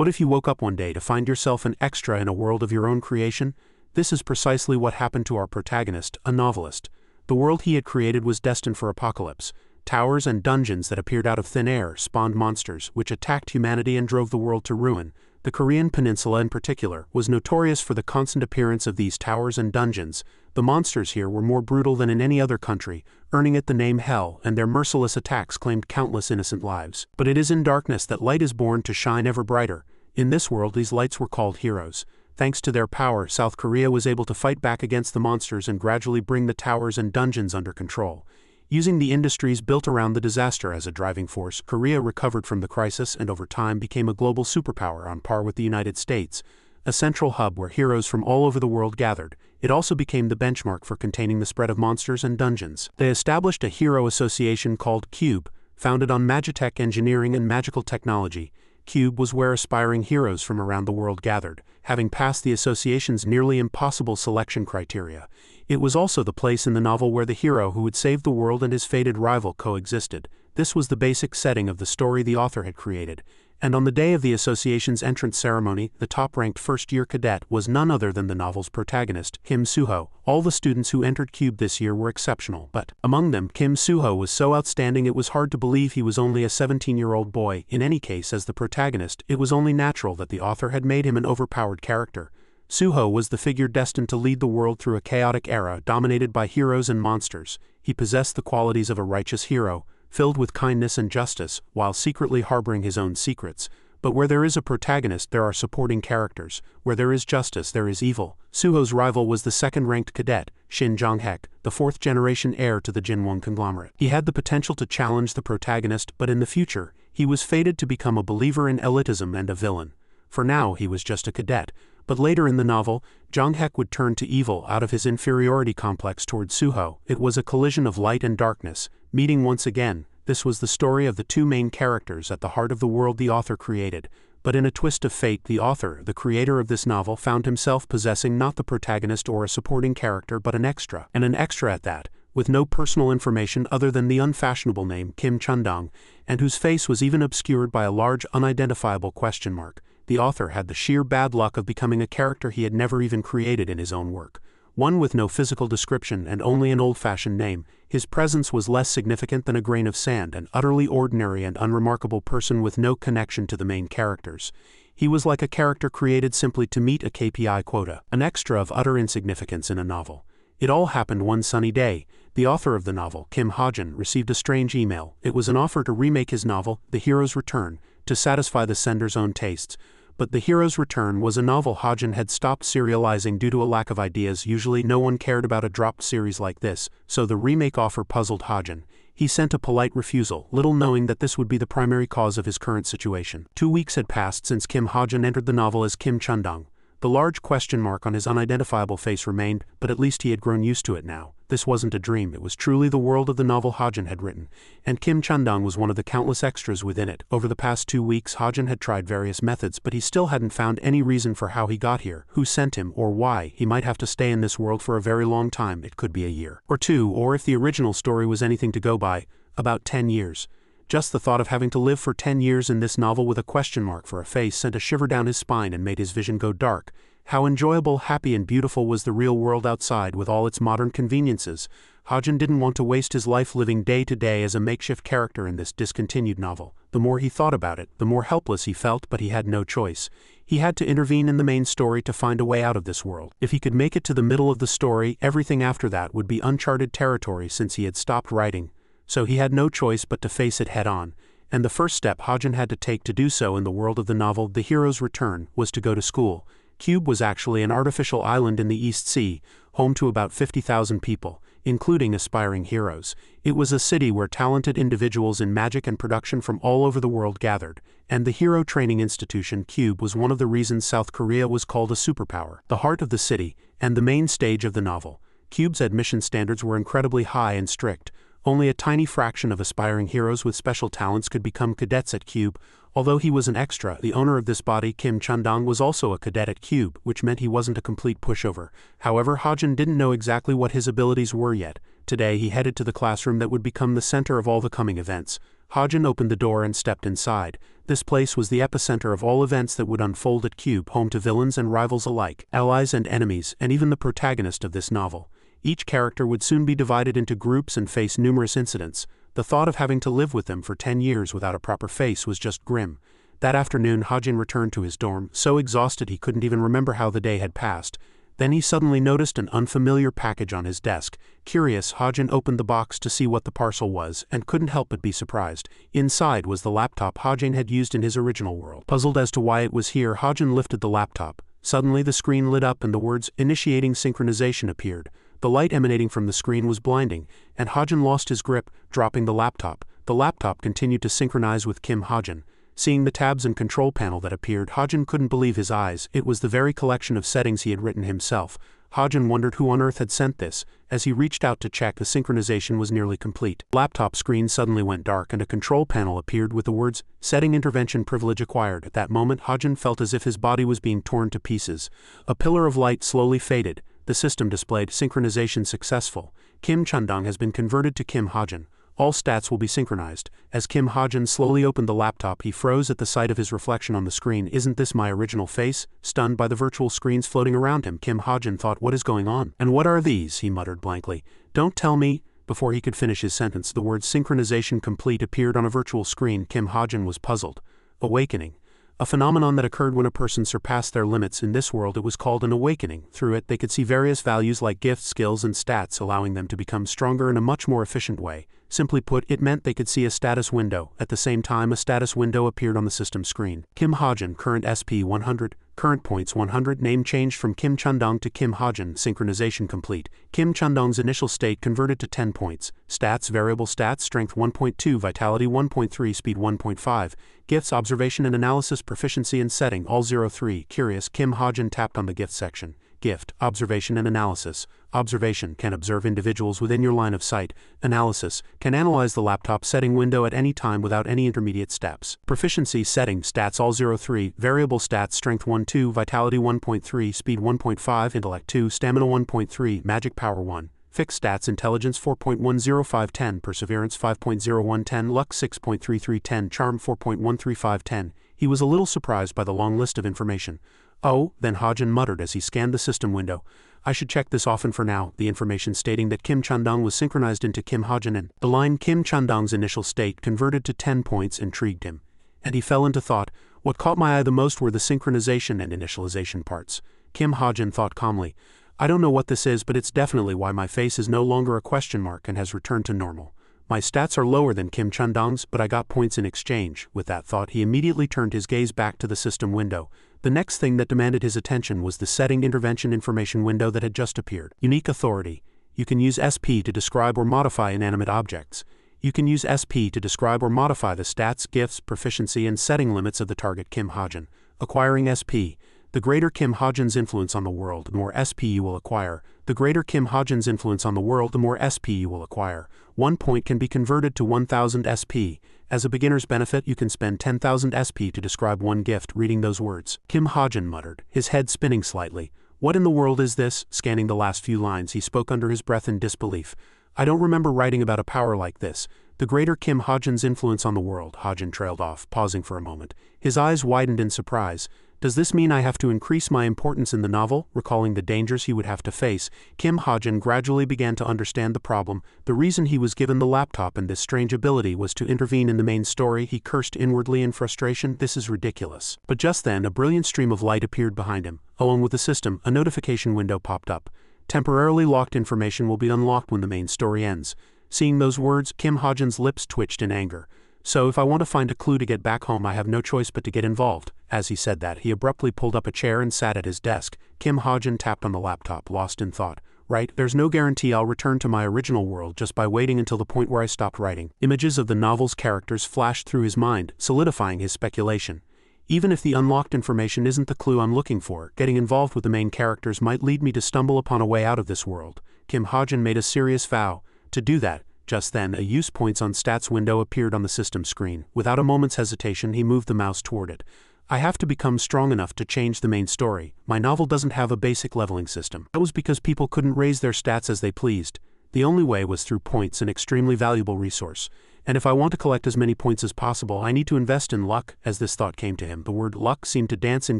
What if you woke up one day to find yourself an extra in a world of your own creation? This is precisely what happened to our protagonist, a novelist. The world he had created was destined for apocalypse. Towers and dungeons that appeared out of thin air spawned monsters which attacked humanity and drove the world to ruin. The Korean peninsula in particular was notorious for the constant appearance of these towers and dungeons. The monsters here were more brutal than in any other country, earning it the name Hell, and their merciless attacks claimed countless innocent lives. But it is in darkness that light is born to shine ever brighter. In this world, these lights were called heroes. Thanks to their power, South Korea was able to fight back against the monsters and gradually bring the towers and dungeons under control. Using the industries built around the disaster as a driving force, Korea recovered from the crisis and over time became a global superpower on par with the United States, a central hub where heroes from all over the world gathered. It also became the benchmark for containing the spread of monsters and dungeons. They established a hero association called CUBE, founded on magitech engineering and magical technology. CUBE was where aspiring heroes from around the world gathered, having passed the association's nearly impossible selection criteria. It was also the place in the novel where the hero who would save the world and his fated rival coexisted. This was the basic setting of the story the author had created. And on the day of the association's entrance ceremony, the top-ranked first-year cadet was none other than the novel's protagonist, Kim Suho. All the students who entered CUBE this year were exceptional, but among them, Kim Suho was so outstanding it was hard to believe he was only a 17-year-old boy. In any case, as the protagonist, it was only natural that the author had made him an overpowered character. Suho was the figure destined to lead the world through a chaotic era dominated by heroes and monsters. He possessed the qualities of a righteous hero, filled with kindness and justice, while secretly harboring his own secrets. But where there is a protagonist, there are supporting characters. Where there is justice, there is evil. Suho's rival was the second-ranked cadet, Shin Jong-hek, the fourth-generation heir to the Jinwon conglomerate. He had the potential to challenge the protagonist, but in the future, he was fated to become a believer in elitism and a villain. For now, he was just a cadet. But later in the novel, Jong-hek would turn to evil out of his inferiority complex toward Suho. It was a collision of light and darkness, meeting once again. This was the story of the two main characters at the heart of the world the author created. But in a twist of fate, the author, the creator of this novel, found himself possessing not the protagonist or a supporting character but an extra, and an extra at that, with no personal information other than the unfashionable name Kim Chundong, and whose face was even obscured by a large unidentifiable question mark. The author had the sheer bad luck of becoming a character he had never even created in his own work. One with no physical description and only an old-fashioned name. His presence was less significant than a grain of sand, an utterly ordinary and unremarkable person with no connection to the main characters. He was like a character created simply to meet a KPI quota, an extra of utter insignificance in a novel. It all happened one sunny day. The author of the novel, Kim Ha-jun, received a strange email. It was an offer to remake his novel, The Hero's Return, to satisfy the sender's own tastes. But The Hero's Return was a novel Ha-jun had stopped serializing due to a lack of ideas. Usually no one cared about a dropped series like this, so the remake offer puzzled Ha-jun. He sent a polite refusal, little knowing that this would be the primary cause of his current situation. 2 weeks had passed since Kim Ha-jun entered the novel as Kim Chundong. The large question mark on his unidentifiable face remained, but at least he had grown used to it now. This wasn't a dream, it was truly the world of the novel Ha-jun had written, and Kim Chundong was one of the countless extras within it. Over the past 2 weeks, Ha-jun had tried various methods, but he still hadn't found any reason for how he got here, who sent him, or why. He might have to stay in this world for a very long time. It could be a year or two, or if the original story was anything to go by, about 10 years. Just the thought of having to live for 10 years in this novel with a question mark for a face sent a shiver down his spine and made his vision go dark. How enjoyable, happy and beautiful was the real world outside with all its modern conveniences. Ha-jun didn't want to waste his life living day to day as a makeshift character in this discontinued novel. The more he thought about it, the more helpless he felt, but he had no choice. He had to intervene in the main story to find a way out of this world. If he could make it to the middle of the story, everything after that would be uncharted territory since he had stopped writing. So he had no choice but to face it head on. And the first step Ha-jun had to take to do so in the world of the novel The Hero's Return was to go to school. CUBE was actually an artificial island in the East Sea, home to about 50,000 people, including aspiring heroes. It was a city where talented individuals in magic and production from all over the world gathered, and the hero training institution CUBE was one of the reasons South Korea was called a superpower. The heart of the city, and the main stage of the novel. CUBE's admission standards were incredibly high and strict. Only a tiny fraction of aspiring heroes with special talents could become cadets at CUBE. Although he was an extra, the owner of this body, Kim Chundong, was also a cadet at CUBE, which meant he wasn't a complete pushover. However, Ha-jun didn't know exactly what his abilities were yet. Today he headed to the classroom that would become the center of all the coming events. Ha-jun opened the door and stepped inside. This place was the epicenter of all events that would unfold at Cube, home to villains and rivals alike, allies and enemies, and even the protagonist of this novel. Each character would soon be divided into groups and face numerous incidents. The thought of having to live with them for 10 years without a proper face was just grim. That afternoon, Hajin returned to his dorm, so exhausted he couldn't even remember how the day had passed. Then he suddenly noticed an unfamiliar package on his desk. Curious, Hajin opened the box to see what the parcel was, and couldn't help but be surprised. Inside was the laptop Hajin had used in his original world. Puzzled as to why it was here, Hajin lifted the laptop. Suddenly the screen lit up and the words, "Initiating synchronization" appeared. The light emanating from the screen was blinding, and Hajin lost his grip, dropping the laptop. The laptop continued to synchronize with Kim Hajin. Seeing the tabs and control panel that appeared, Hajin couldn't believe his eyes. It was the very collection of settings he had written himself. Hajin wondered who on earth had sent this. As he reached out to check, the synchronization was nearly complete. The laptop screen suddenly went dark and a control panel appeared with the words, "Setting intervention privilege acquired." At that moment, Hajin felt as if his body was being torn to pieces. A pillar of light slowly faded. The system displayed synchronization successful. Kim Chandong has been converted to Kim Hajin. All stats will be synchronized. As Kim Hajin slowly opened the laptop, he froze at the sight of his reflection on the screen. Isn't this my original face? Stunned by the virtual screens floating around him, Kim Hajin thought, what is going on? And what are these? He muttered blankly. Don't tell me. Before he could finish his sentence, the word synchronization complete appeared on a virtual screen. Kim Hajin was puzzled. Awakening. A phenomenon that occurred when a person surpassed their limits. In this world it was called an awakening. Through it they could see various values like gifts, skills, and stats, allowing them to become stronger in a much more efficient way. Simply put, it meant they could see a status window. At the same time, a status window appeared on the system screen. Kim Hajin, current SP 100, current points 100, name changed from Kim Chandong to Kim Hajin, synchronization complete. Kim Chandong's initial state converted to 10 points. Stats, variable stats, strength 1.2, vitality 1.3, speed 1.5, gifts, observation and analysis, proficiency and setting, all 03. Curious, Kim Hajin tapped on the gift section. Gift, observation and analysis. Observation, can observe individuals within your line of sight. Analysis, can analyze the laptop setting window at any time without any intermediate steps. Proficiency, setting, stats all 03, variable stats, strength 1.2, vitality 1.3, speed 1.5, intellect 2, stamina 1.3, magic power 1. Fixed stats, intelligence 4.10510, perseverance 5.0110, luck 6.3310, charm 4.13510. He was a little surprised by the long list of information. Oh, then Hajin muttered as he scanned the system window. I should check this often for now. The information stating that Kim Chandong was synchronized into Kim Hajin and the line Kim Chandong's initial state converted to 10 points intrigued him. And he fell into thought. What caught my eye the most were the synchronization and initialization parts. Kim Hajin thought calmly. I don't know what this is, but it's definitely why my face is no longer a question mark and has returned to normal. My stats are lower than Kim Chandong's, but I got points in exchange. With that thought, he immediately turned his gaze back to the system window. The next thing that demanded his attention was the setting intervention information window that had just appeared. Unique authority. You can use SP to describe or modify inanimate objects. You can use SP to describe or modify the stats, gifts, proficiency, and setting limits of the target Kim Hajin. Acquiring SP. The greater Kim Hajin's influence on the world, the more SP you will acquire. The greater Kim Hajin's influence on the world, the more SP you will acquire. 1 point can be converted to 1000 SP. As a beginner's benefit, you can spend 10,000 SP to describe one gift. Reading those words, Kim Hajin muttered, his head spinning slightly. What in the world is this? Scanning the last few lines, he spoke under his breath in disbelief. I don't remember writing about a power like this. The greater Kim Hajin's influence on the world. Hajin trailed off, pausing for a moment. His eyes widened in surprise. Does this mean I have to increase my importance in the novel? Recalling the dangers he would have to face, Kim Hajin gradually began to understand the problem. The reason he was given the laptop and this strange ability was to intervene in the main story. He cursed inwardly in frustration. This is ridiculous. But just then, a brilliant stream of light appeared behind him. Along with the system, a notification window popped up. Temporarily locked information will be unlocked when the main story ends. Seeing those words, Kim Hajin's lips twitched in anger. So if I want to find a clue to get back home, I have no choice but to get involved. As he said that, he abruptly pulled up a chair and sat at his desk. Kim Hajin tapped on the laptop, lost in thought. Right, there's no guarantee I'll return to my original world just by waiting until the point where I stopped writing. Images of the novel's characters flashed through his mind, solidifying his speculation. Even if the unlocked information isn't the clue I'm looking for, getting involved with the main characters might lead me to stumble upon a way out of this world. Kim Hajin made a serious vow to do that. Just then, a use points on stats window appeared on the system screen. Without a moment's hesitation, he moved the mouse toward it. I have to become strong enough to change the main story. My novel doesn't have a basic leveling system. That was because people couldn't raise their stats as they pleased. The only way was through points, an extremely valuable resource. And if I want to collect as many points as possible, I need to invest in luck. As this thought came to him, the word luck seemed to dance in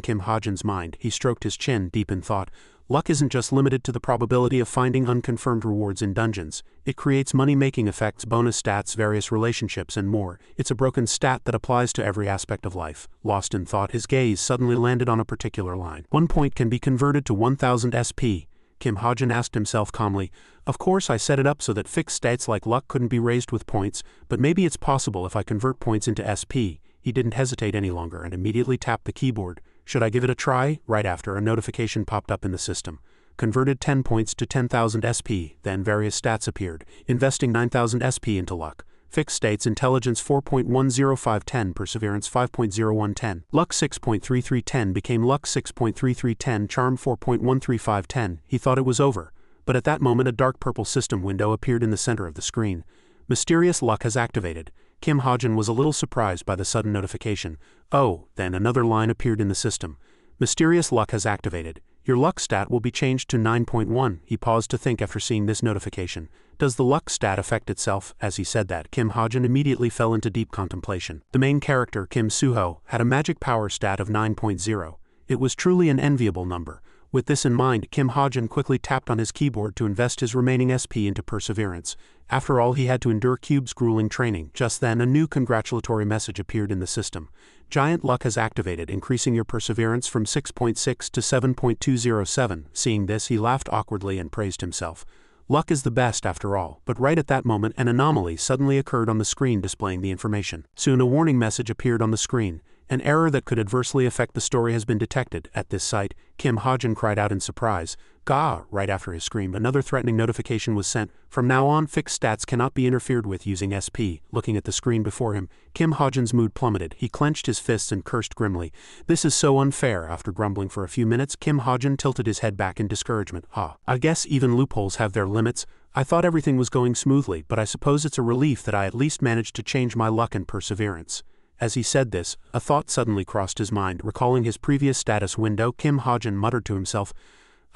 Kim Ha-jun's mind. He stroked his chin, deep in thought. Luck isn't just limited to the probability of finding unconfirmed rewards in dungeons. It creates money-making effects, bonus stats, various relationships, and more. It's a broken stat that applies to every aspect of life. Lost in thought, his gaze suddenly landed on a particular line. 1 point can be converted to 1000 SP. Kim Ha-jun asked himself calmly. Of course I set it up so that fixed stats like luck couldn't be raised with points, but maybe it's possible if I convert points into SP. He didn't hesitate any longer and immediately tapped the keyboard. Should I give it a try? Right after, a notification popped up in the system. Converted 10 points to 10,000 SP, then various stats appeared. Investing 9,000 SP into luck. Fixed states: intelligence 4.10510, perseverance 5.0110, luck 6.3310 became luck 6.3310, charm 4.13510. He thought it was over, but at that moment a dark purple system window appeared in the center of the screen. Mysterious luck has activated. Kim Ha-jun was a little surprised by the sudden notification. Oh, then another line appeared in the system. Mysterious luck has activated. Your luck stat will be changed to 9.1. He paused to think after seeing this notification. Does the luck stat affect itself? As he said that, Kim Ha-jun immediately fell into deep contemplation. The main character, Kim Suho, had a magic power stat of 9.0. It was truly an enviable number. With this in mind, Kim Ha-jun quickly tapped on his keyboard to invest his remaining SP into perseverance. After all, he had to endure Cube's grueling training. Just then, a new congratulatory message appeared in the system. Giant luck has activated, increasing your perseverance from 6.6 to 7.207. Seeing this, he laughed awkwardly and praised himself. Luck is the best after all. But right at that moment, an anomaly suddenly occurred on the screen displaying the information. Soon a warning message appeared on the screen. An error that could adversely affect the story has been detected. At this sight, Kim Ha-jun cried out in surprise. Gah! Right after his scream, another threatening notification was sent. From now on, fixed stats cannot be interfered with using SP. Looking at the screen before him, Kim Ha-jun's mood plummeted. He clenched his fists and cursed grimly. This is so unfair. After grumbling for a few minutes, Kim Ha-jun tilted his head back in discouragement. I guess even loopholes have their limits. I thought everything was going smoothly, but I suppose it's a relief that I at least managed to change my luck and perseverance. As he said this, a thought suddenly crossed his mind. Recalling his previous status window, Kim Ha-jun muttered to himself,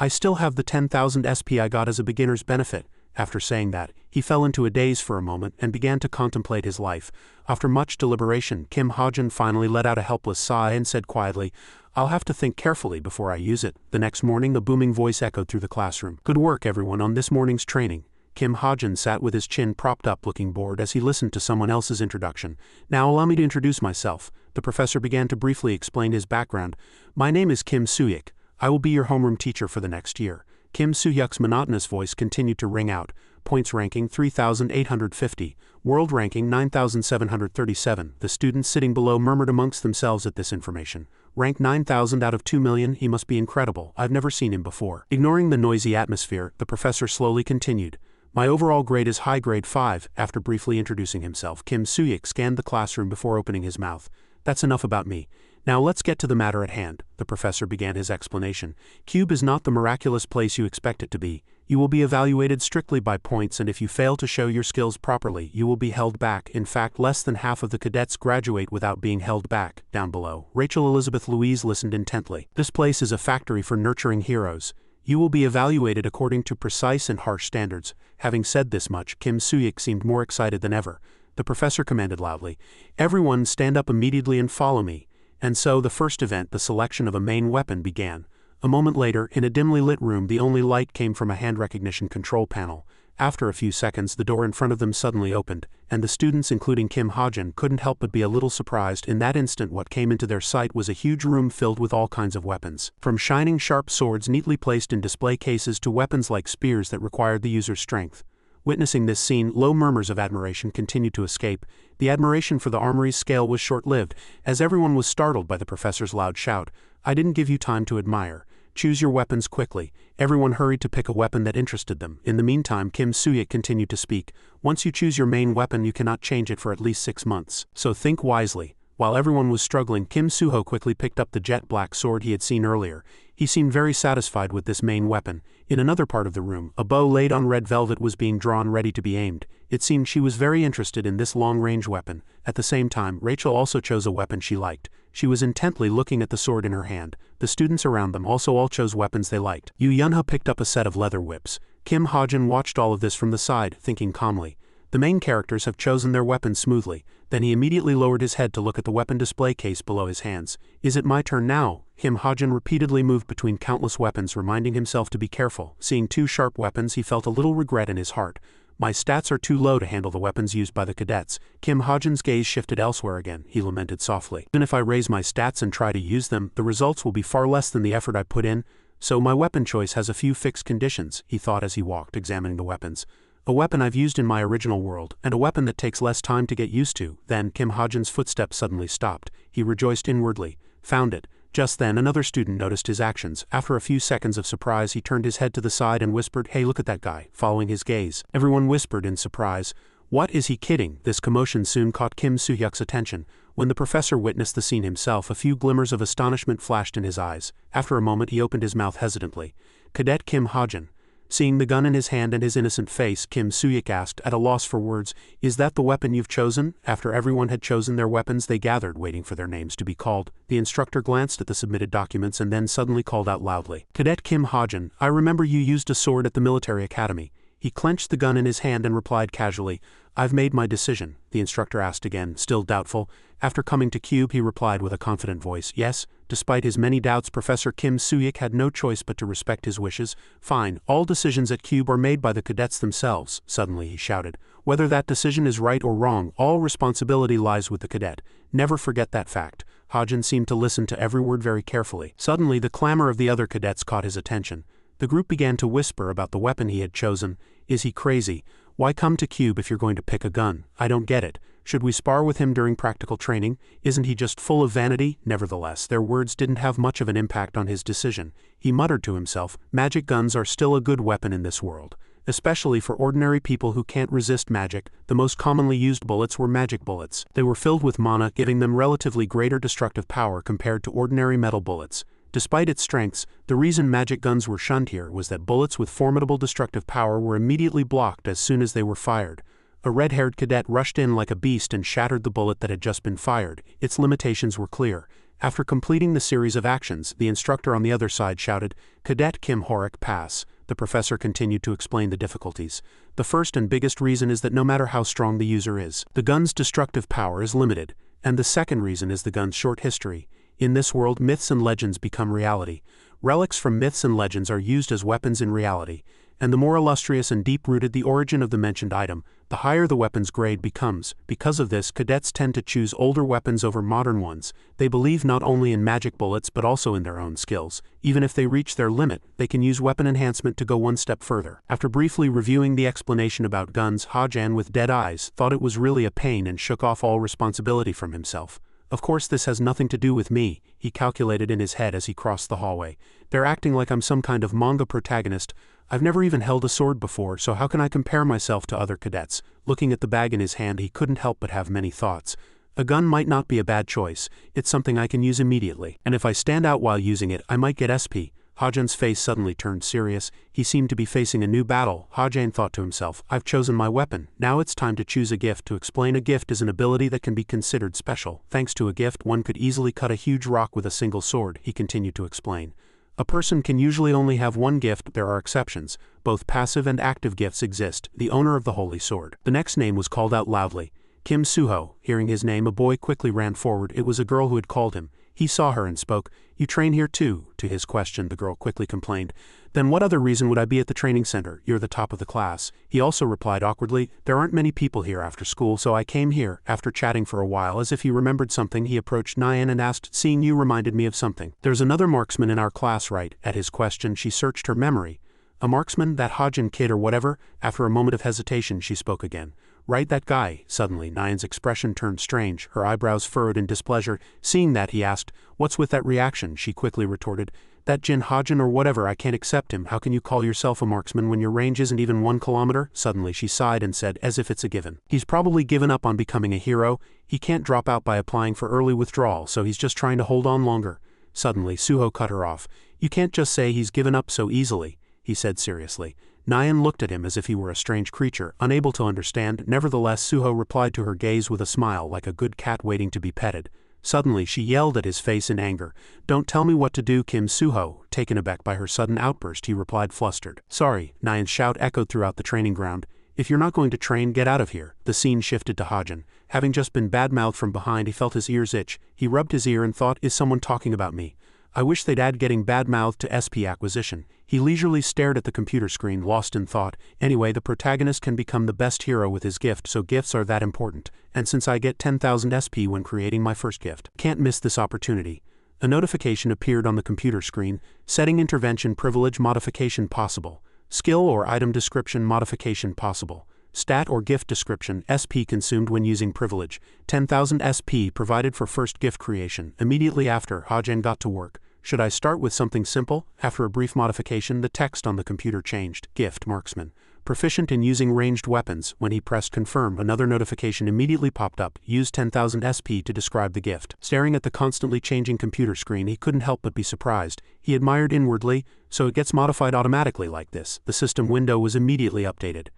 I still have the 10,000 SP I got as a beginner's benefit. After saying that, he fell into a daze for a moment and began to contemplate his life. After much deliberation, Kim Ha-jun finally let out a helpless sigh and said quietly, I'll have to think carefully before I use it. The next morning, a booming voice echoed through the classroom. Good work, everyone, on this morning's training. Kim Ha-jun sat with his chin propped up, looking bored as he listened to someone else's introduction. Now allow me to introduce myself. The professor began to briefly explain his background. My name is Kim Soo-hyuk. I will be your homeroom teacher for the next year. Kim Soo-hyuk's monotonous voice continued to ring out. Points ranking 3,850. World ranking 9,737. The students sitting below murmured amongst themselves at this information. Rank 9,000 out of 2 million, he must be incredible. I've never seen him before. Ignoring the noisy atmosphere, the professor slowly continued. My overall grade is high grade 5. After briefly introducing himself, Kim Soo-hyuk scanned the classroom before opening his mouth. That's enough about me. Now let's get to the matter at hand. The professor began his explanation. Cube is not the miraculous place you expect it to be. You will be evaluated strictly by points, and if you fail to show your skills properly, you will be held back. In fact, less than half of the cadets graduate without being held back. Down below, Rachel Elizabeth Louise listened intently. This place is a factory for nurturing heroes. You will be evaluated according to precise and harsh standards. Having said this much, Kim Soo-hyuk seemed more excited than ever. The professor commanded loudly, Everyone stand up immediately and follow me. And so the first event, the selection of a main weapon, began. A moment later, in a dimly lit room, the only light came from a hand recognition control panel. After a few seconds, the door in front of them suddenly opened, and the students, including Kim Ha-jun, couldn't help but be a little surprised. In that instant, what came into their sight was a huge room filled with all kinds of weapons. From shining sharp swords neatly placed in display cases to weapons like spears that required the user's strength. Witnessing this scene, low murmurs of admiration continued to escape. The admiration for the armory's scale was short-lived, as everyone was startled by the professor's loud shout. I didn't give you time to admire. Choose your weapons quickly. Everyone hurried to pick a weapon that interested them. In the meantime, Kim Soo-hyuk continued to speak. Once you choose your main weapon, you cannot change it for at least 6 months. So think wisely. While everyone was struggling, Kim Soo-ho quickly picked up the jet black sword he had seen earlier. He seemed very satisfied with this main weapon. In another part of the room, a bow laid on red velvet was being drawn ready to be aimed. It seemed she was very interested in this long-range weapon. At the same time, Rachel also chose a weapon she liked. She was intently looking at the sword in her hand. The students around them also all chose weapons they liked. Yoo Yun-ha picked up a set of leather whips. Kim Ha-jun watched all of this from the side, thinking calmly. The main characters have chosen their weapons smoothly. Then he immediately lowered his head to look at the weapon display case below his hands. Is it my turn now? Kim Hajin repeatedly moved between countless weapons, reminding himself to be careful. Seeing 2 sharp weapons, he felt a little regret in his heart. My stats are too low to handle the weapons used by the cadets. Kim Hajin's gaze shifted elsewhere again. He lamented softly. Even if I raise my stats and try to use them, the results will be far less than the effort I put in. So my weapon choice has a few fixed conditions, he thought as he walked, examining the weapons. A weapon I've used in my original world, and a weapon that takes less time to get used to. Then Kim Hajin's footsteps suddenly stopped. He rejoiced inwardly. Found it. Just then another student noticed his actions. After a few seconds of surprise, he turned his head to the side and whispered, "Hey, look at that guy," following his gaze. Everyone whispered in surprise. What, is he kidding? This commotion soon caught Kim Soo-hyuk's attention. When the professor witnessed the scene himself, a few glimmers of astonishment flashed in his eyes. After a moment he opened his mouth hesitantly. Cadet Kim Hajin. Seeing the gun in his hand and his innocent face, Kim Soo-hyuk asked, at a loss for words, "Is that the weapon you've chosen?" After everyone had chosen their weapons, they gathered, waiting for their names to be called. The instructor glanced at the submitted documents and then suddenly called out loudly, "Cadet Kim Hajin, I remember you used a sword at the military academy." He clenched the gun in his hand and replied casually, "I've made my decision." The instructor asked again, still doubtful. After coming to Cube, he replied with a confident voice, "Yes." Despite his many doubts, Professor Kim Soo-hyuk had no choice but to respect his wishes. "Fine, all decisions at Cube are made by the cadets themselves." Suddenly he shouted, "Whether that decision is right or wrong, all responsibility lies with the cadet. Never forget that fact." Hajin seemed to listen to every word very carefully. Suddenly the clamor of the other cadets caught his attention. The group began to whisper about the weapon he had chosen. "Is he crazy? Why come to Cube if you're going to pick a gun? I don't get it. Should we spar with him during practical training? Isn't he just full of vanity?" Nevertheless, their words didn't have much of an impact on his decision. He muttered to himself, "Magic guns are still a good weapon in this world. Especially for ordinary people who can't resist magic." The most commonly used bullets were magic bullets. They were filled with mana, giving them relatively greater destructive power compared to ordinary metal bullets. Despite its strengths, the reason magic guns were shunned here was that bullets with formidable destructive power were immediately blocked as soon as they were fired. A red-haired cadet rushed in like a beast and shattered the bullet that had just been fired. Its limitations were clear. After completing the series of actions, the instructor on the other side shouted, "Cadet Kim Horik, pass." The professor continued to explain the difficulties. "The first and biggest reason is that no matter how strong the user is, the gun's destructive power is limited. And the second reason is the gun's short history. In this world, myths and legends become reality. Relics from myths and legends are used as weapons in reality. And the more illustrious and deep-rooted the origin of the mentioned item, the higher the weapon's grade becomes. Because of this, cadets tend to choose older weapons over modern ones. They believe not only in magic bullets but also in their own skills. Even if they reach their limit, they can use weapon enhancement to go one step further." After briefly reviewing the explanation about guns, Hajin, with dead eyes, thought it was really a pain and shook off all responsibility from himself. "Of course this has nothing to do with me," he calculated in his head as he crossed the hallway. "They're acting like I'm some kind of manga protagonist. I've never even held a sword before, so how can I compare myself to other cadets?" Looking at the bag in his hand, he couldn't help but have many thoughts. A gun might not be a bad choice. It's something I can use immediately. And if I stand out while using it, I might get SP. Hajin's face suddenly turned serious. He seemed to be facing a new battle. Hajin thought to himself, "I've chosen my weapon. Now it's time to choose a gift." To explain, a gift is an ability that can be considered special. Thanks to a gift, one could easily cut a huge rock with a single sword, he continued to explain. A person can usually only have one gift. There are exceptions. Both passive and active gifts exist. The owner of the holy sword. The next name was called out loudly. Kim Suho. Hearing his name, a boy quickly ran forward. It was a girl who had called him. He saw her and spoke. "You train here too?" To his question, the girl quickly complained. "Then what other reason would I be at the training center? You're the top of the class." He also replied awkwardly, "There aren't many people here after school, so I came here." After chatting for a while, as if he remembered something, he approached Nyan and asked, "Seeing you reminded me of something. There's another marksman in our class, right?" At his question, she searched her memory. "A marksman, that Hajin kid or whatever?" After a moment of hesitation, she spoke again. "Right, that guy." Suddenly, Nyan's expression turned strange, her eyebrows furrowed in displeasure. Seeing that, he asked, "What's with that reaction?" She quickly retorted, "That Jin Hajin or whatever, I can't accept him. How can you call yourself a marksman when your range isn't even 1 kilometer? Suddenly she sighed and said, as if it's a given. "He's probably given up on becoming a hero. He can't drop out by applying for early withdrawal, so he's just trying to hold on longer." Suddenly, Suho cut her off. "You can't just say he's given up so easily," he said seriously. Nyan looked at him as if he were a strange creature, unable to understand. Nevertheless, Suho replied to her gaze with a smile, like a good cat waiting to be petted. Suddenly, she yelled at his face in anger. "Don't tell me what to do, Kim Suho." Taken aback by her sudden outburst, he replied flustered. "Sorry." Nyan's shout echoed throughout the training ground. If you're not going to train, get out of here. The scene shifted to Hajin. Having just been bad-mouthed from behind, he felt his ears itch. He rubbed his ear and thought, is someone talking about me? I wish they'd add getting bad-mouthed to SP acquisition. He leisurely stared at the computer screen, lost in thought. Anyway, the protagonist can become the best hero with his gift, so gifts are that important. And since I get 10,000 SP when creating my first gift, can't miss this opportunity. A notification appeared on the computer screen. Setting intervention privilege modification possible. Skill or item description modification possible. Stat or gift description, SP consumed when using privilege. 10,000 SP provided for first gift creation. Immediately after, Hajin got to work. Should I start with something simple? After a brief modification, the text on the computer changed. Gift marksman. Proficient in using ranged weapons. When he pressed confirm, another notification immediately popped up. Use 10,000 SP to describe the gift. Staring at the constantly changing computer screen, he couldn't help but be surprised. He admired inwardly, so it gets modified automatically like this. The system window was immediately updated.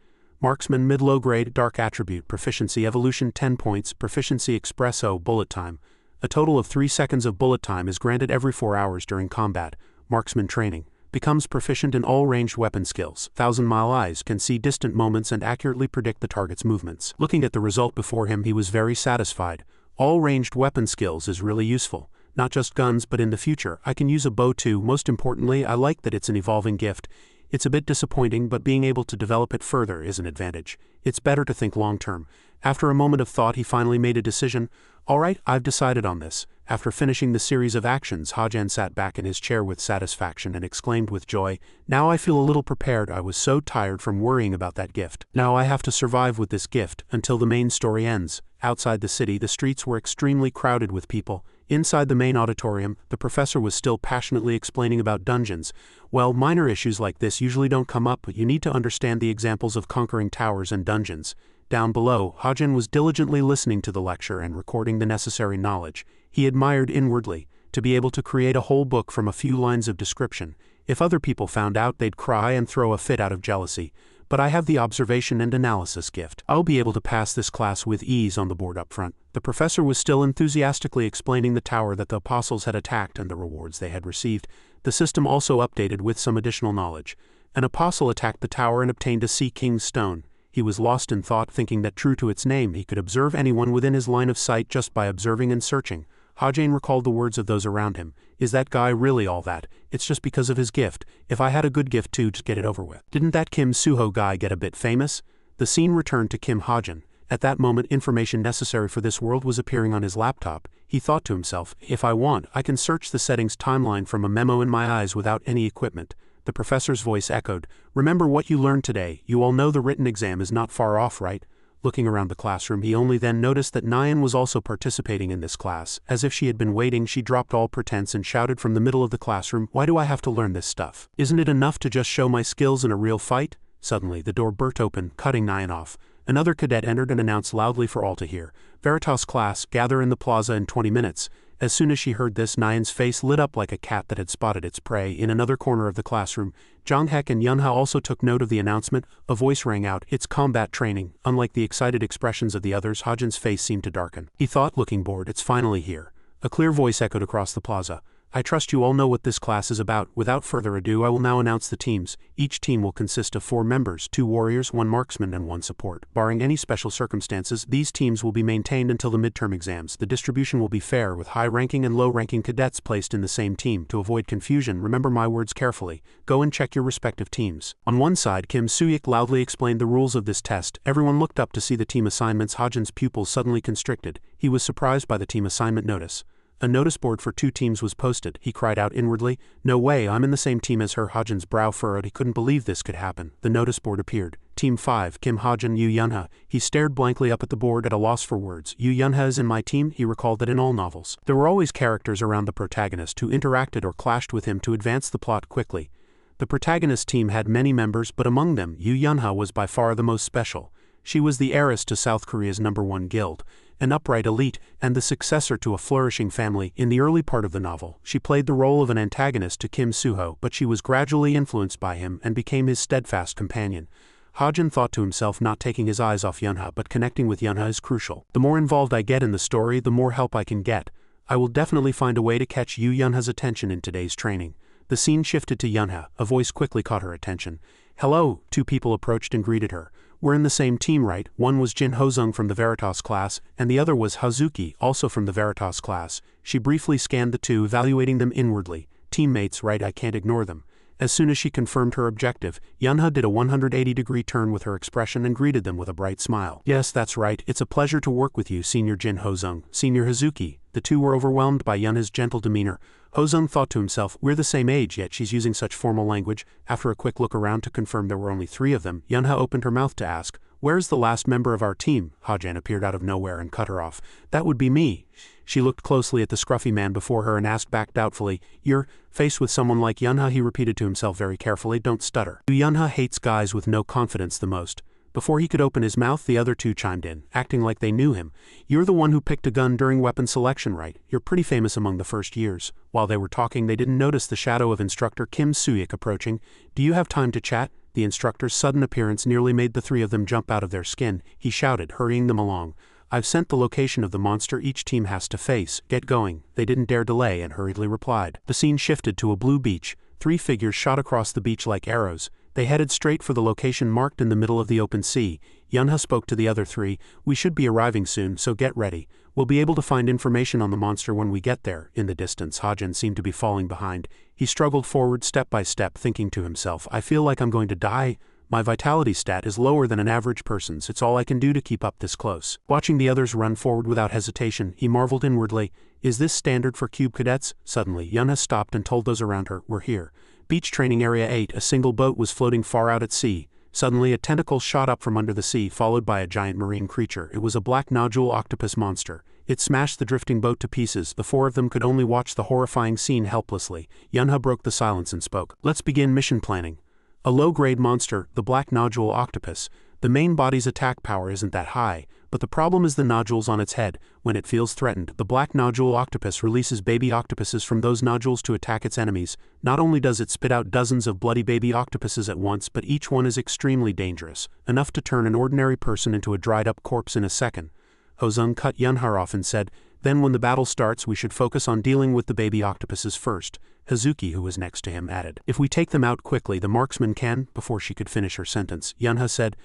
Marksman mid-low grade, dark attribute, proficiency evolution 10 points, proficiency expresso, bullet time. A total of 3 seconds of bullet time is granted every 4 hours during combat. Marksman training. Becomes proficient in all ranged weapon skills. 1,000-mile eyes can see distant moments and accurately predict the target's movements. Looking at the result before him, he was very satisfied. All ranged weapon skills is really useful. Not just guns, but in the future, I can use a bow too. Most importantly, I like that it's an evolving gift. It's a bit disappointing, but being able to develop it further is an advantage. It's better to think long-term. After a moment of thought, he finally made a decision. All right, I've decided on this. After finishing the series of actions, Hajin sat back in his chair with satisfaction and exclaimed with joy, now I feel a little prepared. I was so tired from worrying about that gift. Now I have to survive with this gift until the main story ends. Outside the city, the streets were extremely crowded with people. Inside the main auditorium, the professor was still passionately explaining about dungeons. Well, minor issues like this usually don't come up, but you need to understand the examples of conquering towers and dungeons. Down below, Hajin was diligently listening to the lecture and recording the necessary knowledge. He admired inwardly, to be able to create a whole book from a few lines of description. If other people found out, they'd cry and throw a fit out of jealousy. But I have the observation and analysis gift. I'll be able to pass this class with ease on the board up front. The professor was still enthusiastically explaining the tower that the apostles had attacked and the rewards they had received. The system also updated with some additional knowledge. An apostle attacked the tower and obtained a Sea King's stone. He was lost in thought, thinking that true to its name, he could observe anyone within his line of sight just by observing and searching. Hajin recalled the words of those around him. Is that guy really all that? It's just because of his gift. If I had a good gift too, just get it over with. Didn't that Kim Suho guy get a bit famous? The scene returned to Kim Hajin. At that moment, information necessary for this world was appearing on his laptop. He thought to himself, if I want, I can search the settings timeline from a memo in my eyes without any equipment. The professor's voice echoed, remember what you learned today. You all know the written exam is not far off, right? Looking around the classroom, he only then noticed that Nyan was also participating in this class. As if she had been waiting, she dropped all pretense and shouted from the middle of the classroom, why do I have to learn this stuff? Isn't it enough to just show my skills in a real fight? Suddenly, the door burst open, cutting Nyan off. Another cadet entered and announced loudly for all to hear, Veritas class, gather in the plaza in 20 minutes. As soon as she heard this, Nyan's face lit up like a cat that had spotted its prey. In another corner of the classroom, Jonghek and Yunha also took note of the announcement. A voice rang out, it's combat training. Unlike the excited expressions of the others, Hajin's face seemed to darken. He thought, looking bored, it's finally here. A clear voice echoed across the plaza. I trust you all know what this class is about. Without further ado, I will now announce the teams. Each team will consist of 4 members, 2 warriors, 1 marksman, and 1 support. Barring any special circumstances, these teams will be maintained until the midterm exams. The distribution will be fair, with high-ranking and low-ranking cadets placed in the same team. To avoid confusion, remember my words carefully. Go and check your respective teams. On one side, Kim Suyik loudly explained the rules of this test. Everyone looked up to see the team assignments. Hajin's pupils suddenly constricted. He was surprised by the team assignment notice. A notice board for 2 teams was posted. He cried out inwardly, no way, I'm in the same team as her. Hajin's brow furrowed. He couldn't believe this could happen. The notice board appeared. Team 5, Kim Hajin, Yu Yunha. He stared blankly up at the board at a loss for words. Yu Yunha is in my team. He recalled that in all novels, there were always characters around the protagonist who interacted or clashed with him to advance the plot quickly. The protagonist team had many members, but among them, Yu Yunha was by far the most special. She was the heiress to South Korea's #1 guild, an upright elite, and the successor to a flourishing family. In the early part of the novel, she played the role of an antagonist to Kim Suho, but she was gradually influenced by him and became his steadfast companion. Hajin thought to himself, not taking his eyes off Yunha, but connecting with Yunha is crucial. The more involved I get in the story, the more help I can get. I will definitely find a way to catch Yu Yunha's attention in today's training. The scene shifted to Yunha. A voice quickly caught her attention. Hello, 2 people approached and greeted her. We're in the same team, right? One was Jin Hozung from the Veritas class, and the other was Hazuki, also from the Veritas class. She briefly scanned the two, evaluating them inwardly. Teammates, right? I can't ignore them. As soon as she confirmed her objective, Yunha did a 180-degree turn with her expression and greeted them with a bright smile. Yes, that's right. It's a pleasure to work with you, Senior Jin Hozung. Senior Hazuki. The two were overwhelmed by Yunha's gentle demeanor. Hozung thought to himself, we're the same age, yet she's using such formal language. After a quick look around to confirm there were only 3 of them, Yunha opened her mouth to ask, where's the last member of our team? Hajan appeared out of nowhere and cut her off. That would be me. She looked closely at the scruffy man before her and asked back doubtfully, you're faced with someone like Yunha, he repeated to himself very carefully, don't stutter. Yunha hates guys with no confidence the most. Before he could open his mouth, the other two chimed in, acting like they knew him. You're the one who picked a gun during weapon selection, right? You're pretty famous among the first years. While they were talking, they didn't notice the shadow of instructor Kim Suyik approaching. Do you have time to chat? The instructor's sudden appearance nearly made the 3 of them jump out of their skin. He shouted, hurrying them along. I've sent the location of the monster each team has to face. Get going. They didn't dare delay and hurriedly replied. The scene shifted to a blue beach. 3 figures shot across the beach like arrows. They headed straight for the location marked in the middle of the open sea. Yunha spoke to the other 3, we should be arriving soon, so get ready. We'll be able to find information on the monster when we get there. In the distance, Hajan seemed to be falling behind. He struggled forward step by step, thinking to himself, I feel like I'm going to die. My vitality stat is lower than an average person's. It's all I can do to keep up this close. Watching the others run forward without hesitation, he marveled inwardly. Is this standard for cube cadets? Suddenly, Yunha stopped and told those around her, we're here. Beach Training Area 8, a single boat was floating far out at sea. Suddenly a tentacle shot up from under the sea, followed by a giant marine creature. It was a black nodule octopus monster. It smashed the drifting boat to pieces. The 4 of them could only watch the horrifying scene helplessly. Yunha broke the silence and spoke. Let's begin mission planning. A low-grade monster, the black nodule octopus. The main body's attack power isn't that high, but the problem is the nodules on its head. When it feels threatened, the black nodule octopus releases baby octopuses from those nodules to attack its enemies. Not only does it spit out dozens of bloody baby octopuses at once, but each one is extremely dangerous, enough to turn an ordinary person into a dried-up corpse in a second. Hozung cut Yunha off and said, then when the battle starts we should focus on dealing with the baby octopuses first. Hazuki, who was next to him, added, if we take them out quickly the marksman can. Before she could finish her sentence, Yunha said,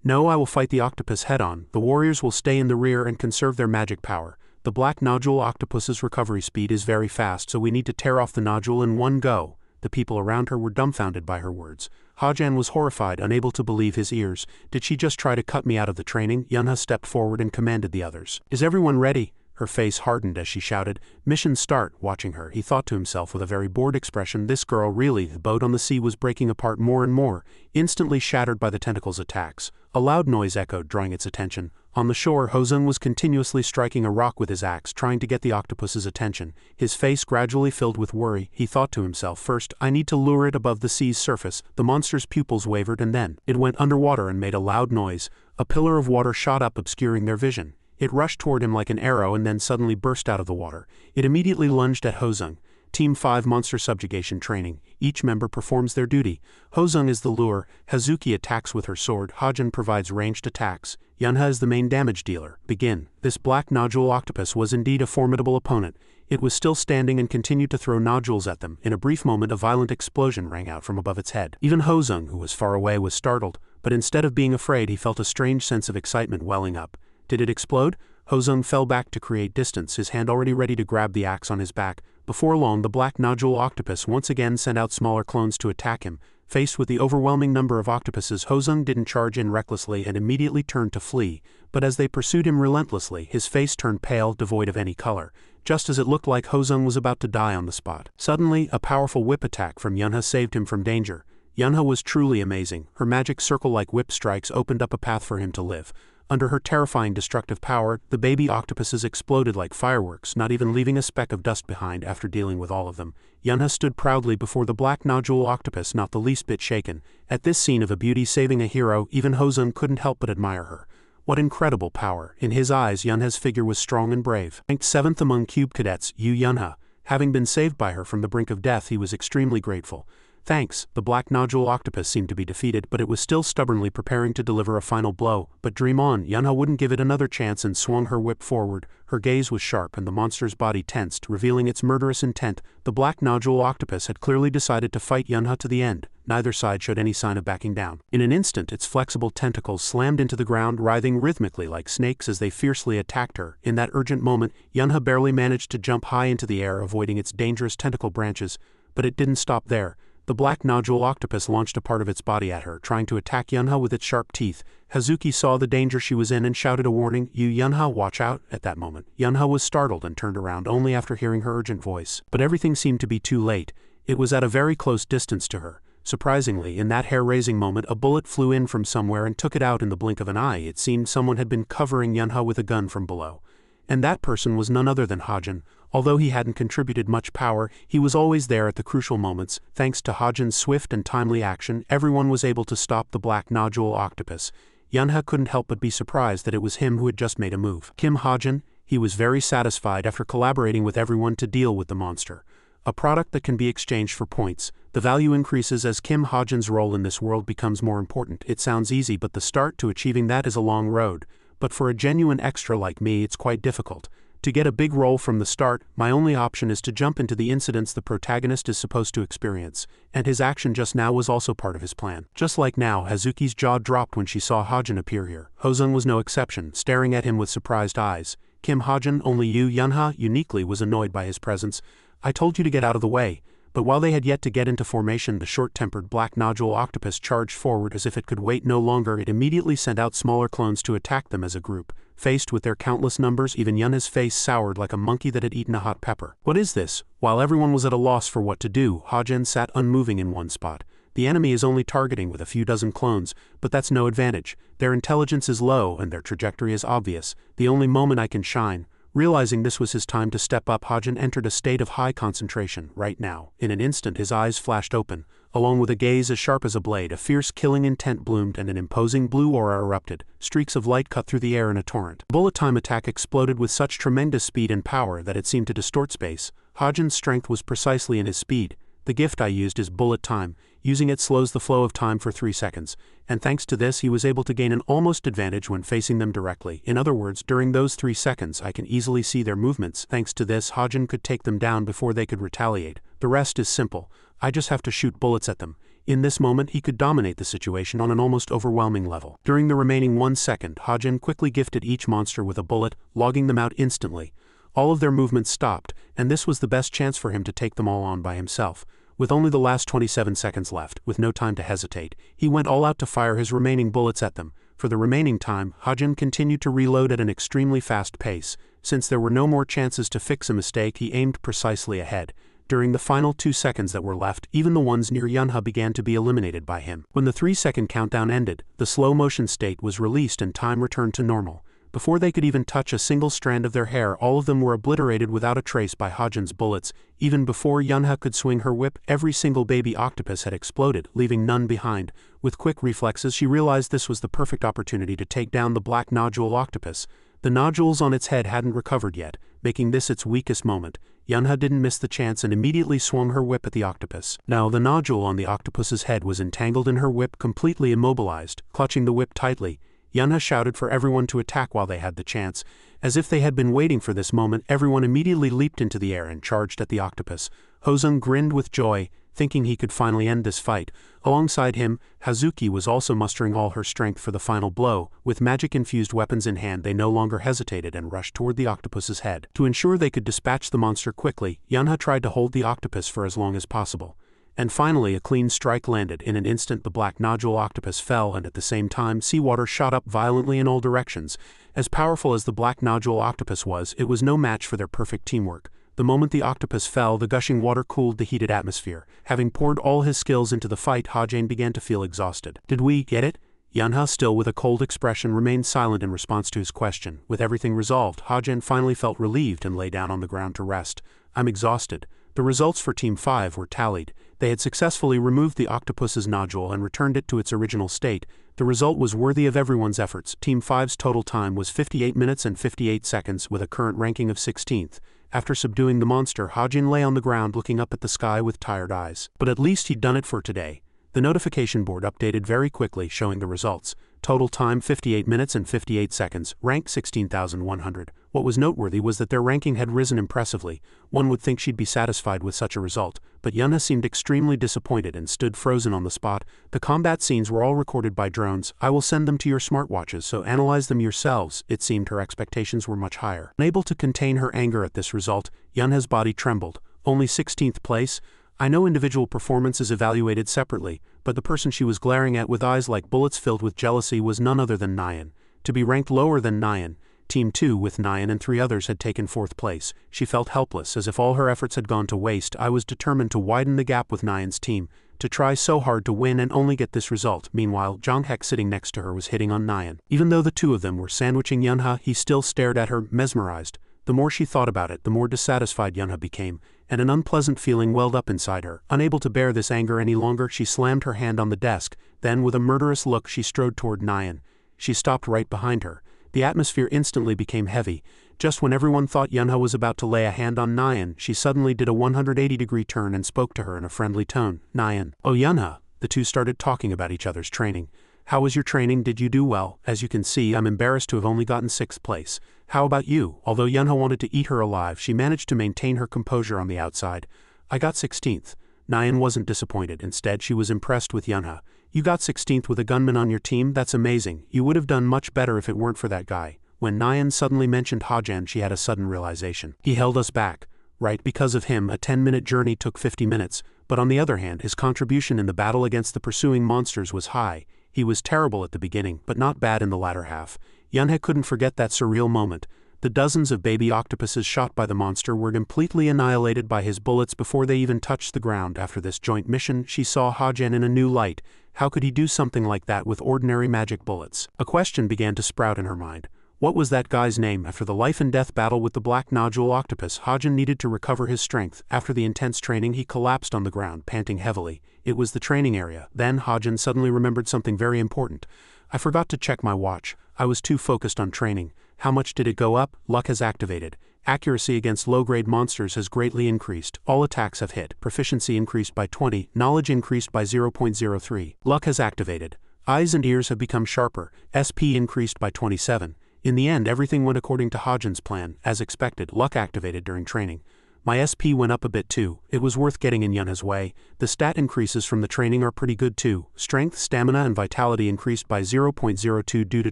no, I will fight the octopus head-on. The warriors will stay in the rear and conserve their magic power. The black nodule octopus's recovery speed is very fast, so we need to tear off the nodule in one go. The people around her were dumbfounded by her words. Hajan was horrified, unable to believe his ears. Did she just try to cut me out of the training? Yunha stepped forward and commanded the others. Is everyone ready? Her face hardened as she shouted, mission start. Watching her, he thought to himself with a very bored expression, this girl really. The boat on the sea was breaking apart more and more, instantly shattered by the tentacle's attacks. A loud noise echoed, drawing its attention. On the shore, Hozung was continuously striking a rock with his axe, trying to get the octopus's attention. His face gradually filled with worry. He thought to himself, first, I need to lure it above the sea's surface. The monster's pupils wavered and then it went underwater and made a loud noise. A pillar of water shot up, obscuring their vision. It rushed toward him like an arrow and then suddenly burst out of the water. It immediately lunged at Hozung. Team 5 Monster Subjugation Training. Each member performs their duty. Hozung is the lure. Hazuki attacks with her sword. Hajan provides ranged attacks. Yunha is the main damage dealer. Begin. This black nodule octopus was indeed a formidable opponent. It was still standing and continued to throw nodules at them. In a brief moment a violent explosion rang out from above its head. Even Hozung, who was far away, was startled, but instead of being afraid he felt a strange sense of excitement welling up. Did it explode? Hozung fell back to create distance, his hand already ready to grab the axe on his back. Before long the black nodule octopus once again sent out smaller clones to attack him. Faced with the overwhelming number of octopuses, Hozung didn't charge in recklessly and immediately turned to flee, but as they pursued him relentlessly, his face turned pale, devoid of any color, just as it looked like Hozung was about to die on the spot. Suddenly, a powerful whip attack from Yunha saved him from danger. Yunha was truly amazing. Her magic circle-like whip strikes opened up a path for him to live. Under her terrifying destructive power, the baby octopuses exploded like fireworks, not even leaving a speck of dust behind. After dealing with all of them, Yunha stood proudly before the black nodule octopus, not the least bit shaken. At this scene of a beauty saving a hero, even Hozung couldn't help but admire her. What incredible power! In his eyes, Yunha's figure was strong and brave. Ranked 7th among cube cadets, Yunha. Having been saved by her from the brink of death, he was extremely grateful. Thanks. The black nodule octopus seemed to be defeated, but it was still stubbornly preparing to deliver a final blow. But dream on. Yunha wouldn't give it another chance and swung her whip forward. Her gaze was sharp and the monster's body tensed, revealing its murderous intent. The black nodule octopus had clearly decided to fight Yunha to the end. neither side showed any sign of backing down. In an instant, its flexible tentacles slammed into the ground, writhing rhythmically like snakes as they fiercely attacked her. In that urgent moment, Yunha barely managed to jump high into the air, avoiding its dangerous tentacle branches, but it didn't stop there. The black nodule octopus launched a part of its body at her, trying to attack Yunha with its sharp teeth. Hazuki saw the danger she was in and shouted a warning, "You Yunha, watch out!" At that moment, Yunha was startled and turned around only after hearing her urgent voice. But everything seemed to be too late. It was at a very close distance to her. Surprisingly, in that hair-raising moment, a bullet flew in from somewhere and took it out in the blink of an eye. It seemed someone had been covering Yunha with a gun from below. And that person was none other than Hajin. Although he hadn't contributed much power, he was always there at the crucial moments. Thanks to Hajin's swift and timely action, everyone was able to stop the black nodule octopus. Yunha couldn't help but be surprised that it was him who had just made a move. Kim Hajin, he was very satisfied after collaborating with everyone to deal with the monster. A product that can be exchanged for points. The value increases as Kim Hajin's role in this world becomes more important. It sounds easy, but the start to achieving that is a long road. But for a genuine extra like me, it's quite difficult. To get a big role from the start, my only option is to jump into the incidents the protagonist is supposed to experience, and his action just now was also part of his plan. Just like now, Hazuki's jaw dropped when she saw Hajin appear here. Hozun was no exception, staring at him with surprised eyes. Kim Hajin, only you, Yunha, uniquely was annoyed by his presence. "I told you to get out of the way." But while they had yet to get into formation, the short-tempered black nodule octopus charged forward as if it could wait no longer. It immediately sent out smaller clones to attack them as a group. Faced with their countless numbers, even Yunha's face soured like a monkey that had eaten a hot pepper. "What is this?" While everyone was at a loss for what to do, Hajin sat unmoving in one spot. "The enemy is only targeting with a few dozen clones, but that's no advantage. Their intelligence is low and their trajectory is obvious. The only moment I can shine." Realizing this was his time to step up, Hajin entered a state of high concentration. Right now, in an instant, his eyes flashed open. Along with a gaze as sharp as a blade, a fierce killing intent bloomed and an imposing blue aura erupted. Streaks of light cut through the air in a torrent. Bullet-time attack exploded with such tremendous speed and power that it seemed to distort space. Hajin's strength was precisely in his speed. "The gift I used is bullet time. Using it slows the flow of time for 3 seconds, and thanks to this he was able to gain an almost advantage when facing them directly. In other words, during those 3 seconds I can easily see their movements. Thanks to this, Hajin could take them down before they could retaliate. The rest is simple. I just have to shoot bullets at them." In this moment he could dominate the situation on an almost overwhelming level. During the remaining 1 second, Hajin quickly gifted each monster with a bullet, logging them out instantly. All of their movements stopped, and this was the best chance for him to take them all on by himself. With only the last 27 seconds left, with no time to hesitate, he went all out to fire his remaining bullets at them. For the remaining time, Hajin continued to reload at an extremely fast pace. Since there were no more chances to fix a mistake, he aimed precisely ahead. During the final 2 seconds that were left, even the ones near Yunha began to be eliminated by him. When the 3-second countdown ended, the slow-motion state was released and time returned to normal. Before they could even touch a single strand of their hair, all of them were obliterated without a trace by Hajin's bullets. Even before Yunha could swing her whip, every single baby octopus had exploded, leaving none behind. With quick reflexes, she realized this was the perfect opportunity to take down the black nodule octopus. The nodules on its head hadn't recovered yet, making this its weakest moment. Yunha didn't miss the chance and immediately swung her whip at the octopus. Now the nodule on the octopus's head was entangled in her whip, completely immobilized. Clutching the whip tightly, Yunha shouted for everyone to attack while they had the chance. As if they had been waiting for this moment, everyone immediately leaped into the air and charged at the octopus. Hozun grinned with joy, thinking he could finally end this fight. Alongside him, Hazuki was also mustering all her strength for the final blow. With magic-infused weapons in hand, they no longer hesitated and rushed toward the octopus's head. To ensure they could dispatch the monster quickly, Yunha tried to hold the octopus for as long as possible. And finally a clean strike landed. In an instant the black nodule octopus fell, and at the same time seawater shot up violently in all directions. As powerful as the black nodule octopus was, it was no match for their perfect teamwork. The moment the octopus fell, the gushing water cooled the heated atmosphere. Having poured all his skills into the fight, Hajin began to feel exhausted. "Did we get it?" Yunha, still with a cold expression, remained silent in response to his question. With everything resolved, Hajin finally felt relieved and lay down on the ground to rest. "I'm exhausted." The results for Team 5 were tallied. They had successfully removed the octopus's nodule and returned it to its original state. The result was worthy of everyone's efforts. Team 5's total time was 58 minutes and 58 seconds, with a current ranking of 16th. After subduing the monster, Hajin lay on the ground looking up at the sky with tired eyes. But at least he'd done it for today. The notification board updated very quickly, showing the results. Total time 58 minutes and 58 seconds, rank 16,100. What was noteworthy was that their ranking had risen impressively. One would think she'd be satisfied with such a result, but Yunha seemed extremely disappointed and stood frozen on the spot. The combat scenes were all recorded by drones. I will send them to your smartwatches, so analyze them yourselves. It seemed her expectations were much higher. Unable to contain her anger at this result, Yunha's body trembled. Only 16th place? I know individual performance is evaluated separately, but the person she was glaring at with eyes like bullets filled with jealousy was none other than Nyan. To be ranked lower than Nyan, Team 2 with Nyan and 3 others had taken 4th place. She felt helpless, as if all her efforts had gone to waste. I was determined to widen the gap with Nyan's team, to try so hard to win and only get this result. Meanwhile, Jong-hek sitting next to her was hitting on Nyan. Even though the two of them were sandwiching Yunha, he still stared at her, mesmerized. The more she thought about it, the more dissatisfied Yunha became, and an unpleasant feeling welled up inside her. Unable to bear this anger any longer, she slammed her hand on the desk. Then, with a murderous look, she strode toward Nyan. She stopped right behind her. The atmosphere instantly became heavy. Just when everyone thought Yunha was about to lay a hand on Nyan, she suddenly did a 180-degree turn and spoke to her in a friendly tone. Nyan. Oh Yunha. The two started talking about each other's training. How was your training? Did you do well? As you can see, I'm embarrassed to have only gotten 6th place. How about you? Although Yunha wanted to eat her alive, she managed to maintain her composure on the outside. I got 16th. Nyan wasn't disappointed. Instead, she was impressed with Yunha. You got 16th with a gunman on your team? That's amazing. You would have done much better if it weren't for that guy. When Nyan suddenly mentioned Hajan, she had a sudden realization. He held us back. Right, because of him, a 10-minute journey took 50 minutes, but on the other hand, his contribution in the battle against the pursuing monsters was high. He was terrible at the beginning, but not bad in the latter half. Yunha couldn't forget that surreal moment. The dozens of baby octopuses shot by the monster were completely annihilated by his bullets before they even touched the ground. After this joint mission, she saw Hajan in a new light. How could he do something like that with ordinary magic bullets? A question began to sprout in her mind. What was that guy's name? After the life-and-death battle with the black nodule octopus, Hajan needed to recover his strength. After the intense training, he collapsed on the ground, panting heavily. It was the training area. Then Hajan suddenly remembered something very important. I forgot to check my watch. I was too focused on training. How much did it go up? Luck has activated. Accuracy against low-grade monsters has greatly increased. All attacks have hit. Proficiency increased by 20. Knowledge increased by 0.03. Luck has activated. Eyes and ears have become sharper. SP increased by 27. In the end, everything went according to Hajan's plan. As expected, luck activated during training. My SP went up a bit too. It was worth getting in Yunha's way. The stat increases from the training are pretty good too. Strength, stamina and vitality increased by 0.02 due to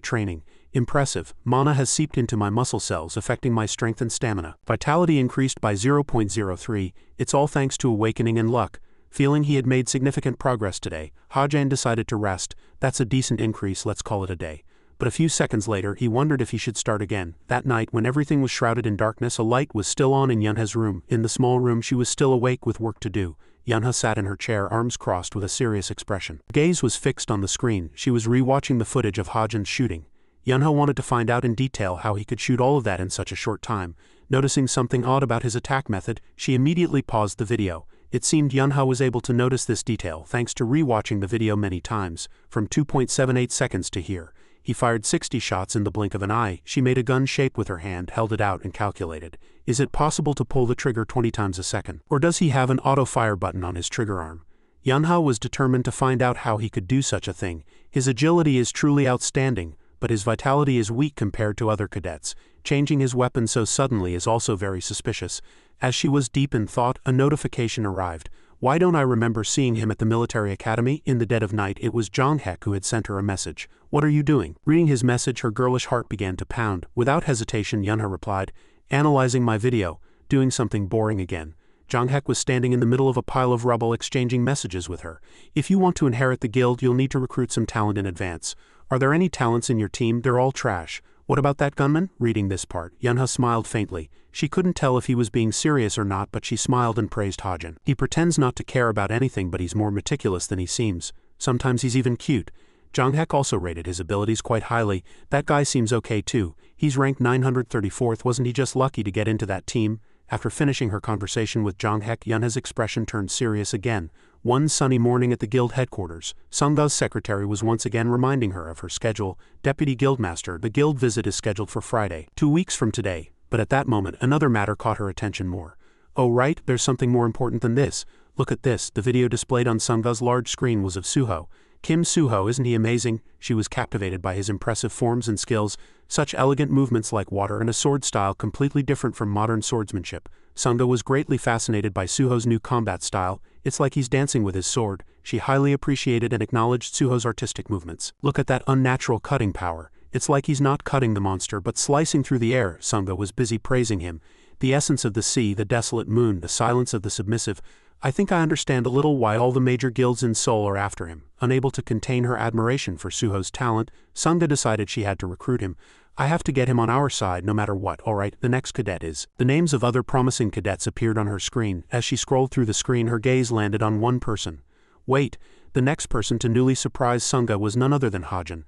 training. Impressive. Mana has seeped into my muscle cells, affecting my strength and stamina. Vitality increased by 0.03. It's all thanks to awakening and luck. Feeling he had made significant progress today, Hajan decided to rest. That's a decent increase, let's call it a day. But a few seconds later, he wondered if he should start again. That night, when everything was shrouded in darkness, a light was still on in Yunha's room. In the small room, she was still awake with work to do. Yunha sat in her chair, arms crossed, with a serious expression. Her gaze was fixed on the screen. She was re-watching the footage of Hajan's shooting. Yunha wanted to find out in detail how he could shoot all of that in such a short time. Noticing something odd about his attack method, she immediately paused the video. It seemed Yunha was able to notice this detail thanks to re-watching the video many times, from 2.78 seconds to here. He fired 60 shots in the blink of an eye. She made a gun shape with her hand, held it out and calculated. Is it possible to pull the trigger 20 times a second? Or does he have an auto-fire button on his trigger arm? Yunha was determined to find out how he could do such a thing. His agility is truly outstanding, but his vitality is weak compared to other cadets. Changing his weapon so suddenly is also very suspicious. As she was deep in thought, a notification arrived. Why don't I remember seeing him at the military academy? In the dead of night, it was Jong-hek who had sent her a message. What are you doing? Reading his message, her girlish heart began to pound. Without hesitation, Yunha replied, analyzing my video, doing something boring again. Jong-hek was standing in the middle of a pile of rubble exchanging messages with her. If you want to inherit the guild, you'll need to recruit some talent in advance. Are there any talents in your team? They're all trash. What about that gunman? Reading this part, Yunha smiled faintly. She couldn't tell if he was being serious or not, but she smiled and praised Hajan. He pretends not to care about anything, but he's more meticulous than he seems. Sometimes he's even cute. Jong-hek also rated his abilities quite highly. That guy seems okay too. He's ranked 934th. Wasn't he just lucky to get into that team? After finishing her conversation with Jong-hek, Yunha's expression turned serious again. One sunny morning at the guild headquarters, Sungda's secretary was once again reminding her of her schedule. Deputy Guildmaster, the guild visit is scheduled for Friday, 2 weeks from today. But at that moment, another matter caught her attention more. Oh right, there's something more important than this. Look at this. The video displayed on Sungda's large screen was of Suho. Kim Suho, isn't he amazing? She was captivated by his impressive forms and skills, such elegant movements like water and a sword style completely different from modern swordsmanship. Sunga was greatly fascinated by Suho's new combat style. It's like he's dancing with his sword. She highly appreciated and acknowledged Suho's artistic movements. Look at that unnatural cutting power. It's like he's not cutting the monster but slicing through the air. Sunga was busy praising him. The essence of the sea, the desolate moon, the silence of the submissive. I think I understand a little why all the major guilds in Seoul are after him. Unable to contain her admiration for Suho's talent, Sunga decided she had to recruit him. I have to get him on our side no matter what. Alright, the next cadet is. The names of other promising cadets appeared on her screen. As she scrolled through the screen, her gaze landed on one person. Wait, the next person to newly surprise Sunga was none other than Hajin.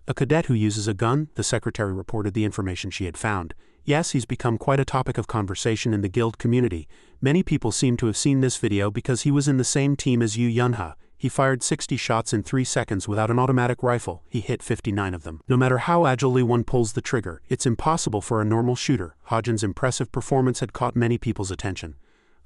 A cadet who uses a gun, the secretary reported the information she had found. Yes, he's become quite a topic of conversation in the guild community. Many people seem to have seen this video because he was in the same team as Yu Yunha. He fired 60 shots in 3 seconds without an automatic rifle. He hit 59 of them. No matter how agilely one pulls the trigger, it's impossible for a normal shooter. Hajin's impressive performance had caught many people's attention.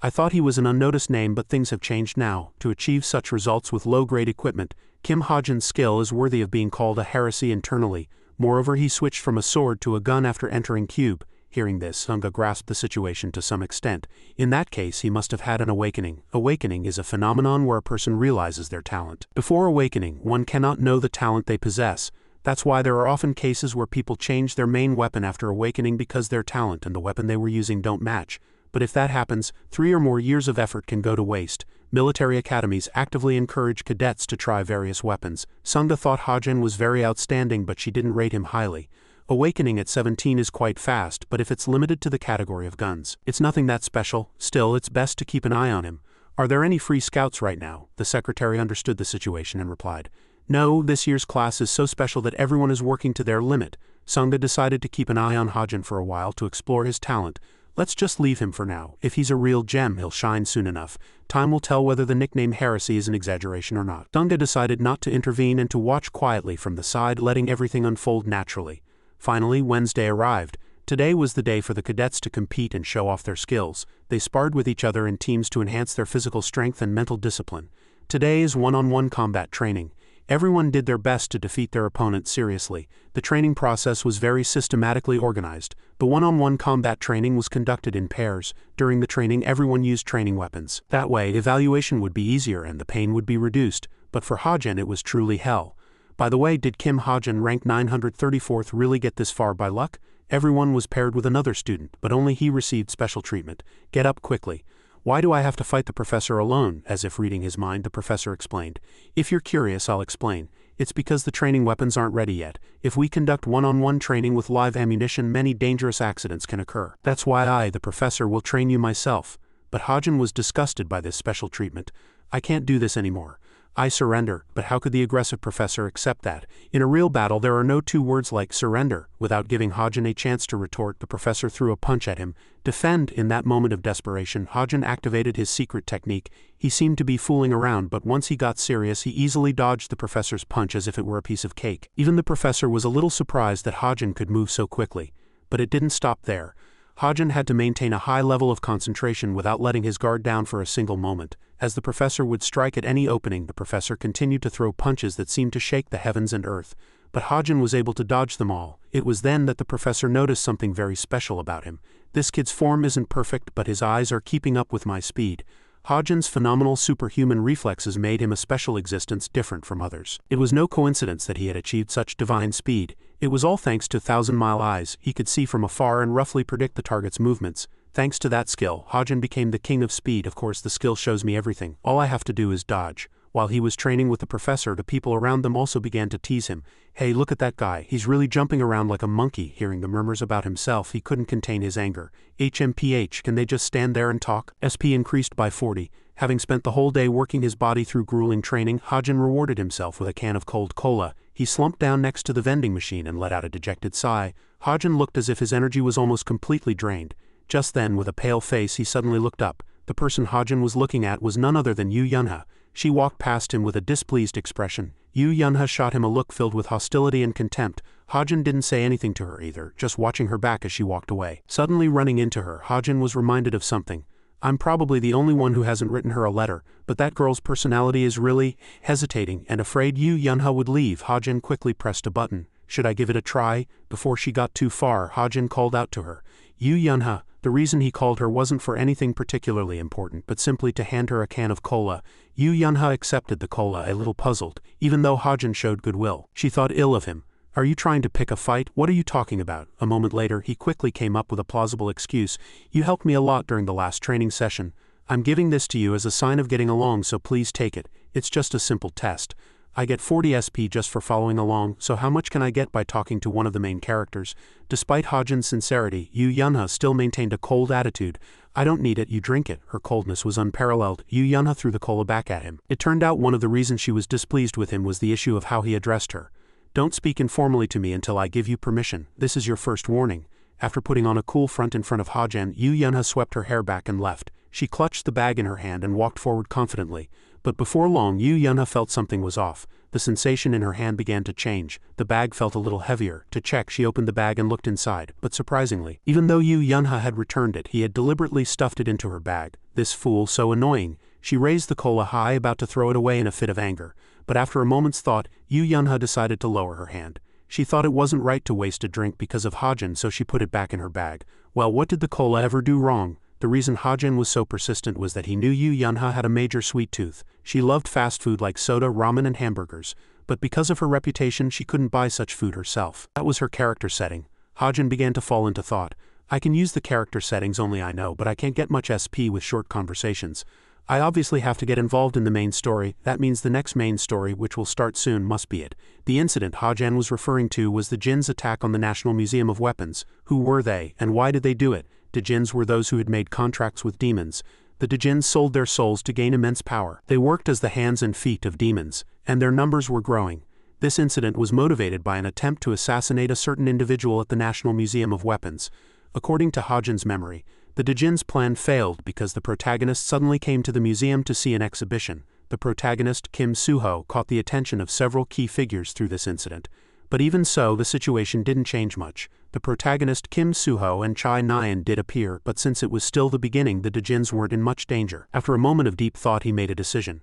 I thought he was an unnoticed name, but things have changed now. To achieve such results with low-grade equipment, Kim Hajin's skill is worthy of being called a heresy internally. Moreover, he switched from a sword to a gun after entering Cube. Hearing this, Sunga grasped the situation to some extent. In that case, he must have had an awakening. Awakening is a phenomenon where a person realizes their talent. Before awakening, one cannot know the talent they possess. That's why there are often cases where people change their main weapon after awakening because their talent and the weapon they were using don't match. But if that happens, 3 or more years of effort can go to waste. Military academies actively encourage cadets to try various weapons. Sunga thought Hajin was very outstanding, but she didn't rate him highly. Awakening at 17 is quite fast, but if it's limited to the category of guns, it's nothing that special. Still, it's best to keep an eye on him. Are there any free scouts right now? The secretary understood the situation and replied, No, this year's class is so special that everyone is working to their limit. Sunga decided to keep an eye on Hajin for a while to explore his talent. Let's just leave him for now. If he's a real gem, he'll shine soon enough. Time will tell whether the nickname heresy is an exaggeration or not. Sunga decided not to intervene and to watch quietly from the side, letting everything unfold naturally. Finally, Wednesday arrived. Today was the day for the cadets to compete and show off their skills. They sparred with each other in teams to enhance their physical strength and mental discipline. Today is one-on-one combat training. Everyone did their best to defeat their opponent seriously. The training process was very systematically organized. The one-on-one combat training was conducted in pairs. During the training, everyone used training weapons. That way, evaluation would be easier and the pain would be reduced. But for Hajin, it was truly hell. By the way, did Kim Hajin, rank 934th, really get this far by luck? Everyone was paired with another student, but only he received special treatment. Get up quickly. Why do I have to fight the professor alone? As if reading his mind, the professor explained. If you're curious, I'll explain. It's because the training weapons aren't ready yet. If we conduct one-on-one training with live ammunition, many dangerous accidents can occur. That's why I, the professor, will train you myself. But Hajin was disgusted by this special treatment. I can't do this anymore. I surrender. But how could the aggressive professor accept that? In a real battle, there are no 2 words like surrender. Without giving Hajin a chance to retort, the professor threw a punch at him. Defend. In that moment of desperation, Hajin activated his secret technique. He seemed to be fooling around, but once he got serious, he easily dodged the professor's punch as if it were a piece of cake. Even the professor was a little surprised that Hajin could move so quickly. But it didn't stop there. Hajin had to maintain a high level of concentration without letting his guard down for a single moment. As the professor would strike at any opening, the professor continued to throw punches that seemed to shake the heavens and earth. But Hajin was able to dodge them all. It was then that the professor noticed something very special about him. This kid's form isn't perfect, but his eyes are keeping up with my speed. Hajin's phenomenal superhuman reflexes made him a special existence different from others. It was no coincidence that he had achieved such divine speed. It was all thanks to thousand-mile eyes. He could see from afar and roughly predict the target's movements. Thanks to that skill, Hajin became the king of speed. Of course, the skill shows me everything. All I have to do is dodge. While he was training with the professor, the people around them also began to tease him. Hey, look at that guy. He's really jumping around like a monkey. Hearing the murmurs about himself, he couldn't contain his anger. HMPH, can they just stand there and talk? SP increased by 40. Having spent the whole day working his body through grueling training, Hajin rewarded himself with a can of cold cola. He slumped down next to the vending machine and let out a dejected sigh. Hajin looked as if his energy was almost completely drained. Just then, with a pale face, he suddenly looked up. The person Hajin was looking at was none other than Yu Yunha. She walked past him with a displeased expression. Yu Yunha shot him a look filled with hostility and contempt. Hajin didn't say anything to her either, just watching her back as she walked away. Suddenly running into her, Hajin was reminded of something. I'm probably the only one who hasn't written her a letter, but that girl's personality is really hesitating and afraid Yu Yunha would leave. Ha-jin quickly pressed a button. Should I give it a try? Before she got too far, Ha-jin called out to her. Yu Yunha. The reason he called her wasn't for anything particularly important, but simply to hand her a can of cola. Yu Yunha accepted the cola, a little puzzled, even though Ha-jin showed goodwill. She thought ill of him. Are you trying to pick a fight? What are you talking about? A moment later, he quickly came up with a plausible excuse. You helped me a lot during the last training session. I'm giving this to you as a sign of getting along, so please take it. It's just a simple test. I get 40 SP just for following along, so how much can I get by talking to one of the main characters? Despite Ha-jin's sincerity, Yu Yunha still maintained a cold attitude. I don't need it, you drink it. Her coldness was unparalleled. Yu Yunha threw the cola back at him. It turned out one of the reasons she was displeased with him was the issue of how he addressed her. Don't speak informally to me until I give you permission. This is your first warning. After putting on a cool front in front of Ha-jin, Yu Yunha swept her hair back and left. She clutched the bag in her hand and walked forward confidently. But before long, Yu Yunha felt something was off. The sensation in her hand began to change. The bag felt a little heavier. To check, she opened the bag and looked inside. But surprisingly, even though Yu Yunha had returned it, he had deliberately stuffed it into her bag. This fool, so annoying. She raised the cola high, about to throw it away in a fit of anger. But after a moment's thought, Yu Yunha decided to lower her hand. She thought it wasn't right to waste a drink because of Ha-jin, so she put it back in her bag. Well, what did the cola ever do wrong? The reason Ha-jin was so persistent was that he knew Yu Yunha had a major sweet tooth. She loved fast food like soda, ramen and hamburgers. But because of her reputation, she couldn't buy such food herself. That was her character setting. Ha-jin began to fall into thought. I can use the character settings only I know, but I can't get much SP with short conversations. I obviously have to get involved in the main story. That means the next main story, which will start soon, must be it. The incident Ha-jin was referring to was the Jin's attack on the National Museum of Weapons. Who were they, and why did they do it? The Jins were those who had made contracts with demons. The Jins sold their souls to gain immense power. They worked as the hands and feet of demons, and their numbers were growing. This incident was motivated by an attempt to assassinate a certain individual at the National Museum of Weapons. According to Ha-jin's memory, the Jin's plan failed because the protagonist suddenly came to the museum to see an exhibition. The protagonist, Kim Suho, caught the attention of several key figures through this incident. But even so, the situation didn't change much. The protagonist, Kim Suho, and Chai Nyan did appear, but since it was still the beginning, the Jins weren't in much danger. After a moment of deep thought, he made a decision.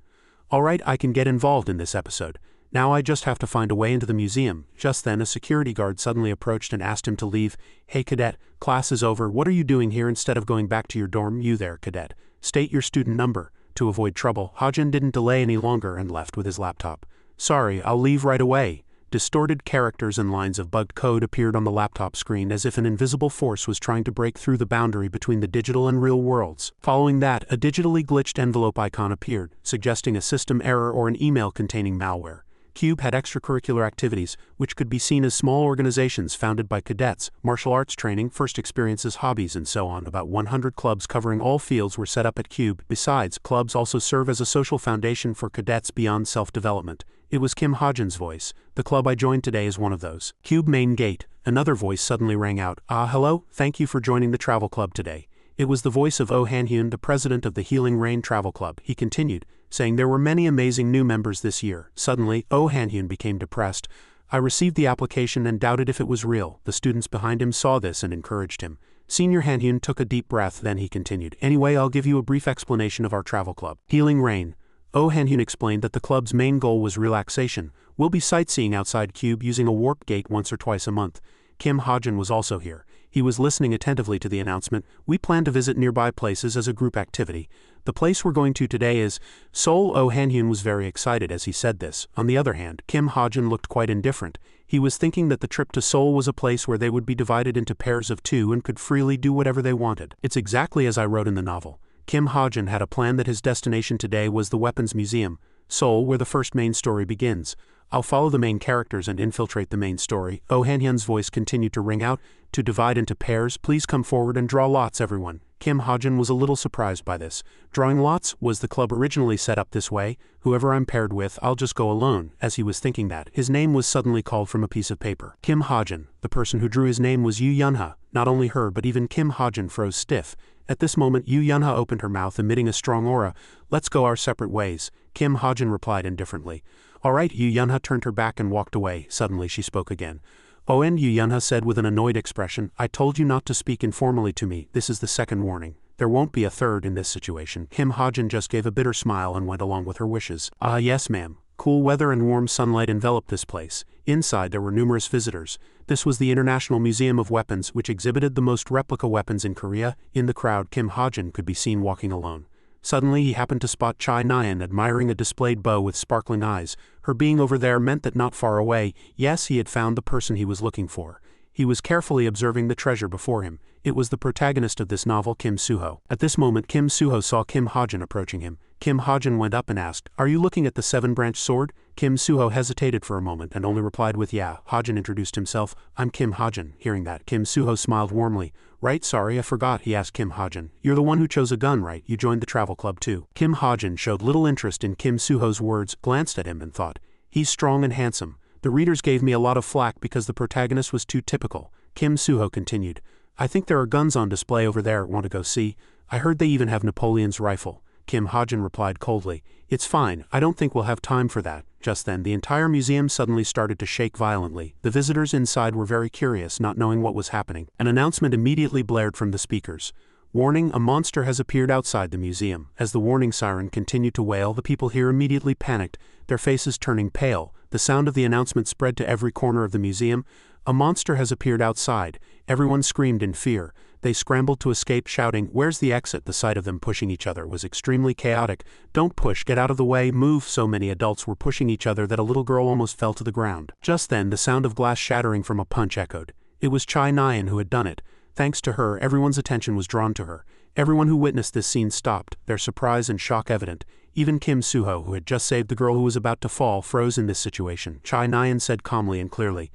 Alright, I can get involved in this episode. Now I just have to find a way into the museum. Just then, a security guard suddenly approached and asked him to leave. Hey cadet, class is over. What are you doing here instead of going back to your dorm? You there, cadet. State your student number. To avoid trouble, Ha-jin didn't delay any longer and left with his laptop. Sorry, I'll leave right away. Distorted characters and lines of bugged code appeared on the laptop screen as if an invisible force was trying to break through the boundary between the digital and real worlds. Following that, a digitally glitched envelope icon appeared, suggesting a system error or an email containing malware. Cube had extracurricular activities, which could be seen as small organizations founded by cadets, martial arts training, first experiences, hobbies, and so on. About 100 clubs covering all fields were set up at Cube. Besides, clubs also serve as a social foundation for cadets beyond self-development. It was Kim Ha-jin's voice. The club I joined today is one of those. Cube main gate. Another voice suddenly rang out. Hello, thank you for joining the travel club today. It was the voice of Oh Han-hyun, the president of the Healing Rain Travel Club. He continued, saying there were many amazing new members this year. Suddenly, Oh Han-hyun became depressed. I received the application and doubted if it was real. The students behind him saw this and encouraged him. Senior Han-hyun took a deep breath, then he continued. Anyway, I'll give you a brief explanation of our travel club. Healing Rain. Oh Han-hyun explained that the club's main goal was relaxation. We'll be sightseeing outside Cube using a warp gate once or twice a month. Kim Ha-jin was also here. He was listening attentively to the announcement. We plan to visit nearby places as a group activity. The place we're going to today is Seoul. Oh Han-hyun was very excited as he said this. On the other hand, Kim Ha-jin looked quite indifferent. He was thinking that the trip to Seoul was a place where they would be divided into pairs of two and could freely do whatever they wanted. It's exactly as I wrote in the novel. Kim Ha-jin had a plan that his destination today was the Weapons Museum, Seoul, where the first main story begins. I'll follow the main characters and infiltrate the main story. Oh Han-hyun's voice continued to ring out. To divide into pairs, please come forward and draw lots, everyone. Kim Ha-jin was a little surprised by this. Drawing lots? Was the club originally set up this way? Whoever I'm paired with, I'll just go alone. As he was thinking that, his name was suddenly called from a piece of paper. Kim Ha-jin. The person who drew his name was Yu Yunha. Not only her, but even Kim Ha-jin froze stiff. At this moment, Yu Yunha opened her mouth, emitting a strong aura. Let's go our separate ways. Kim Ha-jin replied indifferently. Alright. Yu Yunha turned her back and walked away. Suddenly she spoke again. And Yu Yunha said with an annoyed expression, I told you not to speak informally to me. This is the second warning. There won't be a third in this situation. Kim Ha-jin just gave a bitter smile and went along with her wishes. Ah yes ma'am. Cool weather and warm sunlight enveloped this place. Inside there were numerous visitors. This was the International Museum of Weapons, which exhibited the most replica weapons in Korea. In the crowd, Kim Ha-jin could be seen walking alone. Suddenly he happened to spot Chai Nyan admiring a displayed bow with sparkling eyes. Her being over there meant that not far away, yes, he had found the person he was looking for. He was carefully observing the treasure before him. It was the protagonist of this novel, Kim Suho. At this moment Kim Suho saw Kim Ha-jin approaching him. Kim Ha-jin went up and asked, "Are you looking at the seven-branched sword?" Kim Suho hesitated for a moment and only replied with "Yeah." Ha-jin introduced himself. "I'm Kim Ha-jin." Hearing that, Kim Suho smiled warmly. "Right, sorry, I forgot," he asked Kim Ha-jin. "You're the one who chose a gun, right? You joined the travel club too." Kim Ha-jin showed little interest in Kim Suho's words, glanced at him and thought, "He's strong and handsome. The readers gave me a lot of flack because the protagonist was too typical." Kim Suho continued, "I think there are guns on display over there. Want to go see? I heard they even have Napoleon's rifle." Kim Ha-jin replied coldly, "It's fine, I don't think we'll have time for that." Just then the entire museum suddenly started to shake violently. The visitors inside were very curious, not knowing what was happening. An announcement immediately blared from the speakers. "Warning, a monster has appeared outside the museum." As the warning siren continued to wail, the people here immediately panicked, their faces turning pale. The sound of the announcement spread to every corner of the museum. "A monster has appeared outside." Everyone screamed in fear. They scrambled to escape, shouting, "Where's the exit?" The sight of them pushing each other was extremely chaotic. "Don't push, get out of the way, move." So many adults were pushing each other that a little girl almost fell to the ground. Just then the sound of glass shattering from a punch echoed. It was Chai Nyan who had done it. Thanks to her, everyone's attention was drawn to her. Everyone who witnessed this scene stopped, their surprise and shock evident. Even Kim Suho, who had just saved the girl who was about to fall, froze in this situation. Chai Nyan said calmly and clearly,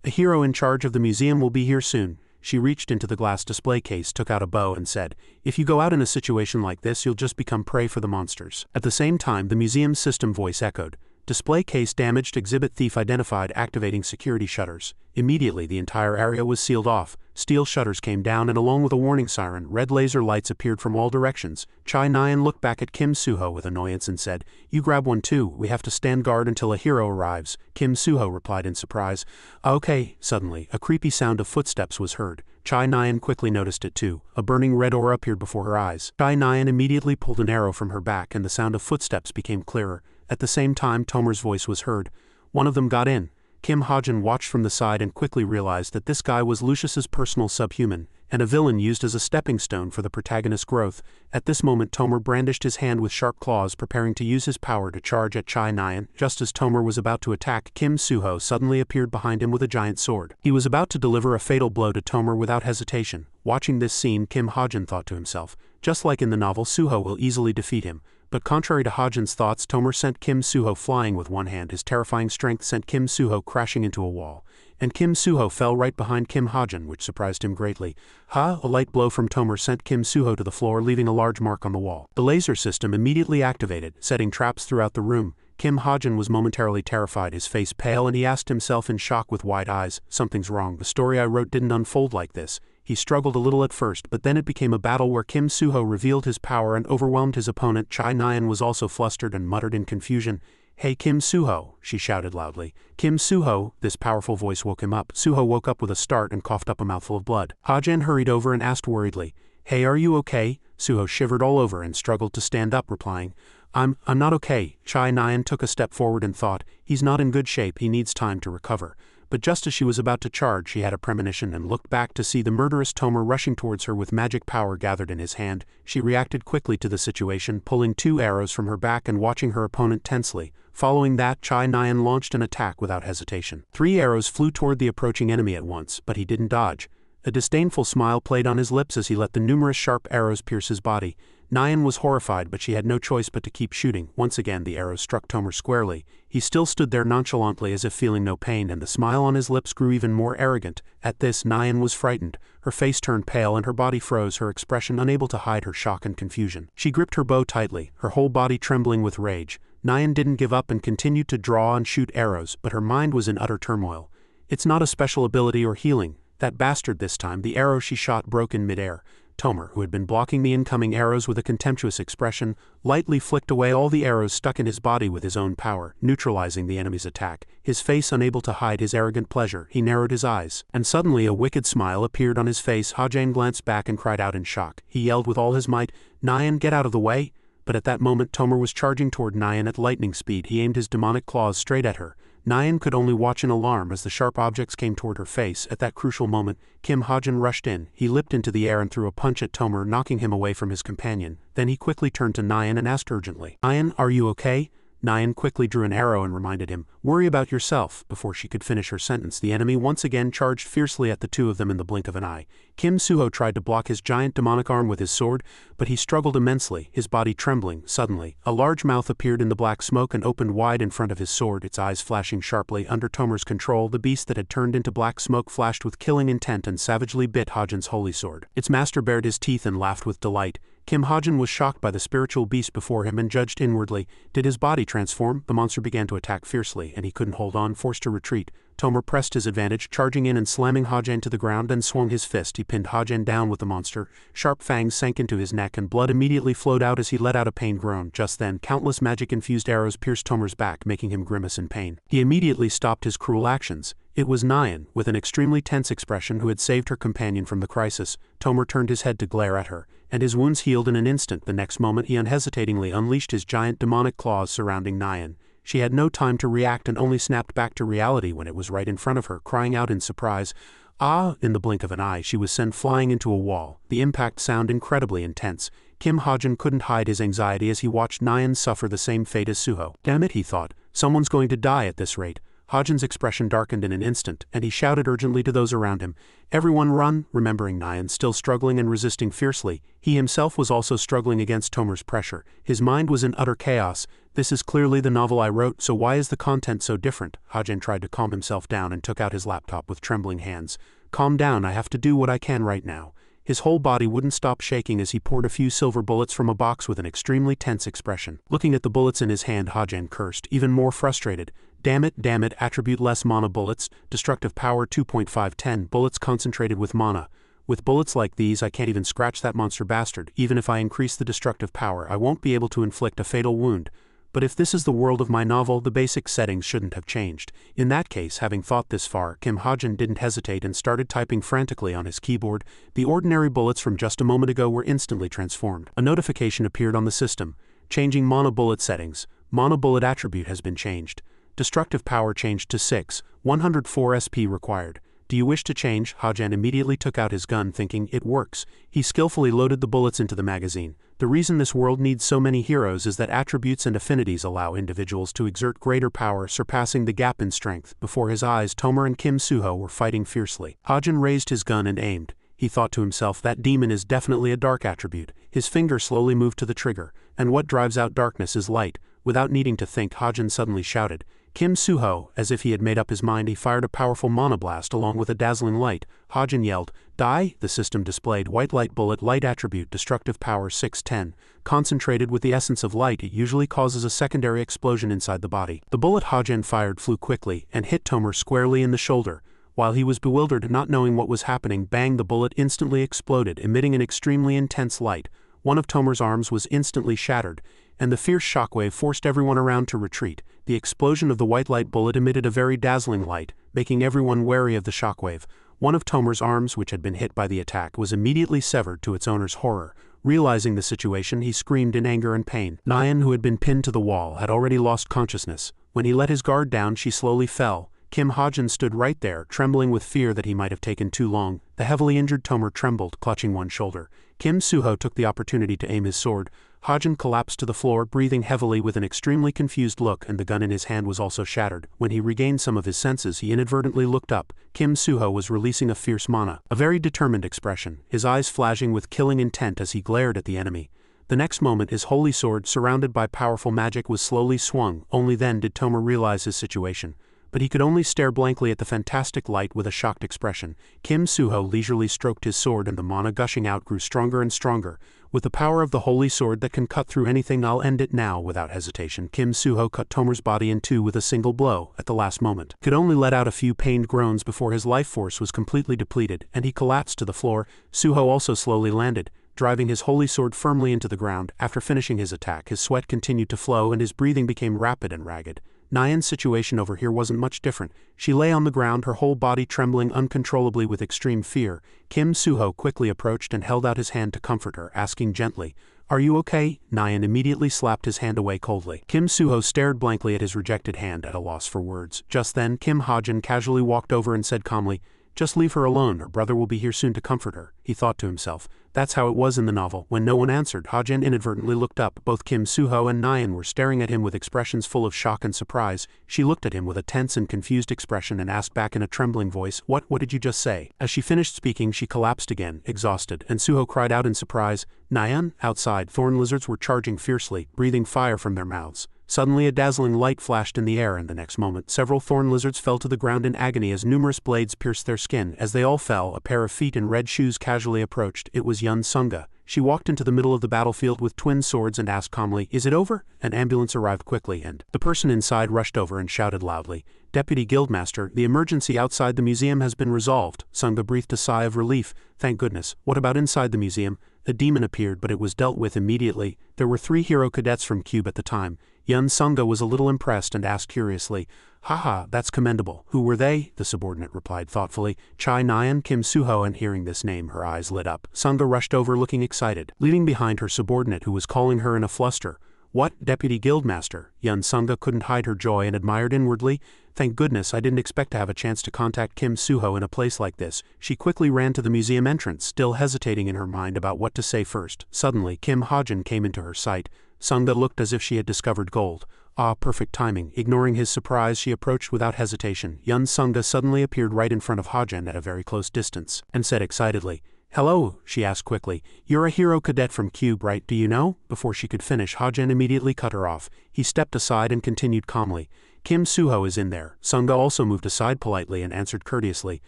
"A hero in charge of the museum will be here soon." She reached into the glass display case, took out a bow and said, "If you go out in a situation like this, you'll just become prey for the monsters." At the same time, the museum's system voice echoed, "Display case damaged, exhibit thief identified, activating security shutters." Immediately the entire area was sealed off. Steel shutters came down and along with a warning siren, red laser lights appeared from all directions. Chai Nyan looked back at Kim Suho with annoyance and said, "You grab one too, we have to stand guard until a hero arrives." Kim Suho replied in surprise, "Okay." Suddenly, a creepy sound of footsteps was heard. Chai Nyan quickly noticed it too. A burning red aura appeared before her eyes. Chai Nyan immediately pulled an arrow from her back and the sound of footsteps became clearer. At the same time, Tomer's voice was heard. One of them got in. Kim Ha-jin watched from the side and quickly realized that this guy was Lucius's personal subhuman, and a villain used as a stepping stone for the protagonist's growth. At this moment Tomer brandished his hand with sharp claws, preparing to use his power to charge at Chai Nyan. Just as Tomer was about to attack, Kim Suho suddenly appeared behind him with a giant sword. He was about to deliver a fatal blow to Tomer without hesitation. Watching this scene, Kim Ha-jin thought to himself, just like in the novel, Suho will easily defeat him. But contrary to Ha-jin's thoughts, Tomer sent Kim Suho flying with one hand. His terrifying strength sent Kim Suho crashing into a wall. And Kim Suho fell right behind Kim Ha-jin, which surprised him greatly. A light blow from Tomer sent Kim Suho to the floor, leaving a large mark on the wall. The laser system immediately activated, setting traps throughout the room. Kim Ha-jin was momentarily terrified, his face pale, and he asked himself in shock with wide eyes, "Something's wrong. The story I wrote didn't unfold like this." He struggled a little at first, but then it became a battle where Kim Suho revealed his power and overwhelmed his opponent. Chai Nyan was also flustered and muttered in confusion, "Hey Kim Suho," she shouted loudly. "Kim Suho," this powerful voice woke him up. Suho woke up with a start and coughed up a mouthful of blood. Ha-jin hurried over and asked worriedly, "Hey, are you okay?" Suho shivered all over and struggled to stand up, replying, I'm not okay." Chai Nyan took a step forward and thought, "He's not in good shape, he needs time to recover." But just as she was about to charge, she had a premonition and looked back to see the murderous Tomer rushing towards her with magic power gathered in his hand. She reacted quickly to the situation, pulling 2 arrows from her back and watching her opponent tensely. Following that, Chai Nyan launched an attack without hesitation. 3 arrows flew toward the approaching enemy at once, but he didn't dodge. A disdainful smile played on his lips as he let the numerous sharp arrows pierce his body. Nyan was horrified, but she had no choice but to keep shooting. Once again the arrows struck Tomer squarely. He still stood there nonchalantly as if feeling no pain, and the smile on his lips grew even more arrogant. At this, Nyan was frightened. Her face turned pale and her body froze, her expression unable to hide her shock and confusion. She gripped her bow tightly, her whole body trembling with rage. Nyan didn't give up and continued to draw and shoot arrows, but her mind was in utter turmoil. It's not a special ability or healing. That bastard this time. The arrow she shot broke in midair. Tomer, who had been blocking the incoming arrows with a contemptuous expression, lightly flicked away all the arrows stuck in his body with his own power, neutralizing the enemy's attack. His face unable to hide his arrogant pleasure, he narrowed his eyes. And suddenly a wicked smile appeared on his face. Hajin glanced back and cried out in shock. He yelled with all his might, "Nyan, get out of the way!" But at that moment Tomer was charging toward Nyan at lightning speed. He aimed his demonic claws straight at her. Nyan could only watch in alarm as the sharp objects came toward her face. At that crucial moment, Kim Hajin rushed in. He leapt into the air and threw a punch at Tomer, knocking him away from his companion. Then he quickly turned to Nyan and asked urgently, "Nyan, are you okay?" Nyan quickly drew an arrow and reminded him, "Worry about yourself." Before she could finish her sentence, the enemy once again charged fiercely at the two of them in the blink of an eye. Kim Suho tried to block his giant demonic arm with his sword, but he struggled immensely, his body trembling. Suddenly, a large mouth appeared in the black smoke and opened wide in front of his sword, its eyes flashing sharply. Under Tomer's control, the beast that had turned into black smoke flashed with killing intent and savagely bit Hajin's holy sword. Its master bared his teeth and laughed with delight. Kim Hajin was shocked by the spiritual beast before him and judged inwardly. Did his body transform? The monster began to attack fiercely, and he couldn't hold on, forced to retreat. Tomer pressed his advantage, charging in and slamming Hajin to the ground, then swung his fist. He pinned Hajin down with the monster. Sharp fangs sank into his neck and blood immediately flowed out as he let out a pained groan. Just then, countless magic-infused arrows pierced Tomer's back, making him grimace in pain. He immediately stopped his cruel actions. It was Nyan, with an extremely tense expression, who had saved her companion from the crisis. Tomer turned his head to glare at her, and his wounds healed in an instant. The next moment he unhesitatingly unleashed his giant demonic claws surrounding Nyan. She had no time to react and only snapped back to reality when it was right in front of her, crying out in surprise, "Ah!" In the blink of an eye she was sent flying into a wall, the impact sound incredibly intense. Kim Hajin couldn't hide his anxiety as he watched Nyan suffer the same fate as Suho. "Damn it," he thought, "someone's going to die at this rate." Hajin's expression darkened in an instant, and he shouted urgently to those around him, "Everyone run!" Remembering Nyan still struggling and resisting fiercely, he himself was also struggling against Tomer's pressure. His mind was in utter chaos. "This is clearly the novel I wrote, so why is the content so different?" Hajin tried to calm himself down and took out his laptop with trembling hands. "Calm down, I have to do what I can right now." His whole body wouldn't stop shaking as he poured a few silver bullets from a box with an extremely tense expression. Looking at the bullets in his hand, Hajin cursed, even more frustrated. Damn it, attribute less mana bullets, destructive power 2.510, bullets concentrated with mana. With bullets like these I can't even scratch that monster bastard. Even if I increase the destructive power, I won't be able to inflict a fatal wound. But if this is the world of my novel, the basic settings shouldn't have changed. In that case, having thought this far, Kim Hajin didn't hesitate and started typing frantically on his keyboard. The ordinary bullets from just a moment ago were instantly transformed. A notification appeared on the system. Changing mana bullet settings. Mana bullet attribute has been changed. Destructive power changed to 6, 104 SP required. Do you wish to change? Hajin immediately took out his gun, thinking, it works. He skillfully loaded the bullets into the magazine. The reason this world needs so many heroes is that attributes and affinities allow individuals to exert greater power, surpassing the gap in strength. Before his eyes, Tomer and Kim Suho were fighting fiercely. Hajin raised his gun and aimed. He thought to himself, that demon is definitely a dark attribute. His finger slowly moved to the trigger. And what drives out darkness is light. Without needing to think, Hajin suddenly shouted, "Kim Suho!" As if he had made up his mind, he fired a powerful mana blast along with a dazzling light. Hajin yelled, "Die!" The system displayed white light bullet, light attribute, destructive power 610. Concentrated with the essence of light, it usually causes a secondary explosion inside the body. The bullet Hajin fired flew quickly and hit Tomer squarely in the shoulder. While he was bewildered, not knowing what was happening, bang, the bullet instantly exploded, emitting an extremely intense light. One of Tomer's arms was instantly shattered, and the fierce shockwave forced everyone around to retreat. The explosion of the white light bullet emitted a very dazzling light, making everyone wary of the shockwave. One of Tomer's arms, which had been hit by the attack, was immediately severed, to its owner's horror. Realizing the situation, he screamed in anger and pain. Nyan, who had been pinned to the wall, had already lost consciousness. When he let his guard down, she slowly fell. Kim Hajin stood right there, trembling with fear that he might have taken too long. The heavily injured Tomer trembled, clutching one shoulder. Kim Suho took the opportunity to aim his sword. Hajin collapsed to the floor, breathing heavily with an extremely confused look, and the gun in his hand was also shattered. When he regained some of his senses, he inadvertently looked up. Kim Suho was releasing a fierce mana, a very determined expression, his eyes flashing with killing intent as he glared at the enemy. The next moment, his holy sword, surrounded by powerful magic, was slowly swung. Only then did Tomer realize his situation. But he could only stare blankly at the fantastic light with a shocked expression. Kim Suho leisurely stroked his sword, and the mana gushing out grew stronger and stronger. With the power of the holy sword that can cut through anything, I'll end it now. Without hesitation, Kim Suho cut Tomer's body in two with a single blow. At the last moment, could only let out a few pained groans before his life force was completely depleted, and he collapsed to the floor. Suho also slowly landed, driving his holy sword firmly into the ground. After finishing his attack, his sweat continued to flow and his breathing became rapid and ragged. Nyan's situation over here wasn't much different. She lay on the ground, her whole body trembling uncontrollably with extreme fear. Kim Suho quickly approached and held out his hand to comfort her, asking gently, "Are you okay?" Nyan immediately slapped his hand away coldly. Kim Suho stared blankly at his rejected hand, at a loss for words. Just then, Kim Hajin casually walked over and said calmly, "Just leave her alone, her brother will be here soon to comfort her." He thought to himself, that's how it was in the novel. When no one answered, Hajin inadvertently looked up. Both Kim Suho and Nyan were staring at him with expressions full of shock and surprise. She looked at him with a tense and confused expression and asked back in a trembling voice, What did you just say?" As she finished speaking, she collapsed again, exhausted, and Suho cried out in surprise, "Nyan?" Outside, thorn lizards were charging fiercely, breathing fire from their mouths. Suddenly a dazzling light flashed in the air, and the next moment several thorn lizards fell to the ground in agony as numerous blades pierced their skin. As they all fell, a pair of feet in red shoes casually approached. It was Yun Sunga. She walked into the middle of the battlefield with twin swords and asked calmly, "Is it over?" An ambulance arrived quickly, and the person inside rushed over and shouted loudly, "Deputy Guildmaster, the emergency outside the museum has been resolved." Sunga breathed a sigh of relief. Thank goodness. What about inside the museum? A demon appeared, but it was dealt with immediately. There were 3 hero cadets from Cube at the time. Yun Sunga was a little impressed and asked curiously, "Haha, that's commendable. Who were they?" The subordinate replied thoughtfully, "Chai Nyan, Kim Suho," and hearing this name her eyes lit up. Sunga rushed over looking excited, leaving behind her subordinate who was calling her in a fluster. "What, Deputy Guildmaster?" Yun Sunga couldn't hide her joy and admired inwardly. "Thank goodness, I didn't expect to have a chance to contact Kim Suho in a place like this." She quickly ran to the museum entrance, still hesitating in her mind about what to say first. Suddenly, Kim Hajin came into her sight. Sunga looked as if she had discovered gold. Ah, perfect timing. Ignoring his surprise, she approached without hesitation. Yun Sunga suddenly appeared right in front of Hajin at a very close distance, and said excitedly, "Hello," she asked quickly. "You're a hero cadet from Cube, right? Do you know?" Before she could finish, Hajin immediately cut her off. He stepped aside and continued calmly, "Kim Suho is in there." Sunga also moved aside politely and answered courteously,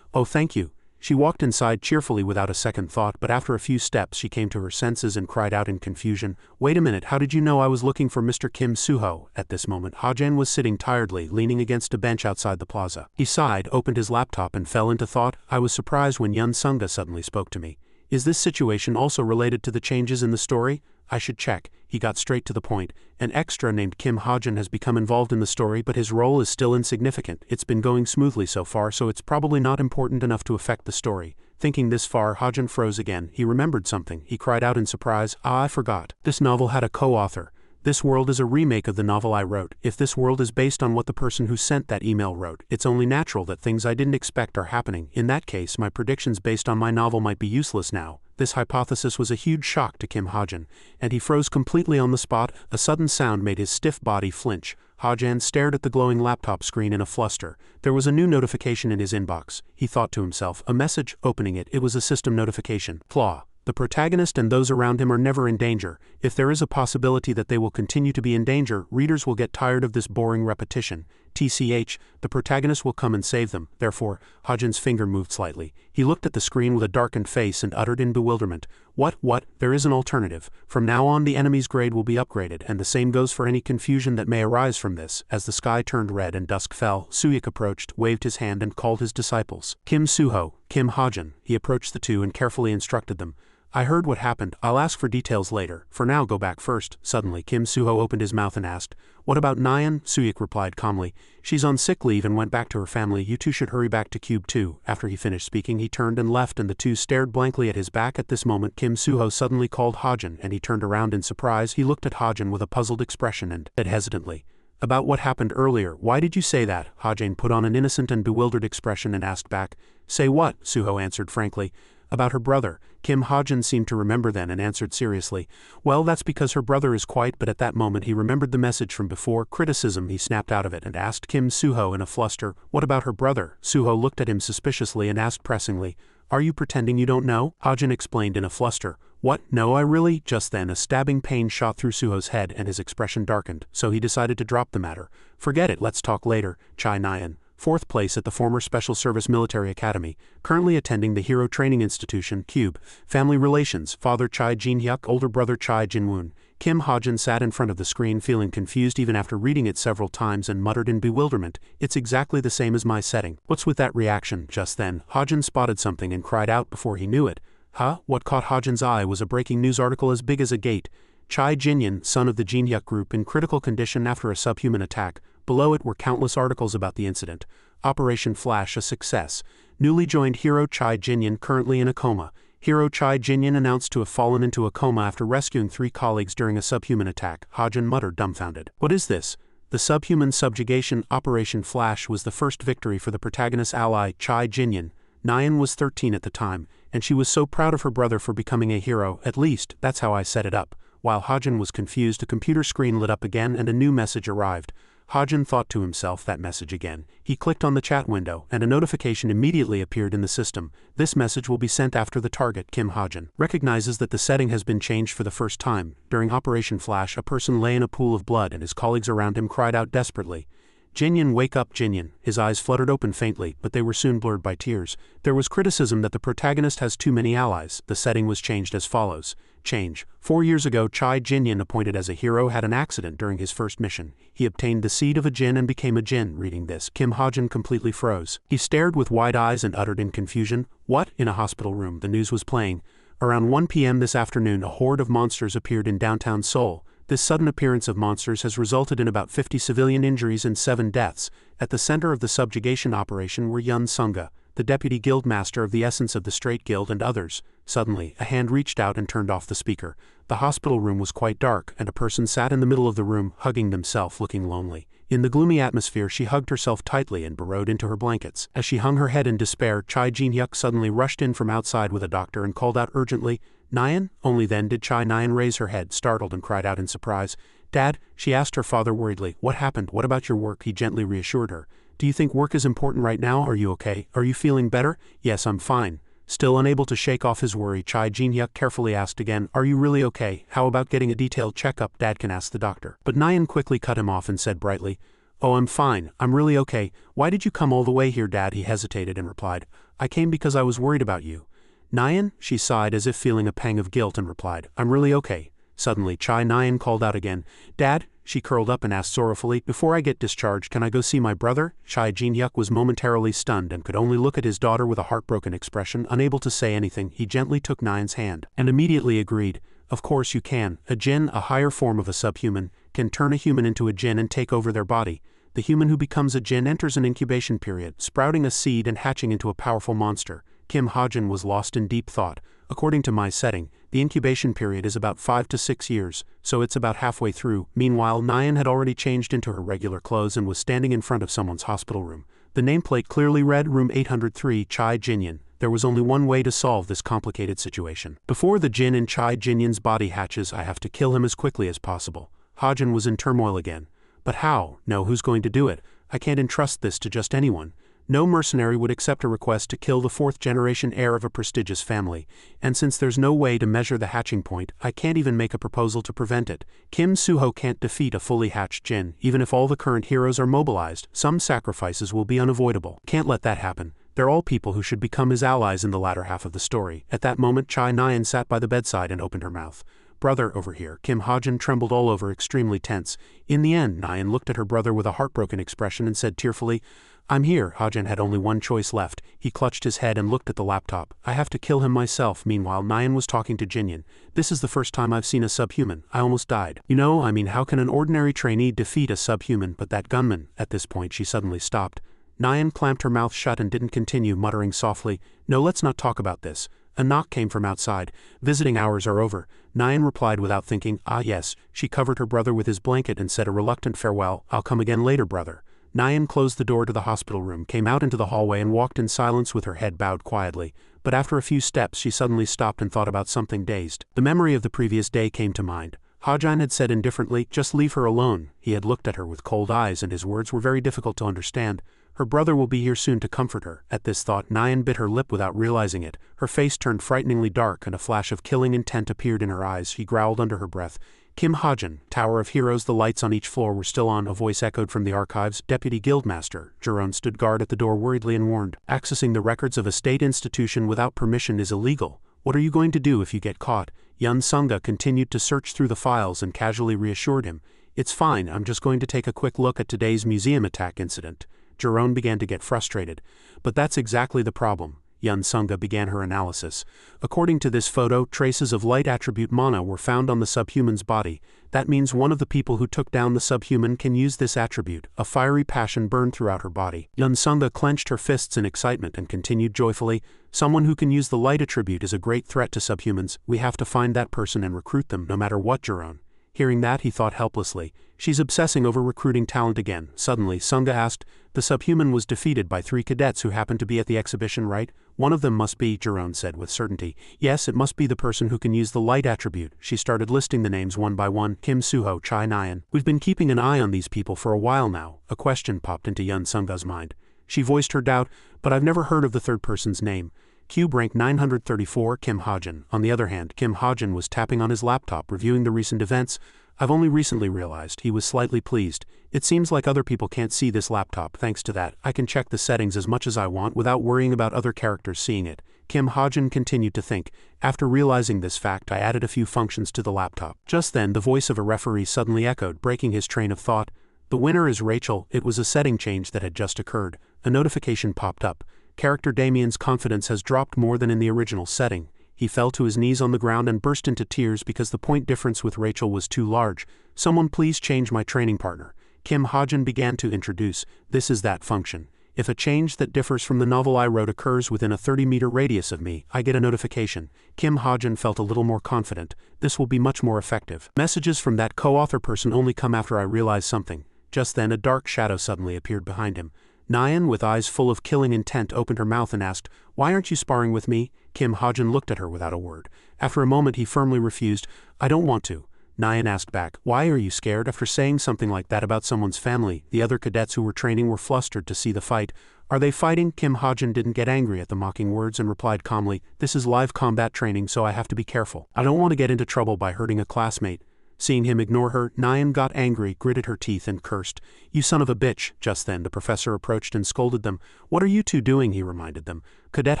"Oh, thank you." She walked inside cheerfully without a second thought, but after a few steps she came to her senses and cried out in confusion, "Wait a minute, how did you know I was looking for Mr. Kim Suho?" At this moment, Hajin was sitting tiredly, leaning against a bench outside the plaza. He sighed, opened his laptop and fell into thought. I was surprised when Yun Sunga suddenly spoke to me. Is this situation also related to the changes in the story? I should check. He got straight to the point. An extra named Kim Hajin has become involved in the story, but his role is still insignificant. It's been going smoothly so far, so it's probably not important enough to affect the story. Thinking this far, Hajin froze again. He remembered something. He cried out in surprise, "Ah, I forgot. This novel had a co-author. This world is a remake of the novel I wrote. If this world is based on what the person who sent that email wrote, it's only natural that things I didn't expect are happening. In that case, my predictions based on my novel might be useless now." This hypothesis was a huge shock to Kim Hajin, and he froze completely on the spot. A sudden sound made his stiff body flinch. Hajin stared at the glowing laptop screen in a fluster. There was a new notification in his inbox. He thought to himself, a message. Opening it, it was a system notification. Flaw. The protagonist and those around him are never in danger. If there is a possibility that they will continue to be in danger, readers will get tired of this boring repetition. TCH, the protagonist will come and save them. Therefore, Hajin's finger moved slightly. He looked at the screen with a darkened face and uttered in bewilderment, What? There is an alternative. From now on the enemy's grade will be upgraded, and the same goes for any confusion that may arise from this." As the sky turned red and dusk fell, Suyik approached, waved his hand and called his disciples. Kim Suho, Kim Hajin. He approached the two and carefully instructed them. "I heard what happened. I'll ask for details later. For now, go back first." Suddenly, Kim Suho opened his mouth and asked, "What about Nyan?" Suyik replied calmly, "She's on sick leave and went back to her family. You two should hurry back to Cube 2. After he finished speaking, he turned and left, and the two stared blankly at his back. At this moment, Kim Suho suddenly called Hajin, and he turned around in surprise. He looked at Hajin with a puzzled expression and said hesitantly, "About what happened earlier, why did you say that?" Hajin put on an innocent and bewildered expression and asked back, "Say what?" Suho answered frankly, "About her brother." Kim Hajin seemed to remember then and answered seriously, "Well, that's because her brother is quite," but at that moment he remembered the message from before. Criticism, he snapped out of it and asked Kim Suho in a fluster, "What about her brother?" Suho looked at him suspiciously and asked pressingly, "Are you pretending you don't know?" Hajin explained in a fluster, "What? No, I really—" Just then a stabbing pain shot through Suho's head and his expression darkened, so he decided to drop the matter. "Forget it, let's talk later." Chai Nyan. 4th place at the former Special Service Military Academy, currently attending the Hero Training Institution, Cube. Family relations, father Chai Jin-hyuk, older brother Chai Jin-woon. Kim Ha-jin sat in front of the screen feeling confused even after reading it several times and muttered in bewilderment, "It's exactly the same as my setting." What's with that reaction? Just then, Ha-jin spotted something and cried out before he knew it. Huh? What caught Ha-jin's eye was a breaking news article as big as a gate. Chai Jin-hyun, son of the Jin-hyuk group, in critical condition after a subhuman attack. Below it were countless articles about the incident. Operation Flash a success. Newly joined hero Chai Jin-hyun currently in a coma. Hero Chai Jin-hyun announced to have fallen into a coma after rescuing 3 colleagues during a subhuman attack. Ha-jin muttered, dumbfounded. What is this? The subhuman subjugation Operation Flash was the first victory for the protagonist's ally, Chai Jin-hyun. Nyan was 13 at the time, and she was so proud of her brother for becoming a hero, at least, that's how I set it up. While Ha-jin was confused, a computer screen lit up again and a new message arrived. Ha-jin thought to himself, that message again. He clicked on the chat window, and a notification immediately appeared in the system. This message will be sent after the target. Kim Ha-jin recognizes that the setting has been changed for the first time. During Operation Flash, a person lay in a pool of blood and his colleagues around him cried out desperately, "Jin-hyun, wake up, Jin-hyun." His eyes fluttered open faintly, but they were soon blurred by tears. There was criticism that the protagonist has too many allies. The setting was changed as follows. Change. 4 years ago, Chai Jin-hyun, appointed as a hero, had an accident during his first mission. He obtained the seed of a Jin and became a Jin. Reading this, Kim Ha-jin completely froze. He stared with wide eyes and uttered in confusion, "What?" In a hospital room, the news was playing. Around 1 p.m. this afternoon, a horde of monsters appeared in downtown Seoul. This sudden appearance of monsters has resulted in about 50 civilian injuries and 7 deaths. At the center of the subjugation operation were Yun Sunga, the deputy guild master of the Essence of the Straight Guild, and others. Suddenly, a hand reached out and turned off the speaker. The hospital room was quite dark, and a person sat in the middle of the room, hugging themselves, looking lonely. In the gloomy atmosphere, she hugged herself tightly and burrowed into her blankets. As she hung her head in despair, Chai Jin-hyuk suddenly rushed in from outside with a doctor and called out urgently, "Nyan?" Only then did Chai Nyan raise her head, startled, and cried out in surprise. "Dad?" she asked her father worriedly. "What happened? What about your work?" He gently reassured her. "Do you think work is important right now? Are you okay? Are you feeling better?" "Yes, I'm fine." Still unable to shake off his worry, Chai Jin-hyuk carefully asked again, "Are you really okay? How about getting a detailed checkup? Dad can ask the doctor." But Nyan quickly cut him off and said brightly, "Oh, I'm fine. I'm really okay. Why did you come all the way here, Dad?" He hesitated and replied, "I came because I was worried about you." "Nyan?" She sighed as if feeling a pang of guilt and replied, "I'm really okay." Suddenly, Chai Nyan called out again, "Dad?" She curled up and asked sorrowfully, "Before I get discharged, can I go see my brother?" Chai Jin-hyuk was momentarily stunned and could only look at his daughter with a heartbroken expression. Unable to say anything, he gently took Nyan's hand, and immediately agreed, "Of course you can. A Jin, a higher form of a subhuman, can turn a human into a Jin and take over their body. The human who becomes a Jin enters an incubation period, sprouting a seed and hatching into a powerful monster." Kim Ha-jin was lost in deep thought. According to my setting, the incubation period is about 5 to 6 years, so it's about halfway through. Meanwhile, Nyan had already changed into her regular clothes and was standing in front of someone's hospital room. The nameplate clearly read Room 803, Chai Jin-hyun. There was only one way to solve this complicated situation. "Before the Jin in Chai Jin-hyun's body hatches, I have to kill him as quickly as possible." Ha-jin was in turmoil again. "But how? No, who's going to do it? I can't entrust this to just anyone. No mercenary would accept a request to kill the 4th-generation heir of a prestigious family, and since there's no way to measure the hatching point, I can't even make a proposal to prevent it. Kim Soo-ho can't defeat a fully hatched Jin. Even if all the current heroes are mobilized, some sacrifices will be unavoidable. Can't let that happen. They're all people who should become his allies in the latter half of the story." At that moment, Chai Nyan sat by the bedside and opened her mouth. "Brother, over here." Kim Ha-jin trembled all over, extremely tense. In the end, Nyan looked at her brother with a heartbroken expression and said tearfully, "I'm here." Ha-jin had only one choice left. He clutched his head and looked at the laptop. "I have to kill him myself." Meanwhile, Nyan was talking to Jin-hyun. "This is the first time I've seen a subhuman. I almost died. You know, I mean, how can an ordinary trainee defeat a subhuman? But that gunman..." At this point, she suddenly stopped. Nyan clamped her mouth shut and didn't continue, muttering softly, "No, let's not talk about this." A knock came from outside. "Visiting hours are over." Nyan replied without thinking, "Ah yes." She covered her brother with his blanket and said a reluctant farewell. "I'll come again later, brother." Nyan closed the door to the hospital room, came out into the hallway and walked in silence with her head bowed quietly. But after a few steps she suddenly stopped and thought about something, dazed. The memory of the previous day came to mind. Hajin had said indifferently, "Just leave her alone." He had looked at her with cold eyes and his words were very difficult to understand. Her brother will be here soon to comfort her. At this thought, Nyan bit her lip without realizing it. Her face turned frighteningly dark and a flash of killing intent appeared in her eyes. She growled under her breath, "Kim Hajin, Tower of Heroes." The lights on each floor were still on. A voice echoed from the archives. "Deputy Guildmaster." Jerome stood guard at the door worriedly and warned, "Accessing the records of a state institution without permission is illegal. What are you going to do if you get caught?" Yun Sunga continued to search through the files and casually reassured him, "It's fine, I'm just going to take a quick look at today's museum attack incident." Jerome began to get frustrated. "But that's exactly the problem." Yun Sunga began her analysis. "According to this photo, traces of light attribute mana were found on the subhuman's body. That means one of the people who took down the subhuman can use this attribute." A fiery passion burned throughout her body. Yun Sunga clenched her fists in excitement and continued joyfully, "Someone who can use the light attribute is a great threat to subhumans. We have to find that person and recruit them no matter what." Jerome. Hearing that, he thought helplessly, "She's obsessing over recruiting talent again." Suddenly, Sunga asked, "The subhuman was defeated by 3 cadets who happened to be at the exhibition, right?" "One of them must be," Jerome said with certainty. "Yes, it must be the person who can use the light attribute." She started listing the names one by one. "Kim Suho, Chai Nyan. We've been keeping an eye on these people for a while now." A question popped into Yun Sunga's mind. She voiced her doubt, "But I've never heard of the third person's name." Cube rank 934, Kim Hajin. On the other hand, Kim Hajin was tapping on his laptop reviewing the recent events. "I've only recently realized." He was slightly pleased. "It seems like other people can't see this laptop. Thanks to that, I can check the settings as much as I want without worrying about other characters seeing it." Kim Hajin continued to think. "After realizing this fact, I added a few functions to the laptop." Just then, the voice of a referee suddenly echoed, breaking his train of thought. "The winner is Rachel." It was a setting change that had just occurred. A notification popped up. Character Damien's confidence has dropped more than in the original setting. He fell to his knees on the ground and burst into tears because the point difference with Rachel was too large. "Someone please change my training partner." Kim Hajin began to introduce, "This is that function. If a change that differs from the novel I wrote occurs within a 30-meter radius of me, I get a notification." Kim Hajin felt a little more confident. "This will be much more effective. Messages from that co-author person only come after I realize something." Just then a dark shadow suddenly appeared behind him. Nyan, with eyes full of killing intent, opened her mouth and asked, "Why aren't you sparring with me?" Kim Hajin looked at her without a word. After a moment he firmly refused. "I don't want to." Nyan asked back, "Why are you scared?" After saying something like that about someone's family, the other cadets who were training were flustered to see the fight. "Are they fighting?" Kim Hajin didn't get angry at the mocking words and replied calmly, "This is live combat training, so I have to be careful. I don't want to get into trouble by hurting a classmate." Seeing him ignore her, Nyan got angry, gritted her teeth and cursed, "You son of a bitch." Just then the professor approached and scolded them. "What are you two doing?" he reminded them. "Cadet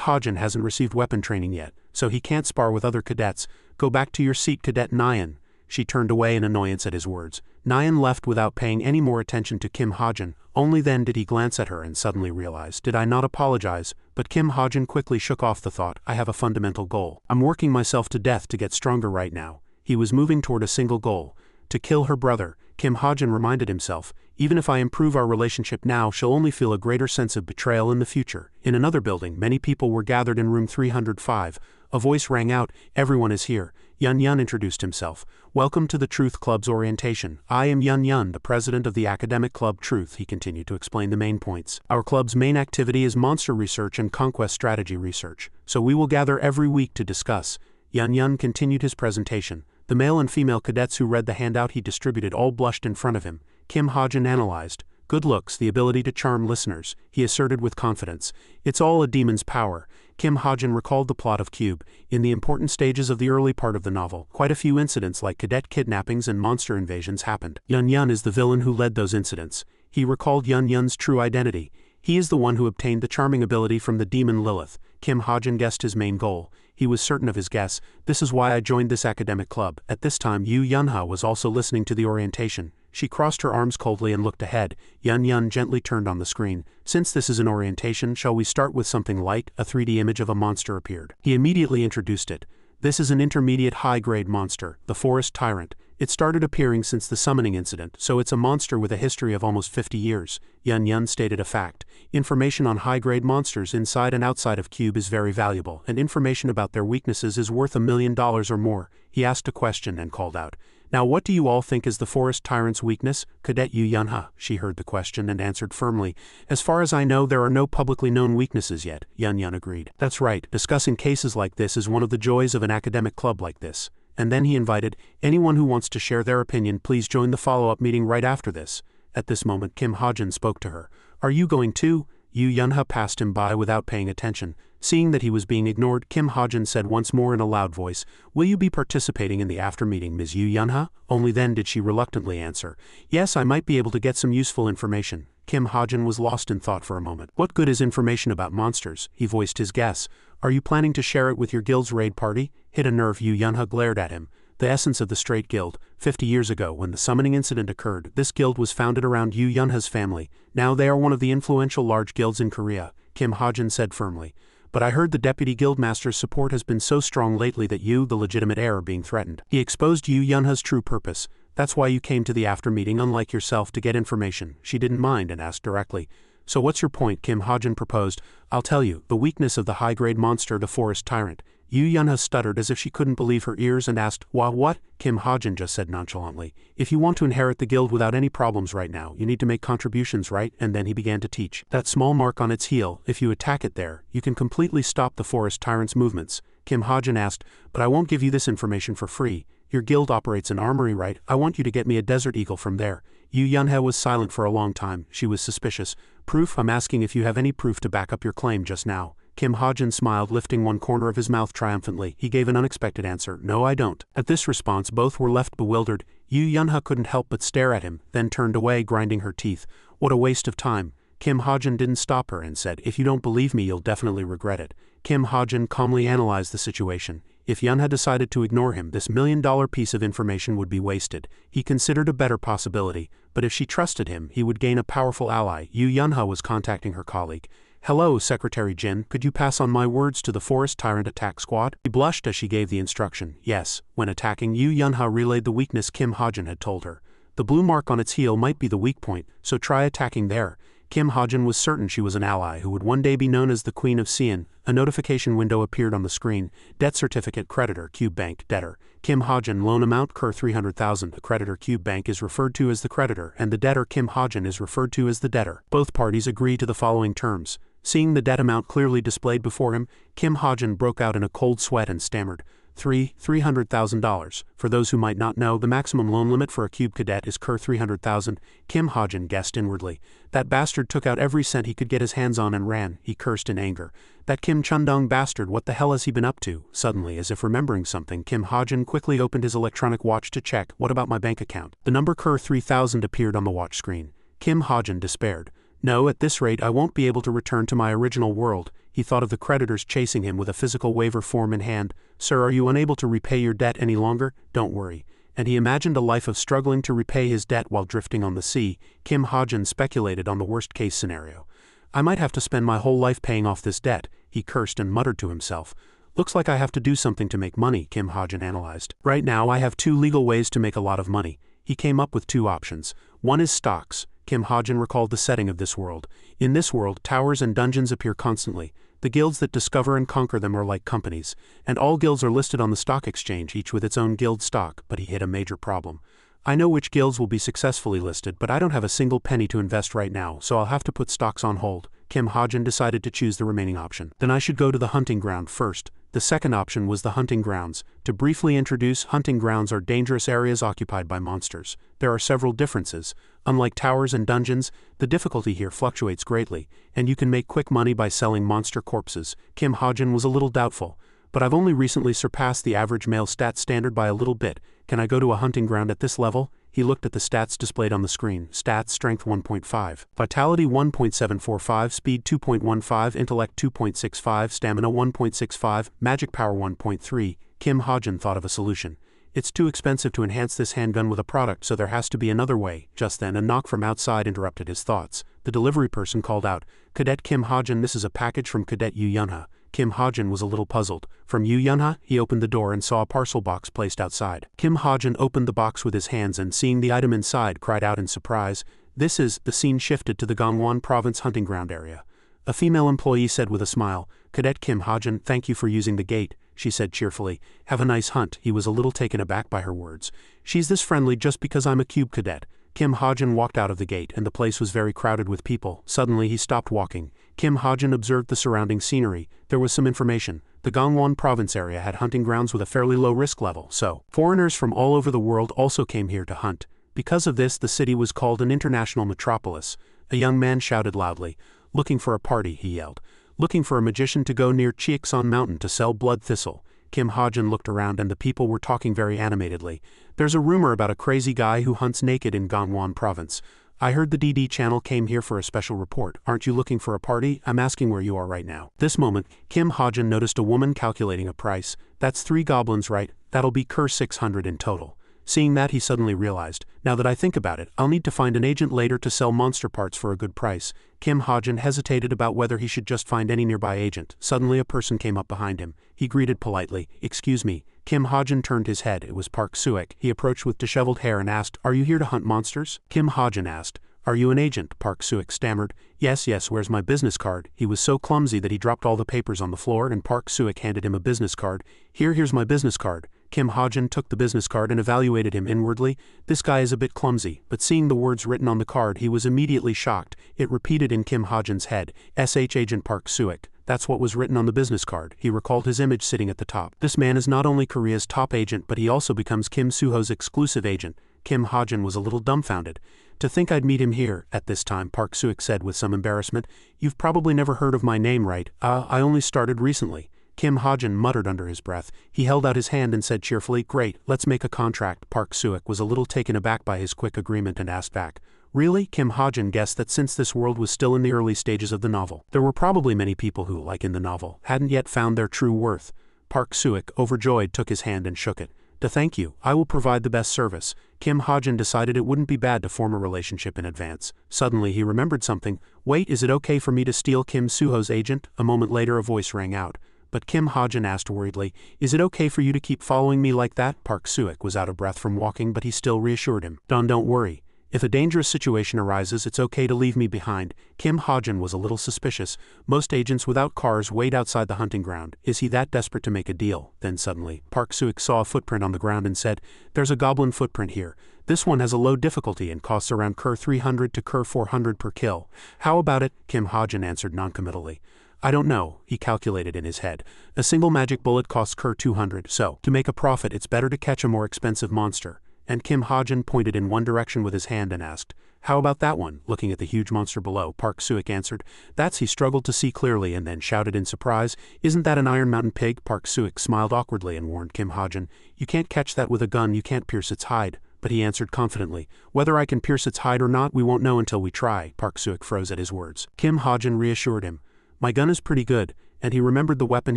Hajin hasn't received weapon training yet, so he can't spar with other cadets. Go back to your seat, Cadet Nyan." She turned away in annoyance at his words. Nyan left without paying any more attention to Kim Hajin. Only then did he glance at her and suddenly realize, "Did I not apologize?" But Kim Hajin quickly shook off the thought, "I have a fundamental goal. I'm working myself to death to get stronger right now." He was moving toward a single goal, to kill her brother. Kim Hajin reminded himself, "Even if I improve our relationship now, she'll only feel a greater sense of betrayal in the future." In another building, many people were gathered in room 305. A voice rang out, "Everyone is here." Yun Yun introduced himself. "Welcome to the Truth Club's orientation. I am Yun Yun, the president of the academic club Truth." He continued to explain the main points. "Our club's main activity is monster research and conquest strategy research, so we will gather every week to discuss." Yun Yun continued his presentation. The male and female cadets who read the handout he distributed all blushed in front of him. Kim Hajin analyzed. "Good looks, the ability to charm listeners," he asserted with confidence. "It's all a demon's power." Kim Hajin recalled the plot of Cube. In the important stages of the early part of the novel, quite a few incidents like cadet kidnappings and monster invasions happened. Yun Yun is the villain who led those incidents. He recalled Yun Yun's true identity. He is the one who obtained the charming ability from the demon Lilith. Kim Hajin guessed his main goal. He was certain of his guess. "This is why I joined this academic club." At this time, Yu Yunha was also listening to the orientation. She crossed her arms coldly and looked ahead. Yun Yun gently turned on the screen. "Since this is an orientation, shall we start with something light?" A 3D image of a monster appeared. He immediately introduced it. "This is an intermediate high-grade monster, the Forest Tyrant. It started appearing since the summoning incident, so it's a monster with a history of almost 50 years. Yun Yun stated a fact. Information on high-grade monsters inside and outside of Cube is very valuable, and information about their weaknesses is worth $1 million or more. He asked a question and called out, "Now what do you all think is the Forest Tyrant's weakness?" Cadet Yu Yunha, she heard the question and answered firmly, "As far as I know, there are no publicly known weaknesses yet." Yun Yun agreed. "That's right, discussing cases like this is one of the joys of an academic club like this." and then he invited, anyone who wants to share their opinion please join the follow-up meeting right after this. At this moment Kim Ha-jin spoke to her. Are you going too? Yu Yunha passed him by without paying attention. Seeing that he was being ignored, Kim Ha-jin said once more in a loud voice, will you be participating in the after-meeting, Ms. Yu Yunha? Only then did she reluctantly answer, yes, I might be able to get some useful information. Kim Ha-jin was lost in thought for a moment. What good is information about monsters? He voiced his guess. Are you planning to share it with your guild's raid party? Hit a nerve. Yu Yunha glared at him. The essence of the Straight Guild. 50 years ago, when the summoning incident occurred, this guild was founded around Yu Yunha's family. Now they are one of the influential large guilds in Korea, Kim Ha-jin said firmly. But I heard the deputy guildmaster's support has been so strong lately that you, the legitimate heir, are being threatened. He exposed Yu Yunha's true purpose. That's why you came to the after meeting, unlike yourself, to get information. She didn't mind and asked directly. So what's your point? Kim Ha-jin proposed. I'll tell you, the weakness of the high-grade monster, the forest tyrant. Yu Yunha stuttered as if she couldn't believe her ears and asked, what? Kim Ha-jin just said nonchalantly. If you want to inherit the guild without any problems right now, you need to make contributions, right? And then he began to teach. That small mark on its heel, if you attack it there, you can completely stop the forest tyrant's movements. Kim Ha-jin asked, but I won't give you this information for free. Your guild operates an armory, right? I want you to get me a desert eagle from there. Yu Yunha was silent for a long time. She was suspicious. Proof? I'm asking if you have any proof to back up your claim just now. Kim Ha-jin smiled, lifting one corner of his mouth triumphantly. He gave an unexpected answer. No, I don't. At this response both were left bewildered. Yu Yunha couldn't help but stare at him, then turned away, grinding her teeth. What a waste of time. Kim Ha-jin didn't stop her and said, if you don't believe me you'll definitely regret it. Kim Ha-jin calmly analyzed the situation. If Yunha decided to ignore him, this million-dollar piece of information would be wasted. He considered a better possibility, but if she trusted him, he would gain a powerful ally. Yu Yunha was contacting her colleague. Hello, Secretary Jin, could you pass on my words to the Forest Tyrant Attack Squad? She blushed as she gave the instruction. Yes. When attacking, Yu Yunha relayed the weakness Kim Ha-jin had told her. The blue mark on its heel might be the weak point, so try attacking there. Kim Ha-jin was certain she was an ally who would one day be known as the Queen of Xian. A notification window appeared on the screen. Debt certificate creditor, Cube Bank, debtor. Kim Ha-jin, loan amount, Kur 300,000. The creditor, Cube Bank, is referred to as the creditor, and the debtor, Kim Ha-jin, is referred to as the debtor. Both parties agree to the following terms. Seeing the debt amount clearly displayed before him, Kim Ha-jin broke out in a cold sweat and stammered. $300,000. For those who might not know, the maximum loan limit for a cube cadet is Kur 300,000. Kim Ha-jin guessed inwardly. That bastard took out every cent he could get his hands on and ran. He cursed in anger. That Kim Chundong bastard, what the hell has he been up to? Suddenly, as if remembering something, Kim Ha-jin quickly opened his electronic watch to check. What about my bank account? The number Kur 3000 appeared on the watch screen. Kim Ha-jin despaired. No, at this rate I won't be able to return to my original world. He thought of the creditors chasing him with a physical waiver form in hand. Sir, are you unable to repay your debt any longer? Don't worry. And he imagined a life of struggling to repay his debt while drifting on the sea. Kim Ha-jin speculated on the worst-case scenario. I might have to spend my whole life paying off this debt, he cursed and muttered to himself. Looks like I have to do something to make money, Kim Ha-jin analyzed. Right now I have 2 legal ways to make a lot of money. He came up with 2 options. One is stocks. Kim Ha-jin recalled the setting of this world. In this world, towers and dungeons appear constantly. The guilds that discover and conquer them are like companies, and all guilds are listed on the stock exchange, each with its own guild stock. But he hit a major problem. I know which guilds will be successfully listed, but I don't have a single penny to invest right now, so I'll have to put stocks on hold. Kim Ha-jin decided to choose the remaining option. Then I should go to the hunting ground first. The second option was the hunting grounds. To briefly introduce, hunting grounds are dangerous areas occupied by monsters. There are several differences. Unlike towers and dungeons, the difficulty here fluctuates greatly, and you can make quick money by selling monster corpses. Kim Ha-jin was a little doubtful. But I've only recently surpassed the average male stat standard by a little bit. Can I go to a hunting ground at this level? He looked at the stats displayed on the screen. Stats: Strength 1.5, Vitality 1.745, Speed 2.15, Intellect 2.65, Stamina 1.65, Magic Power 1.3. Kim Ha-jin thought of a solution. It's too expensive to enhance this handgun with a product, so there has to be another way. Just then a knock from outside interrupted his thoughts. The delivery person called out, Cadet Kim Ha-jin, this is a package from Cadet Yu Yunha. Kim Ha-jin was a little puzzled. From Yu Yunha, he opened the door and saw a parcel box placed outside. Kim Ha-jin opened the box with his hands and, seeing the item inside, cried out in surprise. This is... The scene shifted to the Gangwon province hunting ground area. A female employee said with a smile, Cadet Kim Ha-jin, thank you for using the gate, she said cheerfully. Have a nice hunt. He was a little taken aback by her words. She's this friendly just because I'm a cube cadet. Kim Ha-jin walked out of the gate and the place was very crowded with people. Suddenly he stopped walking. Kim Ha-jin observed the surrounding scenery. There was some information. the Gangwon province area had hunting grounds with a fairly low risk level, so foreigners from all over the world also came here to hunt. Because of this, the city was called an international metropolis. A young man shouted loudly. "Looking for a party," he yelled. "Looking for a magician to go near Cheoksan Mountain to sell blood thistle." Kim Ha-jin looked around and the people were talking very animatedly. "There's a rumor about a crazy guy who hunts naked in Gangwon province. I heard the DD channel came here for a special report. Aren't you looking for a party? I'm asking where you are right now." This moment, Kim Ha-jin noticed a woman calculating a price. "That's 3 goblins, right? That'll be Cur 600 in total." Seeing that, he suddenly realized, "Now that I think about it, I'll need to find an agent later to sell monster parts for a good price." Kim Ha-jin hesitated about whether he should just find any nearby agent. Suddenly a person came up behind him. He greeted politely. "Excuse me." Kim Ha-jin turned his head. It was Park Suik. He approached with disheveled hair and asked, "Are you here to hunt monsters?" Kim Ha-jin asked. "Are you an agent?" Park Suik stammered. Yes, where's my business card?" He was so clumsy that he dropped all the papers on the floor and Park Suik handed him a business card. Here's my business card." Kim Ha-jin took the business card and evaluated him inwardly. This guy is a bit clumsy, but seeing the words written on the card he was immediately shocked. It repeated in Kim Ha-jin's head, "SH Agent Park Suik." That's what was written on the business card. He recalled his image sitting at the top. This man is not only Korea's top agent but he also becomes Kim Suho's exclusive agent. Kim Ha-jin was a little dumbfounded. "To think I'd meet him here at this time," Park Suik said with some embarrassment. "You've probably never heard of my name, right?" I only started recently." Kim Ha-jin muttered under his breath. He held out his hand and said cheerfully, "Great, let's make a contract." Park Suik was a little taken aback by his quick agreement and asked back, "Really?" Kim Ha-jin guessed that since this world was still in the early stages of the novel, there were probably many people who, like in the novel, hadn't yet found their true worth. Park Suik, overjoyed, took his hand and shook it. "To thank you, I will provide the best service." Kim Ha-jin decided it wouldn't be bad to form a relationship in advance. Suddenly he remembered something. "Wait, is it okay for me to steal Kim Suho's agent?" A moment later a voice rang out. But Kim Ha-jin asked worriedly, "Is it okay for you to keep following me like that?" Park Suik was out of breath from walking but he still reassured him. Don't worry. If a dangerous situation arises, it's okay to leave me behind." Kim Ha-jin was a little suspicious. Most agents without cars wait outside the hunting ground. Is he that desperate to make a deal? Then suddenly, Park Suik saw a footprint on the ground and said, "There's a goblin footprint here. This one has a low difficulty and costs around Cur 300 to Cur 400 per kill. How about it?" Kim Ha-jin answered noncommittally. "I don't know," he calculated in his head. "A single magic bullet costs Cur 200, so to make a profit it's better to catch a more expensive monster." And Kim Ha-jin pointed in one direction with his hand and asked, "How about that one?" Looking at the huge monster below, Park Suik answered, "That's." He struggled to see clearly and then shouted in surprise, "Isn't that an Iron Mountain pig?" Park Suik smiled awkwardly and warned Kim Ha-jin, "You can't catch that with a gun, you can't pierce its hide." But he answered confidently, "Whether I can pierce its hide or not we won't know until we try." Park Suik froze at his words. Kim Ha-jin reassured him, "My gun is pretty good," and he remembered the weapon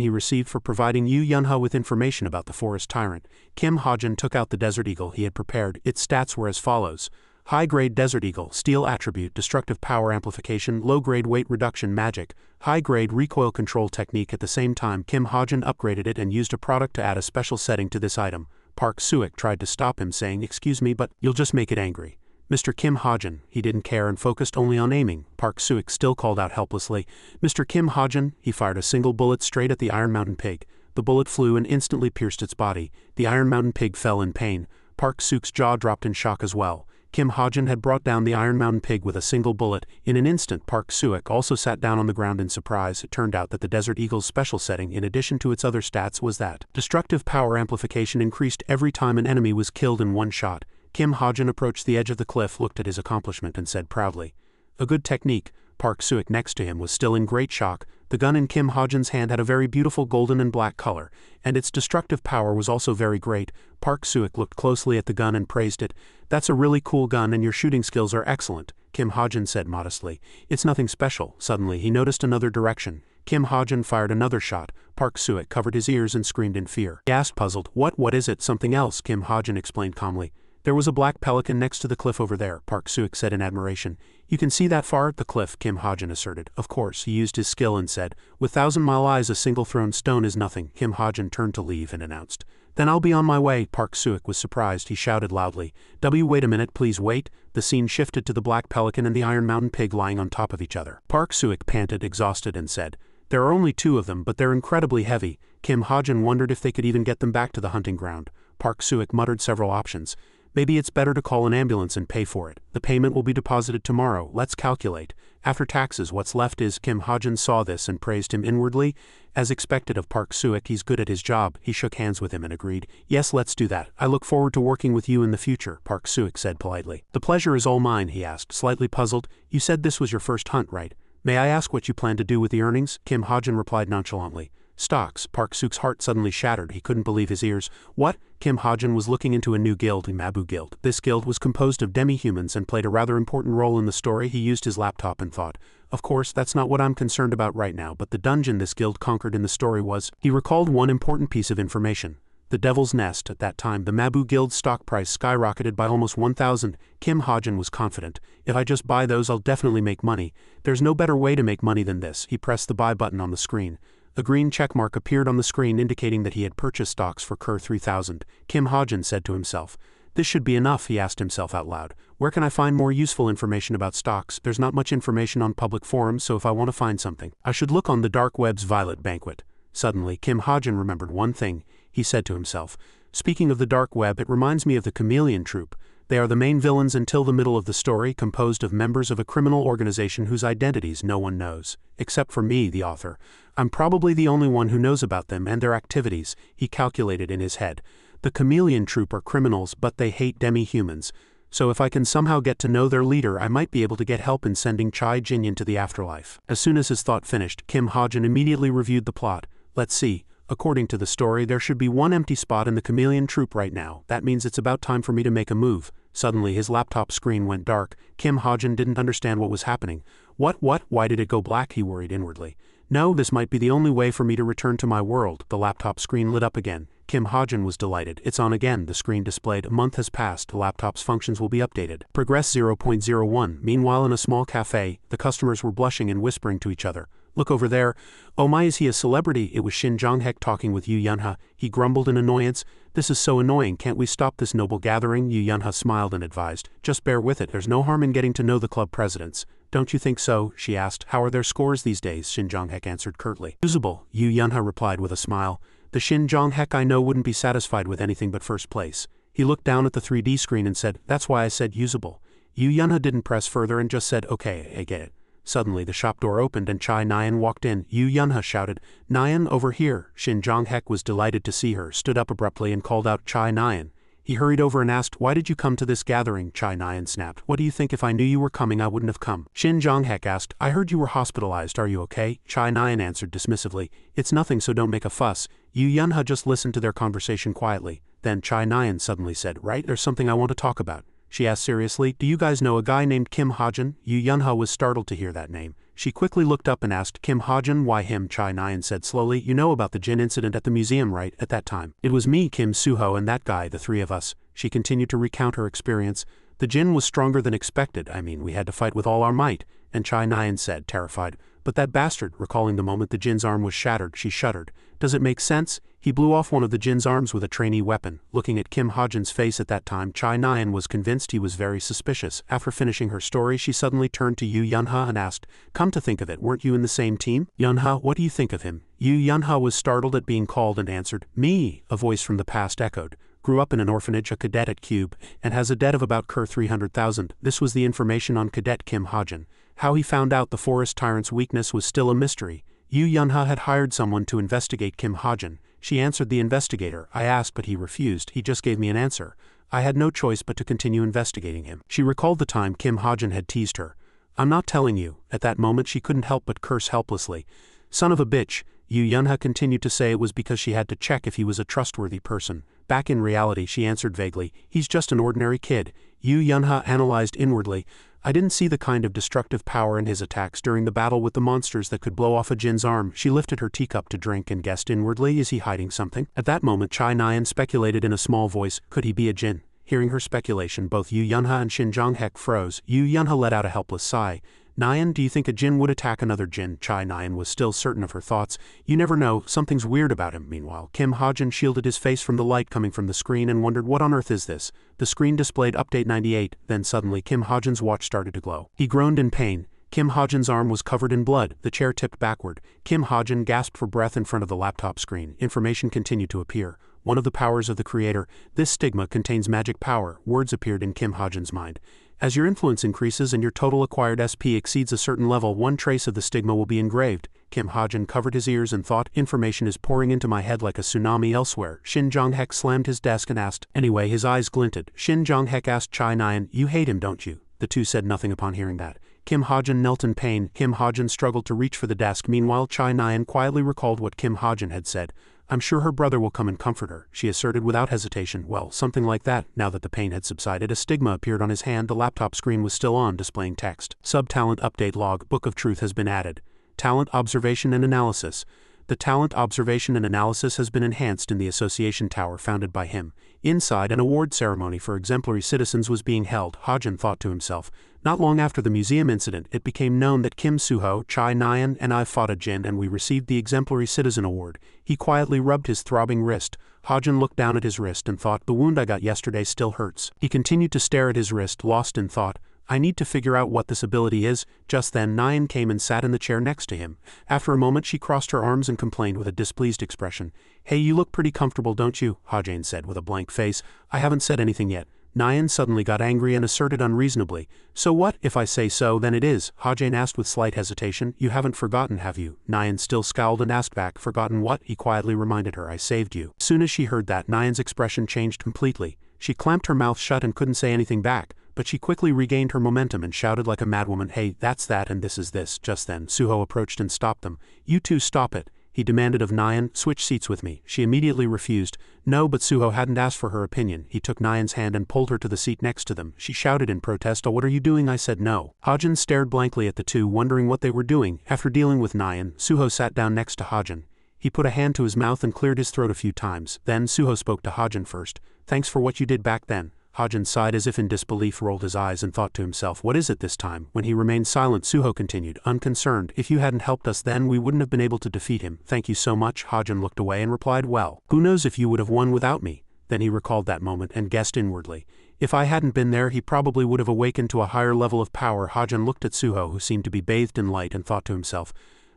he received for providing Yu Yunha with information about the forest tyrant. Kim Ha-jin took out the Desert Eagle he had prepared. Its stats were as follows. High-grade Desert Eagle, steel attribute, destructive power amplification, low-grade weight reduction magic, high-grade recoil control technique. At the same time, Kim Ha-jin upgraded it and used a product to add a special setting to this item. Park Suik tried to stop him saying, "Excuse me, but you'll just make it angry." Mr. Kim Ha-jin, he didn't care and focused only on aiming. Park Suik still called out helplessly, "Mr. Kim Ha-jin." He fired a single bullet straight at the Iron Mountain pig. The bullet flew and instantly pierced its body. The Iron Mountain pig fell in pain. Park Suik's jaw dropped in shock as well. Kim Ha-jin had brought down the Iron Mountain pig with a single bullet. In an instant, Park Suik also sat down on the ground in surprise. It turned out that the Desert Eagle's special setting, in addition to its other stats, was that destructive power amplification increased every time an enemy was killed in one shot. Kim Ha-jin approached the edge of the cliff, looked at his accomplishment and said proudly, "A good technique." Park Suik next to him was still in great shock. The gun in Kim Ha-jin's hand had a very beautiful golden and black color, and its destructive power was also very great. Park Suik looked closely at the gun and praised it. "That's a really cool gun and your shooting skills are excellent," Kim Ha-jin said modestly. "It's nothing special." Suddenly he noticed another direction. Kim Ha-jin fired another shot. Park Suik covered his ears and screamed in fear. He asked puzzled, What is it?" "Something else," Kim Ha-jin explained calmly. "There was a black pelican next to the cliff over there," Park Suik said in admiration. "You can see that far?" "The cliff," Kim Ha-jin asserted. "Of course." He used his skill and said, "With 1,000-mile eyes a single thrown stone is nothing." Kim Ha-jin turned to leave and announced, "Then I'll be on my way." Park Suik was surprised. He shouted loudly, Wait a minute, please wait." The scene shifted to the black pelican and the Iron Mountain pig lying on top of each other. Park Suik panted, exhausted, and said, "There are only 2 of them, but they're incredibly heavy." Kim Ha-jin wondered if they could even get them back to the hunting ground. Park Suik muttered several options. "Maybe it's better to call an ambulance and pay for it. The payment will be deposited tomorrow. Let's calculate." After taxes, what's left is. Kim Ha-jin saw this and praised him inwardly. As expected of Park Soo-ik, he's good at his job. He shook hands with him and agreed. Yes, let's do that. I look forward to working with you in the future, Park Soo-ik said politely. The pleasure is all mine, he asked, slightly puzzled. You said this was your first hunt, right? May I ask what you plan to do with the earnings? Kim Ha-jin replied nonchalantly. Stocks. Park Soo-ik's heart suddenly shattered. He couldn't believe his ears. What? Kim Ha-jin was looking into a new guild, the Mabu Guild. This guild was composed of demi-humans and played a rather important role in the story. He used his laptop and thought, of course, that's not what I'm concerned about right now, but the dungeon this guild conquered in the story was. He recalled one important piece of information. The Devil's Nest. At that time, the Mabu Guild's stock price skyrocketed by almost 1,000. Kim Ha-jin was confident. If I just buy those, I'll definitely make money. There's no better way to make money than this. He pressed the buy button on the screen. A green checkmark appeared on the screen indicating that he had purchased stocks for Kur 3,000. Kim Ha-jin said to himself. This should be enough, he asked himself out loud. Where can I find more useful information about stocks? There's not much information on public forums, so if I want to find something, I should look on the dark web's Violet Banquet. Suddenly, Kim Ha-jin remembered one thing. He said to himself, speaking of the dark web, it reminds me of the Chameleon Troupe. They are the main villains until the middle of the story, composed of members of a criminal organization whose identities no one knows. Except for me, the author. I'm probably the only one who knows about them and their activities, he calculated in his head. The Chameleon Troupe are criminals, but they hate demi-humans. So if I can somehow get to know their leader, I might be able to get help in sending Chai Jin to the afterlife. As soon as his thought finished, Kim Ha-jin immediately reviewed the plot. Let's see. According to the story, there should be one empty spot in the Chameleon Troupe right now. That means it's about time for me to make a move. Suddenly, his laptop screen went dark. Kim Ha-jin didn't understand what was happening. What? Why did it go black? He worried inwardly. No, this might be the only way for me to return to my world. The laptop screen lit up again. Kim Ha-jin was delighted. It's on again, the screen displayed. A month has passed. The laptop's functions will be updated. Progress 0.01. Meanwhile, in a small cafe, the customers were blushing and whispering to each other. Look over there. Oh my, is he a celebrity? It was Shin Jong-hek talking with Yu Yunha. He grumbled in annoyance. This is so annoying. Can't we stop this noble gathering? Yu Yunha smiled and advised. Just bear with it. There's no harm in getting to know the club presidents. Don't you think so? She asked. How are their scores these days? Shin Jong-hek answered curtly. Usable, Yu Yunha replied with a smile. The Shin Jong-hek I know wouldn't be satisfied with anything but first place. He looked down at the 3D screen and said, that's why I said usable. Yu Yunha didn't press further and just said, okay, I get it. Suddenly the shop door opened and Chai Nyan walked in. Yu Yunha shouted, Nyan, over here. Shin Jong-hek was delighted to see her, stood up abruptly and called out Chai Nyan. He hurried over and asked, why did you come to this gathering? Chai Nyan snapped. What do you think? If I knew you were coming, I wouldn't have come. Shin Jong-hek asked, I heard you were hospitalized. Are you okay? Chai Nyan answered dismissively, it's nothing, so don't make a fuss. Yu Yunha just listened to their conversation quietly. Then Chai Nyan suddenly said, right, there's something I want to talk about. She asked seriously, do you guys know a guy named Kim Ha-jin? Yu Yunha was startled to hear that name. She quickly looked up and asked, Kim Ha-jin, why him? Chai Nyan said slowly, you know about the Jin incident at the museum, right? At that time, it was me, Kim Suho, and that guy, the three of us. She continued to recount her experience. The Jin was stronger than expected. I mean, we had to fight with all our might. And Chai Nyan said, terrified. But that bastard, recalling the moment the Jin's arm was shattered, she shuddered. Does it make sense? He blew off one of the Jin's arms with a trainee weapon. Looking at Kim Ha-jin's face at that time, Chai Nyan was convinced he was very suspicious. After finishing her story, she suddenly turned to Yu Yunha and asked, come to think of it, weren't you in the same team? Yunha, what do you think of him? Yu Yunha was startled at being called and answered, me. A voice from the past echoed. Grew up in an orphanage, a cadet at Cube, and has a debt of about Kur 300,000. This was the information on Cadet Kim Ha-jin. How he found out the forest tyrant's weakness was still a mystery. Yu Yunha had hired someone to investigate Kim Ha-jin. She answered the investigator. I asked, but he refused. He just gave me an answer. I had no choice but to continue investigating him. She recalled the time Kim Ha-jin had teased her. I'm not telling you. At that moment she couldn't help but curse helplessly. Son of a bitch. Yu Yunha continued to say it was because she had to check if he was a trustworthy person. Back in reality, she answered vaguely, he's just an ordinary kid. Yu Yunha analyzed inwardly. I didn't see the kind of destructive power in his attacks during the battle with the monsters that could blow off a Jin's arm. She lifted her teacup to drink and guessed inwardly, is he hiding something? At that moment, Chai Nyan speculated in a small voice, could he be a Jin? Hearing her speculation, both Yu Yunha and Shin Jong-hek froze. Yu Yunha let out a helpless sigh. Nyan, do you think a Jin would attack another Jin? Chai Nyan was still certain of her thoughts. You never know, something's weird about him. Meanwhile, Kim Ha-jin shielded his face from the light coming from the screen and wondered what on earth is this? The screen displayed Update 98, then suddenly Kim Ha-jin's watch started to glow. He groaned in pain. Kim Ha-jin's arm was covered in blood, the chair tipped backward. Kim Ha-jin gasped for breath in front of the laptop screen. Information continued to appear. One of the powers of the creator. This stigma contains magic power. Words appeared in Kim Ha-jin's mind. As your influence increases and your total acquired SP exceeds a certain level, one trace of the stigma will be engraved. Kim Ha-jin covered his ears and thought, information is pouring into my head like a tsunami elsewhere. Shin Jong-hek slammed his desk and asked. Anyway, his eyes glinted. Shin Jong-hek asked Chai Nyan, you hate him, don't you? The two said nothing upon hearing that. Kim Ha-jin knelt in pain. Kim Ha-jin struggled to reach for the desk. Meanwhile, Chai Nyan quietly recalled what Kim Ha-jin had said. I'm sure her brother will come and comfort her, she asserted without hesitation. Well, something like that. Now that the pain had subsided, a stigma appeared on his hand. The laptop screen was still on, displaying text. Sub-talent update log. Book of Truth has been added. Talent observation and analysis. The talent observation and analysis has been enhanced in the association tower founded by him. Inside, an award ceremony for exemplary citizens was being held. Ha-jin thought to himself. Not long after the museum incident, it became known that Kim Suho, Chai Nyan, and I fought a Jin, and we received the Exemplary Citizen Award. He quietly rubbed his throbbing wrist. Ha-jin looked down at his wrist and thought, the wound I got yesterday still hurts. He continued to stare at his wrist, lost in thought. I need to figure out what this ability is. Just then, Nyan came and sat in the chair next to him. After a moment, she crossed her arms and complained with a displeased expression. Hey, you look pretty comfortable, don't you? Ha-jin said with a blank face. I haven't said anything yet. Nyan suddenly got angry and asserted unreasonably. So what, if I say so, then it is? Ha-jin asked with slight hesitation. You haven't forgotten, have you? Nyan still scowled and asked back. Forgotten what? He quietly reminded her. I saved you. As soon as she heard that, Nyan's expression changed completely. She clamped her mouth shut and couldn't say anything back. But she quickly regained her momentum and shouted like a madwoman, hey, that's that and this is this. Just then, Suho approached and stopped them. You two stop it, he demanded of Nyan. Switch seats with me. She immediately refused. No, but Suho hadn't asked for her opinion. He took Nyan's hand and pulled her to the seat next to them. She shouted in protest, oh, what are you doing? I said no. Ha-jin stared blankly at the two, wondering what they were doing. After dealing with Nyan, Suho sat down next to Ha-jin. He put a hand to his mouth and cleared his throat a few times. Then Suho spoke to Ha-jin first. Thanks for what you did back then. Ha-jin sighed as if in disbelief, rolled his eyes and thought to himself, what is it this time? When he remained silent, Suho continued, unconcerned, if you hadn't helped us then we wouldn't have been able to defeat him. Thank you so much. Ha-jin looked away and replied, well, who knows if you would have won without me? Then he recalled that moment and guessed inwardly. If I hadn't been there, he probably would have awakened to a higher level of power. Ha-jin looked at Suho, who seemed to be bathed in light, and thought to himself,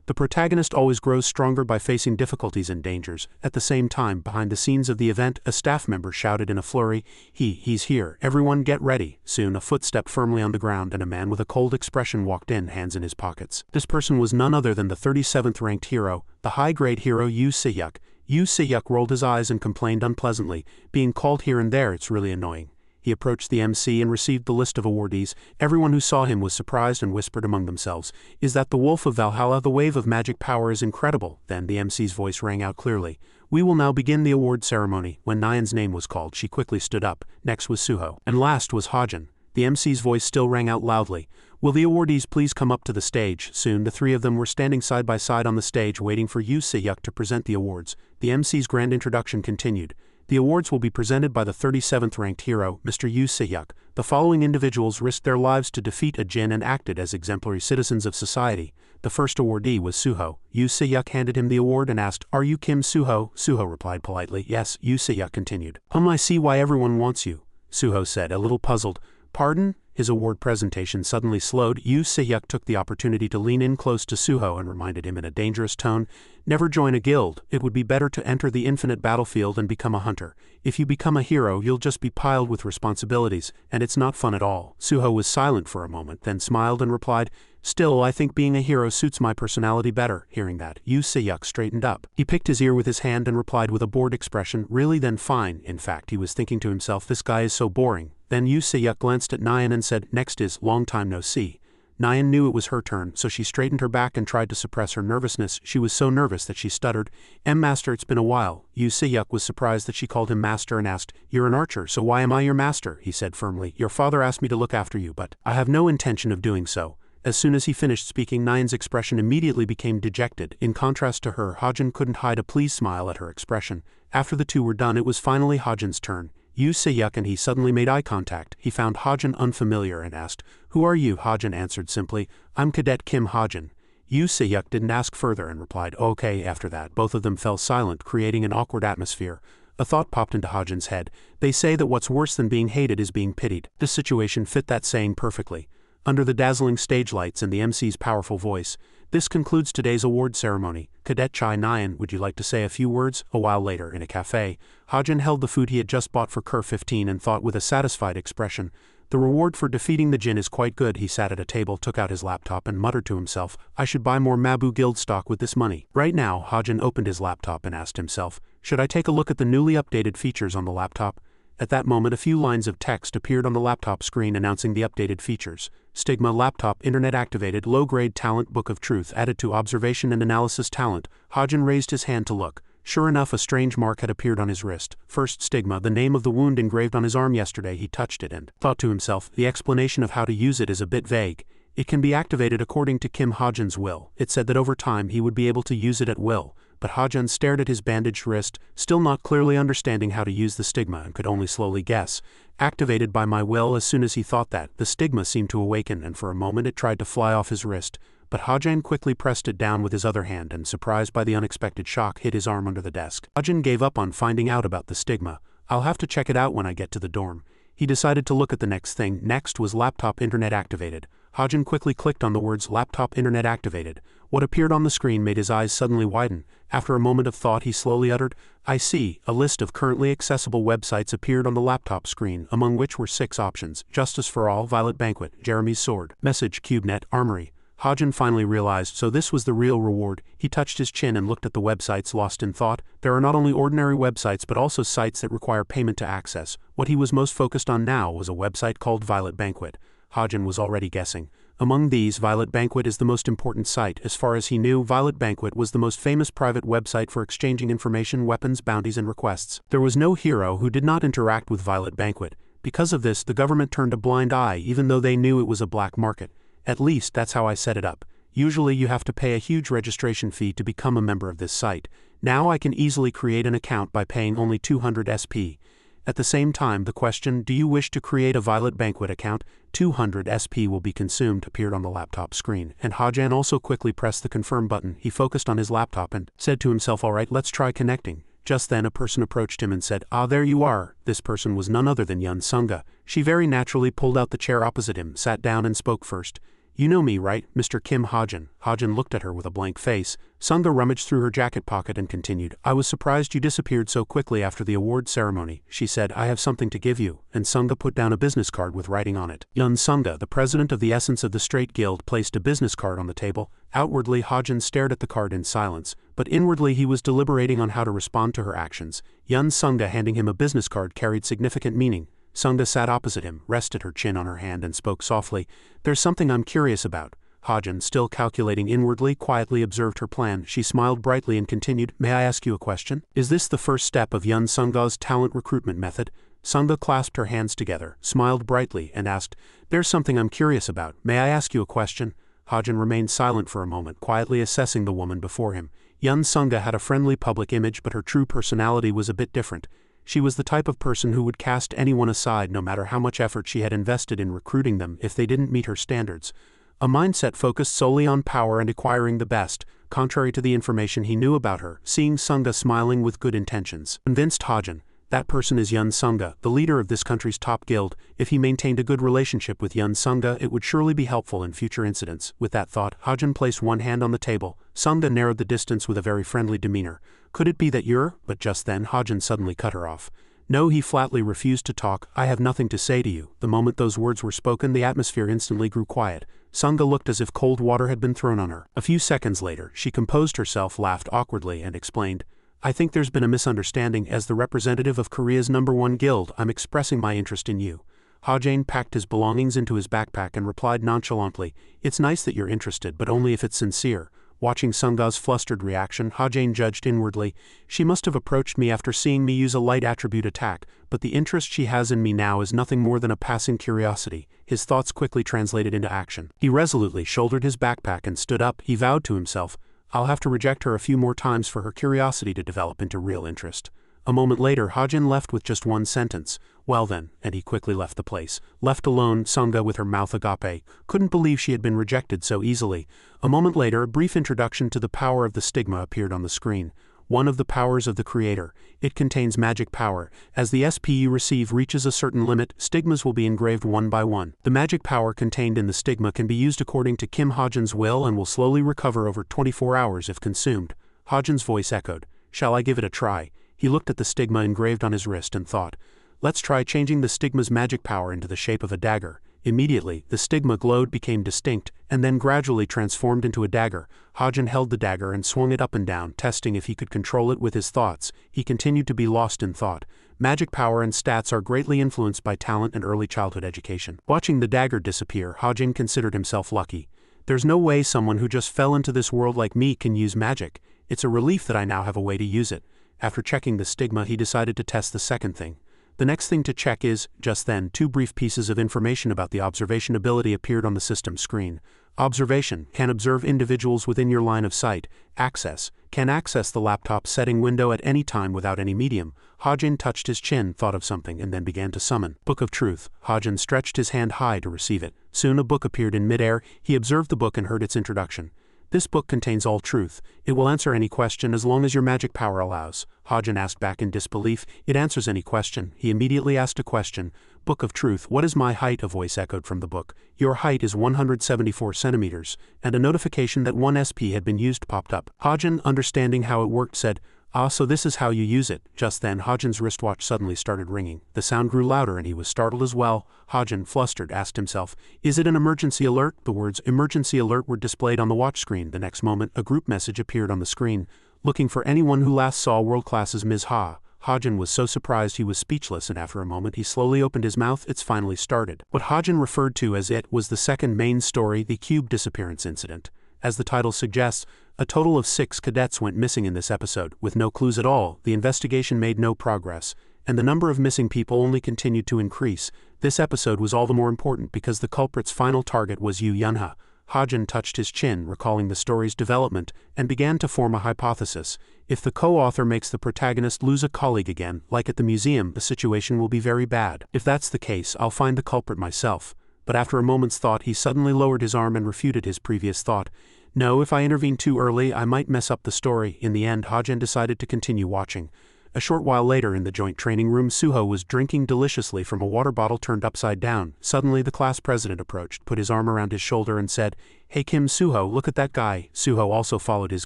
the protagonist always grows stronger by facing difficulties and dangers. At the same time, behind the scenes of the event, a staff member shouted in a flurry, he's here. Everyone get ready. Soon a foot stepped firmly on the ground and a man with a cold expression walked in, hands in his pockets. This person was none other than the 37th ranked hero, the high-grade hero Yu Se-hyuk. Yu Se-hyuk rolled his eyes and complained unpleasantly, being called here and there, it's really annoying. He approached the MC and received the list of awardees. Everyone who saw him was surprised and whispered among themselves, is that the Wolf of Valhalla? The wave of magic power is incredible. Then the MC's voice rang out clearly. We will now begin the award ceremony. When Nyan's name was called, she quickly stood up. Next was Suho. And last was Ha-jin. The MC's voice still rang out loudly. Will the awardees please come up to the stage? Soon the three of them were standing side by side on the stage waiting for Yu Se-hyuk to present the awards. The MC's grand introduction continued. The awards will be presented by the 37th ranked hero, Mr. Yu Se-hyuk. The following individuals risked their lives to defeat a Jin and acted as exemplary citizens of society. The first awardee was Suho. Yu Se-hyuk handed him the award and asked, are you Kim Suho? Suho replied politely, yes. Yu Se-hyuk continued. I see why everyone wants you. Suho said, a little puzzled. Pardon? His award presentation suddenly slowed. Yu Se-hyuk took the opportunity to lean in close to Suho and reminded him in a dangerous tone, never join a guild. It would be better to enter the infinite battlefield and become a hunter. If you become a hero, you'll just be piled with responsibilities, and it's not fun at all. Suho was silent for a moment, then smiled and replied, still, I think being a hero suits my personality better. Hearing that, Yu Se-hyuk straightened up. He picked his ear with his hand and replied with a bored expression, really? Then fine. In fact, he was thinking to himself, this guy is so boring. Then Yu Se-hyuk glanced at Nyan and said, next is, long time no see. Nyan knew it was her turn, so she straightened her back and tried to suppress her nervousness. She was so nervous that she stuttered, Master, it's been a while. Yu Se-hyuk was surprised that she called him master and asked, you're an archer, so why am I your master? He said firmly, your father asked me to look after you, but I have no intention of doing so. As soon as he finished speaking, Nyan's expression immediately became dejected. In contrast to her, Ha-jin couldn't hide a pleased smile at her expression. After the two were done, it was finally Ha-jin's turn. Yu Se-hyuk and he suddenly made eye contact. He found Ha-jin unfamiliar and asked, who are you? Ha-jin answered simply, I'm Cadet Kim Ha-jin. Yu Se-hyuk didn't ask further and replied, okay. After that, both of them fell silent, creating an awkward atmosphere. A thought popped into Ha-jin's head. They say that what's worse than being hated is being pitied. This situation fit that saying perfectly. Under the dazzling stage lights and the MC's powerful voice, this concludes today's award ceremony. Cadet Chai Nyan, would you like to say a few words? A while later, in a cafe, Ha-jin held the food he had just bought for Cur 15 and thought with a satisfied expression, The reward for defeating the Jinn is quite good. He sat at a table, took out his laptop and muttered to himself, I should buy more Mabu Guild stock with this money. Right now, Hajin opened his laptop and asked himself, should I take a look at the newly updated features on the laptop? At that moment a few lines of text appeared on the laptop screen announcing the updated features. Stigma laptop internet activated low-grade talent book of truth added to observation and analysis talent. Hajin raised his hand to look. Sure enough, a strange mark had appeared on his wrist. First Stigma, the name of the wound engraved on his arm yesterday. He touched it and thought to himself, the explanation of how to use it is a bit vague. It can be activated according to Kim Hajin's will. It said that over time he would be able to use it at will. But Hajin stared at his bandaged wrist, still not clearly understanding how to use the stigma and could only slowly guess. Activated by my will. As soon as he thought that, the stigma seemed to awaken and for a moment it tried to fly off his wrist. But Hajin quickly pressed it down with his other hand and, surprised by the unexpected shock, hid his arm under the desk. Hajin gave up on finding out about the stigma. I'll have to check it out when I get to the dorm. He decided to look at the next thing. Next was laptop internet activated. Hajin quickly clicked on the words laptop internet activated. What appeared on the screen made his eyes suddenly widen. After a moment of thought he slowly uttered, I see. A list of currently accessible websites appeared on the laptop screen, among which were 6 options: Justice for All, Violet Banquet, Jeremy's Sword, Message, CubeNet, Armory. Hajin finally realized, so this was the real reward. He touched his chin and looked at the websites, lost in thought. There are not only ordinary websites but also sites that require payment to access. What he was most focused on now was a website called Violet Banquet. Hajin was already guessing. Among these, Violet Banquet is the most important site. As far as he knew, Violet Banquet was the most famous private website for exchanging information, weapons, bounties, and requests. There was no hero who did not interact with Violet Banquet. Because of this, the government turned a blind eye even though they knew it was a black market. At least, that's how I set it up. Usually you have to pay a huge registration fee to become a member of this site. Now I can easily create an account by paying only 200 SP. At the same time, the question, do you wish to create a Violet Banquet account? 200 SP will be consumed appeared on the laptop screen, and Hajin also quickly pressed the confirm button. He focused on his laptop and said to himself, alright, let's try connecting. Just then a person approached him and said, ah, there you are. This person was none other than Yun Sunga. She very naturally pulled out the chair opposite him, sat down and spoke first. You know me, right, Mr. Kim Hajin? Hajin looked at her with a blank face. Sunga rummaged through her jacket pocket and continued, I was surprised you disappeared so quickly after the award ceremony. She said, I have something to give you, and Sunga put down a business card with writing on it. Yun Sunga, the president of the Essence of the Straight Guild, placed a business card on the table. Outwardly, Hajin stared at the card in silence, but inwardly he was deliberating on how to respond to her actions. Yun Sunga handing him a business card carried significant meaning. Sunga sat opposite him, rested her chin on her hand and spoke softly, there's something I'm curious about. Hajin, still calculating inwardly, quietly observed her plan. She smiled brightly and continued, may I ask you a question? Is this the first step of Yun Sunga's talent recruitment method? Sunga clasped her hands together, smiled brightly, and asked, there's something I'm curious about. May I ask you a question? Hajin remained silent for a moment, quietly assessing the woman before him. Yun Sunga had a friendly public image, but her true personality was a bit different. She was the type of person who would cast anyone aside no matter how much effort she had invested in recruiting them if they didn't meet her standards. A mindset focused solely on power and acquiring the best, contrary to the information he knew about her. Seeing Sunga smiling with good intentions convinced Hajin, that person is Yun Sunga, the leader of this country's top guild. If he maintained a good relationship with Yun Sunga, it would surely be helpful in future incidents. With that thought, Hajin placed one hand on the table. Sunga narrowed the distance with a very friendly demeanor. Could it be that you're? But just then Hajin suddenly cut her off. No, he flatly refused to talk. I have nothing to say to you. The moment those words were spoken, the atmosphere instantly grew quiet. Sunga looked as if cold water had been thrown on her. A few seconds later, she composed herself, laughed awkwardly, and explained, I think there's been a misunderstanding. As the representative of Korea's #1 guild, I'm expressing my interest in you. Hajin packed his belongings into his backpack and replied nonchalantly, it's nice that you're interested, but only if it's sincere. Watching Sunga's flustered reaction, Hajin judged inwardly, she must have approached me after seeing me use a light attribute attack, but the interest she has in me now is nothing more than a passing curiosity. His thoughts quickly translated into action. He resolutely shouldered his backpack and stood up. He vowed to himself, I'll have to reject her a few more times for her curiosity to develop into real interest. A moment later, Hajin left with just one sentence, well then, and he quickly left the place. Left alone, Sunga, with her mouth agape, couldn't believe she had been rejected so easily. A moment later, a brief introduction to the power of the stigma appeared on the screen. One of the powers of the creator. It contains magic power. As the SP you receive reaches a certain limit, stigmas will be engraved one by one. The magic power contained in the stigma can be used according to Kim Hajin's will and will slowly recover over 24 hours if consumed. Hajin's voice echoed, shall I give it a try? He looked at the stigma engraved on his wrist and thought, Let's try changing the stigma's magic power into the shape of a dagger. Immediately, the stigma glowed, became distinct, and then gradually transformed into a dagger. Hajin held the dagger and swung it up and down, testing if he could control it with his thoughts. He continued to be lost in thought. Magic power and stats are greatly influenced by talent and early childhood education. Watching the dagger disappear, Hajin considered himself lucky. There's no way someone who just fell into this world like me can use magic. It's a relief that I now have a way to use it. After checking the stigma, he decided to test the second thing. The next thing to check is, just then, two brief pieces of information about the observation ability appeared on the system screen. Observation, can observe individuals within your line of sight. Access, can access the laptop setting window at any time without any medium. Hajin touched his chin, thought of something, and then began to summon. Book of Truth. Hajin stretched his hand high to receive it. Soon a book appeared in midair. He observed the book and heard its introduction. This book contains all truth. It will answer any question as long as your magic power allows. Hajin asked back in disbelief. It answers any question. He immediately asked a question. Book of Truth, what is my height? A voice echoed from the book. Your height is 174 centimeters, and a notification that 1 SP had been used popped up. Hajin, understanding how it worked, said, "Ah, so this is how you use it." Just then, Hajin's wristwatch suddenly started ringing. The sound grew louder and he was startled as well. Hajin, flustered, asked himself, "Is it an emergency alert?" The words "emergency alert" were displayed on the watch screen. The next moment, a group message appeared on the screen. Looking for anyone who last saw world class's Ms. Ha. Hajin was so surprised he was speechless, and after a moment he slowly opened his mouth. It's finally started. What Hajin referred to as it was the second main story, the cube disappearance incident. As the title suggests, a total of 6 cadets went missing in this episode. With no clues at all, the investigation made no progress, and the number of missing people only continued to increase. This episode was all the more important because the culprit's final target was Yu Yunha. Hajin touched his chin, recalling the story's development, and began to form a hypothesis. If the co-author makes the protagonist lose a colleague again, like at the museum, the situation will be very bad. If that's the case, I'll find the culprit myself. But after a moment's thought, he suddenly lowered his arm and refuted his previous thought. No, if I intervene too early, I might mess up the story. In the end, Hajin decided to continue watching. A short while later, in the joint training room, Suho was drinking deliciously from a water bottle turned upside down. Suddenly, the class president approached, put his arm around his shoulder and said, "Hey Kim Suho, look at that guy." Suho also followed his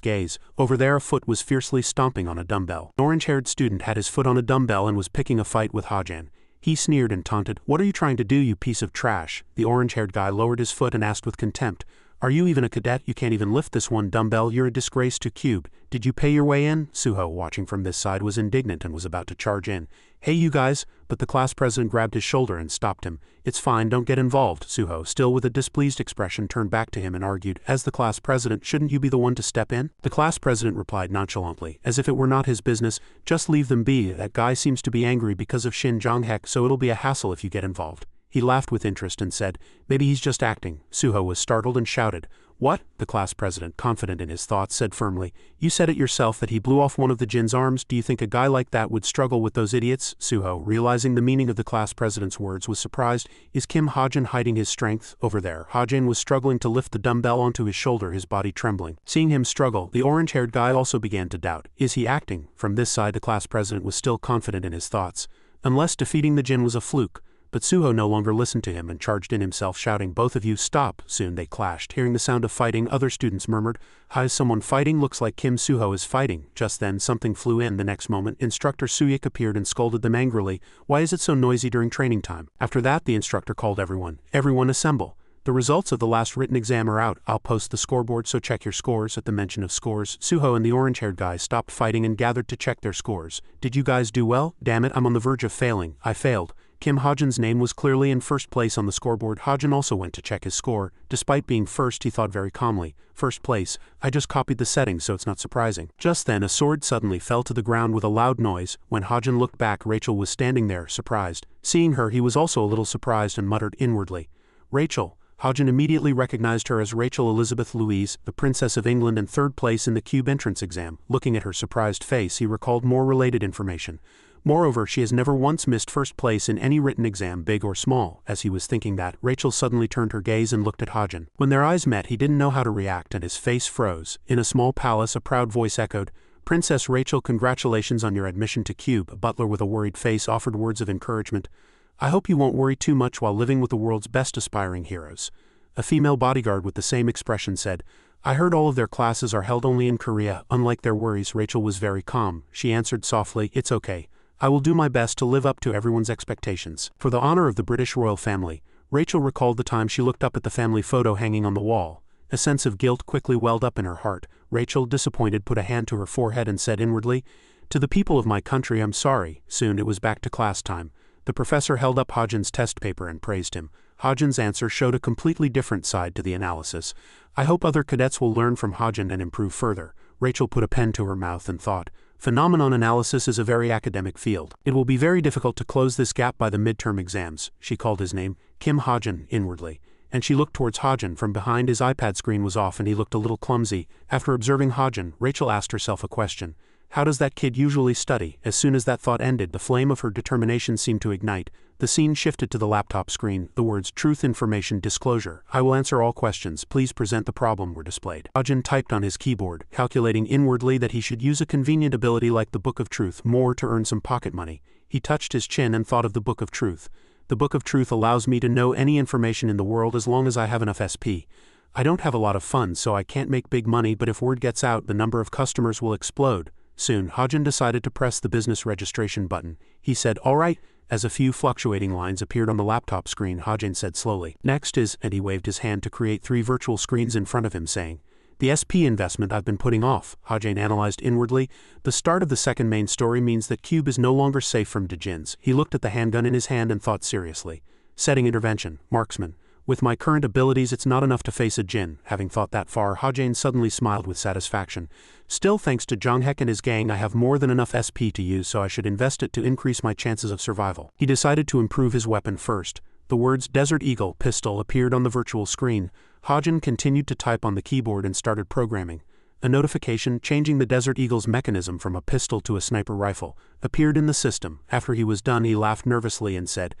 gaze. Over there, a foot was fiercely stomping on a dumbbell. An orange-haired student had his foot on a dumbbell and was picking a fight with Hajin. He sneered and taunted, "What are you trying to do, you piece of trash?" The orange-haired guy lowered his foot and asked with contempt, "Are you even a cadet? You can't even lift this one dumbbell. You're a disgrace to Cube. Did you pay your way in?" Suho, watching from this side, was indignant and was about to charge in. "Hey you guys," but the class president grabbed his shoulder and stopped him. "It's fine, don't get involved." Suho, still with a displeased expression, turned back to him and argued, "As the class president, shouldn't you be the one to step in?" The class president replied nonchalantly, as if it were not his business, "Just leave them be. That guy seems to be angry because of Shin Jonghek, so it'll be a hassle if you get involved." He laughed with interest and said, "Maybe he's just acting." Suho was startled and shouted, "What?" The class president, confident in his thoughts, said firmly, "You said it yourself that he blew off one of the Jin's arms. Do you think a guy like that would struggle with those idiots?" Suho, realizing the meaning of the class president's words, was surprised. Is Kim Hajin hiding his strength? Over there, Hajin was struggling to lift the dumbbell onto his shoulder, his body trembling. Seeing him struggle, the orange-haired guy also began to doubt. Is he acting? From this side, the class president was still confident in his thoughts. Unless defeating the Jin was a fluke. But Suho no longer listened to him and charged in himself, shouting, "Both of you, stop!" Soon they clashed. Hearing the sound of fighting, other students murmured, "Hi, is someone fighting? Looks like Kim Suho is fighting." Just then, something flew in. The next moment, Instructor Suyik appeared and scolded them angrily. "Why is it so noisy during training time?" After that, the instructor called everyone. "Everyone assemble. The results of the last written exam are out. I'll post the scoreboard, so check your scores." At the mention of scores, Suho and the orange-haired guy stopped fighting and gathered to check their scores. "Did you guys do well?" "Damn it, I'm on the verge of failing. I failed." Kim Hajin's name was clearly in first place on the scoreboard. Hajin also went to check his score. Despite being first, he thought very calmly, "First place, I just copied the settings, so it's not surprising." Just then, a sword suddenly fell to the ground with a loud noise. When Hajin looked back, Rachel was standing there, surprised. Seeing her, he was also a little surprised and muttered inwardly, "Rachel." Hajin immediately recognized her as Rachel Elizabeth Louise, the Princess of England, in third place in the Cube entrance exam. Looking at her surprised face, he recalled more related information. Moreover, she has never once missed first place in any written exam, big or small. As he was thinking that, Rachel suddenly turned her gaze and looked at Hajin. When their eyes met, he didn't know how to react and his face froze. In a small palace, a proud voice echoed, "Princess Rachel, congratulations on your admission to Cube." A butler with a worried face offered words of encouragement. "I hope you won't worry too much while living with the world's best aspiring heroes." A female bodyguard with the same expression said, "I heard all of their classes are held only in Korea." Unlike their worries, Rachel was very calm. She answered softly, "It's okay. I will do my best to live up to everyone's expectations. For the honor of the British royal family, Rachel recalled the time she looked up at the family photo hanging on the wall. A sense of guilt quickly welled up in her heart. Rachel, disappointed, put a hand to her forehead and said inwardly, "To the people of my country, I'm sorry." Soon it was back to class time. The professor held up Hajin's test paper and praised him. Hajin's answer showed a completely different side to the analysis. "I hope other cadets will learn from Hajin and improve further." Rachel put a pen to her mouth and thought, "Phenomenon analysis is a very academic field. It will be very difficult to close this gap by the midterm exams." She called his name, Kim Hajin, inwardly. And she looked towards Hajin. From behind, his iPad screen was off and he looked a little clumsy. After observing Hajin, Rachel asked herself a question. How does that kid usually study? As soon as that thought ended, the flame of her determination seemed to ignite. The scene shifted to the laptop screen. The words "Truth, Information, Disclosure. I will answer all questions. Please present the problem" were displayed. Hajin typed on his keyboard, calculating inwardly that he should use a convenient ability like the Book of Truth more to earn some pocket money. He touched his chin and thought of the Book of Truth. The Book of Truth allows me to know any information in the world as long as I have enough SP. I don't have a lot of funds, so I can't make big money, but if word gets out, the number of customers will explode. Soon, Hajin decided to press the business registration button. He said, "All right." As a few fluctuating lines appeared on the laptop screen, Hajin said slowly, "Next is," and he waved his hand to create 3 virtual screens in front of him, saying, "The SP investment I've been putting off." Hajin analyzed inwardly. The start of the second main story means that Cube is no longer safe from Djinns. He looked at the handgun in his hand and thought seriously. Setting intervention, marksman. With my current abilities, it's not enough to face a Djinn. Having thought that far, Hajin suddenly smiled with satisfaction. Still, thanks to Jonghek and his gang, I have more than enough SP to use, so I should invest it to increase my chances of survival. He decided to improve his weapon first. The words Desert Eagle pistol appeared on the virtual screen. Hajin continued to type on the keyboard and started programming. A notification changing the Desert Eagle's mechanism from a pistol to a sniper rifle appeared in the system. After he was done, he laughed nervously and said,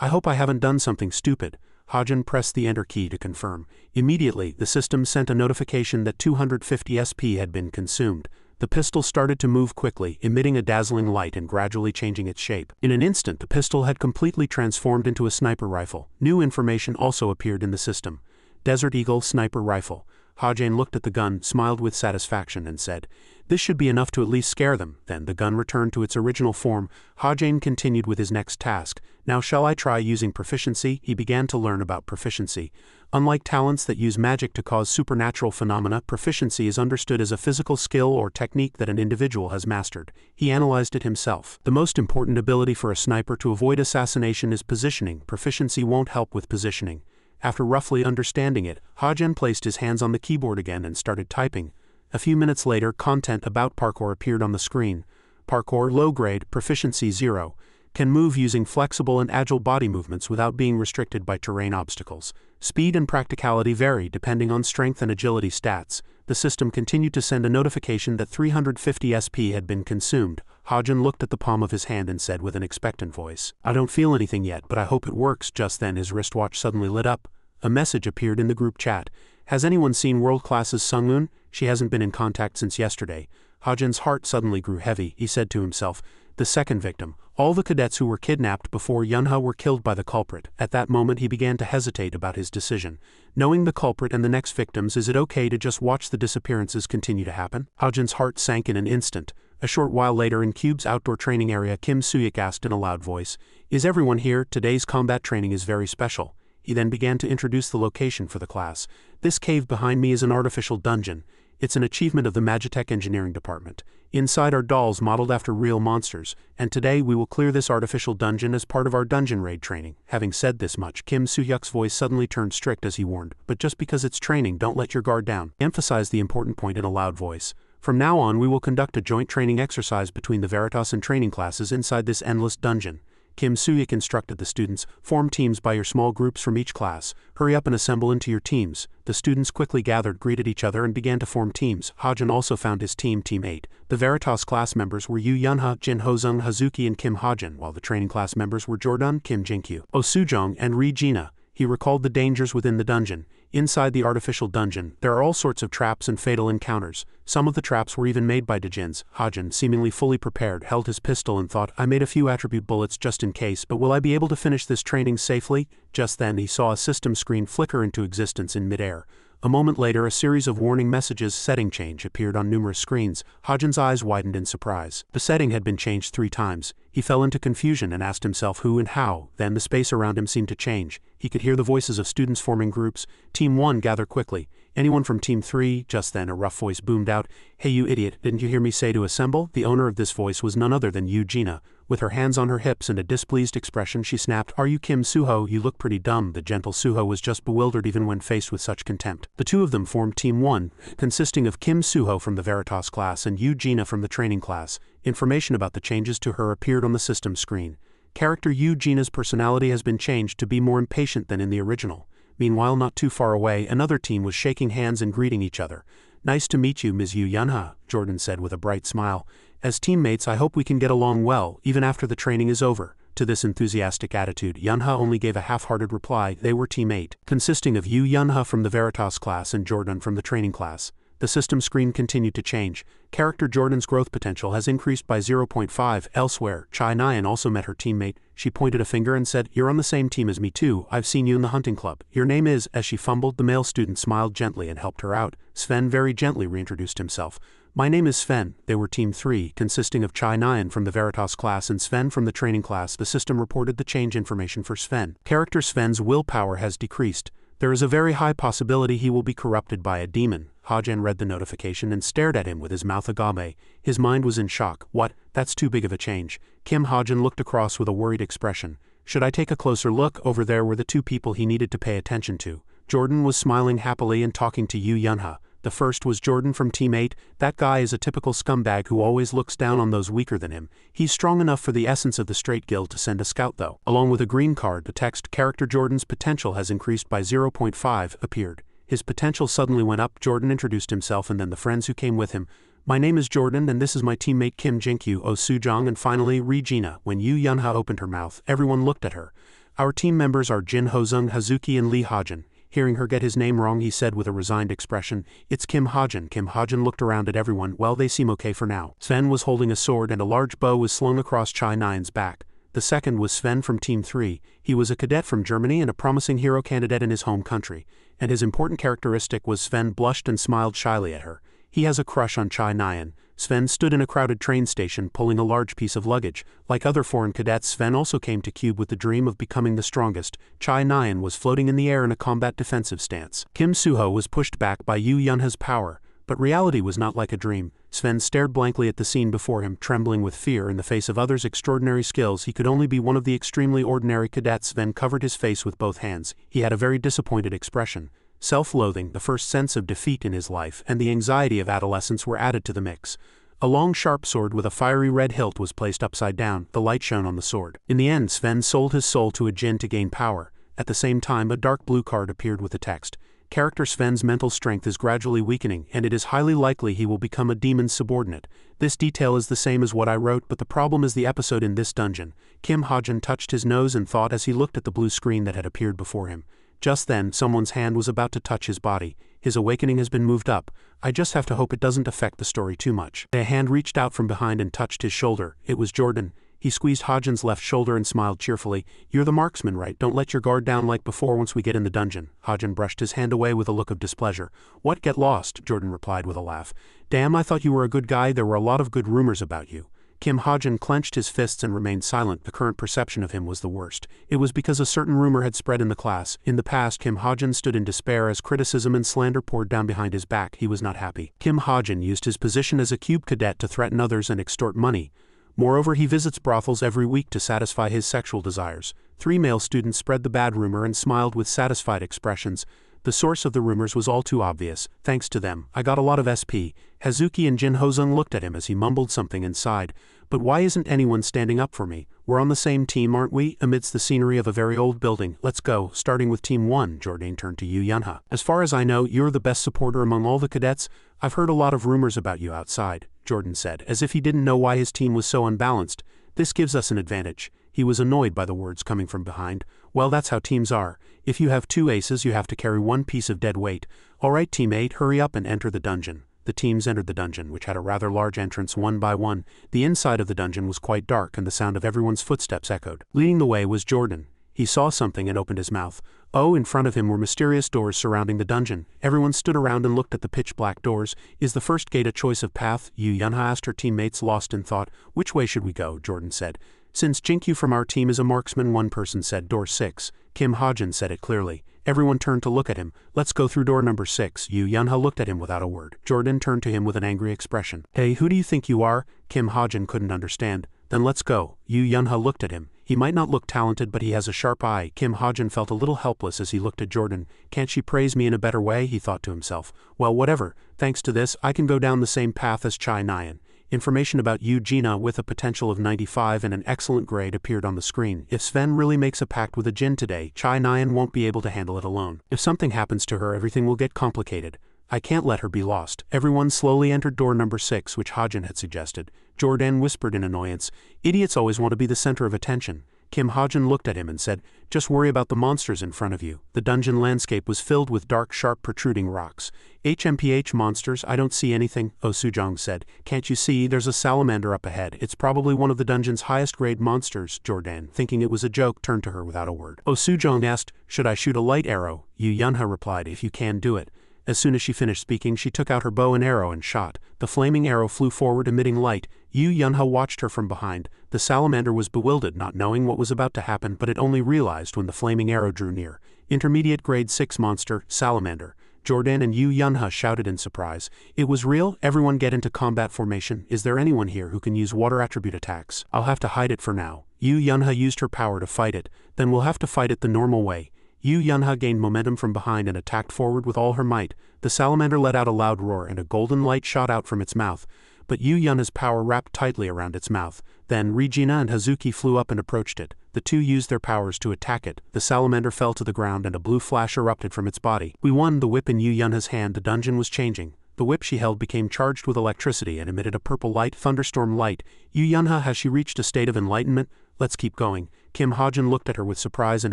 "I hope I haven't done something stupid." Hajin pressed the enter key to confirm. Immediately, the system sent a notification that 250 SP had been consumed. The pistol started to move quickly, emitting a dazzling light and gradually changing its shape. In an instant, the pistol had completely transformed into a sniper rifle. New information also appeared in the system. Desert Eagle sniper rifle. Hajin looked at the gun, smiled with satisfaction, and said, "This should be enough to at least scare them." Then the gun returned to its original form. Hajin continued with his next task. "Now shall I try using proficiency?" He began to learn about proficiency. Unlike talents that use magic to cause supernatural phenomena, proficiency is understood as a physical skill or technique that an individual has mastered. He analyzed it himself. The most important ability for a sniper to avoid assassination is positioning. Proficiency won't help with positioning. After roughly understanding it, Hajin placed his hands on the keyboard again and started typing. A few minutes later, content about parkour appeared on the screen. Parkour, low grade, proficiency 0. Can move using flexible and agile body movements without being restricted by terrain obstacles. Speed and practicality vary depending on strength and agility stats. The system continued to send a notification that 350 SP had been consumed. Hajin looked at the palm of his hand and said with an expectant voice, "I don't feel anything yet, but I hope it works." Just then his wristwatch suddenly lit up. A message appeared in the group chat. "Has anyone seen World Class's Sungun? She hasn't been in contact since yesterday." Hajin's heart suddenly grew heavy. He said to himself, "The second victim. All the cadets who were kidnapped before Yunha were killed by the culprit." At that moment he began to hesitate about his decision. Knowing the culprit and the next victims, is it okay to just watch the disappearances continue to happen? Hajin's heart sank in an instant. A short while later in Cube's outdoor training area, Kim Suyik asked in a loud voice, "Is everyone here? Today's combat training is very special." He then began to introduce the location for the class. "This cave behind me is an artificial dungeon. It's an achievement of the Magitech Engineering Department. Inside are dolls modeled after real monsters, and today we will clear this artificial dungeon as part of our dungeon raid training." Having said this much, Kim Soo-hyuk's voice suddenly turned strict as he warned, "But just because it's training, don't let your guard down." He emphasized the important point in a loud voice. "From now on we will conduct a joint training exercise between the Veritas and training classes inside this endless dungeon." Kim Soo-hyuk instructed the students, "Form teams by your small groups from each class. Hurry up and assemble into your teams." The students quickly gathered, greeted each other, and began to form teams. Hajin also found his team, Team 8. The Veritas class members were Yu Yunha, Jin Hozung, Hazuki, and Kim Hajin, while the training class members were Jordan, Kim Jinkyu, Oh Sujong, and Ri Jina. He recalled the dangers within the dungeon. Inside the artificial dungeon, there are all sorts of traps and fatal encounters. Some of the traps were even made by Djinns. Hajin, seemingly fully prepared, held his pistol and thought, "I made a few attribute bullets just in case, but will I be able to finish this training safely?" Just then he saw a system screen flicker into existence in midair. A moment later, a series of warning messages setting change appeared on numerous screens. Hajin's eyes widened in surprise. The setting had been changed 3 times. He fell into confusion and asked himself who and how. Then the space around him seemed to change. He could hear the voices of students forming groups. Team 1, gather quickly. Anyone from Team 3? Just then a rough voice boomed out. Hey you idiot, didn't you hear me say to assemble? The owner of this voice was none other than Eugenia. With her hands on her hips and a displeased expression, she snapped, "Are you Kim Suho? You look pretty dumb." The gentle Suho was just bewildered even when faced with such contempt. The 2 of them formed Team 1, consisting of Kim Suho from the Veritas class and Eugenia from the training class. Information about the changes to her appeared on the system screen. Character Eugenia's personality has been changed to be more impatient than in the original. Meanwhile, not too far away, another team was shaking hands and greeting each other. "Nice to meet you, Ms. Yu Yunha," Jordan said with a bright smile. "As teammates, I hope we can get along well, even after the training is over." To this enthusiastic attitude, Yunha only gave a half-hearted reply. They were Team 8, consisting of Yu Yunha from the Veritas class and Jordan from the training class. The system screen continued to change. Character Jordan's growth potential has increased by 0.5. Elsewhere, Chai Nyan also met her teammate. She pointed a finger and said, "You're on the same team as me too. I've seen you in the hunting club. Your name is..." As she fumbled, the male student smiled gently and helped her out. Sven very gently reintroduced himself. "My name is Sven." They were Team 3, consisting of Chai Nyan from the Veritas class and Sven from the training class. The system reported the change information for Sven. Character Sven's willpower has decreased. There is a very high possibility he will be corrupted by a demon. Hajin read the notification and stared at him with his mouth agape. His mind was in shock. What? That's too big of a change. Kim Hajin looked across with a worried expression. Should I take a closer look? Over there were the 2 people he needed to pay attention to. Jordan was smiling happily and talking to Yu Yunha. The first was Jordan from Team 8. That guy is a typical scumbag who always looks down on those weaker than him. He's strong enough for the essence of the Straight Guild to send a scout though. Along with a green card, the text, "Character Jordan's potential has increased by 0.5, appeared. His potential suddenly went up. Jordan introduced himself and then the friends who came with him. "My name is Jordan and this is my teammate Kim Jinkyu, Oh Sujong and finally Regina." When Yu Yunha opened her mouth, everyone looked at her. "Our team members are Jin Hozung, Hazuki and Lee Hajin." Hearing her get his name wrong, he said with a resigned expression, "It's Kim Hajin." Kim Hajin looked around at everyone. "Well, they seem okay for now." Sven was holding a sword and a large bow was slung across Chai Nyan's back. The second was Sven from Team 3. He was a cadet from Germany and a promising hero candidate in his home country. And his important characteristic was Sven blushed and smiled shyly at her. He has a crush on Chai Nyan. Sven stood in a crowded train station pulling a large piece of luggage. Like other foreign cadets, Sven also came to Cube with the dream of becoming the strongest. Chai Nyan was floating in the air in a combat defensive stance. Kim Suho was pushed back by Yu Yunha's power. But reality was not like a dream. Sven stared blankly at the scene before him, trembling with fear in the face of others' extraordinary skills. He could only be one of the extremely ordinary cadets. Sven covered his face with both hands. He had a very disappointed expression. Self-loathing, the first sense of defeat in his life, and the anxiety of adolescence were added to the mix. A long sharp sword with a fiery red hilt was placed upside down. The light shone on the sword. In the end, Sven sold his soul to a djinn to gain power. At the same time, a dark blue card appeared with the text. Character Sven's mental strength is gradually weakening, and it is highly likely he will become a demon's subordinate. This detail is the same as what I wrote, but the problem is the episode in this dungeon. Kim Hajin touched his nose and thought as he looked at the blue screen that had appeared before him. Just then, someone's hand was about to touch his body. His awakening has been moved up. I just have to hope it doesn't affect the story too much. A hand reached out from behind and touched his shoulder. It was Jordan. He squeezed Hajin's left shoulder and smiled cheerfully. "You're the marksman, right? Don't let your guard down like before once we get in the dungeon." Hajin brushed his hand away with a look of displeasure. "What, get lost?" Jordan replied with a laugh. "Damn, I thought you were a good guy. There were a lot of good rumors about you." Kim Hajin clenched his fists and remained silent. The current perception of him was the worst. It was because a certain rumor had spread in the class. In the past, Kim Hajin stood in despair as criticism and slander poured down behind his back. He was not happy. Kim Hajin used his position as a cube cadet to threaten others and extort money. Moreover, he visits brothels every week to satisfy his sexual desires. 3 male students spread the bad rumor and smiled with satisfied expressions. The source of the rumors was all too obvious. Thanks to them, I got a lot of SP. Hazuki and Jin Hozung looked at him as he mumbled something inside. "But why isn't anyone standing up for me? We're on the same team, aren't we?" Amidst the scenery of a very old building. "Let's go, starting with Team 1, Jordan turned to Yu Yunha. "As far as I know, you're the best supporter among all the cadets. I've heard a lot of rumors about you outside," Jordan said, as if he didn't know why his team was so unbalanced. "This gives us an advantage." He was annoyed by the words coming from behind. "Well, that's how teams are. If you have 2 aces, you have to carry 1 piece of dead weight. All right, Team 8, hurry up and enter the dungeon." The teams entered the dungeon, which had a rather large entrance one by one. The inside of the dungeon was quite dark and the sound of everyone's footsteps echoed. Leading the way was Jordan. He saw something and opened his mouth. Oh, in front of him were mysterious doors surrounding the dungeon. Everyone stood around and looked at the pitch-black doors. Is the first gate a choice of path? Yu Yunha asked her teammates, lost in thought. Which way should we go? Jordan said. Since Jinkyu from our team is a marksman, one person said. Door 6. Kim Ha-jin said it clearly. Everyone turned to look at him. Let's go through door number 6. Yu Yunha looked at him without a word. Jordan turned to him with an angry expression. Hey, who do you think you are? Kim Ha-jin couldn't understand. Then let's go. Yu Yunha looked at him. He might not look talented, but he has a sharp eye. Kim Ha-jin felt a little helpless as he looked at Jordan. Can't she praise me in a better way? He thought to himself. Well, whatever. Thanks to this, I can go down the same path as Chai Nyan. Information about Yu Jina with a potential of 95 and an excellent grade appeared on the screen. If Sven really makes a pact with a Jin today, Chai Nyan won't be able to handle it alone. If something happens to her, everything will get complicated. I can't let her be lost. Everyone slowly entered door number 6, which Ha-jin had suggested. Jordan whispered in annoyance. Idiots always want to be the center of attention. Kim Ha-jin looked at him and said, just worry about the monsters in front of you. The dungeon landscape was filled with dark, sharp, protruding rocks. HMPH monsters, I don't see anything, Oh Soo-jong said. Can't you see, there's a salamander up ahead. It's probably one of the dungeon's highest grade monsters. Jordan, thinking it was a joke, turned to her without a word. Oh Soo-jong asked, should I shoot a light arrow? Yu Yunha replied, if you can, do it. As soon as she finished speaking, she took out her bow and arrow and shot. The flaming arrow flew forward, emitting light. Yu Yunha watched her from behind. The salamander was bewildered, not knowing what was about to happen, but it only realized when the flaming arrow drew near. Intermediate grade 6 monster, salamander. Jordan and Yu Yunha shouted in surprise. It was real? Everyone get into combat formation. Is there anyone here who can use water attribute attacks? I'll have to hide it for now. Yu Yunha used her power to fight it. Then we'll have to fight it the normal way. Yu Yunha gained momentum from behind and attacked forward with all her might. The salamander let out a loud roar and a golden light shot out from its mouth. But Yu Yunha's power wrapped tightly around its mouth. Then Regina and Hazuki flew up and approached it. The two used their powers to attack it. The salamander fell to the ground and a blue flash erupted from its body. We won. The whip in Yu Yunha's hand. The dungeon was changing. The whip she held became charged with electricity and emitted a purple light, thunderstorm light. Yu Yunha, has she reached a state of enlightenment? Let's keep going. Kim Ha-jin looked at her with surprise and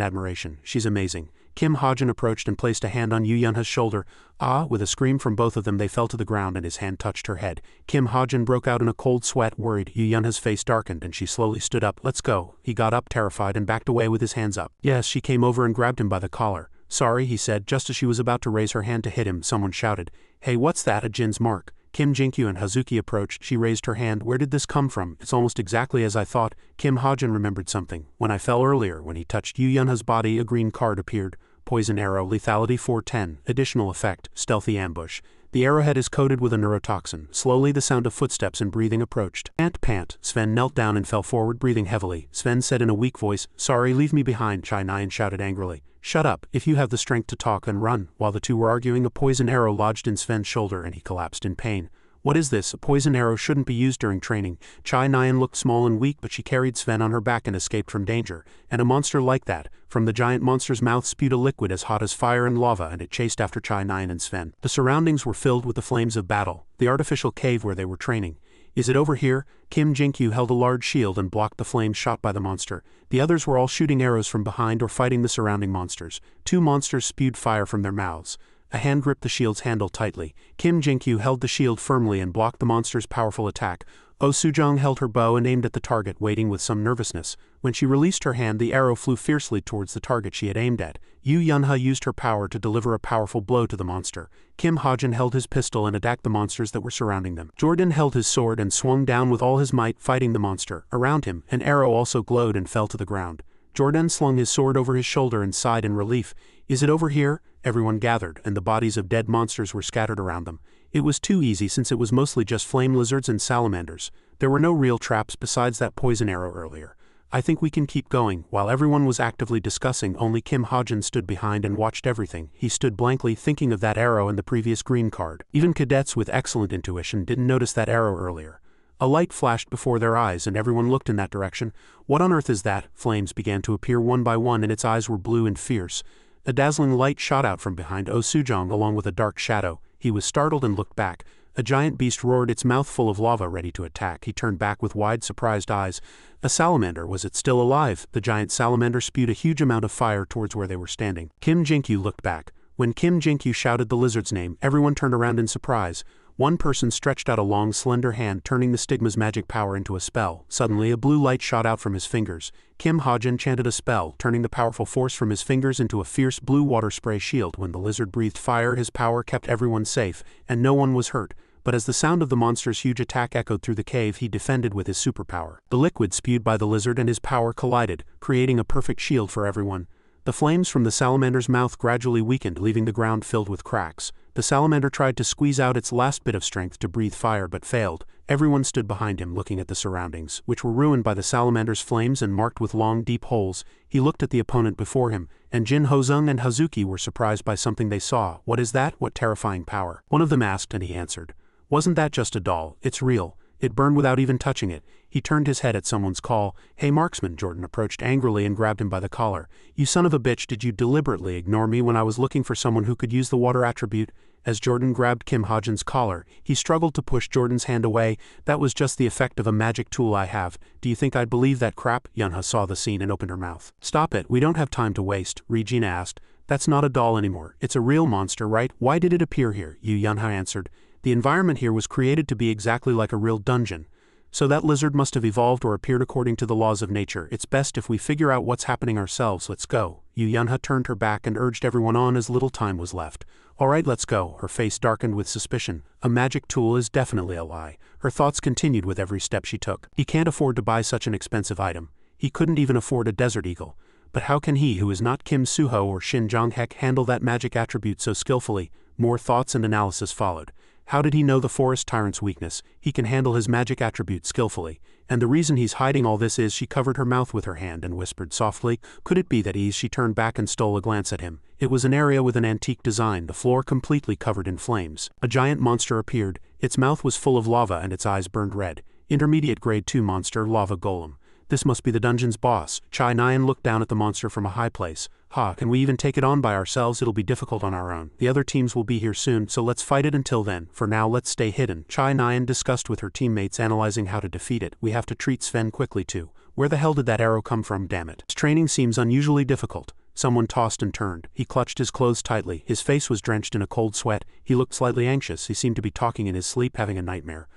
admiration. She's amazing. Kim Ha-jin approached and placed a hand on Yu Yunha's shoulder. Ah, with a scream from both of them they fell to the ground and his hand touched her head. Kim Ha-jin broke out in a cold sweat, worried. Yu Yunha's face darkened and she slowly stood up. Let's go. He got up terrified and backed away with his hands up. Yes, she came over and grabbed him by the collar. Sorry, he said. Just as she was about to raise her hand to hit him, someone shouted. Hey, what's that? A Jin's mark. Kim Jinkyu and Hazuki approached. She raised her hand. Where did this come from? It's almost exactly as I thought. Kim Ha-jin remembered something. When I fell earlier, when he touched Yu Yunha's body, a green card appeared. Poison arrow, lethality 410, additional effect, stealthy ambush. The arrowhead is coated with a neurotoxin. Slowly the sound of footsteps and breathing approached. Pant, pant. Sven knelt down and fell forward, breathing heavily. Sven said in a weak voice, sorry, leave me behind. Chai Nyan shouted angrily. Shut up. If you have the strength to talk, then run. While the two were arguing, a poison arrow lodged in Sven's shoulder and he collapsed in pain. What is this? A poison arrow shouldn't be used during training. Chai Nyan looked small and weak, but she carried Sven on her back and escaped from danger. And a monster like that, from the giant monster's mouth spewed a liquid as hot as fire and lava, and it chased after Chai Nyan and Sven. The surroundings were filled with the flames of battle, the artificial cave where they were training. Is it over here? Kim Jinkyu held a large shield and blocked the flames shot by the monster. The others were all shooting arrows from behind or fighting the surrounding monsters. Two monsters spewed fire from their mouths. A hand gripped the shield's handle tightly. Kim Jinkyu held the shield firmly and blocked the monster's powerful attack. Oh Soo-jong held her bow and aimed at the target, waiting with some nervousness. When she released her hand, the arrow flew fiercely towards the target she had aimed at. Yu Yunha used her power to deliver a powerful blow to the monster. Kim Ha-jin held his pistol and attacked the monsters that were surrounding them. Jordan held his sword and swung down with all his might, fighting the monster. Around him, an arrow also glowed and fell to the ground. Jordan slung his sword over his shoulder and sighed in relief. Is it over here? Everyone gathered, and the bodies of dead monsters were scattered around them. It was too easy since it was mostly just flame lizards and salamanders. There were no real traps besides that poison arrow earlier. I think we can keep going. While everyone was actively discussing, only Kim Ha-jin stood behind and watched everything. He stood blankly thinking of that arrow and the previous green card. Even cadets with excellent intuition didn't notice that arrow earlier. A light flashed before their eyes and everyone looked in that direction. What on earth is that? Flames began to appear one by one and its eyes were blue and fierce. A dazzling light shot out from behind Oh Soo-jong along with a dark shadow. He was startled and looked back. A giant beast roared, its mouth full of lava, ready to attack. He turned back with wide, surprised eyes. A salamander. Was it still alive? The giant salamander spewed a huge amount of fire towards where they were standing. Kim Jinkyu looked back. When Kim Jinkyu shouted the lizard's name, everyone turned around in surprise. One person stretched out a long, slender hand, turning the stigma's magic power into a spell. Suddenly, a blue light shot out from his fingers. Kim Ha-jin chanted a spell, turning the powerful force from his fingers into a fierce blue water spray shield. When the lizard breathed fire, his power kept everyone safe, and no one was hurt. But as the sound of the monster's huge attack echoed through the cave, he defended with his superpower. The liquid spewed by the lizard and his power collided, creating a perfect shield for everyone. The flames from the salamander's mouth gradually weakened, leaving the ground filled with cracks. The salamander tried to squeeze out its last bit of strength to breathe fire but failed. Everyone stood behind him, looking at the surroundings, which were ruined by the salamander's flames and marked with long, deep holes. He looked at the opponent before him, and Jin Hozung and Hazuki were surprised by something they saw. "What is that? What terrifying power?" one of them asked, and he answered, "Wasn't that just a doll? It's real. It burned without even touching it." He turned his head at someone's call. "Hey marksman!" Jordan approached angrily and grabbed him by the collar. "You son of a bitch, did you deliberately ignore me when I was looking for someone who could use the water attribute?" As Jordan grabbed Kim Ha-jin's collar, he struggled to push Jordan's hand away. "That was just the effect of a magic tool I have. Do you think I'd believe that crap?" Yunha saw the scene and opened her mouth. "Stop it, we don't have time to waste," Regina asked. "That's not a doll anymore. It's a real monster, right? Why did it appear here?" Yunha answered. "The environment here was created to be exactly like a real dungeon. So that lizard must have evolved or appeared according to the laws of nature. It's best if we figure out what's happening ourselves. Let's go." Yunha turned her back and urged everyone on as little time was left. "All right, let's go." Her face darkened with suspicion. A magic tool is definitely a lie. Her thoughts continued with every step she took. He can't afford to buy such an expensive item. He couldn't even afford a desert eagle. But how can he, who is not Kim Suho or Shin Jong-hek, handle that magic attribute so skillfully? More thoughts and analysis followed. How did he know the forest tyrant's weakness? He can handle his magic attribute skillfully. And the reason he's hiding all this is— She covered her mouth with her hand and whispered softly, "Could it be that ease?" She turned back and stole a glance at him. It was an area with an antique design, the floor completely covered in flames. A giant monster appeared. Its mouth was full of lava and its eyes burned red. Intermediate grade 2 monster, lava golem. This must be the dungeon's boss. Chai Nyan looked down at the monster from a high place. Can we even take it on by ourselves? It'll be difficult on our own. The other teams will be here soon, so let's fight it until then. For now, let's stay hidden. Chai Nyan discussed with her teammates, analyzing how to defeat it. We have to treat Sven quickly too. Where the hell did that arrow come from, damn it? His training seems unusually difficult. Someone tossed and turned. He clutched his clothes tightly. His face was drenched in a cold sweat. He looked slightly anxious. He seemed to be talking in his sleep, having a nightmare.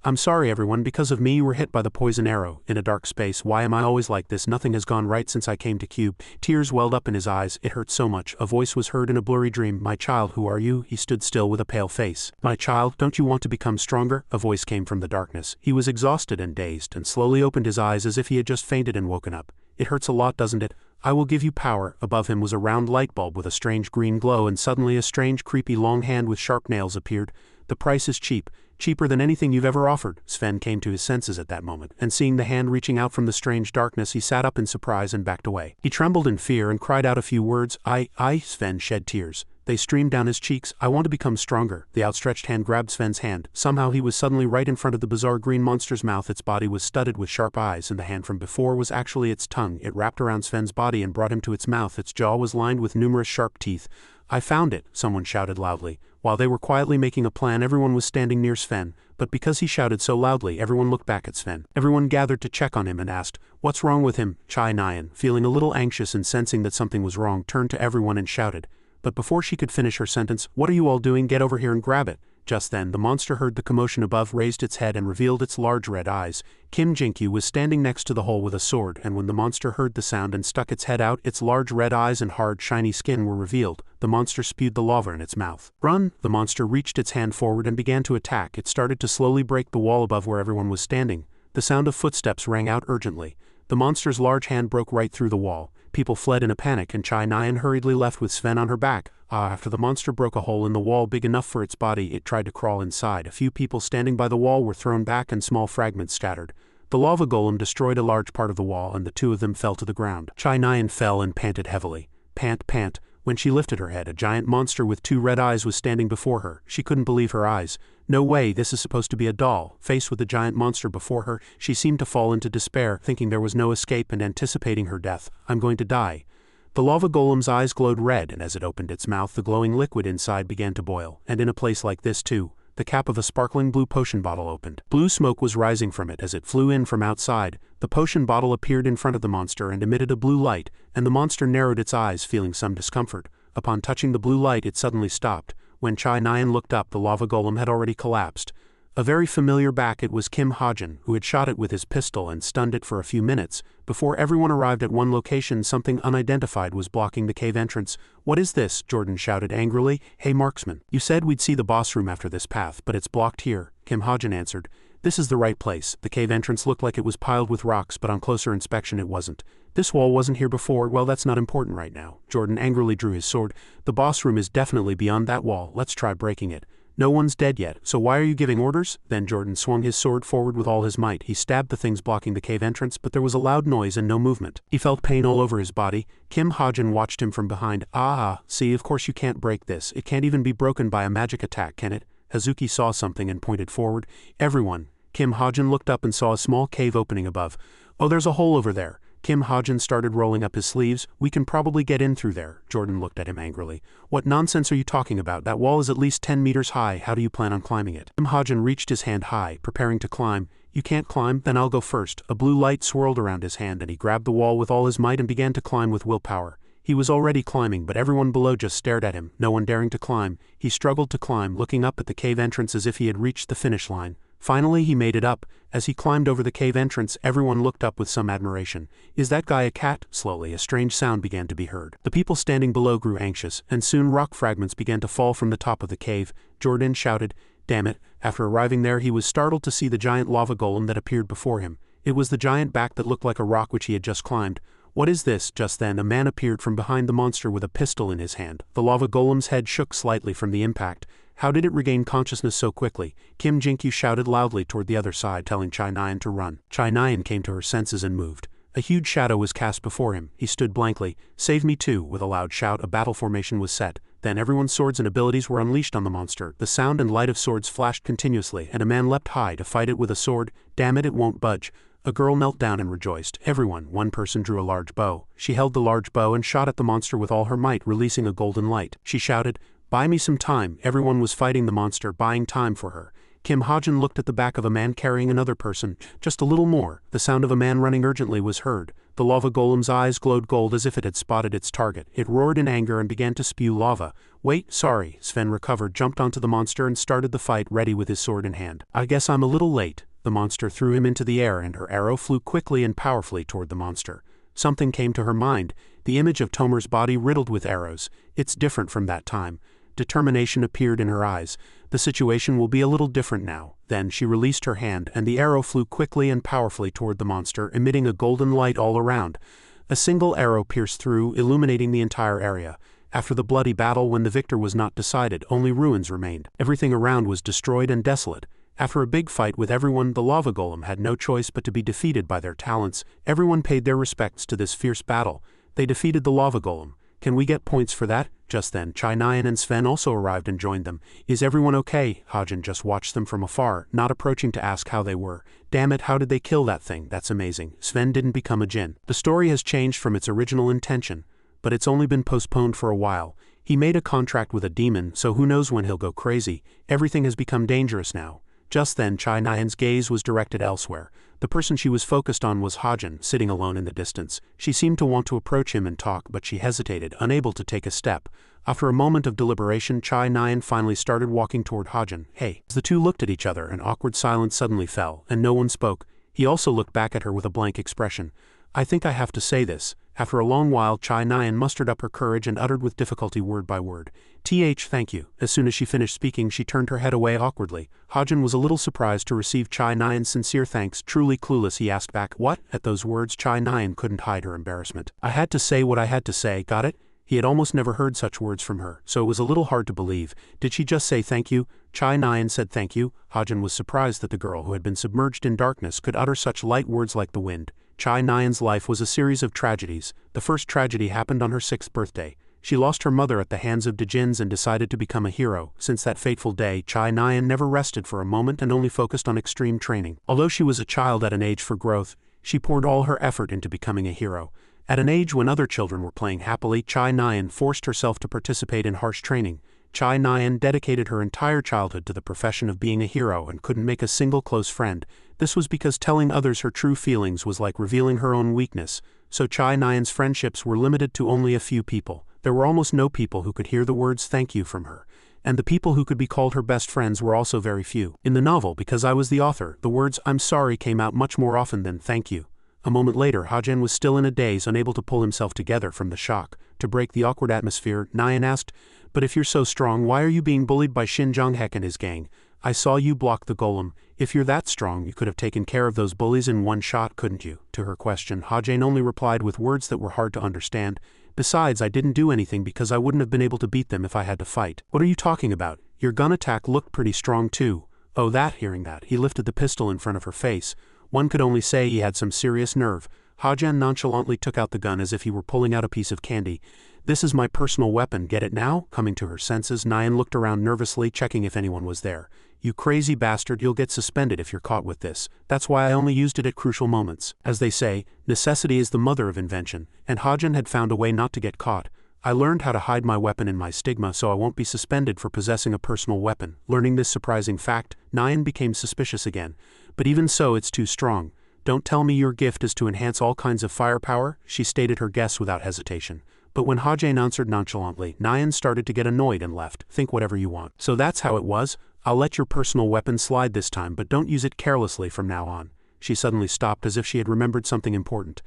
I'm sorry everyone, because of me you were hit by the poison arrow. In a dark space. Why am I always like this? Nothing has gone right since I came to Cube. Tears welled up in his eyes. It hurt so much. A voice was heard in a blurry dream. "My child, who are you?" He stood still with a pale face. "My child, don't you want to become stronger?" A voice came from the darkness. He was exhausted and dazed, and slowly opened his eyes as if he had just fainted and woken up. "It hurts a lot, doesn't it? I will give you power." Above him was a round light bulb with a strange green glow, and suddenly a strange, creepy long hand with sharp nails appeared. "The price is cheap. Cheaper than anything you've ever offered." Sven came to his senses at that moment, and seeing the hand reaching out from the strange darkness, he sat up in surprise and backed away. He trembled in fear and cried out a few words. Sven shed tears. They streamed down his cheeks. "I want to become stronger." The outstretched hand grabbed Sven's hand. Somehow he was suddenly right in front of the bizarre green monster's mouth. Its body was studded with sharp eyes, and the hand from before was actually its tongue. It wrapped around Sven's body and brought him to its mouth. Its jaw was lined with numerous sharp teeth. "I found it," someone shouted loudly. While they were quietly making a plan, everyone was standing near Sven, but because he shouted so loudly, everyone looked back at Sven. Everyone gathered to check on him and asked, "What's wrong with him?" Chai Nyan, feeling a little anxious and sensing that something was wrong, turned to everyone and shouted. But before she could finish her sentence, "What are you all doing? Get over here and grab it." Just then, the monster heard the commotion above, raised its head and revealed its large red eyes. Kim Jinkyu was standing next to the hole with a sword, and when the monster heard the sound and stuck its head out, its large red eyes and hard, shiny skin were revealed. The monster spewed the lava in its mouth. "Run!" The monster reached its hand forward and began to attack. It started to slowly break the wall above where everyone was standing. The sound of footsteps rang out urgently. The monster's large hand broke right through the wall. People fled in a panic, and Chai Nyan hurriedly left with Sven on her back. After the monster broke a hole in the wall big enough for its body, it tried to crawl inside. A few people standing by the wall were thrown back and small fragments scattered. The lava golem destroyed a large part of the wall, and the two of them fell to the ground. Chai Nyan fell and panted heavily. Pant, pant. When she lifted her head, a giant monster with 2 red eyes was standing before her. She couldn't believe her eyes. No way, this is supposed to be a doll. Faced with the giant monster before her, she seemed to fall into despair, thinking there was no escape and anticipating her death. "I'm going to die." The lava golem's eyes glowed red, and as it opened its mouth, the glowing liquid inside began to boil. And in a place like this too, the cap of a sparkling blue potion bottle opened. Blue smoke was rising from it as it flew in from outside. The potion bottle appeared in front of the monster and emitted a blue light, and the monster narrowed its eyes, feeling some discomfort. Upon touching the blue light, it suddenly stopped. When Chai Nyan looked up, the lava golem had already collapsed. A very familiar back, it was Kim Hajin, who had shot it with his pistol and stunned it for a few minutes. Before everyone arrived at one location, something unidentified was blocking the cave entrance. "What is this?" Jordan shouted angrily. "Hey marksman, you said we'd see the boss room after this path, but it's blocked here," Kim Hajin answered. "This is the right place." The cave entrance looked like it was piled with rocks, but on closer inspection it wasn't. "This wall wasn't here before." "Well, that's not important right now." Jordan angrily drew his sword. "The boss room is definitely beyond that wall. Let's try breaking it. No one's dead yet, so why are you giving orders?" Then Jordan swung his sword forward with all his might. He stabbed the things blocking the cave entrance, but there was a loud noise and no movement. He felt pain all over his body. Kim Hajin watched him from behind. See, of course you can't break this. It can't even be broken by a magic attack, can it?" Hazuki saw something and pointed forward. "Everyone." Kim Hajin looked up and saw a small cave opening above. "Oh, there's a hole over there." Kim Hajin started rolling up his sleeves. "We can probably get in through there." Jordan looked at him angrily. "What nonsense are you talking about? That wall is at least 10 meters high. How do you plan on climbing it?" Kim Hajin reached his hand high, preparing to climb. "You can't climb? Then I'll go first." A blue light swirled around his hand and he grabbed the wall with all his might and began to climb with willpower. He was already climbing, but everyone below just stared at him, no one daring to climb. He struggled to climb, looking up at the cave entrance as if he had reached the finish line. Finally he made it up. As he climbed over the cave entrance, everyone looked up with some admiration. "Is that guy a cat?" Slowly, a strange sound began to be heard. The people standing below grew anxious, and soon rock fragments began to fall from the top of the cave. Jordan shouted, "Damn it." After arriving there, he was startled to see the giant lava golem that appeared before him. It was the giant back that looked like a rock which he had just climbed. "What is this?" Just then, a man appeared from behind the monster with a pistol in his hand. The lava golem's head shook slightly from the impact. How did it regain consciousness so quickly? Kim Jinkyu shouted loudly toward the other side, telling Chai Nyan to run. Chai Nyan came to her senses and moved. A huge shadow was cast before him. He stood blankly. "Save me too." With a loud shout, a battle formation was set. Then everyone's swords and abilities were unleashed on the monster. The sound and light of swords flashed continuously, and a man leapt high to fight it with a sword. "Damn it, it won't budge." A girl knelt down and rejoiced. Everyone, one person drew a large bow. She held the large bow and shot at the monster with all her might, releasing a golden light. She shouted, "Buy me some time." Everyone was fighting the monster, buying time for her. Kim Hajin looked at the back of a man carrying another person. Just a little more. The sound of a man running urgently was heard. The lava golem's eyes glowed gold as if it had spotted its target. It roared in anger and began to spew lava. "Wait, sorry." Sven recovered, jumped onto the monster and started the fight, ready with his sword in hand. "I guess I'm a little late." The monster threw him into the air and her arrow flew quickly and powerfully toward the monster. Something came to her mind. The image of Tomer's body riddled with arrows. It's different from that time. Determination appeared in her eyes. The situation will be a little different now. Then she released her hand, and the arrow flew quickly and powerfully toward the monster, emitting a golden light all around. A single arrow pierced through, illuminating the entire area. After the bloody battle, when the victor was not decided, only ruins remained. Everything around was destroyed and desolate. After a big fight with everyone, the lava golem had no choice but to be defeated by their talents. Everyone paid their respects to this fierce battle. They defeated the lava golem. Can we get points for that? Just then, Chai Nyan and Sven also arrived and joined them. "Is everyone okay?" Hajin just watched them from afar, not approaching to ask how they were. "Damn it, how did they kill that thing? That's amazing. Sven didn't become a djinn." The story has changed from its original intention, but it's only been postponed for a while. He made a contract with a demon, so who knows when he'll go crazy. Everything has become dangerous now. Just then, Chai Nyan's gaze was directed elsewhere. The person she was focused on was Hajin, sitting alone in the distance. She seemed to want to approach him and talk, but she hesitated, unable to take a step. After a moment of deliberation, Chai Nyan finally started walking toward Hajin. "Hey." As the two looked at each other, an awkward silence suddenly fell, and no one spoke. He also looked back at her with a blank expression. "I think I have to say this." After a long while, Chai Nyan mustered up her courage and uttered with difficulty word by word, "Thank you." As soon as she finished speaking, she turned her head away awkwardly. Hajin was a little surprised to receive Chai Nyan's sincere thanks. Truly clueless, he asked back, "What?" At those words, Chai Nyan couldn't hide her embarrassment. "I had to say what I had to say, got it?" He had almost never heard such words from her, so it was a little hard to believe. Did she just say thank you? Chai Nyan said thank you. Hajin was surprised that the girl who had been submerged in darkness could utter such light words like the wind. Chai Nyan's life was a series of tragedies. The first tragedy happened on her 6th birthday. She lost her mother at the hands of djinns and decided to become a hero. Since that fateful day, Chai Nyan never rested for a moment and only focused on extreme training. Although she was a child at an age for growth, she poured all her effort into becoming a hero. At an age when other children were playing happily, Chai Nyan forced herself to participate in harsh training. Chai Nyan dedicated her entire childhood to the profession of being a hero and couldn't make a single close friend. This was because telling others her true feelings was like revealing her own weakness, so Chai Nyan's friendships were limited to only a few people. There were almost no people who could hear the words thank you from her. and the people who could be called her best friends were also very few. In the novel, because I was the author, the words "I'm sorry" came out much more often than "thank you." A moment later, Hajan was still in a daze, unable to pull himself together from the shock. To break the awkward atmosphere, Nyan asked, "But if you're so strong, why are you being bullied by Shin Jong-hek and his gang? I saw you block the golem. If you're that strong, you could have taken care of those bullies in one shot, couldn't you?" To her question, Hajan only replied with words that were hard to understand. "Besides, I didn't do anything because I wouldn't have been able to beat them if I had to fight." "What are you talking about? Your gun attack looked pretty strong too." "Oh, that." Hearing that, he lifted the pistol in front of her face. One could only say he had some serious nerve. Hajan nonchalantly took out the gun as if he were pulling out a piece of candy. "This is my personal weapon, get it now?" Coming to her senses, Nyan looked around nervously, checking if anyone was there. "You crazy bastard, you'll get suspended if you're caught with this. That's why I only used it at crucial moments. As they say, necessity is the mother of invention, and Hajan had found a way not to get caught. I learned how to hide my weapon in my stigma so I won't be suspended for possessing a personal weapon." Learning this surprising fact, Nyan became suspicious again. "But even so, it's too strong. Don't tell me your gift is to enhance all kinds of firepower," she stated her guess without hesitation. But when Hajan answered nonchalantly, Nyan started to get annoyed and left. "Think whatever you want." "So that's how it was? I'll let your personal weapon slide this time, but don't use it carelessly from now on." She suddenly stopped as if she had remembered something important.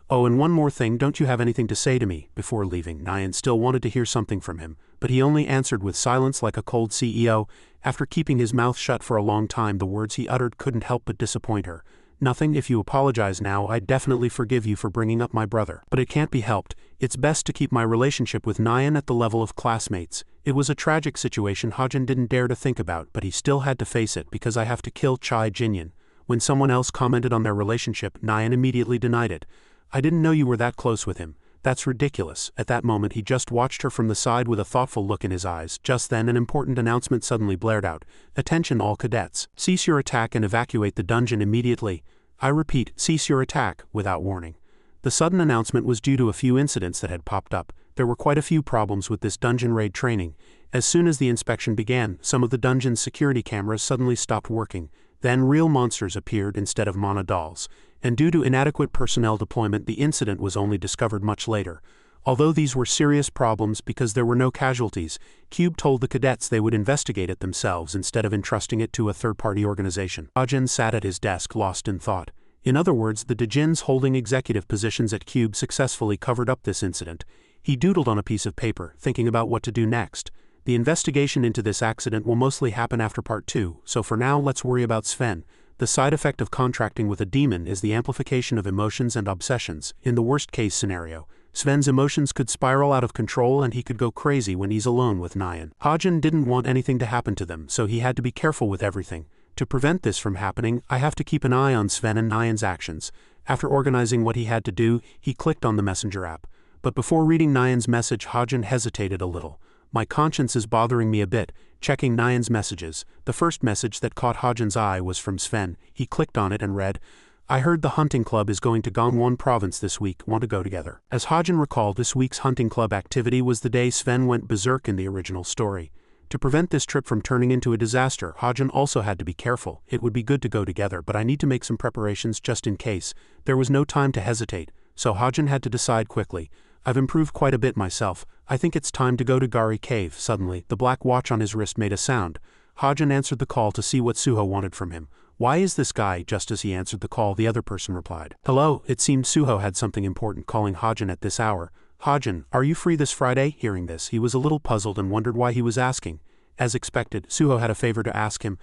"Oh, and one more thing, don't you have anything to say to me?" Before leaving, Nyan still wanted to hear something from him, but he only answered with silence like a cold CEO. After keeping his mouth shut for a long time, the words he uttered couldn't help but disappoint her. "Nothing. If you apologize now, I definitely forgive you for bringing up my brother. But it can't be helped. It's best to keep my relationship with Nyan at the level of classmates." It was a tragic situation Hajan didn't dare to think about, but he still had to face it because I have to kill Chai Jinyan. When someone else commented on their relationship, Nyan immediately denied it. "I didn't know you were that close with him. That's ridiculous." At that moment, he just watched her from the side with a thoughtful look in his eyes. Just then, an important announcement suddenly blared out. "Attention all cadets. Cease your attack and evacuate the dungeon immediately. I repeat, cease your attack," without warning. The sudden announcement was due to a few incidents that had popped up. There were quite a few problems with this dungeon raid training. As soon as the inspection began, some of the dungeon's security cameras suddenly stopped working. Then real monsters appeared instead of mana dolls. And due to inadequate personnel deployment, the incident was only discovered much later. Although these were serious problems because there were no casualties, Cube told the cadets they would investigate it themselves instead of entrusting it to a third-party organization. Hajan sat at his desk, lost in thought. In other words, the Djinns holding executive positions at Cube successfully covered up this incident. He doodled on a piece of paper, thinking about what to do next. The investigation into this accident will mostly happen after Part 2, so for now let's worry about Sven. The side effect of contracting with a demon is the amplification of emotions and obsessions. In the worst-case scenario, Sven's emotions could spiral out of control and he could go crazy when he's alone with Nyan. Hajan didn't want anything to happen to them, so he had to be careful with everything. To prevent this from happening, I have to keep an eye on Sven and Nyan's actions. After organizing what he had to do, he clicked on the messenger app. But before reading Nyan's message, Hajan hesitated a little. "My conscience is bothering me a bit." Checking Nyan's messages, the first message that caught Hajan's eye was from Sven. He clicked on it and read, "I heard the hunting club is going to Gangwon province this week, want to go together." As Hajan recalled, this week's hunting club activity was the day Sven went berserk in the original story. To prevent this trip from turning into a disaster, Hajan also had to be careful. "It would be good to go together, but I need to make some preparations just in case." There was no time to hesitate, so Hajan had to decide quickly. "I've improved quite a bit myself. I think it's time to go to Gari Cave." Suddenly, the black watch on his wrist made a sound. Hajan answered the call to see what Suho wanted from him. "Why is this guy?" Just as he answered the call, the other person replied. "Hello." It seemed Suho had something important calling Hajan at this hour. "Hajan, are you free this Friday?" Hearing this, he was a little puzzled and wondered why he was asking. As expected, Suho had a favor to ask him.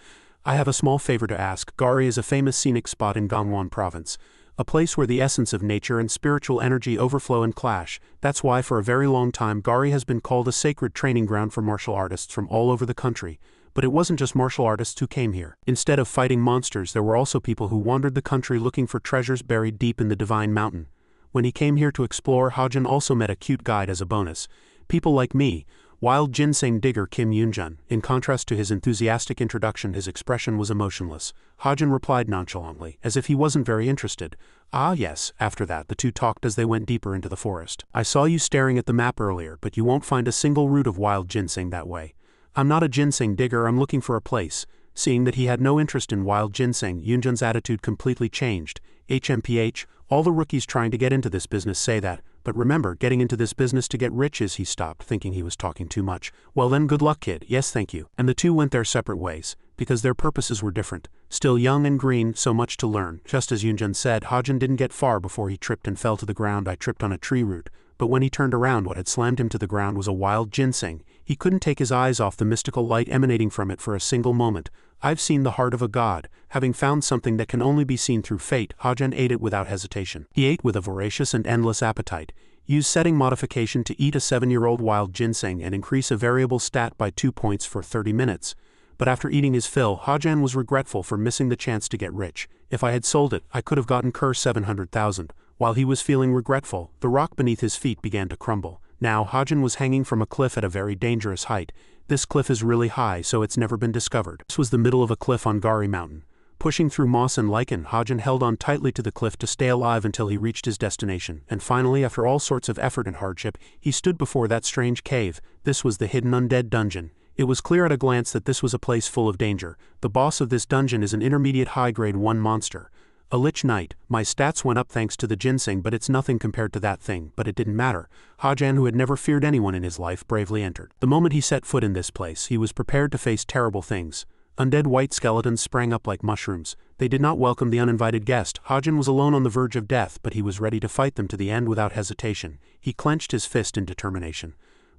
"I have a small favor to ask. Gari is a famous scenic spot in Gangwon province. A place where the essence of nature and spiritual energy overflow and clash. That's why for a very long time Gari has been called a sacred training ground for martial artists from all over the country. But it wasn't just martial artists who came here. Instead of fighting monsters, there were also people who wandered the country looking for treasures buried deep in the divine mountain. When he came here to explore, Hajan also met a cute guide as a bonus. People like me. Wild ginseng digger Kim Yoonjun. In contrast to his enthusiastic introduction, his expression was emotionless. Hajan replied nonchalantly, as if he wasn't very interested. "Ah yes." After that, the two talked as they went deeper into the forest. "I saw you staring at the map earlier, but you won't find a single root of wild ginseng that way." "I'm not a ginseng digger, I'm looking for a place." Seeing that he had no interest in wild ginseng, Yoonjun's attitude completely changed. "HMPH, all the rookies trying to get into this business say that, But remember, getting into this business to get rich is. He stopped, thinking he was talking too much. Well then, good luck, kid. Yes, thank you. And the two went their separate ways, because their purposes were different. Still young and green, so much to learn. Just as Yunjun said, Hajin didn't get far before he tripped and fell to the ground. I tripped on a tree root. But when he turned around, what had slammed him to the ground was a wild ginseng. He couldn't take his eyes off the mystical light emanating from it for a single moment. I've seen the heart of a god. Having found something that can only be seen through fate, Hajin ate it without hesitation. He ate with a voracious and endless appetite. Use setting modification to eat a 7-year-old wild ginseng and increase a variable stat by 2 points for 30 minutes. But after eating his fill, Hajin was regretful for missing the chance to get rich. If I had sold it, I could have gotten 700,000. While he was feeling regretful, the rock beneath his feet began to crumble. Now Hajin was hanging from a cliff at a very dangerous height. This cliff is really high, so it's never been discovered. This was the middle of a cliff on Gari Mountain. Pushing through moss and lichen, Hajin held on tightly to the cliff to stay alive until he reached his destination, and finally, after all sorts of effort and hardship, he stood before that strange cave. This was the hidden undead dungeon. It was clear at a glance that this was a place full of danger. The boss of this dungeon is an intermediate high-grade 1 monster. A Lich Knight. My stats went up thanks to the ginseng, but it's nothing compared to that thing. But it didn't matter. Hajin, who had never feared anyone in his life, bravely entered. The moment he set foot in this place, he was prepared to face terrible things. Undead white skeletons sprang up like mushrooms. They did not welcome the uninvited guest. Hajin was alone on the verge of death, but he was ready to fight them to the end without hesitation. He clenched his fist in determination.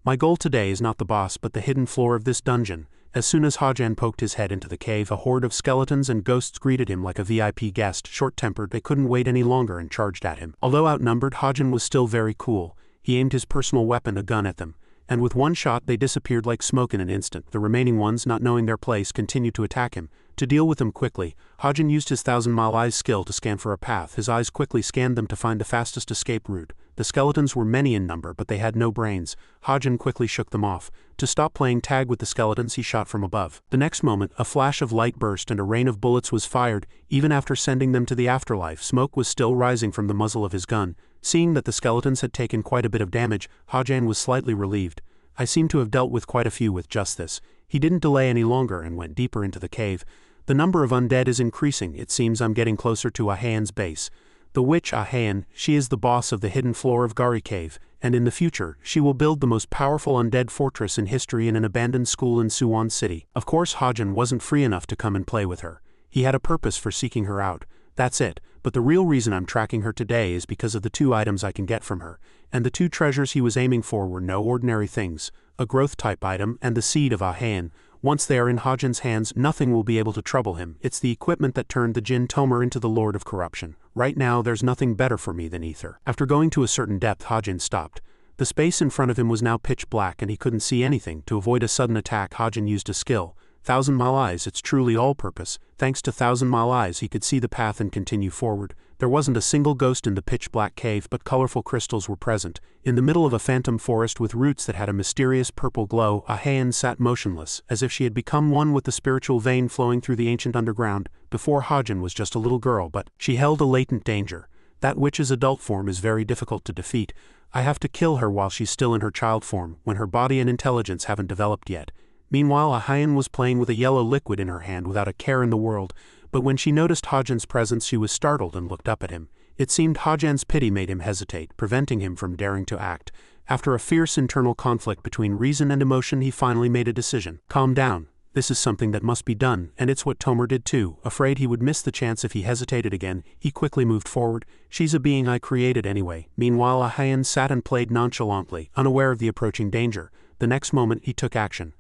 My goal today is not the boss, but the hidden floor of this dungeon. As soon as Hajin poked his head into the cave, a horde of skeletons and ghosts greeted him like a VIP guest. Short-tempered, they couldn't wait any longer and charged at him. Although outnumbered, Hajin was still very cool. He aimed his personal weapon, a gun, at them. And with one shot they disappeared like smoke in an instant. The remaining ones, not knowing their place, continued to attack him. To deal with them quickly, Hajin used his 1,000-mile eyes skill to scan for a path. His eyes quickly scanned them to find the fastest escape route. The skeletons were many in number, but they had no brains. Hajin quickly shook them off. To stop playing tag with the skeletons, he shot from above. The next moment, a flash of light burst and a rain of bullets was fired. Even after sending them to the afterlife, smoke was still rising from the muzzle of his gun. Seeing that the skeletons had taken quite a bit of damage, Hajin was slightly relieved. I seem to have dealt with quite a few with just this. He didn't delay any longer and went deeper into the cave. The number of undead is increasing. It seems I'm getting closer to Ahayan's base. The witch Ahayan, she is the boss of the hidden floor of Gari Cave, and in the future, she will build the most powerful undead fortress in history in an abandoned school in Suwon City. Of course, Hajin wasn't free enough to come and play with her. He had a purpose for seeking her out. That's it. But the real reason I'm tracking her today is because of the 2 items I can get from her. And the 2 treasures he was aiming for were no ordinary things. A growth-type item and the seed of Ahayan. Once they are in Hajin's hands, nothing will be able to trouble him. It's the equipment that turned the Jin Tomer into the Lord of Corruption. Right now, there's nothing better for me than ether. After going to a certain depth, Hajin stopped. The space in front of him was now pitch black and he couldn't see anything. To avoid a sudden attack, Hajin used a skill. 1,000-mile eyes, it's truly all-purpose. Thanks to 1,000-mile eyes, he could see the path and continue forward. There wasn't a single ghost in the pitch-black cave, but colorful crystals were present. In the middle of a phantom forest with roots that had a mysterious purple glow, Ahayan sat motionless, as if she had become one with the spiritual vein flowing through the ancient underground. Before, Hajin was just a little girl, but she held a latent danger. That witch's adult form is very difficult to defeat. I have to kill her while she's still in her child form, when her body and intelligence haven't developed yet. Meanwhile, Ahayan was playing with a yellow liquid in her hand without a care in the world, but when she noticed Hajin's presence she was startled and looked up at him. It seemed Hajin's pity made him hesitate, preventing him from daring to act. After a fierce internal conflict between reason and emotion, he finally made a decision. Calm down. This is something that must be done, and it's what Tomer did too. Afraid he would miss the chance if he hesitated again, he quickly moved forward. She's a being I created anyway. Meanwhile, Ahayan sat and played nonchalantly, unaware of the approaching danger. The next moment, he took action.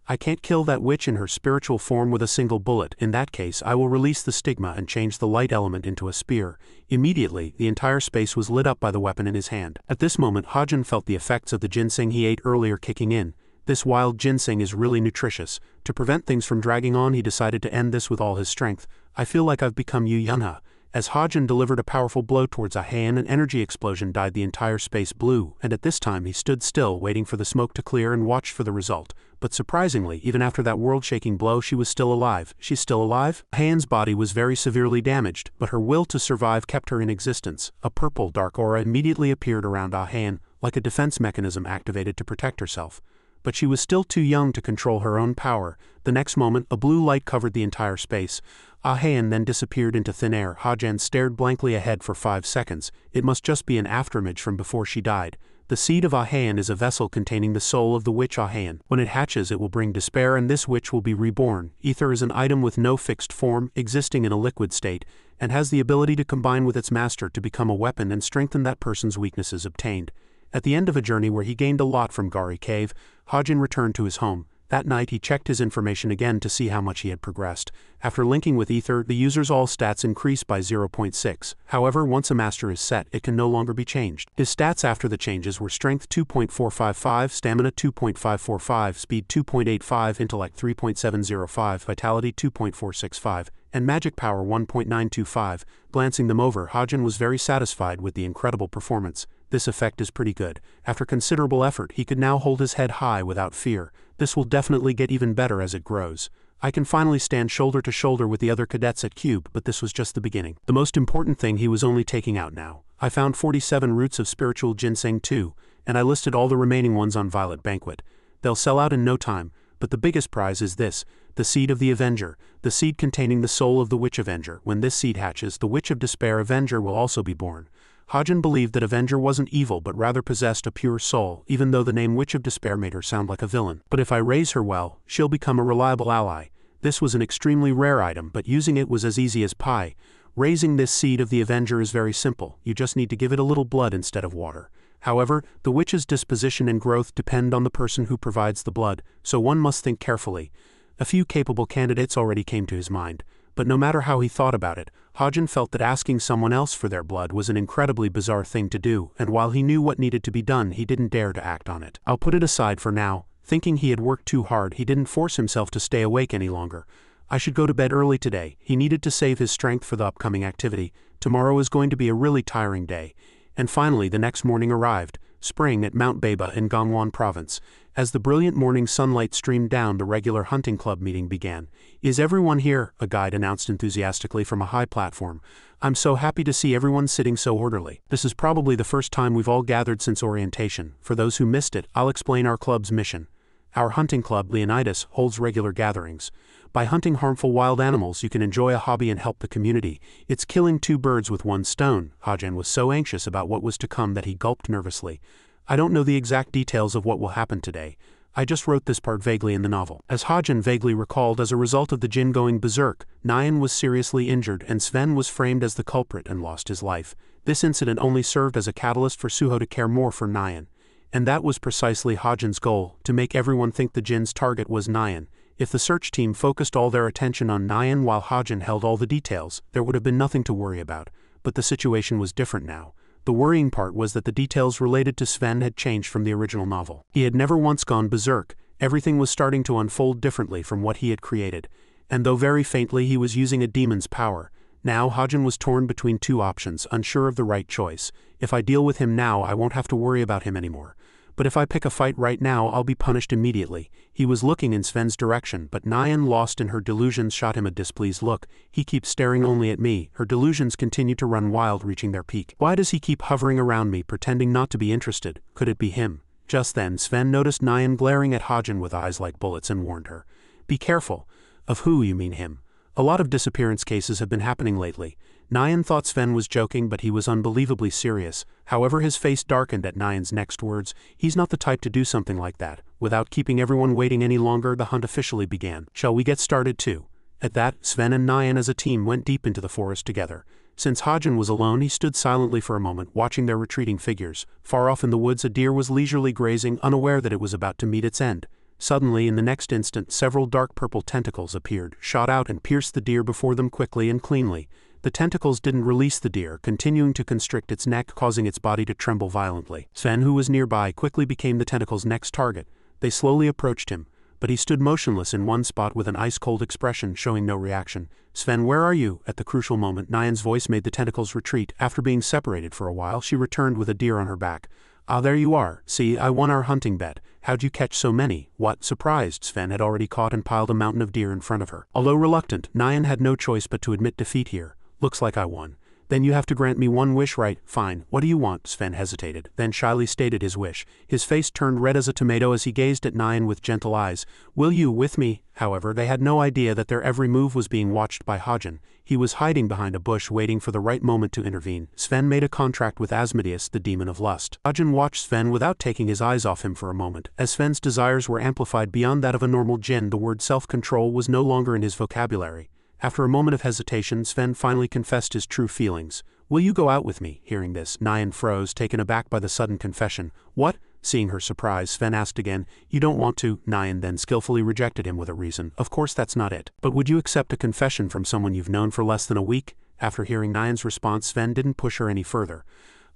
I can't kill that witch in her spiritual form with a single bullet. In that case, I will release the stigma and change the light element into a spear. Immediately, the entire space was lit up by the weapon in his hand. At this moment, Hajin felt the effects of the ginseng he ate earlier kicking in. This wild ginseng is really nutritious. To prevent things from dragging on, he decided to end this with all his strength. I feel like I've become Yu Yunha. As Hajin delivered a powerful blow towards Ahayan, an energy explosion dyed the entire space blue, and at this time he stood still, waiting for the smoke to clear and watched for the result. But surprisingly, even after that world-shaking blow, she was still alive. She's still alive? Ahayan's body was very severely damaged, but her will to survive kept her in existence. A purple dark aura immediately appeared around Ahayan, like a defense mechanism activated to protect herself. but she was still too young to control her own power. The next moment, a blue light covered the entire space. Ah-Haen then disappeared into thin air. Ha-Jen stared blankly ahead for 5 seconds. It must just be an afterimage from before she died. The seed of Ah-Haen is a vessel containing the soul of the witch Ah-Haen. When it hatches, it will bring despair, and this witch will be reborn. Ether is an item with no fixed form, existing in a liquid state, and has the ability to combine with its master to become a weapon and strengthen that person's weaknesses obtained. At the end of a journey where he gained a lot from Gari Cave, Ha-Jin returned to his home. That night he checked his information again to see how much he had progressed. After linking with Ether, the user's all stats increased by 0.6. However, once a master is set, it can no longer be changed. His stats after the changes were Strength 2.455, Stamina 2.545, Speed 2.85, Intellect 3.705, Vitality 2.465, and Magic Power 1.925. Glancing them over, Ha-Jin was very satisfied with the incredible performance. This effect is pretty good. After considerable effort, he could now hold his head high without fear. This will definitely get even better as it grows. I can finally stand shoulder to shoulder with the other cadets at Cube, but this was just the beginning. The most important thing he was only taking out now. I found 47 roots of spiritual ginseng too, and I listed all the remaining ones on Violet Banquet. They'll sell out in no time, but the biggest prize is this, the seed of the Avenger, the seed containing the soul of the Witch Avenger. When this seed hatches, the Witch of Despair Avenger will also be born. Ha-Jin believed that Avenger wasn't evil but rather possessed a pure soul, even though the name Witch of Despair made her sound like a villain. But if I raise her well, she'll become a reliable ally. This was an extremely rare item, but using it was as easy as pie. Raising this seed of the Avenger is very simple. You just need to give it a little blood instead of water. However, the witch's disposition and growth depend on the person who provides the blood, so one must think carefully. A few capable candidates already came to his mind, but no matter how he thought about it, Ha-Jin felt that asking someone else for their blood was an incredibly bizarre thing to do, and while he knew what needed to be done, he didn't dare to act on it. I'll put it aside for now. Thinking he had worked too hard, he didn't force himself to stay awake any longer. I should go to bed early today. He needed to save his strength for the upcoming activity. Tomorrow is going to be a really tiring day. And finally, the next morning arrived. Spring at Mount Beba in Gangwon Province. As the brilliant morning sunlight streamed down, the regular hunting club meeting began. "Is everyone here?" a guide announced enthusiastically from a high platform. "I'm so happy to see everyone sitting so orderly. This is probably the first time we've all gathered since orientation. For those who missed it, I'll explain our club's mission. Our hunting club, Leonidas, holds regular gatherings. By hunting harmful wild animals, you can enjoy a hobby and help the community. It's killing 2 birds with 1 stone. Ha-Jin was so anxious about what was to come that he gulped nervously. I don't know the exact details of what will happen today. I just wrote this part vaguely in the novel. As Ha-Jin vaguely recalled, as a result of the Jin going berserk, Nyan was seriously injured and Sven was framed as the culprit and lost his life. This incident only served as a catalyst for Suho to care more for Nyan. And that was precisely Ha-Jin's goal, to make everyone think the Jin's target was Nyan. If the search team focused all their attention on Nyan while Ha-Jin held all the details, there would have been nothing to worry about. But the situation was different now. The worrying part was that the details related to Sven had changed from the original novel. He had never once gone berserk. Everything was starting to unfold differently from what he had created. And though very faintly he was using a demon's power, now Ha-Jin was torn between 2 options, unsure of the right choice. If I deal with him now, I won't have to worry about him anymore. But if I pick a fight right now, I'll be punished immediately. He was looking in Sven's direction, but Nyan, lost in her delusions, shot him a displeased look. He keeps staring only at me. Her delusions continue to run wild, reaching their peak. Why does he keep hovering around me, pretending not to be interested? Could it be him? Just then, Sven noticed Nyan glaring at Ha-Jin with eyes like bullets and warned her. Be careful. Of who, you mean him? A lot of disappearance cases have been happening lately. Nyan thought Sven was joking, but he was unbelievably serious. However, his face darkened at Nyan's next words. He's not the type to do something like that. Without keeping everyone waiting any longer, the hunt officially began. Shall we get started too? At that, Sven and Nyan as a team went deep into the forest together. Since Ha-Jin was alone, he stood silently for a moment, watching their retreating figures. Far off in the woods, a deer was leisurely grazing, unaware that it was about to meet its end. Suddenly, in the next instant, several dark purple tentacles appeared, shot out and pierced the deer before them quickly and cleanly. The tentacles didn't release the deer, continuing to constrict its neck, causing its body to tremble violently. Sven, who was nearby, quickly became the tentacles' next target. They slowly approached him, but he stood motionless in one spot with an ice-cold expression, showing no reaction. Sven, where are you? At the crucial moment, Nyan's voice made the tentacles retreat. After being separated for a while, she returned with a deer on her back. Ah, there you are. See, I won our hunting bet. How'd you catch so many? What? Surprised, Sven had already caught and piled a mountain of deer in front of her. Although reluctant, Nyan had no choice but to admit defeat here. Looks like I won. Then you have to grant me one wish, right? Fine, what do you want? Sven hesitated, then shyly stated his wish. His face turned red as a tomato as he gazed at Nyan with gentle eyes. Will you with me? However, they had no idea that their every move was being watched by Hajin. He was hiding behind a bush waiting for the right moment to intervene. Sven made a contract with Asmodeus, the demon of lust. Hajin watched Sven without taking his eyes off him for a moment. As Sven's desires were amplified beyond that of a normal jinn, the word self-control was no longer in his vocabulary. After a moment of hesitation, Sven finally confessed his true feelings. Will you go out with me? Hearing this, Nyan froze, taken aback by the sudden confession. What? Seeing her surprise, Sven asked again. You don't want to? Nyan then skillfully rejected him with a reason. Of course that's not it. But would you accept a confession from someone you've known for less than a week? After hearing Nyan's response, Sven didn't push her any further.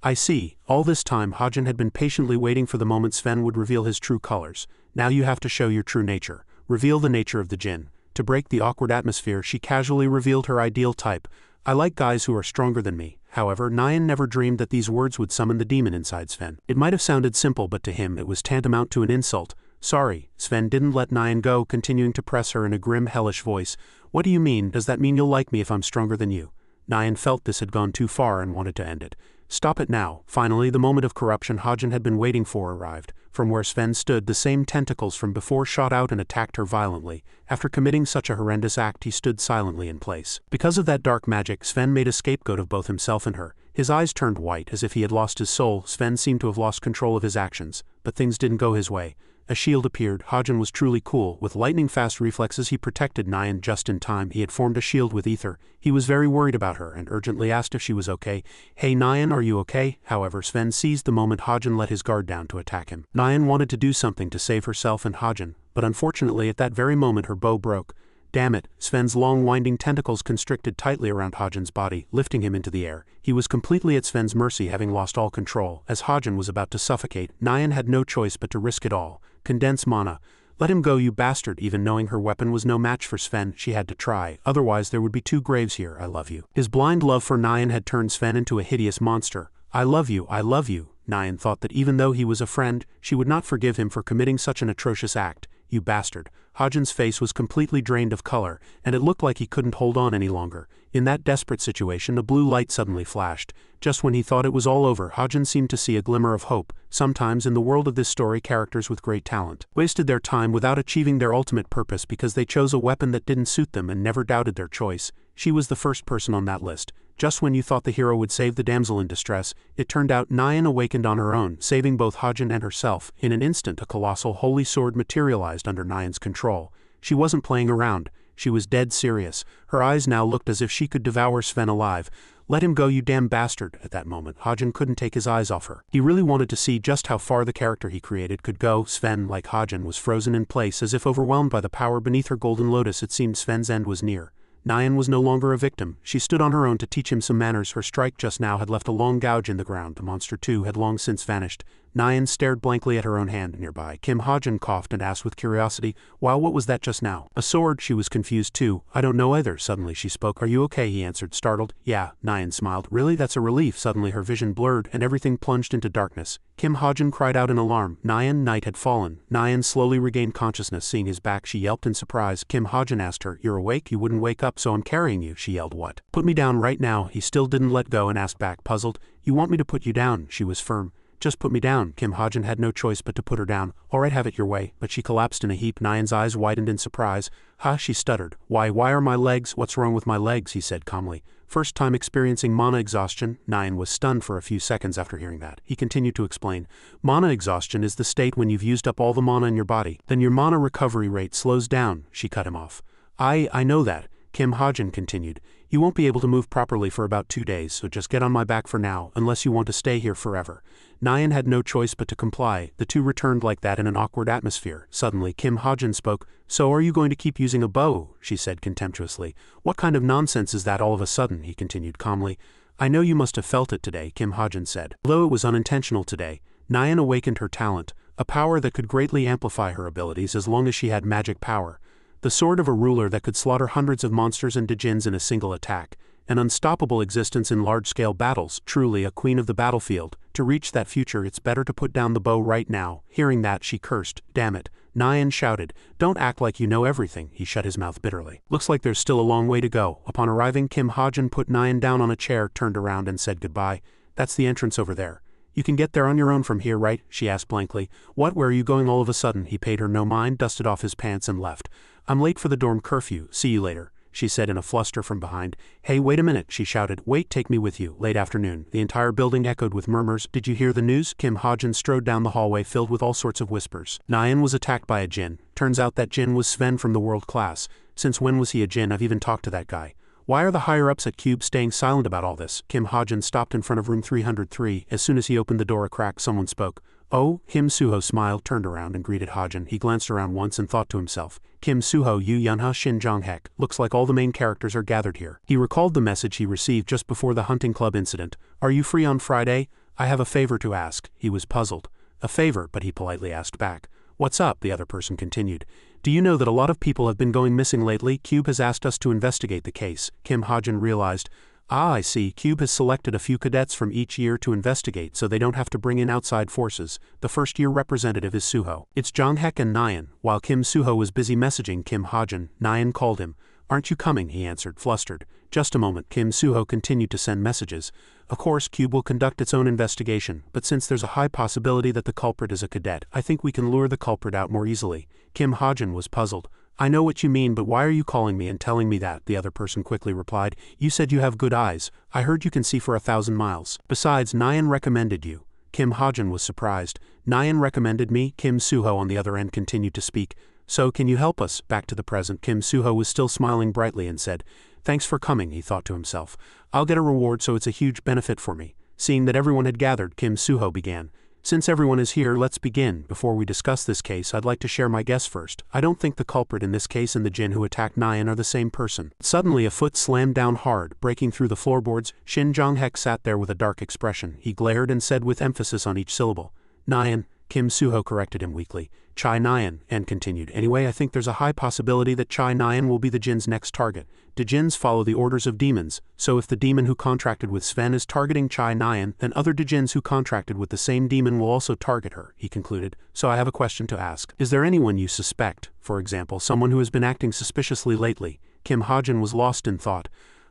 I see. All this time, Hajin had been patiently waiting for the moment Sven would reveal his true colors. Now you have to show your true nature. Reveal the nature of the jinn. To break the awkward atmosphere, she casually revealed her ideal type. I like guys who are stronger than me. However, Nyan never dreamed that these words would summon the demon inside Sven. It might have sounded simple, but to him it was tantamount to an insult. Sorry, Sven didn't let Nyan go, continuing to press her in a grim, hellish voice. What do you mean? Does that mean you'll like me if I'm stronger than you? Nyan felt this had gone too far and wanted to end it. Stop it now. Finally, the moment of corruption Hajin had been waiting for arrived. From where Sven stood, the same tentacles from before shot out and attacked her violently. After committing such a horrendous act, he stood silently in place. Because of that dark magic, Sven made a scapegoat of both himself and her. His eyes turned white, as if he had lost his soul. Sven seemed to have lost control of his actions, but things didn't go his way. A shield appeared. Hajin was truly cool. With lightning-fast reflexes, he protected Nyan just in time. He had formed a shield with ether. He was very worried about her and urgently asked if she was okay. Hey Nyan, are you okay? However, Sven seized the moment Hajin let his guard down to attack him. Nyan wanted to do something to save herself and Hajin, but unfortunately at that very moment her bow broke. Damn it, Sven's long winding tentacles constricted tightly around Hajin's body, lifting him into the air. He was completely at Sven's mercy, having lost all control. As Hajin was about to suffocate, Nyan had no choice but to risk it all. Condense mana. Let him go, you bastard. Even knowing her weapon was no match for Sven, she had to try. Otherwise there would be two graves here. I love you. His blind love for Nyan had turned Sven into a hideous monster. I love you, I love you. Nyan thought that even though he was a friend, she would not forgive him for committing such an atrocious act. You bastard. Hajin's face was completely drained of color, and it looked like he couldn't hold on any longer. In that desperate situation, a blue light suddenly flashed. Just when he thought it was all over, Hajin seemed to see a glimmer of hope. Sometimes in the world of this story, characters with great talent wasted their time without achieving their ultimate purpose because they chose a weapon that didn't suit them and never doubted their choice. She was the first person on that list. Just when you thought the hero would save the damsel in distress, it turned out Nyan awakened on her own, saving both Hajin and herself. In an instant, a colossal holy sword materialized under Nyan's control. She wasn't playing around. She was dead serious. Her eyes now looked as if she could devour Sven alive. Let him go, you damn bastard. At that moment, Hajin couldn't take his eyes off her. He really wanted to see just how far the character he created could go. Sven, like Hajin, was frozen in place as if overwhelmed by the power beneath her golden lotus. It seemed Sven's end was near. Nyan was no longer a victim. She stood on her own to teach him some manners. Her strike just now had left a long gouge in the ground. The monster too had long since vanished. Nyan stared blankly at her own hand nearby. Hajin coughed and asked with curiosity, "Wow, what was that just now?" A sword. She was confused too. I don't know either. Suddenly she spoke. Are you okay? He answered, startled. Yeah, Nyan smiled. Really? That's a relief. Suddenly her vision blurred and everything plunged into darkness. Hajin cried out in alarm. Nyan, night had fallen. Nyan slowly regained consciousness. Seeing his back, she yelped in surprise. Hajin asked her, "You're awake? You wouldn't wake up, so I'm carrying you." She yelled, "What? Put me down right now." He still didn't let go and asked back, puzzled. "You want me to put you down?" She was firm. "Just put me down." Hajin had no choice but to put her down. "All right, have it your way." But she collapsed in a heap. Nyan's eyes widened in surprise. "Huh?" she stuttered. Why are my legs?" "What's wrong with my legs?" he said calmly. First time experiencing mana exhaustion. Nyan was stunned for a few seconds after hearing that. He continued to explain. Mana exhaustion is the state when you've used up all the mana in your body. Then your mana recovery rate slows down. She cut him off. I know that. Hajin continued. You won't be able to move properly for about 2 days, so just get on my back for now, unless you want to stay here forever. Nyan had no choice but to comply. The two returned like that in an awkward atmosphere. Suddenly, Hajin spoke. "So are you going to keep using a bow?" she said contemptuously. "What kind of nonsense is that all of a sudden?" he continued calmly. "I know you must have felt it today," Hajin said. Although it was unintentional today, Nyan awakened her talent, a power that could greatly amplify her abilities as long as she had magic power. The sword of a ruler that could slaughter hundreds of monsters and djinns in a single attack. An unstoppable existence in large-scale battles, truly a queen of the battlefield. To reach that future, it's better to put down the bow right now. Hearing that, she cursed. Damn it. Nyan shouted. Don't act like you know everything. He shut his mouth bitterly. Looks like there's still a long way to go. Upon arriving, Kim Hajin put Nyan down on a chair, turned around and said goodbye. That's the entrance over there. You can get there on your own from here, right? She asked blankly. What, where are you going all of a sudden? He paid her no mind, dusted off his pants and left. I'm late for the dorm curfew. See you later, she said in a fluster from behind. Hey, wait a minute, she shouted. Wait, take me with you. Late afternoon. The entire building echoed with murmurs. Did you hear the news? Kim Hajin strode down the hallway filled with all sorts of whispers. Nyan was attacked by a djinn. Turns out that djinn was Sven from the world class. Since when was he a djinn? I've even talked to that guy. Why are the higher-ups at Cube staying silent about all this? Kim Hajin stopped in front of room 303. As soon as he opened the door a crack, someone spoke. Oh, Kim Suho smiled, turned around and greeted Hajin. He glanced around once and thought to himself, Kim Suho Yu Yunha Shin Jonghek, looks like all the main characters are gathered here. He recalled the message he received just before the hunting club incident. Are you free on Friday? I have a favor to ask. He was puzzled. A favor, but he politely asked back. What's up? The other person continued. Do you know that a lot of people have been going missing lately? Cube has asked us to investigate the case. Kim Hajin realized. Ah, I see. Cube has selected a few cadets from each year to investigate so they don't have to bring in outside forces. The first-year representative is Suho. It's Jonghek and Nyan. While Kim Suho was busy messaging Kim Hajin, Nyan called him. Aren't you coming? He answered, flustered. Just a moment. Kim Suho continued to send messages. Of course, Cube will conduct its own investigation, but since there's a high possibility that the culprit is a cadet, I think we can lure the culprit out more easily. Kim Hajin was puzzled. I know what you mean, but why are you calling me and telling me that? The other person quickly replied. You said you have good eyes. I heard you can see for 1,000 miles. Besides, Nyan recommended you. Kim Hajin was surprised. Nyan recommended me? Kim Suho on the other end continued to speak. So can you help us? Back to the present. Kim Suho was still smiling brightly and said, Thanks for coming, he thought to himself. I'll get a reward, so it's a huge benefit for me. Seeing that everyone had gathered, Kim Suho began. Since everyone is here, let's begin. Before we discuss this case, I'd like to share my guess first. I don't think the culprit in this case and the djinn who attacked Nyan are the same person. Suddenly a foot slammed down hard, breaking through the floorboards. Shin Jonghek sat there with a dark expression. He glared and said with emphasis on each syllable. Nyan. Kim Suho corrected him weakly. Chai Nyan, and continued. Anyway, I think there's a high possibility that Chai Nyan will be the djinn's next target. The djinns follow the orders of demons, so if the demon who contracted with Sven is targeting Chai Nyan, then other djinns who contracted with the same demon will also target her, he concluded. So I have a question to ask. Is there anyone you suspect, for example, someone who has been acting suspiciously lately? Kim Hajin was lost in thought.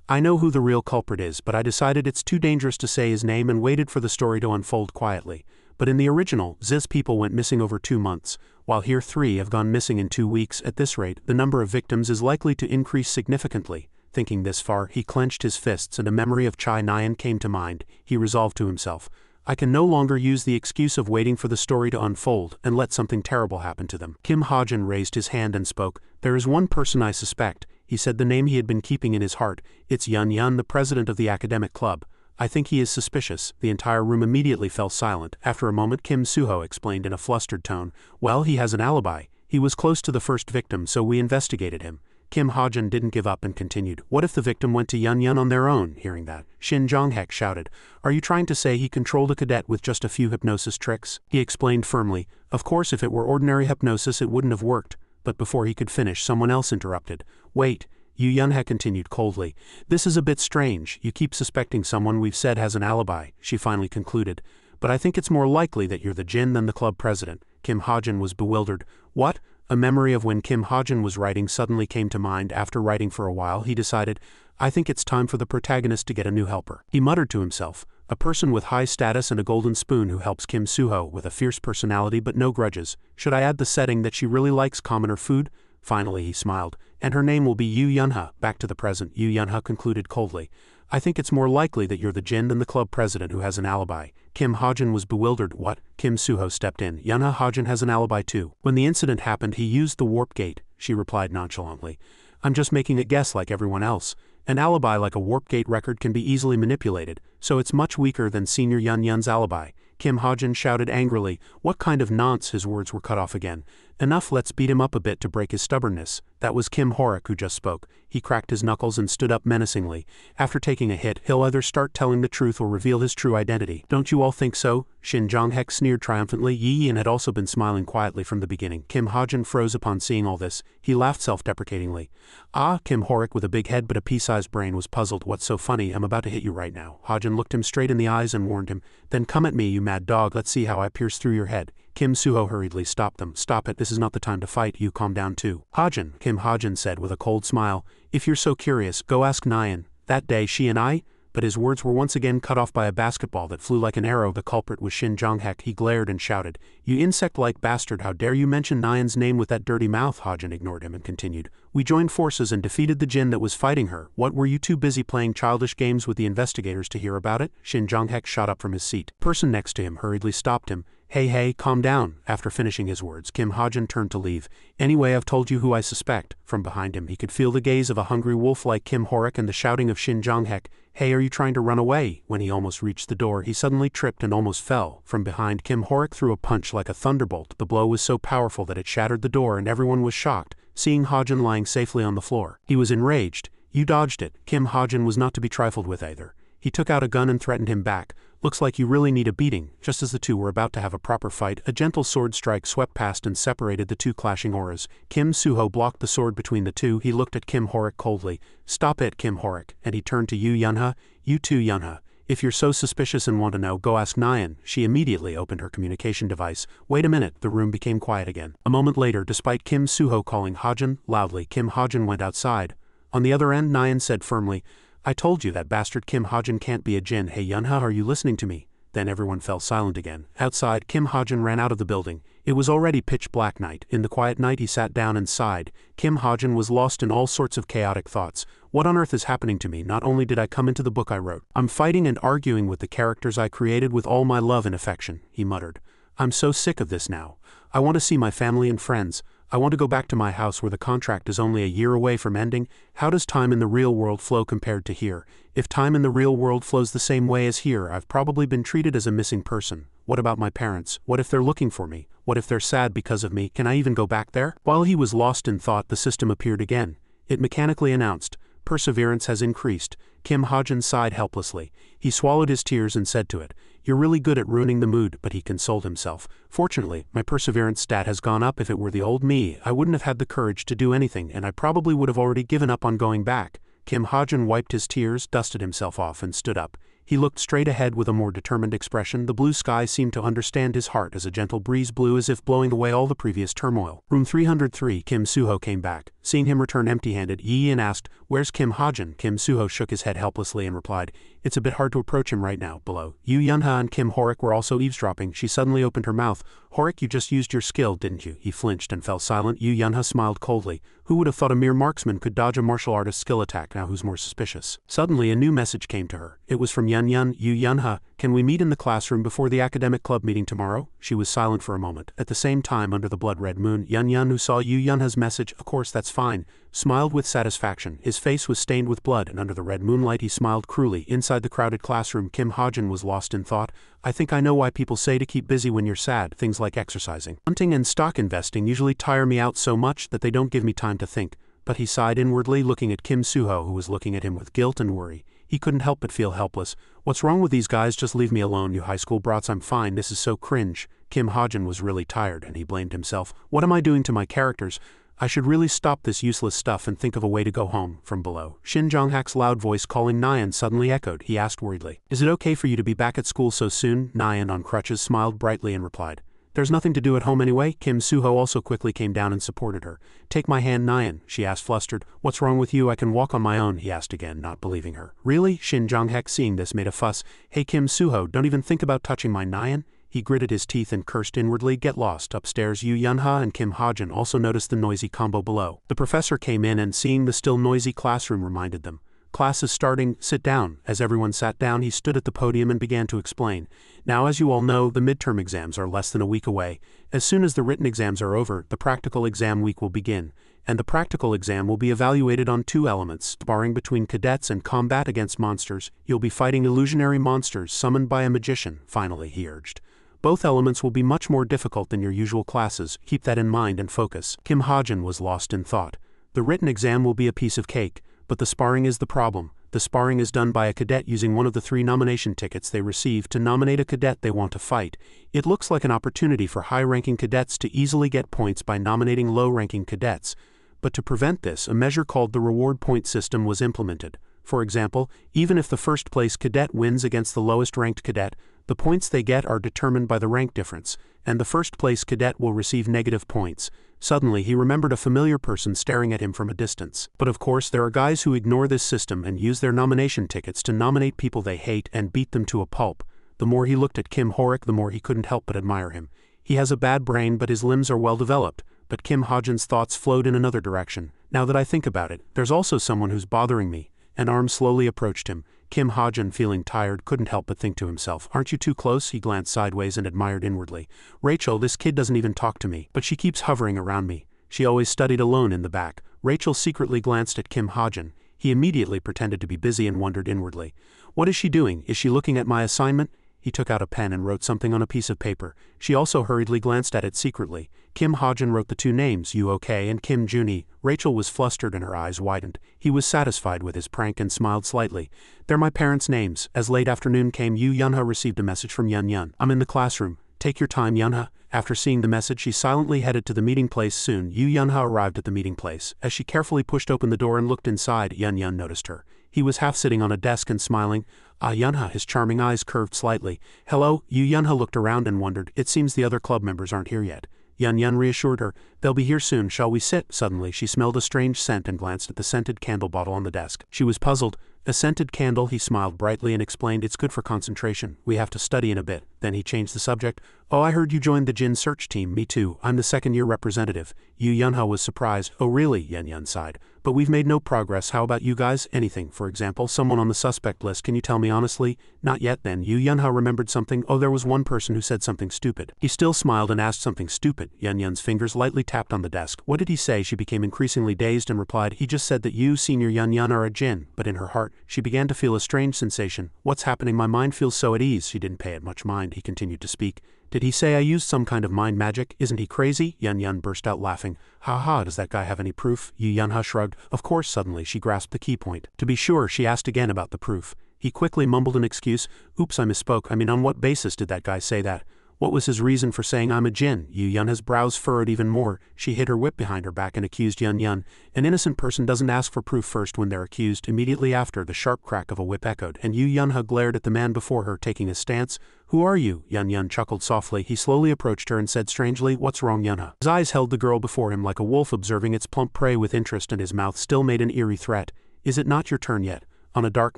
I know who the real culprit is, but I decided it's too dangerous to say his name and waited for the story to unfold quietly. But in the original, Ziz people went missing over 2 months, while here 3 have gone missing in 2 weeks. At this rate, the number of victims is likely to increase significantly. Thinking this far, he clenched his fists and a memory of Chai Nyan came to mind. He resolved to himself, I can no longer use the excuse of waiting for the story to unfold and let something terrible happen to them. Kim Hajin raised his hand and spoke. There is one person I suspect. He said the name he had been keeping in his heart. It's Yun Yun, the president of the academic club. I think he is suspicious. The entire room immediately fell silent. After a moment, Kim Suho explained in a flustered tone. Well, he has an alibi. He was close to the first victim, so we investigated him. Kim Hajin didn't give up and continued. What if the victim went to Yun Yun on their own? Hearing that, Shin Jonghek shouted. Are you trying to say he controlled a cadet with just a few hypnosis tricks? He explained firmly. Of course, if it were ordinary hypnosis, it wouldn't have worked. But before he could finish, someone else interrupted. Wait. Yu Yunhe continued coldly. This is a bit strange. You keep suspecting someone we've said has an alibi, she finally concluded. But I think it's more likely that you're the djinn than the club president. Kim Hajin was bewildered. What? A memory of when Kim Hajin was writing suddenly came to mind. After writing for a while, he decided, I think it's time for the protagonist to get a new helper. He muttered to himself, a person with high status and a golden spoon who helps Kim Suho with a fierce personality but no grudges. Should I add the setting that she really likes commoner food? Finally he smiled. And her name will be Yu Yunha. Back to the present, Yu Yunha concluded coldly. I think it's more likely that you're the djinn than the club president who has an alibi. Kim Hajin was bewildered. What? Kim Suho stepped in. Yunha Hajin has an alibi too. When the incident happened, he used the warp gate, she replied nonchalantly. I'm just making a guess like everyone else. An alibi like a warp gate record can be easily manipulated, so it's much weaker than Senior Yun Yun's alibi. Kim Hajin shouted angrily. What kind of nonce? His words were cut off again. Enough, let's beat him up a bit to break his stubbornness. That was Kim Horik who just spoke. He cracked his knuckles and stood up menacingly. After taking a hit, he'll either start telling the truth or reveal his true identity. Don't you all think so? Shin Jonghek sneered triumphantly. Yi Yin had also been smiling quietly from the beginning. Kim Hajin froze upon seeing all this. He laughed self-deprecatingly. Ah, Kim Horik with a big head but a pea-sized brain was puzzled. What's so funny? I'm about to hit you right now. Hajin looked him straight in the eyes and warned him. Then come at me, you mad dog. Let's see how I pierce through your head. Kim Suho hurriedly stopped them. Stop it, this is not the time to fight, you calm down too. Hajin, Kim Hajin said with a cold smile, if you're so curious, go ask Nyan. That day she and I… But his words were once again cut off by a basketball that flew like an arrow. The culprit was Shin Jonghek. He glared and shouted, you insect-like bastard, how dare you mention Nyan's name with that dirty mouth? Hajin ignored him and continued, we joined forces and defeated the jinn that was fighting her. What, were you too busy playing childish games with the investigators to hear about it? Shin Jonghek shot up from his seat. The person next to him hurriedly stopped him. Hey, calm down. After finishing his words, Kim Hajin turned to leave. Anyway, I've told you who I suspect. From behind him, he could feel the gaze of a hungry wolf like Kim Horik and the shouting of Shin Jonghek. Hey, are you trying to run away? When he almost reached the door, he suddenly tripped and almost fell. From behind, Kim Horik threw a punch like a thunderbolt. The blow was so powerful that it shattered the door and everyone was shocked, seeing Hajin lying safely on the floor. He was enraged. You dodged it. Kim Hajin was not to be trifled with either. He took out a gun and threatened him back. Looks like you really need a beating. Just as the two were about to have a proper fight, a gentle sword strike swept past and separated the two clashing auras. Kim Suho blocked the sword between the two. He looked at Kim Horik coldly. Stop it, Kim Horik. And he turned to Yu Yunha. You too, Yunha. If you're so suspicious and want to know, go ask Nyan. She immediately opened her communication device. Wait a minute, the room became quiet again. A moment later, despite Kim Suho calling Hajin loudly, Kim Hajin went outside. On the other end, Nyan said firmly, I told you that bastard Kim Hajin can't be a jinn. Hey Yunha, are you listening to me? Then everyone fell silent again. Outside, Kim Hajin ran out of the building. It was already pitch black night. In the quiet night he sat down and sighed. Kim Hajin was lost in all sorts of chaotic thoughts. What on earth is happening to me? Not only did I come into the book I wrote, I'm fighting and arguing with the characters I created with all my love and affection, he muttered. I'm so sick of this now. I want to see my family and friends. I want to go back to my house where the contract is only a year away from ending. How does time in the real world flow compared to here? If time in the real world flows the same way as here, I've probably been treated as a missing person. What about my parents? What if they're looking for me? What if they're sad because of me? Can I even go back there? While he was lost in thought, the system appeared again. It mechanically announced, perseverance has increased. Kim Hajin sighed helplessly. He swallowed his tears and said to it, you're really good at ruining the mood, but he consoled himself. Fortunately, my perseverance stat has gone up. If it were the old me, I wouldn't have had the courage to do anything, and I probably would have already given up on going back. Kim Hajin wiped his tears, dusted himself off, and stood up. He looked straight ahead with a more determined expression. The blue sky seemed to understand his heart as a gentle breeze blew as if blowing away all the previous turmoil. Room 303, Kim Suho came back. Seeing him return empty-handed, Yi Yin asked, where's Kim Hajin? Kim Suho shook his head helplessly and replied, it's a bit hard to approach him right now. Below, Yu Yunha and Kim Horik were also eavesdropping. She suddenly opened her mouth. Horik, you just used your skill, didn't you? He flinched and fell silent. Yu Yunha smiled coldly. Who would have thought a mere marksman could dodge a martial artist's skill attack? Now who's more suspicious? Suddenly a new message came to her. It was from Yu Yunha, can we meet in the classroom before the academic club meeting tomorrow? She was silent for a moment. At the same time, under the blood-red moon, Yun, who saw Yu Yunha's message, of course that's fine, smiled with satisfaction. His face was stained with blood, and under the red moonlight he smiled cruelly. Inside the crowded classroom, Kim Hajin was lost in thought. I think I know why people say to keep busy when you're sad. Things like exercising, hunting, and stock investing usually tire me out so much that they don't give me time to think. But he sighed inwardly, looking at Kim Suho, who was looking at him with guilt and worry. He couldn't help but feel helpless. What's wrong with these guys? Just leave me alone, you high school brats. I'm fine. This is so cringe. Kim Hajin was really tired, and he blamed himself. What am I doing to my characters? I should really stop this useless stuff and think of a way to go home. From below, Shin Jonghak's loud voice calling Nyan suddenly echoed. He asked worriedly, is it okay for you to be back at school so soon? Nyan, on crutches, smiled brightly and replied, there's nothing to do at home anyway. Kim Suho also quickly came down and supported her. Take my hand, Nyan, she asked flustered. What's wrong with you? I can walk on my own, he asked again, not believing her. Really? Shin Jonghak, seeing this, made a fuss. Hey Kim Suho, don't even think about touching my Nyan. He gritted his teeth and cursed inwardly. Get lost. Upstairs, Yu Yunha and Kim Hajin also noticed the noisy combo below. The professor came in and, seeing the still noisy classroom, reminded them. Class is starting. Sit down. As everyone sat down, he stood at the podium and began to explain. Now, as you all know, the midterm exams are less than a week away. As soon as the written exams are over, the practical exam week will begin. And the practical exam will be evaluated on two elements, sparring between cadets and combat against monsters. You'll be fighting illusionary monsters summoned by a magician, finally, he urged. Both elements will be much more difficult than your usual classes. Keep that in mind and focus. Kim Hajin was lost in thought. The written exam will be a piece of cake, but the sparring is the problem. The sparring is done by a cadet using one of the 3 nomination tickets they receive to nominate a cadet they want to fight. It looks like an opportunity for high-ranking cadets to easily get points by nominating low-ranking cadets. But to prevent this, a measure called the reward point system was implemented. For example, even if the first-place cadet wins against the lowest-ranked cadet, the points they get are determined by the rank difference, and the first-place cadet will receive negative points. Suddenly, he remembered a familiar person staring at him from a distance. But of course, there are guys who ignore this system and use their nomination tickets to nominate people they hate and beat them to a pulp. The more he looked at Kim Horik, the more he couldn't help but admire him. He has a bad brain, but his limbs are well developed. But Kim Hajin's thoughts flowed in another direction. Now that I think about it, there's also someone who's bothering me. An arm slowly approached him. Kim Hajin, feeling tired, couldn't help but think to himself, "Aren't you too close?" He glanced sideways and admired inwardly. "Rachel, this kid doesn't even talk to me, but she keeps hovering around me. She always studied alone in the back." Rachel secretly glanced at Kim Hajin. He immediately pretended to be busy and wondered inwardly, "What is she doing? Is she looking at my assignment?" He took out a pen and wrote something on a piece of paper. She also hurriedly glanced at it secretly. Kim Hajin wrote the two names, "You okay?" and "Kim Juni." Rachel was flustered and her eyes widened. He was satisfied with his prank and smiled slightly. "They're my parents' names." As late afternoon came, Yu Yunha received a message from Yun Yun. "I'm in the classroom. Take your time, Yunha." After seeing the message, she silently headed to the meeting place. Soon, Yu Yunha arrived at the meeting place. As she carefully pushed open the door and looked inside, Yun Yun noticed her. He was half sitting on a desk and smiling. "Ah, Yunha," his charming eyes curved slightly. "Hello." Yu Yunha looked around and wondered, "It seems the other club members aren't here yet." Yun Yun reassured her, "They'll be here soon, shall we sit?" Suddenly, she smelled a strange scent and glanced at the scented candle bottle on the desk. She was puzzled. "A scented candle," he smiled brightly and explained, "It's good for concentration. We have to study in a bit." Then he changed the subject. "Oh, I heard you joined the Jin search team." "Me too. I'm the second-year representative." Yu Yunha was surprised. "Oh really?" Yun Yun sighed. "But we've made no progress. How about you guys? Anything, for example, someone on the suspect list? Can you tell me honestly?" "Not yet." Then Yu Yunha remembered something. "Oh, there was one person who said something stupid." He still smiled and asked, "Something stupid?" Yun Yun's fingers lightly tapped on the desk. "What did he say?" She became increasingly dazed and replied, "He just said that you, Senior Yun Yun, are a Jin." But in her heart, she began to feel a strange sensation. "What's happening? My mind feels so at ease." She didn't pay it much mind. He continued to speak. "Did he say I used some kind of mind magic? Isn't he crazy?" Yun Yun burst out laughing. "Ha ha, does that guy have any proof?" Yu Yunha shrugged. "Of course." Suddenly she grasped the key point. To be sure, she asked again about the proof. He quickly mumbled an excuse. "Oops, I misspoke. I mean, on what basis did that guy say that? What was his reason for saying I'm a Jin?" Yu Yunha's brows furrowed even more. She hid her whip behind her back and accused Yun Yun. "An innocent person doesn't ask for proof first when they're accused." Immediately after, the sharp crack of a whip echoed, and Yu Yunha glared at the man before her, taking a stance. "Who are you?" Yun Yun chuckled softly. He slowly approached her and said strangely, "What's wrong, Yunha?" His eyes held the girl before him like a wolf observing its plump prey with interest, and his mouth still made an eerie threat. "Is it not your turn yet?" On a dark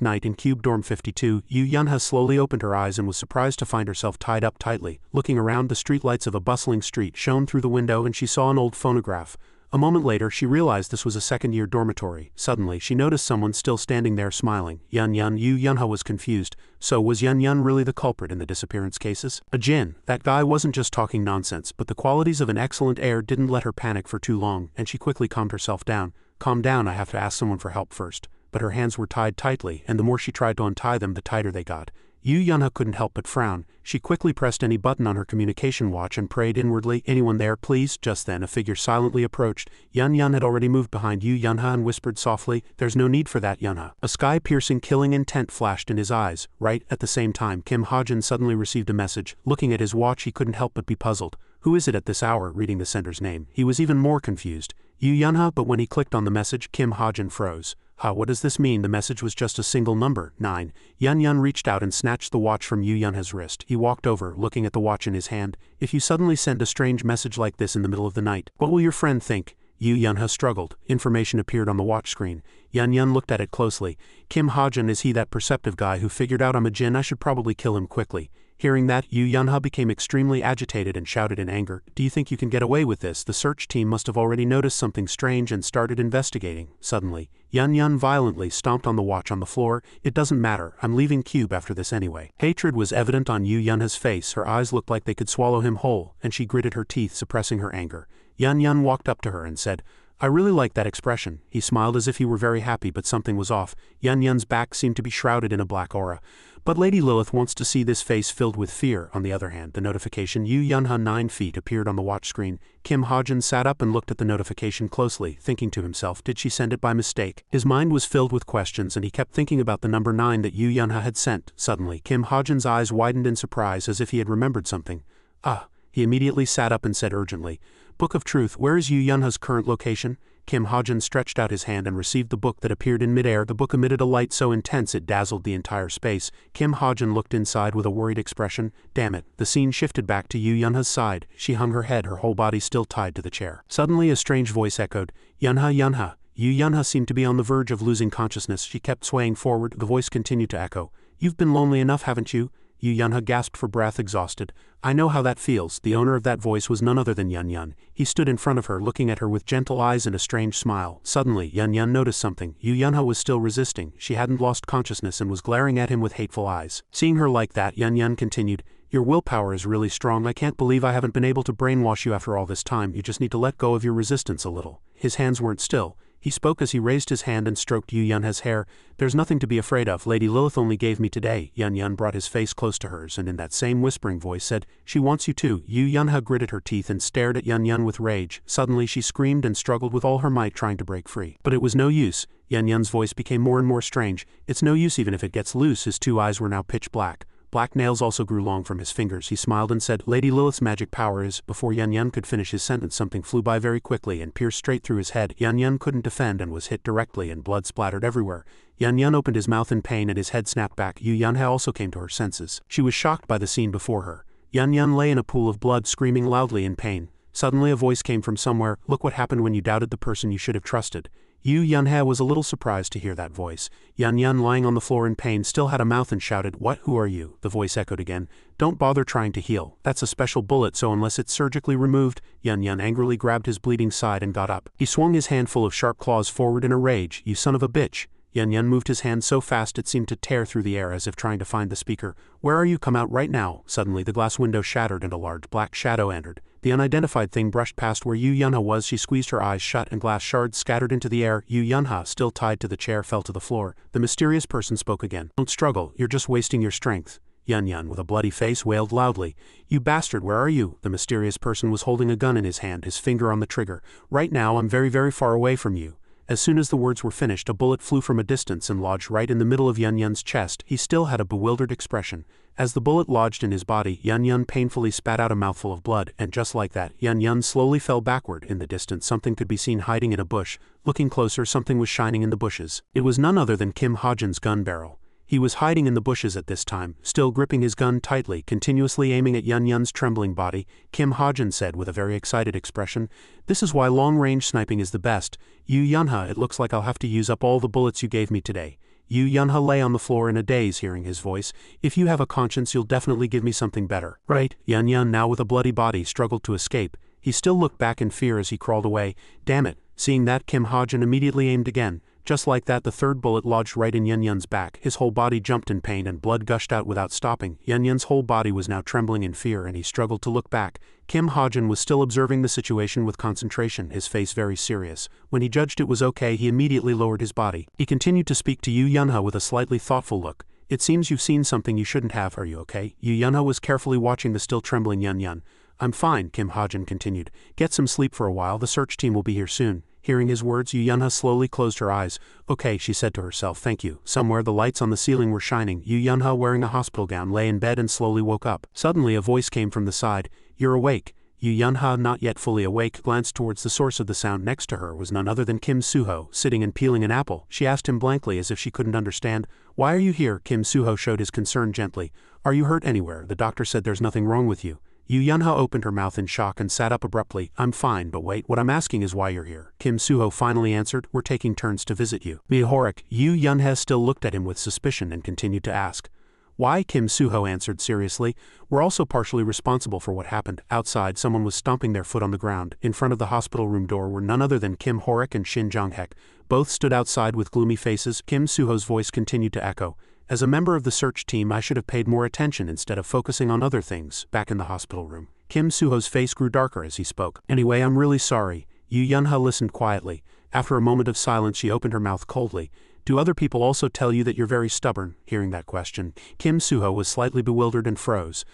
night in Cube Dorm 52, Yu Yunha slowly opened her eyes and was surprised to find herself tied up tightly. Looking around, the streetlights of a bustling street shone through the window and she saw an old phonograph. A moment later, she realized this was a second-year dormitory. Suddenly, she noticed someone still standing there smiling. Yun Yun. Yu Yunha was confused. So was Yun Yun really the culprit in the disappearance cases? A Jin. That guy wasn't just talking nonsense, but the qualities of an excellent heir didn't let her panic for too long, and she quickly calmed herself down. "Calm down, I have to ask someone for help first." But her hands were tied tightly, and the more she tried to untie them, the tighter they got. Yu Yunha couldn't help but frown. She quickly pressed any button on her communication watch and prayed inwardly, "Anyone there, please?" Just then, a figure silently approached. Yun Yun had already moved behind Yu Yunha and whispered softly, "There's no need for that, Yunha." A sky-piercing, killing intent flashed in his eyes. Right at the same time, Kim Hajin suddenly received a message. Looking at his watch, he couldn't help but be puzzled. "Who is it at this hour?" Reading the sender's name, he was even more confused. Yu Yunha, but when he clicked on the message, Kim Hajin froze. "Ha, what does this mean?" The message was just a single number, 9. Yun Yun reached out and snatched the watch from Yu Yunha's wrist. He walked over, looking at the watch in his hand. "If you suddenly send a strange message like this in the middle of the night, what will your friend think?" Yu Yunha struggled. Information appeared on the watch screen. Yun Yun looked at it closely. "Kim Hajin, is he that perceptive guy who figured out I'm a Jin? I should probably kill him quickly." Hearing that, Yu Yunha became extremely agitated and shouted in anger, "Do you think you can get away with this? The search team must have already noticed something strange and started investigating." Suddenly, Yun Yun violently stomped on the watch on the floor. "It doesn't matter. I'm leaving Cube after this anyway." Hatred was evident on Yu Yunha's face. Her eyes looked like they could swallow him whole, and she gritted her teeth, suppressing her anger. Yun Yun walked up to her and said, "I really like that expression." He smiled as if he were very happy, but something was off. Yun Yun's back seemed to be shrouded in a black aura. "But Lady Lilith wants to see this face filled with fear." On the other hand, the notification Yu Yunha 9 feet appeared on the watch screen. Kim Hajin sat up and looked at the notification closely, thinking to himself, did she send it by mistake? His mind was filled with questions and he kept thinking about the number 9 that Yu Yunha had sent. Suddenly, Kim Hajin's eyes widened in surprise as if he had remembered something. "Ah." He immediately sat up and said urgently, "Book of Truth, where is Yu Yunha's current location?" Kim Ha-jin stretched out his hand and received the book that appeared in midair. The book emitted a light so intense it dazzled the entire space. Kim Ha-jin looked inside with a worried expression. Damn it. The scene shifted back to Yu Yunha's side. She hung her head, her whole body still tied to the chair. Suddenly a strange voice echoed, Yunha, Yunha. Yu Yunha seemed to be on the verge of losing consciousness. She kept swaying forward. The voice continued to echo. You've been lonely enough, haven't you? Yu Yunha gasped for breath, exhausted. I know how that feels. The owner of that voice was none other than Yun Yun. He stood in front of her, looking at her with gentle eyes and a strange smile. Suddenly, Yun Yun noticed something. Yu Yunha was still resisting. She hadn't lost consciousness and was glaring at him with hateful eyes. Seeing her like that, Yun Yun continued, Your willpower is really strong. I can't believe I haven't been able to brainwash you after all this time. You just need to let go of your resistance a little. His hands weren't still. He spoke as he raised his hand and stroked Yu Yunha's hair. There's nothing to be afraid of. Lady Lilith only gave me today. Yun Yun brought his face close to hers and in that same whispering voice said, She wants you too. Yu Yunha gritted her teeth and stared at Yun Yun with rage. Suddenly she screamed and struggled with all her might trying to break free. But it was no use. Yun Yun's voice became more and more strange. It's no use even if it gets loose. His two eyes were now pitch black. Black nails also grew long from his fingers. He smiled and said, Lady Lilith's magic power is… Before Yun Yun could finish his sentence, something flew by very quickly and pierced straight through his head. Yun Yun couldn't defend and was hit directly and blood splattered everywhere. Yun Yun opened his mouth in pain and his head snapped back. Yu Yunha also came to her senses. She was shocked by the scene before her. Yun Yun lay in a pool of blood, screaming loudly in pain. Suddenly a voice came from somewhere. Look what happened when you doubted the person you should have trusted. Yu Yunha was a little surprised to hear that voice. Yun Yun, lying on the floor in pain, still had a mouth and shouted, What? Who are you? The voice echoed again. Don't bother trying to heal. That's a special bullet, so unless it's surgically removed… Yun Yun angrily grabbed his bleeding side and got up. He swung his hand full of sharp claws forward in a rage. You son of a bitch. Yun Yun moved his hand so fast it seemed to tear through the air as if trying to find the speaker. Where are you? Come out right now. Suddenly the glass window shattered and a large black shadow entered. The unidentified thing brushed past where Yu Yunha was. She squeezed her eyes shut and glass shards scattered into the air. Yu Yunha, still tied to the chair, fell to the floor. The mysterious person spoke again. Don't struggle. You're just wasting your strength. Yun Yun, with a bloody face, wailed loudly. You bastard, where are you? The mysterious person was holding a gun in his hand, his finger on the trigger. Right now, I'm very, very far away from you. As soon as the words were finished, a bullet flew from a distance and lodged right in the middle of Yun Yun's chest. He still had a bewildered expression. As the bullet lodged in his body, Yun Yun painfully spat out a mouthful of blood, and just like that, Yun Yun slowly fell backward. In the distance, something could be seen hiding in a bush. Looking closer, something was shining in the bushes. It was none other than Kim Ha-jin's gun barrel. He was hiding in the bushes at this time, still gripping his gun tightly, continuously aiming at Yun Yun's trembling body. Kim Ha-jin said with a very excited expression, This is why long-range sniping is the best. Yu Yunha, it looks like I'll have to use up all the bullets you gave me today. Yu Yunha lay on the floor in a daze hearing his voice. If you have a conscience, you'll definitely give me something better. Right? Yun Yun, now with a bloody body, struggled to escape. He still looked back in fear as he crawled away. Damn it. Seeing that, Kim Ha-jin immediately aimed again. Just like that, the third bullet lodged right in Yun Yun's back. His whole body jumped in pain and blood gushed out without stopping. Yun Yun's whole body was now trembling in fear and he struggled to look back. Kim Ha-jin was still observing the situation with concentration, his face very serious. When he judged it was okay, he immediately lowered his body. He continued to speak to Yu Yunha with a slightly thoughtful look. It seems you've seen something you shouldn't have. Are you okay? Yu Yunha was carefully watching the still trembling Yun Yun. I'm fine, Kim Ha-jin continued. Get some sleep for a while. The search team will be here soon. Hearing his words, Yu Yunha slowly closed her eyes. Okay, she said to herself, thank you. Somewhere the lights on the ceiling were shining. Yu Yunha, wearing a hospital gown, lay in bed and slowly woke up. Suddenly a voice came from the side. You're awake. Yu Yunha, not yet fully awake, glanced towards the source of the sound. Next to her was none other than Kim Suho, sitting and peeling an apple. She asked him blankly as if she couldn't understand. Why are you here? Kim Suho showed his concern gently. Are you hurt anywhere? The doctor said there's nothing wrong with you. Yu Yunha opened her mouth in shock and sat up abruptly. I'm fine, but wait, what I'm asking is why you're here. Kim Suho finally answered, we're taking turns to visit you. Mihoric, Yu Yunha still looked at him with suspicion and continued to ask. Why? Kim Suho answered seriously. We're also partially responsible for what happened. Outside, someone was stomping their foot on the ground. In front of the hospital room door were none other than Kim Horik and Shin Jong-hek. Both stood outside with gloomy faces. Kim Suho's voice continued to echo. As a member of the search team, I should have paid more attention instead of focusing on other things. Back in the hospital room, Kim Suho's face grew darker as he spoke. Anyway, I'm really sorry. Yu Yunha listened quietly. After a moment of silence, she opened her mouth coldly. Do other people also tell you that you're very stubborn? Hearing that question, Kim Suho was slightly bewildered and froze.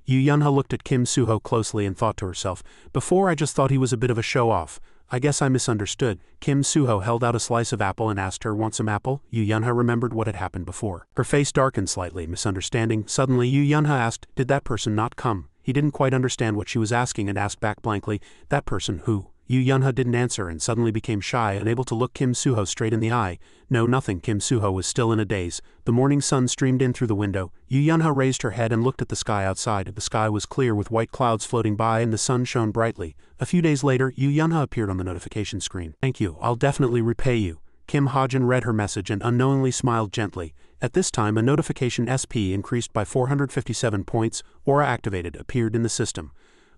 Yu Yunha looked at Kim Suho closely and thought to herself, before I just thought he was a bit of a show-off. I guess I misunderstood. Kim Suho held out a slice of apple and asked her, want some apple? Yu Yunha remembered what had happened before. Her face darkened slightly, misunderstanding. Suddenly Yu Yunha asked, did that person not come? He didn't quite understand what she was asking and asked back blankly, that person who? Yu Yunha didn't answer and suddenly became shy, unable to look Kim Suho straight in the eye. No, nothing. Kim Suho was still in a daze. The morning sun streamed in through the window. Yu Yunha raised her head and looked at the sky outside. The sky was clear with white clouds floating by and the sun shone brightly. A few days later, Yu Yunha appeared on the notification screen. "Thank you, I'll definitely repay you." Kim Hajin read her message and unknowingly smiled gently. At this time, a notification SP increased by 457 points, Aura activated, appeared in the system.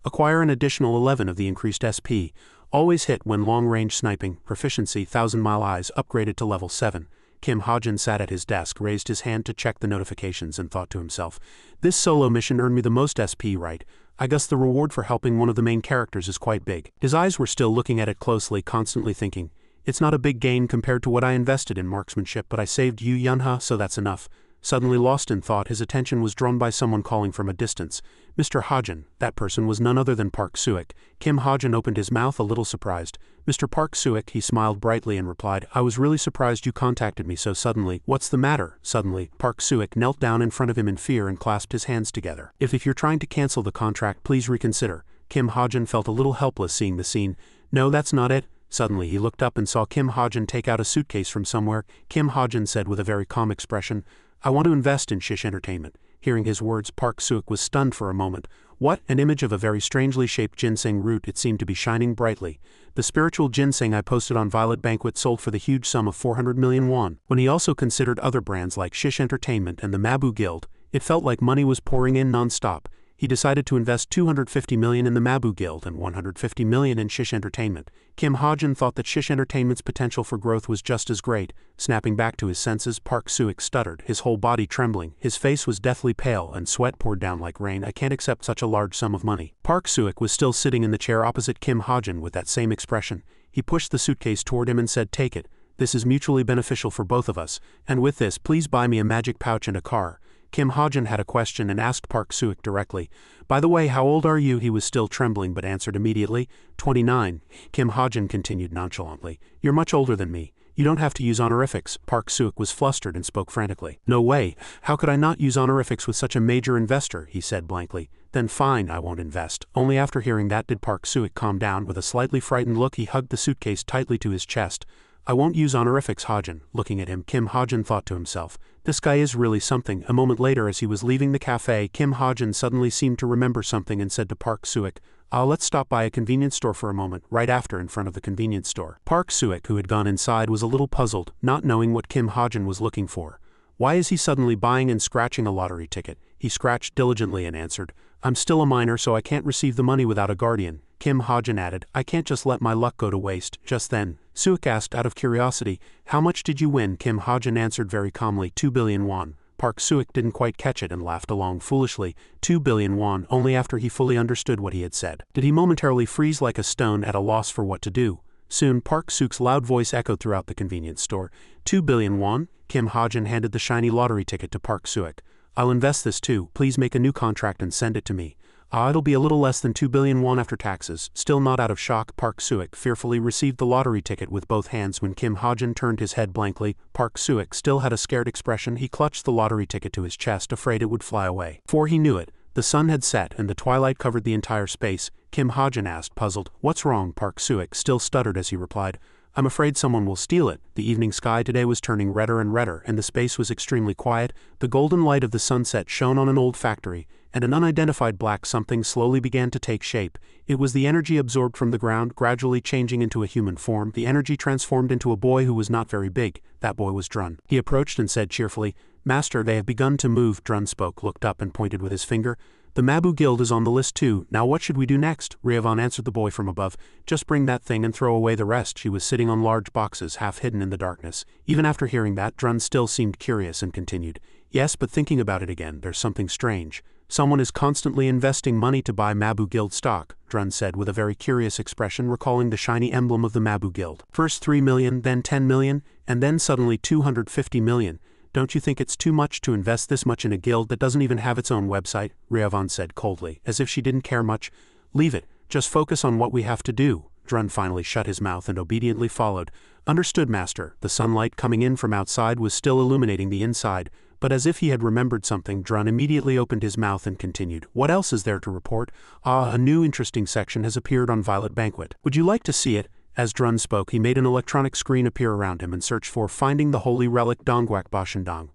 Acquire an additional 11 of the increased SP. Always hit when long-range sniping, proficiency 1000-mile eyes upgraded to level 7. Kim Hajin sat at his desk, raised his hand to check the notifications and thought to himself, "This solo mission earned me the most SP, right? I guess the reward for helping one of the main characters is quite big." His eyes were still looking at it closely, constantly thinking, "It's not a big gain compared to what I invested in marksmanship, but I saved Yu Yunha, so that's enough." Suddenly lost in thought, his attention was drawn by someone calling from a distance. "Mr. Hajin." That person was none other than Park Suik. Kim Hajin opened his mouth, a little surprised. "Mr. Park Suik," he smiled brightly and replied, "I was really surprised you contacted me so suddenly. What's the matter?" Suddenly, Park Suik knelt down in front of him in fear and clasped his hands together. If you're trying to cancel the contract, please reconsider." Kim Hajin felt a little helpless seeing the scene. "No, that's not it." Suddenly he looked up and saw Kim Hajin take out a suitcase from somewhere. Kim Hajin said with a very calm expression, "I want to invest in Shish Entertainment." Hearing his words, Park Suik was stunned for a moment. What? An image of a very strangely shaped ginseng root. It seemed to be shining brightly. "The spiritual ginseng I posted on Violet Banquet sold for the huge sum of 400 million won." When he also considered other brands like Shish Entertainment and the Mabu Guild, it felt like money was pouring in non-stop. He decided to invest 250 million in the Mabu Guild and 150 million in Shish Entertainment. Kim Hajin thought that Shish Entertainment's potential for growth was just as great. Snapping back to his senses, Park Suik stuttered, his whole body trembling. His face was deathly pale and sweat poured down like rain. "I can't accept such a large sum of money." Park Suik was still sitting in the chair opposite Kim Hajin with that same expression. He pushed the suitcase toward him and said, "Take it. This is mutually beneficial for both of us. And with this, please buy me a magic pouch and a car." Kim Hajin had a question and asked Park Suik directly. "By the way, how old are you?" He was still trembling but answered immediately. 29. Kim Hajin continued nonchalantly. "You're much older than me. You don't have to use honorifics." Park Suik was flustered and spoke frantically. "No way. How could I not use honorifics with such a major investor?" he said blankly. "Then fine, I won't invest." Only after hearing that did Park Suik calm down. With a slightly frightened look, he hugged the suitcase tightly to his chest. "I won't use honorifics, Hajin." Looking at him, Kim Hajin thought to himself, "This guy is really something." A moment later, as he was leaving the cafe, Kim Hajin suddenly seemed to remember something and said to Park Suik, Let's stop by a convenience store for a moment." Right after, in front of the convenience store, Park Suik, who had gone inside, was a little puzzled, not knowing what Kim Hajin was looking for. Why is he suddenly buying and scratching a lottery ticket? He scratched diligently and answered, "I'm still a minor, so I can't receive the money without a guardian." Kim Hajin added, "I can't just let my luck go to waste." Just then, Suik asked out of curiosity, "How much did you win?" Kim Hajin answered very calmly, 2 billion won. Park Suik didn't quite catch it and laughed along foolishly. 2 billion won, only after he fully understood what he had said did he momentarily freeze like a stone at a loss for what to do. Soon Park Suik's loud voice echoed throughout the convenience store. 2 billion won? Kim Hajin handed the shiny lottery ticket to Park Suik. "I'll invest this too. Please make a new contract and send it to me." It'll be a little less than 2 billion won after taxes." Still not out of shock, Park Suik fearfully received the lottery ticket with both hands. When Kim Hajin turned his head blankly, Park Suik still had a scared expression. He clutched the lottery ticket to his chest, afraid it would fly away. Before he knew it, the sun had set and the twilight covered the entire space. Kim Hajin asked, puzzled, "What's wrong?" Park Suik still stuttered as he replied, "I'm afraid someone will steal it." The evening sky today was turning redder and redder, and the space was extremely quiet. The golden light of the sunset shone on an old factory, and an unidentified black something slowly began to take shape. It was the energy absorbed from the ground, gradually changing into a human form. The energy transformed into a boy who was not very big. That boy was Drun. He approached and said cheerfully, "Master, they have begun to move." Drun spoke, looked up and pointed with his finger. "The Mabu Guild is on the list too. Now what should we do next?" Riavan answered the boy from above. "Just bring that thing and throw away the rest." She was sitting on large boxes, half hidden in the darkness. Even after hearing that, Drun still seemed curious and continued, "Yes, but thinking about it again, there's something strange. Someone is constantly investing money to buy Mabu Guild stock," Drun said with a very curious expression, recalling the shiny emblem of the Mabu Guild. "First 3 million, then 10 million, and then suddenly 250 million. Don't you think it's too much to invest this much in a guild that doesn't even have its own website?" Riavan said coldly, as if she didn't care much. "Leave it. Just focus on what we have to do." Drun finally shut his mouth and obediently followed. "Understood, Master." The sunlight coming in from outside was still illuminating the inside, But as if he had remembered something, Drun immediately opened his mouth and continued, "What else is there to report? A new interesting section has appeared on Violet Banquet. Would you like to see it?" As Drun spoke, he made an electronic screen appear around him and searched for Finding the Holy Relic Dongguak Bashandong.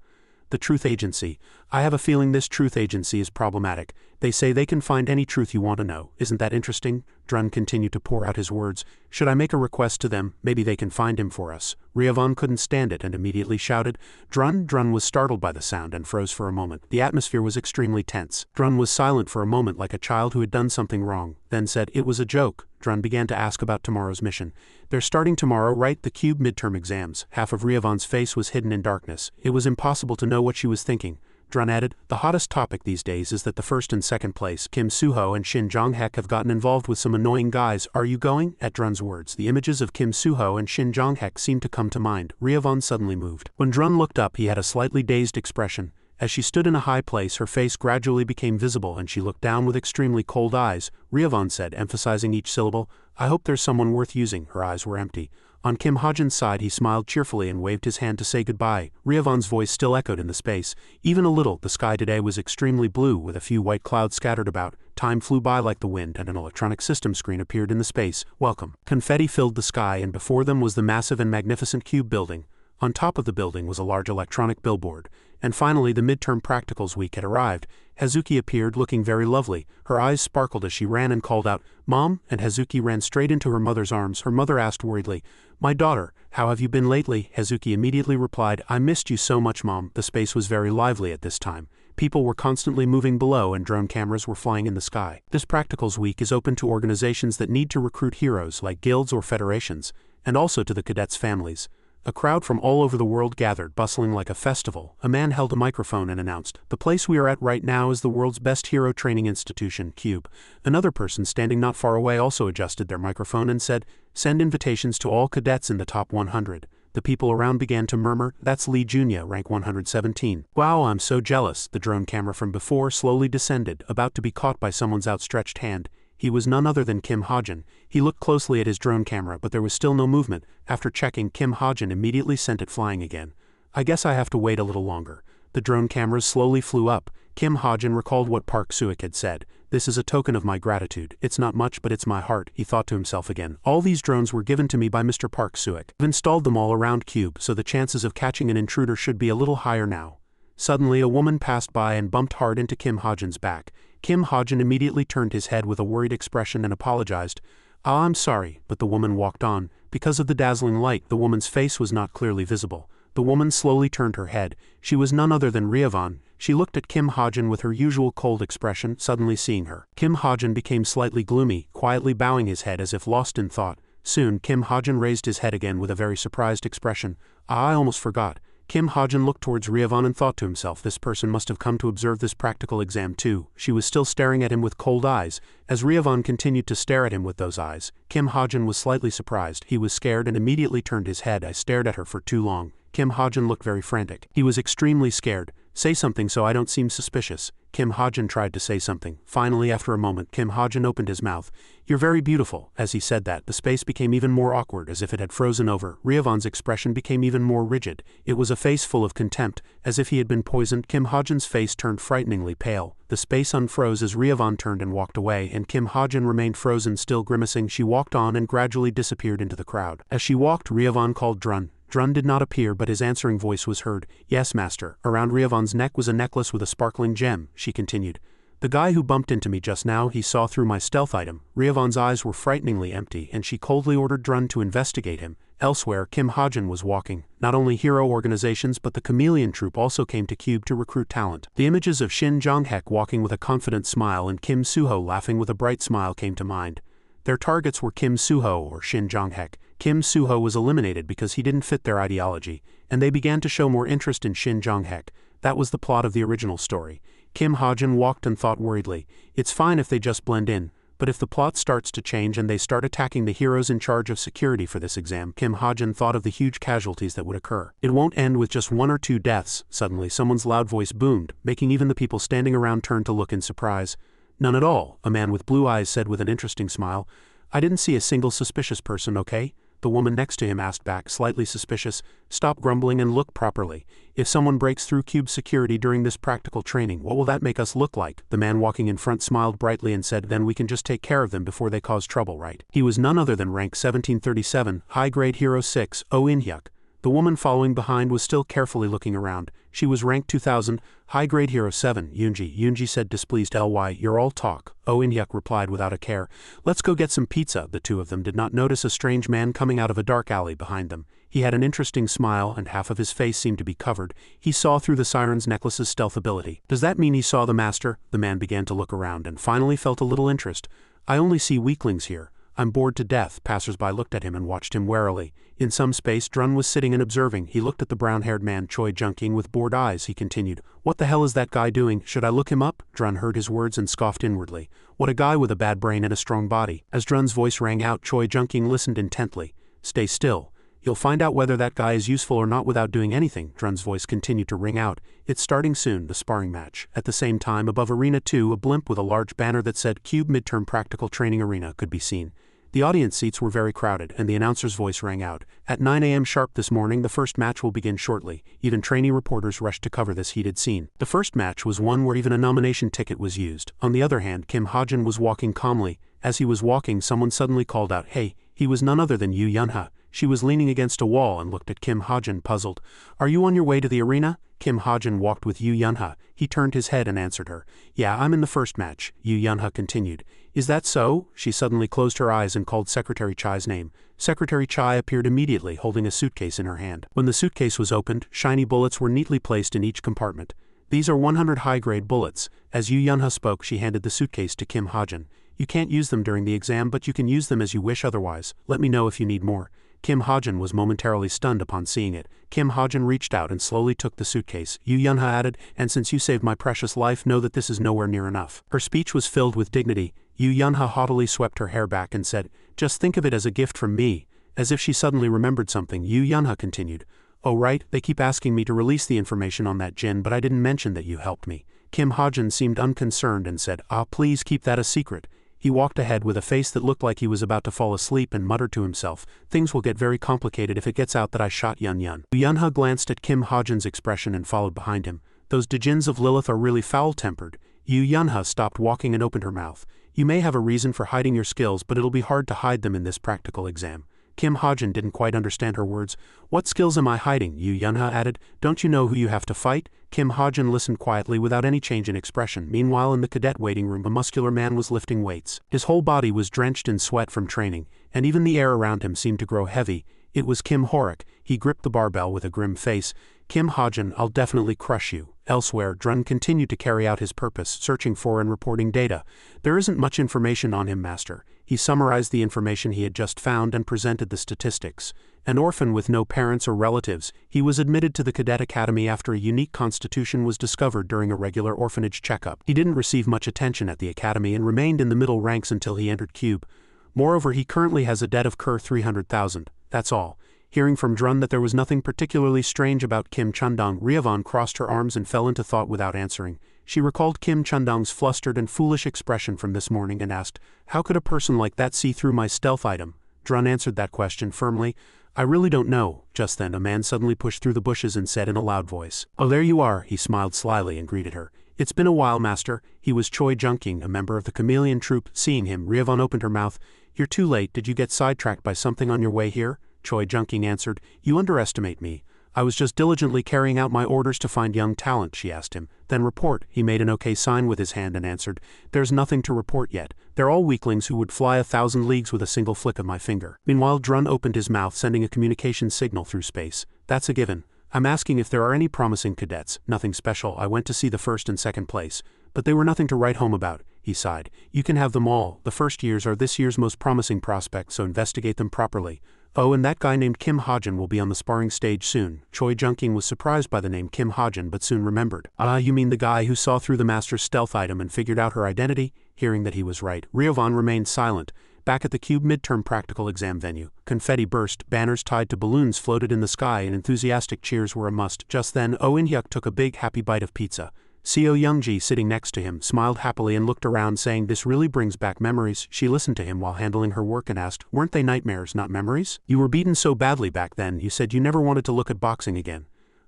The Truth Agency. I have a feeling this Truth Agency is problematic. They say they can find any truth you want to know. Isn't that interesting? Drun continued to pour out his words. Should I make a request to them? Maybe they can find him for us. Riavon couldn't stand it and immediately shouted, "Drun!" Drun was startled by the sound and froze for a moment. The atmosphere was extremely tense. Drun was silent for a moment like a child who had done something wrong, then said, "It was a joke." Drun began to ask about tomorrow's mission. "They're starting tomorrow, right? The Cube midterm exams." Half of Riavon's face was hidden in darkness. It was impossible to know what she was thinking. Drun added, "The hottest topic these days is that the first and second place, Kim Suho and Shin Jong-hek, have gotten involved with some annoying guys. Are you going?" At Drun's words, the images of Kim Suho and Shin Jong-hek seemed to come to mind. Riavon suddenly moved. When Drun looked up, he had a slightly dazed expression. As she stood in a high place, her face gradually became visible and she looked down with extremely cold eyes. Riavon said, emphasizing each syllable, "I hope there's someone worth using." Her eyes were empty. On Kim Hajin's side, he smiled cheerfully and waved his hand to say goodbye. Riavon's voice still echoed in the space. Even a little. The sky today was extremely blue with a few white clouds scattered about. Time flew by like the wind and an electronic system screen appeared in the space. "Welcome." Confetti filled the sky and before them was the massive and magnificent Cube building. On top of the building was a large electronic billboard. And finally the midterm practicals week had arrived. Hazuki appeared looking very lovely. Her eyes sparkled as she ran and called out, "Mom!" and Hazuki ran straight into her mother's arms. Her mother asked worriedly, "My daughter, how have you been lately?" Hazuki immediately replied, "I missed you so much, Mom." The space was very lively at this time. People were constantly moving below and drone cameras were flying in the sky. This practicals week is open to organizations that need to recruit heroes like guilds or federations, and also to the cadets' families. A crowd from all over the world gathered, bustling like a festival. A man held a microphone and announced, "The place we are at right now is the world's best hero training institution, Cube." Another person standing not far away also adjusted their microphone and said, "Send invitations to all cadets in the top 100. The people around began to murmur, "That's Lee Junya, rank 117. "Wow, I'm so jealous." The drone camera from before slowly descended, about to be caught by someone's outstretched hand. He was none other than Kim Hajin. He looked closely at his drone camera, but there was still no movement. After checking, Kim Hajin immediately sent it flying again. "I guess I have to wait a little longer." The drone cameras slowly flew up. Kim Hajin recalled what Park Suik had said. "This is a token of my gratitude. It's not much, but it's my heart," he thought to himself again. "All these drones were given to me by Mr. Park Suik. I've installed them all around Cube, so the chances of catching an intruder should be a little higher now." Suddenly a woman passed by and bumped hard into Kim Hajin's back. Kim Hajin immediately turned his head with a worried expression and apologized. "Ah, I'm sorry," but the woman walked on. Because of the dazzling light, the woman's face was not clearly visible. The woman slowly turned her head. She was none other than Riavon. She looked at Kim Hajin with her usual cold expression, suddenly seeing her. Kim Hajin became slightly gloomy, quietly bowing his head as if lost in thought. Soon, Kim Hajin raised his head again with a very surprised expression. "Ah, I almost forgot." Kim Hajin looked towards Riavon and thought to himself, this person must have come to observe this practical exam too. She was still staring at him with cold eyes. As Riavon continued to stare at him with those eyes, Kim Hajin was slightly surprised. He was scared and immediately turned his head. "I stared at her for too long." Kim Hajin looked very frantic. He was extremely scared. "Say something so I don't seem suspicious." Kim Hajin tried to say something. Finally, after a moment, Kim Hajin opened his mouth. "You're very beautiful." As he said that, the space became even more awkward, as if it had frozen over. Riavon's expression became even more rigid. It was a face full of contempt, as if he had been poisoned. Kim Hajin's face turned frighteningly pale. The space unfroze as Riavon turned and walked away, and Kim Hajin remained frozen, still grimacing. She walked on and gradually disappeared into the crowd. As she walked, Riavon called Drun. Drun did not appear, but his answering voice was heard. "Yes, master." Around Riavon's neck was a necklace with a sparkling gem. She continued, "The guy who bumped into me just now, he saw through my stealth item." Riavon's eyes were frighteningly empty, and she coldly ordered Drun to investigate him. Elsewhere, Kim Hajin was walking. Not only hero organizations but the Chameleon Troop also came to Cube to recruit talent. The images of Shin Jong-hek walking with a confident smile and Kim Suho laughing with a bright smile came to mind. Their targets were Kim Suho or Shin Jong-hek. Kim Suho was eliminated because he didn't fit their ideology, and they began to show more interest in Shin Jong-hek. That was the plot of the original story. Kim Hajin walked and thought worriedly, "It's fine if they just blend in, but if the plot starts to change and they start attacking the heroes in charge of security for this exam," Kim Hajin thought of the huge casualties that would occur. "It won't end with just 1 or 2 deaths." Suddenly someone's loud voice boomed, making even the people standing around turn to look in surprise. "None at all," a man with blue eyes said with an interesting smile. "I didn't see a single suspicious person, okay?" The woman next to him asked back, slightly suspicious. Stop grumbling and look properly. If someone breaks through cube security during this practical training, what will that make us look like? The man walking in front smiled brightly and said, then we can just take care of them before they cause trouble, right? He was none other than rank 1737, high-grade hero 6, Oh In-hyuk. The woman following behind was still carefully looking around. She was rank 2000, high-grade hero 7, Yoonji. Yoonji said displeased, "Ly, you're all talk." Oh In-hyuk replied without a care, "Let's go get some pizza." The two of them did not notice a strange man coming out of a dark alley behind them. He had an interesting smile and half of his face seemed to be covered. He saw through the siren's necklace's stealth ability. Does that mean he saw the master? The man began to look around and finally felt a little interest. I only see weaklings here. I'm bored to death. Passers-by looked at him and watched him warily. In some space, Drun was sitting and observing. He looked at the brown-haired man Choi Junking with bored eyes. He continued, "What the hell is that guy doing? Should I look him up?" Drun heard his words and scoffed inwardly. What a guy with a bad brain and a strong body. As Drun's voice rang out, Choi Junking listened intently. "Stay still. You'll find out whether that guy is useful or not without doing anything." Drun's voice continued to ring out. "It's starting soon, the sparring match." At the same time, above Arena 2, a blimp with a large banner that said Cube Midterm Practical Training Arena could be seen. The audience seats were very crowded, and the announcer's voice rang out. At 9 a.m. sharp this morning, the first match will begin shortly. Even trainee reporters rushed to cover this heated scene. The first match was one where even a nomination ticket was used. On the other hand, Kim Ha-jin was walking calmly. As he was walking, someone suddenly called out, "Hey!" He was none other than Yoo Yun-ha. She was leaning against a wall and looked at Kim Ha-jin, puzzled. "Are you on your way to the arena?" Kim Ha-jin walked with Yoo Yun-ha. He turned his head and answered her. "Yeah, I'm in the first match." Yoo Yun-ha continued. "Is that so?" She suddenly closed her eyes and called Secretary Chai's name. Secretary Chai appeared immediately, holding a suitcase in her hand. When the suitcase was opened, shiny bullets were neatly placed in each compartment. "These are 100 high-grade bullets." As Yoo Yun-ha spoke, she handed the suitcase to Kim Ha-jin. "You can't use them during the exam, but you can use them as you wish otherwise. Let me know if you need more." Kim Ha-jin was momentarily stunned upon seeing it. Kim Ha-jin reached out and slowly took the suitcase. Yoo Yun-ha added, "And since you saved my precious life, know that this is nowhere near enough." Her speech was filled with dignity. Yoo Yun-ha haughtily swept her hair back and said, "Just think of it as a gift from me." As if she suddenly remembered something, Yoo Yun-ha continued, "Oh right, they keep asking me to release the information on that Jin, but I didn't mention that you helped me." Kim Ha-jin seemed unconcerned and said, "Please keep that a secret." He walked ahead with a face that looked like he was about to fall asleep and muttered to himself, "Things will get very complicated if it gets out that I shot Yun-yun." Yun-ha glanced at Kim Ha-jin's expression and followed behind him. "Those Djinns of Lilith are really foul-tempered." Yoo Yun-ha stopped walking and opened her mouth. "You may have a reason for hiding your skills, but it'll be hard to hide them in this practical exam." Kim Ha-jin didn't quite understand her words. "What skills am I hiding?" Yoo Yun-ha added. "Don't you know who you have to fight?" Kim Ha-jin listened quietly without any change in expression. Meanwhile, in the cadet waiting room, a muscular man was lifting weights. His whole body was drenched in sweat from training, and even the air around him seemed to grow heavy. It was Kim Horik. He gripped the barbell with a grim face. "Kim Ha-jin, I'll definitely crush you." Elsewhere, Drun continued to carry out his purpose, searching for and reporting data. "There isn't much information on him, Master." He summarized the information he had just found and presented the statistics. An orphan with no parents or relatives, he was admitted to the Cadet Academy after a unique constitution was discovered during a regular orphanage checkup. He didn't receive much attention at the academy and remained in the middle ranks until he entered Cube. Moreover, he currently has a debt of 300,000. That's all. Hearing from Drun that there was nothing particularly strange about Kim Chundong, Riavon crossed her arms and fell into thought without answering. She recalled Kim Chundong's flustered and foolish expression from this morning and asked, "How could a person like that see through my stealth item?" Drun answered that question firmly. "I really don't know." Just then, a man suddenly pushed through the bushes and said in a loud voice, "Oh, there you are." He smiled slyly and greeted her. "It's been a while, Master." He was Choi Junking, a member of the Chameleon Troop. Seeing him, Riavon opened her mouth. "You're too late. Did you get sidetracked by something on your way here?" Choi Junking answered, "You underestimate me. I was just diligently carrying out my orders to find young talent," she asked him. "Then report." He made an okay sign with his hand and answered, "There's nothing to report yet. They're all weaklings who would fly 1,000 leagues with a single flick of my finger." Meanwhile, Drun opened his mouth, sending a communication signal through space. "That's a given. I'm asking if there are any promising cadets." "Nothing special. I went to see the first and second place. But they were nothing to write home about." He sighed. "You can have them all. The first years are this year's most promising prospects, so investigate them properly. Oh, and that guy named Kim Ha-jin will be on the sparring stage soon." Choi Junking was surprised by the name Kim Ha-jin but soon remembered. You mean the guy who saw through the Master's stealth item and figured out her identity?" Hearing that he was right, Riavon remained silent. Back at the Cube midterm practical exam venue, confetti burst, banners tied to balloons floated in the sky, and enthusiastic cheers were a must. Just then, Oh In-hyuk took a big happy bite of pizza. Seo Youngji, sitting next to him, smiled happily and looked around, saying, "This really brings back memories." She listened to him while handling her work and asked, "Weren't they nightmares, not memories? You were beaten so badly back then, you said you never wanted to look at boxing again."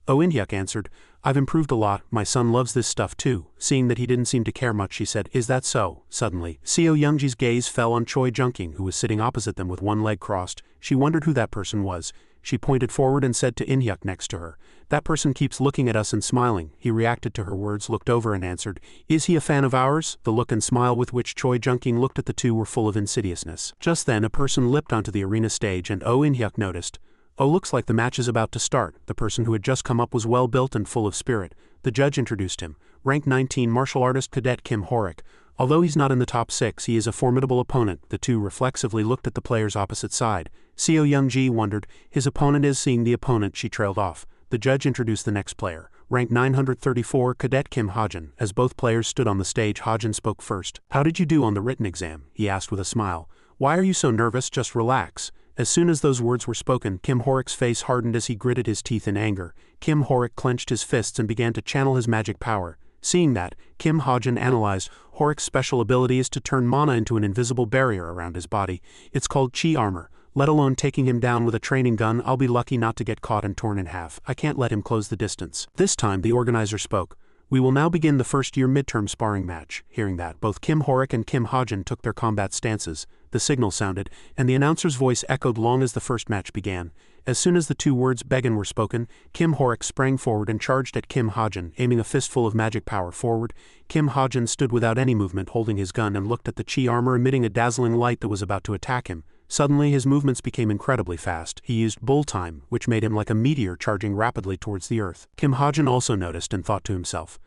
Oh In-hyuk answered, "I've improved a lot, my son loves this stuff too." Seeing that he didn't seem to care much, she said, "Is that so?" Suddenly, Seo Youngji's gaze fell on Choi Junking, who was sitting opposite them with one leg crossed. She wondered who that person was. She pointed forward and said to In-hyuk next to her, "That person keeps looking at us and smiling." He reacted to her words, looked over and answered, "Is he a fan of ours?" The look and smile with which Choi Junking looked at the two were full of insidiousness. Just then a person leapt onto the arena stage and Oh In-hyuk noticed. "Oh, looks like the match is about to start." The person who had just come up was well built and full of spirit. The judge introduced him, rank 19 martial artist cadet Kim Horik. Although he's not in the top 6, he is a formidable opponent. The two reflexively looked at the players opposite side. Seo Youngji wondered, his opponent is. Seeing the opponent, she trailed off. The judge introduced the next player, rank 934 cadet Kim Hajin. As both players stood on the stage, Hajin spoke first. "How did you do on the written exam?" he asked with a smile. "Why are you so nervous? Just relax." As soon as those words were spoken, Kim Horik's face hardened as he gritted his teeth in anger. Kim Horik clenched his fists and began to channel his magic power. Seeing that, Kim Hajin analyzed. Horik's special ability is to turn mana into an invisible barrier around his body. It's called chi armor. Let alone taking him down with a training gun, I'll be lucky not to get caught and torn in half. I can't let him close the distance. This time the organizer spoke. "We will now begin the first-year midterm sparring match." Hearing that, both Kim Horik and Kim Hajin took their combat stances. The signal sounded, and the announcer's voice echoed long as the first match began. As soon as the two words "begin" were spoken, Kim Horik sprang forward and charged at Kim Hajin, aiming a fistful of magic power forward. Kim Hajin stood without any movement, holding his gun, and looked at the chi armor emitting a dazzling light that was about to attack him. Suddenly his movements became incredibly fast. He used bull time, which made him like a meteor charging rapidly towards the earth. Kim Hajin also noticed and thought to himself,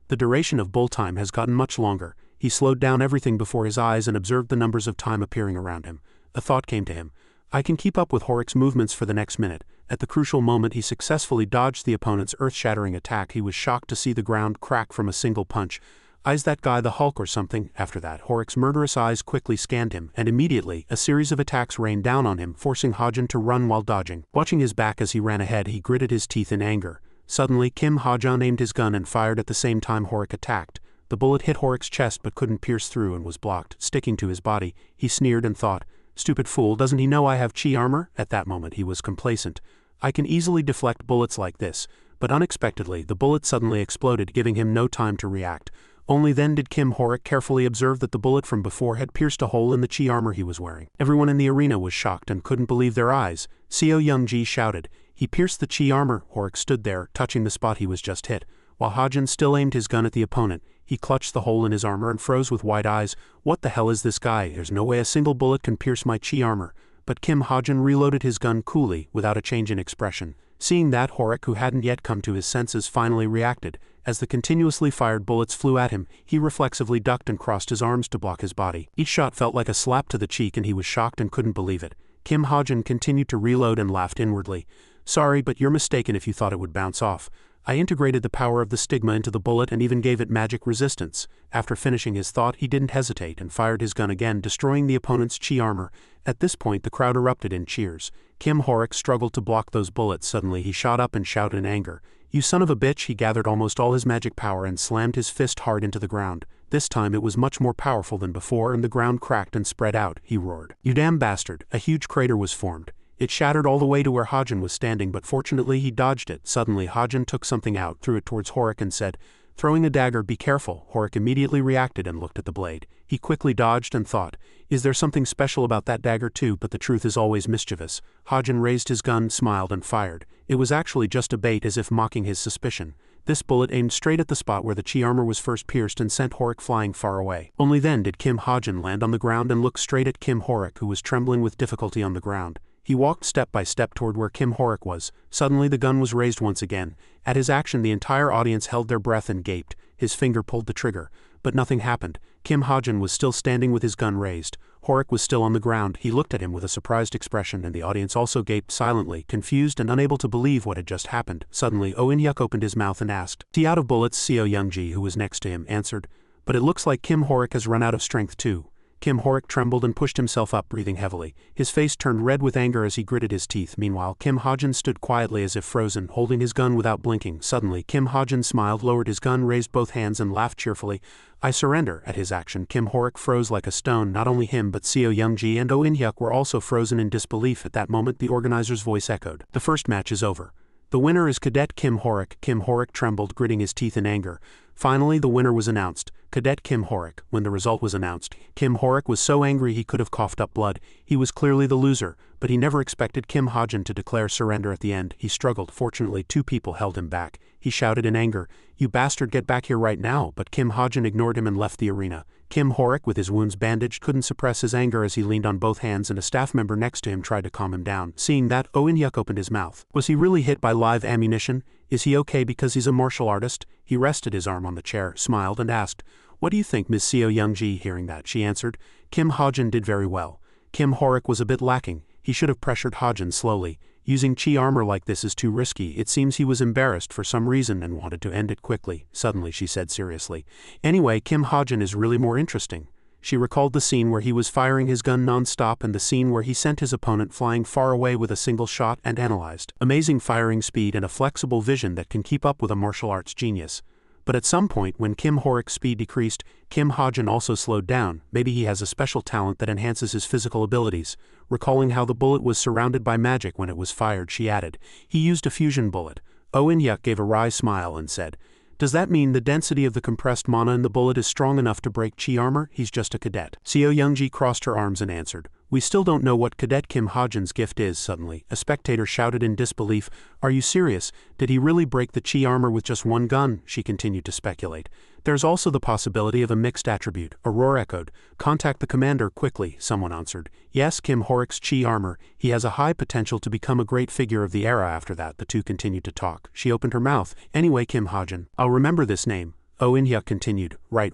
"The duration of bull time has gotten much longer." He slowed down everything before his eyes and observed the numbers of time appearing around him. A thought came to him. I can keep up with Horik's movements for the next minute. At the crucial moment he successfully dodged the opponent's earth-shattering attack. He was shocked to see the ground crack from a single punch. Is that guy the Hulk or something? After that, Horik's murderous eyes quickly scanned him, and immediately, a series of attacks rained down on him, forcing Hajin to run while dodging. Watching his back as he ran ahead, he gritted his teeth in anger. Suddenly, Kim Hajin aimed his gun and fired at the same time Horik attacked. The bullet hit Horik's chest but couldn't pierce through and was blocked, sticking to his body. He sneered and thought, "Stupid fool, doesn't he know I have chi armor?" At that moment he was complacent. "I can easily deflect bullets like this." But unexpectedly, the bullet suddenly exploded, giving him no time to react. Only then did Kim Horik carefully observe that the bullet from before had pierced a hole in the chi armor he was wearing. Everyone in the arena was shocked and couldn't believe their eyes. Seo Youngji shouted, "He pierced the chi armor." Horik stood there, touching the spot he was just hit. While Hajin still aimed his gun at the opponent, he clutched the hole in his armor and froze with wide eyes. "What the hell is this guy? There's no way a single bullet can pierce my chi armor." But Kim Hajin reloaded his gun coolly, without a change in expression. Seeing that, Horik, who hadn't yet come to his senses, finally reacted. As the continuously fired bullets flew at him, he reflexively ducked and crossed his arms to block his body. Each shot felt like a slap to the cheek and he was shocked and couldn't believe it. Kim Hajin continued to reload and laughed inwardly. "Sorry, but you're mistaken if you thought it would bounce off. I integrated the power of the stigma into the bullet and even gave it magic resistance." After finishing his thought, he didn't hesitate and fired his gun again, destroying the opponent's chi armor. At this point the crowd erupted in cheers. Kim Horik struggled to block those bullets. Suddenly he shot up and shouted in anger, "You son of a bitch!" He gathered almost all his magic power and slammed his fist hard into the ground. This time it was much more powerful than before and the ground cracked and spread out. He roared, "You damn bastard!" A huge crater was formed. It shattered all the way to where Hajin was standing, but fortunately he dodged it. Suddenly Hajin took something out, threw it towards Horik and said, "Throwing a dagger, be careful." Horik immediately reacted and looked at the blade. He quickly dodged and thought, "Is there something special about that dagger too?" But the truth is always mischievous. Hajin raised his gun, smiled and fired. It was actually just a bait, as if mocking his suspicion. This bullet aimed straight at the spot where the chi armor was first pierced and sent Horik flying far away. Only then did Kim Hajin land on the ground and look straight at Kim Horik, who was trembling with difficulty on the ground. He walked step by step toward where Kim Horik was. Suddenly the gun was raised once again. At his action the entire audience held their breath and gaped. His finger pulled the trigger. But nothing happened. Kim Hajin was still standing with his gun raised. Horik was still on the ground. He looked at him with a surprised expression and the audience also gaped silently, confused and unable to believe what had just happened. Suddenly Oh In-hyuk opened his mouth and asked, "Is he out of bullets?" Seo Youngji, who was next to him, answered, "But it looks like Kim Horik has run out of strength too." Kim Horik trembled and pushed himself up, breathing heavily. His face turned red with anger as he gritted his teeth. Meanwhile, Kim Hajin stood quietly as if frozen, holding his gun without blinking. Suddenly, Kim Hajin smiled, lowered his gun, raised both hands and laughed cheerfully. "I surrender." At his action, Kim Horik froze like a stone. Not only him but Seo Youngji and Oh In-hyuk were also frozen in disbelief. At that moment, the organizer's voice echoed. "The first match is over. The winner is Cadet Kim Horik." Kim Horik trembled, gritting his teeth in anger. Finally, the winner was announced, Cadet Kim Horik. When the result was announced, Kim Horik was so angry he could have coughed up blood. He was clearly the loser, but he never expected Kim Hajin to declare surrender at the end. He struggled. Fortunately, 2 people held him back. He shouted in anger, "You bastard, get back here right now!" But Kim Hajin ignored him and left the arena. Kim Horik, with his wounds bandaged, couldn't suppress his anger as he leaned on both hands, and a staff member next to him tried to calm him down. Seeing that, Oh In-hyuk opened his mouth. Was he really hit by live ammunition? Is he okay because he's a martial artist? He rested his arm on the chair, smiled, and asked, "What do you think, Ms. Seo Youngji?" Hearing that, she answered, "Kim Hajin did very well. Kim Horik was a bit lacking. He should have pressured Hajin slowly. Using chi armor like this is too risky." It seems he was embarrassed for some reason and wanted to end it quickly. Suddenly, she said seriously, "Anyway, Kim Hajin is really more interesting." She recalled the scene where he was firing his gun non-stop and the scene where he sent his opponent flying far away with a single shot, and analyzed. Amazing firing speed and a flexible vision that can keep up with a martial arts genius. But at some point, when Kim Horik's speed decreased, Kim Hajin also slowed down. Maybe he has a special talent that enhances his physical abilities. Recalling how the bullet was surrounded by magic when it was fired, she added, "He used a fusion bullet." Oh In-hyuk gave a wry smile and said, "Does that mean the density of the compressed mana in the bullet is strong enough to break chi armor? He's just a cadet." Seo Youngji crossed her arms and answered, "We still don't know what Cadet Kim Hajin's gift is." Suddenly, a spectator shouted in disbelief, "Are you serious? Did he really break the chi armor with just one gun?" She continued to speculate. "There's also the possibility of a mixed attribute." A roar echoed. "Contact the commander quickly," someone answered. "Yes, Kim Horik's chi armor. He has a high potential to become a great figure of the era." After that, the two continued to talk. She opened her mouth. "Anyway, Kim Hajin, I'll remember this name." Oh In-hyuk continued, Right.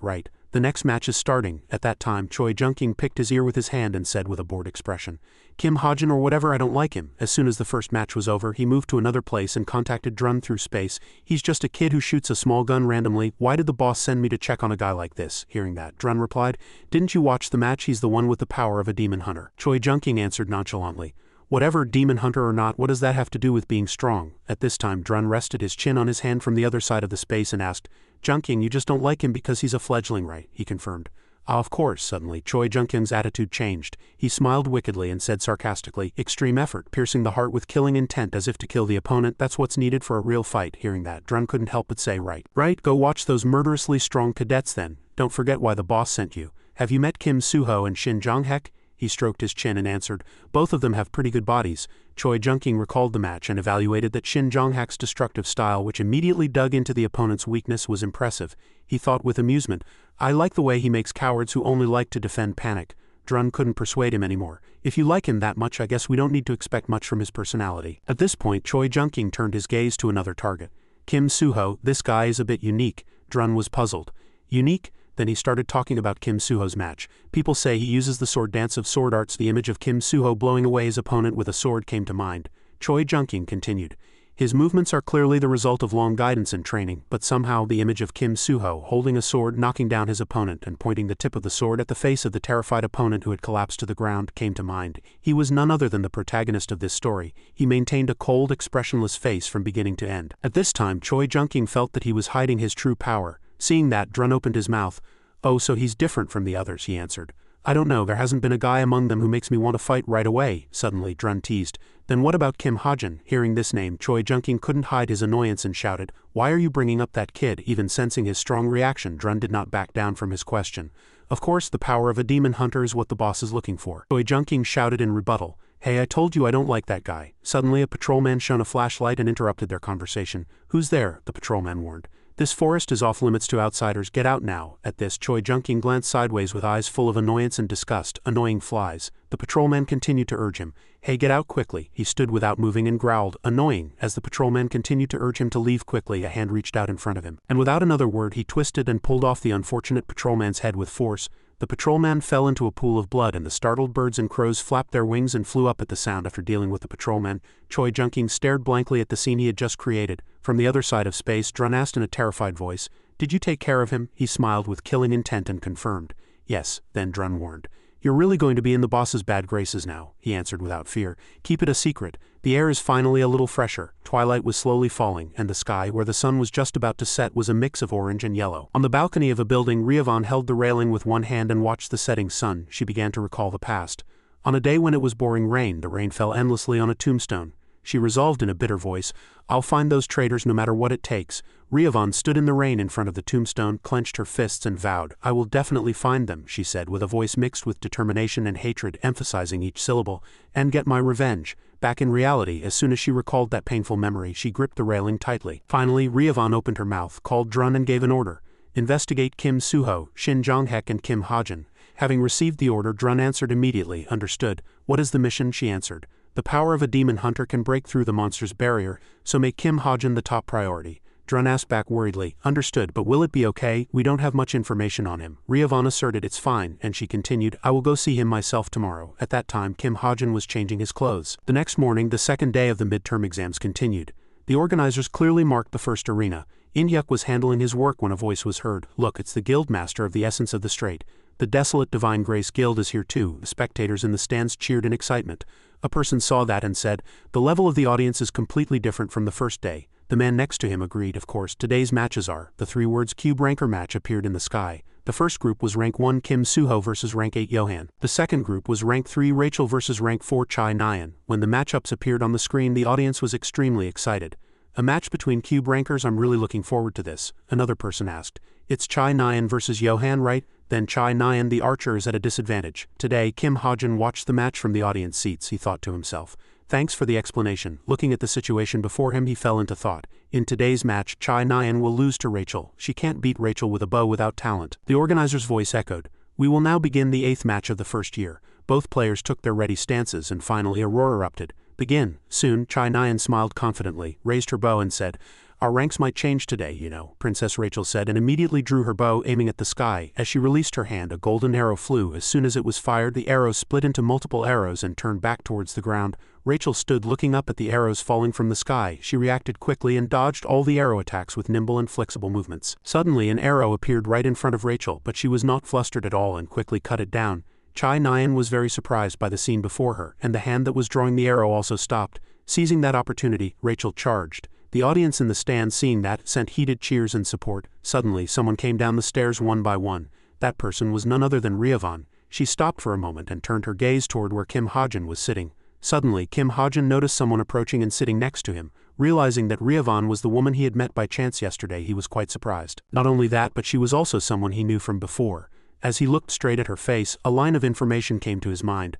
The next match is starting." At that time, Choi Junking picked his ear with his hand and said with a bored expression, "Kim Hajin or whatever, I don't like him." As soon as the first match was over, he moved to another place and contacted Drun through space. "He's just a kid who shoots a small gun randomly. Why did the boss send me to check on a guy like this?" Hearing that, Drun replied, "Didn't you watch the match? He's the one with the power of a demon hunter." Choi Junking answered nonchalantly, "Whatever, demon hunter or not, what does that have to do with being strong?" At this time, Drun rested his chin on his hand from the other side of the space and asked, "Junking, you just don't like him because he's a fledgling, right?" He confirmed. "Ah, of course." Suddenly, Choi Junking's attitude changed. He smiled wickedly and said sarcastically, "Extreme effort, piercing the heart with killing intent as if to kill the opponent, that's what's needed for a real fight." Hearing that, Drun couldn't help but say, Right, go watch those murderously strong cadets then. Don't forget why the boss sent you. Have you met Kim Suho and Shin Jong-hek?" He stroked his chin and answered, "Both of them have pretty good bodies." Choi Junking recalled the match and evaluated that Shin Jong-hak's destructive style, which immediately dug into the opponent's weakness, was impressive. He thought with amusement, "I like the way he makes cowards who only like to defend panic." Drun couldn't persuade him anymore. "If you like him that much, I guess we don't need to expect much from his personality." At this point, Choi Junking turned his gaze to another target. "Kim Suho, this guy is a bit unique." Drun was puzzled. "Unique?" Then he started talking about Kim Suho's match. "People say he uses the sword dance of sword arts." The image of Kim Suho blowing away his opponent with a sword came to mind. Choi Junking continued, "His movements are clearly the result of long guidance and training, but somehow the image of Kim Suho holding a sword, knocking down his opponent and pointing the tip of the sword at the face of the terrified opponent who had collapsed to the ground came to mind. He was none other than the protagonist of this story. He maintained a cold, expressionless face from beginning to end." At this time, Choi Junking felt that he was hiding his true power. Seeing that, Drun opened his mouth. "Oh, so he's different from the others," he answered. "I don't know, there hasn't been a guy among them who makes me want to fight right away." Suddenly, Drun teased, "Then what about Kim Hajin?" Hearing this name, Choi Junking couldn't hide his annoyance and shouted, "Why are you bringing up that kid?" Even sensing his strong reaction, Drun did not back down from his question. "Of course, the power of a demon hunter is what the boss is looking for." Choi Junking shouted in rebuttal, "Hey, I told you I don't like that guy." Suddenly, a patrolman shone a flashlight and interrupted their conversation. "Who's there?" the patrolman warned. "This forest is off limits to outsiders. Get out now." At this, Choi Junking glanced sideways with eyes full of annoyance and disgust. "Annoying flies." The patrolman continued to urge him, "Hey, get out quickly." He stood without moving and growled, "Annoying." As the patrolman continued to urge him to leave quickly, a hand reached out in front of him, and without another word he twisted and pulled off the unfortunate patrolman's head with force. The patrolman fell into a pool of blood and the startled birds and crows flapped their wings and flew up at the sound. After dealing with the patrolman, Choi Junking stared blankly at the scene he had just created. From the other side of space, Drun asked in a terrified voice, "Did you take care of him?" He smiled with killing intent and confirmed, Yes, then Drun warned. You're really going to be in the boss's bad graces now, he answered without fear. Keep it a secret. The air is finally a little fresher. Twilight was slowly falling, and the sky, where the sun was just about to set, was a mix of orange and yellow. On the balcony of a building, Riavan held the railing with one hand and watched the setting sun. She began to recall the past. On a day when it was pouring rain, the rain fell endlessly on a tombstone. She resolved in a bitter voice, I'll find those traitors no matter what it takes. Riavan stood in the rain in front of the tombstone, clenched her fists and vowed, I will definitely find them, she said with a voice mixed with determination and hatred, emphasizing each syllable, and get my revenge. Back in reality, as soon as she recalled that painful memory, she gripped the railing tightly. Finally, Riavan opened her mouth, called Drun and gave an order. Investigate Kim Suho, Shin Jonghek and Kim Hajin. Having received the order, Drun answered immediately. Understood. What is the mission? She answered. The power of a demon hunter can break through the monster's barrier, so make Kim Hajin the top priority. Drun asked back worriedly, understood, but will it be okay? We don't have much information on him. Riavan asserted it's fine, and she continued, I will go see him myself tomorrow. At that time, Kim Hajin was changing his clothes. The next morning, the second day of the midterm exams continued. The organizers clearly marked the first arena. Inhyuk was handling his work when a voice was heard. Look, it's the guildmaster of the Essence of the Strait. The desolate Divine Grace Guild is here too. The spectators in the stands cheered in excitement. A person saw that and said, the level of the audience is completely different from the first day. The man next to him agreed, of course, today's matches are. The three words Cube Ranker match appeared in the sky. The first group was Rank 1 Kim Suho versus Rank 8 Johan. The second group was Rank 3 Rachel versus Rank 4 Chai Nyan. When the matchups appeared on the screen, the audience was extremely excited. A match between Cube Rankers, I'm really looking forward to this, another person asked. It's Chai Nyan versus Johan, right? Then Chai Nyan the archer is at a disadvantage. Today, Kim Hajin watched the match from the audience seats, he thought to himself. Thanks for the explanation. Looking at the situation before him, he fell into thought. In today's match, Chai Nyan will lose to Rachel. She can't beat Rachel with a bow without talent. The organizer's voice echoed. We will now begin the 8th match of the first year. Both players took their ready stances and finally a roar erupted. Begin. Soon, Chai Nyan smiled confidently, raised her bow and said, Our ranks might change today, you know, Princess Rachel said, and immediately drew her bow, aiming at the sky. As she released her hand, a golden arrow flew. As soon as it was fired, the arrow split into multiple arrows and turned back towards the ground. Rachel stood looking up at the arrows falling from the sky. She reacted quickly and dodged all the arrow attacks with nimble and flexible movements. Suddenly, an arrow appeared right in front of Rachel, but she was not flustered at all and quickly cut it down. Chai Nyan was very surprised by the scene before her, and the hand that was drawing the arrow also stopped. Seizing that opportunity, Rachel charged. The audience in the stand, seeing that, sent heated cheers and support. Suddenly, someone came down the stairs one by one. That person was none other than Riavan. She stopped for a moment and turned her gaze toward where Kim Hajin was sitting. Suddenly, Kim Hajin noticed someone approaching and sitting next to him. Realizing that Riavan was the woman he had met by chance yesterday, he was quite surprised. Not only that, but she was also someone he knew from before. As he looked straight at her face, a line of information came to his mind.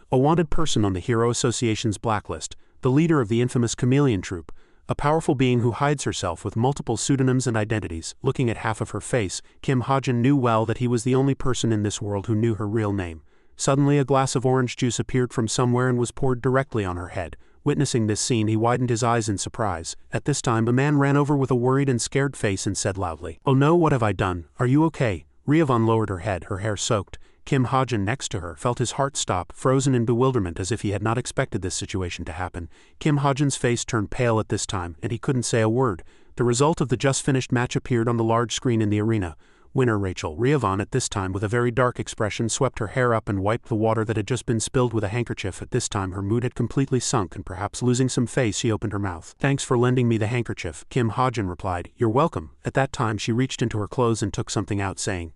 A wanted person on the Hero Association's blacklist, the leader of the infamous Chameleon Troupe, a powerful being who hides herself with multiple pseudonyms and identities. Looking at half of her face, Kim Hajin knew well that he was the only person in this world who knew her real name. Suddenly, a glass of orange juice appeared from somewhere and was poured directly on her head. Witnessing this scene, he widened his eyes in surprise. At this time, a man ran over with a worried and scared face and said loudly, Oh no, what have I done? Are you okay? Riavan lowered her head, her hair soaked. Kim Hajin next to her felt his heart stop, frozen in bewilderment as if he had not expected this situation to happen. Kim Hajin's face turned pale at this time, and he couldn't say a word. The result of the just-finished match appeared on the large screen in the arena. Winner Rachel. Riavan at this time with a very dark expression swept her hair up and wiped the water that had just been spilled with a handkerchief. At this time her mood had completely sunk and perhaps losing some face she opened her mouth. Thanks for lending me the handkerchief, Kim Hajin replied. You're welcome. At that time she reached into her clothes and took something out saying,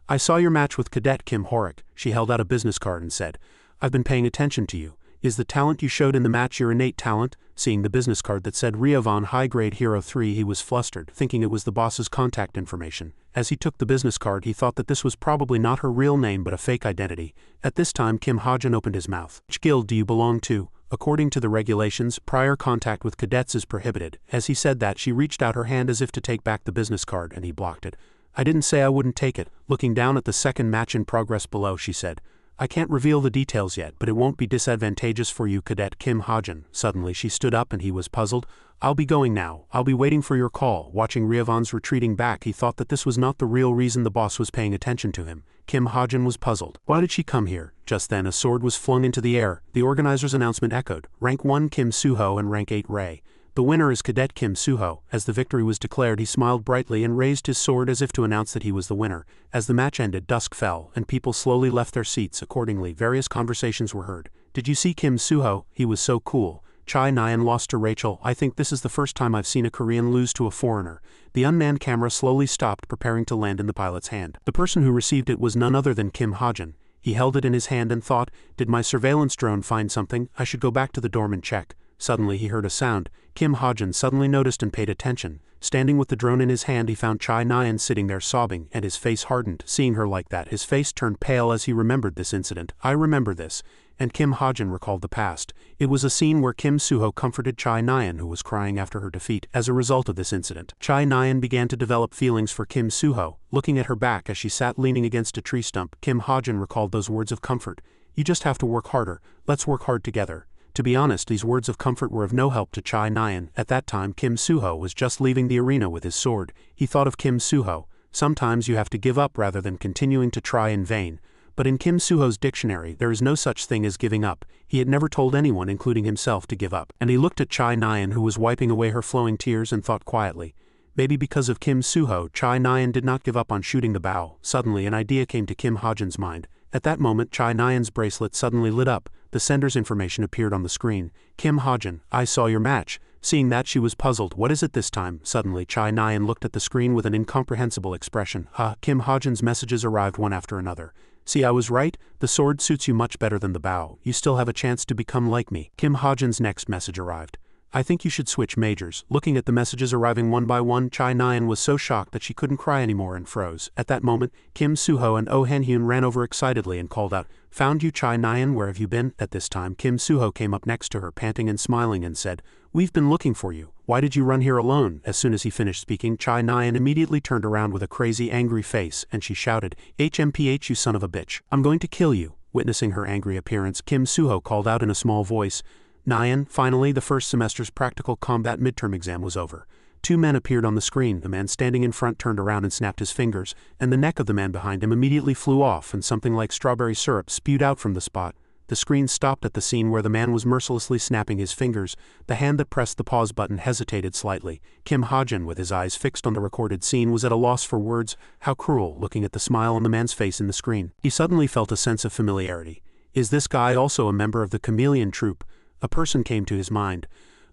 I saw your match with Cadet Kim Horik. She held out a business card and said, I've been paying attention to you. Is the talent you showed in the match your innate talent? Seeing the business card that said Riavan High Grade Hero 3, he was flustered, thinking it was the boss's contact information. As he took the business card, he thought that this was probably not her real name but a fake identity. At this time Kim Hajin opened his mouth. Which guild do you belong to? According to the regulations, prior contact with cadets is prohibited. As he said that, she reached out her hand as if to take back the business card, and he blocked it. I didn't say I wouldn't take it. Looking down at the second match in progress below, she said, I can't reveal the details yet, but it won't be disadvantageous for you, Cadet Kim Hajin. Suddenly she stood up and he was puzzled. I'll be going now. I'll be waiting for your call. Watching Riavan's retreating back, he thought that this was not the real reason the boss was paying attention to him. Kim Hajin was puzzled. Why did she come here? Just then a sword was flung into the air. The organizer's announcement echoed. Rank 1 Kim Suho and Rank 8 Ray. The winner is Cadet Kim Suho. As the victory was declared, he smiled brightly and raised his sword as if to announce that he was the winner. As the match ended, dusk fell, and people slowly left their seats. Accordingly, various conversations were heard. Did you see Kim Suho? He was so cool. Chai Nyan lost to Rachel. I think this is the first time I've seen a Korean lose to a foreigner. The unmanned camera slowly stopped, preparing to land in the pilot's hand. The person who received it was none other than Kim Hajin. He held it in his hand and thought, did my surveillance drone find something? I should go back to the dorm and check. Suddenly he heard a sound. Kim Hajin suddenly noticed and paid attention. Standing with the drone in his hand, he found Chai Nyan sitting there sobbing, and his face hardened. Seeing her like that, his face turned pale as he remembered this incident. I remember this. And Kim Hajin recalled the past. It was a scene where Kim Suho comforted Chai Nyan, who was crying after her defeat. As a result of this incident, Chai Nyan began to develop feelings for Kim Suho. Looking at her back as she sat leaning against a tree stump, Kim Hajin recalled those words of comfort. You just have to work harder. Let's work hard together. To be honest, these words of comfort were of no help to Chai Nyan. At that time, Kim Suho was just leaving the arena with his sword. He thought of Kim Suho. Sometimes you have to give up rather than continuing to try in vain. But in Kim Suho's dictionary, there is no such thing as giving up. He had never told anyone, including himself, to give up. And he looked at Chai Nyan, who was wiping away her flowing tears, and thought quietly. Maybe because of Kim Suho, Chai Nyan did not give up on shooting the bow. Suddenly, an idea came to Kim Hajin's mind. At that moment, Chai Nyan's bracelet suddenly lit up. The sender's information appeared on the screen. Kim Hajin, I saw your match. Seeing that, she was puzzled. What is it this time? Suddenly, Chai Nyan looked at the screen with an incomprehensible expression. Kim Hajin's messages arrived one after another. See, I was right. The sword suits you much better than the bow. You still have a chance to become like me. Kim Hajin's next message arrived. I think you should switch majors. Looking at the messages arriving one by one, Chai Nyan was so shocked that she couldn't cry anymore and froze. At that moment, Kim Suho and Oh Han-hyun ran over excitedly and called out, Found you, Chai Nyan, where have you been? At this time, Kim Suho came up next to her, panting and smiling, and said, We've been looking for you. Why did you run here alone? As soon as he finished speaking, Chai Nyan immediately turned around with a crazy, angry face, and she shouted, HMPH, you son of a bitch. I'm going to kill you. Witnessing her angry appearance, Kim Suho called out in a small voice, Nyan, finally, the first semester's practical combat midterm exam was over. Two men appeared on the screen. The man standing in front turned around and snapped his fingers, and the neck of the man behind him immediately flew off, and something like strawberry syrup spewed out from the spot. The screen stopped at the scene where the man was mercilessly snapping his fingers. The hand that pressed the pause button hesitated slightly. Kim Hajin, with his eyes fixed on the recorded scene, was at a loss for words. How cruel, looking at the smile on the man's face in the screen. He suddenly felt a sense of familiarity. Is this guy also a member of the Chameleon Troupe? A person came to his mind.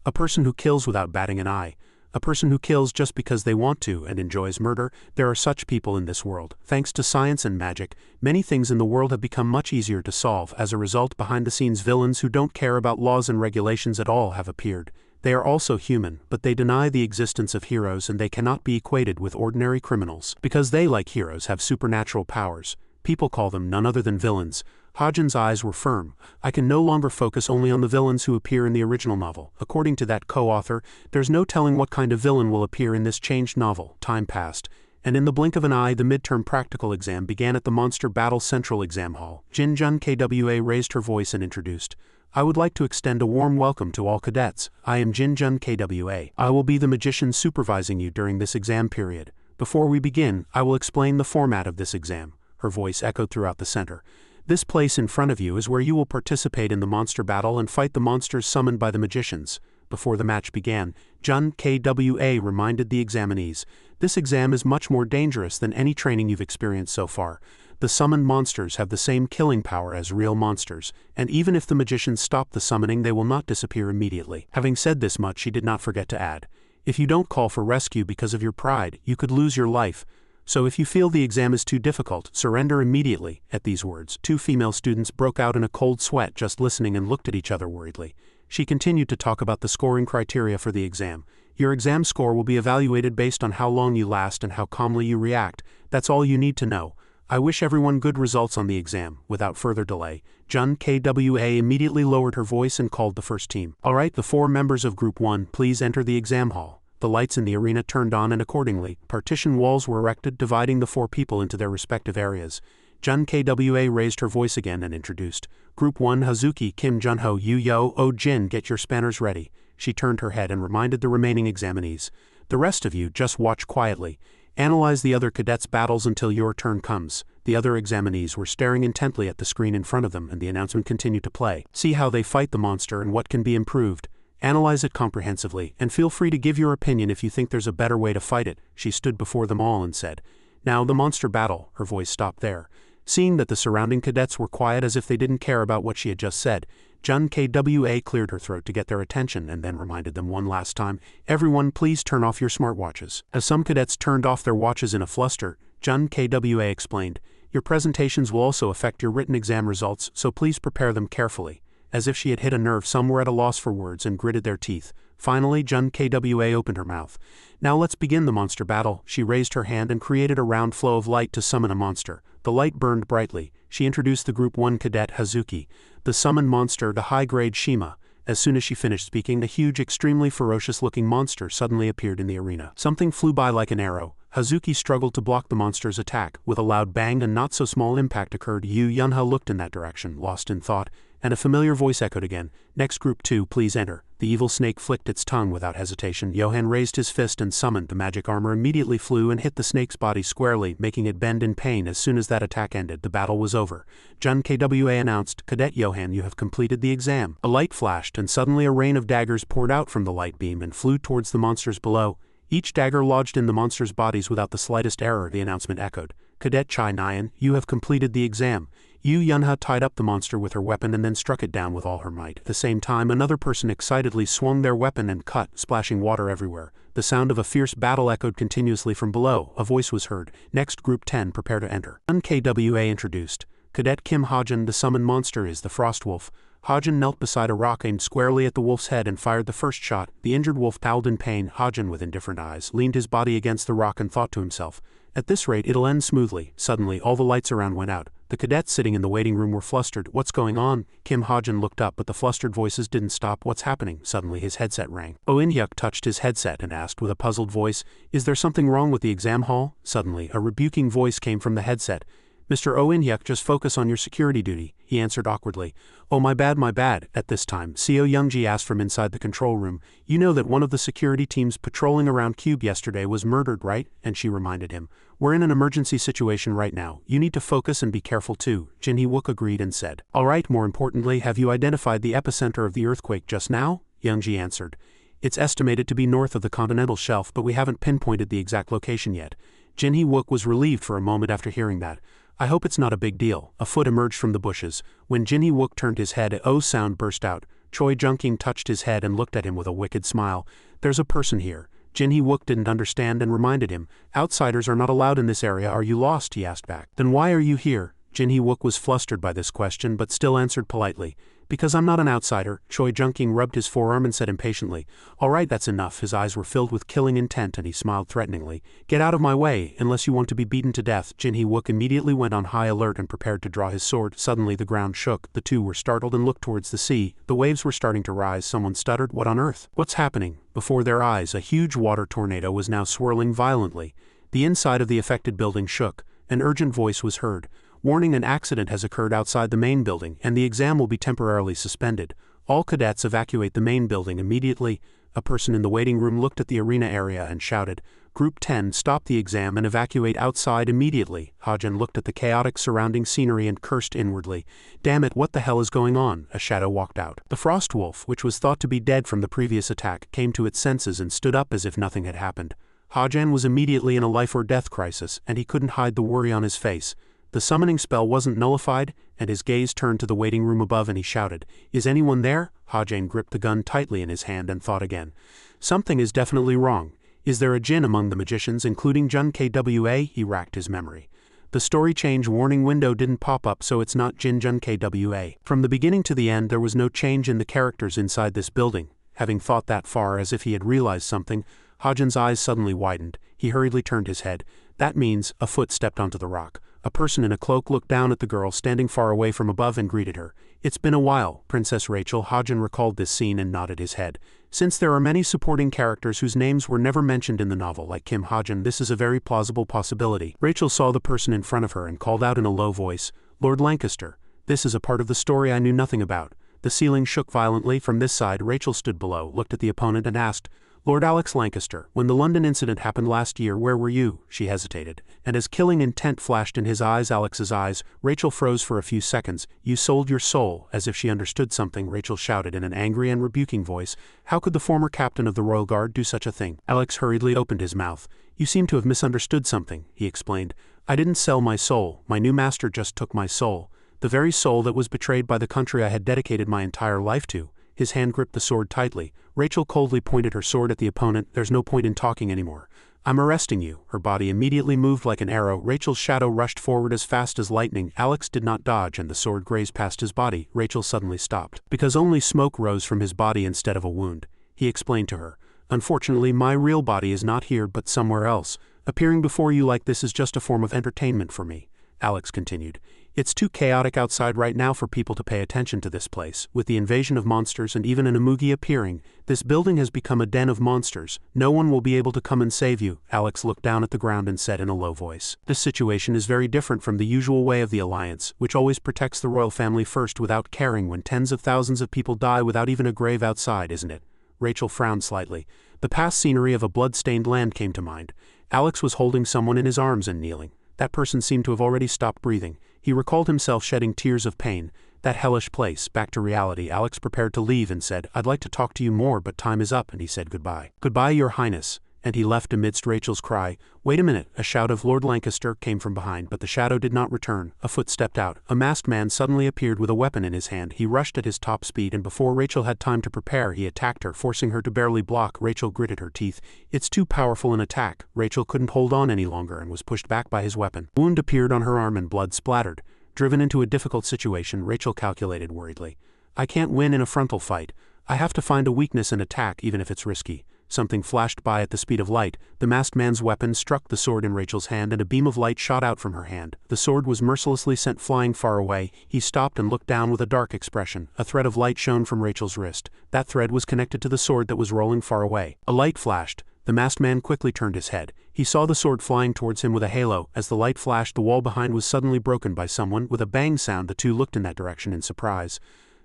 A person who kills without batting an eye. A person who kills just because they want to and enjoys murder. There are such people in this world. Thanks to science and magic, many things in the world have become much easier to solve. As a result, behind-the-scenes villains who don't care about laws and regulations at all have appeared. They are also human, but they deny the existence of heroes, and they cannot be equated with ordinary criminals. Because they, like heroes, have supernatural powers. People call them none other than villains. Hajin's eyes were firm. I can no longer focus only on the villains who appear in the original novel. According to that co-author, there's no telling what kind of villain will appear in this changed novel. Time passed, and in the blink of an eye, the midterm practical exam began at the Monster Battle Central Exam Hall. Jinjun KWA raised her voice and introduced, I would like to extend a warm welcome to all cadets. I am Jinjun KWA. I will be the magician supervising you during this exam period. Before we begin, I will explain the format of this exam. Her voice echoed throughout the center. This place in front of you is where you will participate in the monster battle and fight the monsters summoned by the magicians. Before the match began, Jun KWA reminded the examinees, this exam is much more dangerous than any training you've experienced so far. The summoned monsters have the same killing power as real monsters, and even if the magicians stop the summoning, they will not disappear immediately. Having said this much, she did not forget to add, if you don't call for rescue because of your pride, you could lose your life. So if you feel the exam is too difficult, surrender immediately. At these words, two female students broke out in a cold sweat just listening and looked at each other worriedly. She continued to talk about the scoring criteria for the exam. Your exam score will be evaluated based on how long you last and how calmly you react. That's all you need to know. I wish everyone good results on the exam. Without further delay, Jun KWA immediately lowered her voice and called the first team. Alright, the 4 members of Group 1, please enter the exam hall. The lights in the arena turned on and accordingly, partition walls were erected dividing the 4 people into their respective areas. Jun KWA raised her voice again and introduced, Group 1 Hazuki Kim Junho Yu Yo Oh Jin, get your spanners ready. She turned her head and reminded the remaining examinees. The rest of you just watch quietly. Analyze the other cadets' battles until your turn comes. The other examinees were staring intently at the screen in front of them, and the announcement continued to play. See how they fight the monster and what can be improved. Analyze it comprehensively, and feel free to give your opinion if you think there's a better way to fight it. She stood before them all and said, "Now the monster battle." Her voice stopped there. Seeing that the surrounding cadets were quiet as if they didn't care about what she had just said, Jun Kwa cleared her throat to get their attention and then reminded them one last time, "Everyone, please turn off your smartwatches." As some cadets turned off their watches in a fluster, Jun Kwa explained, "Your presentations will also affect your written exam results, so please prepare them carefully." As if she had hit a nerve, some were at a loss for words and gritted their teeth. Finally, Jun Kwa opened her mouth. "Now let's begin the monster battle." She raised her hand and created a round flow of light to summon a monster. The light burned brightly. She introduced the Group 1 cadet Hazuki, the summoned monster, the high-grade Shima. As soon as she finished speaking, a huge, extremely ferocious-looking monster suddenly appeared in the arena. Something flew by like an arrow. Hazuki struggled to block the monster's attack. With a loud bang, a not-so-small impact occurred. Yu Yunha looked in that direction, lost in thought, and a familiar voice echoed again. "Next Group 2, please enter." The evil snake flicked its tongue without hesitation. Johan raised his fist and summoned. The magic armor immediately flew and hit the snake's body squarely, making it bend in pain. As soon as that attack ended, the battle was over. Jun Kwa announced, "Cadet Johan, you have completed the exam." A light flashed, and suddenly a rain of daggers poured out from the light beam and flew towards the monsters below. Each dagger lodged in the monsters' bodies without the slightest error. The announcement echoed, "Cadet Chai Nyan, you have completed the exam." Yu Yunha tied up the monster with her weapon and then struck it down with all her might. At the same time, another person excitedly swung their weapon and cut, splashing water everywhere. The sound of a fierce battle echoed continuously from below. A voice was heard. "Next Group 10, prepare to enter." Jun Kwa introduced. Cadet Kim Hajin, the summoned monster, is the Frost Wolf. Hajin knelt beside a rock, aimed squarely at the wolf's head, and fired the first shot. The injured wolf howled in pain. Hajin, with indifferent eyes, leaned his body against the rock and thought to himself, "At this rate, it'll end smoothly." Suddenly, all the lights around went out. The cadets sitting in the waiting room were flustered. "What's going on?" Kim Hajin looked up, but the flustered voices didn't stop. "What's happening?" Suddenly his headset rang. Oh In-hyuk touched his headset and asked with a puzzled voice, "Is there something wrong with the exam hall?" Suddenly, a rebuking voice came from the headset. "Mr. Oh In-hyuk, just focus on your security duty," he answered awkwardly. "Oh, my bad, my bad." At this time, Seo Youngji asked from inside the control room, "You know that one of the security teams patrolling around Cube yesterday was murdered, right?" And she reminded him, "We're in an emergency situation right now. You need to focus and be careful too." Jin Hee-wook agreed and said, "All right, more importantly, have you identified the epicenter of the earthquake just now?" Youngji answered, "It's estimated to be north of the continental shelf, but we haven't pinpointed the exact location yet." Jin Hee-wook was relieved for a moment after hearing that. "I hope it's not a big deal." A foot emerged from the bushes. When Jin Hee-wook turned his head, a "oh" sound burst out. Choi Junking touched his head and looked at him with a wicked smile. "There's a person here." Jin Hee-wook didn't understand and reminded him, "Outsiders are not allowed in this area. Are you lost?" he asked back. "Then why are you here?" Jin Hee-wook was flustered by this question but still answered politely, "Because I'm not an outsider." Choi Junking rubbed his forearm and said impatiently, "All right, that's enough." His eyes were filled with killing intent and he smiled threateningly. "Get out of my way, unless you want to be beaten to death." Jin Hee-wook immediately went on high alert and prepared to draw his sword. Suddenly the ground shook. The two were startled and looked towards the sea. The waves were starting to rise. Someone stuttered, "What on earth? What's happening?" Before their eyes, a huge water tornado was now swirling violently. The inside of the affected building shook. An urgent voice was heard. "Warning, an accident has occurred outside the main building, and the exam will be temporarily suspended. All cadets evacuate the main building immediately." A person in the waiting room looked at the arena area and shouted, "Group 10, stop the exam and evacuate outside immediately." Hajin looked at the chaotic surrounding scenery and cursed inwardly. "Damn it, what the hell is going on?" A shadow walked out. The Frost Wolf, which was thought to be dead from the previous attack, came to its senses and stood up as if nothing had happened. Hajin was immediately in a life-or-death crisis, and he couldn't hide the worry on his face. The summoning spell wasn't nullified, and his gaze turned to the waiting room above and he shouted, "Is anyone there?" Hajin gripped the gun tightly in his hand and thought again. Something is definitely wrong. Is there a jinn among the magicians, including Jun Kwa? He racked his memory. The story change warning window didn't pop up, so it's not Jun Kwa. From the beginning to the end there was no change in the characters inside this building. Having thought that far, as if he had realized something, Hajin's eyes suddenly widened. He hurriedly turned his head. That means a foot stepped onto the rock. A person in a cloak looked down at the girl standing far away from above and greeted her. "It's been a while, Princess Rachel." Hajin recalled this scene and nodded his head. Since there are many supporting characters whose names were never mentioned in the novel, like Kim Hajin, this is a very plausible possibility. Rachel saw the person in front of her and called out in a low voice, "Lord Lancaster, this is a part of the story I knew nothing about." The ceiling shook violently. From this side, Rachel stood below, looked at the opponent and asked, Lord Alex Lancaster, when the London incident happened last year, where were you? She hesitated, and as killing intent flashed in Alex's eyes, Rachel froze for a few seconds. You sold your soul. As if she understood something, Rachel shouted in an angry and rebuking voice, how could the former captain of the Royal Guard do such a thing? Alex hurriedly opened his mouth. You seem to have misunderstood something, he explained. I didn't sell my soul, my new master just took my soul. The very soul that was betrayed by the country I had dedicated my entire life to. His hand gripped the sword tightly. Rachel coldly pointed her sword at the opponent. There's no point in talking anymore. I'm arresting you. Her body immediately moved like an arrow. Rachel's shadow rushed forward as fast as lightning. Alex did not dodge and the sword grazed past his body. Rachel suddenly stopped. Because only smoke rose from his body instead of a wound. He explained to her. Unfortunately, my real body is not here but somewhere else. Appearing before you like this is just a form of entertainment for me. Alex continued. It's too chaotic outside right now for people to pay attention to this place. With the invasion of monsters and even an Amugi appearing, this building has become a den of monsters. No one will be able to come and save you. Alex looked down at the ground and said in a low voice. This situation is very different from the usual way of the Alliance, which always protects the royal family first without caring when tens of thousands of people die without even a grave outside, isn't it? Rachel frowned slightly. The past scenery of a blood-stained land came to mind. Alex was holding someone in his arms and kneeling. That person seemed to have already stopped breathing. He recalled himself shedding tears of pain. That hellish place. Back to reality. Alex prepared to leave and said, I'd like to talk to you more but time is up, and he said goodbye. Goodbye, Your Highness. And he left amidst Rachel's cry. Wait a minute. A shout of Lord Lancaster came from behind, but the shadow did not return. A foot stepped out. A masked man suddenly appeared with a weapon in his hand. He rushed at his top speed and before Rachel had time to prepare he attacked her, forcing her to barely block. Rachel gritted her teeth. It's too powerful an attack. Rachel couldn't hold on any longer and was pushed back by his weapon. A wound appeared on her arm and blood splattered. Driven into a difficult situation, Rachel calculated worriedly. I can't win in a frontal fight. I have to find a weakness and attack even if it's risky. Something flashed by at the speed of light. The masked man's weapon struck the sword in Rachel's hand and a beam of light shot out from her hand. The sword was mercilessly sent flying far away. He stopped and looked down with a dark expression. A thread of light shone from Rachel's wrist. That thread was connected to the sword that was rolling far away. A light flashed. The masked man quickly turned his head. He saw the sword flying towards him with a halo. As the light flashed, the wall behind was suddenly broken by someone. With a bang sound, the two looked in that direction in surprise.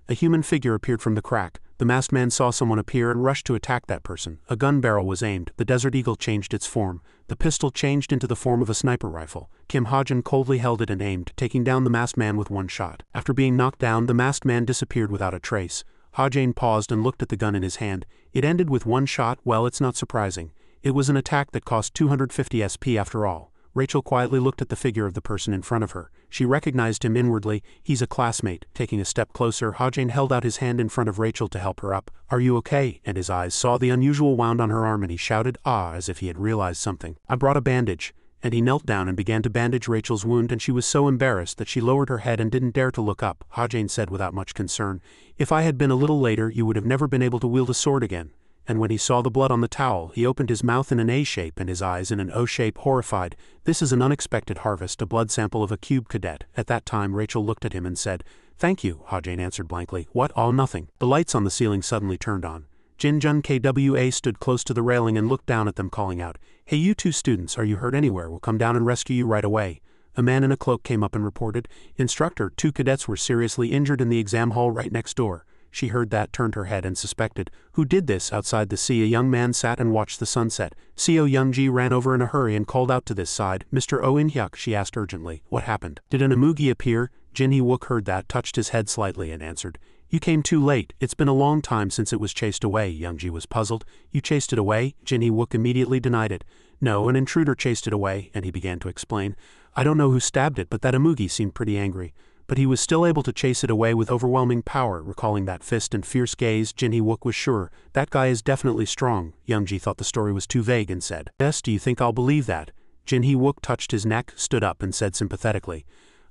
A human figure appeared from the crack. The masked man saw someone appear and rushed to attack that person. A gun barrel was aimed. The Desert Eagle changed its form. The pistol changed into the form of a sniper rifle. Kim Ha-jin coldly held it and aimed, taking down the masked man with one shot. After being knocked down, the masked man disappeared without a trace. Ha-jin paused and looked at the gun in his hand. It ended with one shot. Well, it's not surprising. It was an attack that cost 250 SP after all. Rachel quietly looked at the figure of the person in front of her. She recognized him inwardly. He's a classmate. Taking a step closer, Ha-jin held out his hand in front of Rachel to help her up. Are you okay? And his eyes saw the unusual wound on her arm and he shouted, ah, as if he had realized something. I brought a bandage. And he knelt down and began to bandage Rachel's wound, and she was so embarrassed that she lowered her head and didn't dare to look up. Ha-jin said without much concern, if I had been a little later, you would have never been able to wield a sword again. And when he saw the blood on the towel, he opened his mouth in an A shape and his eyes in an O shape, horrified. This is an unexpected harvest, a blood sample of a cube cadet. At that time, Rachel looked at him and said, thank you, Ha-jin answered blankly. What? Oh, nothing. The lights on the ceiling suddenly turned on. Jin Jun KWA stood close to the railing and looked down at them, calling out, hey, you two students, are you hurt anywhere? We'll come down and rescue you right away. A man in a cloak came up and reported, Instructor, 2 cadets were seriously injured in the exam hall right next door. She heard that, turned her head and suspected. Who did this? Outside the sea, a young man sat and watched the sunset. Seo Youngji ran over in a hurry and called out to this side. Mr. Oh In-hyuk, she asked urgently. What happened? Did an Amugi appear? Jin Hee-wook heard that, touched his head slightly and answered. You came too late. It's been a long time since it was chased away. Youngji was puzzled. You chased it away? Jin Hee-wook immediately denied it. No, an intruder chased it away, and he began to explain. I don't know who stabbed it, but that Amugi seemed pretty angry. But he was still able to chase it away with overwhelming power. Recalling that fist and fierce gaze, Jin Hee-wook was sure, that guy is definitely strong. Youngji thought the story was too vague and said, yes, do you think I'll believe that? Jin Hee-wook touched his neck, stood up and said sympathetically,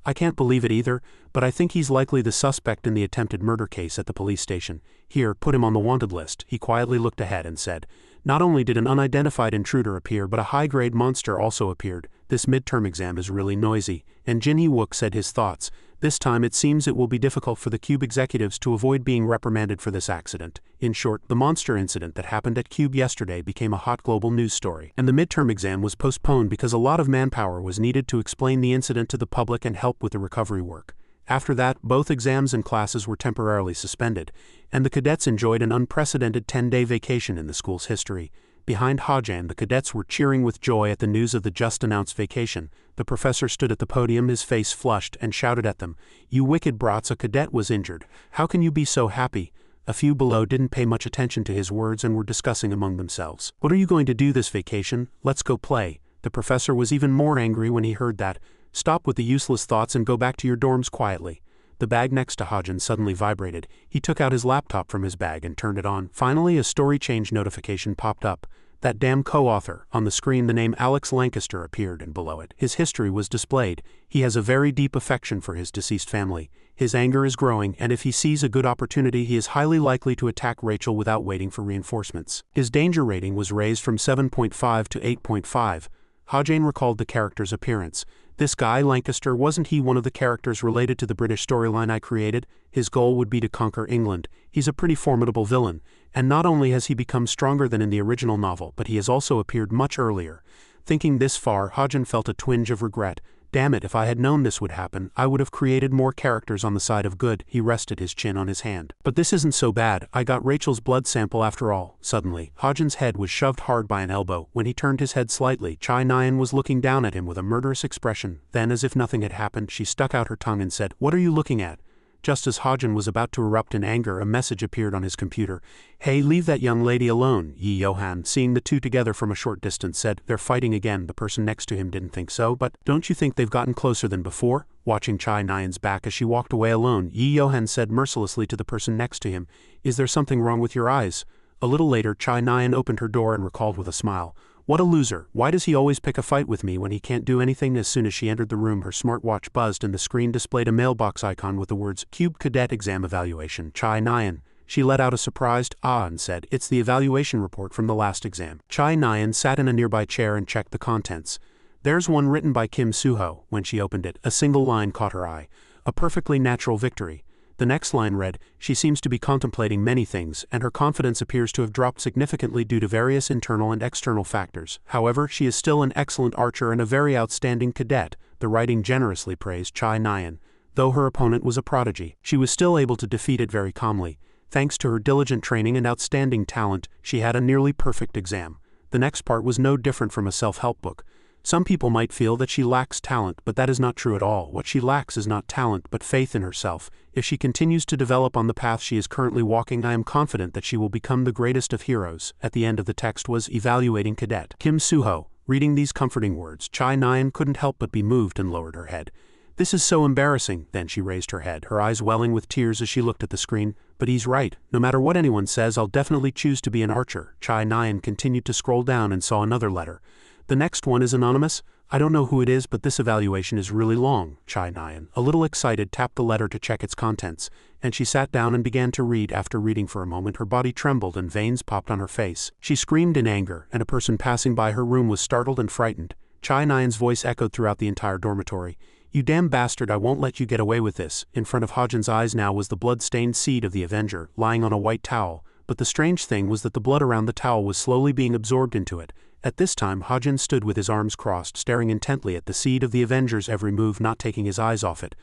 I can't believe it either, but I think he's likely the suspect in the attempted murder case at the police station. Here, put him on the wanted list. He quietly looked ahead and said, not only did an unidentified intruder appear, but a high-grade monster also appeared. This midterm exam is really noisy. And Jin Hee-wook said his thoughts. This time it seems it will be difficult for the Cube executives to avoid being reprimanded for this accident. In short, the monster incident that happened at Cube yesterday became a hot global news story. And the midterm exam was postponed because a lot of manpower was needed to explain the incident to the public and help with the recovery work. After that, both exams and classes were temporarily suspended, and the cadets enjoyed an unprecedented 10-day vacation in the school's history. Behind Hajan, the cadets were cheering with joy at the news of the just-announced vacation. The professor stood at the podium, his face flushed, and shouted at them, "You wicked brats, a cadet was injured. How can you be so happy?" A few below didn't pay much attention to his words and were discussing among themselves. "What are you going to do this vacation? Let's go play." The professor was even more angry when he heard that. "Stop with the useless thoughts and go back to your dorms quietly." The bag next to Hajan suddenly vibrated. He took out his laptop from his bag and turned it on. Finally, a story change notification popped up. That damn co-author. On the screen, the name Alex Lancaster appeared, and below it, his history was displayed. He has a very deep affection for his deceased family. His anger is growing, and if he sees a good opportunity, he is highly likely to attack Rachel without waiting for reinforcements. His danger rating was raised from 7.5 to 8.5. Hajan recalled the character's appearance. This guy, Lancaster, wasn't he one of the characters related to the British storyline I created? His goal would be to conquer England. He's a pretty formidable villain, and not only has he become stronger than in the original novel, but he has also appeared much earlier. Thinking this far, Hajan felt a twinge of regret. Damn it, if I had known this would happen, I would have created more characters on the side of good. He rested his chin on his hand. But this isn't so bad. I got Rachel's blood sample after all. Suddenly, Hajan's head was shoved hard by an elbow. When he turned his head slightly, Chai Nyan was looking down at him with a murderous expression. Then, as if nothing had happened, she stuck out her tongue and said, "What are you looking at?" Just as Hajan was about to erupt in anger, a message appeared on his computer. "Hey, leave that young lady alone." Yi Yohan, seeing the two together from a short distance, said, "They're fighting again." The person next to him didn't think so, but don't you think they've gotten closer than before? Watching Chai Nyan's back as she walked away alone, Yi Yohan said mercilessly to the person next to him, "Is there something wrong with your eyes?" A little later, Chai Nyan opened her door and recalled with a smile, "What a loser. Why does he always pick a fight with me when he can't do anything?" As soon as she entered the room, her smartwatch buzzed and the screen displayed a mailbox icon with the words, "Cube Cadet Exam Evaluation, Chai Nyan." She let out a surprised "ah" and said, "It's the evaluation report from the last exam." Chai Nyan sat in a nearby chair and checked the contents. "There's one written by Kim Suho." When she opened it, a single line caught her eye. "A perfectly natural victory." The next line read, "She seems to be contemplating many things, and her confidence appears to have dropped significantly due to various internal and external factors. However, she is still an excellent archer and a very outstanding cadet." The writing generously praised Chai Nyan. Though her opponent was a prodigy, she was still able to defeat it very calmly. Thanks to her diligent training and outstanding talent, she had a nearly perfect exam. The next part was no different from a self-help book. Some people might feel that she lacks talent, but that is not true at all. What she lacks is not talent, but faith in herself. If she continues to develop on the path she is currently walking, I am confident that she will become the greatest of heroes. At the end of the text was Evaluating Cadet Kim Suho. Reading these comforting words, Chai Nyan couldn't help but be moved and lowered her head. "This is so embarrassing." Then she raised her head, her eyes welling with tears as she looked at the screen. "But he's right. No matter what anyone says, I'll definitely choose to be an archer." Chai Nyan continued to scroll down and saw another letter. "The next one is anonymous. I don't know who it is, but this evaluation is really long." Chai Nyan, a little excited, tapped the letter to check its contents, and she sat down and began to read. After reading for a moment, her body trembled and veins popped on her face. She screamed in anger, and a person passing by her room was startled and frightened. Chai Nyan's voice echoed throughout the entire dormitory. "You damn bastard, I won't let you get away with this." In front of Hajan's eyes now was the blood-stained seed of the Avenger, lying on a white towel, but the strange thing was that the blood around the towel was slowly being absorbed into it. At this time, Hajan stood with his arms crossed, staring intently at the seed of the Avenger's every move, not taking his eyes off it.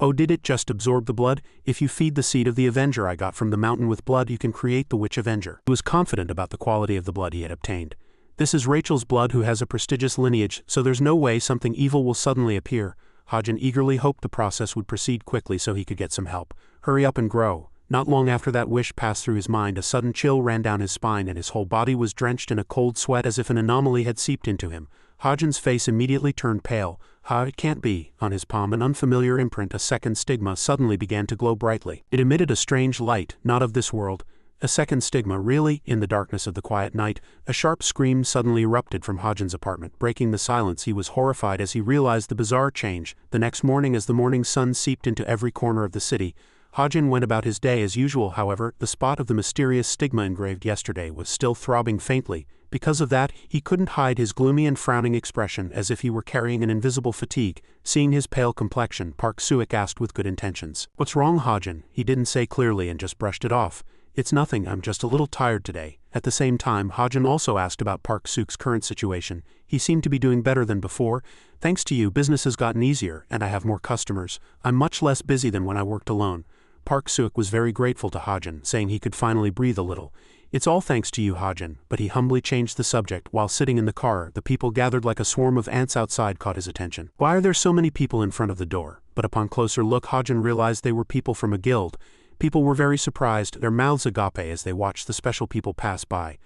"Oh, did it just absorb the blood? If you feed the seed of the Avenger I got from the mountain with blood, you can create the Witch Avenger." He was confident about the quality of the blood he had obtained. "This is Rachel's blood, who has a prestigious lineage, so there's no way something evil will suddenly appear." Hajan eagerly hoped the process would proceed quickly so he could get some help. "Hurry up and grow." Not long after that wish passed through his mind, a sudden chill ran down his spine and his whole body was drenched in a cold sweat as if an anomaly had seeped into him. Hajan's face immediately turned pale. It can't be. On his palm, an unfamiliar imprint, a second stigma, suddenly began to glow brightly. It emitted a strange light, not of this world. A second stigma, really? In the darkness of the quiet night, a sharp scream suddenly erupted from Hajan's apartment, breaking the silence. He was horrified as he realized the bizarre change. The next morning, as the morning sun seeped into every corner of the city, Hajan went about his day as usual. However, the spot of the mysterious stigma engraved yesterday was still throbbing faintly. Because of that, he couldn't hide his gloomy and frowning expression, as if he were carrying an invisible fatigue. Seeing his pale complexion, Park Suik asked with good intentions, "What's wrong, Hajan?" He didn't say clearly and just brushed it off. "It's nothing, I'm just a little tired today." At the same time, Hajan also asked about Park Suk's current situation. He seemed to be doing better than before. Thanks to you, business has gotten easier, and I have more customers. I'm much less busy than when I worked alone. Park Suk was very grateful to Ha-jin, saying he could finally breathe a little. It's all thanks to you, Ha-jin, but he humbly changed the subject. While sitting in the car, the people gathered like a swarm of ants outside caught his attention. Why are there so many people in front of the door? But upon closer look, Ha-jin realized they were people from a guild. People were very surprised, their mouths agape as they watched the special people pass by.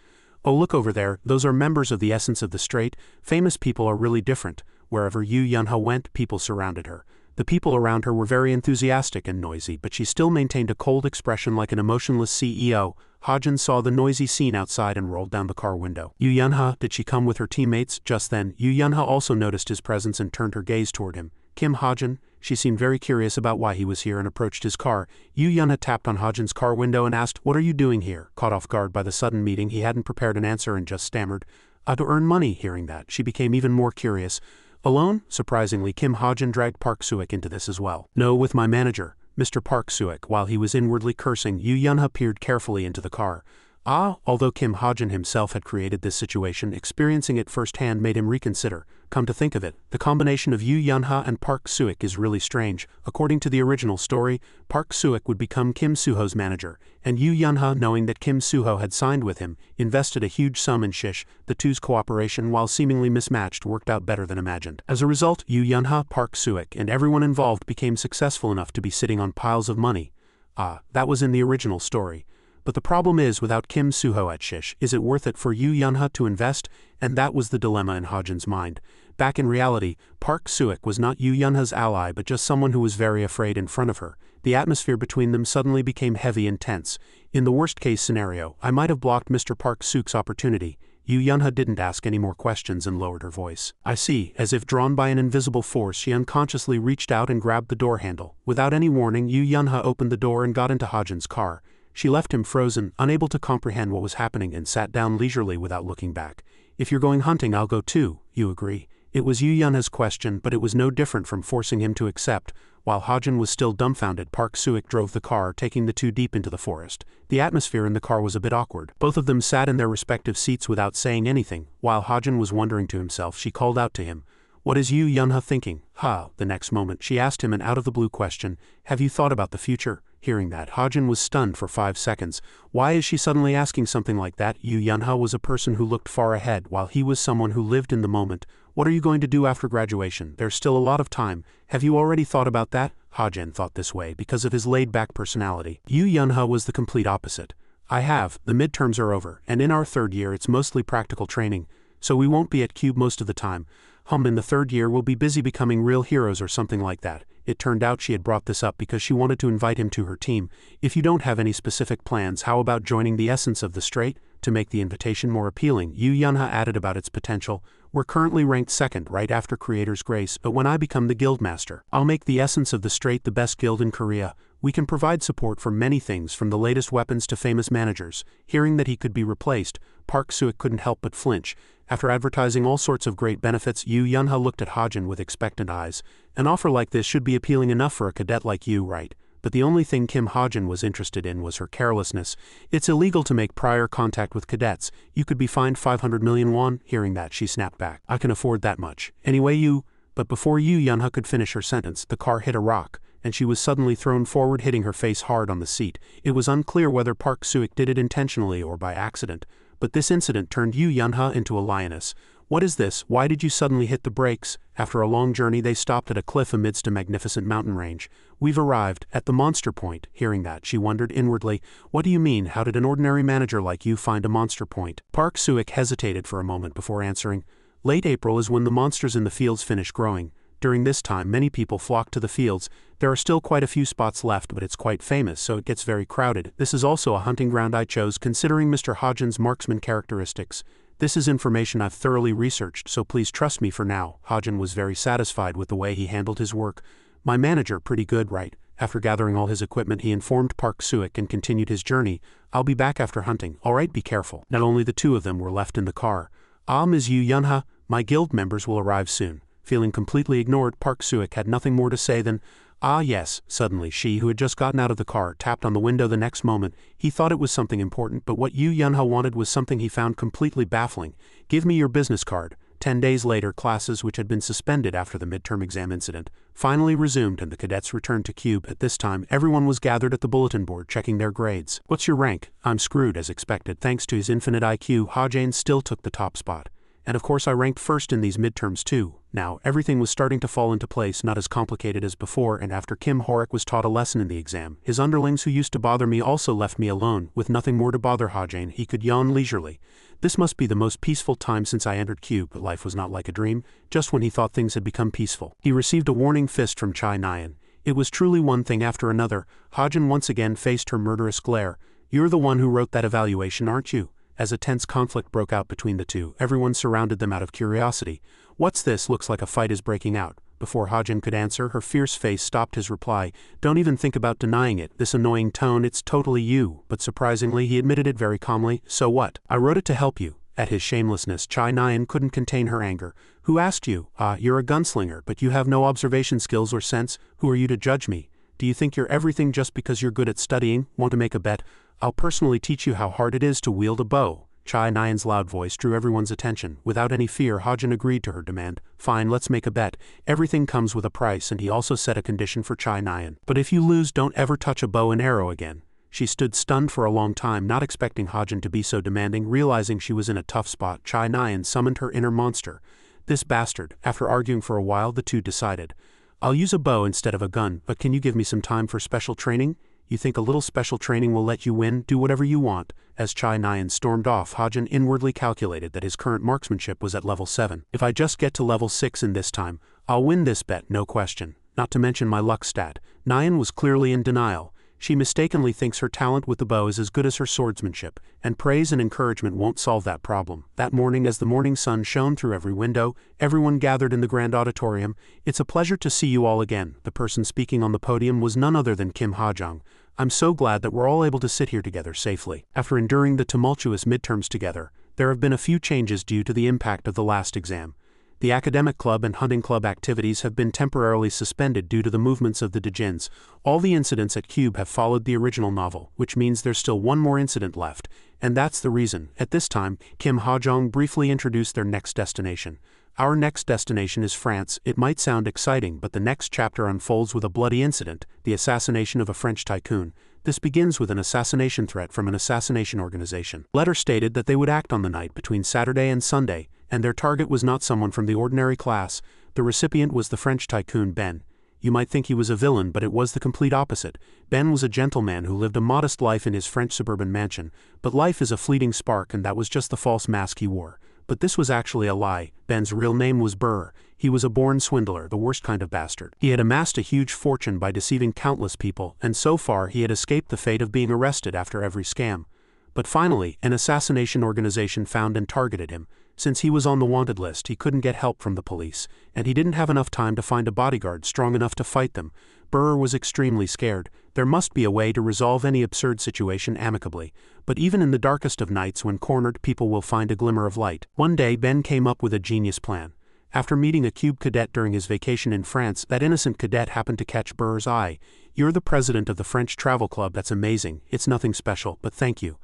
Oh, look over there, those are members of the Essence of the Straight. Famous people are really different. Wherever Yu Yunha went, people surrounded her. The people around her were very enthusiastic and noisy, but she still maintained a cold expression like an emotionless CEO. Ha-jin saw the noisy scene outside and rolled down the car window. Yu Yunha, did she come with her teammates? Just then, Yu Yunha also noticed his presence and turned her gaze toward him. Kim Ha-jin? She seemed very curious about why he was here and approached his car. Yu Yunha tapped on Ha-jin's car window and asked, "What are you doing here?" Caught off guard by the sudden meeting, he hadn't prepared an answer and just stammered, "To earn money." Hearing that, she became even more curious. Alone? Surprisingly, Kim Ha-jin dragged Park Suk into this as well. "No, with my manager, Mr. Park Suk." While he was inwardly cursing, Yu Yunha peered carefully into the car. Although Kim Ha-jin himself had created this situation, experiencing it firsthand made him reconsider. Come to think of it, the combination of Yu Yunha and Park Suk is really strange. According to the original story, Park Suk would become Kim Suho's manager, and Yu Yunha, knowing that Kim Suho had signed with him, invested a huge sum in Shish. The two's cooperation, while seemingly mismatched, worked out better than imagined. As a result, Yu Yunha, Park Suk, and everyone involved became successful enough to be sitting on piles of money. That was in the original story. But the problem is, without Kim Suho at Shish, is it worth it for Yu Yunha to invest? And that was the dilemma in Ha-jin's mind. Back in reality, Park Suk was not Yu Yunha's ally but just someone who was very afraid in front of her. The atmosphere between them suddenly became heavy and tense. In the worst-case scenario, I might have blocked Mr. Park Suk's opportunity. Yu Yunha didn't ask any more questions and lowered her voice. "I see." As if drawn by an invisible force, she unconsciously reached out and grabbed the door handle. Without any warning, Yu Yunha opened the door and got into Ha-jin's car. She left him frozen, unable to comprehend what was happening, and sat down leisurely without looking back. "If you're going hunting, I'll go too. You agree?" It was Yu Yunha's question, but it was no different from forcing him to accept. While Ha-jin was still dumbfounded, Park Suk drove the car, taking the two deep into the forest. The atmosphere in the car was a bit awkward. Both of them sat in their respective seats without saying anything. While Ha-jin was wondering to himself, she called out to him, "What is Yu Yunha thinking?" The next moment, she asked him an out-of-the-blue question, "Have you thought about the future?" Hearing that, Ha-jin was stunned for 5 seconds. Why is she suddenly asking something like that? Yu Yunha was a person who looked far ahead, while he was someone who lived in the moment. "What are you going to do after graduation? There's still a lot of time. Have you already thought about that?" Ha-jin thought this way because of his laid-back personality. Yu Yunha was the complete opposite. "I have. The midterms are over, and in our third year it's mostly practical training, so we won't be at Cube most of the time. In the third year we'll be busy becoming real heroes or something like that." It turned out she had brought this up because she wanted to invite him to her team. "If you don't have any specific plans, how about joining the Essence of the Straight?" To make the invitation more appealing, Yu Yunha added about its potential. "We're currently ranked second right after Creator's Grace, but when I become the guild master, I'll make the Essence of the Straight the best guild in Korea. We can provide support for many things from the latest weapons to famous managers." Hearing that he could be replaced, Park Suk couldn't help but flinch. After advertising all sorts of great benefits, Yu Yunha looked at Ha-jin with expectant eyes. An offer like this should be appealing enough for a cadet like you, right? But the only thing Kim Ha-jin was interested in was her carelessness. "It's illegal to make prior contact with cadets. You could be fined 500 million won. Hearing that, she snapped back. "I can afford that much. Anyway, you..." But before Yu Yunha could finish her sentence, the car hit a rock, and she was suddenly thrown forward, hitting her face hard on the seat. It was unclear whether Park Suk did it intentionally or by accident, but this incident turned Yu Yunha into a lioness. "What is this? Why did you suddenly hit the brakes?" After a long journey, they stopped at a cliff amidst a magnificent mountain range. "We've arrived at the monster point." Hearing that, she wondered inwardly, "What do you mean? How did an ordinary manager like you find a monster point?" Park Suk hesitated for a moment before answering. "Late April is when the monsters in the fields finish growing. During this time, many people flock to the fields. There are still quite a few spots left, but it's quite famous, so it gets very crowded. This is also a hunting ground I chose considering Mr. Ha-jin's marksman characteristics. This is information I've thoroughly researched, so please trust me for now." Ha-jin was very satisfied with the way he handled his work. "My manager, pretty good, right?" After gathering all his equipment, he informed Park Suk and continued his journey. "I'll be back after hunting. All right, be careful." Not only the two of them were left in the car. Ms. Yu Yunha, my guild members will arrive soon." Feeling completely ignored, Park Suk had nothing more to say than, yes." Suddenly, she, who had just gotten out of the car, tapped on the window the next moment. He thought it was something important, but what Yu Yunha wanted was something he found completely baffling. "Give me your business card." 10 days later, classes which had been suspended after the midterm exam incident finally resumed and the cadets returned to Cube. At this time, everyone was gathered at the bulletin board checking their grades. "What's your rank?" "I'm screwed," as expected. Thanks to his infinite IQ, Hajane still took the top spot. "And of course I ranked first in these midterms too." Now, everything was starting to fall into place, not as complicated as before, and after Kim Horek was taught a lesson in the exam, his underlings who used to bother me also left me alone. With nothing more to bother Hajane, he could yawn leisurely. This must be the most peaceful time since I entered Cube, but life was not like a dream. Just when he thought things had become peaceful, he received a warning fist from Chai Nyan. It was truly one thing after another. Hajin once again faced her murderous glare. "You're the one who wrote that evaluation, aren't you?" As a tense conflict broke out between the two, everyone surrounded them out of curiosity. "What's this? Looks like a fight is breaking out." Before Hajin could answer, her fierce face stopped his reply. "Don't even think about denying it. This annoying tone, it's totally you." But surprisingly, he admitted it very calmly. "So what? I wrote it to help you." At his shamelessness, Chai Nyan couldn't contain her anger. "Who asked you? You're a gunslinger, but you have no observation skills or sense. Who are you to judge me? Do you think you're everything just because you're good at studying? Want to make a bet? I'll personally teach you how hard it is to wield a bow." Chai Nyan's loud voice drew everyone's attention. Without any fear, Hajin agreed to her demand. "Fine, let's make a bet. Everything comes with a price," and he also set a condition for Chai Nyan. "But if you lose, don't ever touch a bow and arrow again." She stood stunned for a long time, not expecting Hajin to be so demanding. Realizing she was in a tough spot, Chai Nyan summoned her inner monster. "This bastard." After arguing for a while, the two decided. "I'll use a bow instead of a gun, but can you give me some time for special training?" "You think a little special training will let you win? Do whatever you want." As Chai Nyan stormed off, Hajin inwardly calculated that his current marksmanship was at level 7. "If I just get to level 6 in this time, I'll win this bet, no question. Not to mention my luck stat." Nyan was clearly in denial. She mistakenly thinks her talent with the bow is as good as her swordsmanship, and praise and encouragement won't solve that problem. That morning, as the morning sun shone through every window, everyone gathered in the grand auditorium. "It's a pleasure to see you all again." The person speaking on the podium was none other than Kim Ha-jung. "I'm so glad that we're all able to sit here together safely. After enduring the tumultuous midterms together, there have been a few changes due to the impact of the last exam. The academic club and hunting club activities have been temporarily suspended due to the movements of the Djinns. All the incidents at Cube have followed the original novel, which means there's still one more incident left, and that's the reason." At this time, Kim Ha-jung briefly introduced their next destination. "Our next destination is France." It might sound exciting, but the next chapter unfolds with a bloody incident, the assassination of a French tycoon. This begins with an assassination threat from an assassination organization. Letter stated that they would act on the night between Saturday and Sunday, and their target was not someone from the ordinary class. The recipient was the French tycoon Ben. You might think he was a villain, but it was the complete opposite. Ben was a gentleman who lived a modest life in his French suburban mansion, but life is a fleeting spark, and that was just the false mask he wore. But this was actually a lie. Ben's real name was Burr. He was a born swindler, the worst kind of bastard. He had amassed a huge fortune by deceiving countless people, and so far he had escaped the fate of being arrested after every scam. But finally, an assassination organization found and targeted him. Since he was on the wanted list, he couldn't get help from the police, and he didn't have enough time to find a bodyguard strong enough to fight them. Burr was extremely scared. There must be a way to resolve any absurd situation amicably, but even in the darkest of nights when cornered, people will find a glimmer of light. One day, Ben came up with a genius plan. After meeting a Cube cadet during his vacation in France, that innocent cadet happened to catch Burr's eye. "You're the president of the French Travel Club. That's amazing. It's nothing special, but thank you.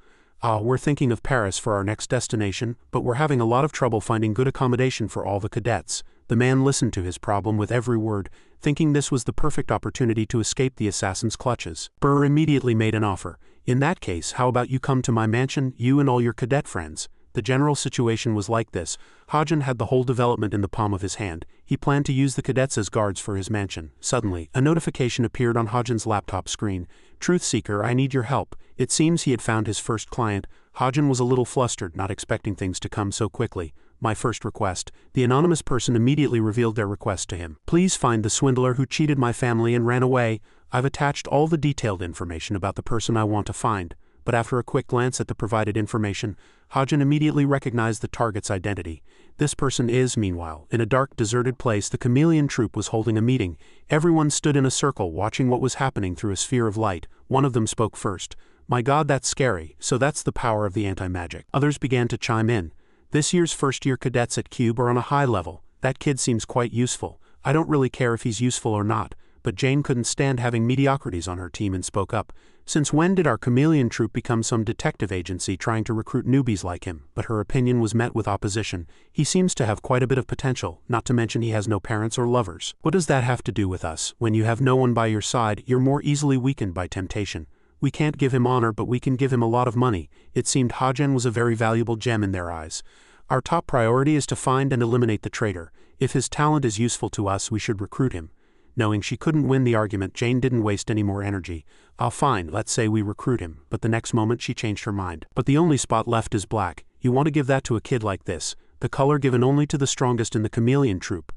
We're thinking of Paris for our next destination, but we're having a lot of trouble finding good accommodation for all the cadets." The man listened to his problem with every word, thinking this was the perfect opportunity to escape the assassin's clutches. Burr immediately made an offer. "In that case, how about you come to my mansion, you and all your cadet friends?" The general situation was like this. Hajin had the whole development in the palm of his hand. He planned to use the cadets as guards for his mansion. Suddenly, a notification appeared on Hajin's laptop screen. "Truth Seeker, I need your help." It seems he had found his first client. Hajin was a little flustered, not expecting things to come so quickly. "My first request." The anonymous person immediately revealed their request to him. "Please find the swindler who cheated my family and ran away. I've attached all the detailed information about the person I want to find." But after a quick glance at the provided information, Hajin immediately recognized the target's identity. This person is, meanwhile, in a dark, deserted place. The chameleon troupe was holding a meeting. Everyone stood in a circle watching what was happening through a sphere of light. One of them spoke first. "My God, that's scary. So that's the power of the anti-magic." Others began to chime in. "This year's first-year cadets at Cube are on a high level. That kid seems quite useful. I don't really care if he's useful or not, but Jane couldn't stand having mediocrities on her team and spoke up. Since when did our chameleon troupe become some detective agency trying to recruit newbies like him? But her opinion was met with opposition. He seems to have quite a bit of potential, not to mention he has no parents or lovers. What does that have to do with us? When you have no one by your side, you're more easily weakened by temptation. We can't give him honor, but we can give him a lot of money. It seemed Ha-Jen was a very valuable gem in their eyes. Our top priority is to find and eliminate the traitor. If his talent is useful to us, we should recruit him. Knowing she couldn't win the argument, Jane didn't waste any more energy. Fine, let's say we recruit him, but the next moment she changed her mind. But the only spot left is black. You want to give that to a kid like this? The color given only to the strongest in the chameleon troupe.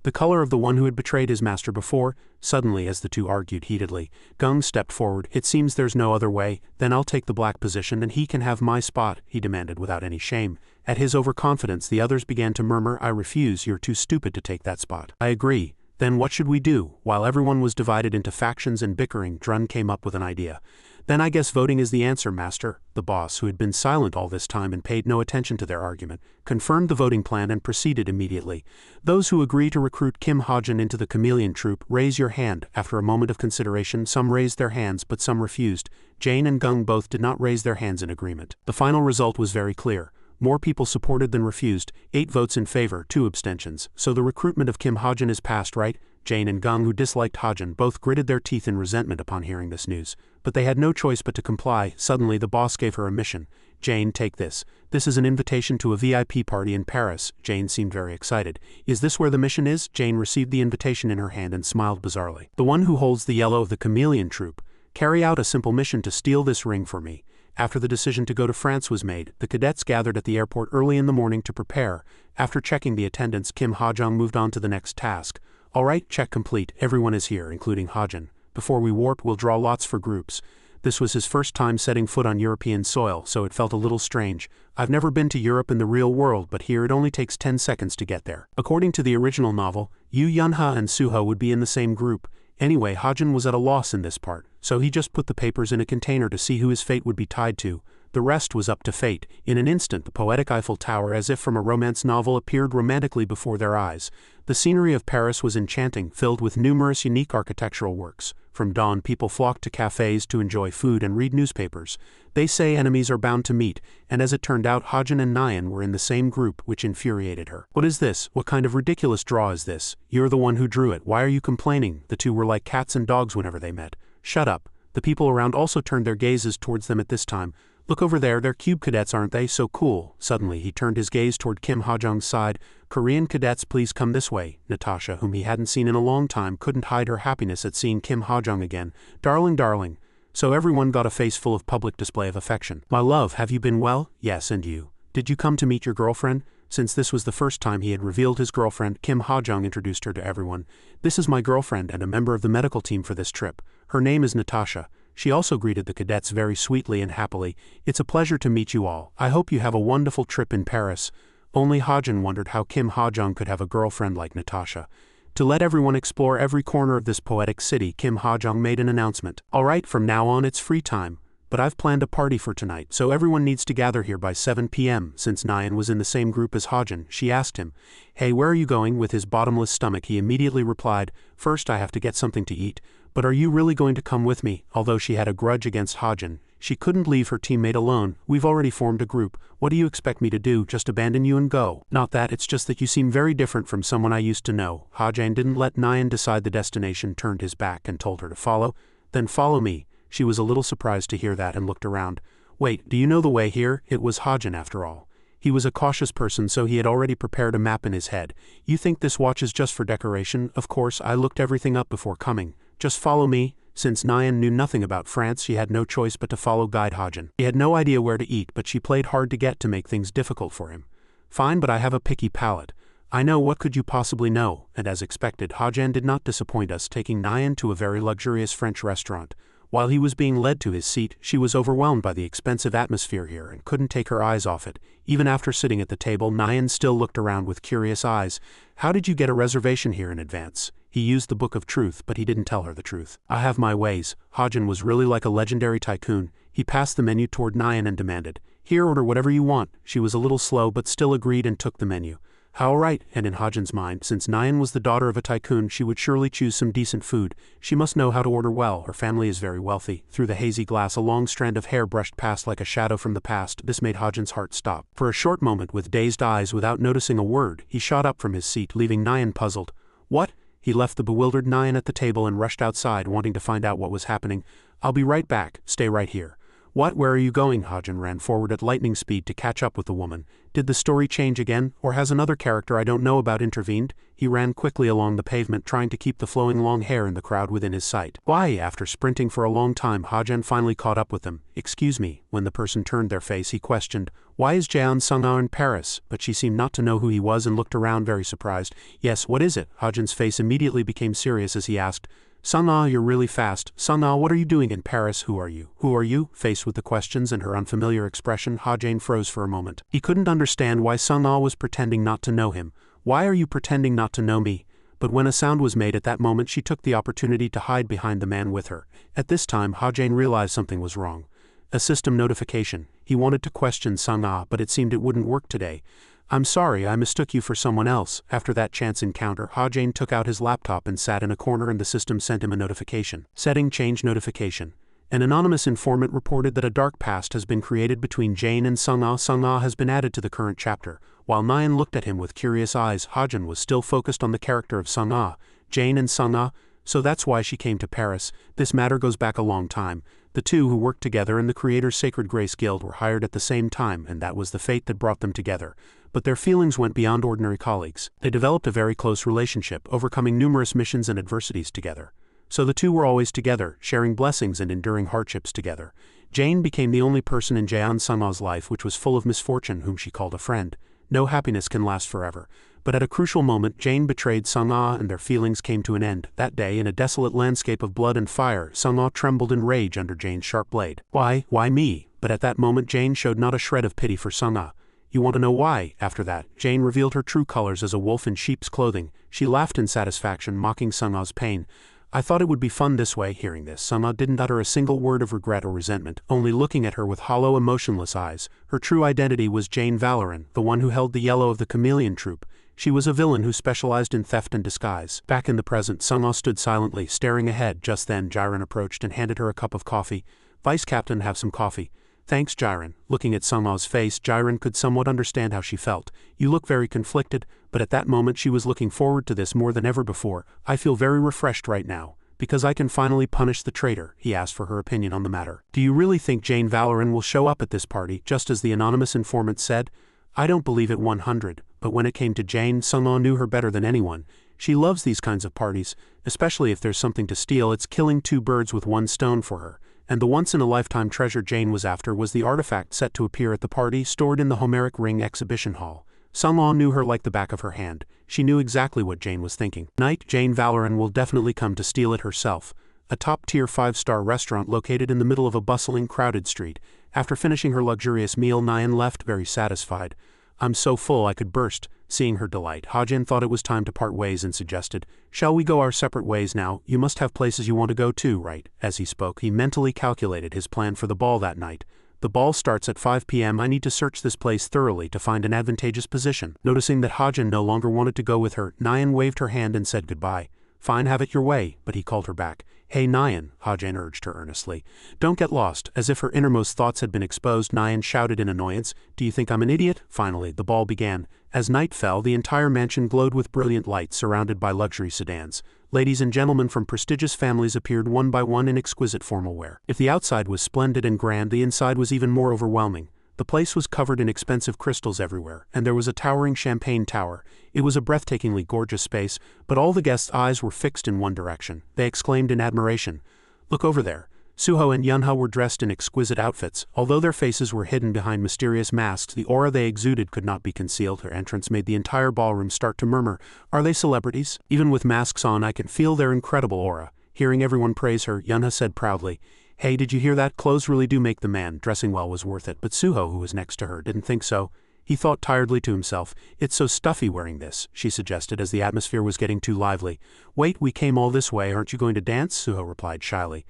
The color of the one who had betrayed his master before. Suddenly, as the two argued heatedly, Gung stepped forward. It seems there's no other way. Then I'll take the black position and he can have my spot, he demanded without any shame. At his overconfidence, the others began to murmur, I refuse, you're too stupid to take that spot. I agree. Then what should we do? While everyone was divided into factions and bickering, Drun came up with an idea. Then I guess voting is the answer, master. The boss, who had been silent all this time and paid no attention to their argument, confirmed the voting plan and proceeded immediately. Those who agree to recruit Kim Ha-Jen into the chameleon troupe, raise your hand. After a moment of consideration, some raised their hands but some refused. Jane and Gung both did not raise their hands in agreement. The final result was very clear. More people supported than refused, 8 votes in favor, 2 abstentions. So the recruitment of Kim Ha-Jen is passed, right? Jane and Gung, who disliked Ha-Jen, both gritted their teeth in resentment upon hearing this news. But they had no choice but to comply. Suddenly the boss gave her a mission. Jane, take this. This is an invitation to a VIP party in Paris. Jane seemed very excited. Is this where the mission is? Jane received the invitation in her hand and smiled bizarrely. The one who holds the yellow of the chameleon troupe. Carry out a simple mission to steal this ring for me. After the decision to go to France was made, the cadets gathered at the airport early in the morning to prepare. After checking the attendance, Kim Ha-Jung moved on to the next task. All right, check complete. Everyone is here, including Ha-Jen. Before we warp, we'll draw lots for groups. This was his first time setting foot on European soil, so it felt a little strange. I've never been to Europe in the real world, but here it only takes 10 seconds to get there. According to the original novel, Yu Yunha and Suho would be in the same group. Anyway, Ha-Jen was at a loss in this part, so he just put the papers in a container to see who his fate would be tied to. The rest was up to fate. In an instant, the poetic Eiffel Tower, as if from a romance novel, appeared romantically before their eyes. The scenery of Paris was enchanting, filled with numerous unique architectural works. From dawn, people flocked to cafes to enjoy food and read newspapers. They say enemies are bound to meet, and as it turned out, Ha-Jen and Nyan were in the same group, which infuriated her. What is this? What kind of ridiculous draw is this? You're the one who drew it. Why are you complaining? The two were like cats and dogs whenever they met. Shut up. The people around also turned their gazes towards them at this time. Look over there, they're cube cadets, aren't they? So cool. Suddenly, he turned his gaze toward Kim Ha-Jung's side. Korean cadets, please come this way. Natasha, whom he hadn't seen in a long time, couldn't hide her happiness at seeing Kim Ha-Jung again. Darling, darling. So everyone got a face full of public display of affection. My love, have you been well? Yes, and you? Did you come to meet your girlfriend? Since this was the first time he had revealed his girlfriend, Kim Ha-Jung introduced her to everyone. This is my girlfriend and a member of the medical team for this trip. Her name is Natasha. She also greeted the cadets very sweetly and happily. It's a pleasure to meet you all. I hope you have a wonderful trip in Paris. Only Ha-Jen wondered how Kim Ha-Jung could have a girlfriend like Natasha. To let everyone explore every corner of this poetic city, Kim Ha-Jung made an announcement. All right, from now on it's free time. But I've planned a party for tonight, so everyone needs to gather here by 7 p.m. Since Nyan was in the same group as Ha-Jen, she asked him, Hey, where are you going? With his bottomless stomach, he immediately replied, First I have to get something to eat. But are you really going to come with me? Although she had a grudge against Ha-Jen, she couldn't leave her teammate alone. We've already formed a group. What do you expect me to do? Just abandon you and go? Not that, it's just that you seem very different from someone I used to know. Ha-Jen didn't let Nyan decide the destination, turned his back and told her to follow. Then follow me. She was a little surprised to hear that and looked around. Wait, do you know the way here? It was Ha-Jen after all. He was a cautious person, so he had already prepared a map in his head. You think this watch is just for decoration? Of course, I looked everything up before coming. Just follow me. Since Nyan knew nothing about France, she had no choice but to follow guide Ha-Jen. He had no idea where to eat, but she played hard to get to make things difficult for him. Fine, but I have a picky palate. I know, what could you possibly know? And as expected, Ha-Jen did not disappoint us, taking Nyan to a very luxurious French restaurant. While he was being led to his seat, she was overwhelmed by the expensive atmosphere here and couldn't take her eyes off it. Even after sitting at the table, Nyan still looked around with curious eyes. How did you get a reservation here in advance? He used the Book of Truth, but he didn't tell her the truth. I have my ways. Ha-Jen was really like a legendary tycoon. He passed the menu toward Nyan and demanded, Here, order whatever you want. She was a little slow but still agreed and took the menu. How right, and in Hajin's mind, since Nyan was the daughter of a tycoon, she would surely choose some decent food. She must know how to order well, her family is very wealthy. Through the hazy glass a long strand of hair brushed past like a shadow from the past. This made Hajin's heart stop. For a short moment, with dazed eyes without noticing a word, he shot up from his seat, leaving Nyan puzzled. What? He left the bewildered Nyan at the table and rushed outside, wanting to find out what was happening. I'll be right back, stay right here. What? Where are you going? Hajin ran forward at lightning speed to catch up with the woman. Did the story change again, or has another character I don't know about intervened? He ran quickly along the pavement, trying to keep the flowing long hair in the crowd within his sight. Why? After sprinting for a long time, Hajin finally caught up with him. Excuse me. When the person turned their face, he questioned, why is Jeon Sung-ah in Paris? But she seemed not to know who he was and looked around very surprised. Yes, what is it? Hajin's face immediately became serious as he asked, Sung-ah, you're really fast. Sung-ah, what are you doing in Paris? Who are you? Who are you? Faced with the questions and her unfamiliar expression, Hajin froze for a moment. He couldn't understand why Sung-ah was pretending not to know him. Why are you pretending not to know me? But when a sound was made at that moment, she took the opportunity to hide behind the man with her. At this time, Hajin realized something was wrong. A system notification. He wanted to question Sung-ah, but it seemed it wouldn't work today. I'm sorry, I mistook you for someone else. After that chance encounter, Hajin took out his laptop and sat in a corner, and the system sent him a notification. Setting change notification. An anonymous informant reported that a dark past has been created between Jane and Sung-ah. Sung-ah has been added to the current chapter. While Nyan looked at him with curious eyes, Hajin was still focused on the character of Sung-ah. Jane and Sung-ah, so that's why she came to Paris. This matter goes back a long time. The two who worked together in the Creator's Sacred Grace Guild were hired at the same time, and that was the fate that brought them together. But their feelings went beyond ordinary colleagues. They developed a very close relationship, overcoming numerous missions and adversities together. So the two were always together, sharing blessings and enduring hardships together. Jane became the only person in Jeon Sung-ah's life which was full of misfortune, whom she called a friend. No happiness can last forever. But at a crucial moment, Jane betrayed Sung-ah and their feelings came to an end. That day, in a desolate landscape of blood and fire, Sung-ah trembled in rage under Jane's sharp blade. Why me? But at that moment Jane showed not a shred of pity for Sung-ah. You want to know why? After that, Jane revealed her true colors as a wolf in sheep's clothing. She laughed in satisfaction, mocking Sung-ah's pain. I thought it would be fun this way. Hearing this, Sung-ah didn't utter a single word of regret or resentment, only looking at her with hollow, emotionless eyes. Her true identity was Jane Valoran, the one who held the yellow of the chameleon troop. She was a villain who specialized in theft and disguise. Back in the present, Sung-ah stood silently, staring ahead. Just then, Jiren approached and handed her a cup of coffee. Vice Captain, have some coffee. Thanks, Jiren. Looking at Sung-ah's face, Jiren could somewhat understand how she felt. You look very conflicted, but at that moment she was looking forward to this more than ever before. I feel very refreshed right now, because I can finally punish the traitor. He asked for her opinion on the matter. Do you really think Jane Valoran will show up at this party, just as the anonymous informant said? I don't believe it 100, but when it came to Jane, Sung-ah knew her better than anyone. She loves these kinds of parties, especially if there's something to steal. It's killing two birds with one stone for her. And the once-in-a-lifetime treasure Jane was after was the artifact set to appear at the party, stored in the Homeric Ring exhibition hall. Sung-ah knew her like the back of her hand. She knew exactly what Jane was thinking. Tonight, Jane Valoran will definitely come to steal it herself. A top-tier 5-star restaurant located in the middle of a bustling, crowded street. After finishing her luxurious meal, Nyan left very satisfied. I'm so full I could burst. Seeing her delight, Hajin thought it was time to part ways and suggested, shall we go our separate ways now? You must have places you want to go to, right? As he spoke, he mentally calculated his plan for the ball that night. The ball starts at 5 p.m. I need to search this place thoroughly to find an advantageous position. Noticing that Hajin no longer wanted to go with her, Nyan waved her hand and said goodbye. Fine, have it your way, but he called her back. Hey Nyan, Hajin urged her earnestly. Don't get lost. As if her innermost thoughts had been exposed, Nyan shouted in annoyance, do you think I'm an idiot? Finally, the ball began. As night fell, the entire mansion glowed with brilliant lights, surrounded by luxury sedans. Ladies and gentlemen from prestigious families appeared one by one in exquisite formal wear. If the outside was splendid and grand, the inside was even more overwhelming. The place was covered in expensive crystals everywhere, and there was a towering champagne tower. It was a breathtakingly gorgeous space, but all the guests' eyes were fixed in one direction. They exclaimed in admiration, "Look over there." Suho and Yunha were dressed in exquisite outfits. Although their faces were hidden behind mysterious masks, the aura they exuded could not be concealed. Their entrance made the entire ballroom start to murmur, "Are they celebrities? Even with masks on, I can feel their incredible aura." Hearing everyone praise her, Yunha said proudly, "Hey, did you hear that? Clothes really do make the man. Dressing well was worth it." But Suho, who was next to her, didn't think so. He thought tiredly to himself, "It's so stuffy wearing this," she suggested as the atmosphere was getting too lively. "Wait, we came all this way, aren't you going to dance?" Suho replied shyly.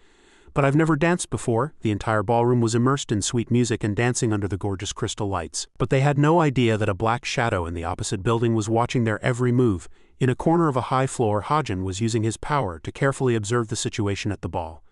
But I've never danced before. The entire ballroom was immersed in sweet music and dancing under the gorgeous crystal lights. But they had no idea that a black shadow in the opposite building was watching their every move. In a corner of a high floor, Hajin was using his power to carefully observe the situation at the ball.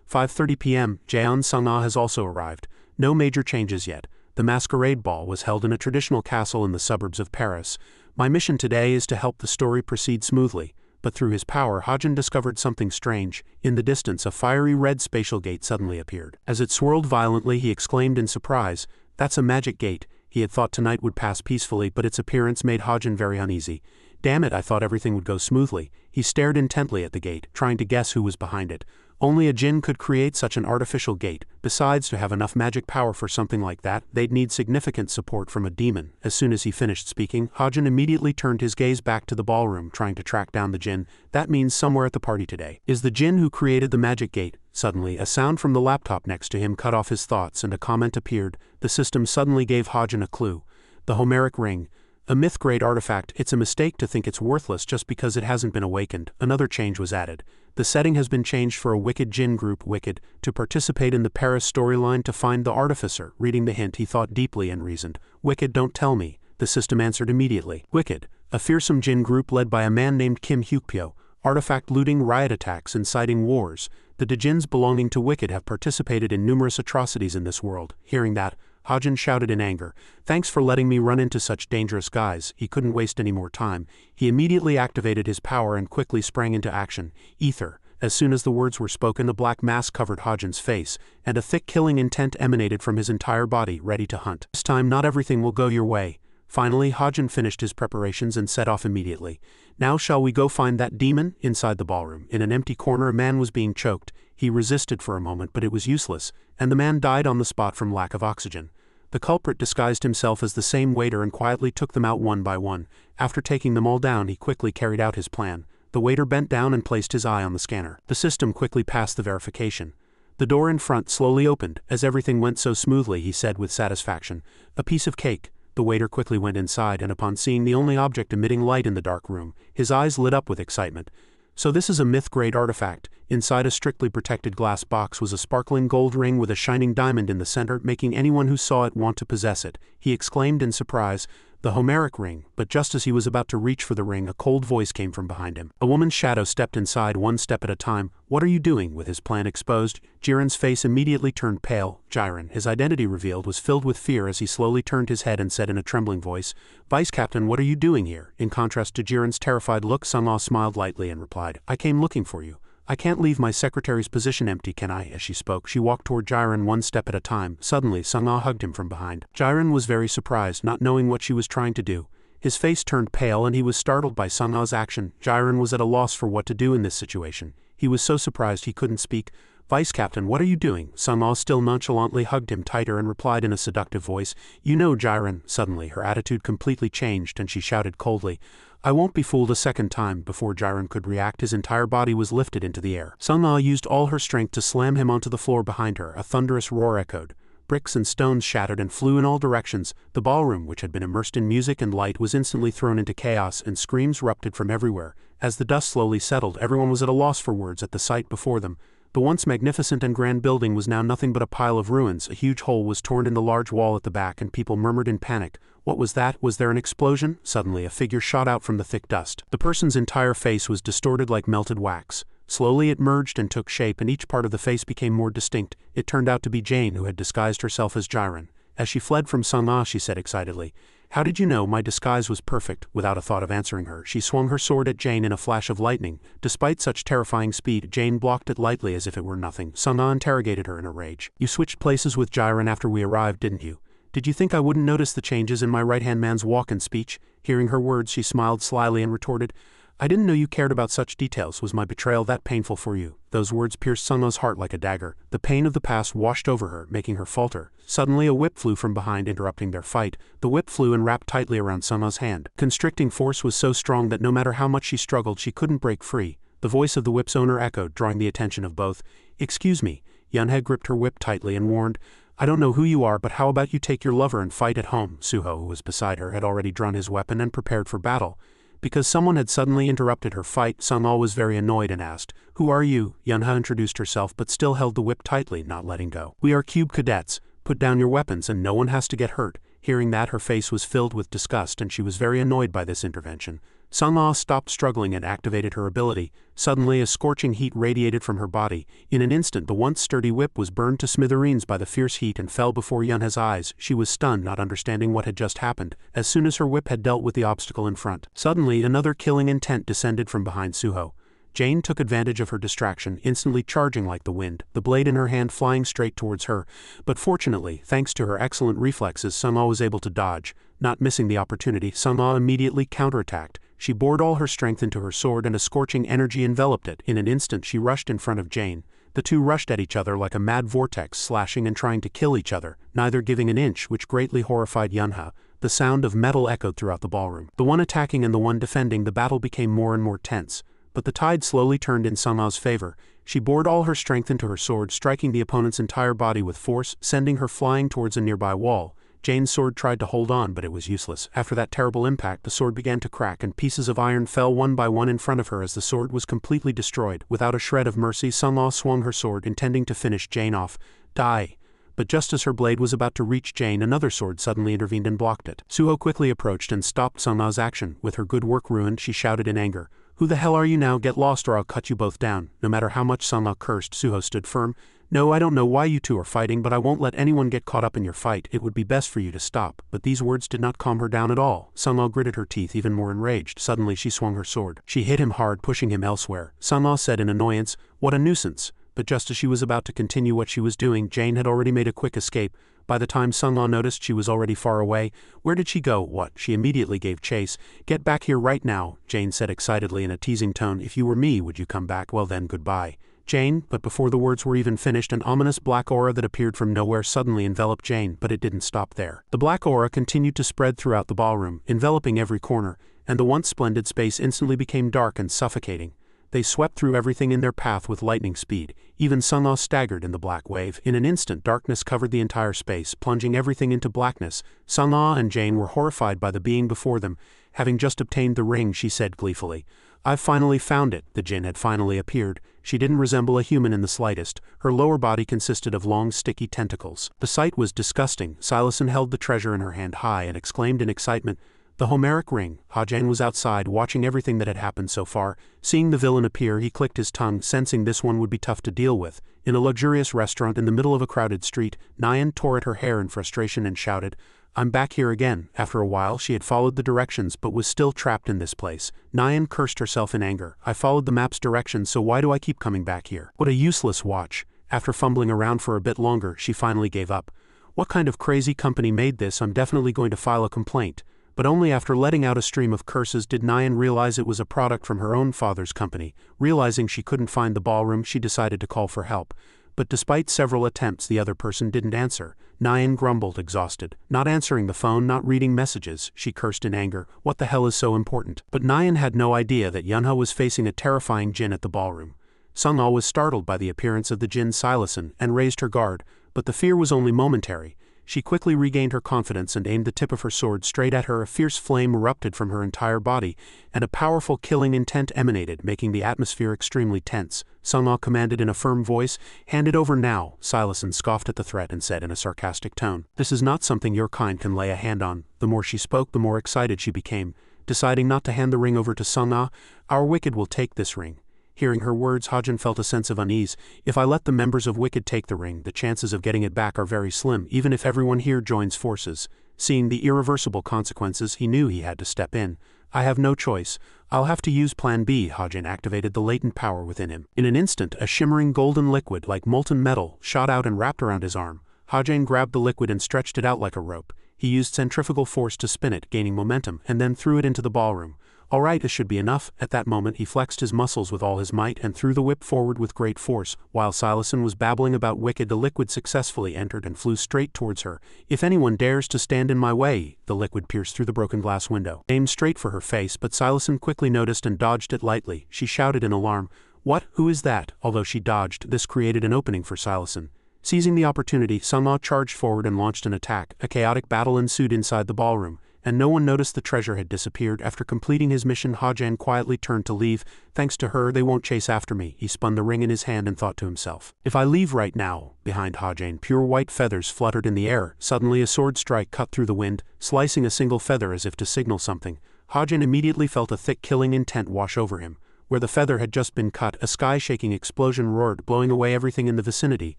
5:30 p.m. Jaeon Sung-ah has also arrived. No major changes yet. The masquerade ball was held in a traditional castle in the suburbs of Paris. My mission today is to help the story proceed smoothly. But through his power, Hajin discovered something strange. In the distance, a fiery red spatial gate suddenly appeared. As it swirled violently, he exclaimed in surprise, "That's a magic gate." He had thought tonight would pass peacefully, but its appearance made Hajin very uneasy. Damn it, I thought everything would go smoothly. He stared intently at the gate, trying to guess who was behind it. Only a djinn could create such an artificial gate. Besides, to have enough magic power for something like that, they'd need significant support from a demon. As soon as he finished speaking, Hajin immediately turned his gaze back to the ballroom, trying to track down the djinn. That means somewhere at the party today. Is the djinn who created the magic gate? Suddenly, a sound from the laptop next to him cut off his thoughts and a comment appeared. The system suddenly gave Hajin a clue. The Homeric ring. A myth-grade artifact. It's a mistake to think it's worthless just because it hasn't been awakened. Another change was added. The setting has been changed for a Wicked Djinn group, Wicked, to participate in the Paris storyline to find the artificer. Reading the hint, he thought deeply and reasoned. Wicked, don't tell me. The system answered immediately. Wicked, a fearsome Djinn group led by a man named Kim Hyukpyo. Artifact looting, riot attacks, inciting wars. The djinns belonging to Wicked have participated in numerous atrocities in this world. Hearing that, Hajin shouted in anger, "Thanks for letting me run into such dangerous guys." He couldn't waste any more time. He immediately activated his power and quickly sprang into action. Ether. As soon as the words were spoken, a black mask covered Hajin's face, and a thick killing intent emanated from his entire body, ready to hunt. This time not everything will go your way. Finally, Hajin finished his preparations and set off immediately. Now shall we go find that demon? Inside the ballroom, in an empty corner, a man was being choked. He resisted for a moment, but it was useless, and the man died on the spot from lack of oxygen. The culprit disguised himself as the same waiter and quietly took them out one by one. After taking them all down, he quickly carried out his plan. The waiter bent down and placed his eye on the scanner. The system quickly passed the verification. The door in front slowly opened. As everything went so smoothly, he said with satisfaction, "A piece of cake." The waiter quickly went inside, and upon seeing the only object emitting light in the dark room, his eyes lit up with excitement. So this is a myth-grade artifact. Inside a strictly protected glass box was a sparkling gold ring with a shining diamond in the center, making anyone who saw it want to possess it. He exclaimed in surprise, "The Homeric ring," but just as he was about to reach for the ring, a cold voice came from behind him. A woman's shadow stepped inside one step at a time. "What are you doing?" With his plan exposed, Jiren's face immediately turned pale. Jiren, his identity revealed, was filled with fear as he slowly turned his head and said in a trembling voice, "Vice Captain, what are you doing here?" In contrast to Jiren's terrified look, Sung-ah smiled lightly and replied, "I came looking for you. I can't leave my secretary's position empty, can I?" As she spoke, she walked toward Jiren one step at a time. Suddenly, Sung-ah hugged him from behind. Jiren was very surprised, not knowing what she was trying to do. His face turned pale and he was startled by Sung-ah's action. Jiren was at a loss for what to do in this situation. He was so surprised he couldn't speak. "Vice Captain, what are you doing?" Sung-ah still nonchalantly hugged him tighter and replied in a seductive voice, "You know, Jiren." Suddenly, her attitude completely changed and she shouted coldly, "I won't be fooled a second time." Before Jiren could react, his entire body was lifted into the air. Sung-ah used all her strength to slam him onto the floor behind her. A thunderous roar echoed. Bricks and stones shattered and flew in all directions. The ballroom, which had been immersed in music and light, was instantly thrown into chaos, and screams erupted from everywhere. As the dust slowly settled, everyone was at a loss for words at the sight before them. The once magnificent and grand building was now nothing but a pile of ruins. A huge hole was torn in the large wall at the back, and people murmured in panic. What was that? Was there an explosion? Suddenly, a figure shot out from the thick dust. The person's entire face was distorted like melted wax. Slowly it merged and took shape, and each part of the face became more distinct. It turned out to be Jane, who had disguised herself as Jiren. As she fled from Sung-ah, she said excitedly, "How did you know? My disguise was perfect." Without a thought of answering her, she swung her sword at Jane in a flash of lightning. Despite such terrifying speed, Jane blocked it lightly as if it were nothing. Sung-ah interrogated her in a rage. "You switched places with Jiren after we arrived, didn't you? Did you think I wouldn't notice the changes in my right-hand man's walk and speech?" Hearing her words, she smiled slyly and retorted, "I didn't know you cared about such details. Was my betrayal that painful for you?" Those words pierced Sung-ah's heart like a dagger. The pain of the past washed over her, making her falter. Suddenly a whip flew from behind, interrupting their fight. The whip flew and wrapped tightly around Sung-ah's hand. Constricting force was so strong that no matter how much she struggled, she couldn't break free. The voice of the whip's owner echoed, drawing the attention of both. "Excuse me." Yunhe gripped her whip tightly and warned, "I don't know who you are, but how about you take your lover and fight at home?" Suho, who was beside her, had already drawn his weapon and prepared for battle. Because someone had suddenly interrupted her fight, Sung-ah was very annoyed and asked, "Who are you?" Yunha introduced herself but still held the whip tightly, not letting go. "We are Cube Cadets. Put down your weapons and no one has to get hurt." Hearing that, her face was filled with disgust and she was very annoyed by this intervention. Sung-ah stopped struggling and activated her ability. Suddenly, a scorching heat radiated from her body. In an instant, the once sturdy whip was burned to smithereens by the fierce heat and fell before Yunha's eyes. She was stunned, not understanding what had just happened, as soon as her whip had dealt with the obstacle in front. Suddenly, another killing intent descended from behind Suho. Jane took advantage of her distraction, instantly charging like the wind, the blade in her hand flying straight towards her. But fortunately, thanks to her excellent reflexes, Sung-ah was able to dodge. Not missing the opportunity, Sung-ah immediately counterattacked. She poured all her strength into her sword and a scorching energy enveloped it. In an instant she rushed in front of Jane. The two rushed at each other like a mad vortex, slashing and trying to kill each other, neither giving an inch, which greatly horrified Yunha. The sound of metal echoed throughout the ballroom. The one attacking and the one defending, the battle became more and more tense. But the tide slowly turned in Sung-ah's favor. She poured all her strength into her sword, striking the opponent's entire body with force, sending her flying towards a nearby wall. Jane's sword tried to hold on, but it was useless. After that terrible impact, the sword began to crack and pieces of iron fell one by one in front of her as the sword was completely destroyed. Without a shred of mercy, Sung-ah swung her sword, intending to finish Jane off. Die! But just as her blade was about to reach Jane, another sword suddenly intervened and blocked it. Suho quickly approached and stopped Sung-ah's action. With her good work ruined, she shouted in anger, "Who the hell are you now? Get lost or I'll cut you both down." No matter how much Sung-ah cursed, Suho stood firm. "No, I don't know why you two are fighting, but I won't let anyone get caught up in your fight. It would be best for you to stop." But these words did not calm her down at all. Sung-ah gritted her teeth, even more enraged. Suddenly she swung her sword. She hit him hard, pushing him elsewhere. Sung-ah said in annoyance, "What a nuisance." But just as she was about to continue what she was doing, Jane had already made a quick escape. By the time Sung-ah noticed, she was already far away. Where did she go? What? She immediately gave chase. "Get back here right now," Jane said excitedly in a teasing tone. "If you were me, would you come back? Well then, goodbye." Jane, but before the words were even finished, an ominous black aura that appeared from nowhere suddenly enveloped Jane, but it didn't stop there. The black aura continued to spread throughout the ballroom, enveloping every corner, and the once splendid space instantly became dark and suffocating. They swept through everything in their path with lightning speed. Even Sung-ah staggered in the black wave. In an instant, darkness covered the entire space, plunging everything into blackness. Sung-ah and Jane were horrified by the being before them. Having just obtained the ring, she said gleefully, "I've finally found it." The djinn had finally appeared. She didn't resemble a human in the slightest. Her lower body consisted of long, sticky tentacles. The sight was disgusting. Silason held the treasure in her hand high and exclaimed in excitement, "The Homeric ring." Ha-Jane was outside, watching everything that had happened so far. Seeing the villain appear, he clicked his tongue, sensing this one would be tough to deal with. In a luxurious restaurant in the middle of a crowded street, Nyan tore at her hair in frustration and shouted, "I'm back here again." After a while, she had followed the directions but was still trapped in this place. Nyan cursed herself in anger. "I followed the map's directions, so why do I keep coming back here? What a useless watch." After fumbling around for a bit longer, she finally gave up. "What kind of crazy company made this? I'm definitely going to file a complaint." But only after letting out a stream of curses did Nyan realize it was a product from her own father's company. Realizing she couldn't find the ballroom, she decided to call for help. But despite several attempts, the other person didn't answer. Nyan grumbled, exhausted. Not answering the phone, not reading messages, she cursed in anger. What the hell is so important? But Nyan had no idea that Yunha was facing a terrifying djinn at the ballroom. Sung-ah was startled by the appearance of the djinn Silason and raised her guard, but the fear was only momentary. She quickly regained her confidence and aimed the tip of her sword straight at her. A fierce flame erupted from her entire body, and a powerful killing intent emanated, making the atmosphere extremely tense. Sung-ah commanded in a firm voice, "Hand it over now." Silason scoffed at the threat and said in a sarcastic tone, "This is not something your kind can lay a hand on." The more she spoke, the more excited she became. Deciding not to hand the ring over to Sung-ah, "Our Wicked will take this ring." Hearing her words, Ha-Jin felt a sense of unease. If I let the members of Wicked take the ring, the chances of getting it back are very slim, even if everyone here joins forces. Seeing the irreversible consequences, he knew he had to step in. "I have no choice. I'll have to use Plan B." Ha-Jin activated the latent power within him. In an instant, a shimmering golden liquid, like molten metal, shot out and wrapped around his arm. Ha-Jin grabbed the liquid and stretched it out like a rope. He used centrifugal force to spin it, gaining momentum, and then threw it into the ballroom. "All right, this should be enough." At that moment he flexed his muscles with all his might and threw the whip forward with great force. While Silason was babbling about Wicked, the liquid successfully entered and flew straight towards her. "If anyone dares to stand in my way," the liquid pierced through the broken glass window. Aimed straight for her face, but Silason quickly noticed and dodged it lightly. She shouted in alarm, "What? Who is that?" Although she dodged, this created an opening for Silason. Seizing the opportunity, Sung-ah charged forward and launched an attack. A chaotic battle ensued inside the ballroom, and no one noticed the treasure had disappeared. After completing his mission, Ha-Jan quietly turned to leave. Thanks to her, they won't chase after me. He spun the ring in his hand and thought to himself. If I leave right now, behind Ha-Jan, pure white feathers fluttered in the air. Suddenly a sword strike cut through the wind, slicing a single feather as if to signal something. Ha-Jan immediately felt a thick killing intent wash over him. Where the feather had just been cut, a sky-shaking explosion roared, blowing away everything in the vicinity.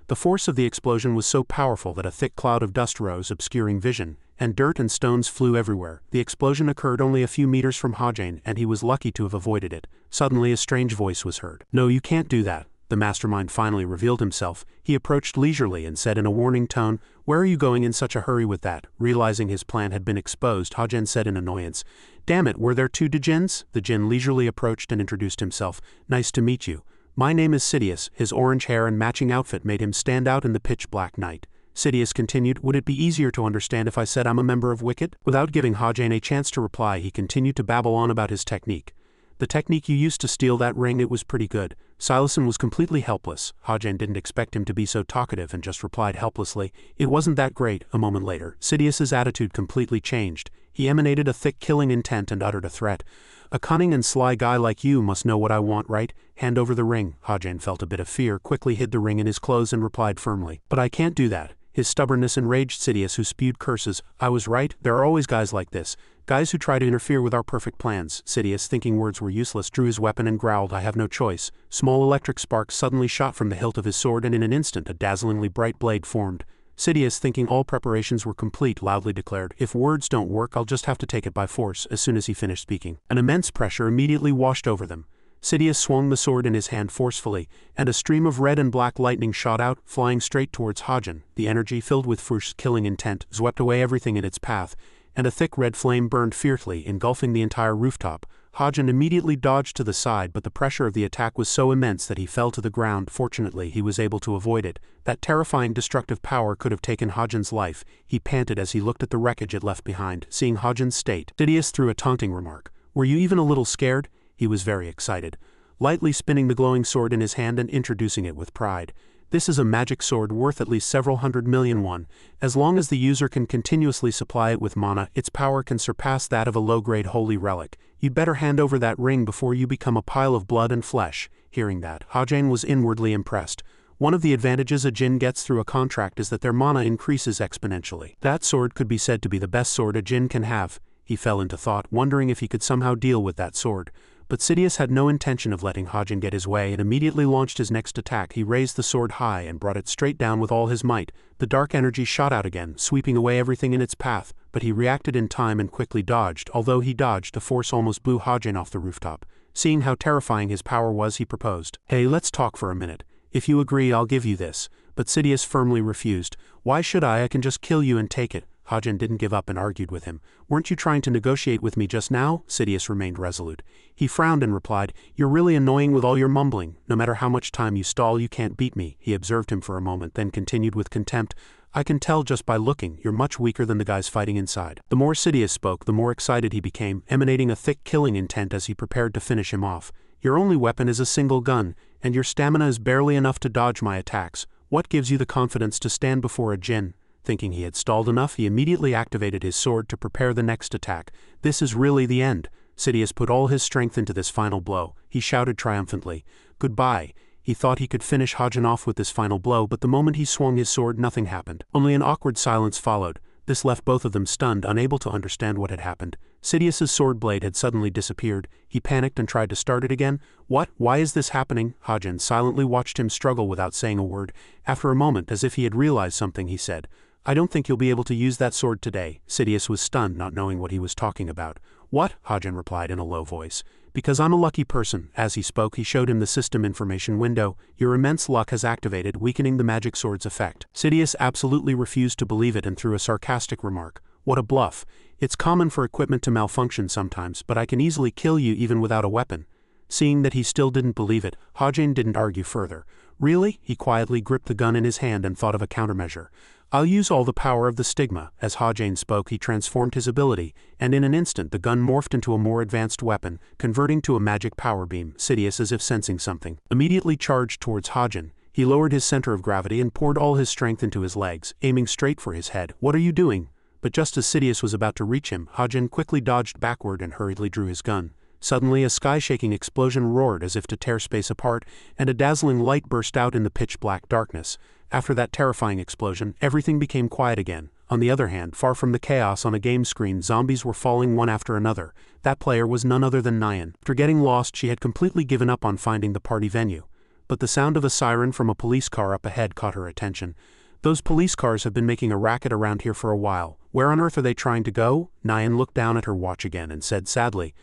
The force of the explosion was so powerful that a thick cloud of dust rose, obscuring vision, and dirt and stones flew everywhere. The explosion occurred only a few meters from Ha-Jan, and he was lucky to have avoided it. Suddenly a strange voice was heard. "No, you can't do that." The mastermind finally revealed himself. He approached leisurely and said in a warning tone, "Where are you going in such a hurry with that?" Realizing his plan had been exposed, Ha-Jan said in annoyance, "Damn it, were there two Djinns?" The Djinn leisurely approached and introduced himself. "Nice to meet you. My name is Sidious." His orange hair and matching outfit made him stand out in the pitch-black night. Sidious continued, "Would it be easier to understand if I said I'm a member of Wicked?" Without giving Ha-Jan a chance to reply, he continued to babble on about his technique. "The technique you used to steal that ring, it was pretty good." Silason was completely helpless. Ha-Jan didn't expect him to be so talkative and just replied helplessly, "It wasn't that great." A moment later, Sidious's attitude completely changed. He emanated a thick killing intent and uttered a threat. "A cunning and sly guy like you must know what I want, right? Hand over the ring." Ha-Jan felt a bit of fear, quickly hid the ring in his clothes and replied firmly, "But I can't do that." His stubbornness enraged Sidious, who spewed curses. "I was right, there are always guys like this. Guys who try to interfere with our perfect plans." Sidious, thinking words were useless, drew his weapon and growled, "I have no choice." Small electric sparks suddenly shot from the hilt of his sword, and in an instant a dazzlingly bright blade formed. Sidious, thinking all preparations were complete, loudly declared, "If words don't work, I'll just have to take it by force." As soon as he finished speaking, an immense pressure immediately washed over them. Sidious swung the sword in his hand forcefully, and a stream of red and black lightning shot out, flying straight towards Ha-Jan. The energy, filled with fierce killing intent, swept away everything in its path, and a thick red flame burned fiercely, engulfing the entire rooftop. Ha-Jan immediately dodged to the side, but the pressure of the attack was so immense that he fell to the ground. Fortunately, he was able to avoid it. That terrifying destructive power could have taken Ha-Jan's life. He panted as he looked at the wreckage it left behind. Seeing Ha-Jan's state, Sidious threw a taunting remark. "Were you even a little scared?" He was very excited, lightly spinning the glowing sword in his hand and introducing it with pride. "This is a magic sword worth at least several 100 million won. As long as the user can continuously supply it with mana, its power can surpass that of a low-grade holy relic. You'd better hand over that ring before you become a pile of blood and flesh." Hearing that, Ha-Jan was inwardly impressed. One of the advantages a Djinn gets through a contract is that their mana increases exponentially. That sword could be said to be the best sword a Djinn can have. He fell into thought, wondering if he could somehow deal with that sword. But Sidious had no intention of letting Ha-Jan get his way and immediately launched his next attack. He raised the sword high and brought it straight down with all his might. The dark energy shot out again, sweeping away everything in its path, but he reacted in time and quickly dodged. Although he dodged, the force almost blew Ha-Jan off the rooftop. Seeing how terrifying his power was, he proposed, "Hey, let's talk for a minute. If you agree, I'll give you this." But Sidious firmly refused. "Why should I? I can just kill you and take it." Ha-Jan didn't give up and argued with him. "Weren't you trying to negotiate with me just now?" Sidious remained resolute. He frowned and replied, "You're really annoying with all your mumbling. No matter how much time you stall, you can't beat me." He observed him for a moment, then continued with contempt, "I can tell just by looking, you're much weaker than the guys fighting inside." The more Sidious spoke, the more excited he became, emanating a thick killing intent as he prepared to finish him off. "Your only weapon is a single gun, and your stamina is barely enough to dodge my attacks. What gives you the confidence to stand before a Djinn?" Thinking he had stalled enough, he immediately activated his sword to prepare the next attack. "This is really the end." Sidious put all his strength into this final blow. He shouted triumphantly, "Goodbye." He thought he could finish Ha-Jan off with this final blow, but the moment he swung his sword, nothing happened. Only an awkward silence followed. This left both of them stunned, unable to understand what had happened. Sidious's sword blade had suddenly disappeared. He panicked and tried to start it again. "What? Why is this happening?" Ha-Jan silently watched him struggle without saying a word. After a moment, as if he had realized something, he said, "I don't think you'll be able to use that sword today." Sidious was stunned, not knowing what he was talking about. "What?" Ha-Jan replied in a low voice. "Because I'm a lucky person." As he spoke, he showed him the system information window. "Your immense luck has activated, weakening the magic sword's effect." Sidious absolutely refused to believe it and threw a sarcastic remark. "What a bluff. It's common for equipment to malfunction sometimes, but I can easily kill you even without a weapon." Seeing that he still didn't believe it, Ha-Jan didn't argue further. "Really?" He quietly gripped the gun in his hand and thought of a countermeasure. "I'll use all the power of the stigma." As Ha-Jan spoke, he transformed his ability, and in an instant the gun morphed into a more advanced weapon, converting to a magic power beam. Sidious, as if sensing something, immediately charged towards Ha-Jan. He lowered his center of gravity and poured all his strength into his legs, aiming straight for his head. "What are you doing?" but just as Sidious was about to reach him, Hajin quickly dodged backward and hurriedly drew his gun. Suddenly, a sky-shaking explosion roared as if to tear space apart, and a dazzling light burst out in the pitch-black darkness. After that terrifying explosion, everything became quiet again. On the other hand, far from the chaos on a game screen, zombies were falling one after another. That player was none other than Nyan. After getting lost, she had completely given up on finding the party venue. But the sound of a siren from a police car up ahead caught her attention. Those police cars have been making a racket around here for a while. Where on earth are they trying to go? Nyan looked down at her watch again and said sadly,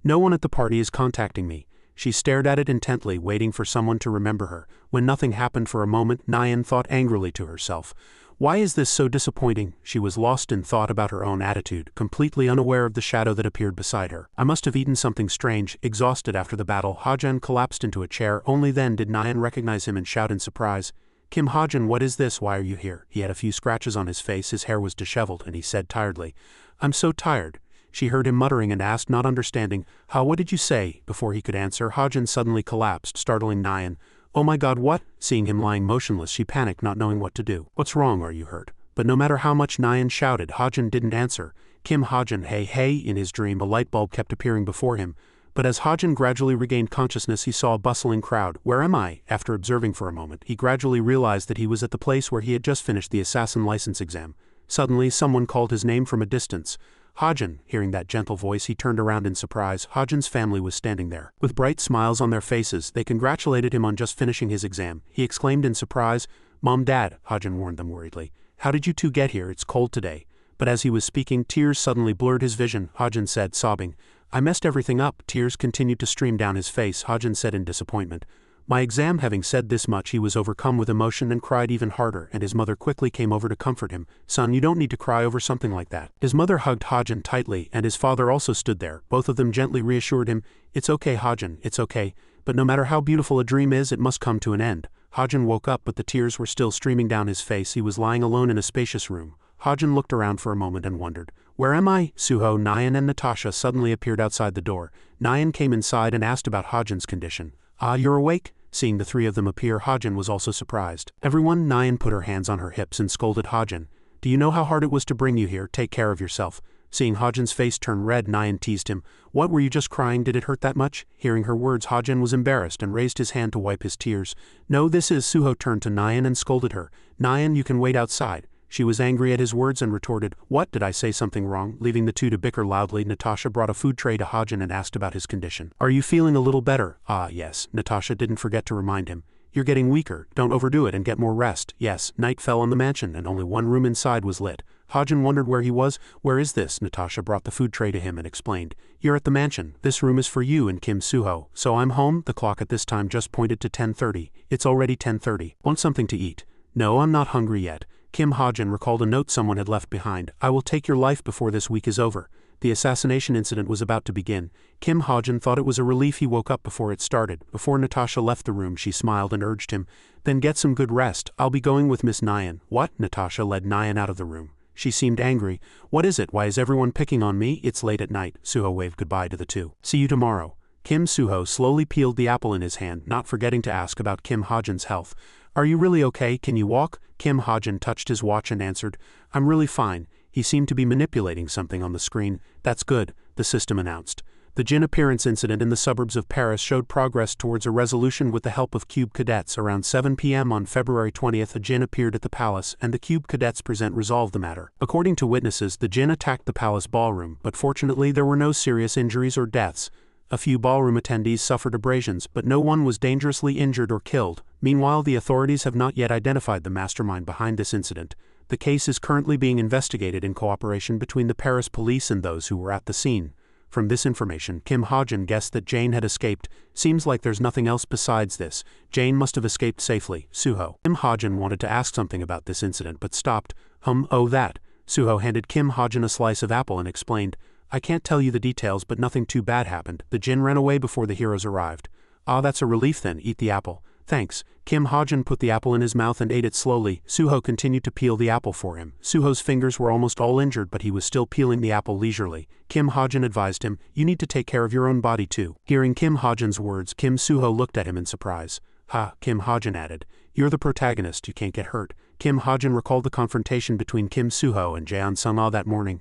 "No one at the party is contacting me." She stared at it intently, waiting for someone to remember her. When nothing happened for a moment, Nyan thought angrily to herself, "Why is this so disappointing?" She was lost in thought about her own attitude, completely unaware of the shadow that appeared beside her. "I must have eaten something strange." Exhausted after the battle, Hajin collapsed into a chair. Only then did Nyan recognize him and shout in surprise, "Kim Hajin, what is this? Why are you here?" He had a few scratches on his face, his hair was disheveled, and he said tiredly, "I'm so tired." She heard him muttering and asked, not understanding, what did you say?" Before he could answer, Hajin suddenly collapsed, startling Nyan. "Oh my god, what?" Seeing him lying motionless, she panicked, not knowing what to do. "What's wrong? Are you hurt?" But no matter how much Nyan shouted, Hajin didn't answer. Kim Hajin, hey. In his dream, a light bulb kept appearing before him. But as Hajin gradually regained consciousness, he saw a bustling crowd. "Where am I?" After observing for a moment, he gradually realized that he was at the place where he had just finished the assassin license exam. Suddenly, someone called his name from a distance. "Hajin." Hearing that gentle voice, he turned around in surprise. Hajin's family was standing there. With bright smiles on their faces, they congratulated him on just finishing his exam. He exclaimed in surprise, "Mom, Dad," Hajin warned them worriedly. "How did you two get here? It's cold today." But as he was speaking, tears suddenly blurred his vision. Hajin said, sobbing, "I messed everything up." Tears continued to stream down his face. Hajin said in disappointment, "My exam." Having said this much, he was overcome with emotion and cried even harder, and his mother quickly came over to comfort him. "Son, you don't need to cry over something like that." His mother hugged Hajin tightly, and his father also stood there. Both of them gently reassured him, "It's okay, Hajin, it's okay. But no matter how beautiful a dream is, it must come to an end." Hajin woke up, but the tears were still streaming down his face. He was lying alone in a spacious room. Hajin looked around for a moment and wondered, "Where am I?" Suho, Nyan and Natasha suddenly appeared outside the door. Nyan came inside and asked about Hajin's condition. "Ah, you're awake?" Seeing the three of them appear, Hajin was also surprised. "Everyone," Nyan put her hands on her hips and scolded Hajin. "Do you know how hard it was to bring you here? Take care of yourself." Seeing Hajin's face turn red, Nyan teased him. "What, were you just crying? Did it hurt that much?" Hearing her words, Hajin was embarrassed and raised his hand to wipe his tears. "No, this is." Suho turned to Nyan and scolded her. "Nyan, you can wait outside." She was angry at his words and retorted, "What, did I say something wrong?" Leaving the two to bicker loudly, Natasha brought a food tray to Hajin and asked about his condition. "Are you feeling a little better?" "Ah, yes." Natasha didn't forget to remind him. "You're getting weaker. Don't overdo it and get more rest." "Yes." Night fell on the mansion and only one room inside was lit. Hajin wondered where he was. "Where is this?" Natasha brought the food tray to him and explained, "You're at the mansion. This room is for you and Kim Suho." "So I'm home?" The clock at this time just pointed to 10:30. "It's already 10:30. Want something to eat?" "No, I'm not hungry yet." Kim Hajin recalled a note someone had left behind. "I will take your life before this week is over." The assassination incident was about to begin. Kim Hajin thought it was a relief he woke up before it started. Before Natasha left the room, she smiled and urged him, "Then get some good rest. I'll be going with Miss Nyan." "What?" Natasha led Nyan out of the room. She seemed angry. "What is it? Why is everyone picking on me? It's late at night." Suho waved goodbye to the two. "See you tomorrow." Kim Suho slowly peeled the apple in his hand, not forgetting to ask about Kim Hajin's health. "Are you really okay? Can you walk?" Kim Hajin touched his watch and answered, "I'm really fine." He seemed to be manipulating something on the screen. "That's good," the system announced. The Jin appearance incident in the suburbs of Paris showed progress towards a resolution with the help of Cube cadets. Around 7 p.m. on February 20th, a Jin appeared at the palace, and the Cube cadets resolved the matter. According to witnesses, the Jin attacked the palace ballroom, but fortunately there were no serious injuries or deaths. A few ballroom attendees suffered abrasions, but no one was dangerously injured or killed. Meanwhile, the authorities have not yet identified the mastermind behind this incident. The case is currently being investigated in cooperation between the Paris police and those who were at the scene. From this information, Kim Hajin guessed that Jane had escaped. Seems like there's nothing else besides this. Jane must have escaped safely. Suho. Kim Hajin wanted to ask something about this incident but stopped. Oh that. Suho handed Kim Hajin a slice of apple and explained, "I can't tell you the details, but nothing too bad happened. The Jin ran away before the heroes arrived." "Ah, that's a relief then. Eat the apple." "Thanks." Kim Hajin put the apple in his mouth and ate it slowly. Suho continued to peel the apple for him. Suho's fingers were almost all injured, but he was still peeling the apple leisurely. Kim Hajin advised him, "You need to take care of your own body too." Hearing Kim Hajin's words, Kim Suho looked at him in surprise. Ha, Kim Ha-jin added. You're the protagonist, you can't get hurt. Kim Ha-jin recalled the confrontation between Kim Soo-ho and Jaeon Sung-ah that morning.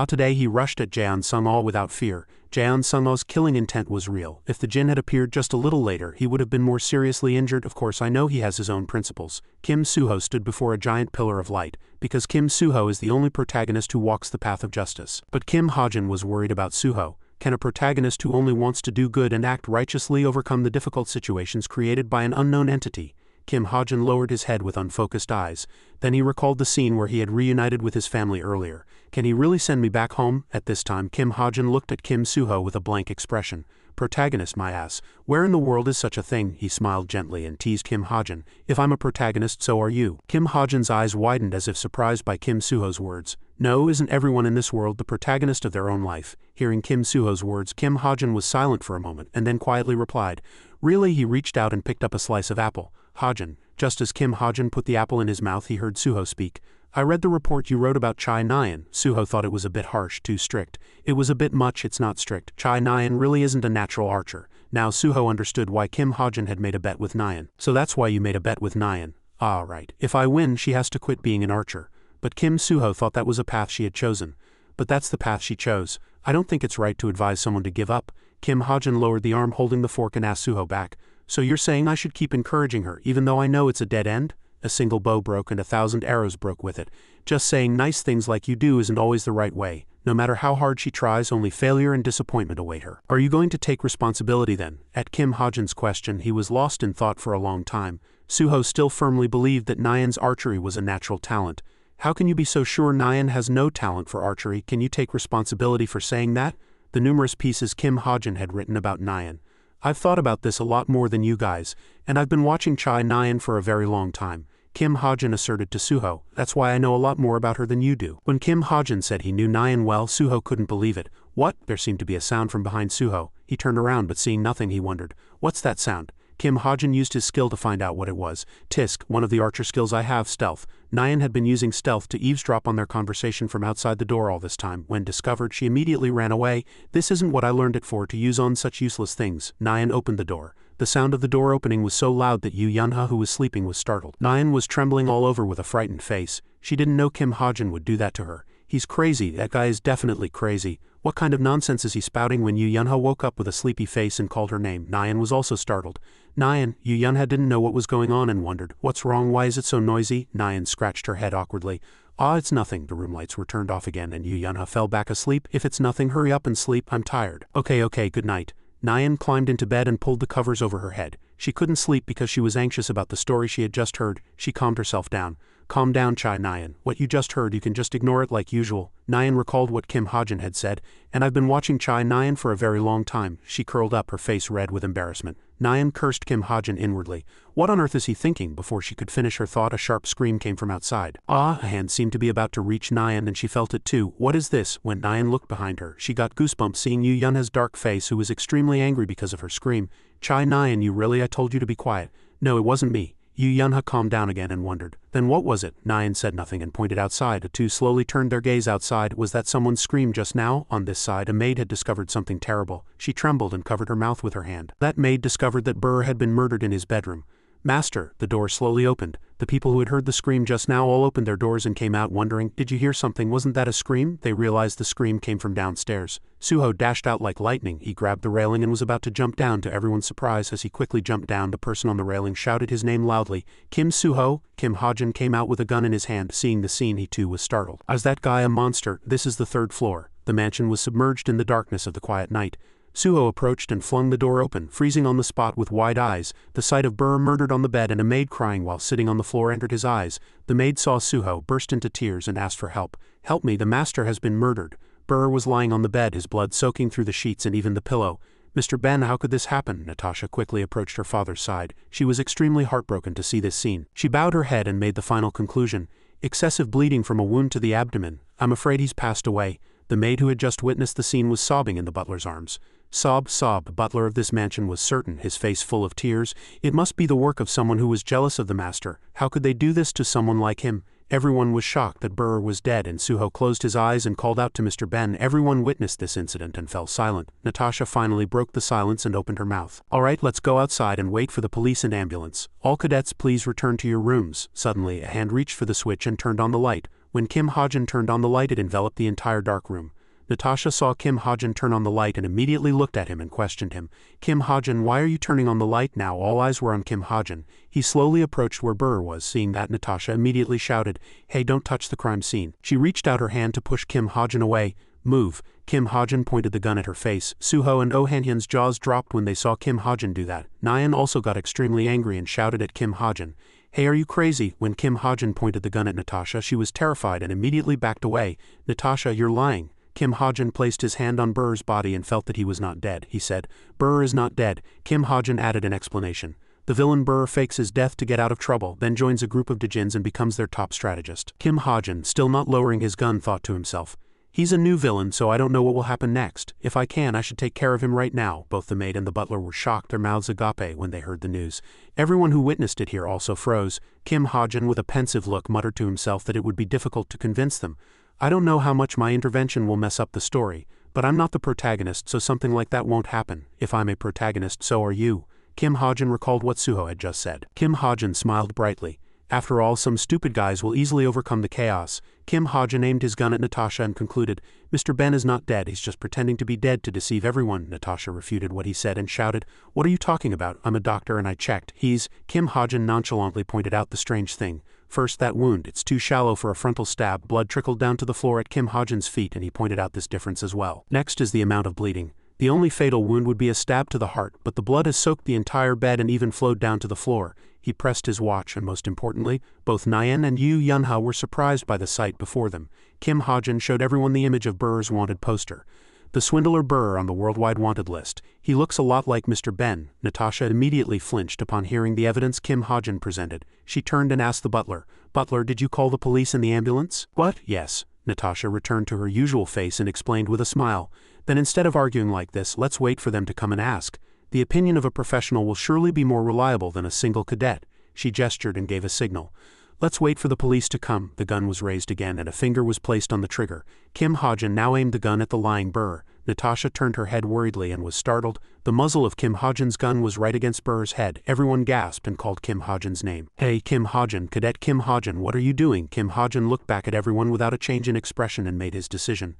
Today he rushed at Jaeon Sung-ah without fear. Jaeon Sung-ah's killing intent was real. If the Jin had appeared just a little later, he would have been more seriously injured. Of course, I know he has his own principles. Kim Soo-ho stood before a giant pillar of light, because Kim Soo-ho is the only protagonist who walks the path of justice. But Kim Ha-jin was worried about Soo-ho. Can a protagonist who only wants to do good and act righteously overcome the difficult situations created by an unknown entity? Kim Ha-jin lowered his head with unfocused eyes. Then he recalled the scene where he had reunited with his family earlier. Can he really send me back home? At this time, Kim Ha-jin looked at Kim Soo-ho with a blank expression. Protagonist, my ass. Where in the world is such a thing? He smiled gently and teased Kim Ha-jin. If I'm a protagonist, so are you. Kim Ha-jin's eyes widened as if surprised by Kim Soo-ho's words. No, isn't everyone in this world the protagonist of their own life? Hearing Kim Soo-ho's words, Kim Ha-jin was silent for a moment and then quietly replied. Really? He reached out and picked up a slice of apple. Ha-jin. Just as Kim Ha-jin put the apple in his mouth, he heard Soo-ho speak. I read the report you wrote about Chai Nyan. Soo-ho thought it was a bit harsh, too strict. It was a bit much, it's not strict. Chai Nyan really isn't a natural archer. Now Soo-ho understood why Kim Ha-jin had made a bet with Nyan. So that's why you made a bet with Nyan. Ah, right. If I win, she has to quit being an archer. But Kim Soo-ho thought that was a path she had chosen. But that's the path she chose. I don't think it's right to advise someone to give up. Kim Ha-jin lowered the arm holding the fork and asked Soo-ho back. So you're saying I should keep encouraging her, even though I know it's a dead end? A single bow broke and 1,000 arrows broke with it. Just saying nice things like you do isn't always the right way. No matter how hard she tries, only failure and disappointment await her. Are you going to take responsibility then? At Kim Ha-jin's question, he was lost in thought for a long time. Soo-ho still firmly believed that Nyan's archery was a natural talent. How can you be so sure Nyan has no talent for archery? Can you take responsibility for saying that? The numerous pieces Kim Ha-jin had written about Nyan. I've thought about this a lot more than you guys, and I've been watching Chai Nyan for a very long time. Kim Ha-jin asserted to Soo-ho. That's why I know a lot more about her than you do. When Kim Ha-jin said he knew Nyan well, Soo-ho couldn't believe it. What? There seemed to be a sound from behind Soo-ho. He turned around, but seeing nothing, he wondered. What's that sound? Kim Ha-jin used his skill to find out what it was. Tisk, one of the archer skills I have, stealth. Nyan had been using stealth to eavesdrop on their conversation from outside the door all this time. When discovered, she immediately ran away. This isn't what I learned it for, to use on such useless things. Nyan opened the door. The sound of the door opening was so loud that Yu Yunha, who was sleeping, was startled. Nyan was trembling all over with a frightened face. She didn't know Kim Ha-jin would do that to her. He's crazy, that guy is definitely crazy. What kind of nonsense is he spouting? When Yu Yunha woke up with a sleepy face and called her name, Nyan was also startled. Nyan, Yu Yunha didn't know what was going on and wondered, what's wrong, why is it so noisy? Nyan scratched her head awkwardly. It's nothing. The room lights were turned off again and Yu Yunha fell back asleep. If it's nothing, hurry up and sleep, I'm tired. Okay, good night. Nyan climbed into bed and pulled the covers over her head. She couldn't sleep because she was anxious about the story she had just heard. She calmed herself down. Calm down, Chai Nyan. What you just heard, you can just ignore it like usual. Nyan recalled what Kim Ha-jin had said, and I've been watching Chai Nyan for a very long time. She curled up, her face red with embarrassment. Nyan cursed Kim Ha-jin inwardly. What on earth is he thinking? Before she could finish her thought, a sharp scream came from outside. A hand seemed to be about to reach Nyan and she felt it too. What is this? When Nyan looked behind her, she got goosebumps seeing Yu Yunha's dark face, who was extremely angry because of her scream. Chai Nyan, you really? I told you to be quiet. No, it wasn't me. Yu Yunha calmed down again and wondered. Then what was it? Nyan said nothing and pointed outside. The two slowly turned their gaze outside. Was that someone's scream just now? On this side, a maid had discovered something terrible. She trembled and covered her mouth with her hand. That maid discovered that Burr had been murdered in his bedroom. Master, the door slowly opened. The people who had heard the scream just now all opened their doors and came out wondering, did you hear something? Wasn't that a scream? They realized the scream came from downstairs. Soo-ho dashed out like lightning. He grabbed the railing and was about to jump down. To everyone's surprise, as he quickly jumped down, the person on the railing shouted his name loudly. Kim Soo-ho. Kim Ha-jin came out with a gun in his hand. Seeing the scene, he too was startled. Is that guy a monster? This is the third floor. The mansion was submerged in the darkness of the quiet night. Soo-ho approached and flung the door open, freezing on the spot with wide eyes. The sight of Burr murdered on the bed and a maid crying while sitting on the floor entered his eyes. The maid saw Soo-ho, burst into tears and asked for help. Help me, the master has been murdered. Burr was lying on the bed, his blood soaking through the sheets and even the pillow. Mr. Ben, how could this happen? Natasha quickly approached her father's side. She was extremely heartbroken to see this scene. She bowed her head and made the final conclusion. Excessive bleeding from a wound to the abdomen. I'm afraid he's passed away. The maid who had just witnessed the scene was sobbing in the butler's arms. Sob, sob. The butler of this mansion was certain, his face full of tears. It must be the work of someone who was jealous of the master. How could they do this to someone like him? Everyone was shocked that Burr was dead, and Suho closed his eyes and called out to Mr. Ben. Everyone witnessed this incident and fell silent. Natasha finally broke the silence and opened her mouth. "All right, let's go outside and wait for the police and ambulance. All cadets, please return to your rooms." Suddenly, a hand reached for the switch and turned on the light. When Kim Ha-jin turned on the light, it enveloped the entire dark room. Natasha saw Kim Ha-jin turn on the light and immediately looked at him and questioned him. "Kim Ha-jin, why are you turning on the light now?" All eyes were on Kim Ha-jin. He slowly approached where Burr was. Seeing that, Natasha immediately shouted, "Hey, don't touch the crime scene." She reached out her hand to push Kim Ha-jin away. "Move." Kim Ha-jin pointed the gun at her face. Suho and Oh Han-hyun's jaws dropped when they saw Kim Ha-jin do that. Nayeon also got extremely angry and shouted at Kim Ha-jin, "Hey, are you crazy?" When Kim Ha-jin pointed the gun at Natasha, she was terrified and immediately backed away. "Natasha, you're lying." Kim Ha-jin placed his hand on Burr's body and felt that he was not dead. He said, "Burr is not dead." Kim Ha-jin added an explanation. "The villain Burr fakes his death to get out of trouble, then joins a group of Djinns and becomes their top strategist." Kim Ha-jin, still not lowering his gun, thought to himself, "He's a new villain, so I don't know what will happen next. If I can, I should take care of him right now." Both the maid and the butler were shocked, their mouths agape, when they heard the news. Everyone who witnessed it here also froze. Kim Ha-jin, with a pensive look, muttered to himself that it would be difficult to convince them. "I don't know how much my intervention will mess up the story, but I'm not the protagonist, so something like that won't happen. If I'm a protagonist, so are you." Kim Ha-jin recalled what Suho had just said. Kim Ha-jin smiled brightly. After all, some stupid guys will easily overcome the chaos. Kim Ha-jin aimed his gun at Natasha and concluded, "Mr. Ben is not dead, he's just pretending to be dead to deceive everyone." Natasha refuted what he said and shouted, "What are you talking about? I'm a doctor and I checked. He's..." Kim Ha-jin nonchalantly pointed out the strange thing. "First, that wound, it's too shallow for a frontal stab." Blood trickled down to the floor at Kim Ha-jin's feet and he pointed out this difference as well. Next is the amount of bleeding. The only fatal wound would be a stab to the heart, but the blood has soaked the entire bed and even flowed down to the floor. He pressed his watch and most importantly, both Nayeon and Yu Yunha were surprised by the sight before them. Kim Ha-jin showed everyone the image of Burr's wanted poster. The swindler Burr on the worldwide wanted list. He looks a lot like Mr. Ben. Natasha immediately flinched upon hearing the evidence Kim Ha-jin presented. She turned and asked the butler, "Butler, did you call the police and the ambulance?" "What? Yes." Natasha returned to her usual face and explained with a smile. "Then instead of arguing like this, let's wait for them to come and ask. The opinion of a professional will surely be more reliable than a single cadet." She gestured and gave a signal. "Let's wait for the police to come." The gun was raised again and a finger was placed on the trigger. Kim Ha-jin now aimed the gun at the lying Burr. Natasha turned her head worriedly and was startled. The muzzle of Kim Ha-jin's gun was right against Burr's head. Everyone gasped and called Kim Ha-jin's name. "Hey, Kim Ha-jin, Cadet Kim Ha-jin, what are you doing?" Kim Ha-jin looked back at everyone without a change in expression and made his decision.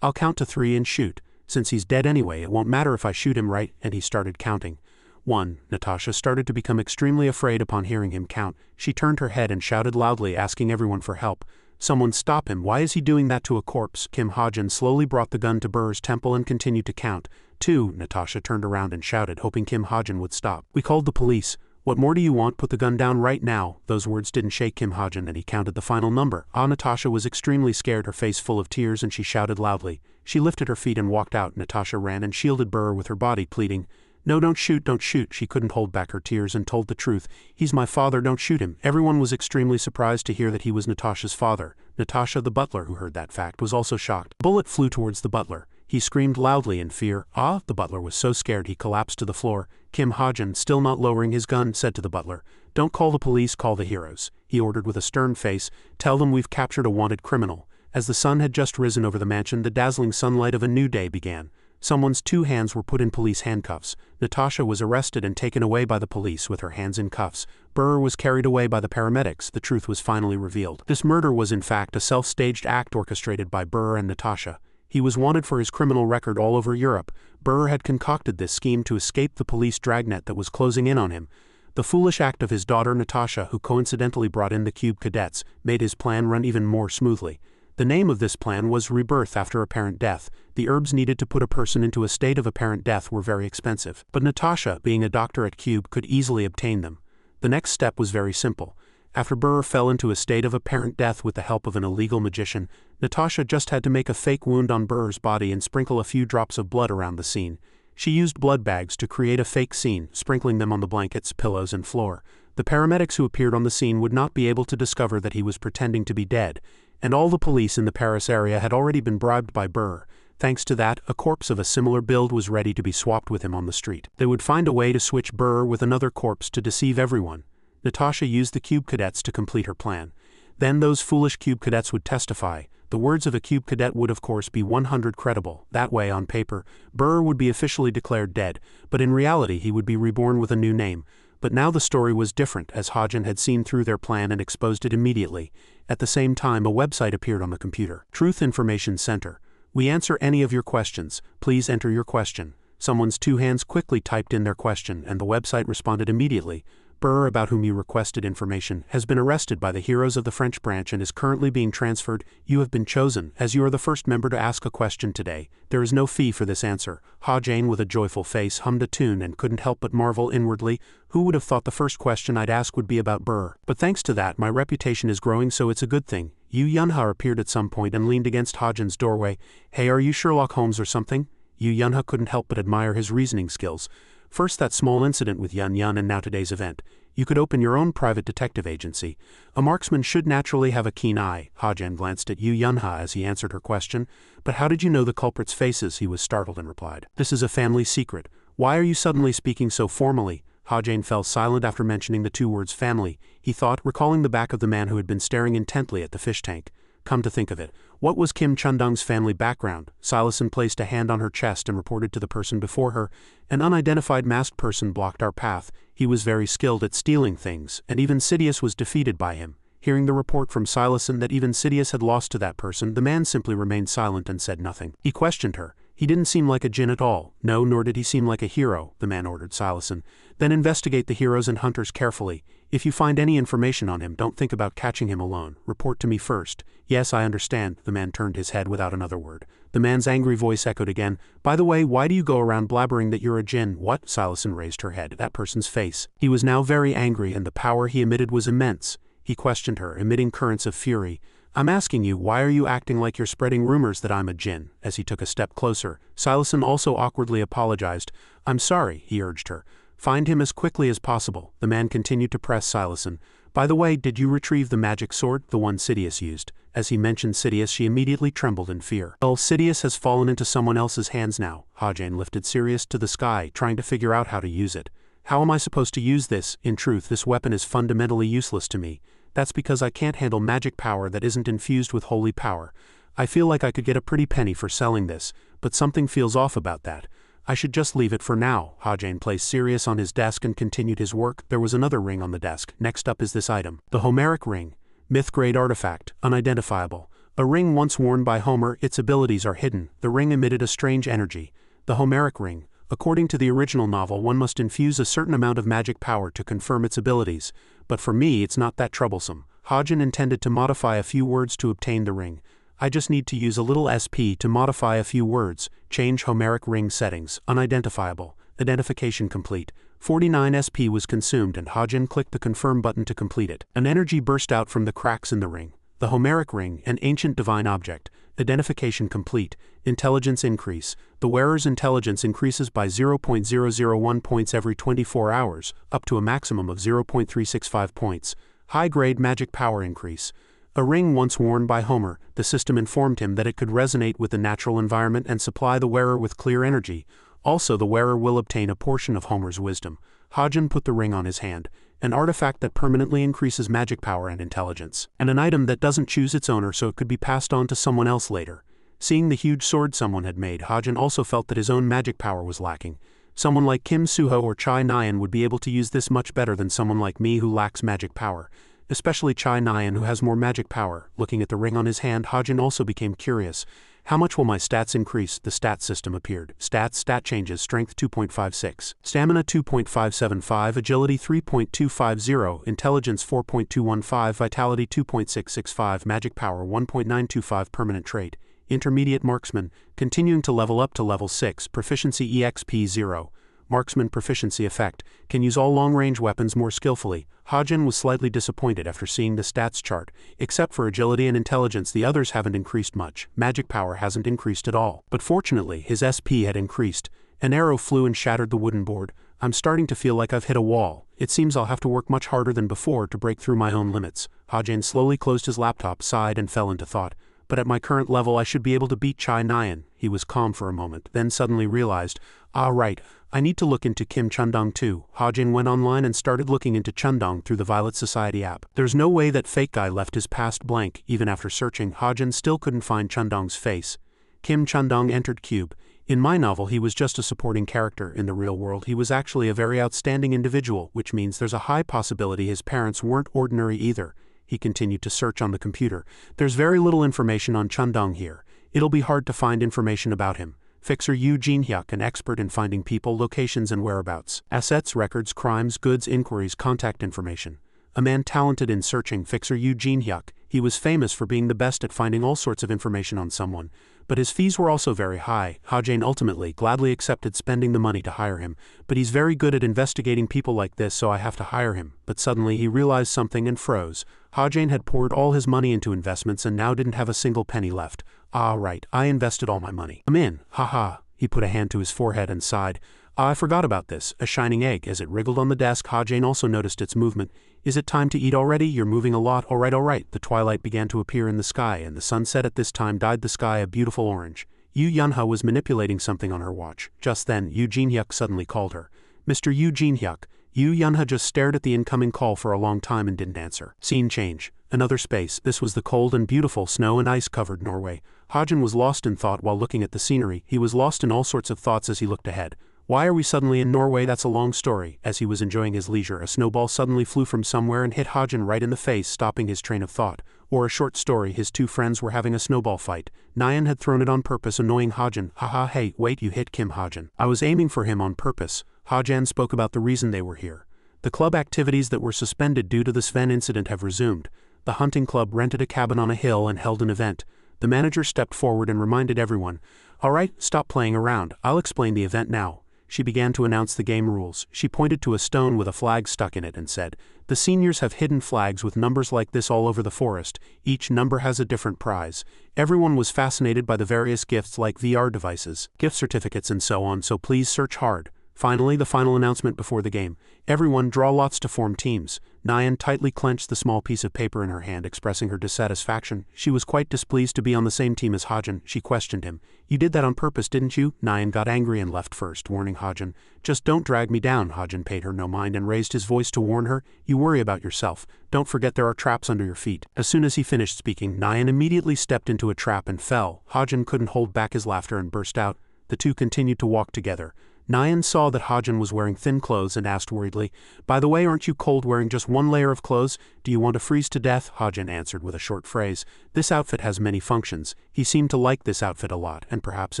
"I'll count to 3 and shoot. Since he's dead anyway, it won't matter if I shoot him, right?" And he started counting. 1. Natasha started to become extremely afraid upon hearing him count. She turned her head and shouted loudly, asking everyone for help. "Someone stop him, why is he doing that to a corpse?" Kim Ha-jin slowly brought the gun to Burr's temple and continued to count. 2. Natasha turned around and shouted, hoping Kim Ha-jin would stop. "We called the police. What more do you want? Put the gun down right now." Those words didn't shake Kim Ha-jin and he counted the final number. Natasha was extremely scared, her face full of tears, and she shouted loudly. She lifted her feet and walked out. Natasha ran and shielded Burr with her body, pleading, "No, don't shoot, don't shoot." She couldn't hold back her tears and told the truth. "He's my father, don't shoot him." Everyone was extremely surprised to hear that he was Natasha's father. Natasha, the butler, who heard that fact, was also shocked. A bullet flew towards the butler. He screamed loudly in fear. The butler was so scared he collapsed to the floor. Kim Ha-jin, still not lowering his gun, said to the butler, "Don't call the police, call the heroes." He ordered with a stern face, "Tell them we've captured a wanted criminal." As the sun had just risen over the mansion, the dazzling sunlight of a new day began. Someone's 2 hands were put in police handcuffs. Natasha was arrested and taken away by the police with her hands in cuffs. Burr was carried away by the paramedics. The truth was finally revealed. This murder was in fact a self-staged act orchestrated by Burr and Natasha. He was wanted for his criminal record all over Europe. Burr had concocted this scheme to escape the police dragnet that was closing in on him. The foolish act of his daughter Natasha, who coincidentally brought in the Cube cadets, made his plan run even more smoothly. The name of this plan was rebirth after apparent death. The herbs needed to put a person into a state of apparent death were very expensive, but Natasha, being a doctor at Cube, could easily obtain them. The next step was very simple. After Burr fell into a state of apparent death with the help of an illegal magician, Natasha just had to make a fake wound on Burr's body and sprinkle a few drops of blood around the scene. She used blood bags to create a fake scene, sprinkling them on the blankets, pillows, and floor. The paramedics who appeared on the scene would not be able to discover that he was pretending to be dead, and all the police in the Paris area had already been bribed by Burr. Thanks to that, a corpse of a similar build was ready to be swapped with him on the street. They would find a way to switch Burr with another corpse to deceive everyone. Natasha used the Cube cadets to complete her plan. Then those foolish cube cadets would testify. The words of a cube cadet would of course be 100 credible. That way, on paper, Burr would be officially declared dead, but in reality he would be reborn with a new name. But now the story was different, as Hajin had seen through their plan and exposed it immediately. At the same time, a website appeared on the computer. Truth Information Center. We answer any of your questions. Please enter your question. Someone's two hands quickly typed in their question, and the website responded immediately. Burr, about whom you requested information, has been arrested by the heroes of the French branch and is currently being transferred. You have been chosen, as you are the first member to ask a question today. There is no fee for this answer. Ha-Jane, with a joyful face, hummed a tune and couldn't help but marvel inwardly. Who would have thought the first question I'd ask would be about Burr? But thanks to that, my reputation is growing, so it's a good thing. Yu Yunha appeared at some point and leaned against Ha-Jin's doorway. Hey, are you Sherlock Holmes or something? Yu Yunha couldn't help but admire his reasoning skills. First that small incident with Yun Yun and now today's event. You could open your own private detective agency. A marksman should naturally have a keen eye. Ha-Jin glanced at Yu Yunha as he answered her question. But how did you know the culprits' faces? He was startled and replied. This is a family secret. Why are you suddenly speaking so formally? Ha-Jin fell silent after mentioning the two words family. He thought, recalling the back of the man who had been staring intently at the fish tank. Come to think of it, what was Kim Chundung's family background? Silason placed a hand on her chest and reported to the person before her. An unidentified masked person blocked our path. He was very skilled at stealing things, and even Sidious was defeated by him. Hearing the report from Silason that even Sidious had lost to that person, the man simply remained silent and said nothing. He questioned her. He didn't seem like a djinn at all. No, nor did he seem like a hero, the man ordered Silason. Then investigate the heroes and hunters carefully. If you find any information on him, don't think about catching him alone. Report to me first. Yes, I understand. The man turned his head without another word. The man's angry voice echoed again. By the way, why do you go around blabbering that you're a djinn? What? Silason raised her head. That person's face. He was now very angry, and the power he emitted was immense. He questioned her, emitting currents of fury. I'm asking you, why are you acting like you're spreading rumors that I'm a djinn? As he took a step closer, Silason also awkwardly apologized. I'm sorry, he urged her. Find him as quickly as possible. The man continued to press Silason. By the way, did you retrieve the magic sword, the one Sidious used? As he mentioned Sidious, she immediately trembled in fear. Well, Sidious has fallen into someone else's hands now. Ha-Jane lifted Sirius to the sky, trying to figure out how to use it. How am I supposed to use this? In truth, this weapon is fundamentally useless to me. That's because I can't handle magic power that isn't infused with holy power. I feel like I could get a pretty penny for selling this, but something feels off about that. I should just leave it for now. Ha-Jane placed Sirius on his desk and continued his work. There was another ring on the desk. Next up is this item. The Homeric Ring. Myth-grade artifact. Unidentifiable. A ring once worn by Homer, its abilities are hidden. The ring emitted a strange energy. The Homeric Ring. According to the original novel, one must infuse a certain amount of magic power to confirm its abilities. But for me, it's not that troublesome. Ha-Jin intended to modify a few words to obtain the ring. I just need to use a little SP to modify a few words. Change Homeric Ring settings. Unidentifiable. Identification complete. 49 SP was consumed and Ha-Jin clicked the confirm button to complete it. An energy burst out from the cracks in the ring. The Homeric Ring, an ancient divine object. Identification complete. Intelligence increase. The wearer's intelligence increases by 0.001 points every 24 hours, up to a maximum of 0.365 points. High-grade magic power increase. A ring once worn by Homer, the system informed him that it could resonate with the natural environment and supply the wearer with clear energy. Also, the wearer will obtain a portion of Homer's wisdom. Ha-Jin put the ring on his hand. An artifact that permanently increases magic power and intelligence. And an item that doesn't choose its owner, so it could be passed on to someone else later. Seeing the huge sword someone had made, Ha-Jin also felt that his own magic power was lacking. Someone like Kim Suho or Chai Nyan would be able to use this much better than someone like me who lacks magic power. Especially Chai Nyan, who has more magic power. Looking at the ring on his hand, Ha-Jin also became curious. How much will my stats increase? The stat system appeared. Stat changes. Strength 2.56. Stamina 2.575. Agility 3.250. Intelligence 4.215. Vitality 2.665. Magic power 1.925. Permanent trait. Intermediate marksman. Continuing to level up to level 6. Proficiency EXP 0. Marksman proficiency effect. Can use all long-range weapons more skillfully. Ha-Jin was slightly disappointed after seeing the stats chart. Except for agility and intelligence, the others haven't increased much. Magic power hasn't increased at all. But fortunately, his SP had increased. An arrow flew and shattered the wooden board. I'm starting to feel like I've hit a wall. It seems I'll have to work much harder than before to break through my own limits. Ha-Jin slowly closed his laptop, sighed, and fell into thought. But at my current level I should be able to beat Chai Nyan. He was calm for a moment, then suddenly realized, Ah right, I need to look into Kim Chundong too. Ha-jin went online and started looking into Chundong through the Violet Society app. There's no way that fake guy left his past blank. Even after searching, Ha-jin still couldn't find Chundong's face. Kim Chundong entered Cube. In my novel he was just a supporting character. In the real world he was actually a very outstanding individual, which means there's a high possibility his parents weren't ordinary either. He continued to search on the computer. There's very little information on Chundong here. It'll be hard to find information about him. Fixer Yu Jin-hyuk, an expert in finding people, locations and whereabouts. Assets, records, crimes, goods, inquiries, contact information. A man talented in searching. Fixer Yu Jin-hyuk. He was famous for being the best at finding all sorts of information on someone. But his fees were also very high. Ha-jin ultimately gladly accepted spending the money to hire him. But he's very good at investigating people like this, so I have to hire him. But suddenly he realized something and froze. Ha-jin had poured all his money into investments and now didn't have a single penny left. Ah right, I invested all my money. I'm in, haha. He put a hand to his forehead and sighed. I forgot about this, a shining egg. As it wriggled on the desk, Ha-jin also noticed its movement. Is it time to eat already? You're moving a lot. Alright. The twilight began to appear in the sky, and the sunset at this time dyed the sky a beautiful orange. Yu Yunha was manipulating something on her watch. Just then, Yu Jin-hyuk suddenly called her. Mr. Yu Jin-hyuk. Yu Yunha just stared at the incoming call for a long time and didn't answer. Scene change. Another space. This was the cold and beautiful snow and ice-covered Norway. Ha-jin was lost in thought while looking at the scenery. He was lost in all sorts of thoughts as he looked ahead. Why are we suddenly in Norway? That's a long story. As he was enjoying his leisure, a snowball suddenly flew from somewhere and hit Ha-jin right in the face, stopping his train of thought. Or a short story, his two friends were having a snowball fight. Nyan had thrown it on purpose, annoying Ha-jin. Haha, hey, wait, you hit Kim. Ha-jin. I was aiming for him on purpose. Ha-jin spoke about the reason they were here. The club activities that were suspended due to the Sven incident have resumed. The hunting club rented a cabin on a hill and held an event. The manager stepped forward and reminded everyone, alright, stop playing around, I'll explain the event now. She began to announce the game rules. She pointed to a stone with a flag stuck in it and said, the seniors have hidden flags with numbers like this all over the forest. Each number has a different prize. Everyone was fascinated by the various gifts like VR devices, gift certificates and so on, so please search hard. Finally, the final announcement before the game. Everyone draw lots to form teams. Nyan tightly clenched the small piece of paper in her hand, expressing her dissatisfaction. She was quite displeased to be on the same team as Ha-jin. She questioned him. You did that on purpose, didn't you? Nyan got angry and left first, warning Ha-jin. Just don't drag me down. Ha-jin paid her no mind and raised his voice to warn her. You worry about yourself. Don't forget there are traps under your feet. As soon as he finished speaking, Nyan immediately stepped into a trap and fell. Ha-jin couldn't hold back his laughter and burst out. The two continued to walk together. Nyan saw that Ha-jin was wearing thin clothes and asked worriedly, by the way, aren't you cold wearing just one layer of clothes? Do you want to freeze to death? Ha-jin answered with a short phrase. This outfit has many functions. He seemed to like this outfit a lot, and perhaps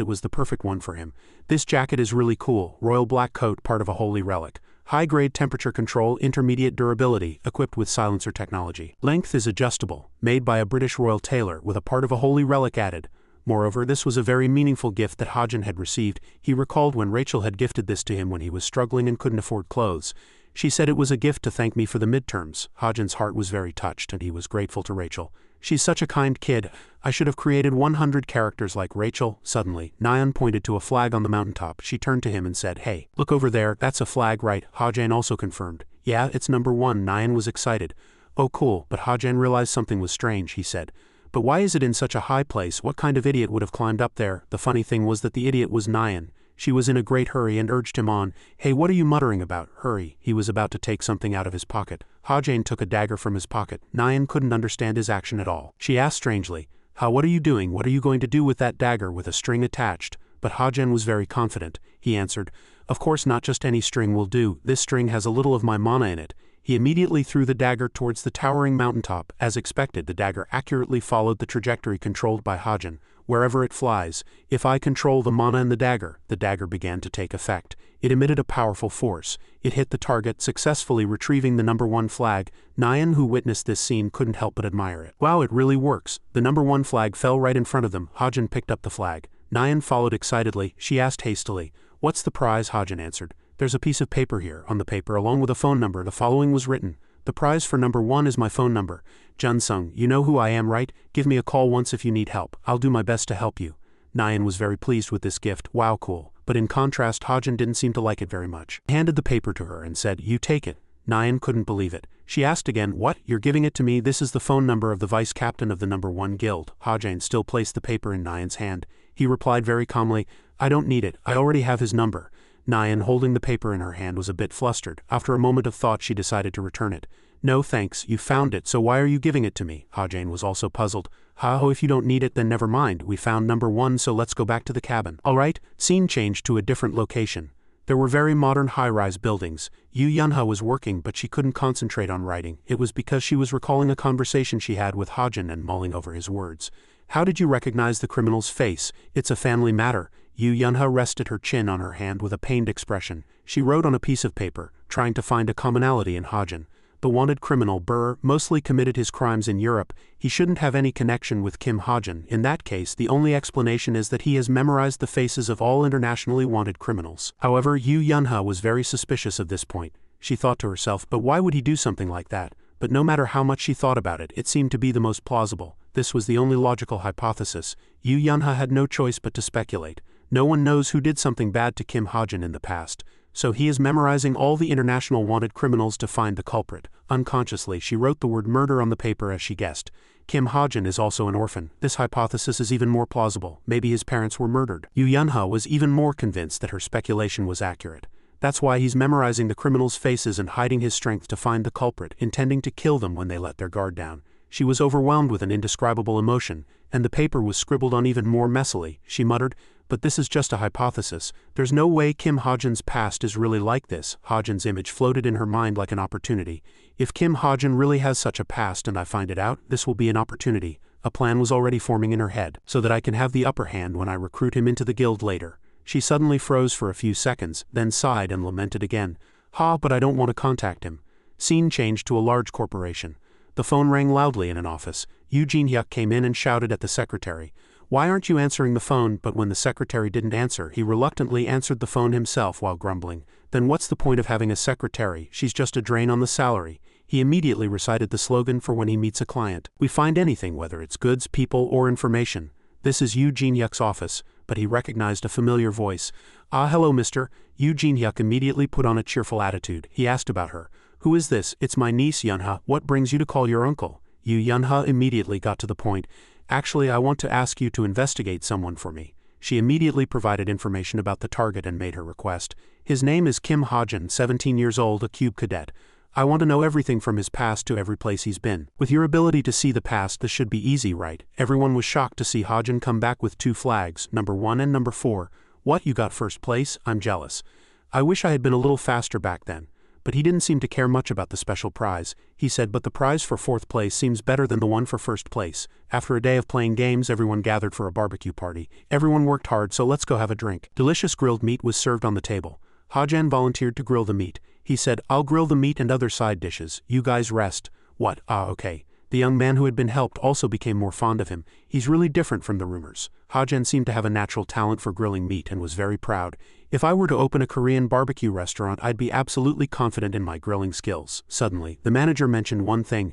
it was the perfect one for him. This jacket is really cool. Royal black coat, part of a holy relic. High-grade temperature control, intermediate durability, equipped with silencer technology. Length is adjustable, made by a British royal tailor, with a part of a holy relic added. Moreover, this was a very meaningful gift that Ha-jin had received. He recalled when Rachel had gifted this to him when he was struggling and couldn't afford clothes. She said it was a gift to thank me for the midterms. Ha-jin's heart was very touched, and he was grateful to Rachel. She's such a kind kid. I should have created 100 characters like Rachel. Suddenly, Nyan pointed to a flag on the mountaintop. She turned to him and said, hey, look over there, that's a flag, right? Ha-jin also confirmed. Yeah, it's number 1. Nyan was excited. Oh cool, but Ha-jin realized something was strange. He said, but why is it in such a high place? What kind of idiot would have climbed up there? The funny thing was that the idiot was Nyan. She was in a great hurry and urged him on. Hey, what are you muttering about? Hurry. He was about to take something out of his pocket. Ha-jin took a dagger from his pocket. Nyan couldn't understand his action at all. She asked strangely, what are you doing? What are you going to do with that dagger with a string attached? But Ha-jin was very confident. He answered, of course not just any string will do. This string has a little of my mana in it. He immediately threw the dagger towards the towering mountaintop. As expected, the dagger accurately followed the trajectory controlled by Ha-jin. Wherever it flies, if I control the mana in the dagger began to take effect. It emitted a powerful force. It hit the target, successfully retrieving the number 1 flag. Nyan, who witnessed this scene, couldn't help but admire it. Wow, it really works. The number 1 flag fell right in front of them. Ha-jin picked up the flag. Nyan followed excitedly. She asked hastily, what's the prize? Ha-jin answered. There's a piece of paper here. On the paper, along with a phone number, the following was written. The prize for number 1 is my phone number. Jun-sung, you know who I am, right? Give me a call once if you need help. I'll do my best to help you. Nyan was very pleased with this gift. Wow, cool. But in contrast, Ha-jin didn't seem to like it very much. He handed the paper to her and said, you take it. Nyan couldn't believe it. She asked again, what? You're giving it to me? This is the phone number of the vice captain of the number 1 guild. Ha-jin still placed the paper in Nyan's hand. He replied very calmly, I don't need it. I already have his number. Nyan, holding the paper in her hand, was a bit flustered. After a moment of thought, she decided to return it. No thanks, you found it, so why are you giving it to me? Ha-Jane was also puzzled. Oh, if you don't need it, then never mind. We found number 1, so let's go back to the cabin. Alright, scene changed to a different location. There were very modern high-rise buildings. Yu Yunha was working, but she couldn't concentrate on writing. It was because she was recalling a conversation she had with Ha-Jin and mulling over his words. How did you recognize the criminal's face? It's a family matter. Yu Yunha rested her chin on her hand with a pained expression. She wrote on a piece of paper, trying to find a commonality in Ha-Jin. The wanted criminal Burr mostly committed his crimes in Europe. He shouldn't have any connection with Kim Ha-Jin. In that case, the only explanation is that he has memorized the faces of all internationally wanted criminals. However, Yu Yunha was very suspicious of this point. She thought to herself, but why would he do something like that? But no matter how much she thought about it, it seemed to be the most plausible. This was the only logical hypothesis. Yu Yunha had no choice but to speculate. No one knows who did something bad to Kim Ha-Jin in the past. So he is memorizing all the international wanted criminals to find the culprit. Unconsciously, she wrote the word murder on the paper as she guessed. Kim Ha-Jin is also an orphan. This hypothesis is even more plausible. Maybe his parents were murdered. Yu Yunha was even more convinced that her speculation was accurate. That's why he's memorizing the criminals' faces and hiding his strength to find the culprit, intending to kill them when they let their guard down. She was overwhelmed with an indescribable emotion, and the paper was scribbled on even more messily. She muttered, but this is just a hypothesis. There's no way Kim Ha-Jin's past is really like this. Ha-Jin's image floated in her mind like an opportunity. If Kim Ha-Jin really has such a past and I find it out, this will be an opportunity. A plan was already forming in her head, so that I can have the upper hand when I recruit him into the guild later. She suddenly froze for a few seconds, then sighed and lamented again. But I don't want to contact him. Scene changed to a large corporation. The phone rang loudly in an office. Yu Jin-hyuk came in and shouted at the secretary. Why aren't you answering the phone? But when the secretary didn't answer, he reluctantly answered the phone himself while grumbling. Then what's the point of having a secretary? She's just a drain on the salary. He immediately recited the slogan for when he meets a client. We find anything, whether it's goods, people, or information. This is Yu Jin-hyuk's office, but he recognized a familiar voice. Hello, mister. Yu Jin-hyuk immediately put on a cheerful attitude. He asked about her. Who is this? It's my niece, Yunha. What brings you to call your uncle? Yu Yunha immediately got to the point. Actually, I want to ask you to investigate someone for me. She immediately provided information about the target and made her request. His name is Kim Ha-Jin, 17 years old, a cube cadet. I want to know everything from his past to every place he's been. With your ability to see the past, this should be easy, right? Everyone was shocked to see Ha-Jin come back with 2 flags, number 1 and number 4. What, you got first place? I'm jealous. I wish I had been a little faster back then. But he didn't seem to care much about the special prize. He said, but the prize for 4th place seems better than the one for 1st place. After a day of playing games, everyone gathered for a barbecue party. Everyone worked hard, so let's go have a drink. Delicious grilled meat was served on the table. Ha-Jin volunteered to grill the meat. He said, I'll grill the meat and other side dishes. You guys rest. What? Okay. The young man who had been helped also became more fond of him. He's really different from the rumors. Ha-Jin seemed to have a natural talent for grilling meat and was very proud. If I were to open a Korean barbecue restaurant, I'd be absolutely confident in my grilling skills. Suddenly, the manager mentioned one thing.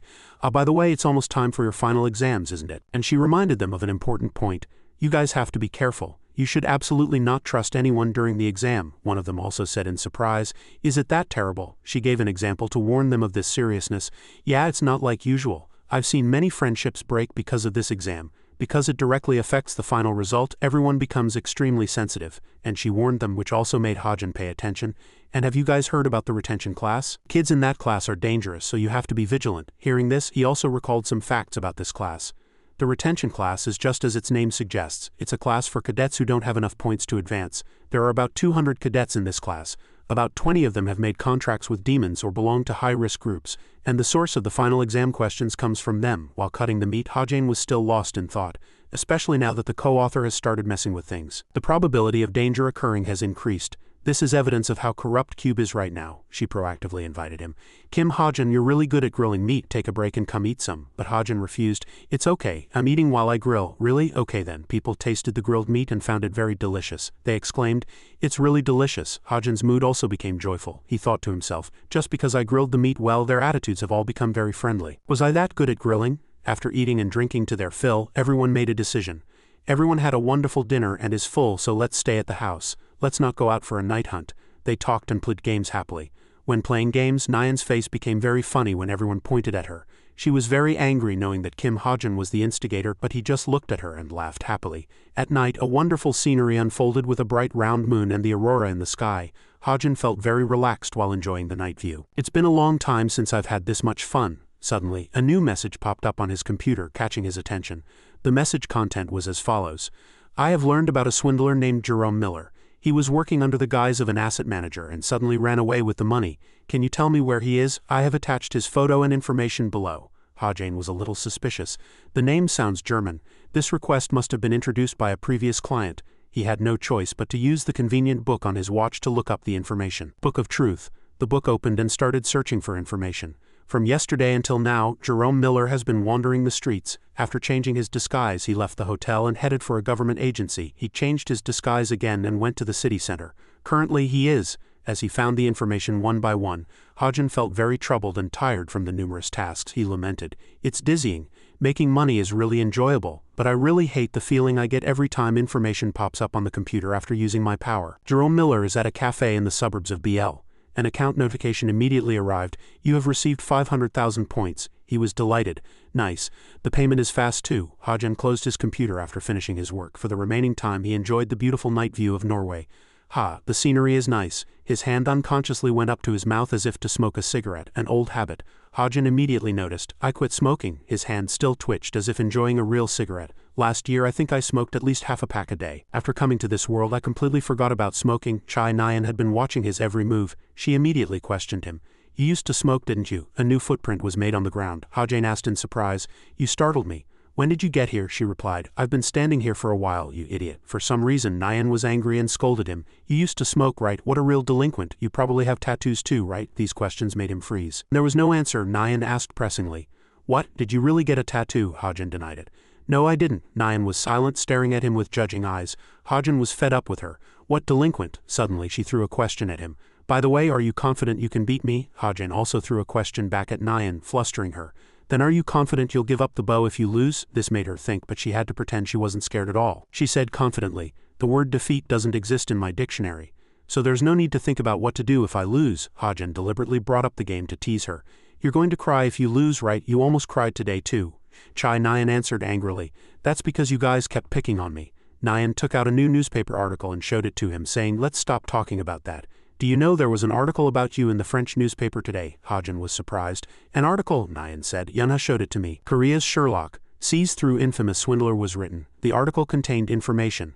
By the way, it's almost time for your final exams, isn't it? And she reminded them of an important point. You guys have to be careful. You should absolutely not trust anyone during the exam, one of them also said in surprise. Is it that terrible? She gave an example to warn them of this seriousness. Yeah, it's not like usual. I've seen many friendships break because of this exam. Because it directly affects the final result, everyone becomes extremely sensitive, and she warned them, which also made Ha-Jin pay attention. And have you guys heard about the retention class? Kids in that class are dangerous, so you have to be vigilant. Hearing this, he also recalled some facts about this class. The retention class is just as its name suggests. It's a class for cadets who don't have enough points to advance. There are about 200 cadets in this class. About 20 of them have made contracts with demons or belong to high-risk groups, and the source of the final exam questions comes from them. While cutting the meat, Ha-Jin was still lost in thought, especially now that the co-author has started messing with things. The probability of danger occurring has increased. This is evidence of how corrupt Cube is right now, she proactively invited him. Kim Ha-Jin, you're really good at grilling meat, take a break and come eat some. But Ha-Jin refused. It's okay, I'm eating while I grill. Really? Okay then. People tasted the grilled meat and found it very delicious. They exclaimed, it's really delicious. Ha-Jin's mood also became joyful. He thought to himself, just because I grilled the meat well, their attitudes have all become very friendly. Was I that good at grilling? After eating and drinking to their fill, everyone made a decision. Everyone had a wonderful dinner and is full, so let's stay at the house. Let's not go out for a night hunt. They talked and played games happily. When playing games, Nyan's face became very funny when everyone pointed at her. She was very angry knowing that Kim Ha-Jin was the instigator, but he just looked at her and laughed happily. At night, a wonderful scenery unfolded with a bright round moon and the aurora in the sky. Ha-jin felt very relaxed while enjoying the night view. It's been a long time since I've had this much fun. Suddenly, a new message popped up on his computer, catching his attention. The message content was as follows. I have learned about a swindler named Jerome Miller. He was working under the guise of an asset manager and suddenly ran away with the money. Can you tell me where he is? I have attached his photo and information below. Ha-jin was a little suspicious. The name sounds German. This request must have been introduced by a previous client. He had no choice but to use the convenient book on his watch to look up the information. Book of Truth. The book opened and started searching for information. From yesterday until now, Jerome Miller has been wandering the streets. After changing his disguise, he left the hotel and headed for a government agency. He changed his disguise again and went to the city center. Currently he is. As he found the information one by one, Ha-jin felt very troubled and tired from the numerous tasks. He lamented. It's dizzying. Making money is really enjoyable, but I really hate the feeling I get every time information pops up on the computer after using my power. Jerome Miller is at a cafe in the suburbs of BL. An account notification immediately arrived. You have received 500,000 points. He was delighted. Nice. The payment is fast too. Ha-jin closed his computer after finishing his work. For the remaining time he enjoyed the beautiful night view of Norway. The scenery is nice. His hand unconsciously went up to his mouth as if to smoke a cigarette, an old habit. Ha-jin immediately noticed. I quit smoking. His hand still twitched as if enjoying a real cigarette. Last year I think I smoked at least half a pack a day. After coming to this world I completely forgot about smoking. Chai Nyan had been watching his every move. She immediately questioned him. You used to smoke, didn't you? A new footprint was made on the ground. Ha-jin asked in surprise. You startled me. When did you get here? She replied. I've been standing here for a while, you idiot. For some reason Nyan was angry and scolded him. You used to smoke, right? What a real delinquent. You probably have tattoos too, right? These questions made him freeze. There was no answer. Nyan asked pressingly. What? Did you really get a tattoo? Ha-jin denied it. No, I didn't. Nyan was silent, staring at him with judging eyes. Ha-jin was fed up with her. What delinquent? Suddenly she threw a question at him. By the way, are you confident you can beat me? Ha-jin also threw a question back at Nyan, flustering her. Then are you confident you'll give up the bow if you lose? This made her think, but she had to pretend she wasn't scared at all. She said confidently, the word defeat doesn't exist in my dictionary. So there's no need to think about what to do if I lose. Ha-jin deliberately brought up the game to tease her. You're going to cry if you lose, right? You almost cried today too. Chai Nyan answered angrily. That's because you guys kept picking on me. Nyan took out a new newspaper article and showed it to him, saying, let's stop talking about that. Do you know there was an article about you in the French newspaper today? Ha-jin was surprised. An article, Nyan said. Yunha showed it to me. Korea's Sherlock, seized through infamous swindler was written. The article contained information.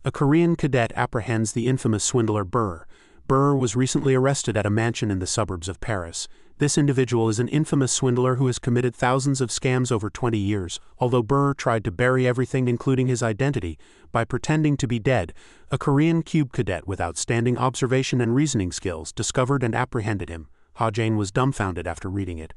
A Korean cadet apprehends the infamous swindler Burr. Burr was recently arrested at a mansion in the suburbs of Paris. This individual is an infamous swindler who has committed thousands of scams over 20 years. Although Burr tried to bury everything including his identity by pretending to be dead, a Korean cube cadet with outstanding observation and reasoning skills discovered and apprehended him. Ha-jin was dumbfounded after reading it.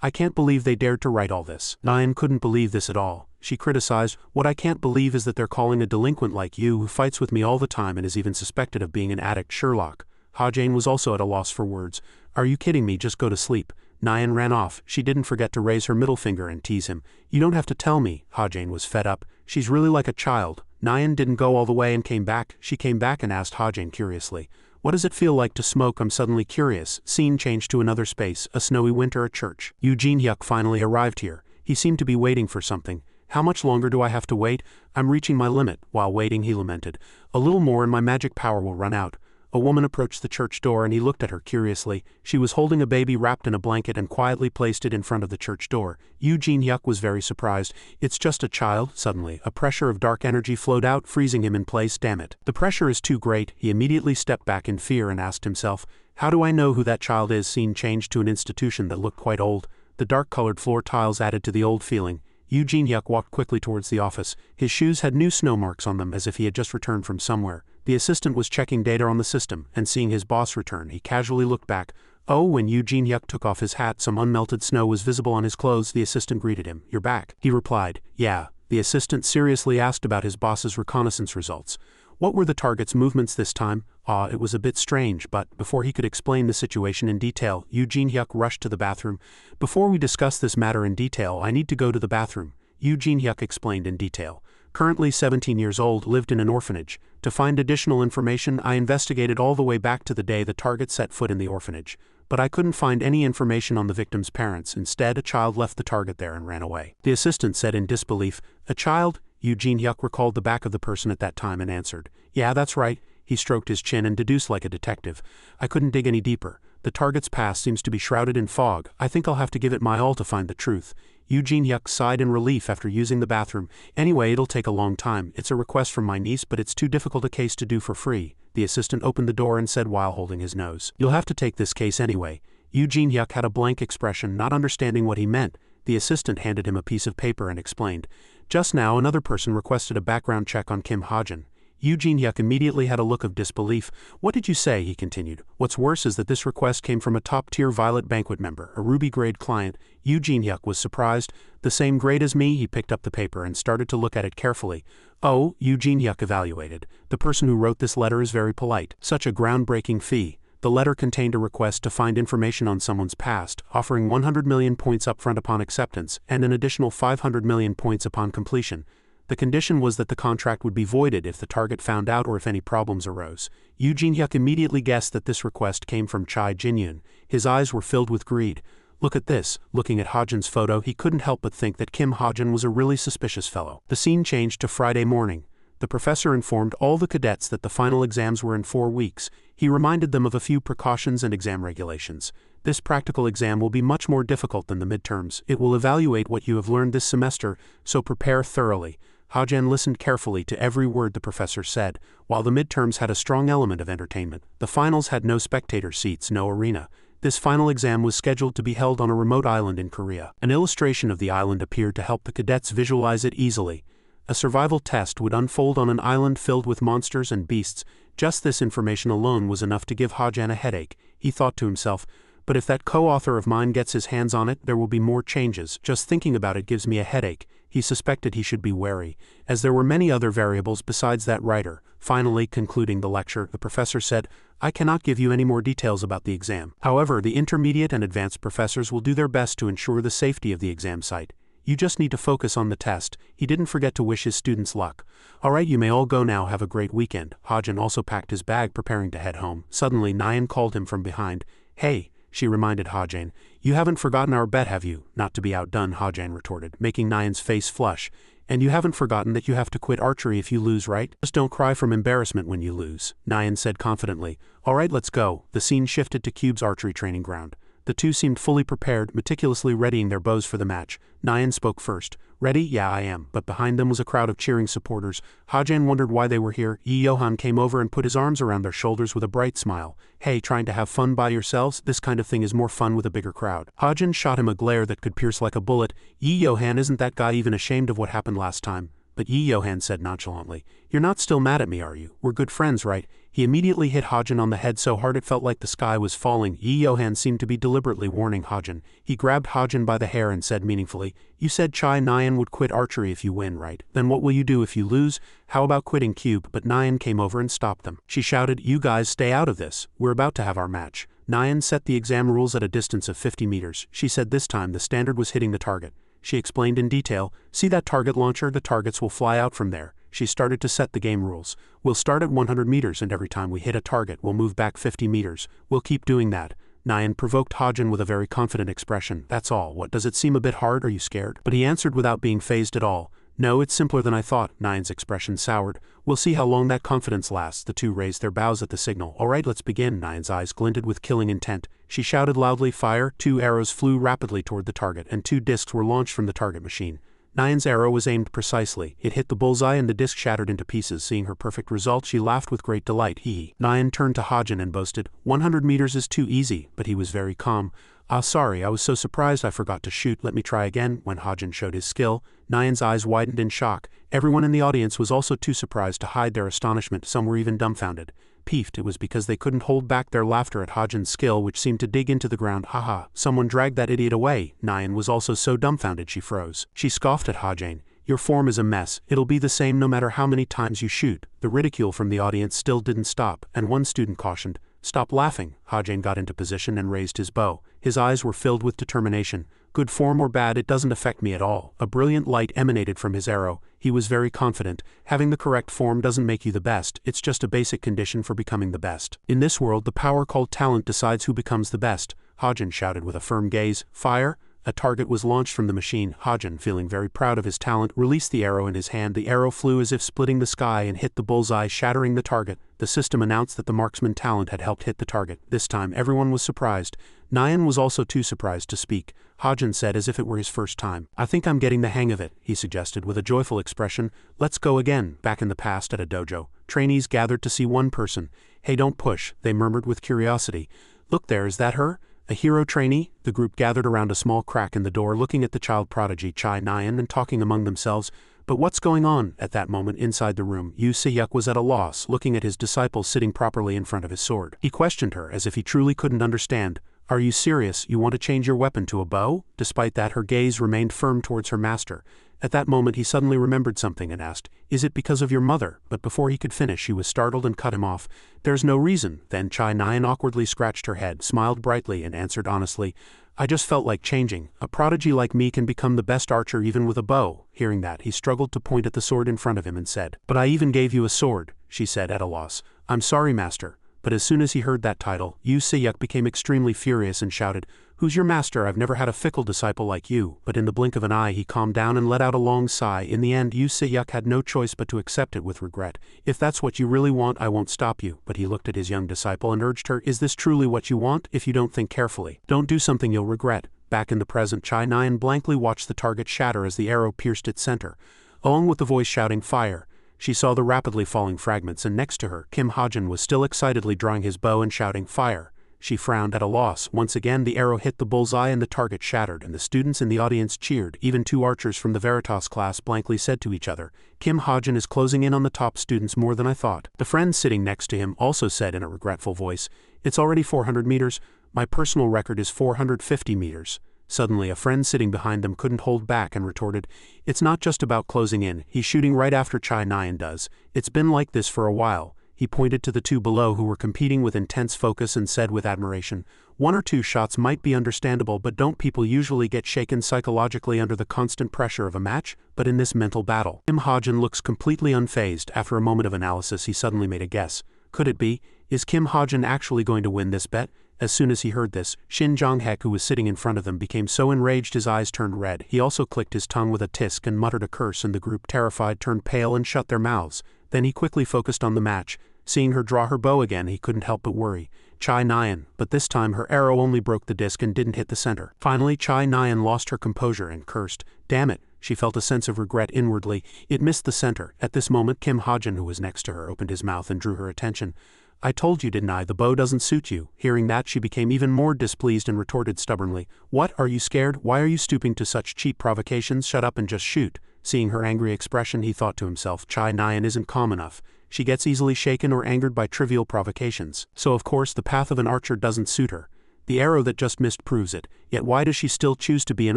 I can't believe they dared to write all this. Nyan couldn't believe this at all. She criticized, what I can't believe is that they're calling a delinquent like you who fights with me all the time and is even suspected of being an addict Sherlock. Ha-jin was also at a loss for words. Are you kidding me? Just go to sleep. Nyan ran off. She didn't forget to raise her middle finger and tease him. You don't have to tell me. Ha-jin was fed up. She's really like a child. Nyan didn't go all the way and came back. She came back and asked Ha-jin curiously. What does it feel like to smoke? I'm suddenly curious. Scene changed to another space, a snowy winter, a church. Yoo Jin-hyuk finally arrived here. He seemed to be waiting for something. How much longer do I have to wait? I'm reaching my limit. While waiting, he lamented. A little more and my magic power will run out. A woman approached the church door and he looked at her curiously. She was holding a baby wrapped in a blanket and quietly placed it in front of the church door. Yoo Jin-hyuk was very surprised. It's just a child. Suddenly, a pressure of dark energy flowed out, freezing him in place. Damn it. The pressure is too great. He immediately stepped back in fear and asked himself, how do I know who that child is? Scene changed to an institution that looked quite old. The dark-colored floor tiles added to the old feeling. Yoo Jin-hyuk walked quickly towards the office. His shoes had new snow marks on them as if he had just returned from somewhere. The assistant was checking data on the system, and seeing his boss return, he casually looked back. Oh, when Yoo Jin-hyuk took off his hat, some unmelted snow was visible on his clothes. The assistant greeted him. You're back. He replied, yeah. The assistant seriously asked about his boss's reconnaissance results. What were the target's movements this time? It was a bit strange, but before he could explain the situation in detail, Yoo Jin-hyuk rushed to the bathroom. Before we discuss this matter in detail, I need to go to the bathroom. Yoo Jin-hyuk explained in detail. Currently 17 years old, lived in an orphanage. To find additional information, I investigated all the way back to the day the target set foot in the orphanage. But I couldn't find any information on the victim's parents. Instead, a child left the target there and ran away. The assistant said in disbelief, a child? Yoo Jin-hyuk recalled the back of the person at that time and answered, yeah, that's right. He stroked his chin and deduced like a detective. I couldn't dig any deeper. The target's past seems to be shrouded in fog. I think I'll have to give it my all to find the truth. Eugene Hyuk sighed in relief after using the bathroom. Anyway, it'll take a long time. It's a request from my niece, but it's too difficult a case to do for free. The assistant opened the door and said while holding his nose, "You'll have to take this case anyway." Eugene Hyuk had a blank expression, not understanding what he meant. The assistant handed him a piece of paper and explained. Just now another person requested a background check on Kim Ha-jin. Eugene Hyuk immediately had a look of disbelief. "What did you say?" he continued. "What's worse is that this request came from a top-tier Violet Banquet member, a Ruby-grade client." Eugene Hyuk was surprised. "The same grade as me?" He picked up the paper and started to look at it carefully. "Oh," Eugene Hyuk evaluated. "The person who wrote this letter is very polite. Such a groundbreaking fee." The letter contained a request to find information on someone's past, offering 100 million points upfront upon acceptance, and an additional 500 million points upon completion. The condition was that the contract would be voided if the target found out or if any problems arose. Eugene Hyuk immediately guessed that this request came from Chai Jinyun. His eyes were filled with greed. "Look at this." Looking at Ha-jin's photo, he couldn't help but think that Kim Ha-jin was a really suspicious fellow. The scene changed to Friday morning. The professor informed all the cadets that the final exams were in 4 weeks. He reminded them of a few precautions and exam regulations. "This practical exam will be much more difficult than the midterms. It will evaluate what you have learned this semester, so prepare thoroughly." Ha-jin listened carefully to every word the professor said. While the midterms had a strong element of entertainment, the finals had no spectator seats, no arena. This final exam was scheduled to be held on a remote island in Korea. An illustration of the island appeared to help the cadets visualize it easily. A survival test would unfold on an island filled with monsters and beasts. Just this information alone was enough to give Ha-jin a headache. He thought to himself, "But if that co-author of mine gets his hands on it, there will be more changes. Just thinking about it gives me a headache." He suspected he should be wary, as there were many other variables besides that writer. Finally, concluding the lecture, the professor said, "I cannot give you any more details about the exam. However, the intermediate and advanced professors will do their best to ensure the safety of the exam site. You just need to focus on the test." He didn't forget to wish his students luck. "All right, you may all go now. Have a great weekend." Ha-jin also packed his bag, preparing to head home. Suddenly, Nyan called him from behind. "Hey," she reminded Ha-jin. "You haven't forgotten our bet, have you?" "Not to be outdone," Ha-jin retorted, making Nyan's face flush. "And you haven't forgotten that you have to quit archery if you lose, right? Just don't cry from embarrassment when you lose," Nyan said confidently. "All right, let's go." The scene shifted to Cube's archery training ground. The two seemed fully prepared, meticulously readying their bows for the match. Nyan spoke first. "Ready? Yeah, I am." But behind them was a crowd of cheering supporters. Ha-jin wondered why they were here. Yi Yohan came over and put his arms around their shoulders with a bright smile. "Hey, trying to have fun by yourselves? This kind of thing is more fun with a bigger crowd." Ha-jin shot him a glare that could pierce like a bullet. "Yi Yohan, isn't that guy even ashamed of what happened last time?" But Yi Yohan said nonchalantly, "You're not still mad at me, are you? We're good friends, right?" He immediately hit Ha-jin on the head so hard it felt like the sky was falling. Yi Yohan seemed to be deliberately warning Ha-jin. He grabbed Ha-jin by the hair and said meaningfully, "You said Chai Nyan would quit archery if you win, right? Then what will you do if you lose? How about quitting Cube?" But Nyan came over and stopped them. She shouted, "You guys stay out of this. We're about to have our match." Nyan set the exam rules at a distance of 50 meters. She said this time the standard was hitting the target. She explained in detail, "See that target launcher? The targets will fly out from there." She started to set the game rules. "We'll start at 100 meters and every time we hit a target we'll move back 50 meters. We'll keep doing that." Nyan provoked Ha-jin with a very confident expression. "That's all. What, does it seem a bit hard? Are you scared?" But he answered without being fazed at all. "No, it's simpler than I thought." Nyan's expression soured. "We'll see how long that confidence lasts." The two raised their bows at the signal. "All right, let's begin." Nyan's eyes glinted with killing intent. She shouted loudly, "Fire!" 2 arrows flew rapidly toward the target and 2 discs were launched from the target machine. Nyan's arrow was aimed precisely. It hit the bullseye and the disc shattered into pieces. Seeing her perfect result, she laughed with great delight. Hee. Nyan turned to Ha-jin and boasted, 100 meters is too easy, but he was very calm. "Ah, sorry, I was so surprised I forgot to shoot. Let me try again." When Ha-jin showed his skill, Nyan's eyes widened in shock. Everyone in the audience was also too surprised to hide their astonishment. Some were even dumbfounded. Peeved, it was because they couldn't hold back their laughter at Ha-jin's skill, which seemed to dig into the ground. "Haha, someone dragged that idiot away." Nyan was also so dumbfounded she froze. She scoffed at Ha-jin. "Your form is a mess. It'll be the same no matter how many times you shoot." The ridicule from the audience still didn't stop, and one student cautioned, "Stop laughing." Ha-jin got into position and raised his bow. His eyes were filled with determination. "Good form or bad, it doesn't affect me at all." A brilliant light emanated from his arrow. He was very confident. Having the correct form doesn't make you the best, it's just a basic condition for becoming the best. In this world, the power called talent decides who becomes the best. Ha-jin shouted with a firm gaze, "Fire!" A target was launched from the machine. Ha-jin, feeling very proud of his talent, released the arrow in his hand. The arrow flew as if splitting the sky and hit the bullseye, shattering the target. the system announced that the marksman talent had helped hit the target. This time, everyone was surprised. Nyan was also too surprised to speak. Hajin said as if it were his first time. "I think I'm getting the hang of it," he suggested with a joyful expression. "Let's go again." Back in the past at a dojo, trainees gathered to see one person. "Hey, don't push," they murmured with curiosity. "Look there, is that her? A hero trainee?" The group gathered around a small crack in the door looking at the child prodigy Chai Nyan and talking among themselves. But what's going on? At that moment inside the room, Yu Se-yuk was at a loss, looking at his disciple sitting properly in front of his sword. He questioned her as if he truly couldn't understand. "Are you serious? You want to change your weapon to a bow?" Despite that, her gaze remained firm towards her master. At that moment he suddenly remembered something and asked, "Is it because of your mother?" But before he could finish she was startled and cut him off. "There's no reason." Then Chai Nyan awkwardly scratched her head, smiled brightly and answered honestly, "I just felt like changing. A prodigy like me can become the best archer even with a bow." Hearing that, he struggled to point at the sword in front of him and said, "But I even gave you a sword," she said at a loss. "I'm sorry, master." But as soon as he heard that title, Yu Se-yuk became extremely furious and shouted, "Who's your master? I've never had a fickle disciple like you." But in the blink of an eye he calmed down and let out a long sigh. In the end, Yu Se-yuk had no choice but to accept it with regret. "If that's what you really want, I won't stop you." But he looked at his young disciple and urged her, "Is this truly what you want? If you don't think carefully, don't do something you'll regret." Back in the present, Chai Nyan blankly watched the target shatter as the arrow pierced its center. Along with the voice shouting "Fire!" she saw the rapidly falling fragments, and next to her, Kim Hajin was still excitedly drawing his bow and shouting "Fire!" She frowned at a loss. Once again the arrow hit the bullseye and the target shattered, and the students in the audience cheered. Even two archers from the Veritas class blankly said to each other, "Kim Hajin is closing in on the top students more than I thought." The friend sitting next to him also said in a regretful voice, "It's already 400 meters. My personal record is 450 meters. Suddenly a friend sitting behind them couldn't hold back and retorted, "It's not just about closing in, he's shooting right after Chai Nyan does. It's been like this for a while." He pointed to the two below who were competing with intense focus and said with admiration, "1 or 2 shots might be understandable, but don't people usually get shaken psychologically under the constant pressure of a match? But in this mental battle." Kim Hajin looks completely unfazed. After a moment of analysis he suddenly made a guess. Could it be? Is Kim Hajin actually going to win this bet? As soon as he heard this, Shin Jong-hek, who was sitting in front of them, became so enraged his eyes turned red. He also clicked his tongue with a tisk and muttered a curse, and the group, terrified, turned pale and shut their mouths. Then he quickly focused on the match. Seeing her draw her bow again, he couldn't help but worry. Chai Nyan, but this time her arrow only broke the disc and didn't hit the center. Finally, Chai Nyan lost her composure and cursed. "Damn it." She felt a sense of regret inwardly. It missed the center. At this moment, Kim Hajin, who was next to her, opened his mouth and drew her attention. "I told you, didn't I? The bow doesn't suit you." Hearing that, she became even more displeased and retorted stubbornly, "What, are you scared? Why are you stooping to such cheap provocations? Shut up and just shoot." Seeing her angry expression, he thought to himself, Chai Nyan isn't calm enough. She gets easily shaken or angered by trivial provocations. So of course the path of an archer doesn't suit her. The arrow that just missed proves it. Yet why does she still choose to be an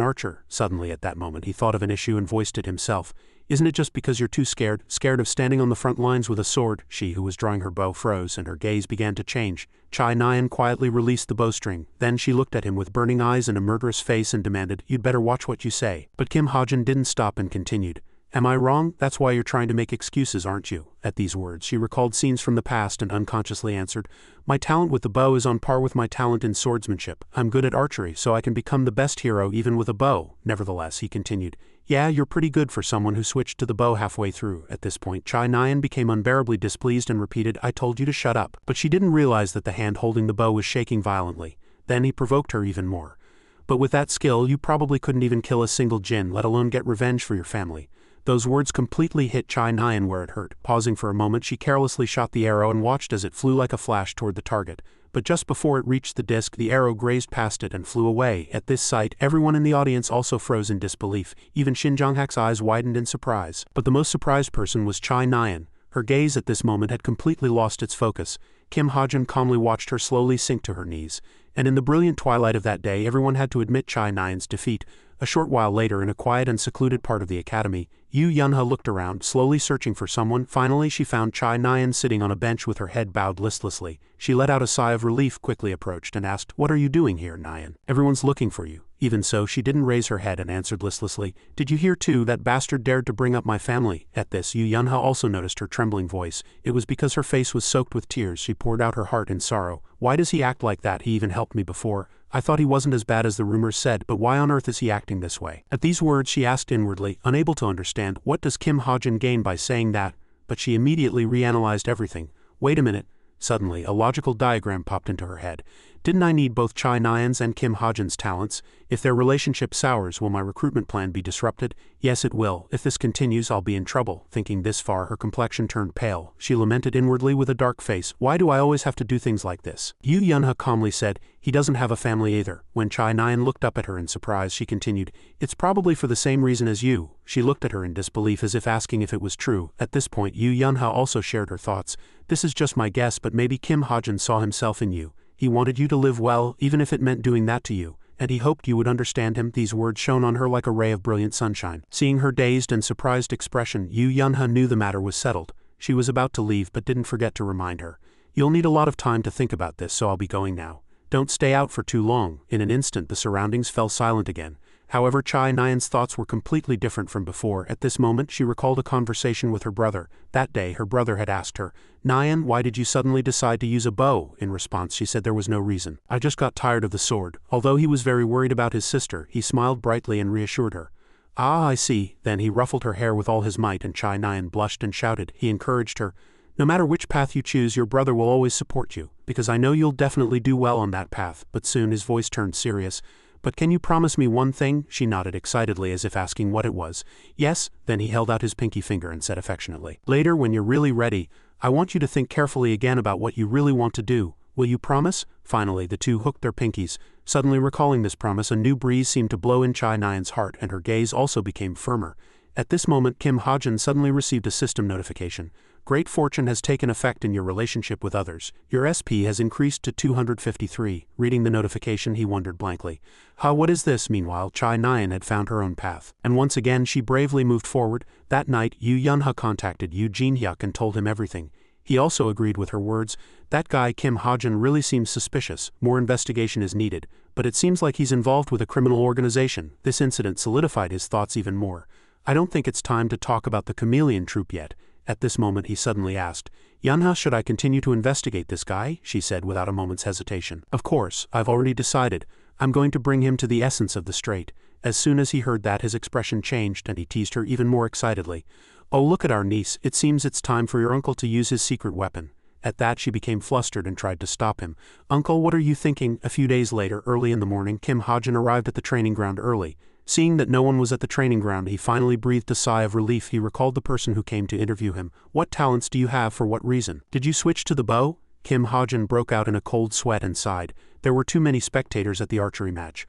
archer? Suddenly at that moment he thought of an issue and voiced it himself. "Isn't it just because you're too scared of standing on the front lines with a sword?" She, who was drawing her bow, froze, and her gaze began to change. Chai Nyan quietly released the bowstring. Then she looked at him with burning eyes and a murderous face and demanded, "You'd better watch what you say." But Kim Hajin didn't stop and continued, "Am I wrong? That's why you're trying to make excuses, aren't you?" At these words, she recalled scenes from the past and unconsciously answered, "My talent with the bow is on par with my talent in swordsmanship. I'm good at archery, so I can become the best hero even with a bow." Nevertheless, he continued, "Yeah, you're pretty good for someone who switched to the bow halfway through." At this point, Chai Nyan became unbearably displeased and repeated, "I told you to shut up." But she didn't realize that the hand holding the bow was shaking violently. Then he provoked her even more. "But with that skill, you probably couldn't even kill a single jinn, let alone get revenge for your family." Those words completely hit Chai Nyan where it hurt. Pausing for a moment, she carelessly shot the arrow and watched as it flew like a flash toward the target. But just before it reached the disc, the arrow grazed past it and flew away. At this sight, everyone in the audience also froze in disbelief. Even Shin Jong-hak's eyes widened in surprise. But the most surprised person was Chai Nyan. Her gaze at this moment had completely lost its focus. Kim Hajin calmly watched her slowly sink to her knees. And in the brilliant twilight of that day, everyone had to admit Chai Nyan's defeat. A short while later, in a quiet and secluded part of the academy, Yu Yunha looked around, slowly searching for someone. Finally, she found Chai Nyan sitting on a bench with her head bowed listlessly. She let out a sigh of relief, quickly approached, and asked, "What are you doing here, Nyan? Everyone's looking for you." Even so, she didn't raise her head and answered listlessly, "Did you hear too? That bastard dared to bring up my family." At this, Yu Yunha also noticed her trembling voice. It was because her face was soaked with tears. She poured out her heart in sorrow. "Why does he act like that? He even helped me before. I thought he wasn't as bad as the rumors said, but why on earth is he acting this way?" At these words she asked inwardly, unable to understand, what does Kim Hajin gain by saying that? But she immediately reanalyzed everything. Wait a minute. Suddenly, a logical diagram popped into her head. Didn't I need both Chai Nyan's and Kim Ha-jun's talents? If their relationship sours, will my recruitment plan be disrupted? Yes, it will. If this continues, I'll be in trouble. Thinking this far, her complexion turned pale. She lamented inwardly with a dark face. Why do I always have to do things like this? Yu Yunha calmly said, he doesn't have a family either. When Chai Nyan looked up at her in surprise, she continued, it's probably for the same reason as you. She looked at her in disbelief as if asking if it was true. At this point, Yu Yunha also shared her thoughts. This is just my guess, but maybe Kim Ha-jun saw himself in you. He wanted you to live well, even if it meant doing that to you, and he hoped you would understand him. These words shone on her like a ray of brilliant sunshine. Seeing her dazed and surprised expression, Yu Yunha knew the matter was settled. She was about to leave but didn't forget to remind her. You'll need a lot of time to think about this, so I'll be going now. Don't stay out for too long. In an instant the surroundings fell silent again. However, Chai Nyan's thoughts were completely different from before. At this moment she recalled a conversation with her brother. That day her brother had asked her, Nyan, why did you suddenly decide to use a bow? In response she said there was no reason. I just got tired of the sword. Although he was very worried about his sister, he smiled brightly and reassured her. Ah, I see. Then he ruffled her hair with all his might and Chai Nyan blushed and shouted. He encouraged her. No matter which path you choose, your brother will always support you, because I know you'll definitely do well on that path. But soon his voice turned serious. But can you promise me one thing? She nodded excitedly as if asking what it was. Yes. Then he held out his pinky finger and said affectionately, later when you're really ready, I want you to think carefully again about what you really want to do. Will you promise? Finally the two hooked their pinkies. Suddenly recalling this promise, a new breeze seemed to blow in Chai Nyan's heart and her gaze also became firmer. At this moment Kim Ha-jun suddenly received a system notification. Great fortune has taken effect in your relationship with others. Your SP has increased to 253. Reading the notification he wondered blankly. What is this? Meanwhile, Chai Nyan had found her own path. And once again she bravely moved forward. That night, Yu Yunha contacted Yu Jinhyuk and told him everything. He also agreed with her words. That guy Kim Ha-jun really seems suspicious. More investigation is needed. But it seems like he's involved with a criminal organization. This incident solidified his thoughts even more. I don't think it's time to talk about the chameleon troupe yet. At this moment he suddenly asked, Yunha, should I continue to investigate this guy? She said without a moment's hesitation. Of course, I've already decided. I'm going to bring him to the essence of the strait. As soon as he heard that his expression changed and he teased her even more excitedly. Oh, look at our niece, it seems it's time for your uncle to use his secret weapon. At that she became flustered and tried to stop him. Uncle, what are you thinking? A few days later, early in the morning, Kim Ha-jun arrived at the training ground early. Seeing that no one was at the training ground, he finally breathed a sigh of relief. He recalled the person who came to interview him. What talents do you have? For what reason? Did you switch to the bow? Kim Ha-jun broke out in a cold sweat and sighed. There were too many spectators at the archery match.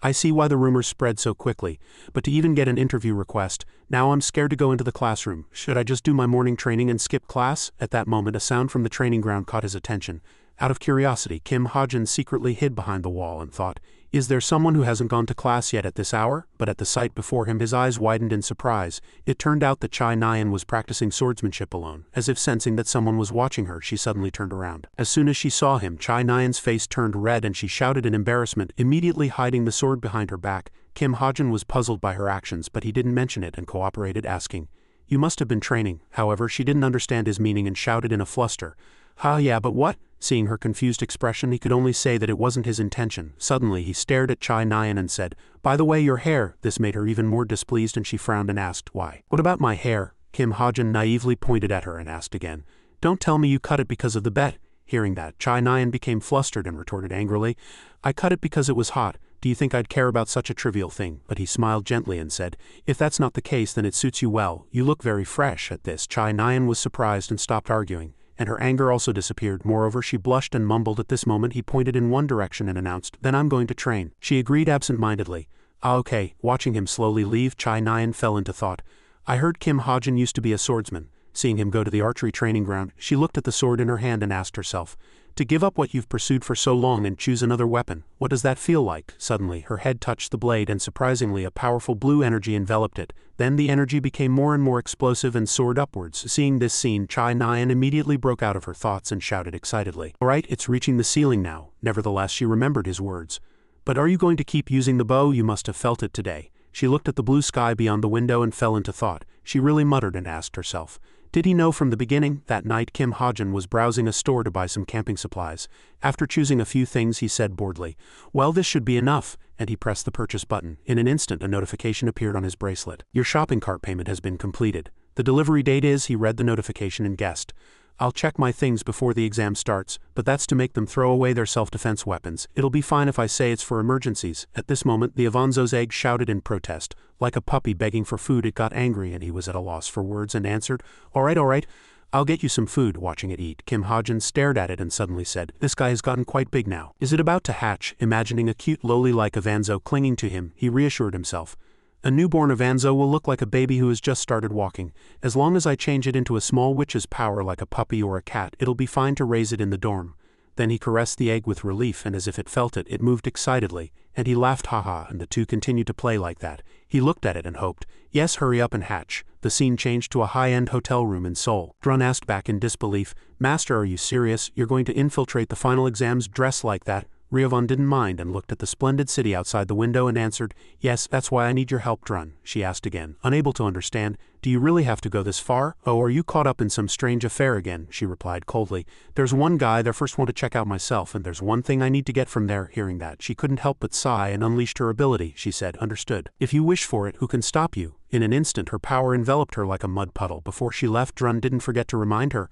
I see why the rumors spread so quickly, but to even get an interview request, now I'm scared to go into the classroom. Should I just do my morning training and skip class? At that moment a sound from the training ground caught his attention. Out of curiosity, Kim Ha-jun secretly hid behind the wall and thought, is there someone who hasn't gone to class yet at this hour? But at the sight before him his eyes widened in surprise. It turned out that Chai Nyan was practicing swordsmanship alone. As if sensing that someone was watching her, she suddenly turned around. As soon as she saw him, Chai Nyan's face turned red and she shouted in embarrassment, immediately hiding the sword behind her back. Kim Ha-jun was puzzled by her actions, but he didn't mention it and cooperated, asking, you must have been training. However, she didn't understand his meaning and shouted in a fluster, yeah, but what? Seeing her confused expression, he could only say that it wasn't his intention. Suddenly he stared at Chai Nyan and said, by the way, your hair. This made her even more displeased and she frowned and asked, why? What about my hair? Kim Ha-jun naively pointed at her and asked again, don't tell me you cut it because of the bet. Hearing that, Chai Nyan became flustered and retorted angrily, I cut it because it was hot. Do you think I'd care about such a trivial thing? But he smiled gently and said, if that's not the case then it suits you well. You look very fresh. At this, Chai Nyan was surprised and stopped arguing. And her anger also disappeared. Moreover, she blushed and mumbled. At this moment he pointed in one direction and announced, then I'm going to train. She agreed absent-mindedly. Okay. Watching him slowly leave, Chai Nyan fell into thought. I heard Kim Ha-jun used to be a swordsman. Seeing him go to the archery training ground, she looked at the sword in her hand and asked herself, to give up what you've pursued for so long and choose another weapon, what does that feel like? Suddenly, her head touched the blade and surprisingly a powerful blue energy enveloped it. Then the energy became more and more explosive and soared upwards. Seeing this scene, Chai Nyan immediately broke out of her thoughts and shouted excitedly, alright, it's reaching the ceiling now. Nevertheless, she remembered his words. But are you going to keep using the bow? You must have felt it today. She looked at the blue sky beyond the window and fell into thought. She really muttered and asked herself, did he know from the beginning? That night Kim Ha-jun was browsing a store to buy some camping supplies. After choosing a few things he said boredly, well, this should be enough, and he pressed the purchase button. In an instant a notification appeared on his bracelet. Your shopping cart payment has been completed. The delivery date is, he read the notification and guessed. I'll check my things before the exam starts, but that's to make them throw away their self-defense weapons. It'll be fine if I say it's for emergencies." At this moment, the Avanzo's egg shouted in protest. Like a puppy begging for food, it got angry and he was at a loss for words and answered, all right. I'll get you some food." Watching it eat, Kim Ha-jin stared at it and suddenly said, "This guy has gotten quite big now. Is it about to hatch?" Imagining a cute loli-like Avanzo clinging to him, he reassured himself. "A newborn Avanzo will look like a baby who has just started walking. As long as I change it into a small witch's power like a puppy or a cat, it'll be fine to raise it in the dorm." Then he caressed the egg with relief, and as if it felt it, it moved excitedly, and he laughed haha, and the two continued to play like that. He looked at it and hoped, "Yes, hurry up and hatch." The scene changed to a high-end hotel room in Seoul. Drun asked back in disbelief, "Master, are you serious? You're going to infiltrate the final exams dressed like that?" Ryovon didn't mind and looked at the splendid city outside the window and answered, "Yes, that's why I need your help, Drun." She asked again, unable to understand, "Do you really have to go this far? Oh, are you caught up in some strange affair again?" She replied coldly, "There's one guy there first want to check out myself, and there's one thing I need to get from there." Hearing that, she couldn't help but sigh and unleashed her ability. She said, "Understood. If you wish for it, who can stop you?" In an instant, her power enveloped her like a mud puddle. Before she left, Drun didn't forget to remind her,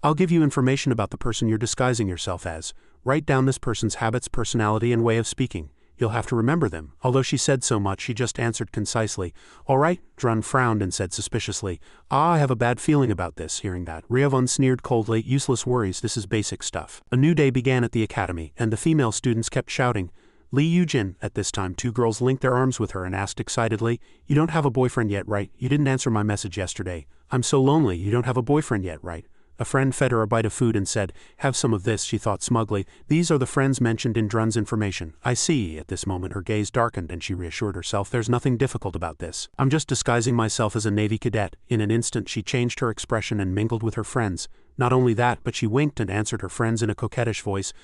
"I'll give you information about the person you're disguising yourself as. Write down this person's habits, personality, and way of speaking. You'll have to remember them." Although she said so much, she just answered concisely, "All right." Drun frowned and said suspiciously, "I have a bad feeling about this." Hearing that, Ryovon sneered coldly, "Useless worries, this is basic stuff." A new day began at the academy, and the female students kept shouting, "Lee Yu-jin." At this time, two girls linked their arms with her and asked excitedly, "You don't have a boyfriend yet, right? You didn't answer my message yesterday. I'm so lonely. You don't have a boyfriend yet, right?" A friend fed her a bite of food and said, "Have some of this," she thought smugly. "These are the friends mentioned in Drun's information." "I see." At this moment her gaze darkened and she reassured herself, "There's nothing difficult about this. I'm just disguising myself as a Navy cadet." In an instant she changed her expression and mingled with her friends. Not only that, but she winked and answered her friends in a coquettish voice,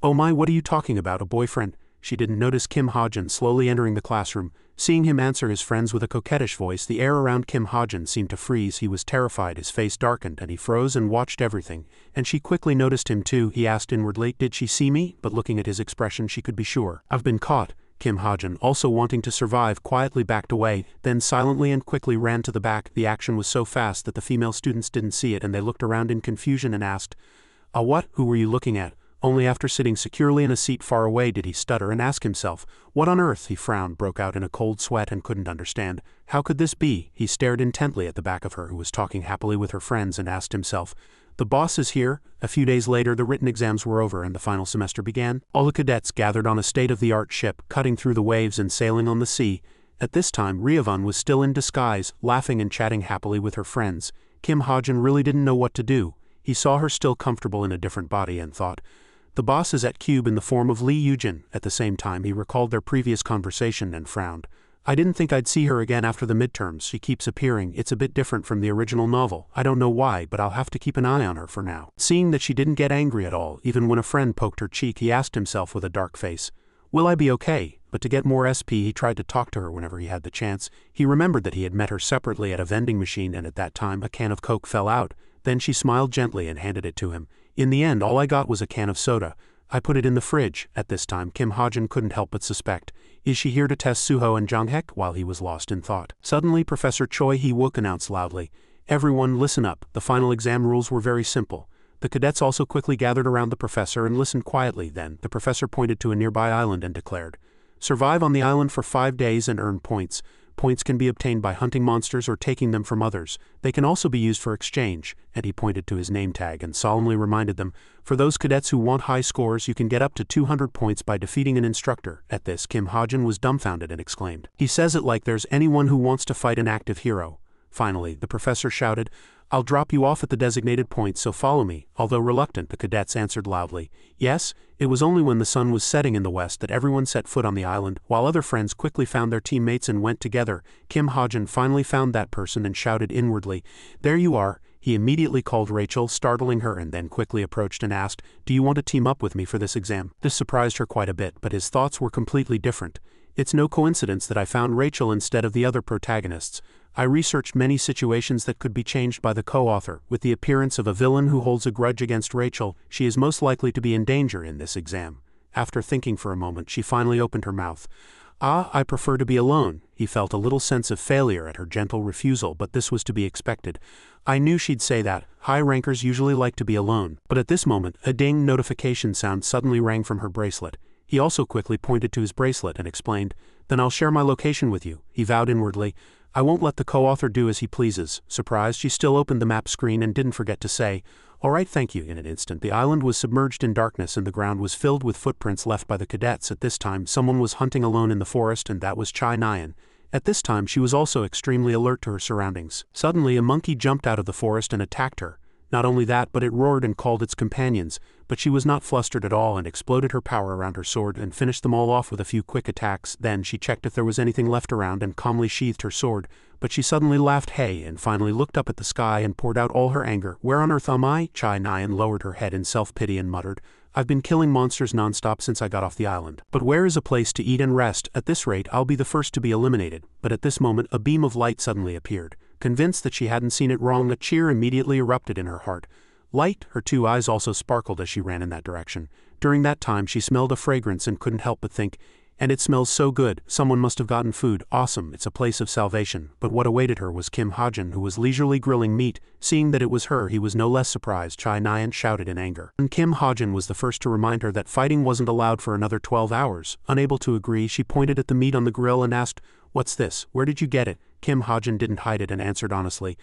"Oh my, what are you talking about, a boyfriend?" She didn't notice Kim Ha-jin slowly entering the classroom. Seeing him answer his friends with a coquettish voice, the air around Kim Ha-jin seemed to freeze. He was terrified, his face darkened, and he froze and watched everything. And she quickly noticed him too. He asked inwardly, "Did she see me?" But looking at his expression she could be sure. "I've been caught." Kim Ha-jin, also wanting to survive, quietly backed away, then silently and quickly ran to the back. The action was so fast that the female students didn't see it and they looked around in confusion and asked, What? Who were you looking at?" Only after sitting securely in a seat far away did he stutter and ask himself, "What on earth?" He frowned, broke out in a cold sweat and couldn't understand. How could this be? He stared intently at the back of her who was talking happily with her friends and asked himself, "The boss is here?" A few days later the written exams were over and the final semester began. All the cadets gathered on a state-of-the-art ship, cutting through the waves and sailing on the sea. At this time Ryovon was still in disguise, laughing and chatting happily with her friends. Kim Ha-jin really didn't know what to do. He saw her still comfortable in a different body and thought, "The boss is at Cube in the form of Lee Yu-jin." At the same time he recalled their previous conversation and frowned. "I didn't think I'd see her again after the midterms. She keeps appearing. It's a bit different from the original novel. I don't know why, but I'll have to keep an eye on her for now." Seeing that she didn't get angry at all, even when a friend poked her cheek, he asked himself with a dark face, "Will I be okay?" But to get more SP he tried to talk to her whenever he had the chance. He remembered that he had met her separately at a vending machine and at that time a can of Coke fell out. Then she smiled gently and handed it to him. "In the end all I got was a can of soda. I put it in the fridge." At this time Kim Ha-jin couldn't help but suspect, "Is she here to test Suho and Jang-hek?" While he was lost in thought, suddenly Professor Choi Hee-wook announced loudly, "Everyone listen up. The final exam rules were very simple." The cadets also quickly gathered around the professor and listened quietly. Then the professor pointed to a nearby island and declared, "Survive on the island for 5 days and earn points. Points can be obtained by hunting monsters or taking them from others. They can also be used for exchange." And he pointed to his name tag and solemnly reminded them, "For those cadets who want high scores, you can get up to 200 points by defeating an instructor." At this, Kim Ha-jin was dumbfounded and exclaimed, "He says it like there's anyone who wants to fight an active hero." Finally, the professor shouted, "I'll drop you off at the designated point, so follow me." Although reluctant, the cadets answered loudly, "Yes." It was only when the sun was setting in the west that everyone set foot on the island. While other friends quickly found their teammates and went together, Kim Ha-jin finally found that person and shouted inwardly, "There you are." He immediately called Rachel, startling her, and then quickly approached and asked, "Do you want to team up with me for this exam?" This surprised her quite a bit, but his thoughts were completely different. "It's no coincidence that I found Rachel instead of the other protagonists. I researched many situations that could be changed by the co-author. With the appearance of a villain who holds a grudge against Rachel, she is most likely to be in danger in this exam." After thinking for a moment, she finally opened her mouth. "Ah, I prefer to be alone." He felt a little sense of failure at her gentle refusal, but this was to be expected. I knew she'd say that. High rankers usually like to be alone. But at this moment, a ding notification sound suddenly rang from her bracelet. He also quickly pointed to his bracelet and explained, "Then I'll share my location with you," he vowed inwardly. "I won't let the co-author do as he pleases." Surprised, she still opened the map screen and didn't forget to say, "All right, thank you." In an instant, the island was submerged in darkness and the ground was filled with footprints left by the cadets. At this time, someone was hunting alone in the forest, and that was Chai Nyan. At this time, she was also extremely alert to her surroundings. Suddenly, a monkey jumped out of the forest and attacked her. Not only that, but it roared and called its companions, but she was not flustered at all and exploded her power around her sword and finished them all off with a few quick attacks. Then she checked if there was anything left around and calmly sheathed her sword, but she suddenly laughed hey and finally looked up at the sky and poured out all her anger. "Where on earth am I?" Chai Nyan lowered her head in self-pity and muttered, "I've been killing monsters non-stop since I got off the island. But where is a place to eat and rest? At this rate, I'll be the first to be eliminated." But at this moment, a beam of light suddenly appeared. Convinced that she hadn't seen it wrong, a cheer immediately erupted in her heart. Light, her two eyes also sparkled as she ran in that direction. During that time, she smelled a fragrance and couldn't help but think, "And it smells so good, someone must have gotten food. Awesome, it's a place of salvation." But what awaited her was Kim Hajin, who was leisurely grilling meat. Seeing that it was her, he was no less surprised. Chai Nyan shouted in anger. And Kim Hajin was the first to remind her that fighting wasn't allowed for another 12 hours. Unable to agree, she pointed at the meat on the grill and asked, "What's this? Where did you get it?" Kim Hajin didn't hide it and answered honestly,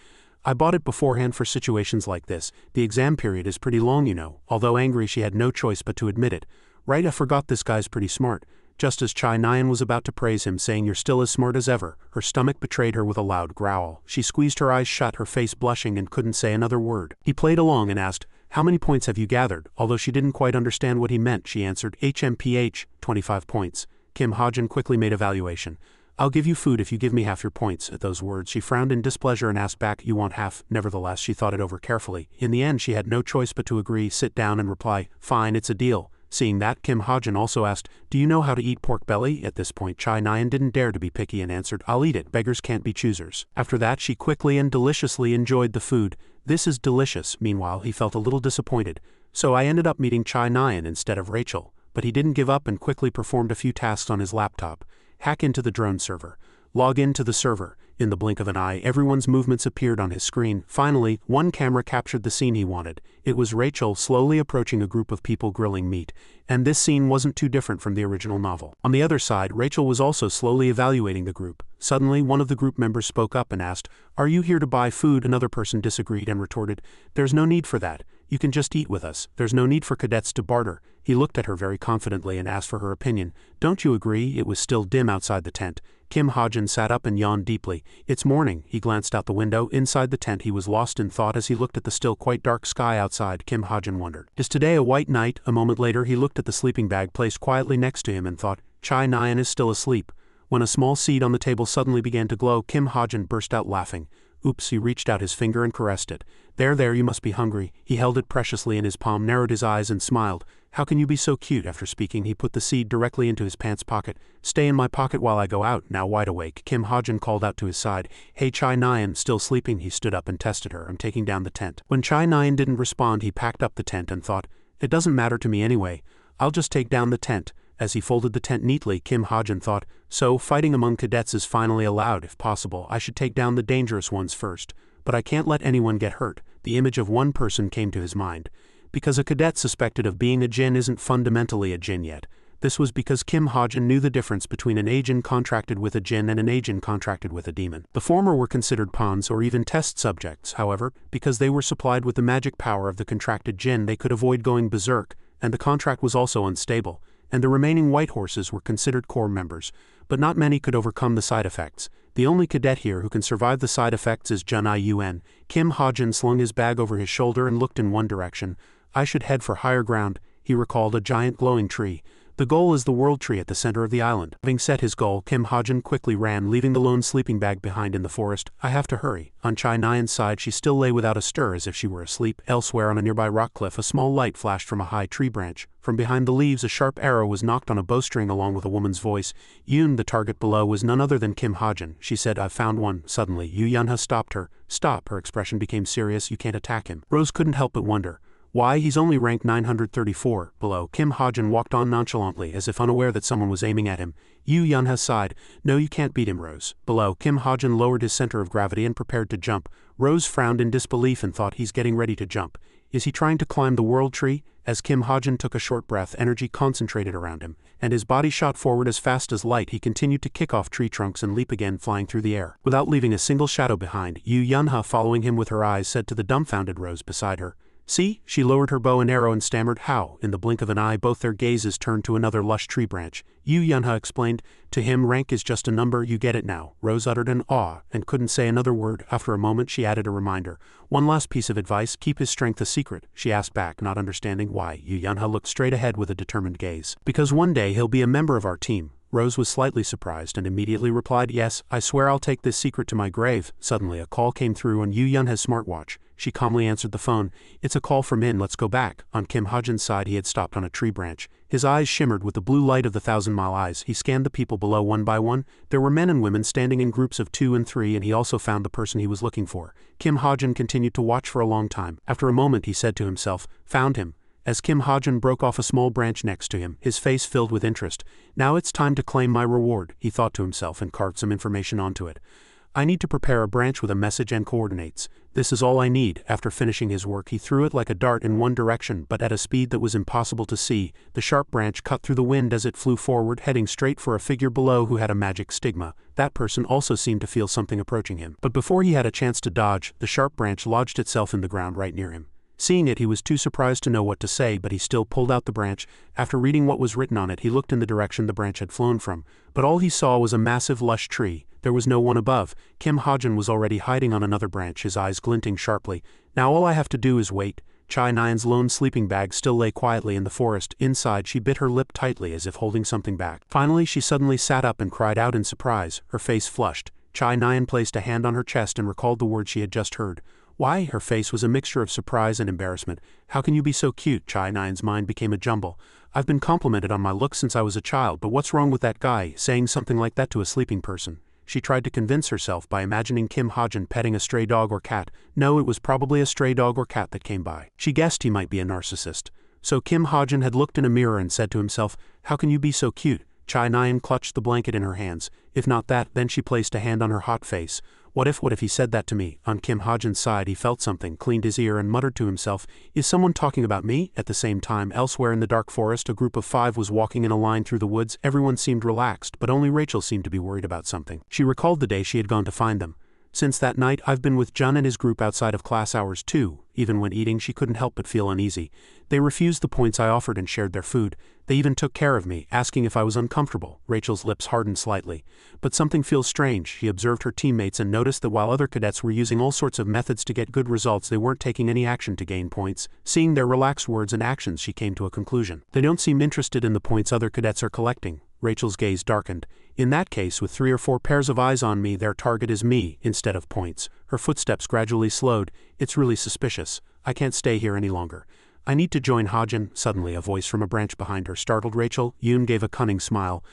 "I bought it beforehand for situations like this. The exam period is pretty long, you know." Although angry, she had no choice but to admit it. "Right, I forgot this guy's pretty smart." Just as Chai Nyan was about to praise him, saying, "You're still as smart as ever," her stomach betrayed her with a loud growl. She squeezed her eyes shut, her face blushing, and couldn't say another word. He played along and asked, "How many points have you gathered?" Although she didn't quite understand what he meant, she answered, "HMPH, 25 points." Kim Hajin quickly made evaluation. "I'll give you food if you give me half your points." At those words, she frowned in displeasure and asked back, "You want half?" Nevertheless, she thought it over carefully. In the end, she had no choice but to agree, sit down, and reply, "Fine, it's a deal." Seeing that, Kim Hajin also asked, "Do you know how to eat pork belly?" At this point, Chai Nyan didn't dare to be picky and answered, "I'll eat it. Beggars can't be choosers." After that, she quickly and deliciously enjoyed the food. "This is delicious." Meanwhile, he felt a little disappointed. "So I ended up meeting Chai Nyan instead of Rachel." But he didn't give up and quickly performed a few tasks on his laptop. Hack into the drone server. Log into the server. In the blink of an eye, everyone's movements appeared on his screen. Finally, one camera captured the scene he wanted. It was Rachel slowly approaching a group of people grilling meat, and this scene wasn't too different from the original novel. On the other side, Rachel was also slowly evaluating the group. Suddenly, one of the group members spoke up and asked, "Are you here to buy food?" Another person disagreed and retorted, "There's no need for that. You can just eat with us. There's no need for cadets to barter." He looked at her very confidently and asked for her opinion. "Don't you agree?" It was still dim outside the tent. Kim Hajin sat up and yawned deeply. "It's morning." He glanced out the window. Inside the tent, he was lost in thought as he looked at the still quite dark sky outside. Kim Hajin wondered, "Is today a white night?" A moment later, he looked at the sleeping bag placed quietly next to him and thought, Chai Nyan is still asleep. When a small seed on the table suddenly began to glow, Kim Hajin burst out laughing. Oops, he reached out his finger and caressed it. There, you must be hungry." He held it preciously in his palm, narrowed his eyes and smiled. "How can you be so cute?" After speaking, he put the seed directly into his pants pocket. "Stay in my pocket while I go out." Now wide awake, Kim Hajin called out to his side, "Hey Chai Nyan." Still sleeping, he stood up and tested her. "I'm taking down the tent." When Chai Nyan didn't respond, he packed up the tent and thought, "It doesn't matter to me anyway. I'll just take down the tent." As he folded the tent neatly, Kim Hajin thought, "So, fighting among cadets is finally allowed. If possible, I should take down the dangerous ones first. But I can't let anyone get hurt." The image of one person came to his mind. Because a cadet suspected of being a djinn isn't fundamentally a djinn yet. This was because Kim Hajin knew the difference between an agent contracted with a djinn and an agent contracted with a demon. The former were considered pawns or even test subjects. However, because they were supplied with the magic power of the contracted djinn, they could avoid going berserk, and the contract was also unstable. And the remaining white horses were considered core members, but not many could overcome the side effects. The only cadet here who can survive the side effects is Jun Iun. Kim Hajin slung his bag over his shoulder and looked in one direction. "I should head for higher ground." He recalled a giant glowing tree. "The goal is the world tree at the center of the island." Having set his goal, Kim Hajin quickly ran, leaving the lone sleeping bag behind in the forest. "I have to hurry." On Chai Nyan's side, she still lay without a stir as if she were asleep. Elsewhere on a nearby rock cliff, a small light flashed from a high tree branch. From behind the leaves, a sharp arrow was knocked on a bowstring along with a woman's voice. Yoon, the target below, was none other than Kim Hajin. She said, "I've found one." Suddenly, Yu Yunha stopped her. "Stop." Her expression became serious. "You can't attack him." Rose couldn't help but wonder, Why, he's only rank 934. Below, Kim Ha-jin walked on nonchalantly as if unaware that someone was aiming at him. Yu Yunha sighed. No, you can't beat him, Rose. Below, Kim Ha-jin lowered his center of gravity and prepared to jump. Rose frowned in disbelief and thought, he's getting ready to jump. Is he trying to climb the world tree? As Kim Ha-jin took a short breath, energy concentrated around him, and his body shot forward as fast as light. He continued to kick off tree trunks and leap again, flying through the air. Without leaving a single shadow behind, Yu Yunha, following him with her eyes, said to the dumbfounded Rose beside her, "See?" She lowered her bow and arrow and stammered, "How?" In the blink of an eye, both their gazes turned to another lush tree branch. Yu Yunha explained, "To him, rank is just a number, you get it now." Rose uttered an "aw" and couldn't say another word. After a moment, she added a reminder. "One last piece of advice, keep his strength a secret," she asked back, not understanding why. Yu Yunha looked straight ahead with a determined gaze. "Because one day he'll be a member of our team." Rose was slightly surprised and immediately replied, "Yes, I swear I'll take this secret to my grave." Suddenly, a call came through on Yu Yunha's smartwatch. She calmly answered the phone. "It's a call from In, let's go back." On Kim Ha-jin's side, he had stopped on a tree branch. His eyes shimmered with the blue light of the thousand-mile eyes. He scanned the people below one by one. There were men and women standing in groups of 2 and 3, and he also found the person he was looking for. Kim Ha-jin continued to watch for a long time. After a moment, he said to himself, "Found him." As Kim Ha-jin broke off a small branch next to him, his face filled with interest. "Now it's time to claim my reward," he thought to himself and carved some information onto it. "I need to prepare a branch with a message and coordinates. This is all I need." After finishing his work, he threw it like a dart in one direction, but at a speed that was impossible to see. The sharp branch cut through the wind as it flew forward, heading straight for a figure below who had a magic stigma. That person also seemed to feel something approaching him. But before he had a chance to dodge, the sharp branch lodged itself in the ground right near him. Seeing it, he was too surprised to know what to say, but he still pulled out the branch. After reading what was written on it, he looked in the direction the branch had flown from. But all he saw was a massive lush tree. There was no one above. Kim Ha-jin was already hiding on another branch, his eyes glinting sharply. "Now all I have to do is wait." Chai Nyan's lone sleeping bag still lay quietly in the forest. Inside, she bit her lip tightly as if holding something back. Finally, she suddenly sat up and cried out in surprise. Her face flushed. Chai Nyan placed a hand on her chest and recalled the words she had just heard. "Why?" Her face was a mixture of surprise and embarrassment. "How can you be so cute?" Chai Nyan's mind became a jumble. "I've been complimented on my looks since I was a child, but what's wrong with that guy, saying something like that to a sleeping person?" She tried to convince herself by imagining Kim Ha-jin petting a stray dog or cat. No, it was probably a stray dog or cat that came by. She guessed he might be a narcissist. So Kim Ha-jin had looked in a mirror and said to himself, "How can you be so cute?" Chai Nyan clutched the blanket in her hands. If not that, then she placed a hand on her hot face. What if he said that to me? On Kim Ha-jin's side, he felt something, cleaned his ear and muttered to himself, "Is someone talking about me?" At the same time, elsewhere in the dark forest, a group of 5 was walking in a line through the woods. Everyone seemed relaxed, but only Rachel seemed to be worried about something. She recalled the day she had gone to find them. "Since that night, I've been with Jun and his group outside of class hours too." Even when eating, she couldn't help but feel uneasy. "They refused the points I offered and shared their food. They even took care of me, asking if I was uncomfortable." Rachel's lips hardened slightly. "But something feels strange." She observed her teammates and noticed that while other cadets were using all sorts of methods to get good results, they weren't taking any action to gain points. Seeing their relaxed words and actions, she came to a conclusion. They don't seem interested in the points other cadets are collecting. Rachel's gaze darkened. "In that case, with 3 or 4 pairs of eyes on me, their target is me, instead of points." Her footsteps gradually slowed. "It's really suspicious. I can't stay here any longer. I need to join Ha-jin." Suddenly, a voice from a branch behind her startled Rachel. Yoon gave a cunning smile.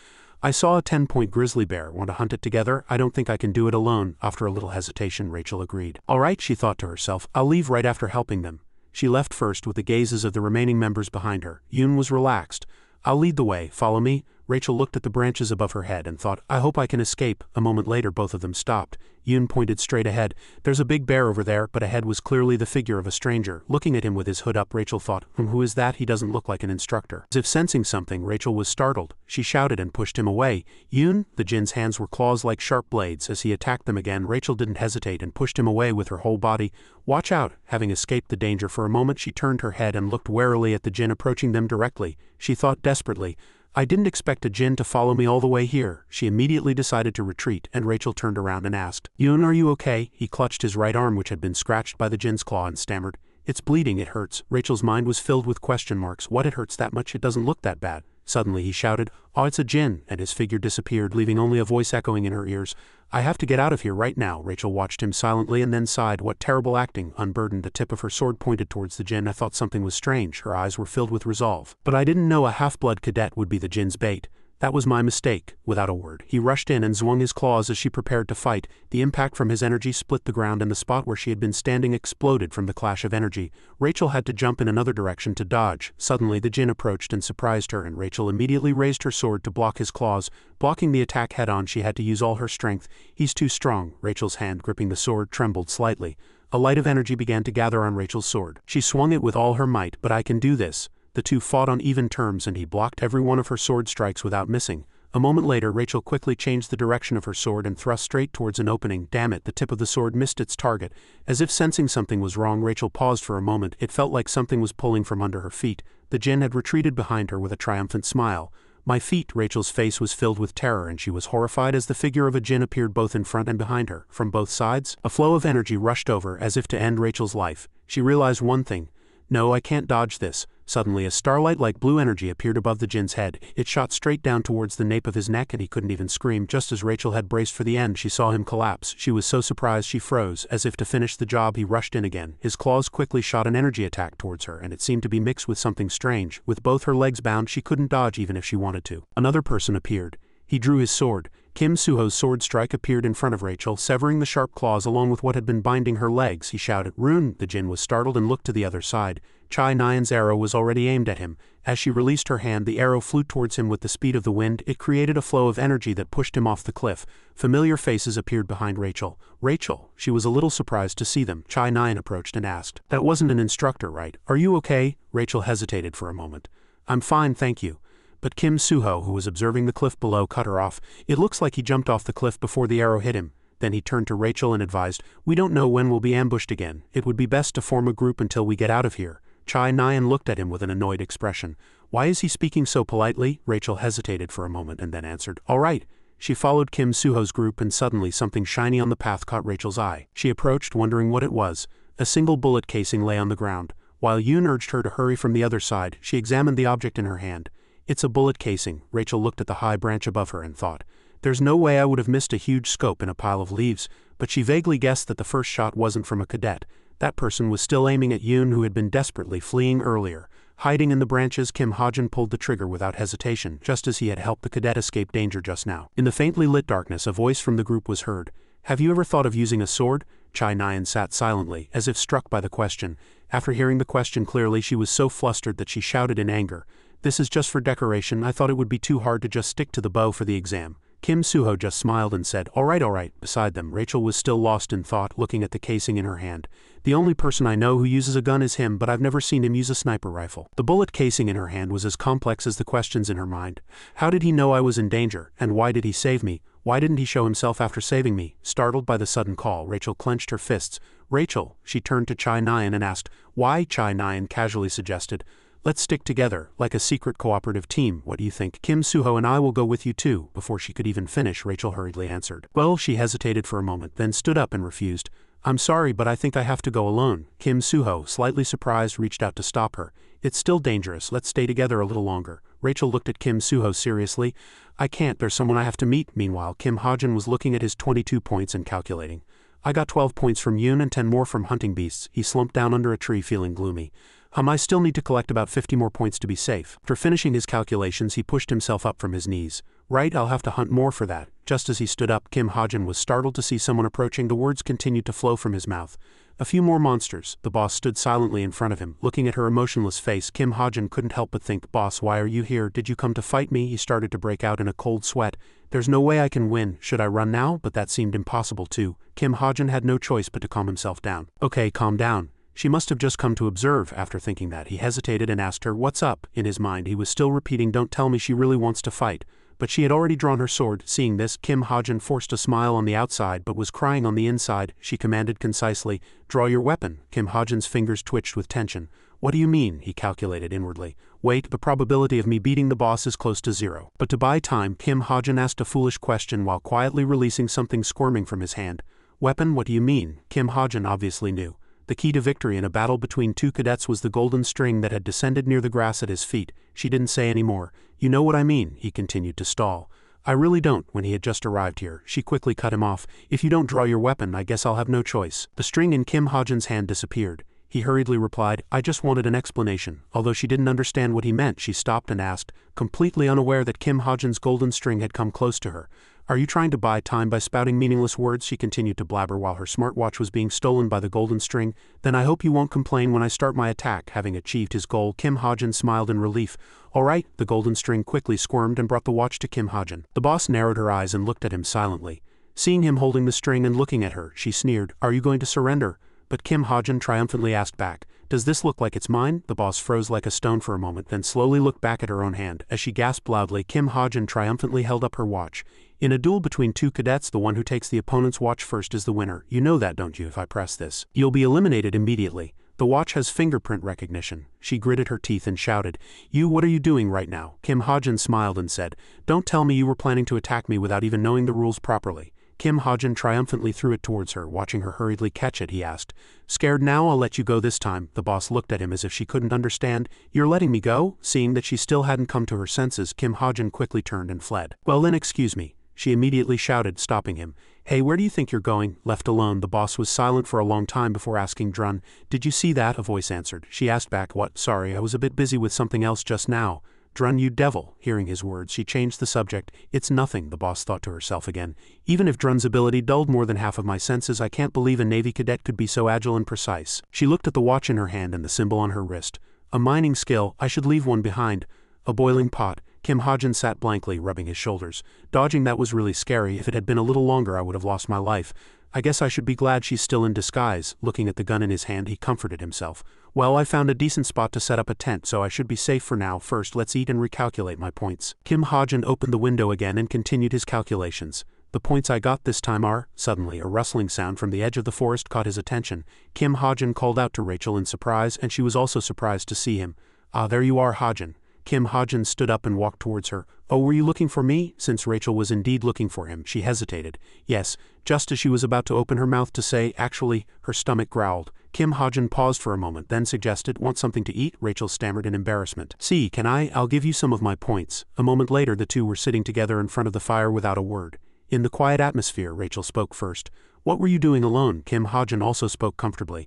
"I saw a 10-point grizzly bear. Want to hunt it together? I don't think I can do it alone." After a little hesitation, Rachel agreed. "All right," she thought to herself. "I'll leave right after helping them." She left first with the gazes of the remaining members behind her. Yoon was relaxed. "I'll lead the way. Follow me." Rachel looked at the branches above her head and thought, "I hope I can escape." A moment later, both of them stopped. Yoon pointed straight ahead. "There's a big bear over there," but ahead was clearly the figure of a stranger. Looking at him with his hood up, Rachel thought, who is that? He doesn't look like an instructor." As if sensing something, Rachel was startled. She shouted and pushed him away. "Yoon!" The Jin's hands were claws like sharp blades. As he attacked them again, Rachel didn't hesitate and pushed him away with her whole body. "Watch out!" Having escaped the danger for a moment, she turned her head and looked warily at the Jin approaching them directly. She thought desperately, "I didn't expect a Jin to follow me all the way here." She immediately decided to retreat, and Rachel turned around and asked, "Yoon, are you okay?" He clutched his right arm, which had been scratched by the Jin's claw, and stammered, "It's bleeding, it hurts." Rachel's mind was filled with question marks. What, it hurts that much? It doesn't look that bad. Suddenly he shouted, "Oh, it's a Jin," and his figure disappeared, leaving only a voice echoing in her ears. "I have to get out of here right now." Rachel watched him silently and then sighed. What terrible acting. Unburdened, the tip of her sword pointed towards the Jin. I thought something was strange. Her eyes were filled with resolve. "But I didn't know a half-blood cadet would be the Jin's bait." That was my mistake." Without a word, he rushed in and swung his claws as she prepared to fight. The impact from his energy split the ground and the spot where she had been standing exploded from the clash of energy. Rachel had to jump in another direction to dodge. Suddenly the djinn approached and surprised her, and Rachel immediately raised her sword to block his claws. Blocking the attack head-on, she had to use all her strength. "He's too strong." Rachel's hand gripping the sword trembled slightly. A light of energy began to gather on Rachel's sword. She swung it with all her might. "But I can do this." The two fought on even terms, and he blocked every one of her sword strikes without missing. A moment later, Rachel quickly changed the direction of her sword and thrust straight towards an opening. Damn it, the tip of the sword missed its target. As if sensing something was wrong, Rachel paused for a moment. It felt like something was pulling from under her feet. The djinn had retreated behind her with a triumphant smile. "My feet." Rachel's face was filled with terror, and she was horrified as the figure of a djinn appeared both in front and behind her. From both sides, a flow of energy rushed over, as if to end Rachel's life. She realized one thing. "No, I can't dodge this." Suddenly a starlight-like blue energy appeared above the djinn's head. It shot straight down towards the nape of his neck, and he couldn't even scream. Just as Rachel had braced for the end, she saw him collapse. She was so surprised she froze. As if to finish the job, he rushed in again. His claws quickly shot an energy attack towards her, and it seemed to be mixed with something strange. With both her legs bound, she couldn't dodge even if she wanted to. Another person appeared. He drew his sword. Kim Suho's sword strike appeared in front of Rachel, severing the sharp claws along with what had been binding her legs. He shouted, "Rune!" The djinn was startled and looked to the other side. Chai Nyan's arrow was already aimed at him. As she released her hand, the arrow flew towards him with the speed of the wind. It created a flow of energy that pushed him off the cliff. Familiar faces appeared behind Rachel. "Rachel!" She was a little surprised to see them. Chai Nyan approached and asked, "That wasn't an instructor, right? Are you okay?" Rachel hesitated for a moment. "I'm fine, thank you." But Kim Suho, who was observing the cliff below, cut her off. "It looks like he jumped off the cliff before the arrow hit him." Then he turned to Rachel and advised, "We don't know when we'll be ambushed again. It would be best to form a group until we get out of here." Chai Nyan looked at him with an annoyed expression. "Why is he speaking so politely?" Rachel hesitated for a moment and then answered, "All right." She followed Kim Suho's group, and suddenly something shiny on the path caught Rachel's eye. She approached, wondering what it was. A single bullet casing lay on the ground. While Yoon urged her to hurry from the other side, she examined the object in her hand. "It's a bullet casing." Rachel looked at the high branch above her and thought, "There's no way I would have missed a huge scope in a pile of leaves," but she vaguely guessed that the first shot wasn't from a cadet. That person was still aiming at Yoon, who had been desperately fleeing earlier. Hiding in the branches, Kim Hajin pulled the trigger without hesitation, just as he had helped the cadet escape danger just now. In the faintly lit darkness, a voice from the group was heard. "Have you ever thought of using a sword?" Chai Nyan sat silently, as if struck by the question. After hearing the question clearly, she was so flustered that she shouted in anger, "This is just for decoration. I thought it would be too hard to just stick to the bow for the exam." Kim Suho just smiled and said, all right. Beside them, Rachel was still lost in thought, looking at the casing in her hand. "The only person I know who uses a gun is him, but I've never seen him use a sniper rifle." The bullet casing in her hand was as complex as the questions in her mind. How did he know I was in danger, and why did he save me? Why didn't he show himself after saving me? Startled by the sudden call, Rachel clenched her fists. "Rachel," she turned to Chai Nyan and asked, "Why?" Chai Nyan casually suggested, "Let's stick together, like a secret cooperative team. What do you think?" "Kim Suho and I will go with you too." Before she could even finish, Rachel hurriedly answered. "Well," she hesitated for a moment, then stood up and refused. "I'm sorry, but I think I have to go alone." Kim Suho, slightly surprised, reached out to stop her. "It's still dangerous. Let's stay together a little longer." Rachel looked at Kim Suho seriously. "I can't. There's someone I have to meet." Meanwhile, Kim Hajin was looking at his 22 points and calculating. "I got 12 points from Yoon and 10 more from hunting beasts." He slumped down under a tree, feeling gloomy. I still need to collect about 50 more points to be safe." After finishing his calculations, he pushed himself up from his knees. "Right, I'll have to hunt more for that." Just as he stood up, Kim Hajin was startled to see someone approaching. The words continued to flow from his mouth. "A few more monsters." The boss stood silently in front of him, looking at her emotionless face. Kim Hajin couldn't help but think, "Boss, why are you here? Did you come to fight me?" He started to break out in a cold sweat. "There's no way I can win. Should I run now?" But that seemed impossible too. Kim Hajin had no choice but to calm himself down. "Okay, calm down." She must have just come to observe. After thinking that, he hesitated and asked her, "What's up?" In his mind, he was still repeating, "Don't tell me she really wants to fight." But she had already drawn her sword. Seeing this, Kim Hajin forced a smile on the outside but was crying on the inside. She commanded concisely, "Draw your weapon." Kim Hajin's fingers twitched with tension. "What do you mean?" he calculated inwardly. "Wait, the probability of me beating the boss is close to 0. But to buy time, Kim Hajin asked a foolish question while quietly releasing something squirming from his hand. "Weapon? What do you mean?" Kim Hajin obviously knew. The key to victory in a battle between two cadets was the golden string that had descended near the grass at his feet. She didn't say any more. "You know what I mean," he continued to stall. "I really don't." When he had just arrived here, she quickly cut him off. "If you don't draw your weapon, I guess I'll have no choice." The string in Kim Hajin's hand disappeared. He hurriedly replied, I just wanted an explanation. Although she didn't understand what he meant, she stopped and asked, completely unaware that Kim Ha-jun's golden string had come close to her. Are you trying to buy time by spouting meaningless words? She continued to blabber while her smartwatch was being stolen by the golden string. Then I hope you won't complain when I start my attack. Having achieved his goal, Kim Ha-jun smiled in relief. All right, the golden string quickly squirmed and brought the watch to Kim Ha-jun. The boss narrowed her eyes and looked at him silently. Seeing him holding the string and looking at her, she sneered, Are you going to surrender? But Kim Ha-jun triumphantly asked back, Does this look like it's mine? The boss froze like a stone for a moment, then slowly looked back at her own hand. As she gasped loudly, Kim Ha-jun triumphantly held up her watch. In a duel between two cadets, the one who takes the opponent's watch first is the winner. You know that, don't you? If I press this, you'll be eliminated immediately. The watch has fingerprint recognition. She gritted her teeth and shouted, what are you doing right now? Kim Ha-jun smiled and said, Don't tell me you were planning to attack me without even knowing the rules properly. Kim Ha-jun triumphantly threw it towards her. Watching her hurriedly catch it, he asked, Scared now? I'll let you go this time. The boss looked at him as if she couldn't understand. You're letting me go? Seeing that she still hadn't come to her senses, Kim Ha-jun quickly turned and fled. Well then, excuse me, she immediately shouted, stopping him. Hey, where do you think you're going? Left alone, the boss was silent for a long time before asking Drun, Did you see that? A voice answered. She asked back, What? Sorry, I was a bit busy with something else just now. Drun, you devil. Hearing his words, she changed the subject. It's nothing, the boss thought to herself again. Even if Drun's ability dulled more than half of my senses, I can't believe a Navy cadet could be so agile and precise. She looked at the watch in her hand and the symbol on her wrist. A mining skill, I should leave one behind. A boiling pot. Kim Ha-jun sat blankly, rubbing his shoulders. Dodging that was really scary. If it had been a little longer, I would have lost my life. I guess I should be glad she's still in disguise. Looking at the gun in his hand, he comforted himself. Well, I found a decent spot to set up a tent, so I should be safe for now. First, let's eat and recalculate my points. Kim Ha-jun opened the window again and continued his calculations. The points I got this time are… Suddenly, a rustling sound from the edge of the forest caught his attention. Kim Ha-jun called out to Rachel in surprise, and she was also surprised to see him. Ah, there you are, Ha-jun. Kim Ha-jun stood up and walked towards her. Oh, were you looking for me? Since Rachel was indeed looking for him, she hesitated. Yes, just as she was about to open her mouth to say, actually, her stomach growled. Kim Ha-jun paused for a moment, then suggested, Want something to eat? Rachel stammered in embarrassment. See, can I? I'll give you some of my points. A moment later, the two were sitting together in front of the fire without a word. In the quiet atmosphere, Rachel spoke first. What were you doing alone? Kim Ha-jun also spoke comfortably.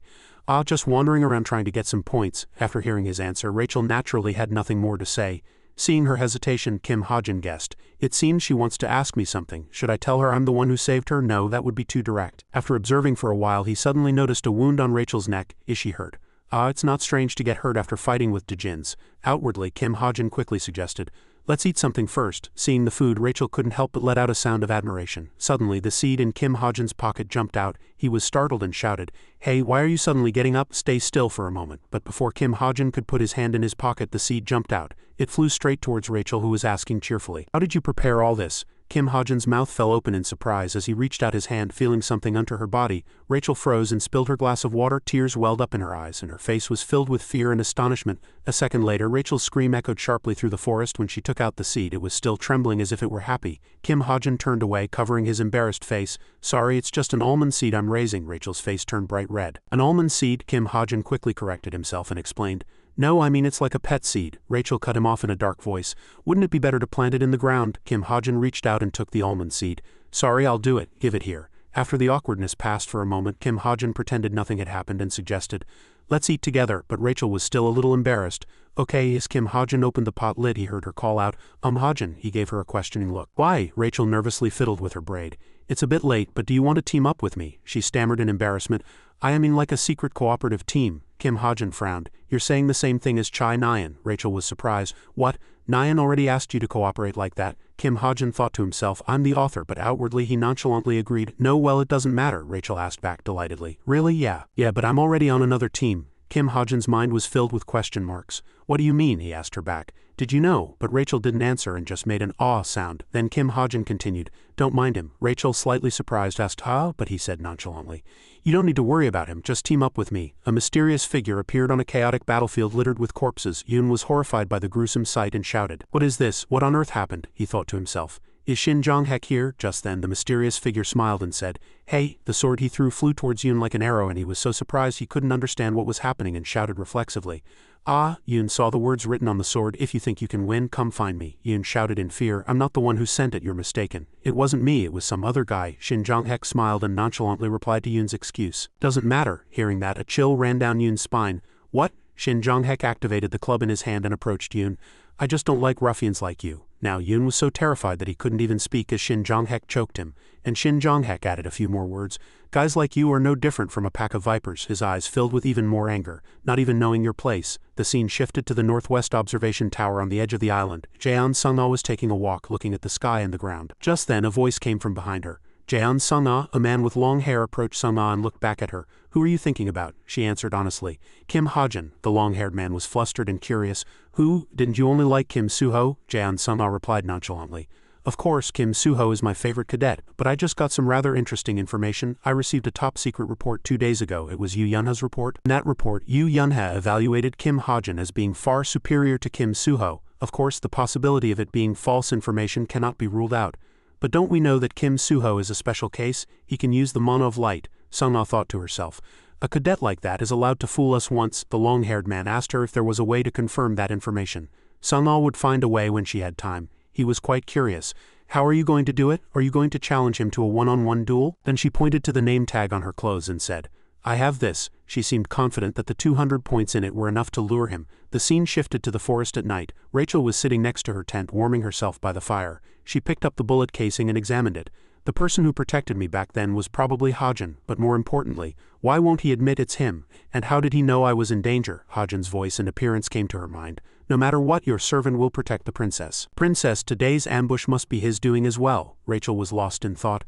Just wandering around trying to get some points. After hearing his answer, Rachel naturally had nothing more to say. Seeing her hesitation, Kim Ha-jun guessed. It seems she wants to ask me something. Should I tell her I'm the one who saved her? No, that would be too direct. After observing for a while, he suddenly noticed a wound on Rachel's neck. Is she hurt? It's not strange to get hurt after fighting with Dejins. Outwardly, Kim Ha-jun quickly suggested, Let's eat something first. Seeing the food, Rachel couldn't help but let out a sound of admiration. Suddenly, the seed in Kim Ha-jun's pocket jumped out. He was startled and shouted, Hey, why are you suddenly getting up? Stay still for a moment. But before Kim Ha-jun could put his hand in his pocket, the seed jumped out. It flew straight towards Rachel, who was asking cheerfully, How did you prepare all this? Kim Ha-jun's mouth fell open in surprise as he reached out his hand, feeling something under her body. Rachel froze and spilled her glass of water. Tears welled up in her eyes, and her face was filled with fear and astonishment. A second later, Rachel's scream echoed sharply through the forest. When she took out the seed, it was still trembling as if it were happy. Kim Ha-jun turned away, covering his embarrassed face. Sorry, it's just an almond seed I'm raising. Rachel's face turned bright red. An almond seed? Kim Ha-jun quickly corrected himself and explained. No, I mean it's like a pet seed. Rachel cut him off in a dark voice. Wouldn't it be better to plant it in the ground? Kim Ha-jun reached out and took the almond seed. Sorry, I'll do it. Give it here. After the awkwardness passed for a moment, Kim Ha-jun pretended nothing had happened and suggested, Let's eat together, but Rachel was still a little embarrassed. Okay, as Kim Ha-jun opened the pot lid, he heard her call out, Ha-jun. He gave her a questioning look. Why? Rachel nervously fiddled with her braid. It's a bit late, but do you want to team up with me? She stammered in embarrassment. I mean like a secret cooperative team. Kim Ha-jun frowned. You're saying the same thing as Chai Nyan. Rachel was surprised. What? Nyan already asked you to cooperate like that? Kim Ha-jun thought to himself, I'm the author, but outwardly he nonchalantly agreed. No, well, it doesn't matter, Rachel asked back delightedly. Really? Yeah, but I'm already on another team. Kim Ha-jun's mind was filled with question marks. What do you mean? He asked her back. Did you know? But Rachel didn't answer and just made an aw sound. Then Kim Ha-jun continued. Don't mind him. Rachel, slightly surprised, asked, But he said nonchalantly. You don't need to worry about him, just team up with me. A mysterious figure appeared on a chaotic battlefield littered with corpses. Yoon was horrified by the gruesome sight and shouted. What is this? What on earth happened? He thought to himself. Is Shin Jong-hek here? Just then the mysterious figure smiled and said, Hey. The sword he threw flew towards Yoon like an arrow, and he was so surprised he couldn't understand what was happening and shouted reflexively, Ah, Yoon saw the words written on the sword. If you think you can win, come find me, Yoon shouted in fear. I'm not the one who sent it, you're mistaken. It wasn't me, it was some other guy. Shin Jong-hek smiled and nonchalantly replied to Yoon's excuse. Doesn't matter. Hearing that, a chill ran down Yoon's spine. What? Shin Jong-hek activated the club in his hand and approached Yoon. I just don't like ruffians like you. Now Yoon was so terrified that he couldn't even speak as Shin Jong-hek choked him, and Shin Jong-hek added a few more words. Guys like you are no different from a pack of vipers. His eyes filled with even more anger. Not even knowing your place. The scene shifted to the northwest observation tower on the edge of the island. Jaeon Sung-ah was taking a walk, looking at the sky and the ground. Just then a voice came from behind her. Jaeon Sung-ah, a man with long hair, approached Sung-ah and looked back at her. Who are you thinking about? She answered honestly. Kim Ha-jin. The long-haired man was flustered and curious. Who? Didn't you only like Kim Soo-ho? Jaeon Sung-ah replied nonchalantly. Of course, Kim Soo-ho is my favorite cadet, but I just got some rather interesting information. I received a top-secret report 2 days ago. It was Yoo Yun-ha's report. In that report, Yoo Yun-ha evaluated Kim Ha-jin as being far superior to Kim Soo-ho. Of course, the possibility of it being false information cannot be ruled out. But don't we know that Kim Soo-ho is a special case? He can use the mana of light, Sung-ah thought to herself. A cadet like that is allowed to fool us once. The long-haired man asked her if there was a way to confirm that information. Sung-ah would find a way when she had time. He was quite curious. How are you going to do it? Are you going to challenge him to a one-on-one duel? Then she pointed to the name tag on her clothes and said, I have this. She seemed confident that the 200 points in it were enough to lure him. The scene shifted to the forest at night. Rachel was sitting next to her tent warming herself by the fire. She picked up the bullet casing and examined it. The person who protected me back then was probably Ha-jin, but more importantly, why won't he admit it's him? And how did he know I was in danger? Ha-jin's voice and appearance came to her mind. No matter what, your servant will protect the princess. Princess, today's ambush must be his doing as well. Rachel was lost in thought.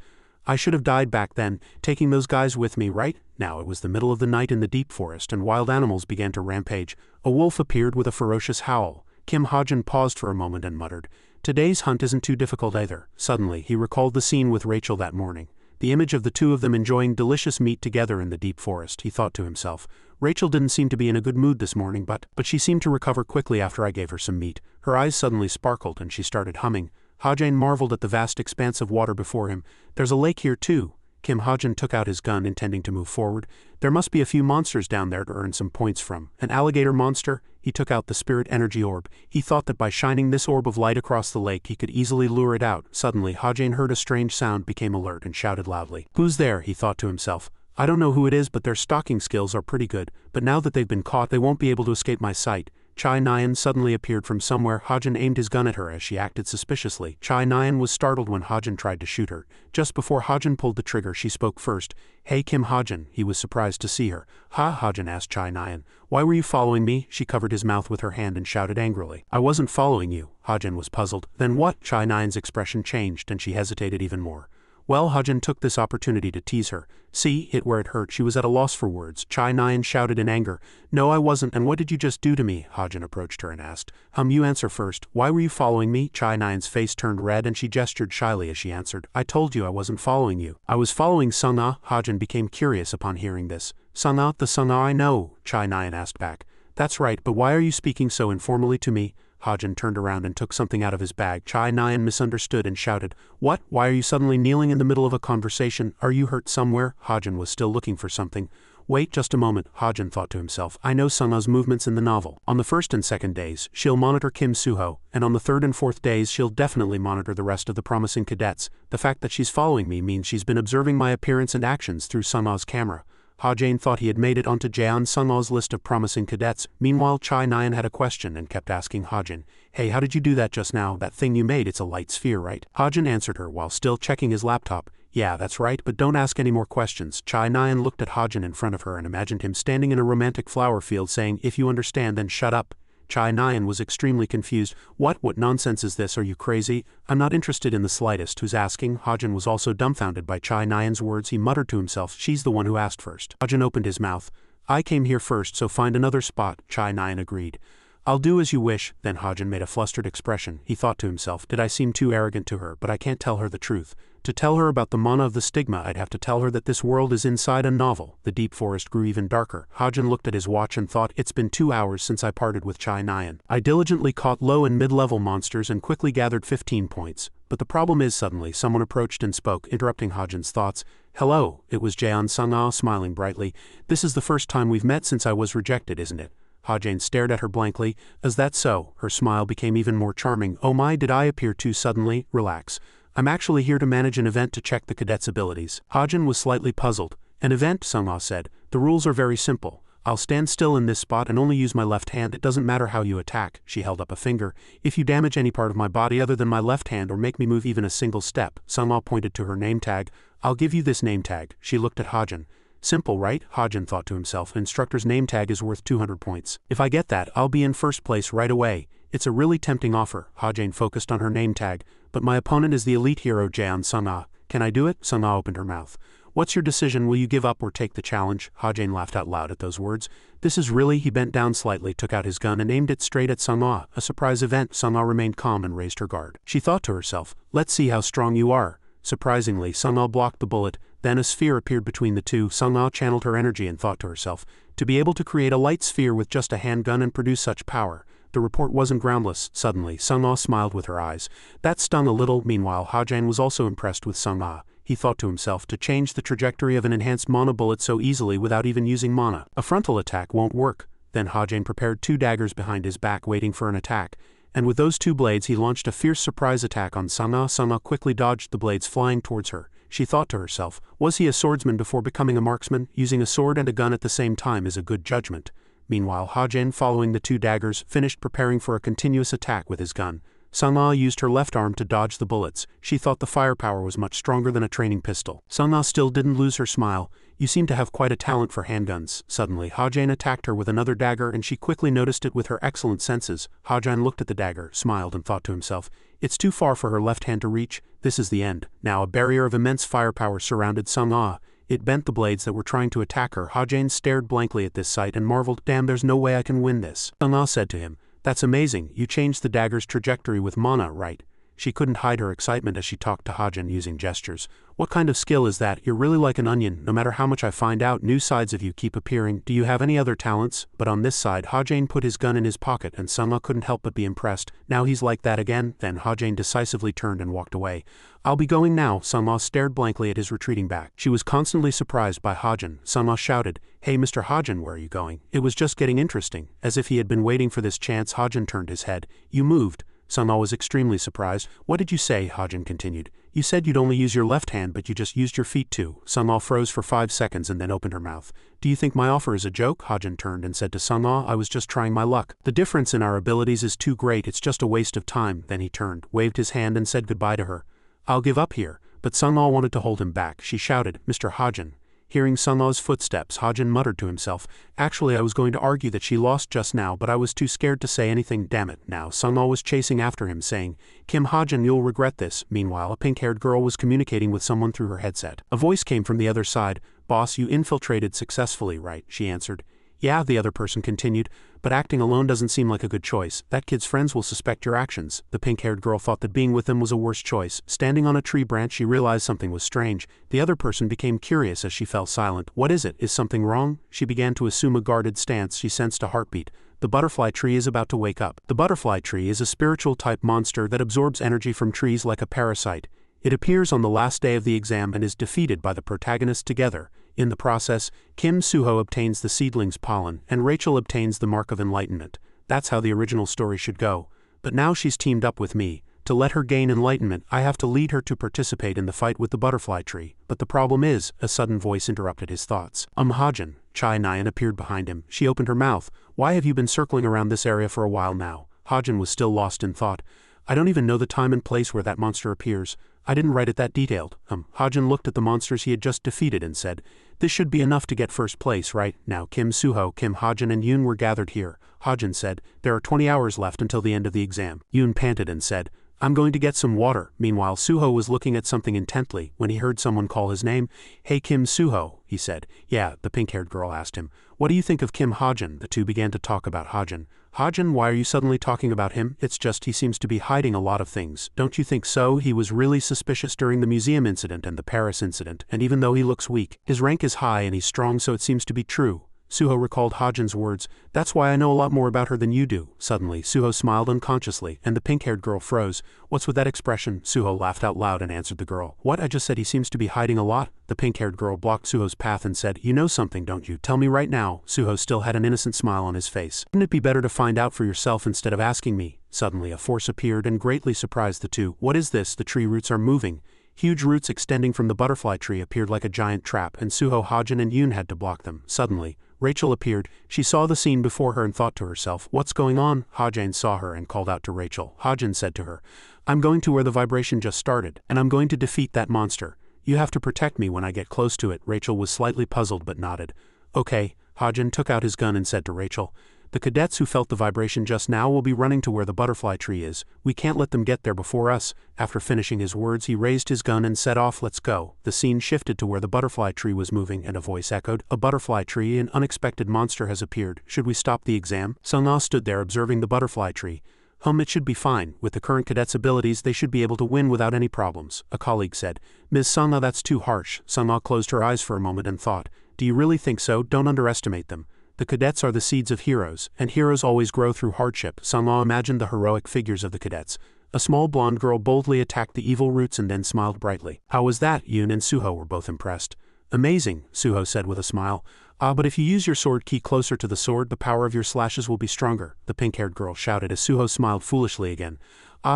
I should have died back then, taking those guys with me, right? Now it was the middle of the night in the deep forest and wild animals began to rampage. A wolf appeared with a ferocious howl. Kim Ha-jin paused for a moment and muttered, Today's hunt isn't too difficult either. Suddenly, he recalled the scene with Rachel that morning. The image of the two of them enjoying delicious meat together in the deep forest, he thought to himself. Rachel didn't seem to be in a good mood this morning, but she seemed to recover quickly after I gave her some meat. Her eyes suddenly sparkled and she started humming. Ha-jin marveled at the vast expanse of water before him. There's a lake here too. Kim Ha-jin took out his gun intending to move forward. There must be a few monsters down there to earn some points from. An alligator monster? He took out the spirit energy orb. He thought that by shining this orb of light across the lake he could easily lure it out. Suddenly Ha-jin heard a strange sound, became alert and shouted loudly. Who's there? He thought to himself. I don't know who it is, but their stalking skills are pretty good. But now that they've been caught, they won't be able to escape my sight. Chai Nyan suddenly appeared from somewhere. Ha-jin aimed his gun at her as she acted suspiciously. Chai Nyan was startled when Ha-jin tried to shoot her. Just before Ha-jin pulled the trigger, she spoke first. Hey Kim Ha-jin. He was surprised to see her. Ha-jin asked Chai Nyan. Why were you following me? She covered his mouth with her hand and shouted angrily. I wasn't following you. Ha-jin was puzzled. Then what? Chai Nyan's expression changed and she hesitated even more. Well, Ha-jin took this opportunity to tease her. See, hit where it hurt. She was at a loss for words. Chai Nyan shouted in anger. No, I wasn't. And what did you just do to me? Ha-jin approached her and asked. You answer first. Why were you following me? Chai Nyan's face turned red and she gestured shyly as she answered. I told you I wasn't following you. I was following Sung-ah. Ha-jin became curious upon hearing this. Sung-ah, the Sung-ah I know, Chai Nyan asked back. That's right, but why are you speaking so informally to me? Ha-jin turned around and took something out of his bag. Chai Nyan misunderstood and shouted, What? Why are you suddenly kneeling in the middle of a conversation? Are you hurt somewhere? Ha-jin was still looking for something. Wait just a moment, Ha-jin thought to himself. I know Sung-ah's movements in the novel. On the first and second days, she'll monitor Kim Soo-ho, and on the third and fourth days she'll definitely monitor the rest of the promising cadets. The fact that she's following me means she's been observing my appearance and actions through Sung-ah's camera. Ha-jin thought he had made it onto Jaeon Sung-ah's list of promising cadets. Meanwhile, Chai Nyan had a question and kept asking Ha-jin, Hey, how did you do that just now? That thing you made, it's a light sphere, right? Ha-jin answered her while still checking his laptop. Yeah, that's right, but don't ask any more questions. Chai Nyan looked at Ha-jin in front of her and imagined him standing in a romantic flower field saying, If you understand, then shut up. Chai Nyan was extremely confused. What nonsense is this? Are you crazy? I'm not interested in the slightest. Who's asking? Ha-jin was also dumbfounded by Chai Nyan's words. He muttered to himself, She's the one who asked first. Ha-jin opened his mouth. I came here first, so find another spot, Chai Nyan agreed. I'll do as you wish. Then Ha-jin made a flustered expression. He thought to himself, Did I seem too arrogant to her? But I can't tell her the truth. To tell her about the mana of the stigma, I'd have to tell her that this world is inside a novel. The deep forest grew even darker. Ha-jin looked at his watch and thought, It's been 2 hours since I parted with Chai Nyan. I diligently caught low and mid-level monsters and quickly gathered 15 points. But the problem is suddenly someone approached and spoke, interrupting Ha-jin's thoughts. Hello, it was Jaeon Sung-ah smiling brightly. This is the first time we've met since I was rejected, isn't it? Ha-Jane stared at her blankly. Is that so? Her smile became even more charming. Oh my, did I appear too suddenly? Relax. I'm actually here to manage an event to check the cadet's abilities. Ha-Jane was slightly puzzled. An event, Sung-Ah said. The rules are very simple. I'll stand still in this spot and only use my left hand. It doesn't matter how you attack. She held up a finger. If you damage any part of my body other than my left hand or make me move even a single step. Sung-Ah pointed to her name tag. I'll give you this name tag. She looked at Ha-Jane. Simple, right? Ha-Jane thought to himself. Instructor's name tag is worth 200 points. If I get that, I'll be in first place right away. It's a really tempting offer. Ha-Jane focused on her name tag. But my opponent is the elite hero Jaeon Sung-Ah. Can I do it? Sung-Ah opened her mouth. What's your decision? Will you give up or take the challenge? Ha-Jane laughed out loud at those words. This is really. He bent down slightly, took out his gun and aimed it straight at Sung-Ah. A surprise event. Sung-Ah remained calm and raised her guard. She thought to herself, let's see how strong you are. Surprisingly, Sung-Ah blocked the bullet. Then a sphere appeared between the two. Sung-Ah channeled her energy and thought to herself, to be able to create a light sphere with just a handgun and produce such power. The report wasn't groundless. Suddenly, Sung-Ah smiled with her eyes. That stung a little. Meanwhile, Ha-Jane was also impressed with Sung-Ah. He thought to himself, to change the trajectory of an enhanced mana bullet so easily without even using mana. A frontal attack won't work. Then Ha-Jane prepared 2 daggers behind his back waiting for an attack. And with those 2 blades he launched a fierce surprise attack on Sung-Ah. Sung-Ah quickly dodged the blades flying towards her. She thought to herself, was he a swordsman before becoming a marksman? Using a sword and a gun at the same time is a good judgment. Meanwhile, Ha-Jane, following the 2 daggers, finished preparing for a continuous attack with his gun. Sung-Ah used her left arm to dodge the bullets. She thought the firepower was much stronger than a training pistol. Sung-Ah still didn't lose her smile. You seem to have quite a talent for handguns. Suddenly, Ha-Jane attacked her with another dagger and she quickly noticed it with her excellent senses. Ha-Jane looked at the dagger, smiled and thought to himself, it's too far for her left hand to reach. This is the end. Now a barrier of immense firepower surrounded Sung-Ah. It bent the blades that were trying to attack her. Ha-Jane stared blankly at this sight and marveled, damn, there's no way I can win this. Sung-Ah said to him, that's amazing. You changed the dagger's trajectory with mana, right? She couldn't hide her excitement as she talked to Ha-Jane using gestures. What kind of skill is that? You're really like an onion. No matter how much I find out, new sides of you keep appearing. Do you have any other talents? But on this side, Ha-Jane put his gun in his pocket and Sung-Ah couldn't help but be impressed. Now he's like that again? Then Ha-Jane decisively turned and walked away. I'll be going now. Sung-Ah stared blankly at his retreating back. She was constantly surprised by Ha-Jane. Sung-Ah shouted, hey Mr. Ha-Jane, where are you going? It was just getting interesting. As if he had been waiting for this chance, Ha-Jane turned his head. You moved. Sung-Ah was extremely surprised. What did you say? Ha-Jane continued. You said you'd only use your left hand but you just used your feet too. Sung-Ah froze for 5 seconds and then opened her mouth. Do you think my offer is a joke? Ha-Jane turned and said to Sung-Ah, I was just trying my luck. The difference in our abilities is too great, it's just a waste of time. Then he turned, waved his hand and said goodbye to her. I'll give up here. But Sung-Ah wanted to hold him back. She shouted, Mr. Ha-Jane. Hearing Sung-Ah's footsteps, Ha-Jane muttered to himself, actually I was going to argue that she lost just now but I was too scared to say anything. Damn it. Now Sung-Ah was chasing after him saying, Kim Ha-Jane, you'll regret this. Meanwhile, a pink-haired girl was communicating with someone through her headset. A voice came from the other side. Boss, you infiltrated successfully, right? She answered. Yeah, the other person continued, but acting alone doesn't seem like a good choice. That kid's friends will suspect your actions. The pink-haired girl thought that being with them was a worse choice. Standing on a tree branch, she realized something was strange. The other person became curious as she fell silent. What is it? Is something wrong? She began to assume a guarded stance. She sensed a heartbeat. The butterfly tree is about to wake up. The butterfly tree is a spiritual-type monster that absorbs energy from trees like a parasite. It appears on the last day of the exam and is defeated by the protagonist together. In the process, Kim Suho obtains the seedling's pollen, and Rachel obtains the Mark of Enlightenment. That's how the original story should go. But now she's teamed up with me. To let her gain enlightenment, I have to lead her to participate in the fight with the butterfly tree. But the problem is, a sudden voice interrupted his thoughts. Ha-Jane. Chai Nyan appeared behind him. She opened her mouth. Why have you been circling around this area for a while now? Ha-Jane was still lost in thought. I don't even know the time and place where that monster appears. I didn't write it that detailed. Ha-Jane looked at the monsters he had just defeated and said, this should be enough to get first place, right? Now Kim Suho, Kim Ha-Jane and Yoon were gathered here. Ha-Jane said, there are 20 hours left until the end of the exam. Yoon panted and said, I'm going to get some water. Meanwhile, Suho was looking at something intently when he heard someone call his name. Hey Kim Suho, he said. Yeah, the pink-haired girl asked him. What do you think of Kim Ha-Jane? The two began to talk about Ha-Jane. Ha-Jane, why are you suddenly talking about him? It's just he seems to be hiding a lot of things. Don't you think so? He was really suspicious during the museum incident and the Paris incident, and even though he looks weak, his rank is high and he's strong, so it seems to be true. Suho recalled Hajin's words. That's why I know a lot more about her than you do. Suddenly, Suho smiled unconsciously, and the pink-haired girl froze. What's with that expression? Suho laughed out loud and answered the girl. What? I just said he seems to be hiding a lot. The pink-haired girl blocked Suho's path and said, You know something, don't you? Tell me right now. Suho still had an innocent smile on his face. Wouldn't it be better to find out for yourself instead of asking me? Suddenly, a force appeared and greatly surprised the two. What is this? The tree roots are moving. Huge roots extending from the butterfly tree appeared like a giant trap, and Suho, Hajin, and Yoon had to block them. Suddenly, Rachel appeared. She saw the scene before her and thought to herself, What's going on? Hajin saw her and called out to Rachel. Hajin said to her, I'm going to where the vibration just started, and I'm going to defeat that monster. You have to protect me when I get close to it. Rachel was slightly puzzled but nodded. Okay. Hajin took out his gun and said to Rachel, The cadets who felt the vibration just now will be running to where the butterfly tree is. We can't let them get there before us. After finishing his words, he raised his gun and set off. Let's go. The scene shifted to where the butterfly tree was moving, and a voice echoed, A butterfly tree, an unexpected monster has appeared. Should we stop the exam? Sung-ah stood there observing the butterfly tree. It should be fine. With the current cadets' abilities, they should be able to win without any problems. A colleague said, Ms. Sung-ah, that's too harsh. Sung-ah closed her eyes for a moment and thought, Do you really think so? Don't underestimate them. The cadets are the seeds of heroes, and heroes always grow through hardship. Sung-ah imagined the heroic figures of the cadets. A small blonde girl boldly attacked the evil roots and then smiled brightly. How was that? Yoon and Suho were both impressed. Amazing, Suho said with a smile. But if you use your sword key closer to the sword, the power of your slashes will be stronger, the pink-haired girl shouted as Suho smiled foolishly again.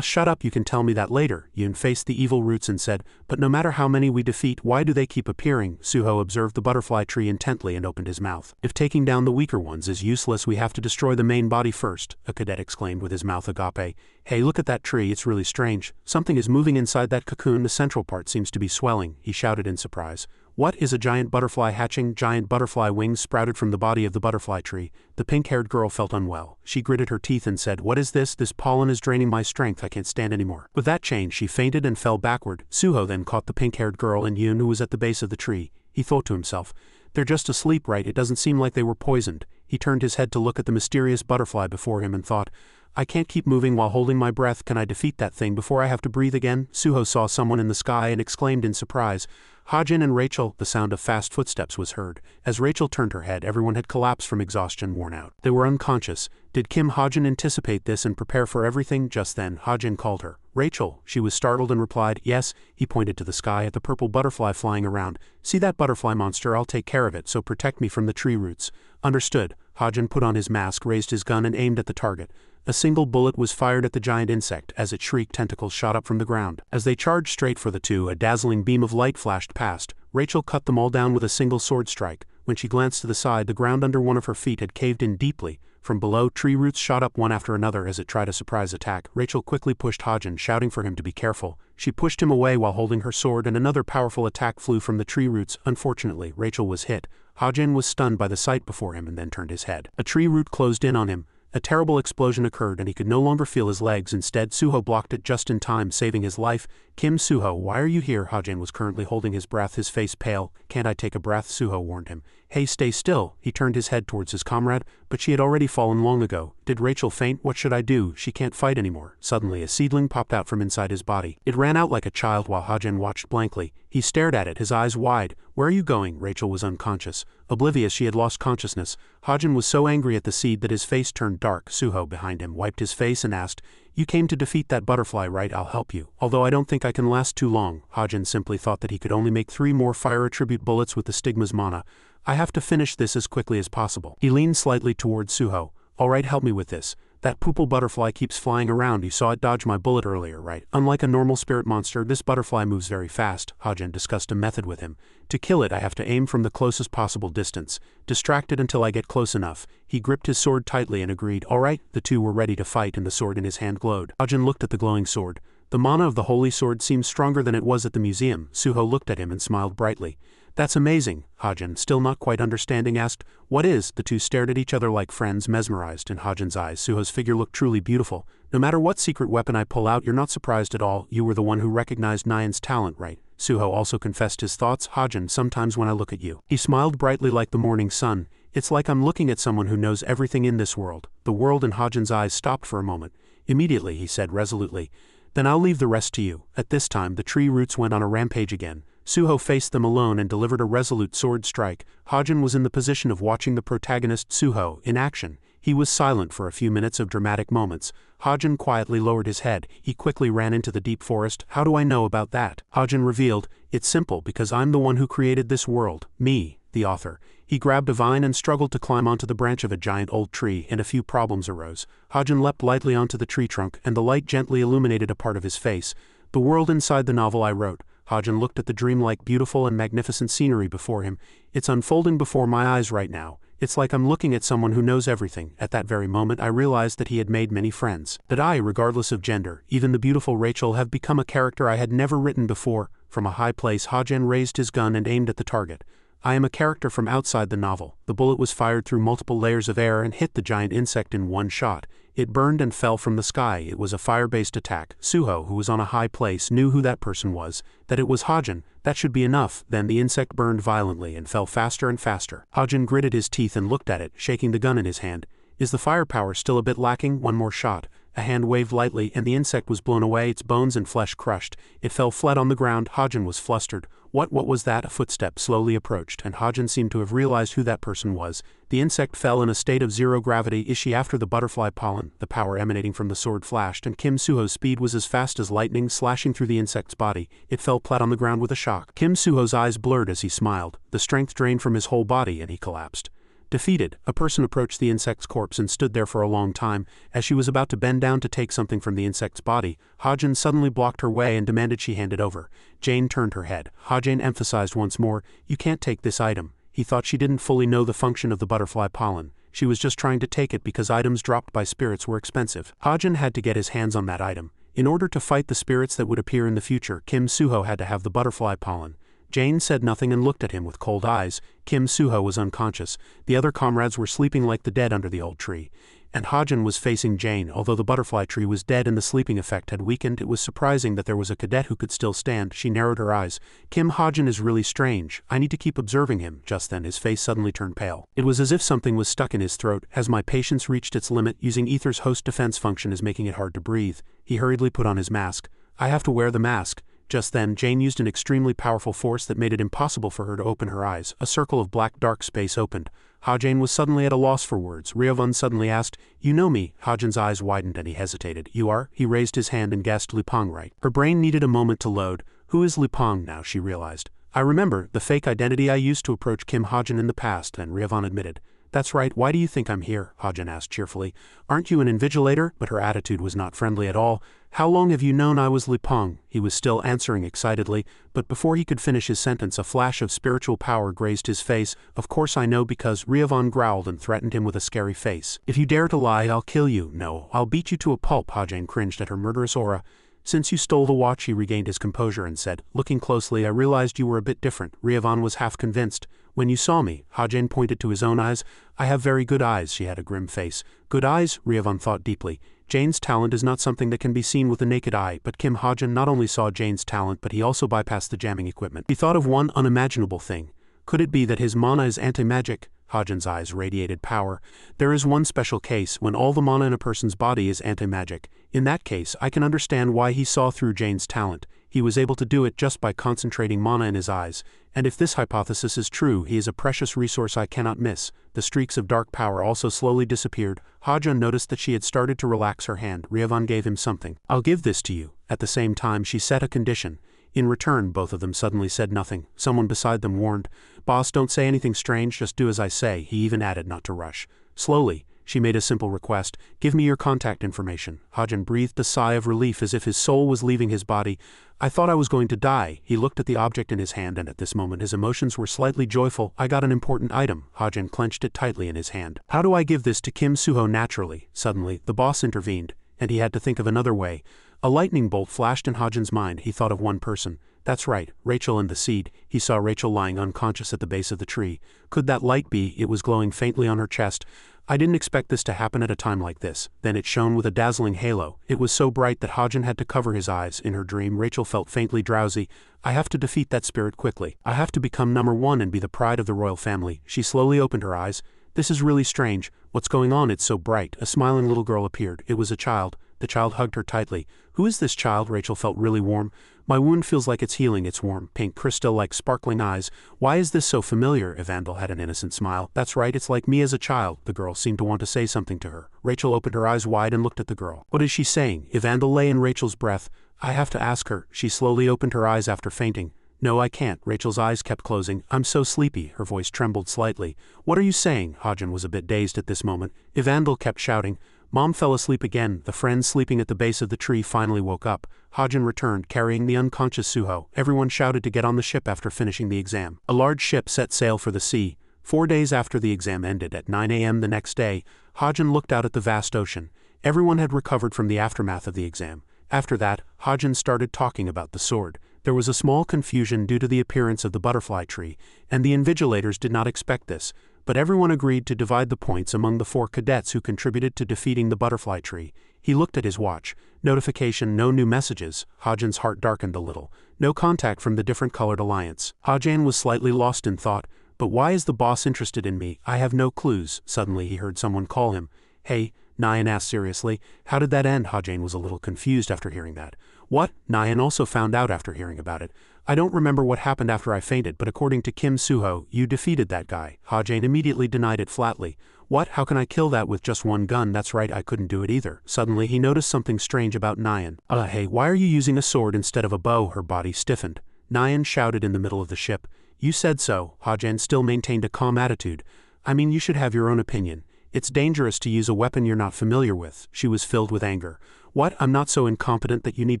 Shut up, you can tell me that later. Yoon faced the evil roots and said, But no matter how many we defeat, why do they keep appearing? Suho observed the butterfly tree intently and opened his mouth. If taking down the weaker ones is useless, we have to destroy the main body first, a cadet exclaimed with his mouth agape. Hey, look at that tree, it's really strange. Something is moving inside that cocoon, the central part seems to be swelling, he shouted in surprise. What is a giant butterfly hatching? Giant butterfly wings sprouted from the body of the butterfly tree. The pink-haired girl felt unwell. She gritted her teeth and said, What is this? This pollen is draining my strength. I can't stand anymore. With that change, she fainted and fell backward. Suho then caught the pink-haired girl and Yoon, who was at the base of the tree. He thought to himself, They're just asleep, right? It doesn't seem like they were poisoned. He turned his head to look at the mysterious butterfly before him and thought, I can't keep moving while holding my breath. Can I defeat that thing before I have to breathe again? Suho saw someone in the sky and exclaimed in surprise, Hajin and Rachel. The sound of fast footsteps was heard. As Rachel turned her head, everyone had collapsed from exhaustion, worn out. They were unconscious. Did Kim Hajin anticipate this and prepare for everything? Just then, Hajin called her. Rachel. She was startled and replied, Yes. He pointed to the sky at the purple butterfly flying around. See that butterfly monster? I'll take care of it, so protect me from the tree roots. Understood. Hajin put on his mask, raised his gun and aimed at the target. A single bullet was fired at the giant insect. As it shrieked, tentacles shot up from the ground. As they charged straight for the two, a dazzling beam of light flashed past. Rachel cut them all down with a single sword strike. When she glanced to the side, the ground under one of her feet had caved in deeply. From below, tree roots shot up one after another as it tried a surprise attack. Rachel quickly pushed Hajin, shouting for him to be careful. She pushed him away while holding her sword, and another powerful attack flew from the tree roots. Unfortunately, Rachel was hit. Hajin was stunned by the sight before him and then turned his head. A tree root closed in on him. A terrible explosion occurred and he could no longer feel his legs. Instead, Suho blocked it just in time, saving his life. Kim, Suho, why are you here? Hajin was currently holding his breath, his face pale. Can't I take a breath? Suho warned him. Hey, stay still. He turned his head towards his comrade, but she had already fallen long ago. Did Rachel faint? What should I do? She can't fight anymore. Suddenly, a seedling popped out from inside his body. It ran out like a child while Hajin watched blankly. He stared at it, his eyes wide. Where are you going? Rachel was unconscious. Oblivious, she had lost consciousness. Hajin was so angry at the seed that his face turned dark. Suho, behind him, wiped his face and asked, You came to defeat that butterfly, right? I'll help you. Although I don't think I can last too long. Hajin simply thought that he could only make 3 more fire attribute bullets with the stigma's mana. I have to finish this as quickly as possible. He leaned slightly towards Suho. Alright, help me with this. That purple butterfly keeps flying around. You saw it dodge my bullet earlier, right? Unlike a normal spirit monster, this butterfly moves very fast. Hajin discussed a method with him. To kill it, I have to aim from the closest possible distance. Distract it until I get close enough. He gripped his sword tightly and agreed. Alright, the two were ready to fight and the sword in his hand glowed. Hajin looked at the glowing sword. The mana of the holy sword seemed stronger than it was at the museum. Suho looked at him and smiled brightly. That's amazing. Hajin, still not quite understanding, asked, What is? The two stared at each other like friends, mesmerized. In Hajin's eyes, Suho's figure looked truly beautiful. No matter what secret weapon I pull out, you're not surprised at all. You were the one who recognized Nyan's talent, right? Suho also confessed his thoughts. Hajin, sometimes when I look at you. He smiled brightly like the morning sun. It's like I'm looking at someone who knows everything in this world. The world in Hajin's eyes stopped for a moment. Immediately, he said resolutely, Then I'll leave the rest to you. At this time, the tree roots went on a rampage again. Suho faced them alone and delivered a resolute sword strike. Hajin was in the position of watching the protagonist Suho in action. He was silent for a few minutes of dramatic moments. Hajin quietly lowered his head. He quickly ran into the deep forest. How do I know about that? Hajin revealed, it's simple because I'm the one who created this world. Me, the author. He grabbed a vine and struggled to climb onto the branch of a giant old tree, and a few problems arose. Hajin leapt lightly onto the tree trunk, and the light gently illuminated a part of his face. The world inside the novel I wrote. Hajin looked at the dreamlike, beautiful and magnificent scenery before him. It's unfolding before my eyes right now. It's like I'm looking at someone who knows everything. At that very moment I realized that he had made many friends. That I, regardless of gender, even the beautiful Rachel, have become a character I had never written before. From a high place Hajin raised his gun and aimed at the target. I am a character from outside the novel. The bullet was fired through multiple layers of air and hit the giant insect in one shot. It burned and fell from the sky. It was a fire-based attack. Suho, who was on a high place, knew who that person was. That it was Hajin. That should be enough. Then the insect burned violently and fell faster and faster. Hajin gritted his teeth and looked at it, shaking the gun in his hand. Is the firepower still a bit lacking? One more shot. A hand waved lightly and the insect was blown away, its bones and flesh crushed. It fell flat on the ground. Hajin was flustered. What was that? A footstep slowly approached, and Hajin seemed to have realized who that person was. The insect fell in a state of zero gravity. Is she after the butterfly pollen? The power emanating from the sword flashed, and Kim Suho's speed was as fast as lightning, slashing through the insect's body. It fell flat on the ground with a shock. Kim Suho's eyes blurred as he smiled. The strength drained from his whole body, and he collapsed. Defeated, a person approached the insect's corpse and stood there for a long time. As she was about to bend down to take something from the insect's body, Hajin suddenly blocked her way and demanded she hand it over. Jane turned her head. Hajin emphasized once more, you can't take this item. He thought she didn't fully know the function of the butterfly pollen. She was just trying to take it because items dropped by spirits were expensive. Hajin had to get his hands on that item. In order to fight the spirits that would appear in the future, Kim Suho had to have the butterfly pollen. Jane said nothing and looked at him with cold eyes. Kim Suho was unconscious. The other comrades were sleeping like the dead under the old tree. And Hajin was facing Jane. Although the butterfly tree was dead and the sleeping effect had weakened, it was surprising that there was a cadet who could still stand. She narrowed her eyes. Kim Hajin is really strange. I need to keep observing him. Just then his face suddenly turned pale. It was as if something was stuck in his throat. Has my patience reached its limit? Using Ether's host defense function is making it hard to breathe. He hurriedly put on his mask. I have to wear the mask. Just then, Jane used an extremely powerful force that made it impossible for her to open her eyes. A circle of black dark space opened. Hajin was suddenly at a loss for words. Ryovun suddenly asked, you know me? Hajin's eyes widened and he hesitated. You are? He raised his hand and guessed Lupang right. Her brain needed a moment to load. Who is Lupang now, she realized. I remember, the fake identity I used to approach Kim Hajin in the past, and Ryovun admitted. That's right, why do you think I'm here? Hajin asked cheerfully. Aren't you an invigilator? But her attitude was not friendly at all. How long have you known I was Lupang? He was still answering excitedly, but before he could finish his sentence a flash of spiritual power grazed his face. Of course I know because Ryovun growled and threatened him with a scary face. If you dare to lie, I'll kill you. No, I'll beat you to a pulp. Hajin cringed at her murderous aura. Since you stole the watch, he regained his composure and said, looking closely, I realized you were a bit different. Ryovun was half convinced. When you saw me, Hajin pointed to his own eyes. I have very good eyes. She had a grim face. Good eyes? Ryovun thought deeply. Jane's talent is not something that can be seen with the naked eye, but Kim Hajin not only saw Jane's talent, but he also bypassed the jamming equipment. He thought of one unimaginable thing. Could it be that his mana is anti-magic? Hajin's eyes radiated power. There is one special case, when all the mana in a person's body is anti-magic. In that case, I can understand why he saw through Jane's talent. He was able to do it just by concentrating mana in his eyes. And if this hypothesis is true, he is a precious resource I cannot miss. The streaks of dark power also slowly disappeared. Hajin noticed that she had started to relax her hand. Ryovun gave him something. I'll give this to you. At the same time, she set a condition. In return, both of them suddenly said nothing. Someone beside them warned, Boss, don't say anything strange, just do as I say. He even added not to rush. Slowly, she made a simple request. Give me your contact information. Hajin breathed a sigh of relief as if his soul was leaving his body. I thought I was going to die. He looked at the object in his hand and at this moment his emotions were slightly joyful. I got an important item. Hajin clenched it tightly in his hand. How do I give this to Kim Suho naturally? Suddenly, the boss intervened, and he had to think of another way. A lightning bolt flashed in Hajin's mind. He thought of one person. That's right, Rachel and the seed. He saw Rachel lying unconscious at the base of the tree. Could that light be? It was glowing faintly on her chest. I didn't expect this to happen at a time like this. Then it shone with a dazzling halo. It was so bright that Hajin had to cover his eyes. In her dream, Rachel felt faintly drowsy. I have to defeat that spirit quickly. I have to become number one and be the pride of the royal family. She slowly opened her eyes. This is really strange. What's going on? It's so bright. A smiling little girl appeared. It was a child. The child hugged her tightly. Who is this child? Rachel felt really warm. My wound feels like it's healing. It's warm, pink crystal like sparkling eyes. Why is this so familiar? Evander had an innocent smile. That's right, it's like me as a child. The girl seemed to want to say something to her. Rachel opened her eyes wide and looked at the girl. What is she saying? Evander lay in Rachel's breath. I have to ask her. She slowly opened her eyes after fainting. No, I can't. Rachel's eyes kept closing. I'm so sleepy. Her voice trembled slightly. What are you saying? Hajin was a bit dazed at this moment. Evander kept shouting. Mom fell asleep again. The friends sleeping at the base of the tree finally woke up. Hajin returned, carrying the unconscious Suho. Everyone shouted to get on the ship after finishing the exam. A large ship set sail for the sea. 4 days after the exam ended at 9 a.m. the next day, Hajin looked out at the vast ocean. Everyone had recovered from the aftermath of the exam. After that, Hajin started talking about the sword. There was a small confusion due to the appearance of the butterfly tree, and the invigilators did not expect this, but everyone agreed to divide the points among the 4 cadets who contributed to defeating the butterfly tree. He looked at his watch. Notification, no new messages. Hajin's heart darkened a little. No contact from the different colored alliance. Hajin was slightly lost in thought. But why is the boss interested in me? I have no clues. Suddenly he heard someone call him. Hey, Nyan asked seriously. How did that end? Hajin was a little confused after hearing that. What? Nyan also found out after hearing about it. I don't remember what happened after I fainted, but according to Kim Suho, you defeated that guy. Hajin immediately denied it flatly. What? How can I kill that with just one gun? That's right, I couldn't do it either. Suddenly he noticed something strange about Nyan. Hey, why are you using a sword instead of a bow? Her body stiffened. Nyan shouted in the middle of the ship. You said so. Hajin still maintained a calm attitude. I mean, you should have your own opinion. It's dangerous to use a weapon you're not familiar with. She was filled with anger. What? I'm not so incompetent that you need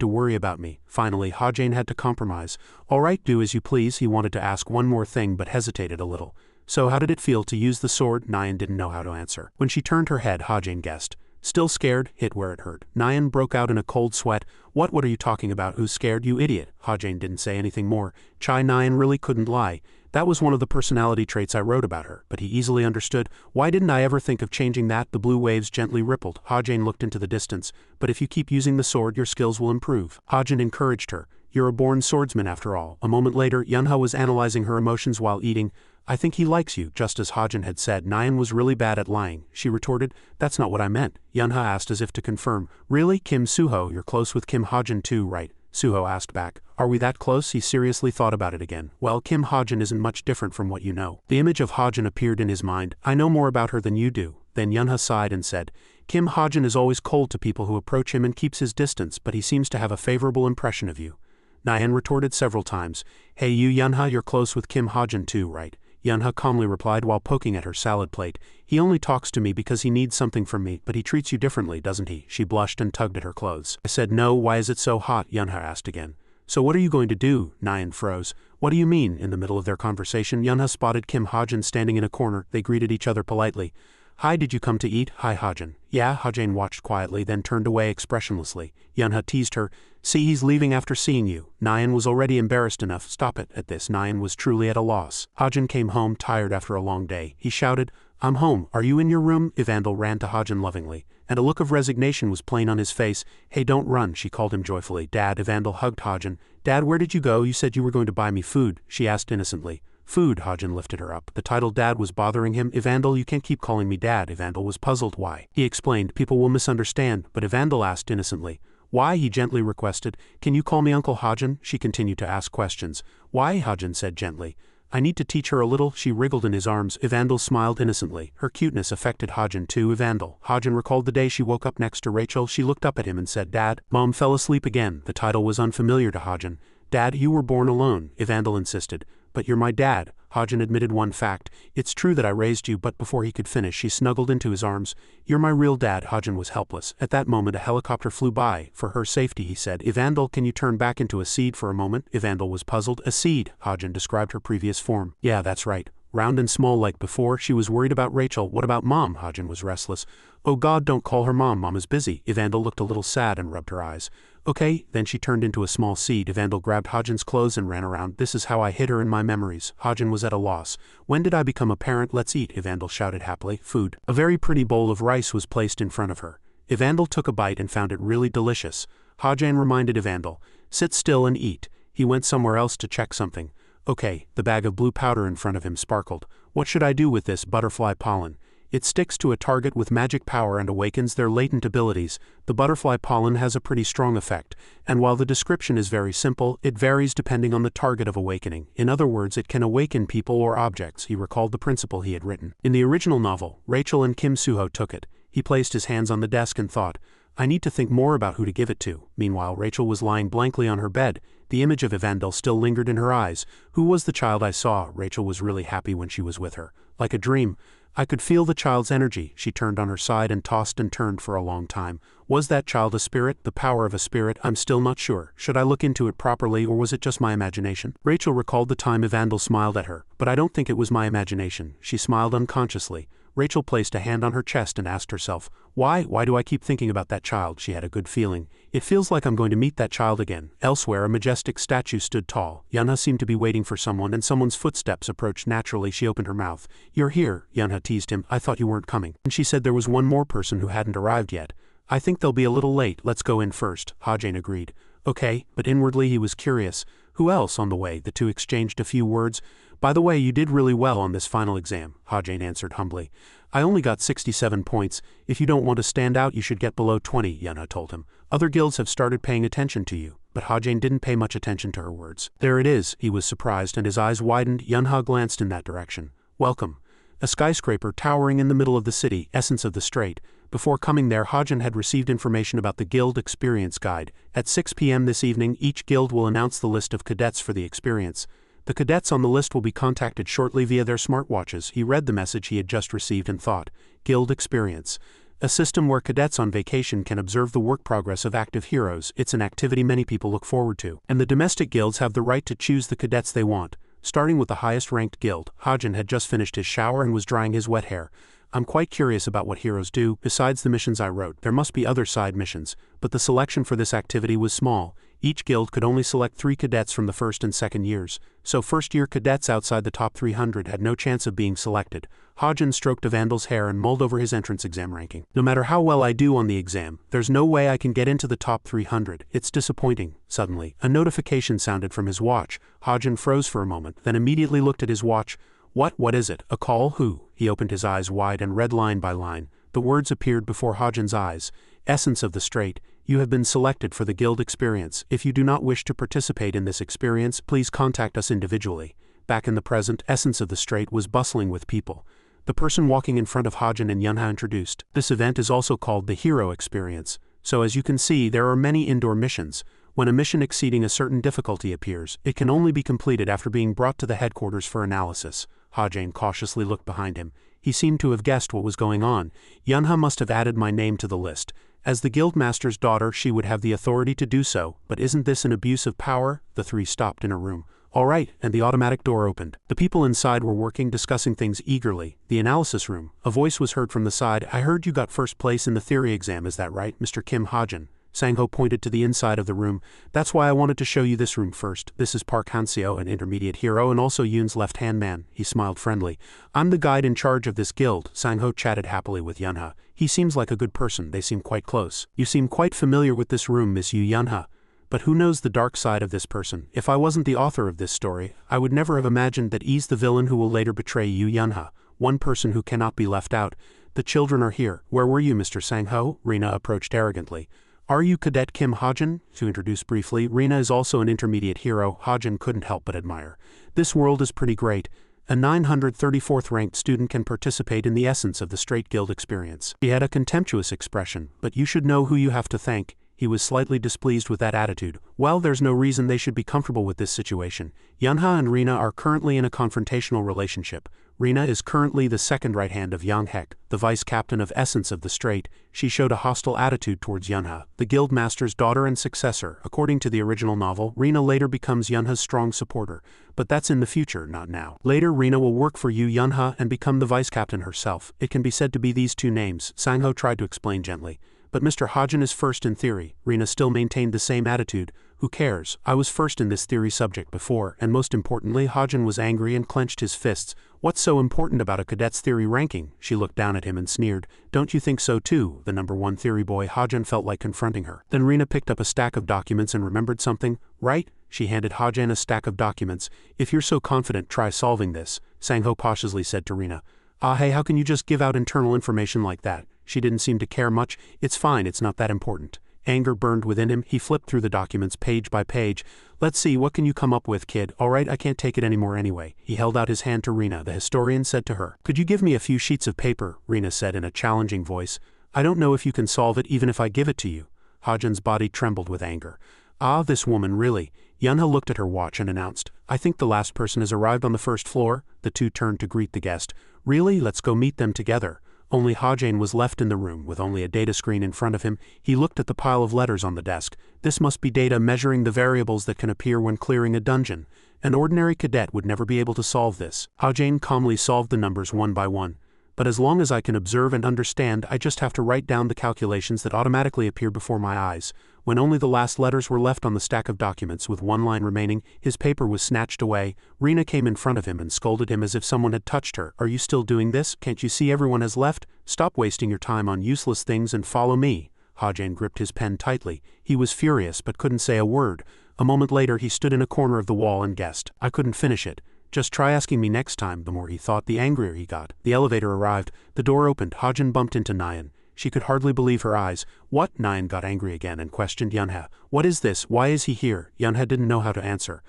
to worry about me. Finally, Hajin had to compromise. All right, do as you please. He wanted to ask one more thing but hesitated a little. So how did it feel to use the sword? Nyan didn't know how to answer. When she turned her head, Hajin guessed. Still scared, hit where it hurt. Nyan broke out in a cold sweat. What are you talking about? Who's scared, you idiot? Hajin didn't say anything more. Chai Nyan really couldn't lie. That was one of the personality traits I wrote about her, but he easily understood. Why didn't I ever think of changing that? The blue waves gently rippled. Hajin looked into the distance. But if you keep using the sword, your skills will improve. Hajin encouraged her. You're a born swordsman after all. A moment later, Yunha was analyzing her emotions while eating. I think he likes you, just as Hajin had said. Nyan was really bad at lying. She retorted, that's not what I meant. Yunha asked as if to confirm. Really, Kim Suho, you're close with Kim Hajin too, right? Suho asked back. Are we that close? He seriously thought about it again. Well, Kim Hajin isn't much different from what you know. The image of Hajin appeared in his mind. I know more about her than you do. Then Yunha sighed and said, Kim Hajin is always cold to people who approach him and keeps his distance, but he seems to have a favorable impression of you. Nyan retorted several times. Hey you Yunha, you're close with Kim Hajin too, right? Yunha calmly replied while poking at her salad plate. He only talks to me because he needs something from me, but he treats you differently, doesn't he? She blushed and tugged at her clothes. I said no, why is it so hot? Yunha asked again. So what are you going to do? Nyan froze. What do you mean? In the middle of their conversation, Yunha spotted Kim Hajin standing in a corner. They greeted each other politely. Hi, did you come to eat? Hi, Hajin. Yeah, Hajin watched quietly, then turned away expressionlessly. Yunha teased her. See, he's leaving after seeing you. Nyan was already embarrassed enough. Stop it. At this, Nyan was truly at a loss. Hajin came home tired after a long day. He shouted, I'm home. Are you in your room? Evander ran to Hajin lovingly, and a look of resignation was plain on his face. Hey, don't run, she called him joyfully. Dad, Evander hugged Hajin. Dad, where did you go? You said you were going to buy me food, she asked innocently. Food, Hajin lifted her up. The title Dad was bothering him. Evander, you can't keep calling me Dad. Evander was puzzled. Why? He explained, people will misunderstand, but Evander asked innocently. Why? He gently requested. Can you call me Uncle Hajin? She continued to ask questions. Why? Hajin said gently. I need to teach her a little. She wriggled in his arms. Evander smiled innocently. Her cuteness affected Hajin too. Evander. Hajin recalled the day she woke up next to Rachel. She looked up at him and said, Dad. Mom fell asleep again. The title was unfamiliar to Hajin. Dad, you were born alone, Evander insisted. But you're my dad. Hajin admitted one fact. It's true that I raised you, but before he could finish, she snuggled into his arms. You're my real dad. Hajin was helpless. At that moment, a helicopter flew by. For her safety, he said, Evander, can you turn back into a seed for a moment? Evander was puzzled. A seed, Hajin described her previous form. Yeah, that's right. Round and small like before. She was worried about Rachel. What about Mom? Hajin was restless. Oh God, don't call her Mom. Mom is busy. Evander looked a little sad and rubbed her eyes. Okay, then she turned into a small seed. Evander grabbed Hajin's clothes and ran around. This is how I hid her in my memories. Hajin was at a loss. When did I become a parent? Let's eat, Evander shouted happily. Food. A very pretty bowl of rice was placed in front of her. Evander took a bite and found it really delicious. Hajin reminded Evander, sit still and eat. He went somewhere else to check something. Okay, the bag of blue powder in front of him sparkled. What should I do with this butterfly pollen? It sticks to a target with magic power and awakens their latent abilities. The butterfly pollen has a pretty strong effect, and while the description is very simple, it varies depending on the target of awakening. In other words, it can awaken people or objects. He recalled the principle he had written. In the original novel, Rachel and Kim Suho took it. He placed his hands on the desk and thought, I need to think more about who to give it to. Meanwhile, Rachel was lying blankly on her bed. The image of Evandel still lingered in her eyes. Who was the child I saw? Rachel was really happy when she was with her. Like a dream. I could feel the child's energy. She turned on her side and tossed and turned for a long time. Was that child a spirit? The power of a spirit? I'm still not sure. Should I look into it properly, or was it just my imagination? Rachel recalled the time Evandel smiled at her, but I don't think it was my imagination. She smiled unconsciously. Rachel placed a hand on her chest and asked herself, Why do I keep thinking about that child? She had a good feeling. It feels like I'm going to meet that child again. Elsewhere, a majestic statue stood tall. Yunha seemed to be waiting for someone, and someone's footsteps approached naturally. She opened her mouth. You're here, Yunha teased him. I thought you weren't coming. And she said there was one more person who hadn't arrived yet. I think they'll be a little late. Let's go in first. Hajin agreed. Okay, but inwardly he was curious. Who else on the way? The two exchanged a few words. By the way, you did really well on this final exam, Hajin answered humbly. I only got 67 points. If you don't want to stand out, you should get below 20, Yunha told him. Other guilds have started paying attention to you. But Hajin didn't pay much attention to her words. There it is, he was surprised, and his eyes widened. Yunha glanced in that direction. Welcome. A skyscraper towering in the middle of the city, essence of the strait. Before coming there, Hajin had received information about the guild experience guide. At 6 p.m. this evening, each guild will announce the list of cadets for the experience. The cadets on the list will be contacted shortly via their smartwatches. He read the message he had just received and thought, Guild Experience. A system where cadets on vacation can observe the work progress of active heroes. It's an activity many people look forward to. And the domestic guilds have the right to choose the cadets they want. Starting with the highest ranked guild, Hajin had just finished his shower and was drying his wet hair. I'm quite curious about what heroes do. Besides the missions I wrote, there must be other side missions, but the selection for this activity was small. Each guild could only select 3 cadets from the first and second years, so first-year cadets outside the top 300 had no chance of being selected. Hajin stroked Evandel's hair and mulled over his entrance exam ranking. No matter how well I do on the exam, there's no way I can get into the top 300. It's disappointing. Suddenly, a notification sounded from his watch. Hajin froze for a moment, then immediately looked at his watch. What is it? A call? Who? He opened his eyes wide and read line by line. The words appeared before Hajin's eyes. Essence of the Strait. You have been selected for the guild experience. If you do not wish to participate in this experience, please contact us individually. Back in the present, Essence of the Strait was bustling with people. The person walking in front of Hajin and Yunha introduced. This event is also called the Hero Experience. So as you can see, there are many indoor missions. When a mission exceeding a certain difficulty appears, it can only be completed after being brought to the headquarters for analysis. Hajin cautiously looked behind him. He seemed to have guessed what was going on. Yunha must have added my name to the list. As the guildmaster's daughter, she would have the authority to do so, but isn't this an abuse of power? The three stopped in a room. All right, and the automatic door opened. The people inside were working, discussing things eagerly. The analysis room. A voice was heard from the side. I heard you got first place in the theory exam, is that right, Mr. Kim Hajin? Sang-ho pointed to the inside of the room. That's why I wanted to show you this room first. This is Park Hanseo, an intermediate hero and also Yoon's left-hand man. He smiled friendly. I'm the guide in charge of this guild. Sang-ho chatted happily with Yunha. He seems like a good person. They seem quite close. You seem quite familiar with this room, Miss Yu Yunha. But who knows the dark side of this person? If I wasn't the author of this story, I would never have imagined that he's the villain who will later betray Yu Yunha. One person who cannot be left out. The children are here. Where were you, Mr. Sang-ho? Rina approached arrogantly. Are you Cadet Kim Hajin? To introduce briefly, Rina is also an intermediate hero. Hajin couldn't help but admire. This world is pretty great. A 934th ranked student can participate in the essence of the Straight Guild experience. He had a contemptuous expression, but you should know who you have to thank. He was slightly displeased with that attitude. Well, there's no reason they should be comfortable with this situation. Yunha and Rina are currently in a confrontational relationship. Rina is currently the second right hand of Yang Hek, the vice captain of Essence of the Strait. She showed a hostile attitude towards Yunha, the guild master's daughter and successor. According to the original novel, Rina later becomes Yunha's strong supporter. But that's in the future, not now. Later, Rina will work for Yu Yunha and become the vice captain herself. It can be said to be these two names, Sang-ho tried to explain gently. But Mr. Hajin is first in theory. Rina still maintained the same attitude. Who cares? I was first in this theory subject before, and most importantly, Hajin was angry and clenched his fists. What's so important about a cadet's theory ranking? She looked down at him and sneered. Don't you think so too? The number 1 theory boy. Hajin felt like confronting her. Then Rina picked up a stack of documents and remembered something. Right? She handed Hajin a stack of documents. If you're so confident, try solving this, Sang-ho cautiously said to Rina. "Ah hey, how can you just give out internal information like that?" She didn't seem to care much. "It's fine, it's not that important." Anger burned within him. He flipped through the documents page by page. "Let's see, what can you come up with, kid? Alright, I can't take it anymore anyway." He held out his hand to Rina. The historian said to her, "Could you give me a few sheets of paper?" Rina said in a challenging voice. "I don't know if you can solve it even if I give it to you." Hajin's body trembled with anger. "Ah, this woman, really." Yunha looked at her watch and announced, "I think the last person has arrived on the first floor." The two turned to greet the guest. "Really? Let's go meet them together." Only Hajin was left in the room with only a data screen in front of him. He looked at the pile of letters on the desk. This must be data measuring the variables that can appear when clearing a dungeon. An ordinary cadet would never be able to solve this. Hajin calmly solved the numbers one by one. "But as long as I can observe and understand, I just have to write down the calculations that automatically appear before my eyes." When only the last letters were left on the stack of documents with one line remaining, his paper was snatched away. Rina came in front of him and scolded him as if someone had touched her. "Are you still doing this? Can't you see everyone has left? Stop wasting your time on useless things and follow me." Hajin gripped his pen tightly. He was furious but couldn't say a word. A moment later he stood in a corner of the wall and guessed, "I couldn't finish it. Just try asking me next time." The more he thought, the angrier he got. The elevator arrived. The door opened. Hajin bumped into Nyan. She could hardly believe her eyes. "What?" Nyan got angry again and questioned Yunha. "What is this? Why is he here?" Yunha didn't know how to answer.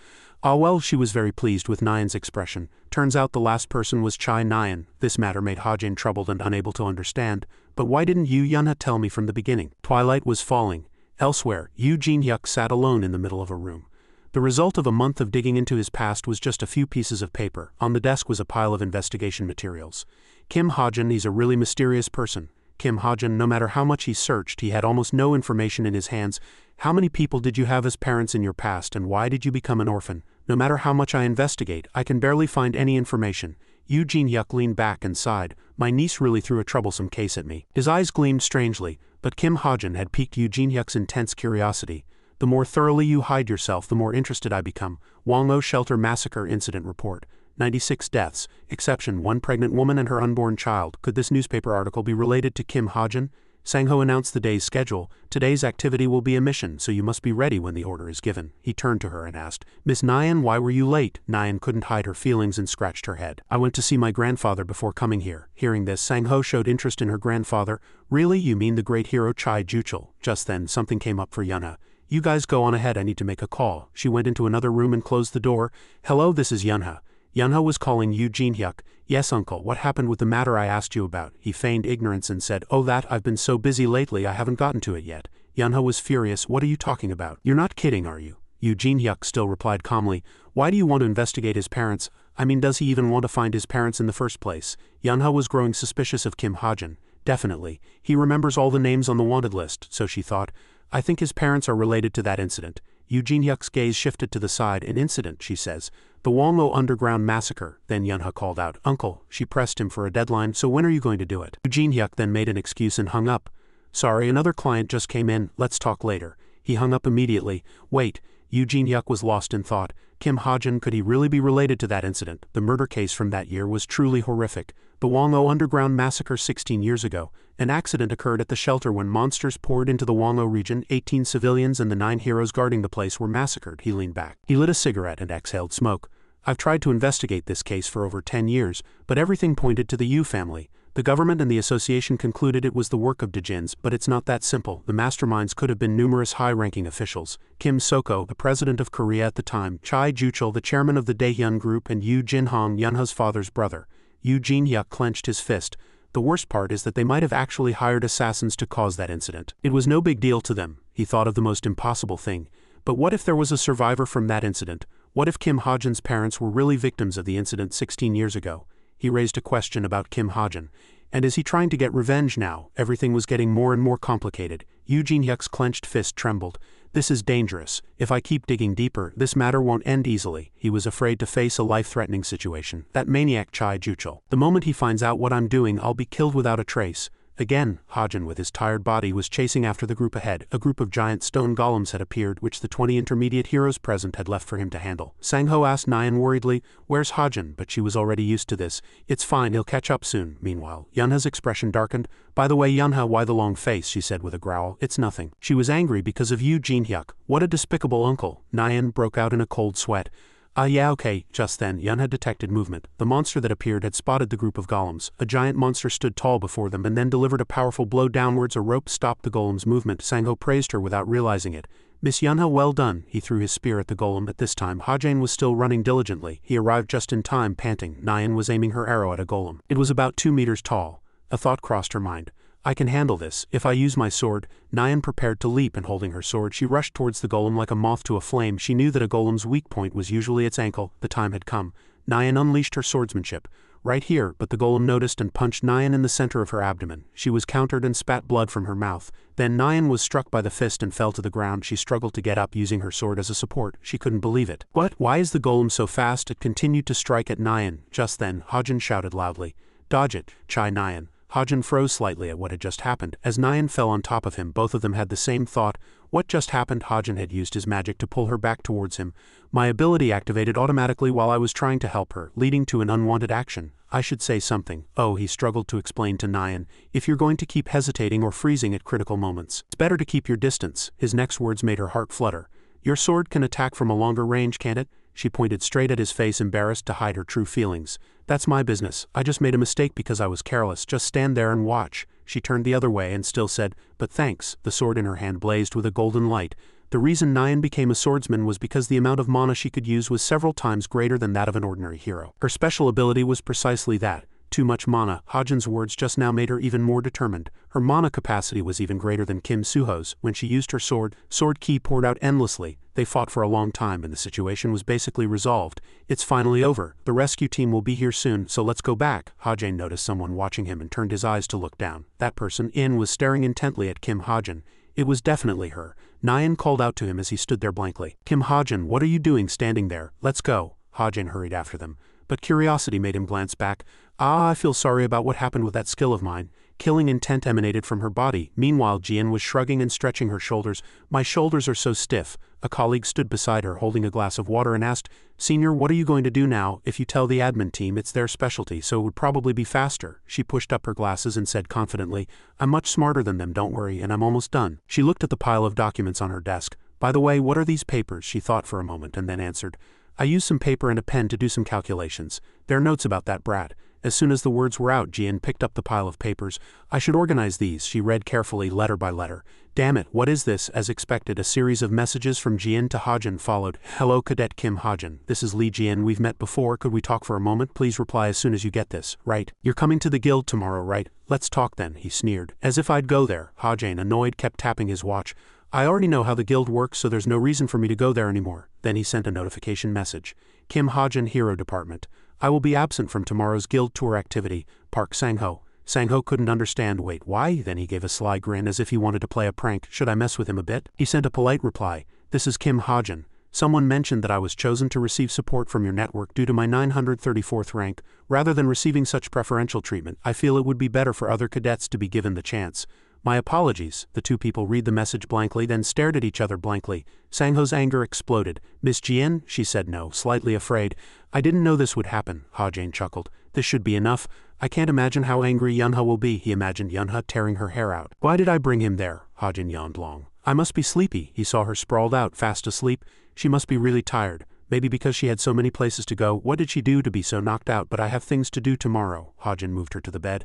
Ah well, she was very pleased with Nyan's expression. Turns out the last person was Chai Nyan. This matter made Hajin troubled and unable to understand. "But why didn't you, Yunha, tell me from the beginning?" Twilight was falling. Elsewhere, Yu Jin-hyuk sat alone in the middle of a room. The result of a month of digging into his past was just a few pieces of paper. On the desk was a pile of investigation materials. Kim Hajin, he's a really mysterious person. Kim Hajin, no matter how much he searched, he had almost no information in his hands. "How many people did you have as parents in your past and why did you become an orphan? No matter how much I investigate, I can barely find any information." Yu Jin-hyuk leaned back and sighed. "My niece really threw a troublesome case at me." His eyes gleamed strangely, but Kim Hajin had piqued Yu Jin-hyuk's intense curiosity. "The more thoroughly you hide yourself, the more interested I become." Wangmo Shelter Massacre Incident Report. 96 deaths, exception 1 pregnant woman and her unborn child. Could this newspaper article be related to Kim Hajin? Sang-ho announced the day's schedule. "Today's activity will be a mission, so you must be ready when the order is given." He turned to her and asked, "Miss Nyan, why were you late?" Nyan couldn't hide her feelings and scratched her head. "I went to see my grandfather before coming here." Hearing this, Sang-ho showed interest in her grandfather. "Really? You mean the great hero Chai Juchul?" Just then, something came up for Yunha. "You guys go on ahead, I need to make a call." She went into another room and closed the door. "Hello, this is Yunha." Yunha was calling Yu Jin-hyuk. "Yes, uncle, what happened with the matter I asked you about?" He feigned ignorance and said, "Oh that, I've been so busy lately I haven't gotten to it yet." Yunha was furious. "What are you talking about? You're not kidding, are you?" Yu Jin-hyuk still replied calmly, "Why do you want to investigate his parents? I mean, does he even want to find his parents in the first place?" Yunha was growing suspicious of Kim Hajin. Definitely. He remembers all the names on the wanted list, so she thought. "I think his parents are related to that incident." Yu Jin-hyuk's gaze shifted to the side. "An incident," she says. "The Wangmo Underground Massacre." Then Yunha called out, "Uncle." She pressed him for a deadline. "So when are you going to do it?" Yu Jin-hyuk then made an excuse and hung up. "Sorry, another client just came in. Let's talk later." He hung up immediately. "Wait." Yu Jin-hyuk was lost in thought. Kim Hajin, could he really be related to that incident? The murder case from that year was truly horrific. The Wangmo Underground Massacre 16 years ago. An accident occurred at the shelter when monsters poured into the Wangmo region. 18 civilians and the 9 heroes guarding the place were massacred. He leaned back. He lit a cigarette and exhaled smoke. "I've tried to investigate this case for over 10 years, but everything pointed to the Yu family. The government and the association concluded it was the work of Dejins, but it's not that simple. The masterminds could have been numerous high-ranking officials. Kim Soko, the president of Korea at the time, Chai Juchul, the chairman of the Daehyun Group, and Yu Jin-hong, Yunha's father's brother." Yu Jin-hyuk clenched his fist. The worst part is that they might have actually hired assassins to cause that incident. It was no big deal to them. He thought of the most impossible thing. But what if there was a survivor from that incident? What if Kim Hajin's parents were really victims of the incident 16 years ago? He raised a question about Kim Hajin. And is he trying to get revenge now? Everything was getting more and more complicated. Yu Jin-hyuk's clenched fist trembled. "This is dangerous. If I keep digging deeper, this matter won't end easily." He was afraid to face a life-threatening situation. That maniac Chai Juchul. "The moment he finds out what I'm doing, I'll be killed without a trace." Again, Hajin with his tired body was chasing after the group ahead. A group of giant stone golems had appeared, which the 20 intermediate heroes present had left for him to handle. Sang-ho asked Nyan worriedly, "Where's Hajin?" But she was already used to this. "It's fine, he'll catch up soon." Meanwhile, Yunha's expression darkened. "By the way, Yunha, why the long face?" she said with a growl. "It's nothing." She was angry because of Yu Jin-hyuk. What a despicable uncle. Nyan broke out in a cold sweat. Yeah, okay. Just then, Yun had detected movement. The monster that appeared had spotted the group of golems. A giant monster stood tall before them and then delivered a powerful blow downwards. A rope stopped the golem's movement. Sangho praised her without realizing it. Miss Yunha, well done. He threw his spear at the golem. At this time, Hajane was still running diligently. He arrived just in time, panting. Nyan was aiming her arrow at a golem. It was about 2 meters tall. A thought crossed her mind. I can handle this, if I use my sword. Nyan prepared to leap, and holding her sword she rushed towards the golem like a moth to a flame. She knew that a golem's weak point was usually its ankle. The time had come. Nyan unleashed her swordsmanship. Right here, but the golem noticed and punched Nyan in the center of her abdomen. She was countered and spat blood from her mouth. Then Nyan was struck by the fist and fell to the ground. She struggled to get up, using her sword as a support. She couldn't believe it. What? Why is the golem so fast? It continued to strike at Nyan. Just then, Hajin shouted loudly, "Dodge it, Chai Nyan." Hajin froze slightly at what had just happened. As Nyan fell on top of him, both of them had the same thought. What just happened? Hajin had used his magic to pull her back towards him. My ability activated automatically while I was trying to help her, leading to an unwanted action. I should say something. Oh, he struggled to explain to Nyan. If you're going to keep hesitating or freezing at critical moments, it's better to keep your distance. His next words made her heart flutter. Your sword can attack from a longer range, can't it? She pointed straight at his face, embarrassed to hide her true feelings. That's my business. I just made a mistake because I was careless. Just stand there and watch. She turned the other way and still said, but thanks. The sword in her hand blazed with a golden light. The reason Nyan became a swordsman was because the amount of mana she could use was several times greater than that of an ordinary hero. Her special ability was precisely that. Too much mana. Hajin's words just now made her even more determined. Her mana capacity was even greater than Kim Suho's. When she used her sword ki poured out endlessly. They fought for a long time and the situation was basically resolved. It's finally over. The rescue team will be here soon, so let's go back. Hajin noticed someone watching him and turned his eyes to look down. That person, was staring intently at Kim Hajin. It was definitely her. Nyan called out to him as he stood there blankly. Kim Hajin, what are you doing standing there? Let's go. Hajin hurried after them. But curiosity made him glance back. I feel sorry about what happened with that skill of mine. Killing intent emanated from her body. Meanwhile, Jian was shrugging and stretching her shoulders. My shoulders are so stiff. A colleague stood beside her holding a glass of water and asked, Senior, what are you going to do now? If you tell the admin team, it's their specialty, so it would probably be faster. She pushed up her glasses and said confidently, I'm much smarter than them, don't worry, and I'm almost done. She looked at the pile of documents on her desk. By the way, what are these papers? She thought for a moment and then answered, I used some paper and a pen to do some calculations. There are notes about that brat. As soon as the words were out, Jian picked up the pile of papers. I should organize these, she read carefully, letter by letter. Damn it, what is this? As expected, a series of messages from Jian to Hajin followed. Hello, Cadet Kim Hajin. This is Lee Jian. We've met before. Could we talk for a moment? Please reply as soon as you get this. Right. You're coming to the guild tomorrow, right? Let's talk then, he sneered. As if I'd go there. Hajin, annoyed, kept tapping his watch. I already know how the guild works, so there's no reason for me to go there anymore. Then he sent a notification message. Kim Hajin, Hero Department. I will be absent from tomorrow's guild tour activity. Park Sangho. Sangho couldn't understand. Wait, why? Then he gave a sly grin as if he wanted to play a prank. Should I mess with him a bit? He sent a polite reply. This is Kim Hajin. Someone mentioned that I was chosen to receive support from your network due to my 934th rank. Rather than receiving such preferential treatment, I feel it would be better for other cadets to be given the chance. My apologies. The two people read the message blankly, then stared at each other blankly. Sangho's anger exploded. Miss Jian? She said no, slightly afraid. I didn't know this would happen. Hajin chuckled. This should be enough. I can't imagine how angry Yunha will be. He imagined Yunha tearing her hair out. Why did I bring him there? Hajin yawned long. I must be sleepy. He saw her sprawled out, fast asleep. She must be really tired. Maybe because she had so many places to go. What did she do to be so knocked out? But I have things to do tomorrow. Hajin moved her to the bed.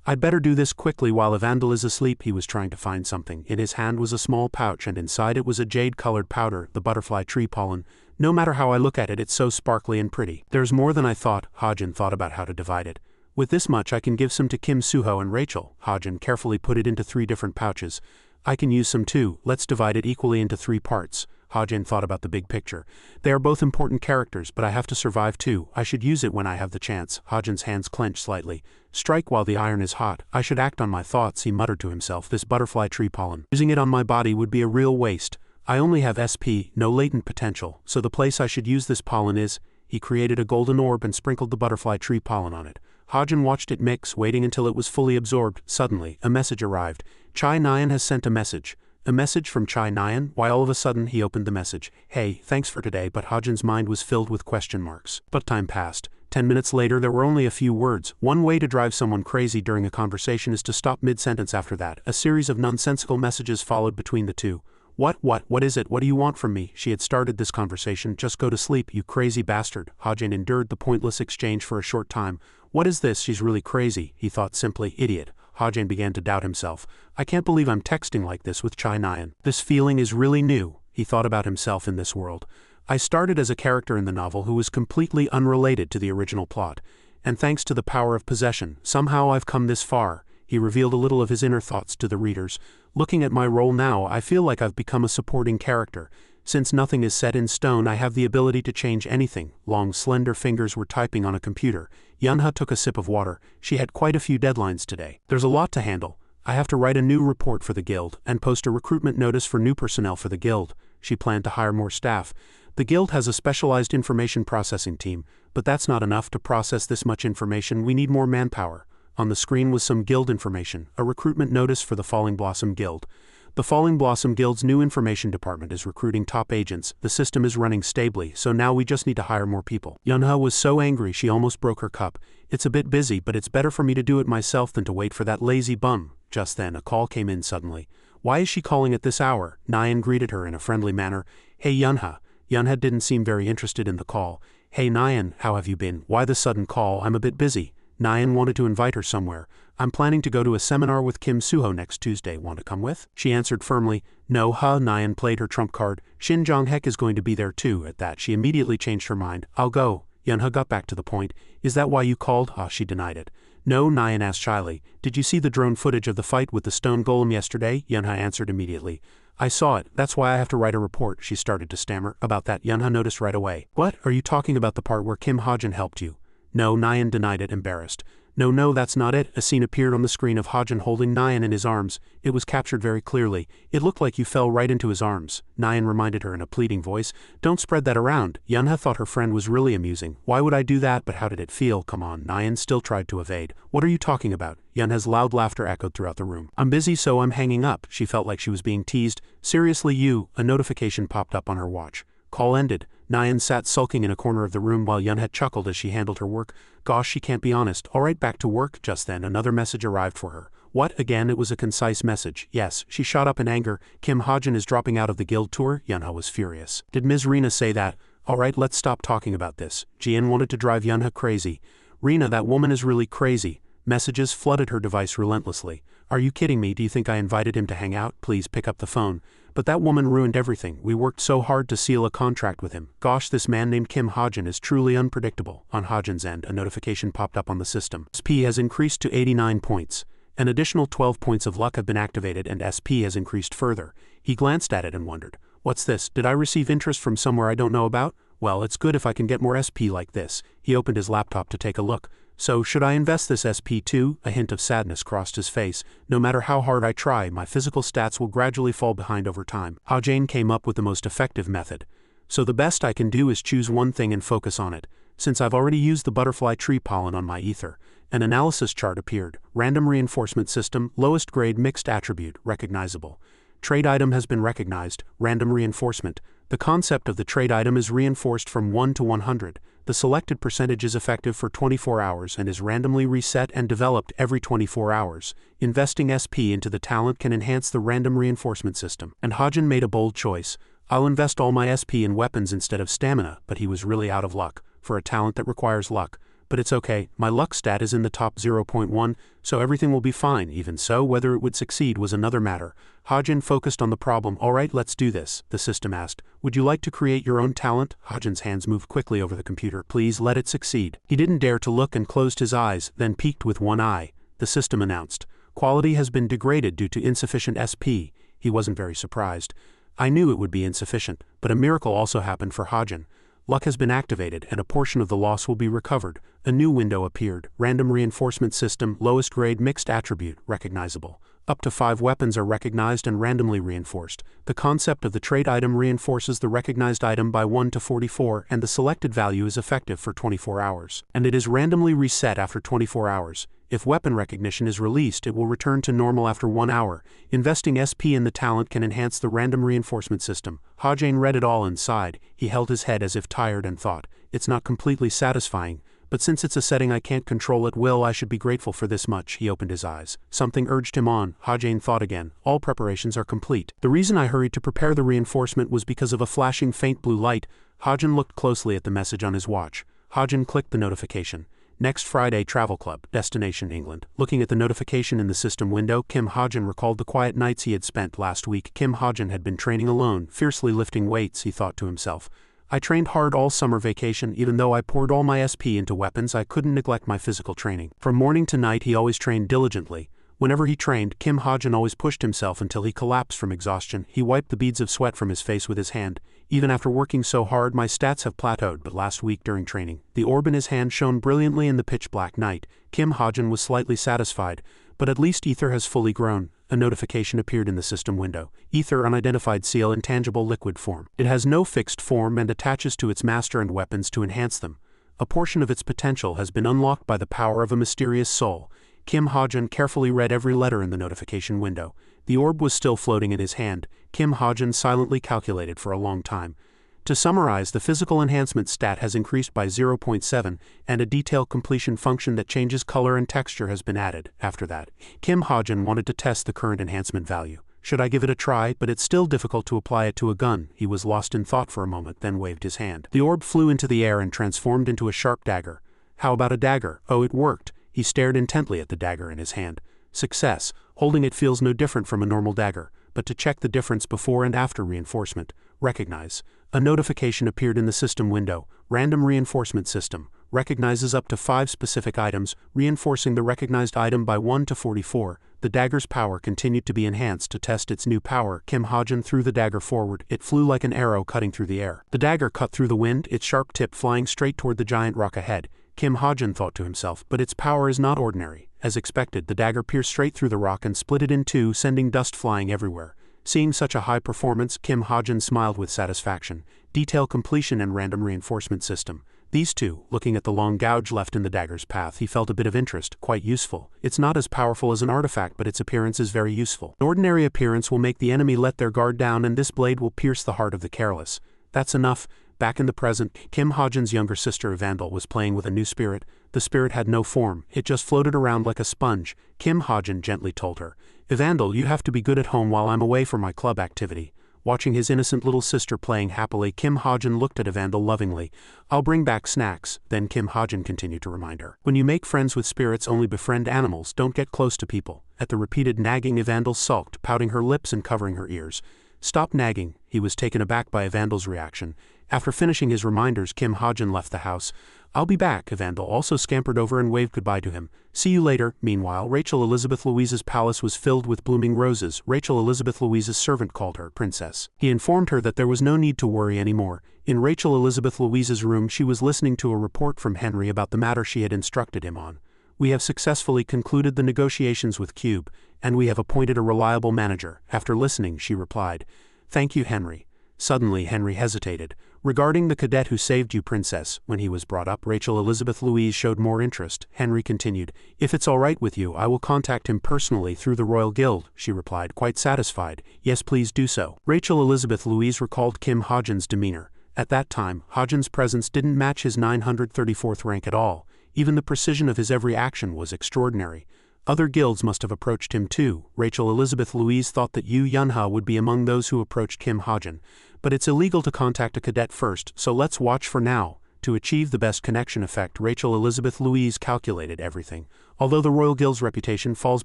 I'd better do this quickly while Evandel is asleep. He was trying to find something. In his hand was a small pouch and inside it was a jade-colored powder, the butterfly tree pollen. No matter how I look at it, it's so sparkly and pretty. There's more than I thought. Hajin thought about how to divide it. With this much I can give some to Kim Suho and Rachel. Hajin carefully put it into 3 different pouches. I can use some too. Let's divide it equally into 3 parts. Hajin thought about the big picture. They are both important characters, but I have to survive too. I should use it when I have the chance. Hajin's hands clenched slightly. Strike while the iron is hot. I should act on my thoughts, he muttered to himself. This butterfly tree pollen. Using it on my body would be a real waste. I only have SP, no latent potential, so the place I should use this pollen is... He created a golden orb and sprinkled the butterfly tree pollen on it. Hajin watched it mix, waiting until it was fully absorbed. Suddenly, a message arrived. Chai Nyan has sent a message. A message from Chai Nyan? Why all of a sudden he opened the message. Hey, thanks for today, but Hajin's mind was filled with question marks. But time passed. 10 minutes later there were only a few words. One way to drive someone crazy during a conversation is to stop mid-sentence after that. A series of nonsensical messages followed between the two. What is it? What do you want from me? She had started this conversation. Just go to sleep, you crazy bastard. Ha-jin endured the pointless exchange for a short time. What is this? She's really crazy, he thought simply. Idiot. Ha-jin began to doubt himself. I can't believe I'm texting like this with Chai Nyan. This feeling is really new, he thought about himself in this world. I started as a character in the novel who was completely unrelated to the original plot. And thanks to the power of possession, somehow I've come this far. He revealed a little of his inner thoughts to the readers. Looking at my role now, I feel like I've become a supporting character. Since nothing is set in stone, I have the ability to change anything. Long, slender fingers were typing on a computer. Yunha took a sip of water. She had quite a few deadlines today. There's a lot to handle. I have to write a new report for the guild, and post a recruitment notice for new personnel for the guild. She planned to hire more staff. The guild has a specialized information processing team, but that's not enough to process this much information. We need more manpower. On the screen was some guild information, a recruitment notice for the Falling Blossom Guild. The Falling Blossom Guild's new information department is recruiting top agents. The system is running stably, so now we just need to hire more people. Yunha was so angry she almost broke her cup. It's a bit busy, but it's better for me to do it myself than to wait for that lazy bum. Just then, a call came in suddenly. Why is she calling at this hour? Nyan greeted her in a friendly manner. Hey Yunha. Yunha didn't seem very interested in the call. Hey Nyan, how have you been? Why the sudden call? I'm a bit busy. Nyan wanted to invite her somewhere. I'm planning to go to a seminar with Kim Suho next Tuesday. Want to come with? She answered firmly. No, Nyan played her trump card. Shin Jong-hek is going to be there too. At that, she immediately changed her mind. I'll go. Yunha got back to the point. Is that why you called? She denied it. No, Nyan asked shyly. Did you see the drone footage of the fight with the stone golem yesterday? Yunha answered immediately. I saw it. That's why I have to write a report. She started to stammer. About that, Yunha noticed right away. What? Are you talking about the part where Kim Ha-jin helped you? No, Nyan denied it, embarrassed. No, that's not it. A scene appeared on the screen of Ha-jin holding Nyan in his arms. It was captured very clearly. It looked like you fell right into his arms. Nyan reminded her in a pleading voice. Don't spread that around. Yunha thought her friend was really amusing. Why would I do that? But how did it feel? Come on. Nyan still tried to evade. What are you talking about? Yunha's loud laughter echoed throughout the room. I'm busy, so I'm hanging up. She felt like she was being teased. Seriously, you. A notification popped up on her watch. Call ended. Nyan sat sulking in a corner of the room while Yunha chuckled as she handled her work. Gosh, she can't be honest. Alright, back to work. Just then, another message arrived for her. What? Again, it was a concise message. Yes, she shot up in anger. Kim Ha-jin is dropping out of the guild tour? Yunha was furious. Did Ms. Rina say that? Alright, let's stop talking about this. Jian wanted to drive Yunha crazy. Rina, that woman is really crazy. Messages flooded her device relentlessly. Are you kidding me? Do you think I invited him to hang out? Please pick up the phone. But that woman ruined everything. We worked so hard to seal a contract with him. Gosh, this man named Kim Ha-jin is truly unpredictable. On Ha-jin's end, a notification popped up on the system. SP has increased to 89 points. An additional 12 points of luck have been activated and SP has increased further. He glanced at it and wondered. What's this? Did I receive interest from somewhere I don't know about? Well, it's good if I can get more SP like this. He opened his laptop to take a look. So, should I invest this SP too? A hint of sadness crossed his face. No matter how hard I try, my physical stats will gradually fall behind over time. Ha-jin came up with the most effective method. So the best I can do is choose one thing and focus on it. Since I've already used the butterfly tree pollen on my ether, an analysis chart appeared. Random reinforcement system, lowest grade mixed attribute, recognizable. Trade item has been recognized, random reinforcement. The concept of the trade item is reinforced from 1 to 100. The selected percentage is effective for 24 hours and is randomly reset and developed every 24 hours. Investing SP into the talent can enhance the random reinforcement system. And Ha-jin made a bold choice. I'll invest all my SP in weapons instead of stamina, but he was really out of luck, for a talent that requires luck. But it's okay, my luck stat is in the top 0.1, so everything will be fine. Even so, whether it would succeed was another matter. Ha-jin focused on the problem. Alright, let's do this, the system asked. Would you like to create your own talent? Ha-jin's hands moved quickly over the computer. Please let it succeed. He didn't dare to look and closed his eyes, then peeked with one eye. The system announced. Quality has been degraded due to insufficient SP. He wasn't very surprised. I knew it would be insufficient, but a miracle also happened for Ha-jin. Luck has been activated and a portion of the loss will be recovered. A new window appeared. Random reinforcement system, lowest grade mixed attribute, recognizable. Up to 5 weapons are recognized and randomly reinforced. The concept of the trade item reinforces the recognized item by 1 to 44 and the selected value is effective for 24 hours. And it is randomly reset after 24 hours. If weapon recognition is released, it will return to normal after 1 hour. Investing SP in the talent can enhance the random reinforcement system. Ha-jin read it all inside. He held his head as if tired and thought, it's not completely satisfying, but since it's a setting I can't control at will, I should be grateful for this much. He opened his eyes. Something urged him on. Hajane thought again. All preparations are complete. The reason I hurried to prepare the reinforcement was because of a flashing faint blue light. Hajin looked closely at the message on his watch. Hajin clicked the notification. Next Friday, Travel Club, Destination England. Looking at the notification in the system window, Kim Hajin recalled the quiet nights he had spent last week. Kim Hajin had been training alone, fiercely lifting weights, he thought to himself. I trained hard all summer vacation. Even though I poured all my SP into weapons, I couldn't neglect my physical training. From morning to night he always trained diligently. Whenever he trained, Kim Hajin always pushed himself until he collapsed from exhaustion. He wiped the beads of sweat from his face with his hand. Even after working so hard, my stats have plateaued, but last week during training, the orb in his hand shone brilliantly in the pitch-black night. Kim Hajin was slightly satisfied, but at least Ether has fully grown. A notification appeared in the system window. Ether, unidentified seal, intangible liquid form. It has no fixed form and attaches to its master and weapons to enhance them. A portion of its potential has been unlocked by the power of a mysterious soul. Kim Hajin carefully read every letter in the notification window. The orb was still floating in his hand. Kim Hajin silently calculated for a long time. To summarize, the physical enhancement stat has increased by 0.7, and a detail completion function that changes color and texture has been added. After that, Kim Hajin wanted to test the current enhancement value. Should I give it a try? But it's still difficult to apply it to a gun. He was lost in thought for a moment, then waved his hand. The orb flew into the air and transformed into a sharp dagger. How about a dagger? Oh, it worked. He stared intently at the dagger in his hand. Success. Holding it feels no different from a normal dagger, but to check the difference before and after reinforcement, recognize. A notification appeared in the system window. Random reinforcement system. Recognizes up to 5 specific items, reinforcing the recognized item by 1 to 44. The dagger's power continued to be enhanced. To test its new power, Kim Hajin threw the dagger forward. It flew like an arrow cutting through the air. The dagger cut through the wind, its sharp tip flying straight toward the giant rock ahead. Kim Hajin thought to himself, but its power is not ordinary. As expected, the dagger pierced straight through the rock and split it in two, sending dust flying everywhere. Seeing such a high performance, Kim Hajin smiled with satisfaction. Detail completion and random reinforcement system. These two, looking at the long gouge left in the dagger's path, he felt a bit of interest. Quite useful. It's not as powerful as an artifact, but its appearance is very useful. An ordinary appearance will make the enemy let their guard down, and this blade will pierce the heart of the careless. That's enough. Back in the present, Kim Hajin's younger sister Evandel was playing with a new spirit. The spirit had no form, it just floated around like a sponge. Kim Hajin gently told her, Evandel, you have to be good at home while I'm away for my club activity. Watching his innocent little sister playing happily, Kim Hajin looked at Evandel lovingly. I'll bring back snacks. Then Kim Hajin continued to remind her. When you make friends with spirits, only befriend animals, don't get close to people. At the repeated nagging, Evandel sulked, pouting her lips and covering her ears. Stop nagging. He was taken aback by Evandel's reaction. After finishing his reminders, Kim Hajin left the house. I'll be back. Evandel also scampered over and waved goodbye to him. See you later. Meanwhile, Rachel Elizabeth Louise's palace was filled with blooming roses. Rachel Elizabeth Louise's servant called her Princess. He informed her that there was no need to worry anymore. In Rachel Elizabeth Louise's room, she was listening to a report from Henry about the matter she had instructed him on. We have successfully concluded the negotiations with Cube, and we have appointed a reliable manager. After listening, she replied, Thank you, Henry. Suddenly, Henry hesitated. Regarding the cadet who saved you, Princess, when he was brought up, Rachel Elizabeth Louise showed more interest. Henry continued, If it's all right with you, I will contact him personally through the Royal Guild, she replied, quite satisfied. Yes, please do so. Rachel Elizabeth Louise recalled Kim Hajin's demeanor. At that time, Hajin's presence didn't match his 934th rank at all. Even the precision of his every action was extraordinary. Other guilds must have approached him too. Rachel Elizabeth Louise thought that Yu Yunha would be among those who approached Kim Hajin. But it's illegal to contact a cadet first, so let's watch for now. To achieve the best connection effect, Rachel Elizabeth Louise calculated everything. Although the Royal Guild's reputation falls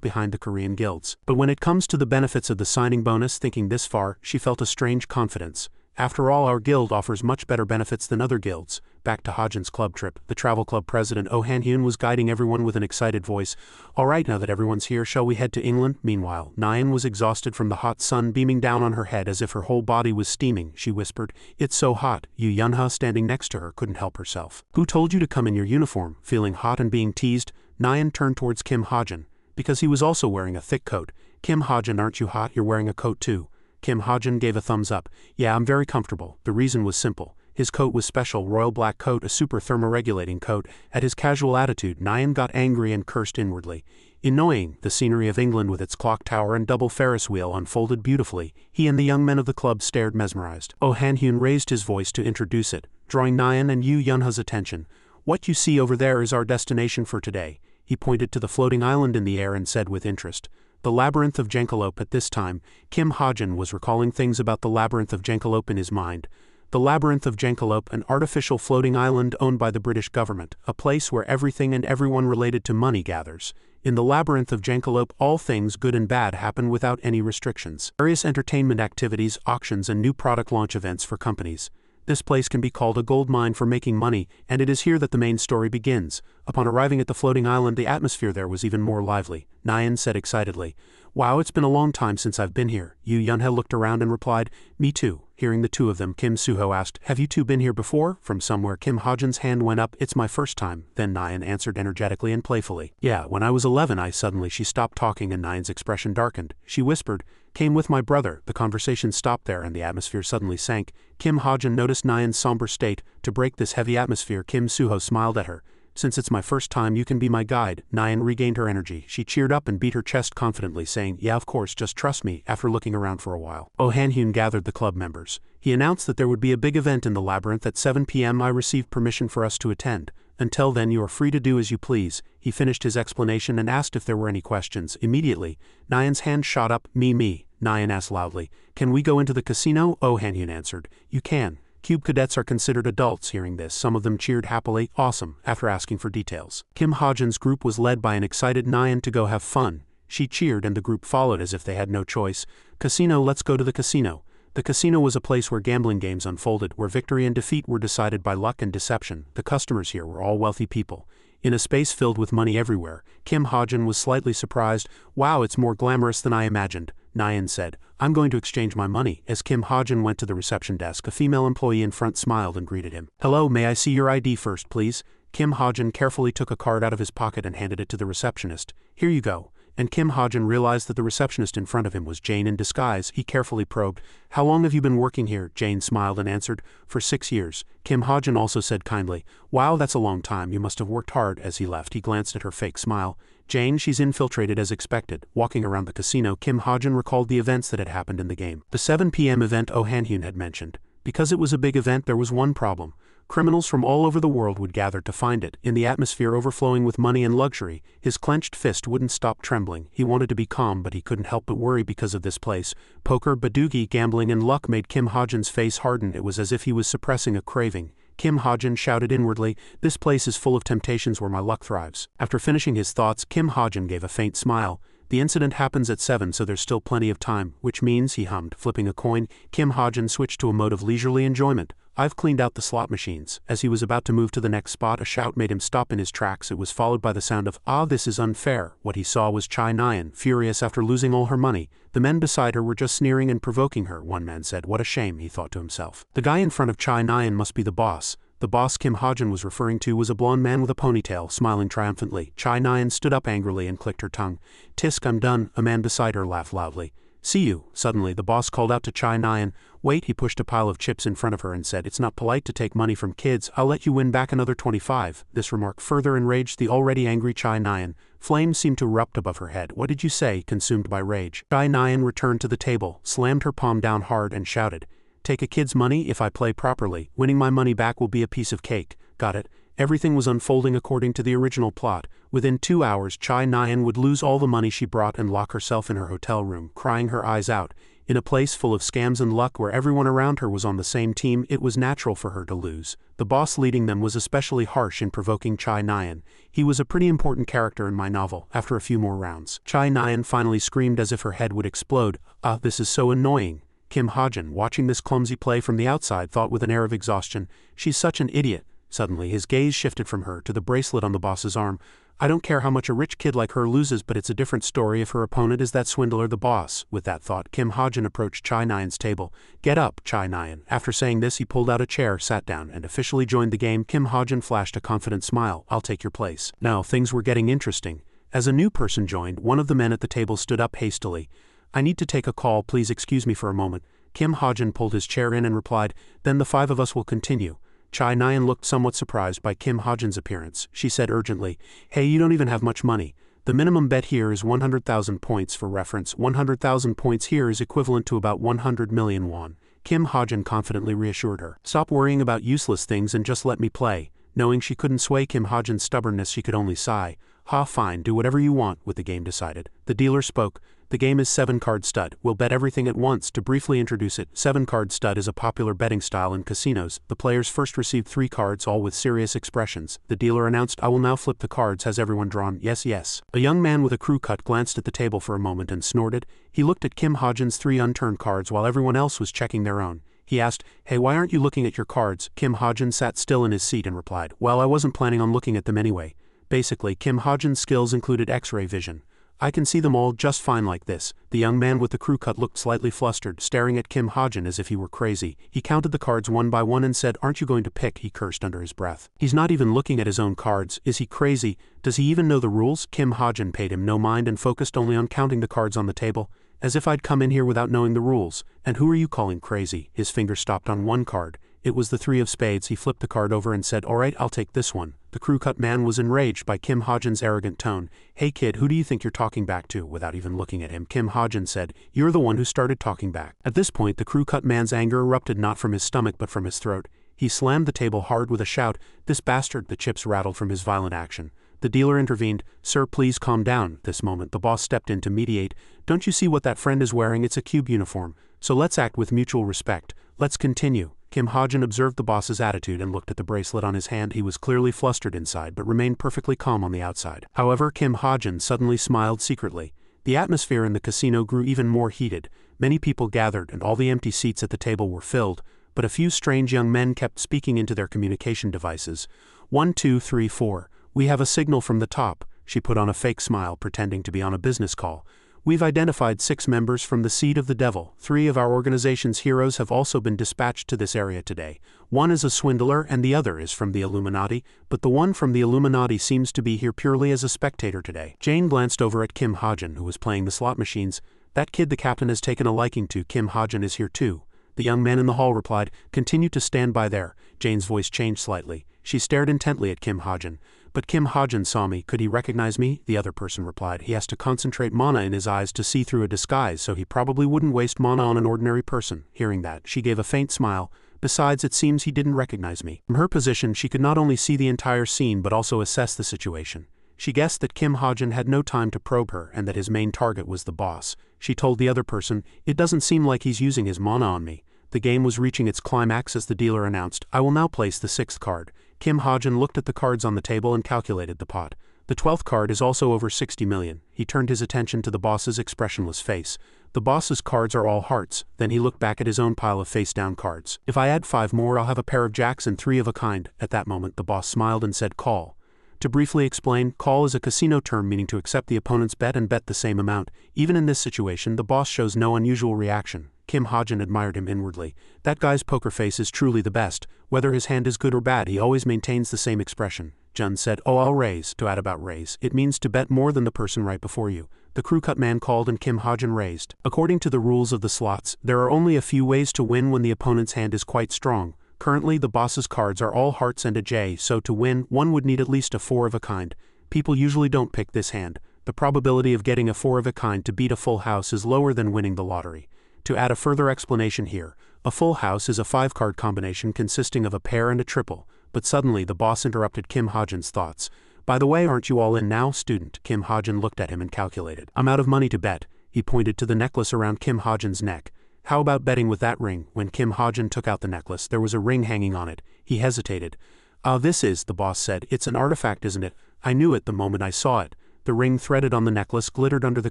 behind the Korean guilds. But when it comes to the benefits of the signing bonus, thinking this far, she felt a strange confidence. After all, our guild offers much better benefits than other guilds. Back to Hajin's club trip, the travel club president Oh Han-hyun was guiding everyone with an excited voice. All right, now that everyone's here, shall we head to England? Meanwhile, Nyan was exhausted from the hot sun beaming down on her head as if her whole body was steaming. She whispered, It's so hot. Yu Yunha, standing next to her, couldn't help herself. Who told you to come in your uniform? Feeling hot and being teased, Nyan turned towards Kim Hajin, because he was also wearing a thick coat. Kim Hajin, aren't you hot? You're wearing a coat too. Kim Hajin gave a thumbs up. Yeah, I'm very comfortable. The reason was simple. His coat was special, royal black coat, a super thermoregulating coat. At his casual attitude, Nyan got angry and cursed inwardly. Annoying, the scenery of England with its clock tower and double Ferris wheel unfolded beautifully. He and the young men of the club stared mesmerized. Oh Han-hyun raised his voice to introduce it, drawing Nyan and Yu Yunha's attention. What you see over there is our destination for today. He pointed to the floating island in the air and said with interest, "The Labyrinth of Jankalope." At this time, Kim Ha-jin was recalling things about the Labyrinth of Jankalope in his mind. The Labyrinth of Jankalope, an artificial floating island owned by the British government, a place where everything and everyone related to money gathers. In the Labyrinth of Jankalope, all things good and bad happen without any restrictions. Various entertainment activities, auctions, and new product launch events for companies. This place can be called a gold mine for making money, and it is here that the main story begins. Upon arriving at the floating island, the atmosphere there was even more lively. Nyan said excitedly, "Wow, it's been a long time since I've been here." Yu Yunhe looked around and replied, "Me too." Hearing the two of them, Kim Suho asked, "Have you two been here before?" From somewhere, Kim Ha-jin's hand went up. "It's my first time." Then Nyan answered energetically and playfully, "Yeah, when I was 11 Suddenly she stopped talking and Nyan's expression darkened. She whispered, "Came with my brother." The conversation stopped there and the atmosphere suddenly sank. Kim Ha-jin noticed Nyan's somber state. To break this heavy atmosphere, Kim Suho smiled at her. "Since it's my first time, you can be my guide." Nyan regained her energy. She cheered up and beat her chest confidently, saying, "Yeah, of course, just trust me." After looking around for a while, Oh Han-hyun gathered the club members. He announced that there would be a big event in the labyrinth at 7 p.m. I received permission for us to attend. Until then, you are free to do as you please. He finished his explanation and asked if there were any questions. Immediately, Nyan's hand shot up. Me. Nyan asked loudly, "Can we go into the casino?" Oh Han-hyun answered, "You can." Cube cadets are considered adults. Hearing this, some of them cheered happily. Awesome. After asking for details, Kim Ha-jin's group was led by an excited Nyan to go have fun. She cheered and the group followed as if they had no choice. "Casino, let's go to the casino." The casino was a place where gambling games unfolded, where victory and defeat were decided by luck and deception. The customers here were all wealthy people. In a space filled with money everywhere, Kim Ha-jin was slightly surprised. "Wow, it's more glamorous than I imagined." Nyan said, "I'm going to exchange my money." As Kim Ha-jin went to the reception desk, a female employee in front smiled and greeted him. "Hello, may I see your ID first, please?" Kim Ha-jin carefully took a card out of his pocket and handed it to the receptionist. "Here you go." And Kim Ha-jin realized that the receptionist in front of him was Jane in disguise. He carefully probed, "How long have you been working here?" Jane smiled and answered, "For 6 years." Kim Ha-jin also said kindly, "Wow, that's a long time. You must have worked hard." As he left, he glanced at her fake smile. "Jane, she's infiltrated as expected." Walking around the casino, Kim Ha-jin recalled the events that had happened in the game. The 7 p.m. event Oh Han-hyun had mentioned. Because it was a big event, there was one problem. Criminals from all over the world would gather to find it. In the atmosphere overflowing with money and luxury, his clenched fist wouldn't stop trembling. He wanted to be calm, but he couldn't help but worry because of this place. Poker, badoogie, gambling, and luck made Kim Ha-jin's face harden. It was as if he was suppressing a craving. Kim Ha-jin shouted inwardly, "This place is full of temptations where my luck thrives." After finishing his thoughts, Kim Ha-jin gave a faint smile. The incident happens at 7, so there's still plenty of time, which means, he hummed, flipping a coin. Kim Ha-jin switched to a mode of leisurely enjoyment. "I've cleaned out the slot machines." As he was about to move to the next spot, a shout made him stop in his tracks. It was followed by the sound of, "Ah, this is unfair." What he saw was Chai Nyan, furious after losing all her money. The men beside her were just sneering and provoking her. One man said, "What a shame," he thought to himself. The guy in front of Chai Nyan must be the boss. The boss Kim Ha-jin was referring to was a blonde man with a ponytail, smiling triumphantly. Chai Nyan stood up angrily and clicked her tongue. "Tisk, I'm done." A man beside her laughed loudly. "See you." Suddenly, the boss called out to Chai Nyan. "Wait." He pushed a pile of chips in front of her and said, "It's not polite to take money from kids. I'll let you win back another 25. This remark further enraged the already angry Chai Nyan. Flames seemed to erupt above her head. "What did you say?" Consumed by rage, Chai Nyan returned to the table, slammed her palm down hard and shouted, "Take a kid's money? If I play properly, winning my money back will be a piece of cake. Got it?" Everything was unfolding according to the original plot. Within 2 hours, Chai Nyan would lose all the money she brought and lock herself in her hotel room, crying her eyes out. In a place full of scams and luck where everyone around her was on the same team, it was natural for her to lose. The boss leading them was especially harsh in provoking Chai Nyan. "He was a pretty important character in my novel." After a few more rounds, Chai Nyan finally screamed as if her head would explode. "Ah, this is so annoying." Kim Ha-jin, watching this clumsy play from the outside, thought with an air of exhaustion, "She's such an idiot." Suddenly, his gaze shifted from her to the bracelet on the boss's arm. "I don't care how much a rich kid like her loses, but it's a different story if her opponent is that swindler the boss." With that thought, Kim Ha-jin approached Chai Nyan's table. "Get up, Chai Nyan." After saying this, he pulled out a chair, sat down, and officially joined the game. Kim Ha-jin flashed a confident smile. "I'll take your place." Now, things were getting interesting. As a new person joined, one of the men at the table stood up hastily. "I need to take a call, please excuse me for a moment." Kim Ha-jin pulled his chair in and replied, "Then the 5 of us will continue." Chai Nyan looked somewhat surprised by Kim Ha-jin's appearance. She said urgently, "Hey, you don't even have much money. The minimum bet here is 100,000 points. For reference, 100,000 points here is equivalent to about 100 million won. Kim Ha-jin confidently reassured her. "Stop worrying about useless things and just let me play." Knowing she couldn't sway Kim Ha-jun's stubbornness, she could only sigh. "Ha, fine, do whatever you want with the game," decided. The dealer spoke. "The game is 7-card stud. We'll bet everything at once." To briefly introduce it, 7-card stud is a popular betting style in casinos. The players first receive 3 cards, all with serious expressions. The dealer announced, "I will now flip the cards. Has everyone drawn?" "Yes, yes." A young man with a crew cut glanced at the table for a moment and snorted. He looked at Kim Ha-jun's 3 unturned cards while everyone else was checking their own. He asked, "Hey, why aren't you looking at your cards?" Kim Ha-jun sat still in his seat and replied, "Well, I wasn't planning on looking at them anyway." Basically, Kim Ha-jun's skills included X-ray vision. "I can see them all just fine like this." The young man with the crew cut looked slightly flustered, staring at Kim Ha-jun as if he were crazy. He counted the cards one by one and said, "Aren't you going to pick?" He cursed under his breath. "He's not even looking at his own cards. Is he crazy? Does he even know the rules?" Kim Ha-jun paid him no mind and focused only on counting the cards on the table. "As if I'd come in here without knowing the rules. And who are you calling crazy?" His finger stopped on one card. It was the 3 of spades. He flipped the card over and said, "Alright, I'll take this one." The crew-cut man was enraged by Kim Ha-jun's arrogant tone. "Hey kid, who do you think you're talking back to?" Without even looking at him, Kim Ha-jun said, "You're the one who started talking back." At this point, the crew-cut man's anger erupted not from his stomach but from his throat. He slammed the table hard with a shout, "This bastard!" The chips rattled from his violent action. The dealer intervened. "Sir, please calm down." This moment, the boss stepped in to mediate. "Don't you see what that friend is wearing? It's a cube uniform. So let's act with mutual respect. Let's continue." Kim Ha-jun observed the boss's attitude and looked at the bracelet on his hand. He was clearly flustered inside but remained perfectly calm on the outside. However, Kim Ha-jun suddenly smiled secretly. The atmosphere in the casino grew even more heated. Many people gathered and all the empty seats at the table were filled, but a few strange young men kept speaking into their communication devices. 1, 2, 3, 4. "We have a signal from the top." She put on a fake smile, pretending to be on a business call. "We've identified 6 members from the Seed of the Devil. 3 of our organization's heroes have also been dispatched to this area today. One is a swindler and the other is from the Illuminati, but the one from the Illuminati seems to be here purely as a spectator today." Jane glanced over at Kim Ha-jun, who was playing the slot machines. "That kid the captain has taken a liking to. Kim Ha-jun is here too." The young man in the hall replied, "Continue to stand by there." Jane's voice changed slightly. She stared intently at Kim Ha-jun. "But Kim Ha-jun saw me. Could he recognize me?" The other person replied, "He has to concentrate mana in his eyes to see through a disguise, so he probably wouldn't waste mana on an ordinary person." Hearing that, she gave a faint smile. "Besides, it seems he didn't recognize me." From her position, she could not only see the entire scene but also assess the situation. She guessed that Kim Ha-jun had no time to probe her and that his main target was the boss. She told the other person, "It doesn't seem like he's using his mana on me." The game was reaching its climax as the dealer announced, "I will now place the 6th card." Kim Ha-jun looked at the cards on the table and calculated the pot. The 12th card is also over 60 million. He turned his attention to the boss's expressionless face. The boss's cards are all hearts. Then he looked back at his own pile of face-down cards. "If I add 5 more, I'll have a pair of jacks and 3 of a kind." At that moment, the boss smiled and said, "Call." To briefly explain, call is a casino term meaning to accept the opponent's bet and bet the same amount. Even in this situation, the boss shows no unusual reaction. Kim Ha-jun admired him inwardly. "That guy's poker face is truly the best. Whether his hand is good or bad, he always maintains the same expression." Jun said, "Oh, I'll raise." To add about raise, it means to bet more than the person right before you. The crew-cut man called and Kim Ha-jun raised. According to the rules of the slots, there are only a few ways to win when the opponent's hand is quite strong. Currently, the boss's cards are all hearts and a J, so to win, one would need at least a 4 of a kind. People usually don't pick this hand. The probability of getting a 4 of a kind to beat a full house is lower than winning the lottery. To add a further explanation here, a full house is a 5-card combination consisting of a pair and a triple, but suddenly the boss interrupted Kim Ha-jun's thoughts. "By the way, aren't you all in now, student?" Kim Ha-jun looked at him and calculated. "I'm out of money to bet." He pointed to the necklace around Kim Ha-jun's neck. "How about betting with that ring?" When Kim Ha-jun took out the necklace, there was a ring hanging on it. He hesitated. "Ah, this is," the boss said. "It's an artifact, isn't it? I knew it the moment I saw it." The ring threaded on the necklace glittered under the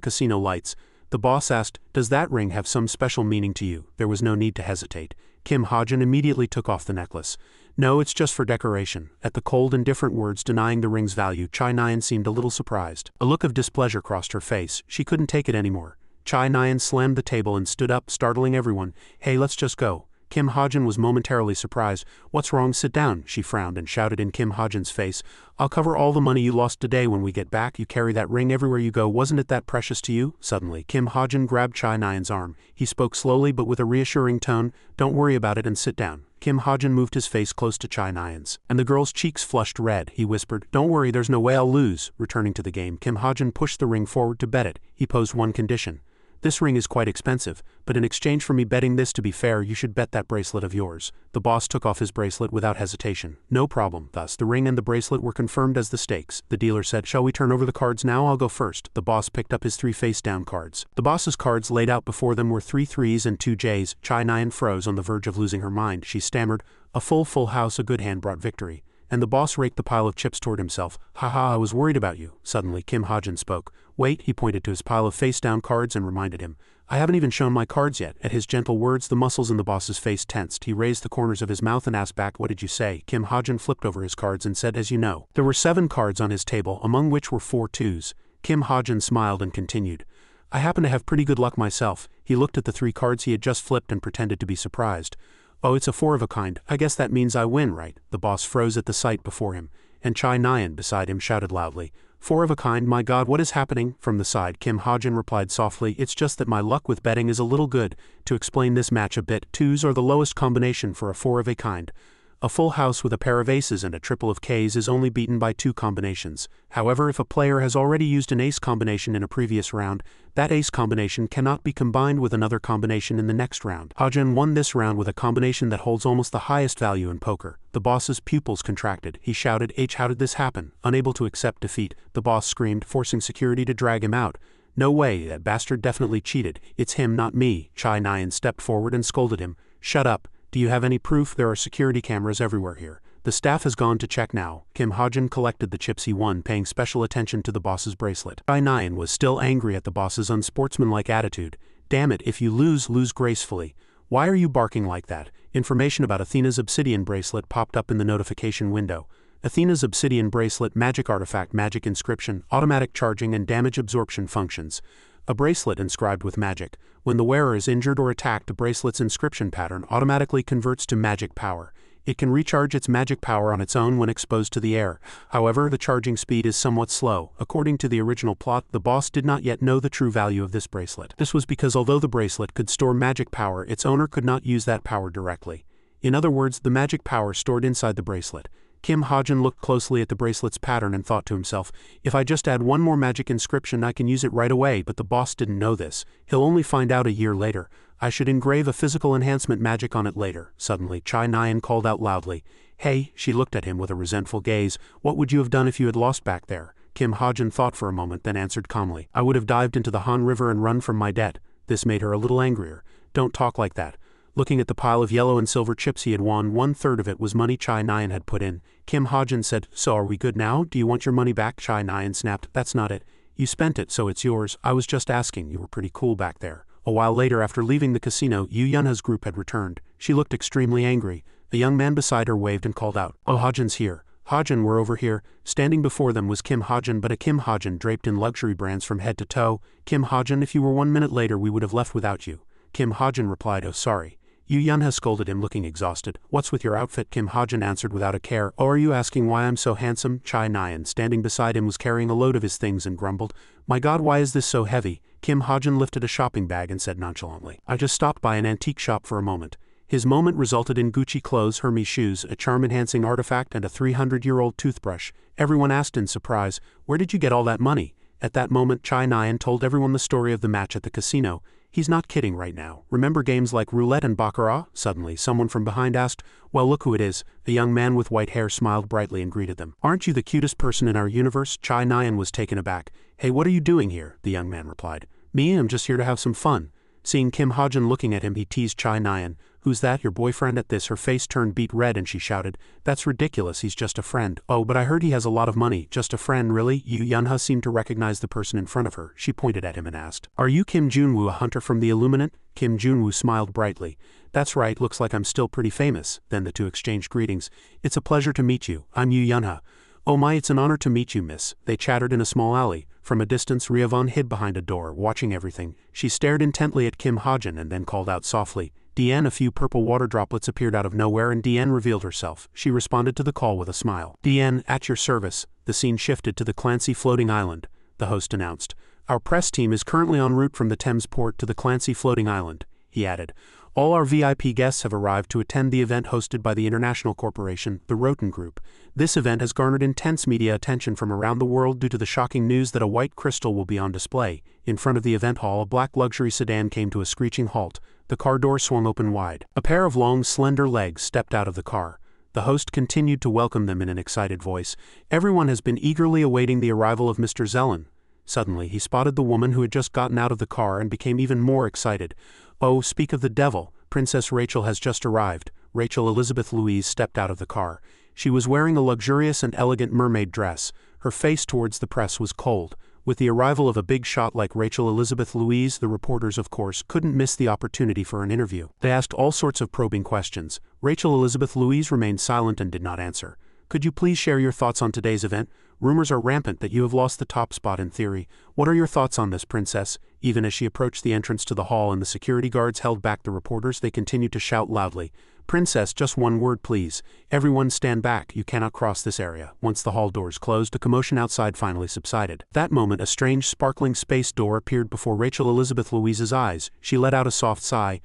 casino lights. The boss asked, "Does that ring have some special meaning to you?" There was no need to hesitate. Kim Ha-jun immediately took off the necklace. "No, it's just for decoration." At the cold, indifferent words denying the ring's value, Chai Nyan seemed a little surprised. A look of displeasure crossed her face. She couldn't take it anymore. Chai Nyan slammed the table and stood up, startling everyone. "Hey, let's just go." Kim Ha-jun was momentarily surprised. "What's wrong? Sit down." She frowned and shouted in Kim Ha-jun's face, "I'll cover all the money you lost today when we get back. You carry that ring everywhere you go. Wasn't it that precious to you?" Suddenly, Kim Ha-jun grabbed Chai Nyan's arm. He spoke slowly but with a reassuring tone, "Don't worry about it and sit down." Kim Ha-jun moved his face close to Chai Nyan's, and the girl's cheeks flushed red. He whispered, "Don't worry, there's no way I'll lose." Returning to the game, Kim Ha-jun pushed the ring forward to bet it. He posed one condition. This ring is quite expensive, but in exchange for me betting this, to be fair, you should bet that bracelet of yours. The boss took off his bracelet without hesitation. No problem. Thus, the ring and the bracelet were confirmed as the stakes. The dealer said, shall we turn over the cards now? I'll go first. The boss picked up his 3 face-down cards. The boss's cards laid out before them were 3 threes and 2 J's. Chai Nyan froze on the verge of losing her mind. She stammered, a full house, a good hand brought victory. And the boss raked the pile of chips toward himself. Haha, I was worried about you. Suddenly, Kim Ha-jin spoke. Wait, he pointed to his pile of face-down cards and reminded him. I haven't even shown my cards yet. At his gentle words, the muscles in the boss's face tensed. He raised the corners of his mouth and asked back, what did you say? Kim Ha-jin flipped over his cards and said, as you know. There were 7 cards on his table, among which were 4 twos. Kim Ha-jin smiled and continued. I happen to have pretty good luck myself. He looked at the 3 cards he had just flipped and pretended to be surprised. Oh, it's a 4 of a kind. I guess that means I win, right? The boss froze at the sight before him, and Chai Nyan beside him shouted loudly. 4 of a kind, my god, what is happening? From the side, Kim Ha-jin replied softly, it's just that my luck with betting is a little good. To explain this match a bit, 2s are the lowest combination for a 4 of a kind. A full house with a pair of aces and a triple of Ks is only beaten by 2 combinations. However, if a player has already used an ace combination in a previous round, that ace combination cannot be combined with another combination in the next round. Ha-jin won this round with a combination that holds almost the highest value in poker. The boss's pupils contracted. He shouted, H, how did this happen? Unable to accept defeat, the boss screamed, forcing security to drag him out. No way, that bastard definitely cheated. It's him, not me. Chai Nyan stepped forward and scolded him. Shut up. Do you have any proof? There are security cameras everywhere here. The staff has gone to check now. Kim Ha-jin collected the chips he won, paying special attention to the boss's bracelet. Chai Nyan was still angry at the boss's unsportsmanlike attitude. Damn it, if you lose, lose gracefully. Why are you barking like that? Information about Athena's obsidian bracelet popped up in the notification window. Athena's obsidian bracelet, magic artifact, magic inscription, automatic charging and damage absorption functions. A bracelet inscribed with magic. When the wearer is injured or attacked, the bracelet's inscription pattern automatically converts to magic power. It can recharge its magic power on its own when exposed to the air. However, the charging speed is somewhat slow. According to the original plot, the boss did not yet know the true value of this bracelet. This was because although the bracelet could store magic power, its owner could not use that power directly. In other words, the magic power stored inside the bracelet. Kim Ha-jin looked closely at the bracelet's pattern and thought to himself, if I just add one more magic inscription I can use it right away, but the boss didn't know this. He'll only find out a year later. I should engrave a physical enhancement magic on it later. Suddenly, Chai Nyan called out loudly. Hey, she looked at him with a resentful gaze. What would you have done if you had lost back there? Kim Ha-jin thought for a moment, then answered calmly. I would have dived into the Han River and run from my debt. This made her a little angrier. Don't talk like that. Looking at the pile of yellow and silver chips he had won, 1/3 of it was money Chai Nyan had put in. Kim Ha-jin said, so are we good now? Do you want your money back? Chai Nyan snapped, that's not it. You spent it, so it's yours. I was just asking. You were pretty cool back there. A while later, after leaving the casino, Yu Yunha's group had returned. She looked extremely angry. A young man beside her waved and called out, oh, Ha-jin's here. Ha-jin, we're over here. Standing before them was Kim Ha-jin, but a Kim Ha-jin draped in luxury brands from head to toe. Kim Ha-jin, if you were 1 minute later we would have left without you. Kim Ha-jin replied, oh, sorry. Yu Yunha scolded him, looking exhausted. What's with your outfit? Kim Ha-jin answered without a care. Oh, are you asking why I'm so handsome? Chai Nyan, standing beside him, was carrying a load of his things and grumbled. My god, why is this so heavy? Kim Ha-jin lifted a shopping bag and said nonchalantly, I just stopped by an antique shop for a moment. His moment resulted in Gucci clothes, Hermes shoes, a charm-enhancing artifact, and a 300-year-old toothbrush. Everyone asked in surprise, where did you get all that money? At that moment, Chai Nyan told everyone the story of the match at the casino. He's not kidding right now. Remember games like roulette and baccarat? Suddenly, someone from behind asked, well, look who it is. A young man with white hair smiled brightly and greeted them. Aren't you the cutest person in our universe? Chai Nyan was taken aback. Hey, what are you doing here? The young man replied. Me? I'm just here to have some fun. Seeing Kim Ha-jin looking at him, he teased Chai Nyan. Who's that, your boyfriend? At this, her face turned beet red and she shouted, that's ridiculous, he's just a friend. Oh, but I heard he has a lot of money. Just a friend, really? Yu Yunha seemed to recognize the person in front of her. She pointed at him and asked, are you Kim Junwoo, a hunter from the Illuminate? Kim Junwoo smiled brightly. That's right, looks like I'm still pretty famous. Then the two exchanged greetings. It's a pleasure to meet you. I'm Yu Yunha. Oh my, it's an honor to meet you, miss. They chattered in a small alley. From a distance, Riavon hid behind a door, watching everything. She stared intently at Kim Ha-jin and then called out softly, Diane. A few purple water droplets appeared out of nowhere and Diane revealed herself. She responded to the call with a smile. Diane, at your service. The scene shifted to the Clancy floating island. The host announced, our press team is currently en route from the Thames port to the Clancy floating island. he added. All our VIP guests have arrived to attend the event hosted by the international corporation, the Roten Group. This event has garnered intense media attention from around the world due to the shocking news that a white crystal will be on display. In front of the event hall, a black luxury sedan came to a screeching halt. The car door swung open wide. A pair of long, slender legs stepped out of the car. The host continued to welcome them in an excited voice. Everyone has been eagerly awaiting the arrival of Mr. Zelen. Suddenly, he spotted the woman who had just gotten out of the car and became even more excited. Oh, speak of the devil, Princess Rachel has just arrived. Rachel Elizabeth Louise stepped out of the car. She was wearing a luxurious and elegant mermaid dress. Her face towards the press was cold. With the arrival of a big shot like Rachel Elizabeth Louise, the reporters, of course, couldn't miss the opportunity for an interview. They asked all sorts of probing questions. Rachel Elizabeth Louise remained silent and did not answer. Could you please share your thoughts on today's event? Rumors are rampant that you have lost the top spot in theory. What are your thoughts on this, Princess? Even as she approached the entrance to the hall and the security guards held back the reporters, they continued to shout loudly. Princess, just one word please. Everyone stand back, you cannot cross this area. Once the hall doors closed, the commotion outside finally subsided. That moment, a strange sparkling space door appeared before Rachel Elizabeth Louise's eyes. She let out a soft sigh.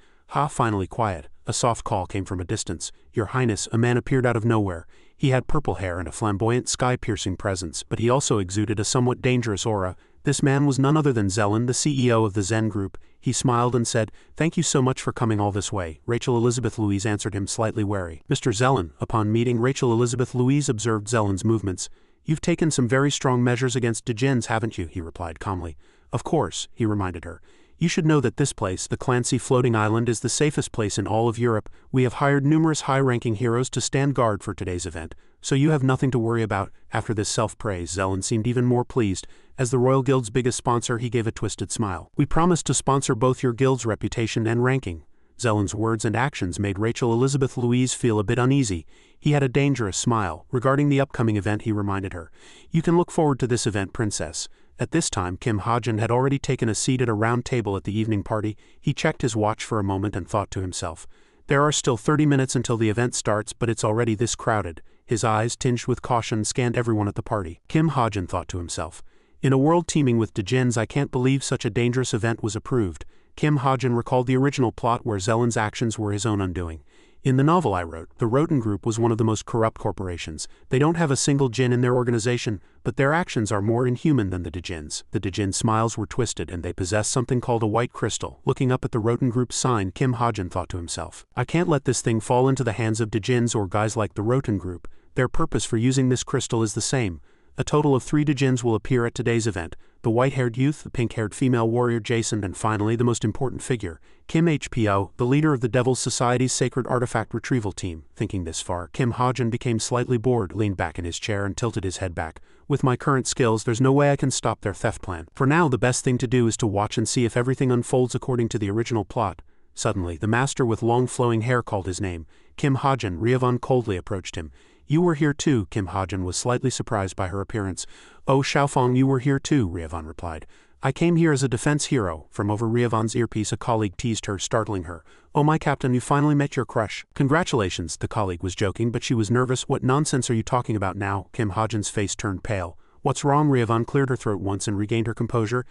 Finally quiet. A soft call came from a distance. Your Highness, a man appeared out of nowhere. He had purple hair and a flamboyant, sky-piercing presence, but he also exuded a somewhat dangerous aura. This man was none other than Zelen, the CEO of the Zen Group. He smiled and said, "Thank you so much for coming all this way." Rachel Elizabeth Louise answered him, slightly wary. Mr. Zelen. Upon meeting, Rachel Elizabeth Louise observed Zelen's movements. "You've taken some very strong measures against Djinns, haven't you?" he replied calmly. "Of course," he reminded her. "You should know that this place, the Clancy floating island, is the safest place in all of Europe. We have hired numerous high-ranking heroes to stand guard for today's event, so you have nothing to worry about." After this self-praise, Zelen seemed even more pleased. As the Royal Guild's biggest sponsor, he gave a twisted smile. "We promise to sponsor both your guild's reputation and ranking." Zelen's words and actions made Rachel Elizabeth Louise feel a bit uneasy. He had a dangerous smile. Regarding the upcoming event, he reminded her, "You can look forward to this event, Princess." At this time, Kim Ha-jin had already taken a seat at a round table at the evening party. He checked his watch for a moment and thought to himself, "There are still 30 minutes until the event starts, but it's already this crowded." His eyes, tinged with caution, scanned everyone at the party. Kim Ha-jin thought to himself, "In a world teeming with Djinns, I can't believe such a dangerous event was approved." Kim Ha-jin recalled the original plot where Zelen's actions were his own undoing. In the novel I wrote, the Roten Group was one of the most corrupt corporations. They don't have a single Djinn in their organization, but their actions are more inhuman than the Djinns. The Djinn smiles were twisted and they possess something called a white crystal. Looking up at the Roten Group's sign, Kim Ha-jin thought to himself, "I can't let this thing fall into the hands of Djinns or guys like the Roten Group. Their purpose for using this crystal is the same. A total of 3 Djinns will appear at today's event. The white-haired youth, the pink-haired female warrior Jason, and finally the most important figure, Kim HPO, the leader of the Devil's Society's Sacred Artifact Retrieval Team." Thinking this far, Kim Ha-jin became slightly bored, leaned back in his chair and tilted his head back. "With my current skills, there's no way I can stop their theft plan. For now, the best thing to do is to watch and see if everything unfolds according to the original plot." Suddenly, the master with long flowing hair called his name. Kim Ha-jin. Riavon coldly approached him. "You were here too." Kim Ha-jin was slightly surprised by her appearance. "Oh, Xiaofeng, you were here too," Riavon replied. "I came here as a defense hero." From over Riavon's earpiece, a colleague teased her, startling her. "Oh my captain, you finally met your crush." "Congratulations," the colleague was joking, but she was nervous. "What nonsense are you talking about now?" Kim Ha-jin's face turned pale. "What's wrong?" Riavon cleared her throat once and regained her composure.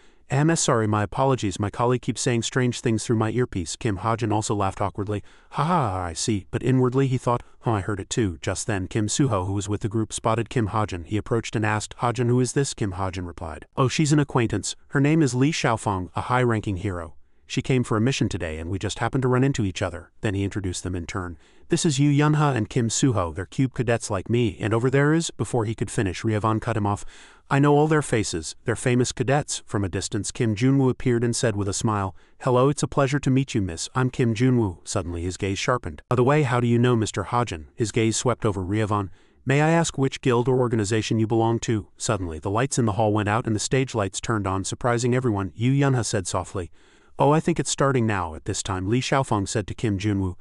Sorry, my apologies, my colleague keeps saying strange things through my earpiece." Kim Ha-jin also laughed awkwardly. "Ha ha, I see," but inwardly he thought, I heard it too." Just then, Kim Suho, who was with the group, spotted Kim Ha-jin. He approached and asked, "Ha-jin, who is this?" Kim Ha-jin replied, "Oh, she's an acquaintance. Her name is Li Xiaofeng, a high-ranking hero. She came for a mission today and we just happened to run into each other." Then he introduced them in turn. "This is Yu Yunha and Kim Suho. They're cube cadets like me, and over there is—" Before he could finish, Riavon cut him off. "I know all their faces. They're famous cadets." From a distance, Kim Junwoo appeared and said with a smile, "Hello, it's a pleasure to meet you, miss. I'm Kim Junwoo." Suddenly his gaze sharpened. "By the way, how do you know Mr. Ha-jin?" His gaze swept over Riavon. "May I ask which guild or organization you belong to?" Suddenly, the lights in the hall went out and the stage lights turned on, surprising everyone. Yu Yunha said softly, "Oh, I think it's starting now." At this time, Li Xiaofeng said to Kim Junwoo,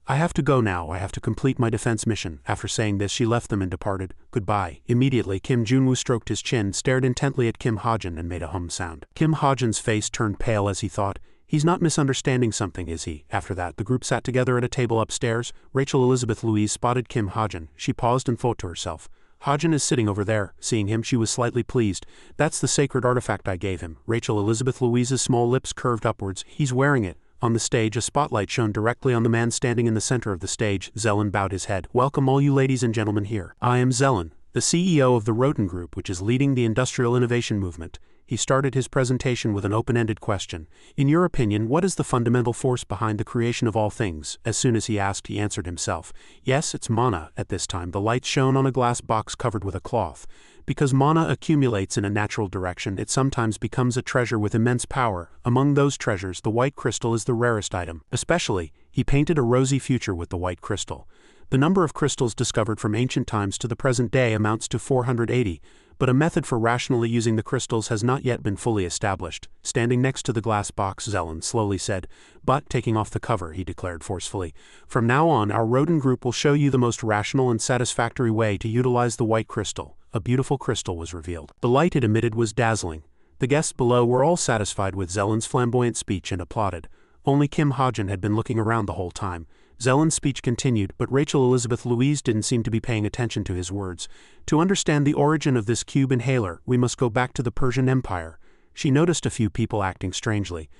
"I have to go now. I have to complete my defense mission." After saying this, she left them and departed. "Goodbye." Immediately, Kim Junwoo stroked his chin, stared intently at Kim Ha-jin, and made a hum sound. Kim Ha-jin's face turned pale as he thought, "He's not misunderstanding something, is he?" After that, the group sat together at a table upstairs. Rachel Elizabeth Louise spotted Kim Ha-jin. She paused and thought to herself, "Ha-jin is sitting over there." Seeing him, she was slightly pleased. "That's the sacred artifact I gave him." Rachel Elizabeth Louise's small lips curved upwards. "He's wearing it. On the stage, a spotlight shone directly on the man standing in the center of the stage. Zelen bowed his head. "Welcome all you ladies and gentlemen here. I am Zelen, the CEO of the Roten Group, which is leading the industrial innovation movement." He started his presentation with an open-ended question. "In your opinion, what is the fundamental force behind the creation of all things?" As soon as he asked, he answered himself. "Yes, it's mana." At this time, the light shone on a glass box covered with a cloth. Because mana accumulates in a natural direction, it sometimes becomes a treasure with immense power. Among those treasures, the white crystal is the rarest item. Especially, he painted a rosy future with the white crystal. The number of crystals discovered from ancient times to the present day amounts to 480, but a method for rationally using the crystals has not yet been fully established. Standing next to the glass box, Zelen slowly said, "But, taking off the cover," he declared forcefully, "from now on, our Roten Group will show you the most rational and satisfactory way to utilize the white crystal." A beautiful crystal was revealed. The light it emitted was dazzling. The guests below were all satisfied with Zelen's flamboyant speech and applauded. Only Kim Ha-jin had been looking around the whole time. Zelen's speech continued, but Rachel Elizabeth Louise didn't seem to be paying attention to his words. "To understand the origin of this cube inhaler, we must go back to the Persian Empire." She noticed a few people acting strangely.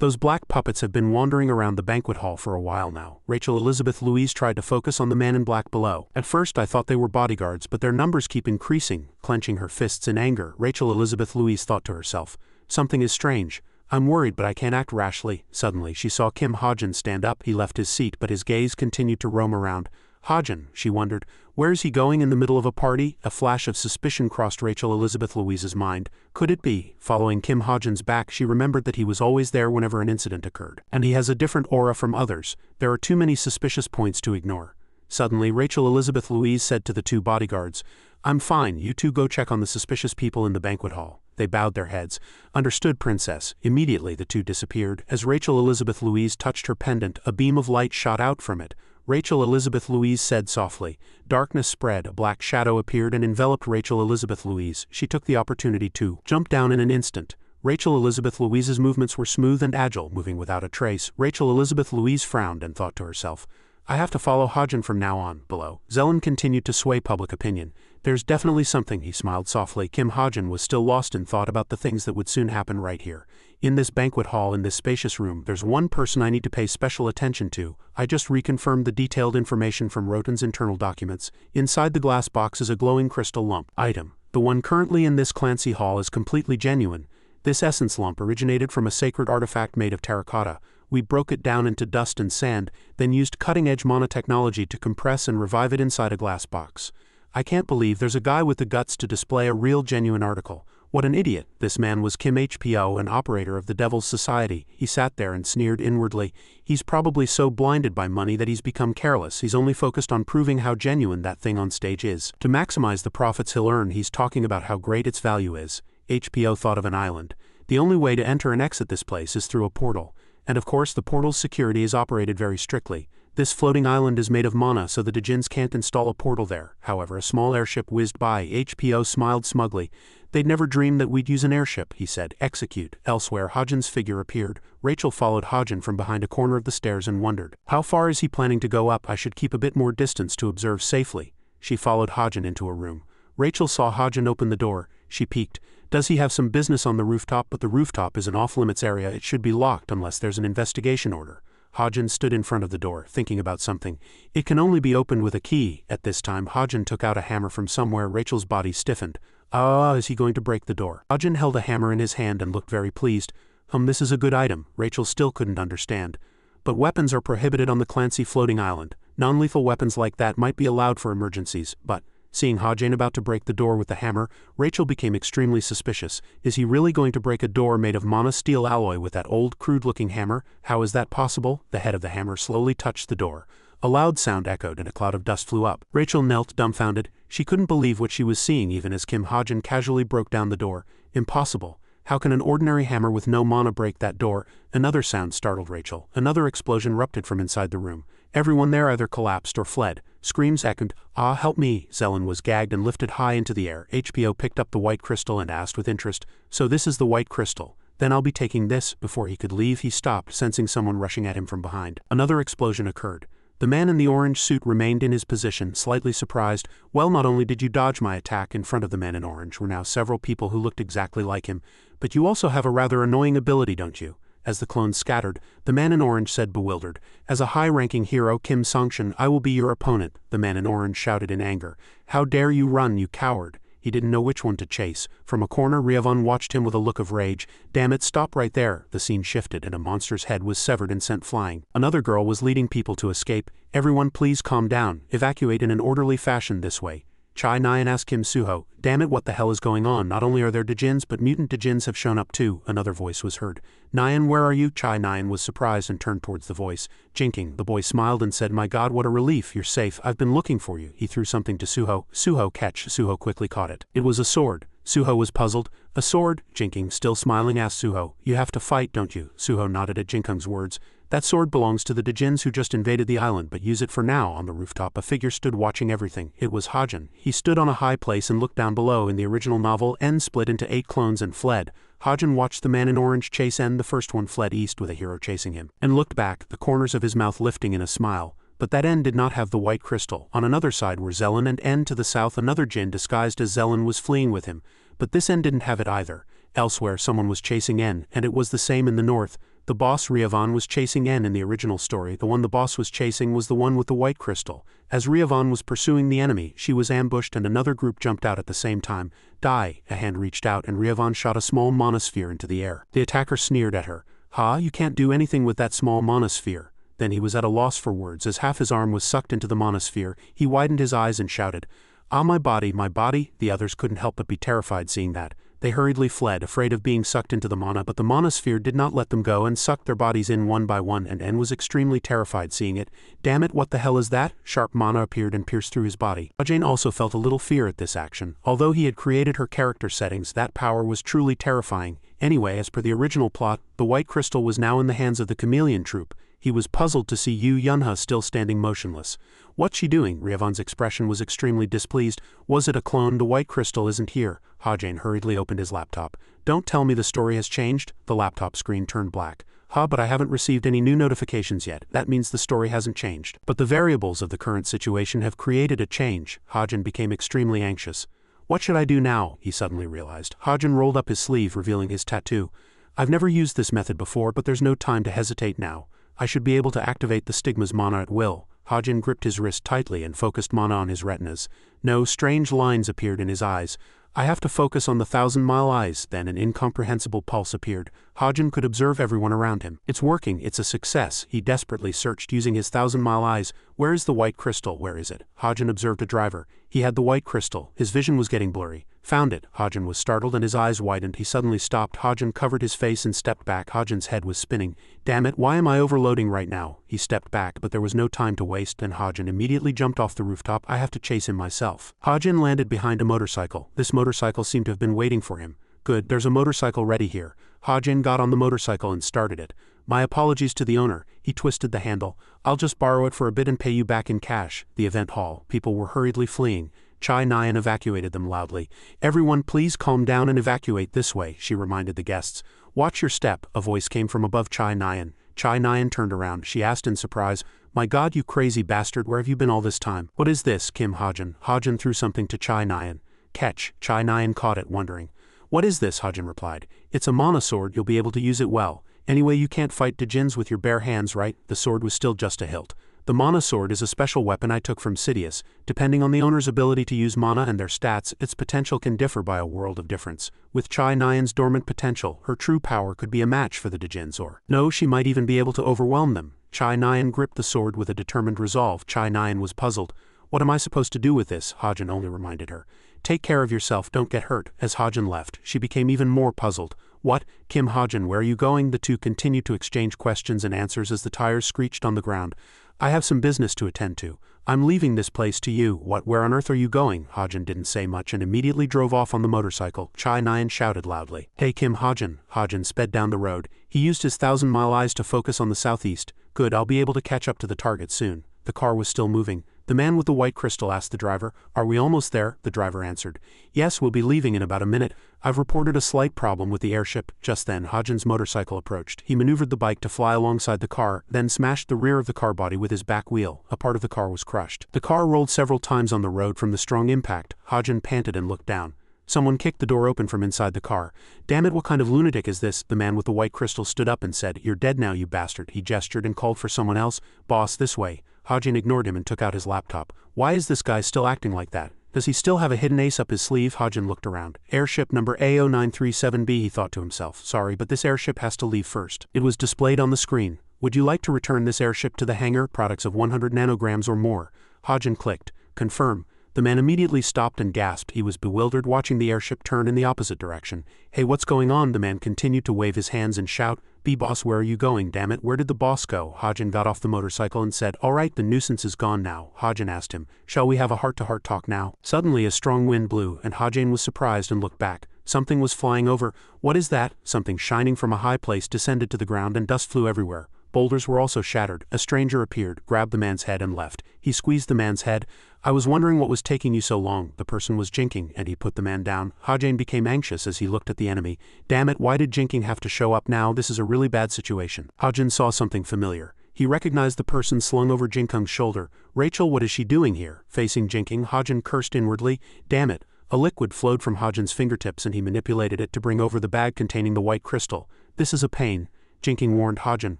"Those black puppets have been wandering around the banquet hall for a while now." Rachel Elizabeth Louise tried to focus on the man in black below. "At first I thought they were bodyguards, but their numbers keep increasing." Clenching her fists in anger, Rachel Elizabeth Louise thought to herself, "Something is strange. I'm worried, but I can't act rashly." Suddenly, she saw Kim Ha-jin stand up. He left his seat, but his gaze continued to roam around. "Ha-jin," she wondered, "where is he going in the middle of a party?" A flash of suspicion crossed Rachel Elizabeth Louise's mind. Could it be? Following Kim Ha-jin's back, she remembered that he was always there whenever an incident occurred. And he has a different aura from others. There are too many suspicious points to ignore. Suddenly, Rachel Elizabeth Louise said to the two bodyguards, "I'm fine, you two go check on the suspicious people in the banquet hall." They bowed their heads. "Understood, Princess." Immediately the two disappeared. As Rachel Elizabeth Louise touched her pendant, a beam of light shot out from it. Rachel Elizabeth Louise said softly. Darkness spread, a black shadow appeared and enveloped Rachel Elizabeth Louise. She took the opportunity to jump down in an instant. Rachel Elizabeth Louise's movements were smooth and agile, moving without a trace. Rachel Elizabeth Louise frowned and thought to herself, "I have to follow Ha-jin from now on." Below, Zelen continued to sway public opinion. "There's definitely something," he smiled softly. Kim Ha-jin was still lost in thought about the things that would soon happen right here. "In this banquet hall, in this spacious room, there's one person I need to pay special attention to. I just reconfirmed the detailed information from Roten's internal documents. Inside the glass box is a glowing crystal lump. Item: the one currently in this Clancy hall is completely genuine. This essence lump originated from a sacred artifact made of terracotta. We broke it down into dust and sand, then used cutting-edge mana technology to compress and revive it inside a glass box. I can't believe there's a guy with the guts to display a real genuine article. What an idiot." This man was Kim HPO, an operator of the Devil's Society. He sat there and sneered inwardly. He's probably so blinded by money that he's become careless. He's only focused on proving how genuine that thing on stage is. To maximize the profits he'll earn, he's talking about how great its value is. HPO thought of an island. The only way to enter and exit this place is through a portal. And of course the portal's security is operated very strictly. This floating island is made of mana, so the Djinns can't install a portal there. However, a small airship whizzed by. HPO smiled smugly. "They'd never dreamed that we'd use an airship," he said. "Execute." Elsewhere, Ha-jin's figure appeared. Rachel followed Ha-jin from behind a corner of the stairs and wondered, "How far is he planning to go up? I should keep a bit more distance to observe safely." She followed Ha-jin into a room. Rachel saw Ha-jin open the door. She peeked. "Does he have some business on the rooftop?" "But the rooftop is an off-limits area. It should be locked unless there's an investigation order." Ha-jin stood in front of the door, thinking about something. "It can only be opened with a key." At this time, Ha-jin took out a hammer from somewhere. Rachel's body stiffened. Is he going to break the door?" Ha-jin held a hammer in his hand and looked very pleased. This is a good item." Rachel still couldn't understand. "But weapons are prohibited on the Clancy floating island. Non-lethal weapons like that might be allowed for emergencies, but..." Seeing Ha-jin about to break the door with the hammer, Rachel became extremely suspicious. Is he really going to break a door made of mana steel alloy with that old, crude-looking hammer? How is that possible? The head of the hammer slowly touched the door. A loud sound echoed and a cloud of dust flew up. Rachel knelt dumbfounded. She couldn't believe what she was seeing even as Kim Ha-jin casually broke down the door. Impossible. How can an ordinary hammer with no mana break that door? Another sound startled Rachel. Another explosion erupted from inside the room. Everyone there either collapsed or fled. Screams echoed. "Ah, help me!" Zelen was gagged and lifted high into the air. HPO picked up the white crystal and asked with interest, "So this is the white crystal? Then I'll be taking this." Before he could leave, he stopped, sensing someone rushing at him from behind. Another explosion occurred. The man in the orange suit remained in his position, slightly surprised. "Well, not only did you dodge my attack," in front of the man in orange were now several people who looked exactly like him, "but you also have a rather annoying ability, don't you?" As the clones scattered, the man in orange said bewildered, "As a high-ranking hero, Kim Sung-shin, I will be your opponent," the man in orange shouted in anger. "How dare you run, you coward!" He didn't know which one to chase. From a corner, Ryevon watched him with a look of rage. "Damn it, stop right there!" The scene shifted and a monster's head was severed and sent flying. Another girl was leading people to escape. "Everyone please calm down. Evacuate in an orderly fashion this way." Chai Nyan asked Kim Suho, "Damn it, what the hell is going on? Not only are there Djinns, but mutant Djinns have shown up too." Another voice was heard. "Nyan, where are you?" Chai Nyan was surprised and turned towards the voice. Jinking, the boy smiled and said, "My god, what a relief, you're safe. I've been looking for you." He threw something to Suho. "Suho, catch." Suho quickly caught it. It was a sword. Suho was puzzled. "A sword?" Jinking, still smiling, asked Suho. "You have to fight, don't you?" Suho nodded at Jinkung's words. "That sword belongs to the Djinns who just invaded the island, but use it for now." On the rooftop, a figure stood watching everything. It was Hajin. He stood on a high place and looked down below. In the original novel, N split into 8 clones and fled. Hajin watched the man in orange chase N. The first one fled east with a hero chasing him, and looked back, the corners of his mouth lifting in a smile. But that N did not have the white crystal. On another side were Zelen and N. To the south, another Djinn disguised as Zelen was fleeing with him. But this N didn't have it either. Elsewhere, someone was chasing N, and it was the same in the north. The boss, Ryevon, was chasing N in the original story. The one the boss was chasing was the one with the white crystal. As Ryevon was pursuing the enemy, she was ambushed and another group jumped out at the same time. "Die!" A hand reached out and Ryevon shot a small monosphere into the air. The attacker sneered at her. "Ha, you can't do anything with that small monosphere." Then he was at a loss for words. As half his arm was sucked into the monosphere, he widened his eyes and shouted, "Ah, my body, my body!" The others couldn't help but be terrified seeing that. They hurriedly fled, afraid of being sucked into the mana, but the monosphere did not let them go and sucked their bodies in one by one, and N was extremely terrified seeing it. "Damn it, what the hell is that?" Sharp mana appeared and pierced through his body. Ajane also felt a little fear at this action. Although he had created her character settings, that power was truly terrifying. Anyway, as per the original plot, the white crystal was now in the hands of the chameleon troupe. He was puzzled to see Yu Yunha still standing motionless. "What's she doing?" Ryevon's expression was extremely displeased. "Was it a clone? The white crystal isn't here." Hajane hurriedly opened his laptop. "Don't tell me the story has changed." The laptop screen turned black. But I haven't received any new notifications yet. That means the story hasn't changed. But the variables of the current situation have created a change." Hajin became extremely anxious. "What should I do now?" he suddenly realized. Hajin rolled up his sleeve, revealing his tattoo. "I've never used this method before, but there's no time to hesitate now. I should be able to activate the stigma's mana at will." Hajin gripped his wrist tightly and focused mana on his retinas. No, strange lines appeared in his eyes. "I have to focus on the 1,000-mile eyes." Then an incomprehensible pulse appeared. Hajin could observe everyone around him. "It's working, it's a success." He desperately searched using his 1,000-mile eyes. "Where is the white crystal? Where is it?" Hajin observed a driver. He had the white crystal. His vision was getting blurry. "Found it." Hajin was startled and his eyes widened. He suddenly stopped. Hajin covered his face and stepped back. Hajin's head was spinning. "Damn it, why am I overloading right now?" He stepped back, but there was no time to waste, and Hajin immediately jumped off the rooftop. "I have to chase him myself." Hajin landed behind a motorcycle. This motorcycle seemed to have been waiting for him. "Good, there's a motorcycle ready here." Hajin got on the motorcycle and started it. "My apologies to the owner." He twisted the handle. "I'll just borrow it for a bit and pay you back in cash." The event hall. People were hurriedly fleeing. Chai Nyan evacuated them loudly. "Everyone please calm down and evacuate this way," she reminded the guests. "Watch your step." A voice came from above Chai Nyan. Chai Nyan turned around. She asked in surprise, "My god, you crazy bastard, where have you been all this time?" "What is this, Kim Hajin?" Hajin threw something to Chai Nyan. "Catch." Chai Nyan caught it, wondering. "What is this?" Hajin replied. "It's a mana sword, you'll be able to use it well. Anyway, you can't fight Djinns with your bare hands, right?" The sword was still just a hilt. "The mana sword is a special weapon I took from Sidious. Depending on the owner's ability to use mana and their stats, its potential can differ by a world of difference. With Chai Nyan's dormant potential, her true power could be a match for the Djinns, or no, she might even be able to overwhelm them." Chai Nyan gripped the sword with a determined resolve. Chai Nyan was puzzled. "What am I supposed to do with this?" Hajin only reminded her. "Take care of yourself, don't get hurt." As Hajin left, she became even more puzzled. "What? Kim Hajin, where are you going?" The two continued to exchange questions and answers as the tires screeched on the ground. "I have some business to attend to. I'm leaving this place to you." "What? Where on earth are you going?" Hajin didn't say much and immediately drove off on the motorcycle. Chai Nyan shouted loudly, "Hey Kim Hajin." Hajin sped down the road. He used his 1,000-mile eyes to focus on the southeast. "Good, I'll be able to catch up to the target soon." The car was still moving. The man with the white crystal asked the driver, "Are we almost there?" The driver answered, "Yes, we'll be leaving in about a minute. I've reported a slight problem with the airship." Just then, Hajin's motorcycle approached. He maneuvered the bike to fly alongside the car, then smashed the rear of the car body with his back wheel. A part of the car was crushed. The car rolled several times on the road from the strong impact. Hajin panted and looked down. Someone kicked the door open from inside the car. Damn it, what kind of lunatic is this? The man with the white crystal stood up and said, "You're dead now, you bastard." He gestured and called for someone else. "Boss, this way." Hajin ignored him and took out his laptop. Why is this guy still acting like that? Does he still have a hidden ace up his sleeve? Hajin looked around. Airship number A0937B, he thought to himself. Sorry, but this airship has to leave first. It was displayed on the screen. Would you like to return this airship to the hangar? Products of 100 nanograms or more. Hajin clicked. Confirm. The man immediately stopped and gasped. He was bewildered, watching the airship turn in the opposite direction. Hey, what's going on? The man continued to wave his hands and shout. "B-boss, where are you going? Damn it, where did the boss go?" Hajin got off the motorcycle and said, "All right, the nuisance is gone now." Hajin asked him, "Shall we have a heart-to-heart talk now?" Suddenly a strong wind blew, and Hajin was surprised and looked back. Something was flying over. What is that? Something shining from a high place descended to the ground and dust flew everywhere. Boulders were also shattered. A stranger appeared, grabbed the man's head and left. He squeezed the man's head. "I was wondering what was taking you so long." The person was Jinking, and he put the man down. Hajin became anxious as he looked at the enemy. Damn it, why did Jinking have to show up now? This is a really bad situation. Hajin saw something familiar. He recognized the person slung over Jinkung's shoulder. Rachel, what is she doing here? Facing Jinking, Hajin cursed inwardly. Damn it. A liquid flowed from Hajin's fingertips and he manipulated it to bring over the bag containing the white crystal. This is a pain. Jinking warned Hajin,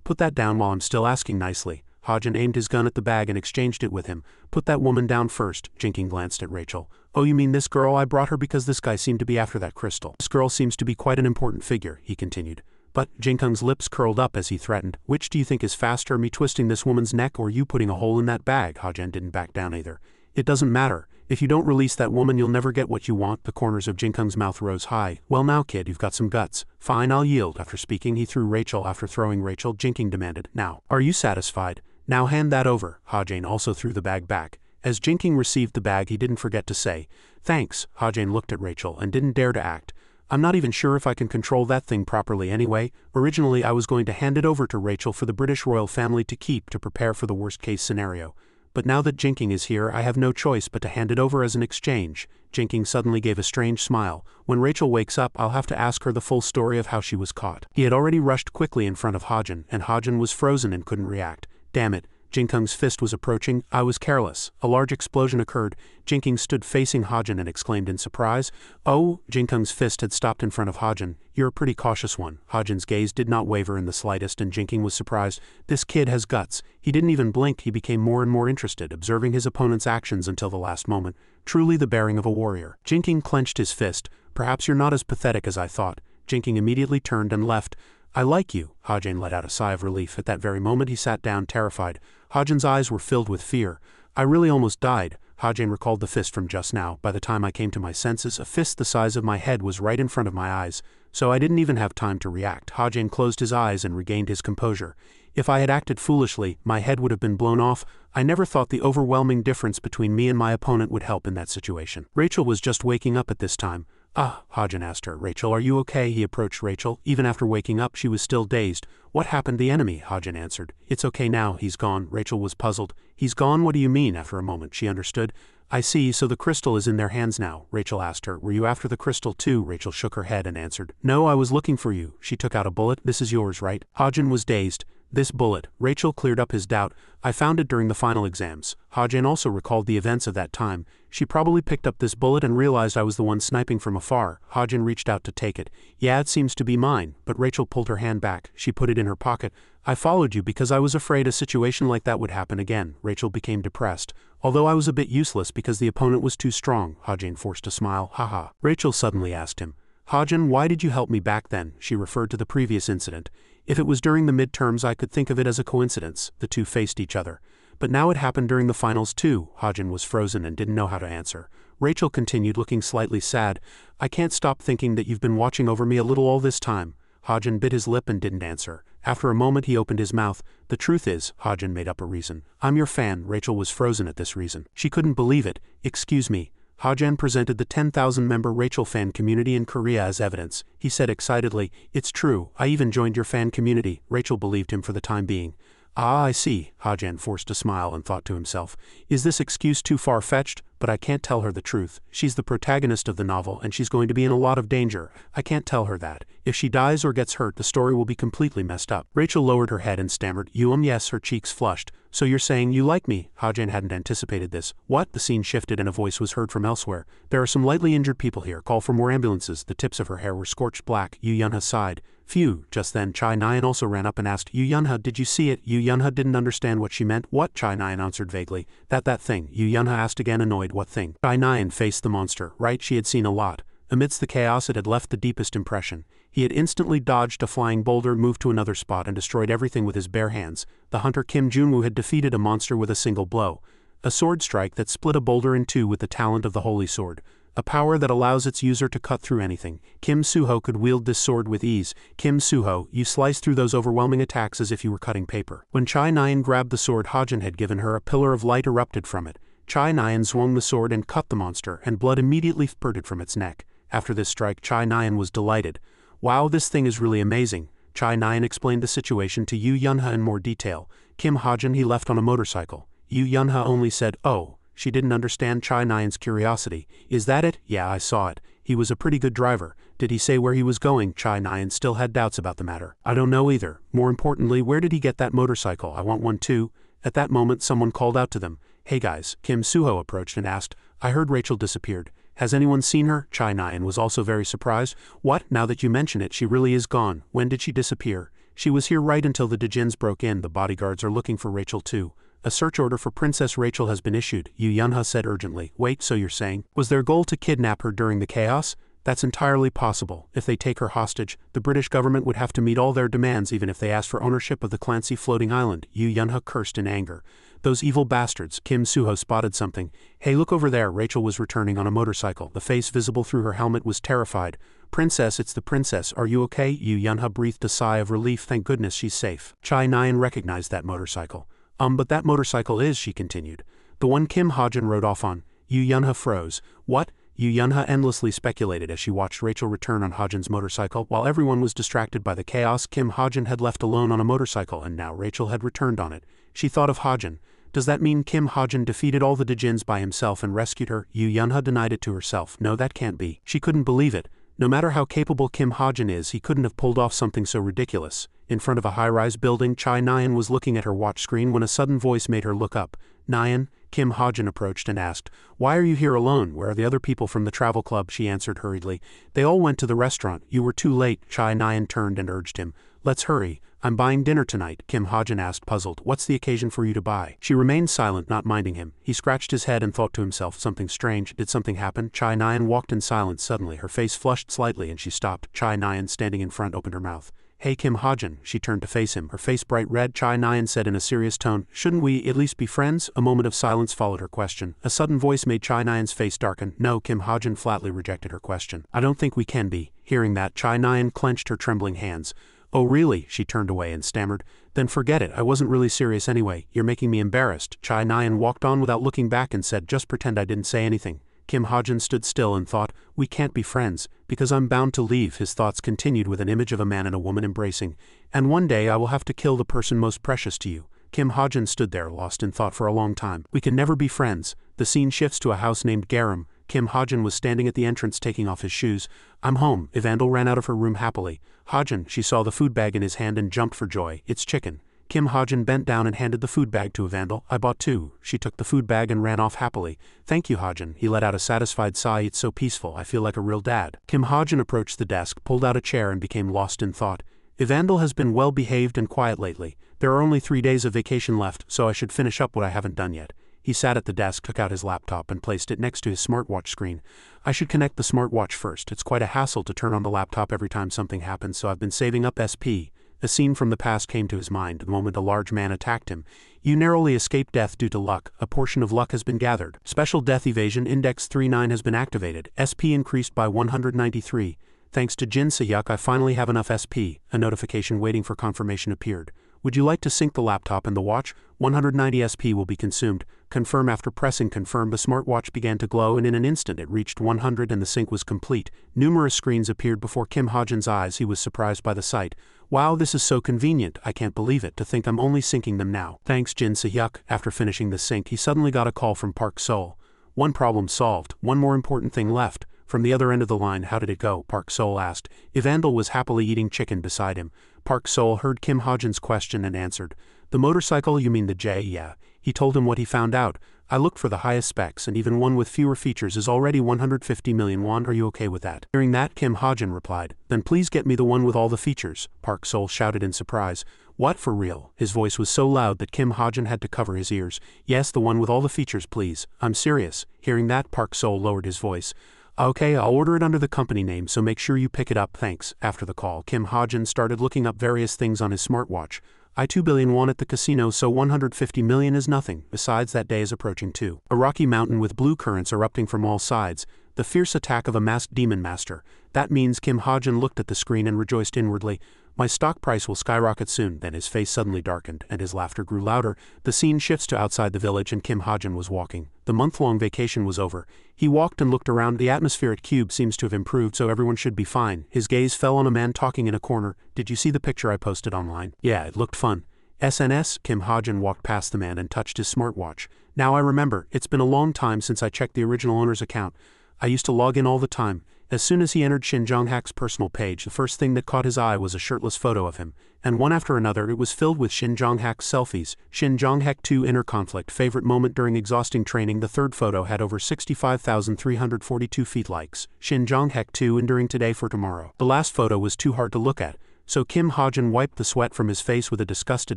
"Put that down while I'm still asking nicely." Hajin aimed his gun at the bag and exchanged it with him. "Put that woman down first." Jinking glanced at Rachel. "Oh, you mean this girl? I brought her because this guy seemed to be after that crystal. This girl seems to be quite an important figure," he continued. But Jinkung's lips curled up as he threatened. "Which do you think is faster, me twisting this woman's neck or you putting a hole in that bag?" Hajin didn't back down either. "It doesn't matter. If you don't release that woman, you'll never get what you want." The corners of Jinkung's mouth rose high. "Well now, kid, you've got some guts." "Fine, I'll yield." After speaking, he threw Rachel. After throwing Rachel, Jinking demanded, "Now, are you satisfied? Now hand that over." Hajin also threw the bag back. As Jinking received the bag, he didn't forget to say, "Thanks." Hajin looked at Rachel and didn't dare to act. "I'm not even sure if I can control that thing properly anyway. Originally, I was going to hand it over to Rachel for the British royal family to keep to prepare for the worst-case scenario. But now that Jinking is here, I have no choice but to hand it over as an exchange." Jinking suddenly gave a strange smile. "When Rachel wakes up, I'll have to ask her the full story of how she was caught." He had already rushed quickly in front of Hajin, and Hajin was frozen and couldn't react. Damn it. Jinkung's fist was approaching. "I was careless." A large explosion occurred. Jinking stood facing Hajin and exclaimed in surprise, "Oh!" Jinkung's fist had stopped in front of Hajin. "You're a pretty cautious one." Hajin's gaze did not waver in the slightest and Jinking was surprised. This kid has guts. He didn't even blink. He became more and more interested, observing his opponent's actions until the last moment. Truly the bearing of a warrior. Jinking clenched his fist. "Perhaps you're not as pathetic as I thought." Jinking immediately turned and left. "I like you." Hajin let out a sigh of relief. At that very moment he sat down, terrified. Hajin's eyes were filled with fear. "I really almost died." Hajin recalled the fist from just now. "By the time I came to my senses, a fist the size of my head was right in front of my eyes, so I didn't even have time to react." Hajin closed his eyes and regained his composure. "If I had acted foolishly, my head would have been blown off. I never thought the overwhelming difference between me and my opponent would help in that situation." Rachel was just waking up at this time. "Ah," Hajin asked her. "Rachel, are you okay?" He approached Rachel. Even after waking up, she was still dazed. "What happened? The enemy," Hajin answered. "It's okay now, he's gone." Rachel was puzzled. "He's gone? What do you mean?" After a moment, she understood. "I see, so the crystal is in their hands now." Rachel asked her, "Were you after the crystal too?" Rachel shook her head and answered, "No, I was looking for you." She took out a bullet. "This is yours, right?" Hajin was dazed. "This bullet." Rachel cleared up his doubt. "I found it during the final exams." Hajin also recalled the events of that time. "She probably picked up this bullet and realized I was the one sniping from afar." Hajin reached out to take it. "Yeah, it seems to be mine." But Rachel pulled her hand back. She put it in her pocket. "I followed you because I was afraid a situation like that would happen again." Rachel became depressed. "Although I was a bit useless because the opponent was too strong." Hajin forced a smile. "Haha." Rachel suddenly asked him, "Hajin, why did you help me back then?" She referred to the previous incident. "If it was during the midterms, I could think of it as a coincidence." The two faced each other. "But now it happened during the finals too." Hajin was frozen and didn't know how to answer. Rachel continued, looking slightly sad. "I can't stop thinking that you've been watching over me a little all this time." Hajin bit his lip and didn't answer. After a moment he opened his mouth. "The truth is," Hajin made up a reason. "I'm your fan." Rachel was frozen at this reason. She couldn't believe it. "Excuse me." Hajin presented the 10,000-member Rachel fan community in Korea as evidence. He said excitedly, "It's true, I even joined your fan community." Rachel believed him for the time being. "Ah, I see." Hajin forced a smile and thought to himself, "Is this excuse too far-fetched? But I can't tell her the truth. She's the protagonist of the novel and she's going to be in a lot of danger. I can't tell her that. If she dies or gets hurt, the story will be completely messed up." Rachel lowered her head and stammered, Yes." Her cheeks flushed. So you're saying you like me? Ha-Jin hadn't anticipated this. What? The scene shifted and a voice was heard from elsewhere. There are some lightly injured people here. Call for more ambulances. The tips of her hair were scorched black. Yu Yunha sighed. Phew. Just then Chai Nyan also ran up and asked, Yu Yunha, did you see it? Yu Yunha didn't understand what she meant. What? Chai Nyan answered vaguely. That thing. Yu Yunha asked again, annoyed. What thing? Chai Nyan faced the monster. Right, she had seen a lot. Amidst the chaos it had left the deepest impression. He had instantly dodged a flying boulder, moved to another spot and destroyed everything with his bare hands. The hunter Kim Junwoo had defeated a monster with a single blow. A sword strike that split a boulder in two with the talent of the holy sword. A power that allows its user to cut through anything. Kim Suho could wield this sword with ease. Kim Suho, you slice through those overwhelming attacks as if you were cutting paper. When Chai Nyan grabbed the sword Ha-Jin had given her, a pillar of light erupted from it. Chai Nyan swung the sword and cut the monster, and blood immediately spurted from its neck. After this strike Chai Nyan was delighted. Wow, this thing is really amazing. Chai Nyan explained the situation to Yu Yunha in more detail. Kim Ha-Jin he left on a motorcycle. Yu Yunha only said, oh. She didn't understand Chai Nyan's curiosity. Is that it? Yeah, I saw it. He was a pretty good driver. Did he say where he was going? Chai Nyan still had doubts about the matter. I don't know either. More importantly, where did he get that motorcycle? I want one too. At that moment someone called out to them. Hey guys. Kim Suho approached and asked, I heard Rachel disappeared. Has anyone seen her? Chai Nyan was also very surprised. What? Now that you mention it, she really is gone. When did she disappear? She was here right until the Djinns broke in. The bodyguards are looking for Rachel too. A search order for Princess Rachel has been issued, Yu Yunha said urgently. Wait, so you're saying, was their goal to kidnap her during the chaos? That's entirely possible. If they take her hostage, the British government would have to meet all their demands even if they asked for ownership of the Clancy floating island. Yu Yunha cursed in anger. Those evil bastards. Kim Suho spotted something. Hey, look over there. Rachel was returning on a motorcycle. The face visible through her helmet was terrified. Princess, it's the princess. Are you okay? Yu Yunha breathed a sigh of relief. Thank goodness she's safe. Chai Nyan recognized that motorcycle. But that motorcycle is, she continued. The one Kim Ha-Jin rode off on. Yu Yunha froze. What? Yu Yunha endlessly speculated as she watched Rachel return on Ha-Jin's motorcycle. While everyone was distracted by the chaos, Kim Ha-Jin had left alone on a motorcycle and now Rachel had returned on it. She thought of Ha-Jin. Does that mean Kim Ha-Jin defeated all the Djinns by himself and rescued her? Yu Yunha denied it to herself. No, that can't be. She couldn't believe it. No matter how capable Kim Ha-Jin is, he couldn't have pulled off something so ridiculous. In front of a high-rise building, Chai Nyan was looking at her watch screen when a sudden voice made her look up. Nyan? Kim Ha-Jin approached and asked, Why are you here alone? Where are the other people from the travel club? She answered hurriedly. They all went to the restaurant. You were too late. Chai Nyan turned and urged him. Let's hurry. I'm buying dinner tonight, Kim Ha-Jin asked, puzzled. What's the occasion for you to buy? She remained silent, not minding him. He scratched his head and thought to himself, something strange. Did something happen? Chai Nyan walked in silence. Suddenly her face flushed slightly and she stopped. Chai Nyan, standing in front, opened her mouth. Hey Kim Ha-Jin. She turned to face him, her face bright red. Chai Nyan said in a serious tone, Shouldn't we at least be friends? A moment of silence followed her question. A sudden voice made Chai Nyan's face darken. No, Kim Ha-Jin flatly rejected her question. I don't think we can be. Hearing that, Chai Nyan clenched her trembling hands. Oh really? She turned away and stammered. Then forget it. I wasn't really serious anyway. You're making me embarrassed. Chai Nyan walked on without looking back and said, Just pretend I didn't say anything. Kim Ha-Jin stood still and thought, We can't be friends, because I'm bound to leave. His thoughts continued with an image of a man and a woman embracing. And one day I will have to kill the person most precious to you. Kim Ha-Jin stood there, lost in thought for a long time. We can never be friends. The scene shifts to a house named Garam. Kim Ha-Jin was standing at the entrance taking off his shoes. I'm home. Evandel ran out of her room happily. Ha-Jin, she saw the food bag in his hand and jumped for joy. It's chicken. Kim Ha-Jin bent down and handed the food bag to Evandel. I bought two. She took the food bag and ran off happily. Thank you, Ha-Jin. He let out a satisfied sigh. It's so peaceful. I feel like a real dad. Kim Ha-Jin approached the desk, pulled out a chair and became lost in thought. Evandel has been well behaved and quiet lately. There are only 3 days of vacation left, so I should finish up what I haven't done yet. He sat at the desk, took out his laptop and placed it next to his smartwatch screen. I should connect the smartwatch first. It's quite a hassle to turn on the laptop every time something happens, so I've been saving up SP. A scene from the past came to his mind the moment a large man attacked him. You narrowly escaped death due to luck. A portion of luck has been gathered. Special Death Evasion Index 39 has been activated. SP increased by 193. Thanks to Jin Se-hyuk, I finally have enough SP. A notification waiting for confirmation appeared. Would you like to sync the laptop and the watch? 190 SP will be consumed. Confirm. After pressing confirm, the smartwatch began to glow and in an instant it reached 100 and the sync was complete. Numerous screens appeared before Kim Ha-Jin's eyes. He was surprised by the sight. Wow, this is so convenient. I can't believe it. To think I'm only syncing them now. Thanks, Jin Se-hyuk. After finishing the sync, he suddenly got a call from Park Seol. One problem solved. One more important thing left. From the other end of the line, how did it go? Park Seol asked. Evandel was happily eating chicken beside him. Park Seol heard Kim Ha-Jin's question and answered. The motorcycle, you mean the J? Yeah. He told him what he found out. I looked for the highest specs, and even one with fewer features is already 150 million won. Are you okay with that? Hearing that, Kim Ha-jin replied, then please get me the one with all the features. Park Sol shouted in surprise. What, for real? His voice was so loud that Kim Ha-jin had to cover his ears. Yes, the one with all the features, please. I'm serious. Hearing that, Park Sol lowered his voice. Okay, I'll order it under the company name, so make sure you pick it up, thanks. After the call, Kim Ha-jin started looking up various things on his smartwatch. 2 billion won at the casino, so 150 million is nothing. Besides, that day is approaching too. A rocky mountain with blue currents erupting from all sides. The fierce attack of a masked demon master. That means Kim Ha-jin looked at the screen and rejoiced inwardly. My stock price will skyrocket soon. Then his face suddenly darkened, and his laughter grew louder. The scene shifts to outside the village, and Kim Ha-jin was walking. The month-long vacation was over. He walked and looked around. The atmosphere at Cube seems to have improved, so everyone should be fine. His gaze fell on a man talking in a corner. Did you see the picture I posted online? Yeah, it looked fun. SNS, Kim Ha-jin walked past the man and touched his smartwatch. Now I remember, it's been a long time since I checked the original owner's account. I used to log in all the time. As soon as he entered Shin Jong-hak's personal page, the first thing that caught his eye was a shirtless photo of him, and one after another it was filled with Shin Jong-hak's selfies. Shin Jong-hak 2 inner conflict favorite moment during exhausting training. The third photo had over 65,342 feet likes. Shin Jong-hak 2 enduring today for tomorrow. The last photo was too hard to look at, so Kim Ha-jin wiped the sweat from his face with a disgusted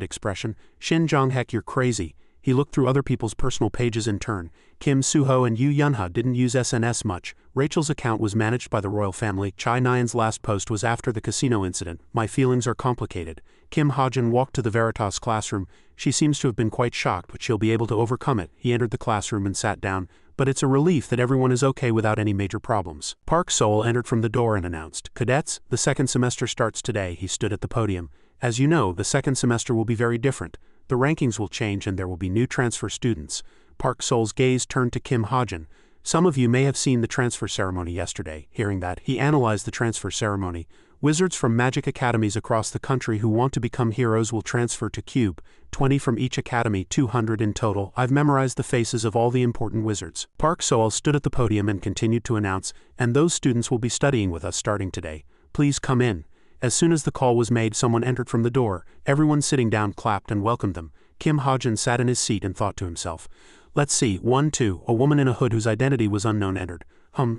expression. Shin Jong-hak, you're crazy. He looked through other people's personal pages in turn. Kim Soo-ho and Yoo Yun-ha didn't use SNS much. Rachel's account was managed by the royal family. Chai Nyan's last post was after the casino incident. My feelings are complicated. Kim Ha-jin walked to the Veritas classroom. She seems to have been quite shocked, but she'll be able to overcome it. He entered the classroom and sat down, but it's a relief that everyone is okay without any major problems. Park Sol entered from the door and announced, "Cadets, the second semester starts today." He stood at the podium. As you know, the second semester will be very different. The rankings will change and there will be new transfer students. Park Sol's gaze turned to Kim Ha-jin. Some of you may have seen the transfer ceremony yesterday. Hearing that, he analyzed the transfer ceremony. Wizards from magic academies across the country who want to become heroes will transfer to Cube. 20 from each academy, 200 in total. I've memorized the faces of all the important wizards. Park Sol stood at the podium and continued to announce, and those students will be studying with us starting today. Please come in. As soon as the call was made, someone entered from the door. Everyone sitting down clapped and welcomed them. Kim Ha-jin sat in his seat and thought to himself, let's see, 1, 2, a woman in a hood whose identity was unknown entered.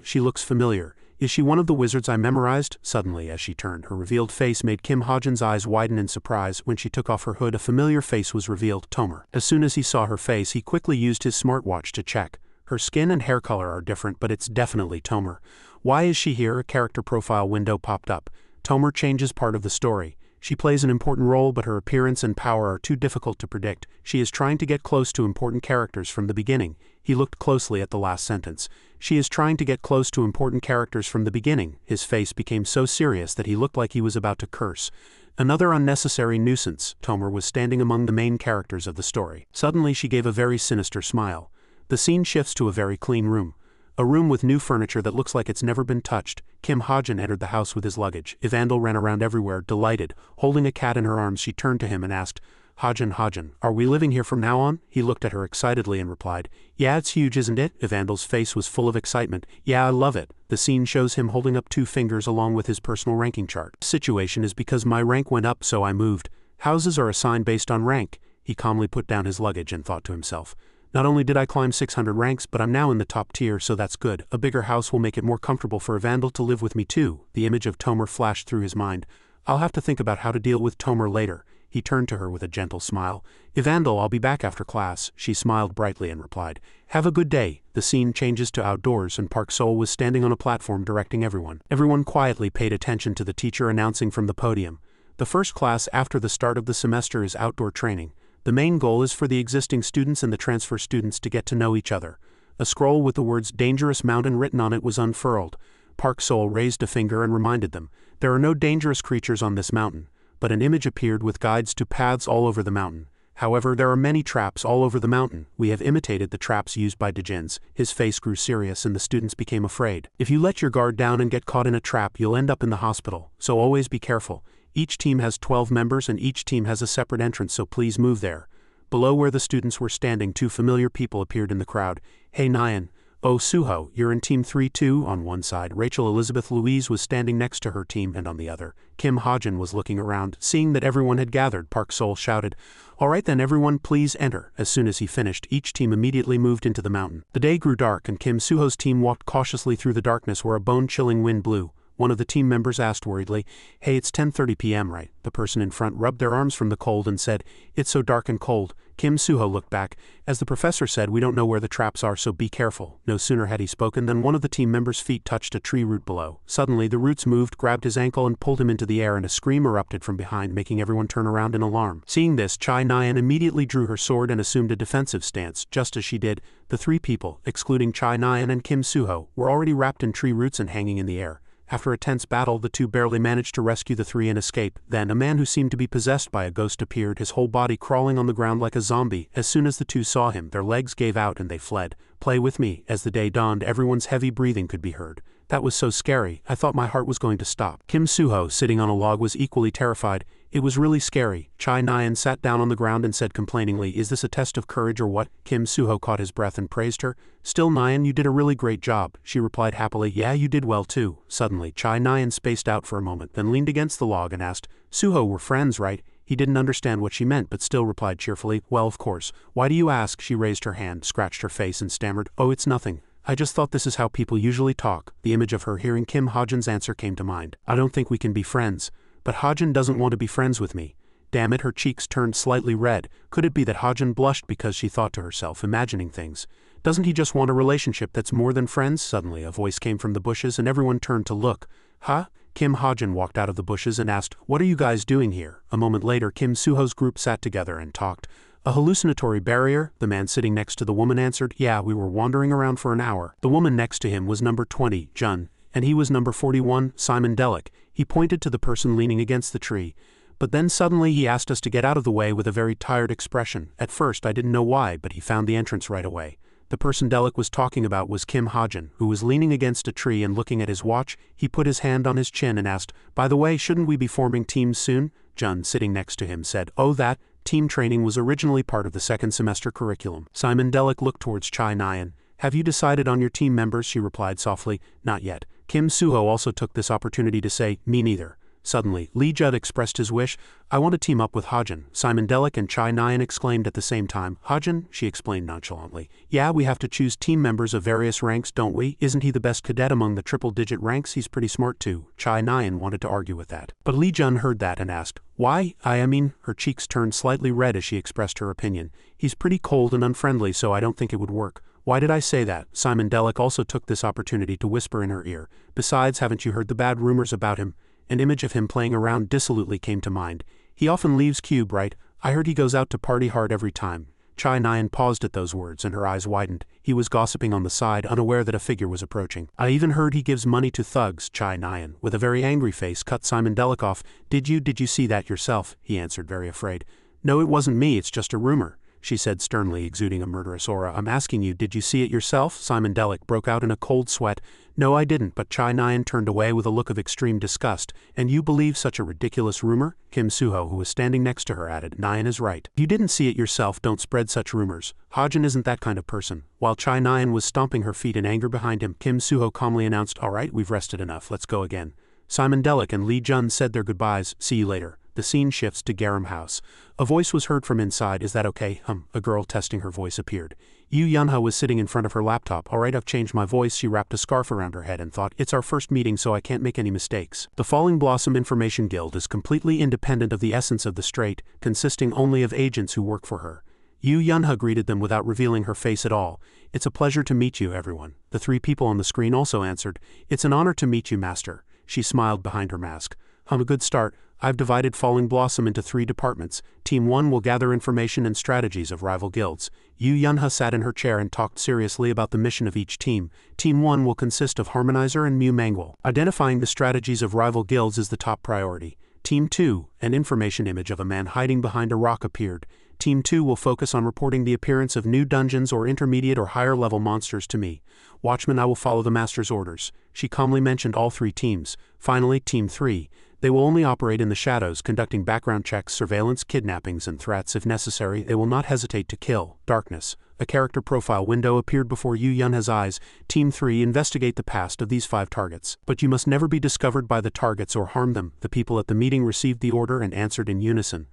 She looks familiar. Is she one of the wizards I memorized? Suddenly, as she turned, her revealed face made Kim Ha-jin's eyes widen in surprise. When she took off her hood, a familiar face was revealed, Tomer. As soon as he saw her face, he quickly used his smartwatch to check. Her skin and hair color are different, but it's definitely Tomer. Why is she here? A character profile window popped up. Tomer changes part of the story. She plays an important role, but her appearance and power are too difficult to predict. She is trying to get close to important characters from the beginning. He looked closely at the last sentence. She is trying to get close to important characters from the beginning. His face became so serious that he looked like he was about to curse. Another unnecessary nuisance. Tomer was standing among the main characters of the story. Suddenly she gave a very sinister smile. The scene shifts to a very clean room. A room with new furniture that looks like it's never been touched. Kim Ha-jin entered the house with his luggage. Evandel ran around everywhere, delighted. Holding a cat in her arms, she turned to him and asked, Ha-jin, are we living here from now on? He looked at her excitedly and replied, yeah, it's huge, isn't it? Evandel's face was full of excitement. Yeah, I love it. The scene shows him holding up 2 fingers along with his personal ranking chart. The situation is because my rank went up, so I moved. Houses are assigned based on rank. He calmly put down his luggage and thought to himself, not only did I climb 600 ranks, but I'm now in the top tier, so that's good. A bigger house will make it more comfortable for Evandel to live with me too. The image of Tomer flashed through his mind. I'll have to think about how to deal with Tomer later. He turned to her with a gentle smile. Evandel, I'll be back after class. She smiled brightly and replied, have a good day. The scene changes to outdoors and Park Sol was standing on a platform directing everyone. Everyone quietly paid attention to the teacher announcing from the podium. The first class after the start of the semester is outdoor training. The main goal is for the existing students and the transfer students to get to know each other. A scroll with the words Dangerous Mountain written on it was unfurled. Park Sol raised a finger and reminded them, there are no dangerous creatures on this mountain, but an image appeared with guides to paths all over the mountain. However, there are many traps all over the mountain. We have imitated the traps used by Dejins. His face grew serious and the students became afraid. If you let your guard down and get caught in a trap, you'll end up in the hospital, so always be careful. Each team has 12 members and each team has a separate entrance, so please move there. Below where the students were standing, 2 familiar people appeared in the crowd. Hey Nyan, "Oh, Suho, you're in Team 3 too?" On one side, Rachel Elizabeth Louise was standing next to her team, and on the other, Kim Hajin was looking around. Seeing that everyone had gathered, Park Sol shouted, "All right then everyone, please enter." As soon as he finished, each team immediately moved into the mountain. The day grew dark and Kim Suho's team walked cautiously through the darkness where a bone-chilling wind blew. One of the team members asked worriedly, "Hey, it's 10:30 p.m., right?" The person in front rubbed their arms from the cold and said, "It's so dark and cold." Kim Suho looked back. "As the professor said, we don't know where the traps are, so be careful." No sooner had he spoken than one of the team members' feet touched a tree root below. Suddenly, the roots moved, grabbed his ankle and pulled him into the air, and a scream erupted from behind, making everyone turn around in alarm. Seeing this, Chai Nyan immediately drew her sword and assumed a defensive stance. Just as she did, the three people, excluding Chai Nyan and Kim Suho, were already wrapped in tree roots and hanging in the air. After a tense battle, the two barely managed to rescue the three and escape. Then, a man who seemed to be possessed by a ghost appeared, his whole body crawling on the ground like a zombie. As soon as the two saw him, their legs gave out and they fled. Play with me. As the day dawned, everyone's heavy breathing could be heard. That was so scary, I thought my heart was going to stop. Kim Suho, sitting on a log, was equally terrified. It was really scary. Chai Nyan sat down on the ground and said complainingly, "Is this a test of courage or what?" Kim Suho caught his breath and praised her. "Still, Nyan, you did a really great job," she replied happily. "Yeah, you did well too." Suddenly, Chai Nyan spaced out for a moment, then leaned against the log and asked, "Suho, we're friends, right?" He didn't understand what she meant, but still replied cheerfully, "Well, of course. Why do you ask?" She raised her hand, scratched her face and stammered, "Oh, it's nothing. I just thought this is how people usually talk." The image of her hearing Kim Hajin's answer came to mind. "I don't think we can be friends. But Hajin doesn't want to be friends with me." Damn it, her cheeks turned slightly red. Could it be that Hajin blushed because she thought to herself, imagining things? Doesn't he just want a relationship that's more than friends? Suddenly, a voice came from the bushes and everyone turned to look. "Huh?" Kim Hajin walked out of the bushes and asked, "What are you guys doing here?" A moment later, Kim Suho's group sat together and talked. "A hallucinatory barrier?" The man sitting next to the woman answered. "Yeah, we were wandering around for an hour." The woman next to him was number 20, Jun, and he was number 41, Simon Delic. He pointed to the person leaning against the tree. But then suddenly he asked us to get out of the way with a very tired expression. At first I didn't know why, but he found the entrance right away. The person Delic was talking about was Kim Hajin, who was leaning against a tree and looking at his watch. He put his hand on his chin and asked, "By the way, shouldn't we be forming teams soon?" Jun, sitting next to him, said, "Oh, that team training was originally part of the second semester curriculum." Simon Delic looked towards Chai Nyan. "Have you decided on your team members?" She replied softly, "Not yet." Kim Suho also took this opportunity to say, "Me neither." Suddenly, Lee Judd expressed his wish. "I want to team up with Hajin." Simon Delic and Chai Nyan exclaimed at the same time. "Hajin?" she explained nonchalantly. "Yeah, we have to choose team members of various ranks, don't we? Isn't he the best cadet among the triple-digit ranks? He's pretty smart too." Chai Nyan wanted to argue with that. But Lee Jun heard that and asked, "Why? I mean," her cheeks turned slightly red as she expressed her opinion. "He's pretty cold and unfriendly, so I don't think it would work." "Why did I say that?" Simon Delic also took this opportunity to whisper in her ear. "Besides, haven't you heard the bad rumors about him?" An image of him playing around dissolutely came to mind. "He often leaves Cube, right? I heard he goes out to party hard every time." Chai Nyan paused at those words and her eyes widened. He was gossiping on the side, unaware that a figure was approaching. "I even heard he gives money to thugs." Chai Nyan, with a very angry face, cut Simon Delic off. Did you see that yourself?" He answered, very afraid. "No, it wasn't me, it's just a rumor," she said sternly, exuding a murderous aura. "I'm asking you, did you see it yourself?" Simon Delic broke out in a cold sweat. "No, I didn't," but Chai Nyan turned away with a look of extreme disgust. "And you believe such a ridiculous rumor?" Kim Suho, who was standing next to her, added, "Nyan is right. If you didn't see it yourself, don't spread such rumors. Hajin isn't that kind of person." While Chai Nyan was stomping her feet in anger behind him, Kim Suho calmly announced, "All right, we've rested enough, let's go again." Simon Delic and Lee Jun said their goodbyes. "See you later." The scene shifts to Garam House. A voice was heard from inside. "Is that okay?" A girl testing her voice appeared. Yu Yunha was sitting in front of her laptop. "All right, I've changed my voice." She wrapped a scarf around her head and thought, "It's our first meeting, so I can't make any mistakes." The Falling Blossom Information Guild is completely independent of the essence of the Strait, consisting only of agents who work for her. Yu Yunha greeted them without revealing her face at all. "It's a pleasure to meet you, everyone." The three people on the screen also answered, "It's an honor to meet you, Master." She smiled behind her mask. "A good start. I've divided Falling Blossom into 3 departments. Team 1 will gather information and strategies of rival guilds." Yu Yunha sat in her chair and talked seriously about the mission of each team. Team 1 will consist of Harmonizer and Mu Mangwell. Identifying the strategies of rival guilds is the top priority. Team 2, an information image of a man hiding behind a rock appeared. Team 2 will focus on reporting the appearance of new dungeons or intermediate or higher level monsters to me. Watchman, I will follow the Master's orders. She calmly mentioned all 3 teams. Finally, Team 3. They will only operate in the shadows, conducting background checks, surveillance, kidnappings, and threats if necessary. They will not hesitate to kill. Darkness. A character profile window appeared before Yu Yunha's eyes. Team 3, investigate the past of these 5 targets. But you must never be discovered by the targets or harm them. The people at the meeting received the order and answered in unison.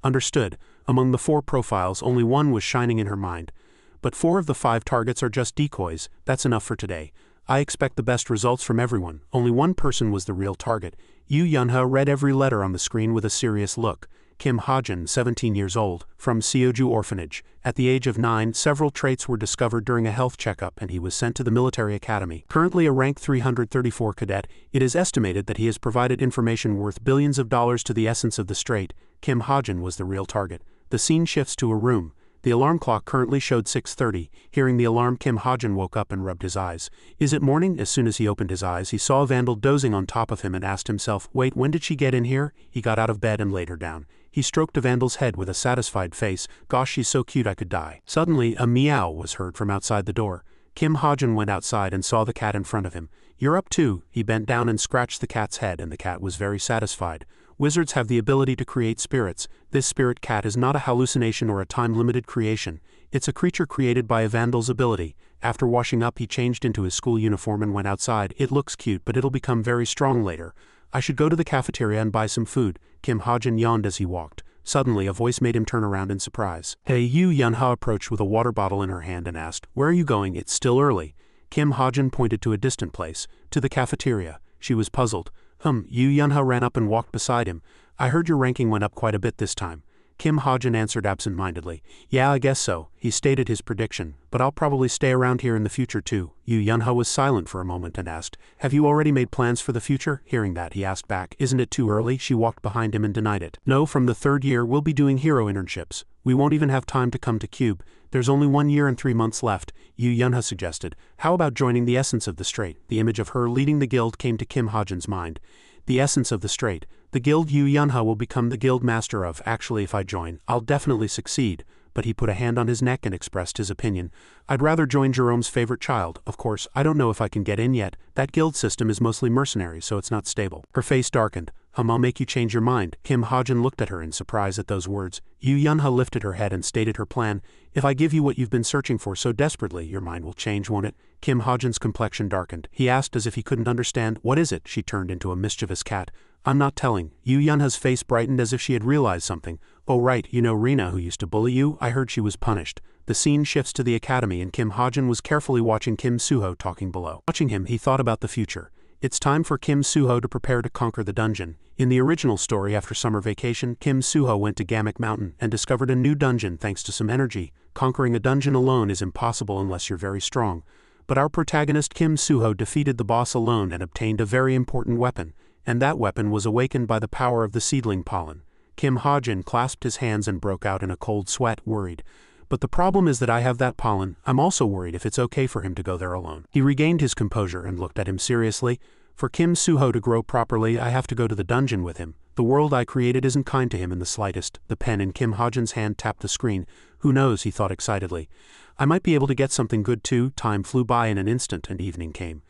Understood. Among the 4 profiles, only one was shining in her mind. But 4 of the 5 targets are just decoys. That's enough for today. I expect the best results from everyone. Only one person was the real target. Yu Yunha read every letter on the screen with a serious look. Kim Hajin, 17 years old, from Seoju Orphanage. At the age of 9, several traits were discovered during a health checkup and he was sent to the military academy. Currently a rank 334 cadet, it is estimated that he has provided information worth billions of dollars to the essence of the strait. Kim Hajin was the real target. The scene shifts to a room. The alarm clock currently showed 6:30. Hearing the alarm, Kim Hajin woke up and rubbed his eyes. Is it morning? As soon as he opened his eyes, he saw a vandal dozing on top of him and asked himself, wait, when did she get in here? He got out of bed and laid her down. He stroked the vandal's head with a satisfied face. Gosh, she's so cute I could die. Suddenly, a meow was heard from outside the door. Kim Hajin went outside and saw the cat in front of him. You're up too. He bent down and scratched the cat's head and the cat was very satisfied. Wizards have the ability to create spirits. This spirit cat is not a hallucination or a time-limited creation. It's a creature created by a vandal's ability. After washing up, he changed into his school uniform and went outside. It looks cute, but it'll become very strong later. I should go to the cafeteria and buy some food. Kim Hajin yawned as he walked. Suddenly, a voice made him turn around in surprise. Hey, Yu Yunha approached with a water bottle in her hand and asked, where are you going? It's still early. Kim Hajin pointed to a distant place. To the cafeteria. She was puzzled. Yu Yunha ran up and walked beside him. I heard your ranking went up quite a bit this time. Kim Hajin answered absent-mindedly. Yeah, I guess so. He stated his prediction. But I'll probably stay around here in the future too. Yu Yunha was silent for a moment and asked, have you already made plans for the future? Hearing that, he asked back, isn't it too early? She walked behind him and denied it. No, from the 3rd year we'll be doing hero internships. We won't even have time to come to Cube. There's only 1 year and 3 months left. Yu Yunha suggested. How about joining the Essence of the Strait? The image of her leading the guild came to Kim Hajin's mind. The Essence of the Strait. The guild Yu Yunha will become the guild master of. Actually, if I join, I'll definitely succeed. But he put a hand on his neck and expressed his opinion. I'd rather join Jerome's favorite child. Of course, I don't know if I can get in yet. That guild system is mostly mercenaries, so it's not stable. Her face darkened. I'll make you change your mind. Kim Hajin looked at her in surprise at those words. Yu Yunha lifted her head and stated her plan. If I give you what you've been searching for so desperately, your mind will change, won't it? Kim Hajin's complexion darkened. He asked as if he couldn't understand. What is it? She turned into a mischievous cat. I'm not telling. Yu Yunha's face brightened as if she had realized something. Oh right, you know Rina who used to bully you? I heard she was punished. The scene shifts to the academy and Kim Hajin was carefully watching Kim Suho talking below. Watching him, he thought about the future. It's time for Kim Suho to prepare to conquer the dungeon. In the original story, after summer vacation, Kim Suho went to Gamak Mountain and discovered a new dungeon thanks to some energy. Conquering a dungeon alone is impossible unless you're very strong. But our protagonist Kim Suho defeated the boss alone and obtained a very important weapon. And that weapon was awakened by the power of the seedling pollen. Kim Hajin clasped his hands and broke out in a cold sweat, worried. But the problem is that I have that pollen. I'm also worried if it's okay for him to go there alone. He regained his composure and looked at him seriously. For Kim Suho to grow properly, I have to go to the dungeon with him. The world I created isn't kind to him in the slightest. The pen in Kim Hajin's hand tapped the screen. Who knows, he thought excitedly. I might be able to get something good too. Time flew by in an instant and evening came.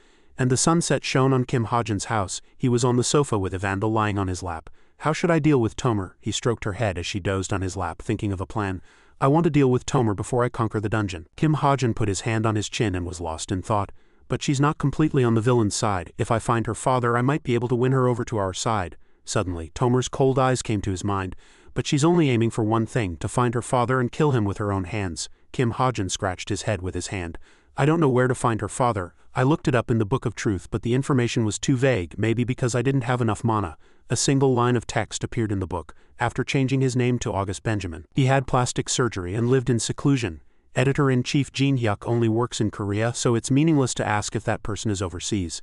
And the sunset shone on Kim Hajin's house. He was on the sofa with a vandal lying on his lap. How should I deal with Tomer? He stroked her head as she dozed on his lap, thinking of a plan. I want to deal with Tomer before I conquer the dungeon. Kim Hajin put his hand on his chin and was lost in thought. But she's not completely on the villain's side. If I find her father, I might be able to win her over to our side. Suddenly, Tomer's cold eyes came to his mind. But she's only aiming for one thing, to find her father and kill him with her own hands. Kim Hajin scratched his head with his hand. I don't know where to find her father. I looked it up in the Book of Truth, but the information was too vague, maybe because I didn't have enough mana. A single line of text appeared in the book. After changing his name to August Benjamin, he had plastic surgery and lived in seclusion. Editor-in-Chief Jin Hyuk only works in Korea, so it's meaningless to ask if that person is overseas.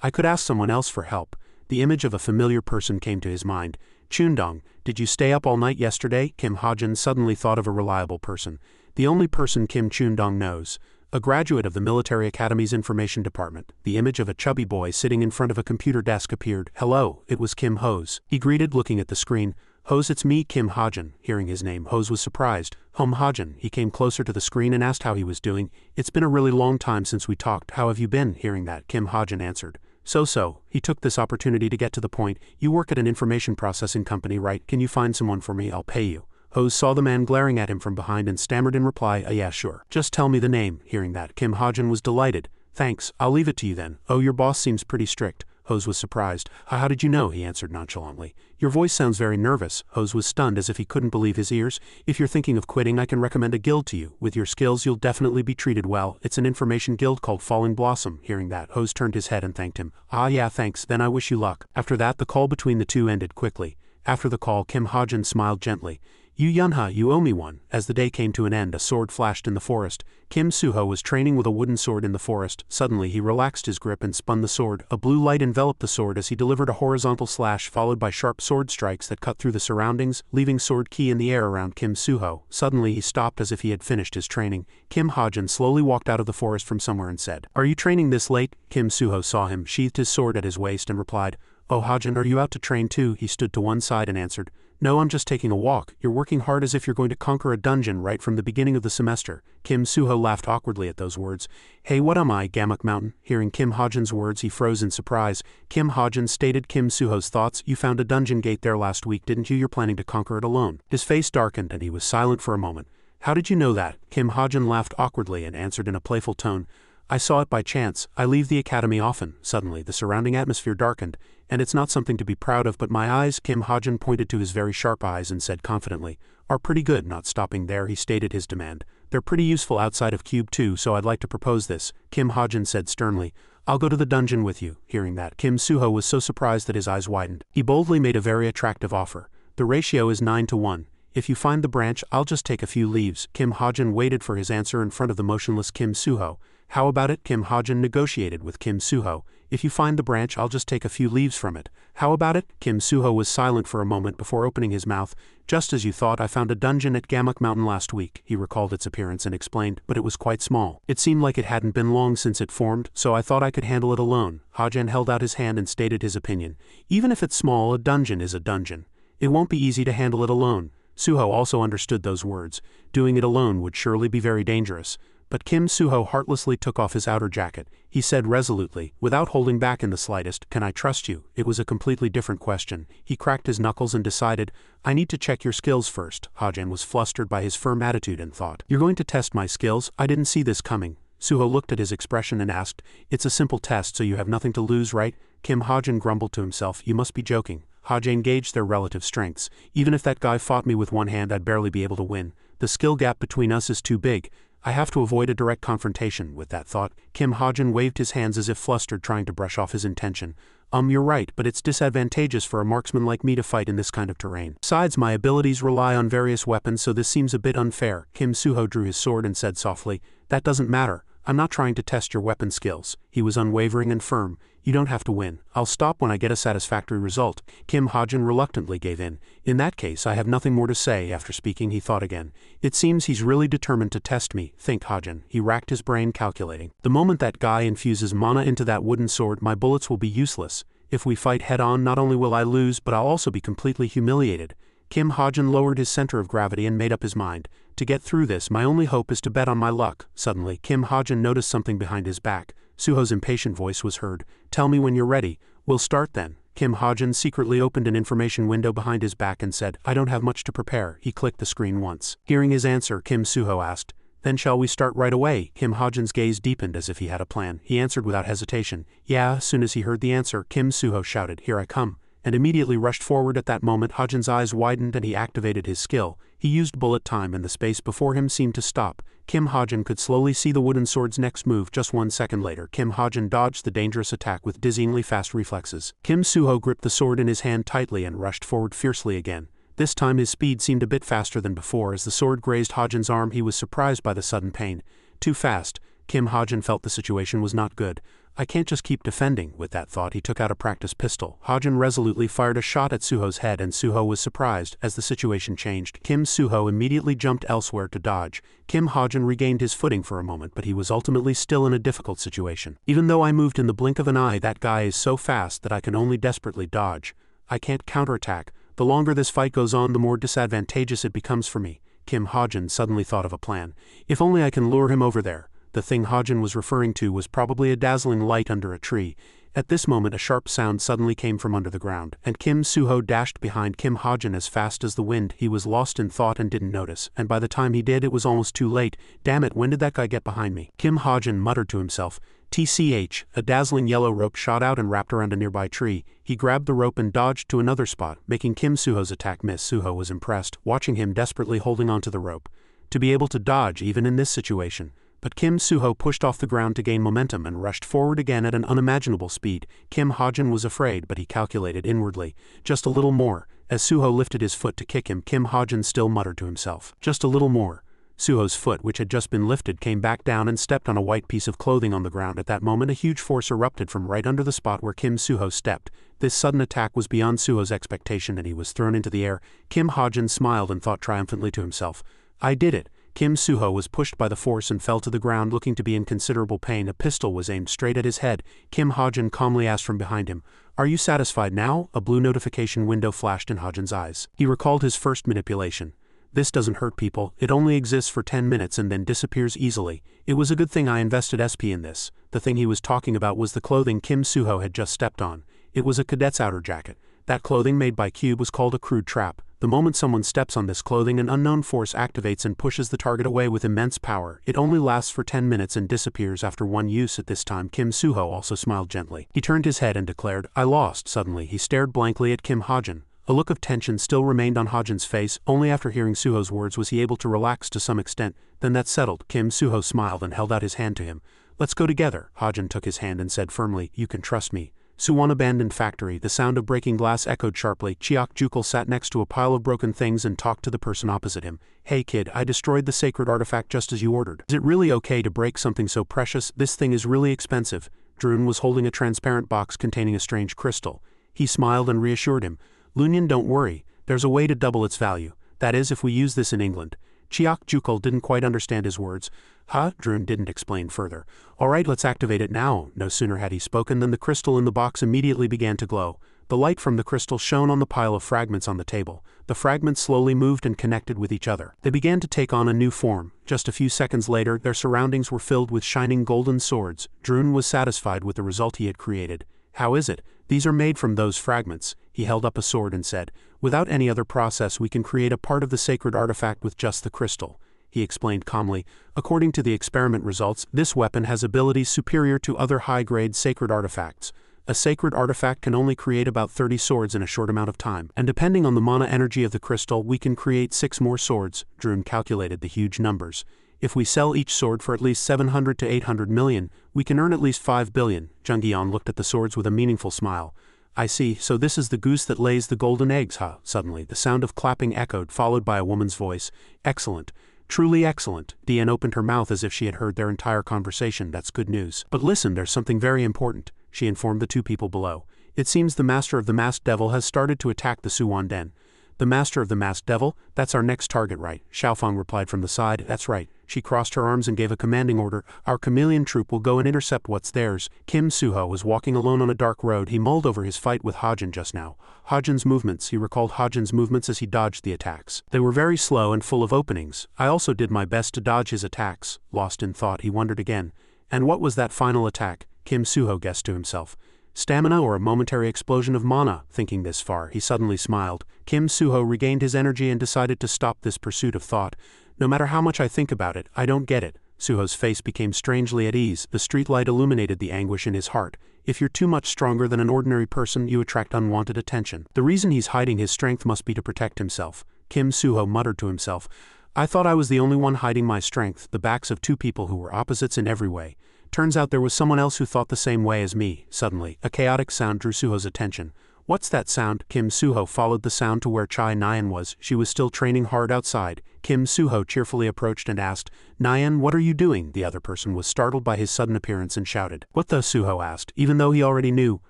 I could ask someone else for help. The image of a familiar person came to his mind. Chundong, did you stay up all night yesterday? Kim Hajin suddenly thought of a reliable person. The only person Kim Chundong knows. A graduate of the military academy's information department. The image of a chubby boy sitting in front of a computer desk appeared. Hello, it was Kim Hose. He greeted, looking at the screen. Hose, it's me, Kim Hajin. Hearing his name, Hose was surprised. Hajin. He came closer to the screen and asked how he was doing. It's been a really long time since we talked. How have you been? Hearing that, Kim Hajin answered. So. He took this opportunity to get to the point. You work at an information processing company, right? Can you find someone for me? I'll pay you. Hose saw the man glaring at him from behind and stammered in reply, yeah sure. Just tell me the name. Hearing that, Kim Ha-jin was delighted. Thanks, I'll leave it to you then. Oh, your boss seems pretty strict. Hose was surprised. How did you know? He answered nonchalantly. Your voice sounds very nervous. Hose was stunned as if he couldn't believe his ears. If you're thinking of quitting, I can recommend a guild to you. With your skills, you'll definitely be treated well. It's an information guild called Falling Blossom. Hearing that, Hose turned his head and thanked him. Ah yeah, thanks, then I wish you luck. After that, the call between the two ended quickly. After the call, Kim Ha-jin smiled gently. You Yunha, you owe me one. As the day came to an end, a sword flashed in the forest. Kim Suho was training with a wooden sword in the forest. Suddenly he relaxed his grip and spun the sword. A blue light enveloped the sword as he delivered a horizontal slash followed by sharp sword strikes that cut through the surroundings, leaving sword ki in the air around Kim Suho. Suddenly he stopped as if he had finished his training. Kim Ha-jin slowly walked out of the forest from somewhere and said, "Are you training this late?" Kim Suho saw him, sheathed his sword at his waist and replied, "Oh Ha-jin, are you out to train too?" He stood to one side and answered, "No, I'm just taking a walk. You're working hard as if you're going to conquer a dungeon right from the beginning of the semester." Kim Suho laughed awkwardly at those words. "Hey, what am I, Gamuk Mountain?" Hearing Kim Ha-jin's words, he froze in surprise. Kim Ha-jin stated Kim Suho's thoughts. "You found a dungeon gate there last week, didn't you? You're planning to conquer it alone." His face darkened and he was silent for a moment. "How did you know that?" Kim Ha-jin laughed awkwardly and answered in a playful tone, "I saw it by chance. I leave the academy often." Suddenly, the surrounding atmosphere darkened. "And it's not something to be proud of, but my eyes," Kim Ha-jin pointed to his very sharp eyes and said confidently, "are pretty good." Not stopping there, he stated his demand. "They're pretty useful outside of Cube 2, so I'd like to propose this." Kim Ha-jin said sternly, "I'll go to the dungeon with you." Hearing that, Kim Suho was so surprised that his eyes widened. He boldly made a very attractive offer. "The ratio is 9-1. If you find the branch, I'll just take a few leaves." Kim Ha-jin waited for his answer in front of the motionless Kim Suho. "How about it?" Kim Ha-jin negotiated with Kim Suho. "If you find the branch, I'll just take a few leaves from it." "How about it?" Kim Suho was silent for a moment before opening his mouth. "Just as you thought, I found a dungeon at Gamuk Mountain last week." He recalled its appearance and explained, "But it was quite small. It seemed like it hadn't been long since it formed, so I thought I could handle it alone." Ha-jin held out his hand and stated his opinion. "Even if it's small, a dungeon is a dungeon. It won't be easy to handle it alone." Suho also understood those words. Doing it alone would surely be very dangerous. But Kim Suho heartlessly took off his outer jacket. He said resolutely, without holding back in the slightest, "Can I trust you?" It was a completely different question. He cracked his knuckles and decided, "I need to check your skills first." Ha-jin was flustered by his firm attitude and thought, "You're going to test my skills? I didn't see this coming." Suho looked at his expression and asked, "It's a simple test, so you have nothing to lose, right?" Kim Ha-jin grumbled to himself, "You must be joking." Ha-jin gauged their relative strengths. "Even if that guy fought me with one hand, I'd barely be able to win. The skill gap between us is too big. I have to avoid a direct confrontation." With that thought, Kim Ha-jin waved his hands as if flustered, trying to brush off his intention. You're right, but it's disadvantageous for a marksman like me to fight in this kind of terrain. Besides, my abilities rely on various weapons, so this seems a bit unfair." Kim Suho drew his sword and said softly, "That doesn't matter. I'm not trying to test your weapon skills." He was unwavering and firm. "You don't have to win. I'll stop when I get a satisfactory result." Kim Ha-jin reluctantly gave in. "In that case, I have nothing more to say." After speaking, he thought again. "It seems he's really determined to test me." Think Ha-jin. He racked his brain calculating. "The moment that guy infuses mana into that wooden sword, my bullets will be useless. If we fight head-on, not only will I lose, but I'll also be completely humiliated." Kim Ha-jin lowered his center of gravity and made up his mind. "To get through this, my only hope is to bet on my luck." Suddenly, Kim Ha-jin noticed something behind his back. Suho's impatient voice was heard. "Tell me when you're ready. We'll start then." Kim Ha-jin secretly opened an information window behind his back and said, "I don't have much to prepare." He clicked the screen once. Hearing his answer, Kim Suho asked, "Then shall we start right away?" Kim Ha-jin's gaze deepened as if he had a plan. He answered without hesitation. "Yeah." As soon as he heard the answer, Kim Suho shouted, "Here I come," and immediately rushed forward. At that moment, Ha-jin's eyes widened and he activated his skill. He used bullet time and the space before him seemed to stop. Kim Ha-jin could slowly see the wooden sword's next move. Just 1 second later, Kim Ha-jin dodged the dangerous attack with dizzyingly fast reflexes. Kim Suho gripped the sword in his hand tightly and rushed forward fiercely again. This time his speed seemed a bit faster than before. As the sword grazed Ha-jin's arm, he was surprised by the sudden pain. Too fast. Kim Ha-jin felt the situation was not good. "I can't just keep defending." With that thought, he took out a practice pistol. Ha-jin resolutely fired a shot at Suho's head, and Suho was surprised. As the situation changed, Kim Suho immediately jumped elsewhere to dodge. Kim Ha-jin regained his footing for a moment, but he was ultimately still in a difficult situation. "Even though I moved in the blink of an eye, that guy is so fast that I can only desperately dodge. I can't counterattack. The longer this fight goes on, the more disadvantageous it becomes for me." Kim Ha-jin suddenly thought of a plan. "If only I can lure him over there." The thing Ha-jin was referring to was probably a dazzling light under a tree, At this moment a sharp sound suddenly came from under the ground, and Kim Suho dashed behind Kim Hajin as fast as the wind. He was lost in thought and didn't notice, and by the time he did it was almost too late. Damn it, when did that guy get behind me? Kim Hajin muttered to himself. TCH, a dazzling yellow rope shot out and wrapped around a nearby tree. He grabbed the rope and dodged to another spot, making Kim Suho's attack miss. Suho was impressed, watching him desperately holding onto the rope. To be able to dodge even in this situation. But Kim Suho pushed off the ground to gain momentum and rushed forward again at an unimaginable speed. Kim Hajin was afraid, but he calculated inwardly. Just a little more. As Suho lifted his foot to kick him, Kim Hajin still muttered to himself. Just a little more. Suho's foot, which had just been lifted, came back down and stepped on a white piece of clothing on the ground. At that moment a huge force erupted from right under the spot where Kim Suho stepped. This sudden attack was beyond Suho's expectation and he was thrown into the air. Kim Hajin smiled and thought triumphantly to himself. I did it. Kim Suho was pushed by the force and fell to the ground looking to be in considerable pain. A pistol was aimed straight at his head. Kim Hajin calmly asked from behind him, "Are you satisfied now?" A blue notification window flashed in Hajin's eyes. He recalled his first manipulation. This doesn't hurt people, it only exists for 10 minutes and then disappears easily. It was a good thing I invested SP in this. The thing he was talking about was the clothing Kim Suho had just stepped on. It was a cadet's outer jacket. That clothing made by Cube was called a crude trap. The moment someone steps on this clothing, an unknown force activates and pushes the target away with immense power. It only lasts for 10 minutes and disappears after one use. At this time Kim Suho also smiled gently. He turned his head and declared, "I lost." Suddenly he stared blankly at Kim Hajin. A look of tension still remained on Hajin's face. Only after hearing Suho's words was he able to relax to some extent. Then that settled. Kim Suho smiled and held out his hand to him. "Let's go together." Hajin took his hand and said firmly, "You can trust me." Suwon abandoned factory. The sound of breaking glass echoed sharply. Chiak Jukul sat next to a pile of broken things and talked to the person opposite him. "Hey kid, I destroyed the sacred artifact just as you ordered. Is it really okay to break something so precious? This thing is really expensive." Drun was holding a transparent box containing a strange crystal. He smiled and reassured him. "Lunyan, don't worry. There's a way to double its value. That is, if we use this in England." Chiak Jukul didn't quite understand his words. "Huh?" Drun didn't explain further. "Alright, let's activate it now." No sooner had he spoken than the crystal in the box immediately began to glow. The light from the crystal shone on the pile of fragments on the table. The fragments slowly moved and connected with each other. They began to take on a new form. Just a few seconds later, their surroundings were filled with shining golden swords. Drun was satisfied with the result he had created. "How is it? These are made from those fragments." He held up a sword and said, "Without any other process we can create a part of the sacred artifact with just the crystal." He explained calmly, "According to the experiment results, this weapon has abilities superior to other high-grade sacred artifacts. A sacred artifact can only create about 30 swords in a short amount of time, and depending on the mana energy of the crystal we can create 6 more swords." Drun calculated the huge numbers. "If we sell each sword for at least 700 to 800 million, we can earn at least 5 billion. Jungyeon looked at the swords with a meaningful smile. "I see, so this is the goose that lays the golden eggs, huh?" Suddenly, the sound of clapping echoed, followed by a woman's voice. "Excellent. Truly excellent." Diane opened her mouth as if she had heard their entire conversation. "That's good news. But listen, there's something very important," she informed the two people below. "It seems the master of the masked devil has started to attack the Suwon Den." "The master of the masked devil? That's our next target, right?" Xiaofeng replied from the side. "That's right." She crossed her arms and gave a commanding order. "Our chameleon troop will go and intercept what's theirs." Kim Suho was walking alone on a dark road. He mulled over his fight with Hajin just now. Hajin's movements, he recalled Hajin's movements as he dodged the attacks. They were very slow and full of openings. I also did my best to dodge his attacks. Lost in thought, he wondered again. And what was that final attack? Kim Suho guessed to himself. Stamina or a momentary explosion of mana? Thinking this far, he suddenly smiled. Kim Suho regained his energy and decided to stop this pursuit of thought. "No matter how much I think about it, I don't get it." Suho's face became strangely at ease. The streetlight illuminated the anguish in his heart. "If you're too much stronger than an ordinary person, you attract unwanted attention. The reason he's hiding his strength must be to protect himself." Kim Suho muttered to himself. "I thought I was the only one hiding my strength." The backs of two people who were opposites in every way. Turns out there was someone else who thought the same way as me. Suddenly, a chaotic sound drew Suho's attention. "What's that sound?" Kim Suho followed the sound to where Chai Nyan was. She was still training hard outside. Kim Suho cheerfully approached and asked, "Nyan, what are you doing?" The other person was startled by his sudden appearance and shouted. "What the?" Suho asked, even though he already knew.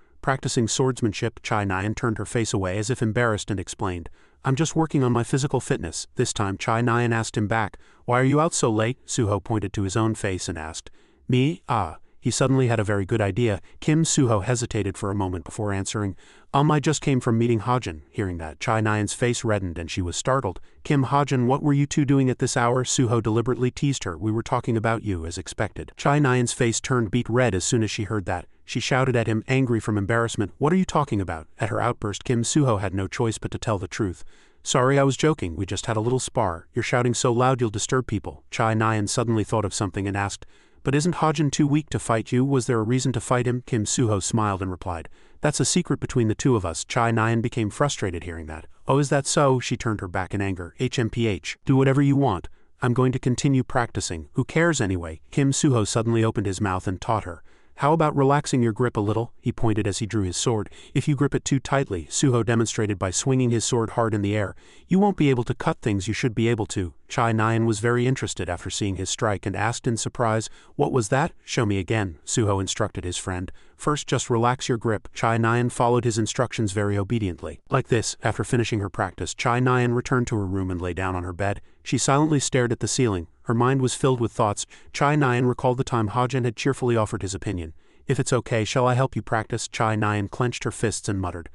Practicing swordsmanship, Chai Nyan turned her face away as if embarrassed and explained, "I'm just working on my physical fitness." This time Chai Nyan asked him back, "Why are you out so late?" Suho pointed to his own face and asked, "Me? Ah." He suddenly had a very good idea. Kim Suho hesitated for a moment before answering, I just came from meeting Hajin." Hearing that, Chai Nyan's face reddened and she was startled. "Kim Hajin, what were you two doing at this hour?" Suho deliberately teased her. "We were talking about you, as expected." Chai Nyan's face turned beet red as soon as she heard that. She shouted at him, angry from embarrassment. "What are you talking about?" At her outburst, Kim Suho had no choice but to tell the truth. "Sorry, I was joking. We just had a little spar. You're shouting so loud you'll disturb people." Chai Nyan suddenly thought of something and asked, "But isn't Hajin too weak to fight you? Was there a reason to fight him?" Kim Suho smiled and replied, "That's a secret between the two of us." Chai Nyan became frustrated hearing that. "Oh, is that so?" She turned her back in anger. "HMPH. Do whatever you want. I'm going to continue practicing. Who cares anyway?" Kim Suho suddenly opened his mouth and taught her. "How about relaxing your grip a little?" He pointed as he drew his sword. "If you grip it too tightly," Suho demonstrated by swinging his sword hard in the air, "you won't be able to cut things you should be able to." Chai Nyan was very interested after seeing his strike and asked in surprise, "What was that?" "Show me again," Suho instructed his friend. "First just relax your grip." Chai Nyan followed his instructions very obediently. Like this, after finishing her practice, Chai Nyan returned to her room and lay down on her bed. She silently stared at the ceiling. Her mind was filled with thoughts. Chai Nyan recalled the time Hajin had cheerfully offered his opinion. "If it's okay, shall I help you practice?" Chai Nyan clenched her fists and muttered,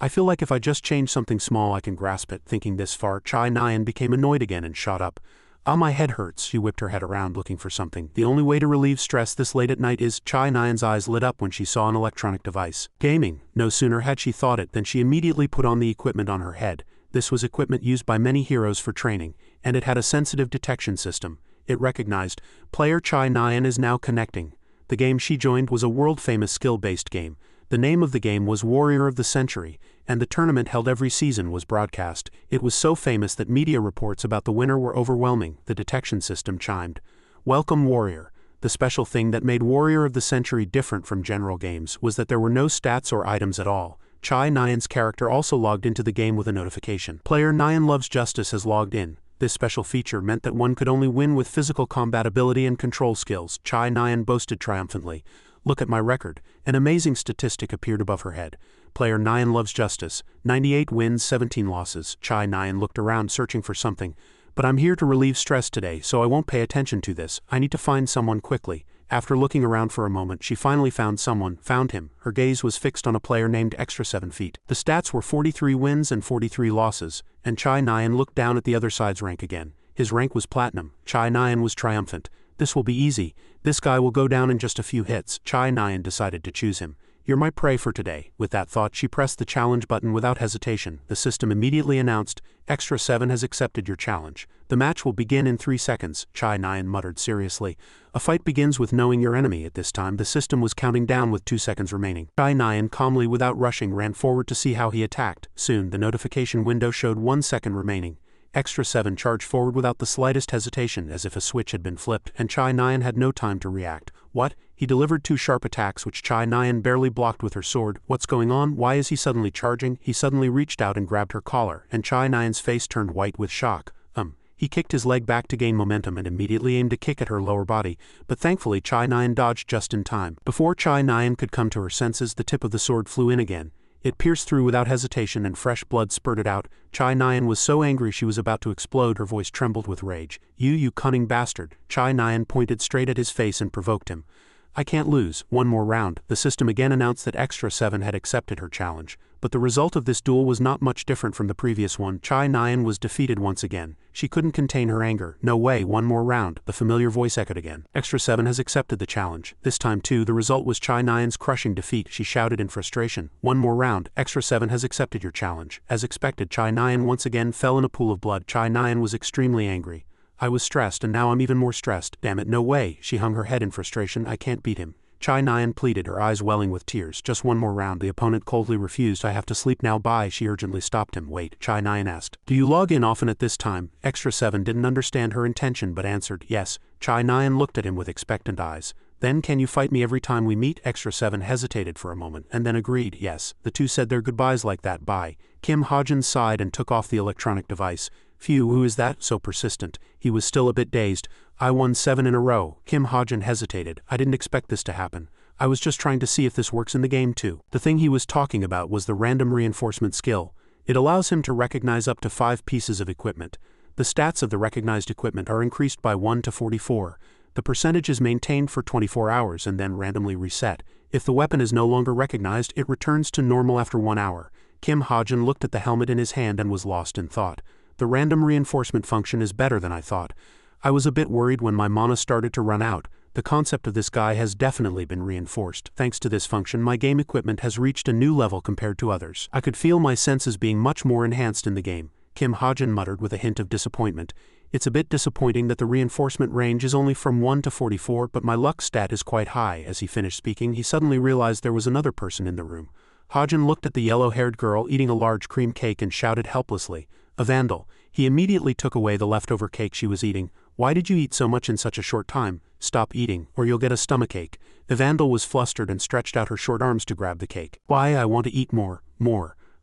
"I feel like if I just change something small I can grasp it." Thinking this far, Chai Nyan became annoyed again and shot up. "Ah, my head hurts." She whipped her head around looking for something. "The only way to relieve stress this late at night is—" Chai Nyan's eyes lit up when she saw an electronic device. Gaming. No sooner had she thought it than she immediately put on the equipment on her head. This was equipment used by many heroes for training, and it had a sensitive detection system. It recognized, "Player Chai Nyan is now connecting." The game she joined was a world-famous skill-based game. The name of the game was Warrior of the Century, and the tournament held every season was broadcast. It was so famous that media reports about the winner were overwhelming. The detection system chimed, "Welcome Warrior." The special thing that made Warrior of the Century different from general games was that there were no stats or items at all. Chai Nyan's character also logged into the game with a notification. "Player Nyan Loves Justice has logged in." This special feature meant that one could only win with physical combat ability and control skills. Chai Nyan boasted triumphantly, "Look at my record." An amazing statistic appeared above her head. "Player Nyan Loves Justice, 98 wins, 17 losses." Chai Nyan looked around searching for something. "But I'm here to relieve stress today, so I won't pay attention to this. I need to find someone quickly." After looking around for a moment, she finally found him. Her gaze was fixed on a player named Extra 7 Feet. The stats were 43 wins and 43 losses, and Chai Nyan looked down at the other side's rank again. His rank was Platinum. Chai Nyan was triumphant. "This will be easy. This guy will go down in just a few hits." Chai Nyan decided to choose him. "You're my prey for today." With that thought, she pressed the challenge button without hesitation. The system immediately announced, "Extra 7 has accepted your challenge. The match will begin in 3 seconds." Chai Nyan muttered seriously. "A fight begins with knowing your enemy." At this time, the system was counting down with 2 seconds remaining. Chai Nyan calmly, without rushing, ran forward to see how he attacked. Soon, the notification window showed 1 second remaining. Extra 7 charged forward without the slightest hesitation, as if a switch had been flipped, and Chai Nyan had no time to react. "What?" He delivered 2 sharp attacks which Chai Nyan barely blocked with her sword. "What's going on? Why is he suddenly charging?" He suddenly reached out and grabbed her collar, and Chai Nyan's face turned white with shock. He kicked his leg back to gain momentum and immediately aimed a kick at her lower body, but thankfully Chai Nyan dodged just in time. Before Chai Nyan could come to her senses, the tip of the sword flew in again. It pierced through without hesitation and fresh blood spurted out. Chai Nyan was so angry she was about to explode. Her voice trembled with rage. You cunning bastard." Chai Nyan pointed straight at his face and provoked him. "I can't lose. One more round." The system again announced that Extra 7 had accepted her challenge. But the result of this duel was not much different from the previous one. Chai Nyan was defeated once again. She couldn't contain her anger. "No way, one more round." The familiar voice echoed again. "Extra 7 has accepted the challenge." This time too, the result was Chai Nyan's crushing defeat. She shouted in frustration, "One more round. Extra 7 has accepted your challenge." As expected, Chai Nyan once again fell in a pool of blood. Chai Nyan was extremely angry. "I was stressed and now I'm even more stressed. Damn it, no way." She hung her head in frustration. "I can't beat him." Chai Nyan pleaded, her eyes welling with tears. "Just one more round." The opponent coldly refused. "I have to sleep now, bye." She urgently stopped him. "Wait," Chai Nyan asked. "Do you log in often at this time?" Extra 7 didn't understand her intention but answered, "Yes." Chai Nyan looked at him with expectant eyes. "Then can you fight me every time we meet?" Extra 7 hesitated for a moment and then agreed, "Yes." The two said their goodbyes like that. "Bye." Kim Hajin sighed and took off the electronic device. "Phew, who is that? So persistent." He was still a bit dazed. "I won 7 in a row." Kim Hajin hesitated. "I didn't expect this to happen. I was just trying to see if this works in the game too." The thing he was talking about was the random reinforcement skill. It allows him to recognize up to 5 pieces of equipment. The stats of the recognized equipment are increased by 1 to 44. The percentage is maintained for 24 hours and then randomly reset. If the weapon is no longer recognized, it returns to normal after 1 hour. Kim Hajin looked at the helmet in his hand and was lost in thought. "The random reinforcement function is better than I thought. I was a bit worried when my mana started to run out. The concept of this guy has definitely been reinforced. Thanks to this function, my game equipment has reached a new level compared to others. I could feel my senses being much more enhanced in the game, Kim Ha-jin muttered with a hint of disappointment. It's a bit disappointing that the reinforcement range is only from 1 to 44, but my luck stat is quite high. As he finished speaking, he suddenly realized there was another person in the room. Ha-jin looked at the yellow-haired girl eating a large cream cake and shouted helplessly, "A vandal." He immediately took away the leftover cake she was eating. "Why did you eat so much in such a short time? Stop eating, or you'll get a stomachache." The vandal was flustered and stretched out her short arms to grab the cake. "Why, I want to eat more.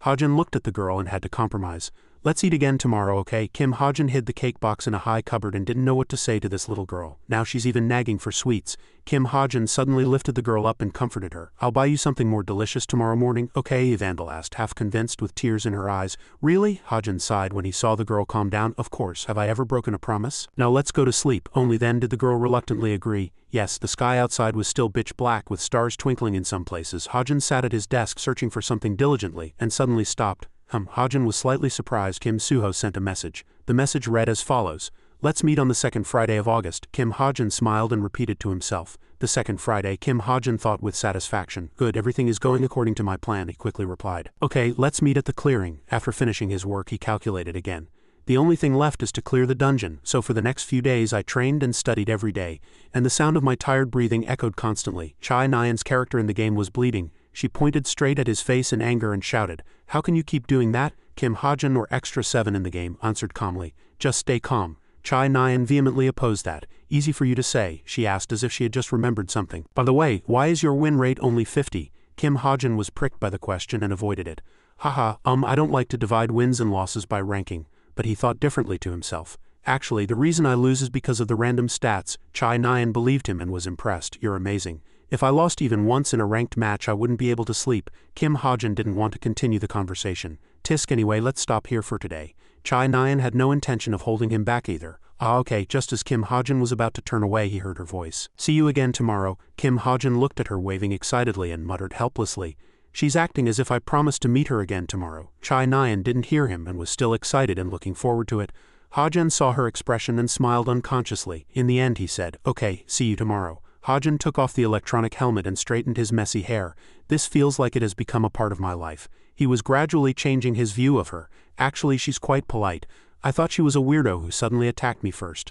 Ha-jin looked at the girl and had to compromise. "Let's eat again tomorrow, okay?" Kim Ha-jin hid the cake box in a high cupboard and didn't know what to say to this little girl. Now she's even nagging for sweets. Kim Ha-jin suddenly lifted the girl up and comforted her. "I'll buy you something more delicious tomorrow morning, okay?" Vandal asked, half convinced with tears in her eyes. "Really?" Ha-jin sighed when he saw the girl calm down. "Of course, have I ever broken a promise? Now let's go to sleep." Only then did the girl reluctantly agree. Yes, the sky outside was still pitch black with stars twinkling in some places. Ha-jin sat at his desk searching for something diligently and suddenly stopped. Ha-jin was slightly surprised. Kim Suho sent a message. The message read as follows: "Let's meet on the second Friday of August." Kim Ha-jin smiled and repeated to himself, "The second Friday." Kim Ha-jin thought with satisfaction. "Good, everything is going according to my plan," he quickly replied. "Okay, let's meet at the clearing." After finishing his work, he calculated again. "The only thing left is to clear the dungeon, so for the next few days I trained and studied every day, and the sound of my tired breathing echoed constantly." Chai Nyan's character in the game was bleeding. She pointed straight at his face in anger and shouted, "How can you keep doing that?" Kim Ha-jin, or Extra 7 in the game, answered calmly, "Just stay calm." Chai Nyan vehemently opposed that. "Easy for you to say," she asked as if she had just remembered something. "By the way, why is your win rate only 50? Kim Ha-jin was pricked by the question and avoided it. I don't like to divide wins and losses by ranking," but he thought differently to himself. "Actually, the reason I lose is because of the random stats." Chai Nyan believed him and was impressed. "You're amazing. If I lost even once in a ranked match I wouldn't be able to sleep." Kim Ha-jin didn't want to continue the conversation. "Tisk, anyway, let's stop here for today." Chai Nyan had no intention of holding him back either. Okay." Just as Kim Ha-jin was about to turn away, he heard her voice. "See you again tomorrow." Kim Ha-jin looked at her waving excitedly and muttered helplessly, "She's acting as if I promised to meet her again tomorrow." Chai Nyan didn't hear him and was still excited and looking forward to it. Ha-jin saw her expression and smiled unconsciously. In the end he said, "Okay, see you tomorrow." Ha-jin took off the electronic helmet and straightened his messy hair. "This feels like it has become a part of my life." He was gradually changing his view of her. "Actually, she's quite polite. I thought she was a weirdo who suddenly attacked me first."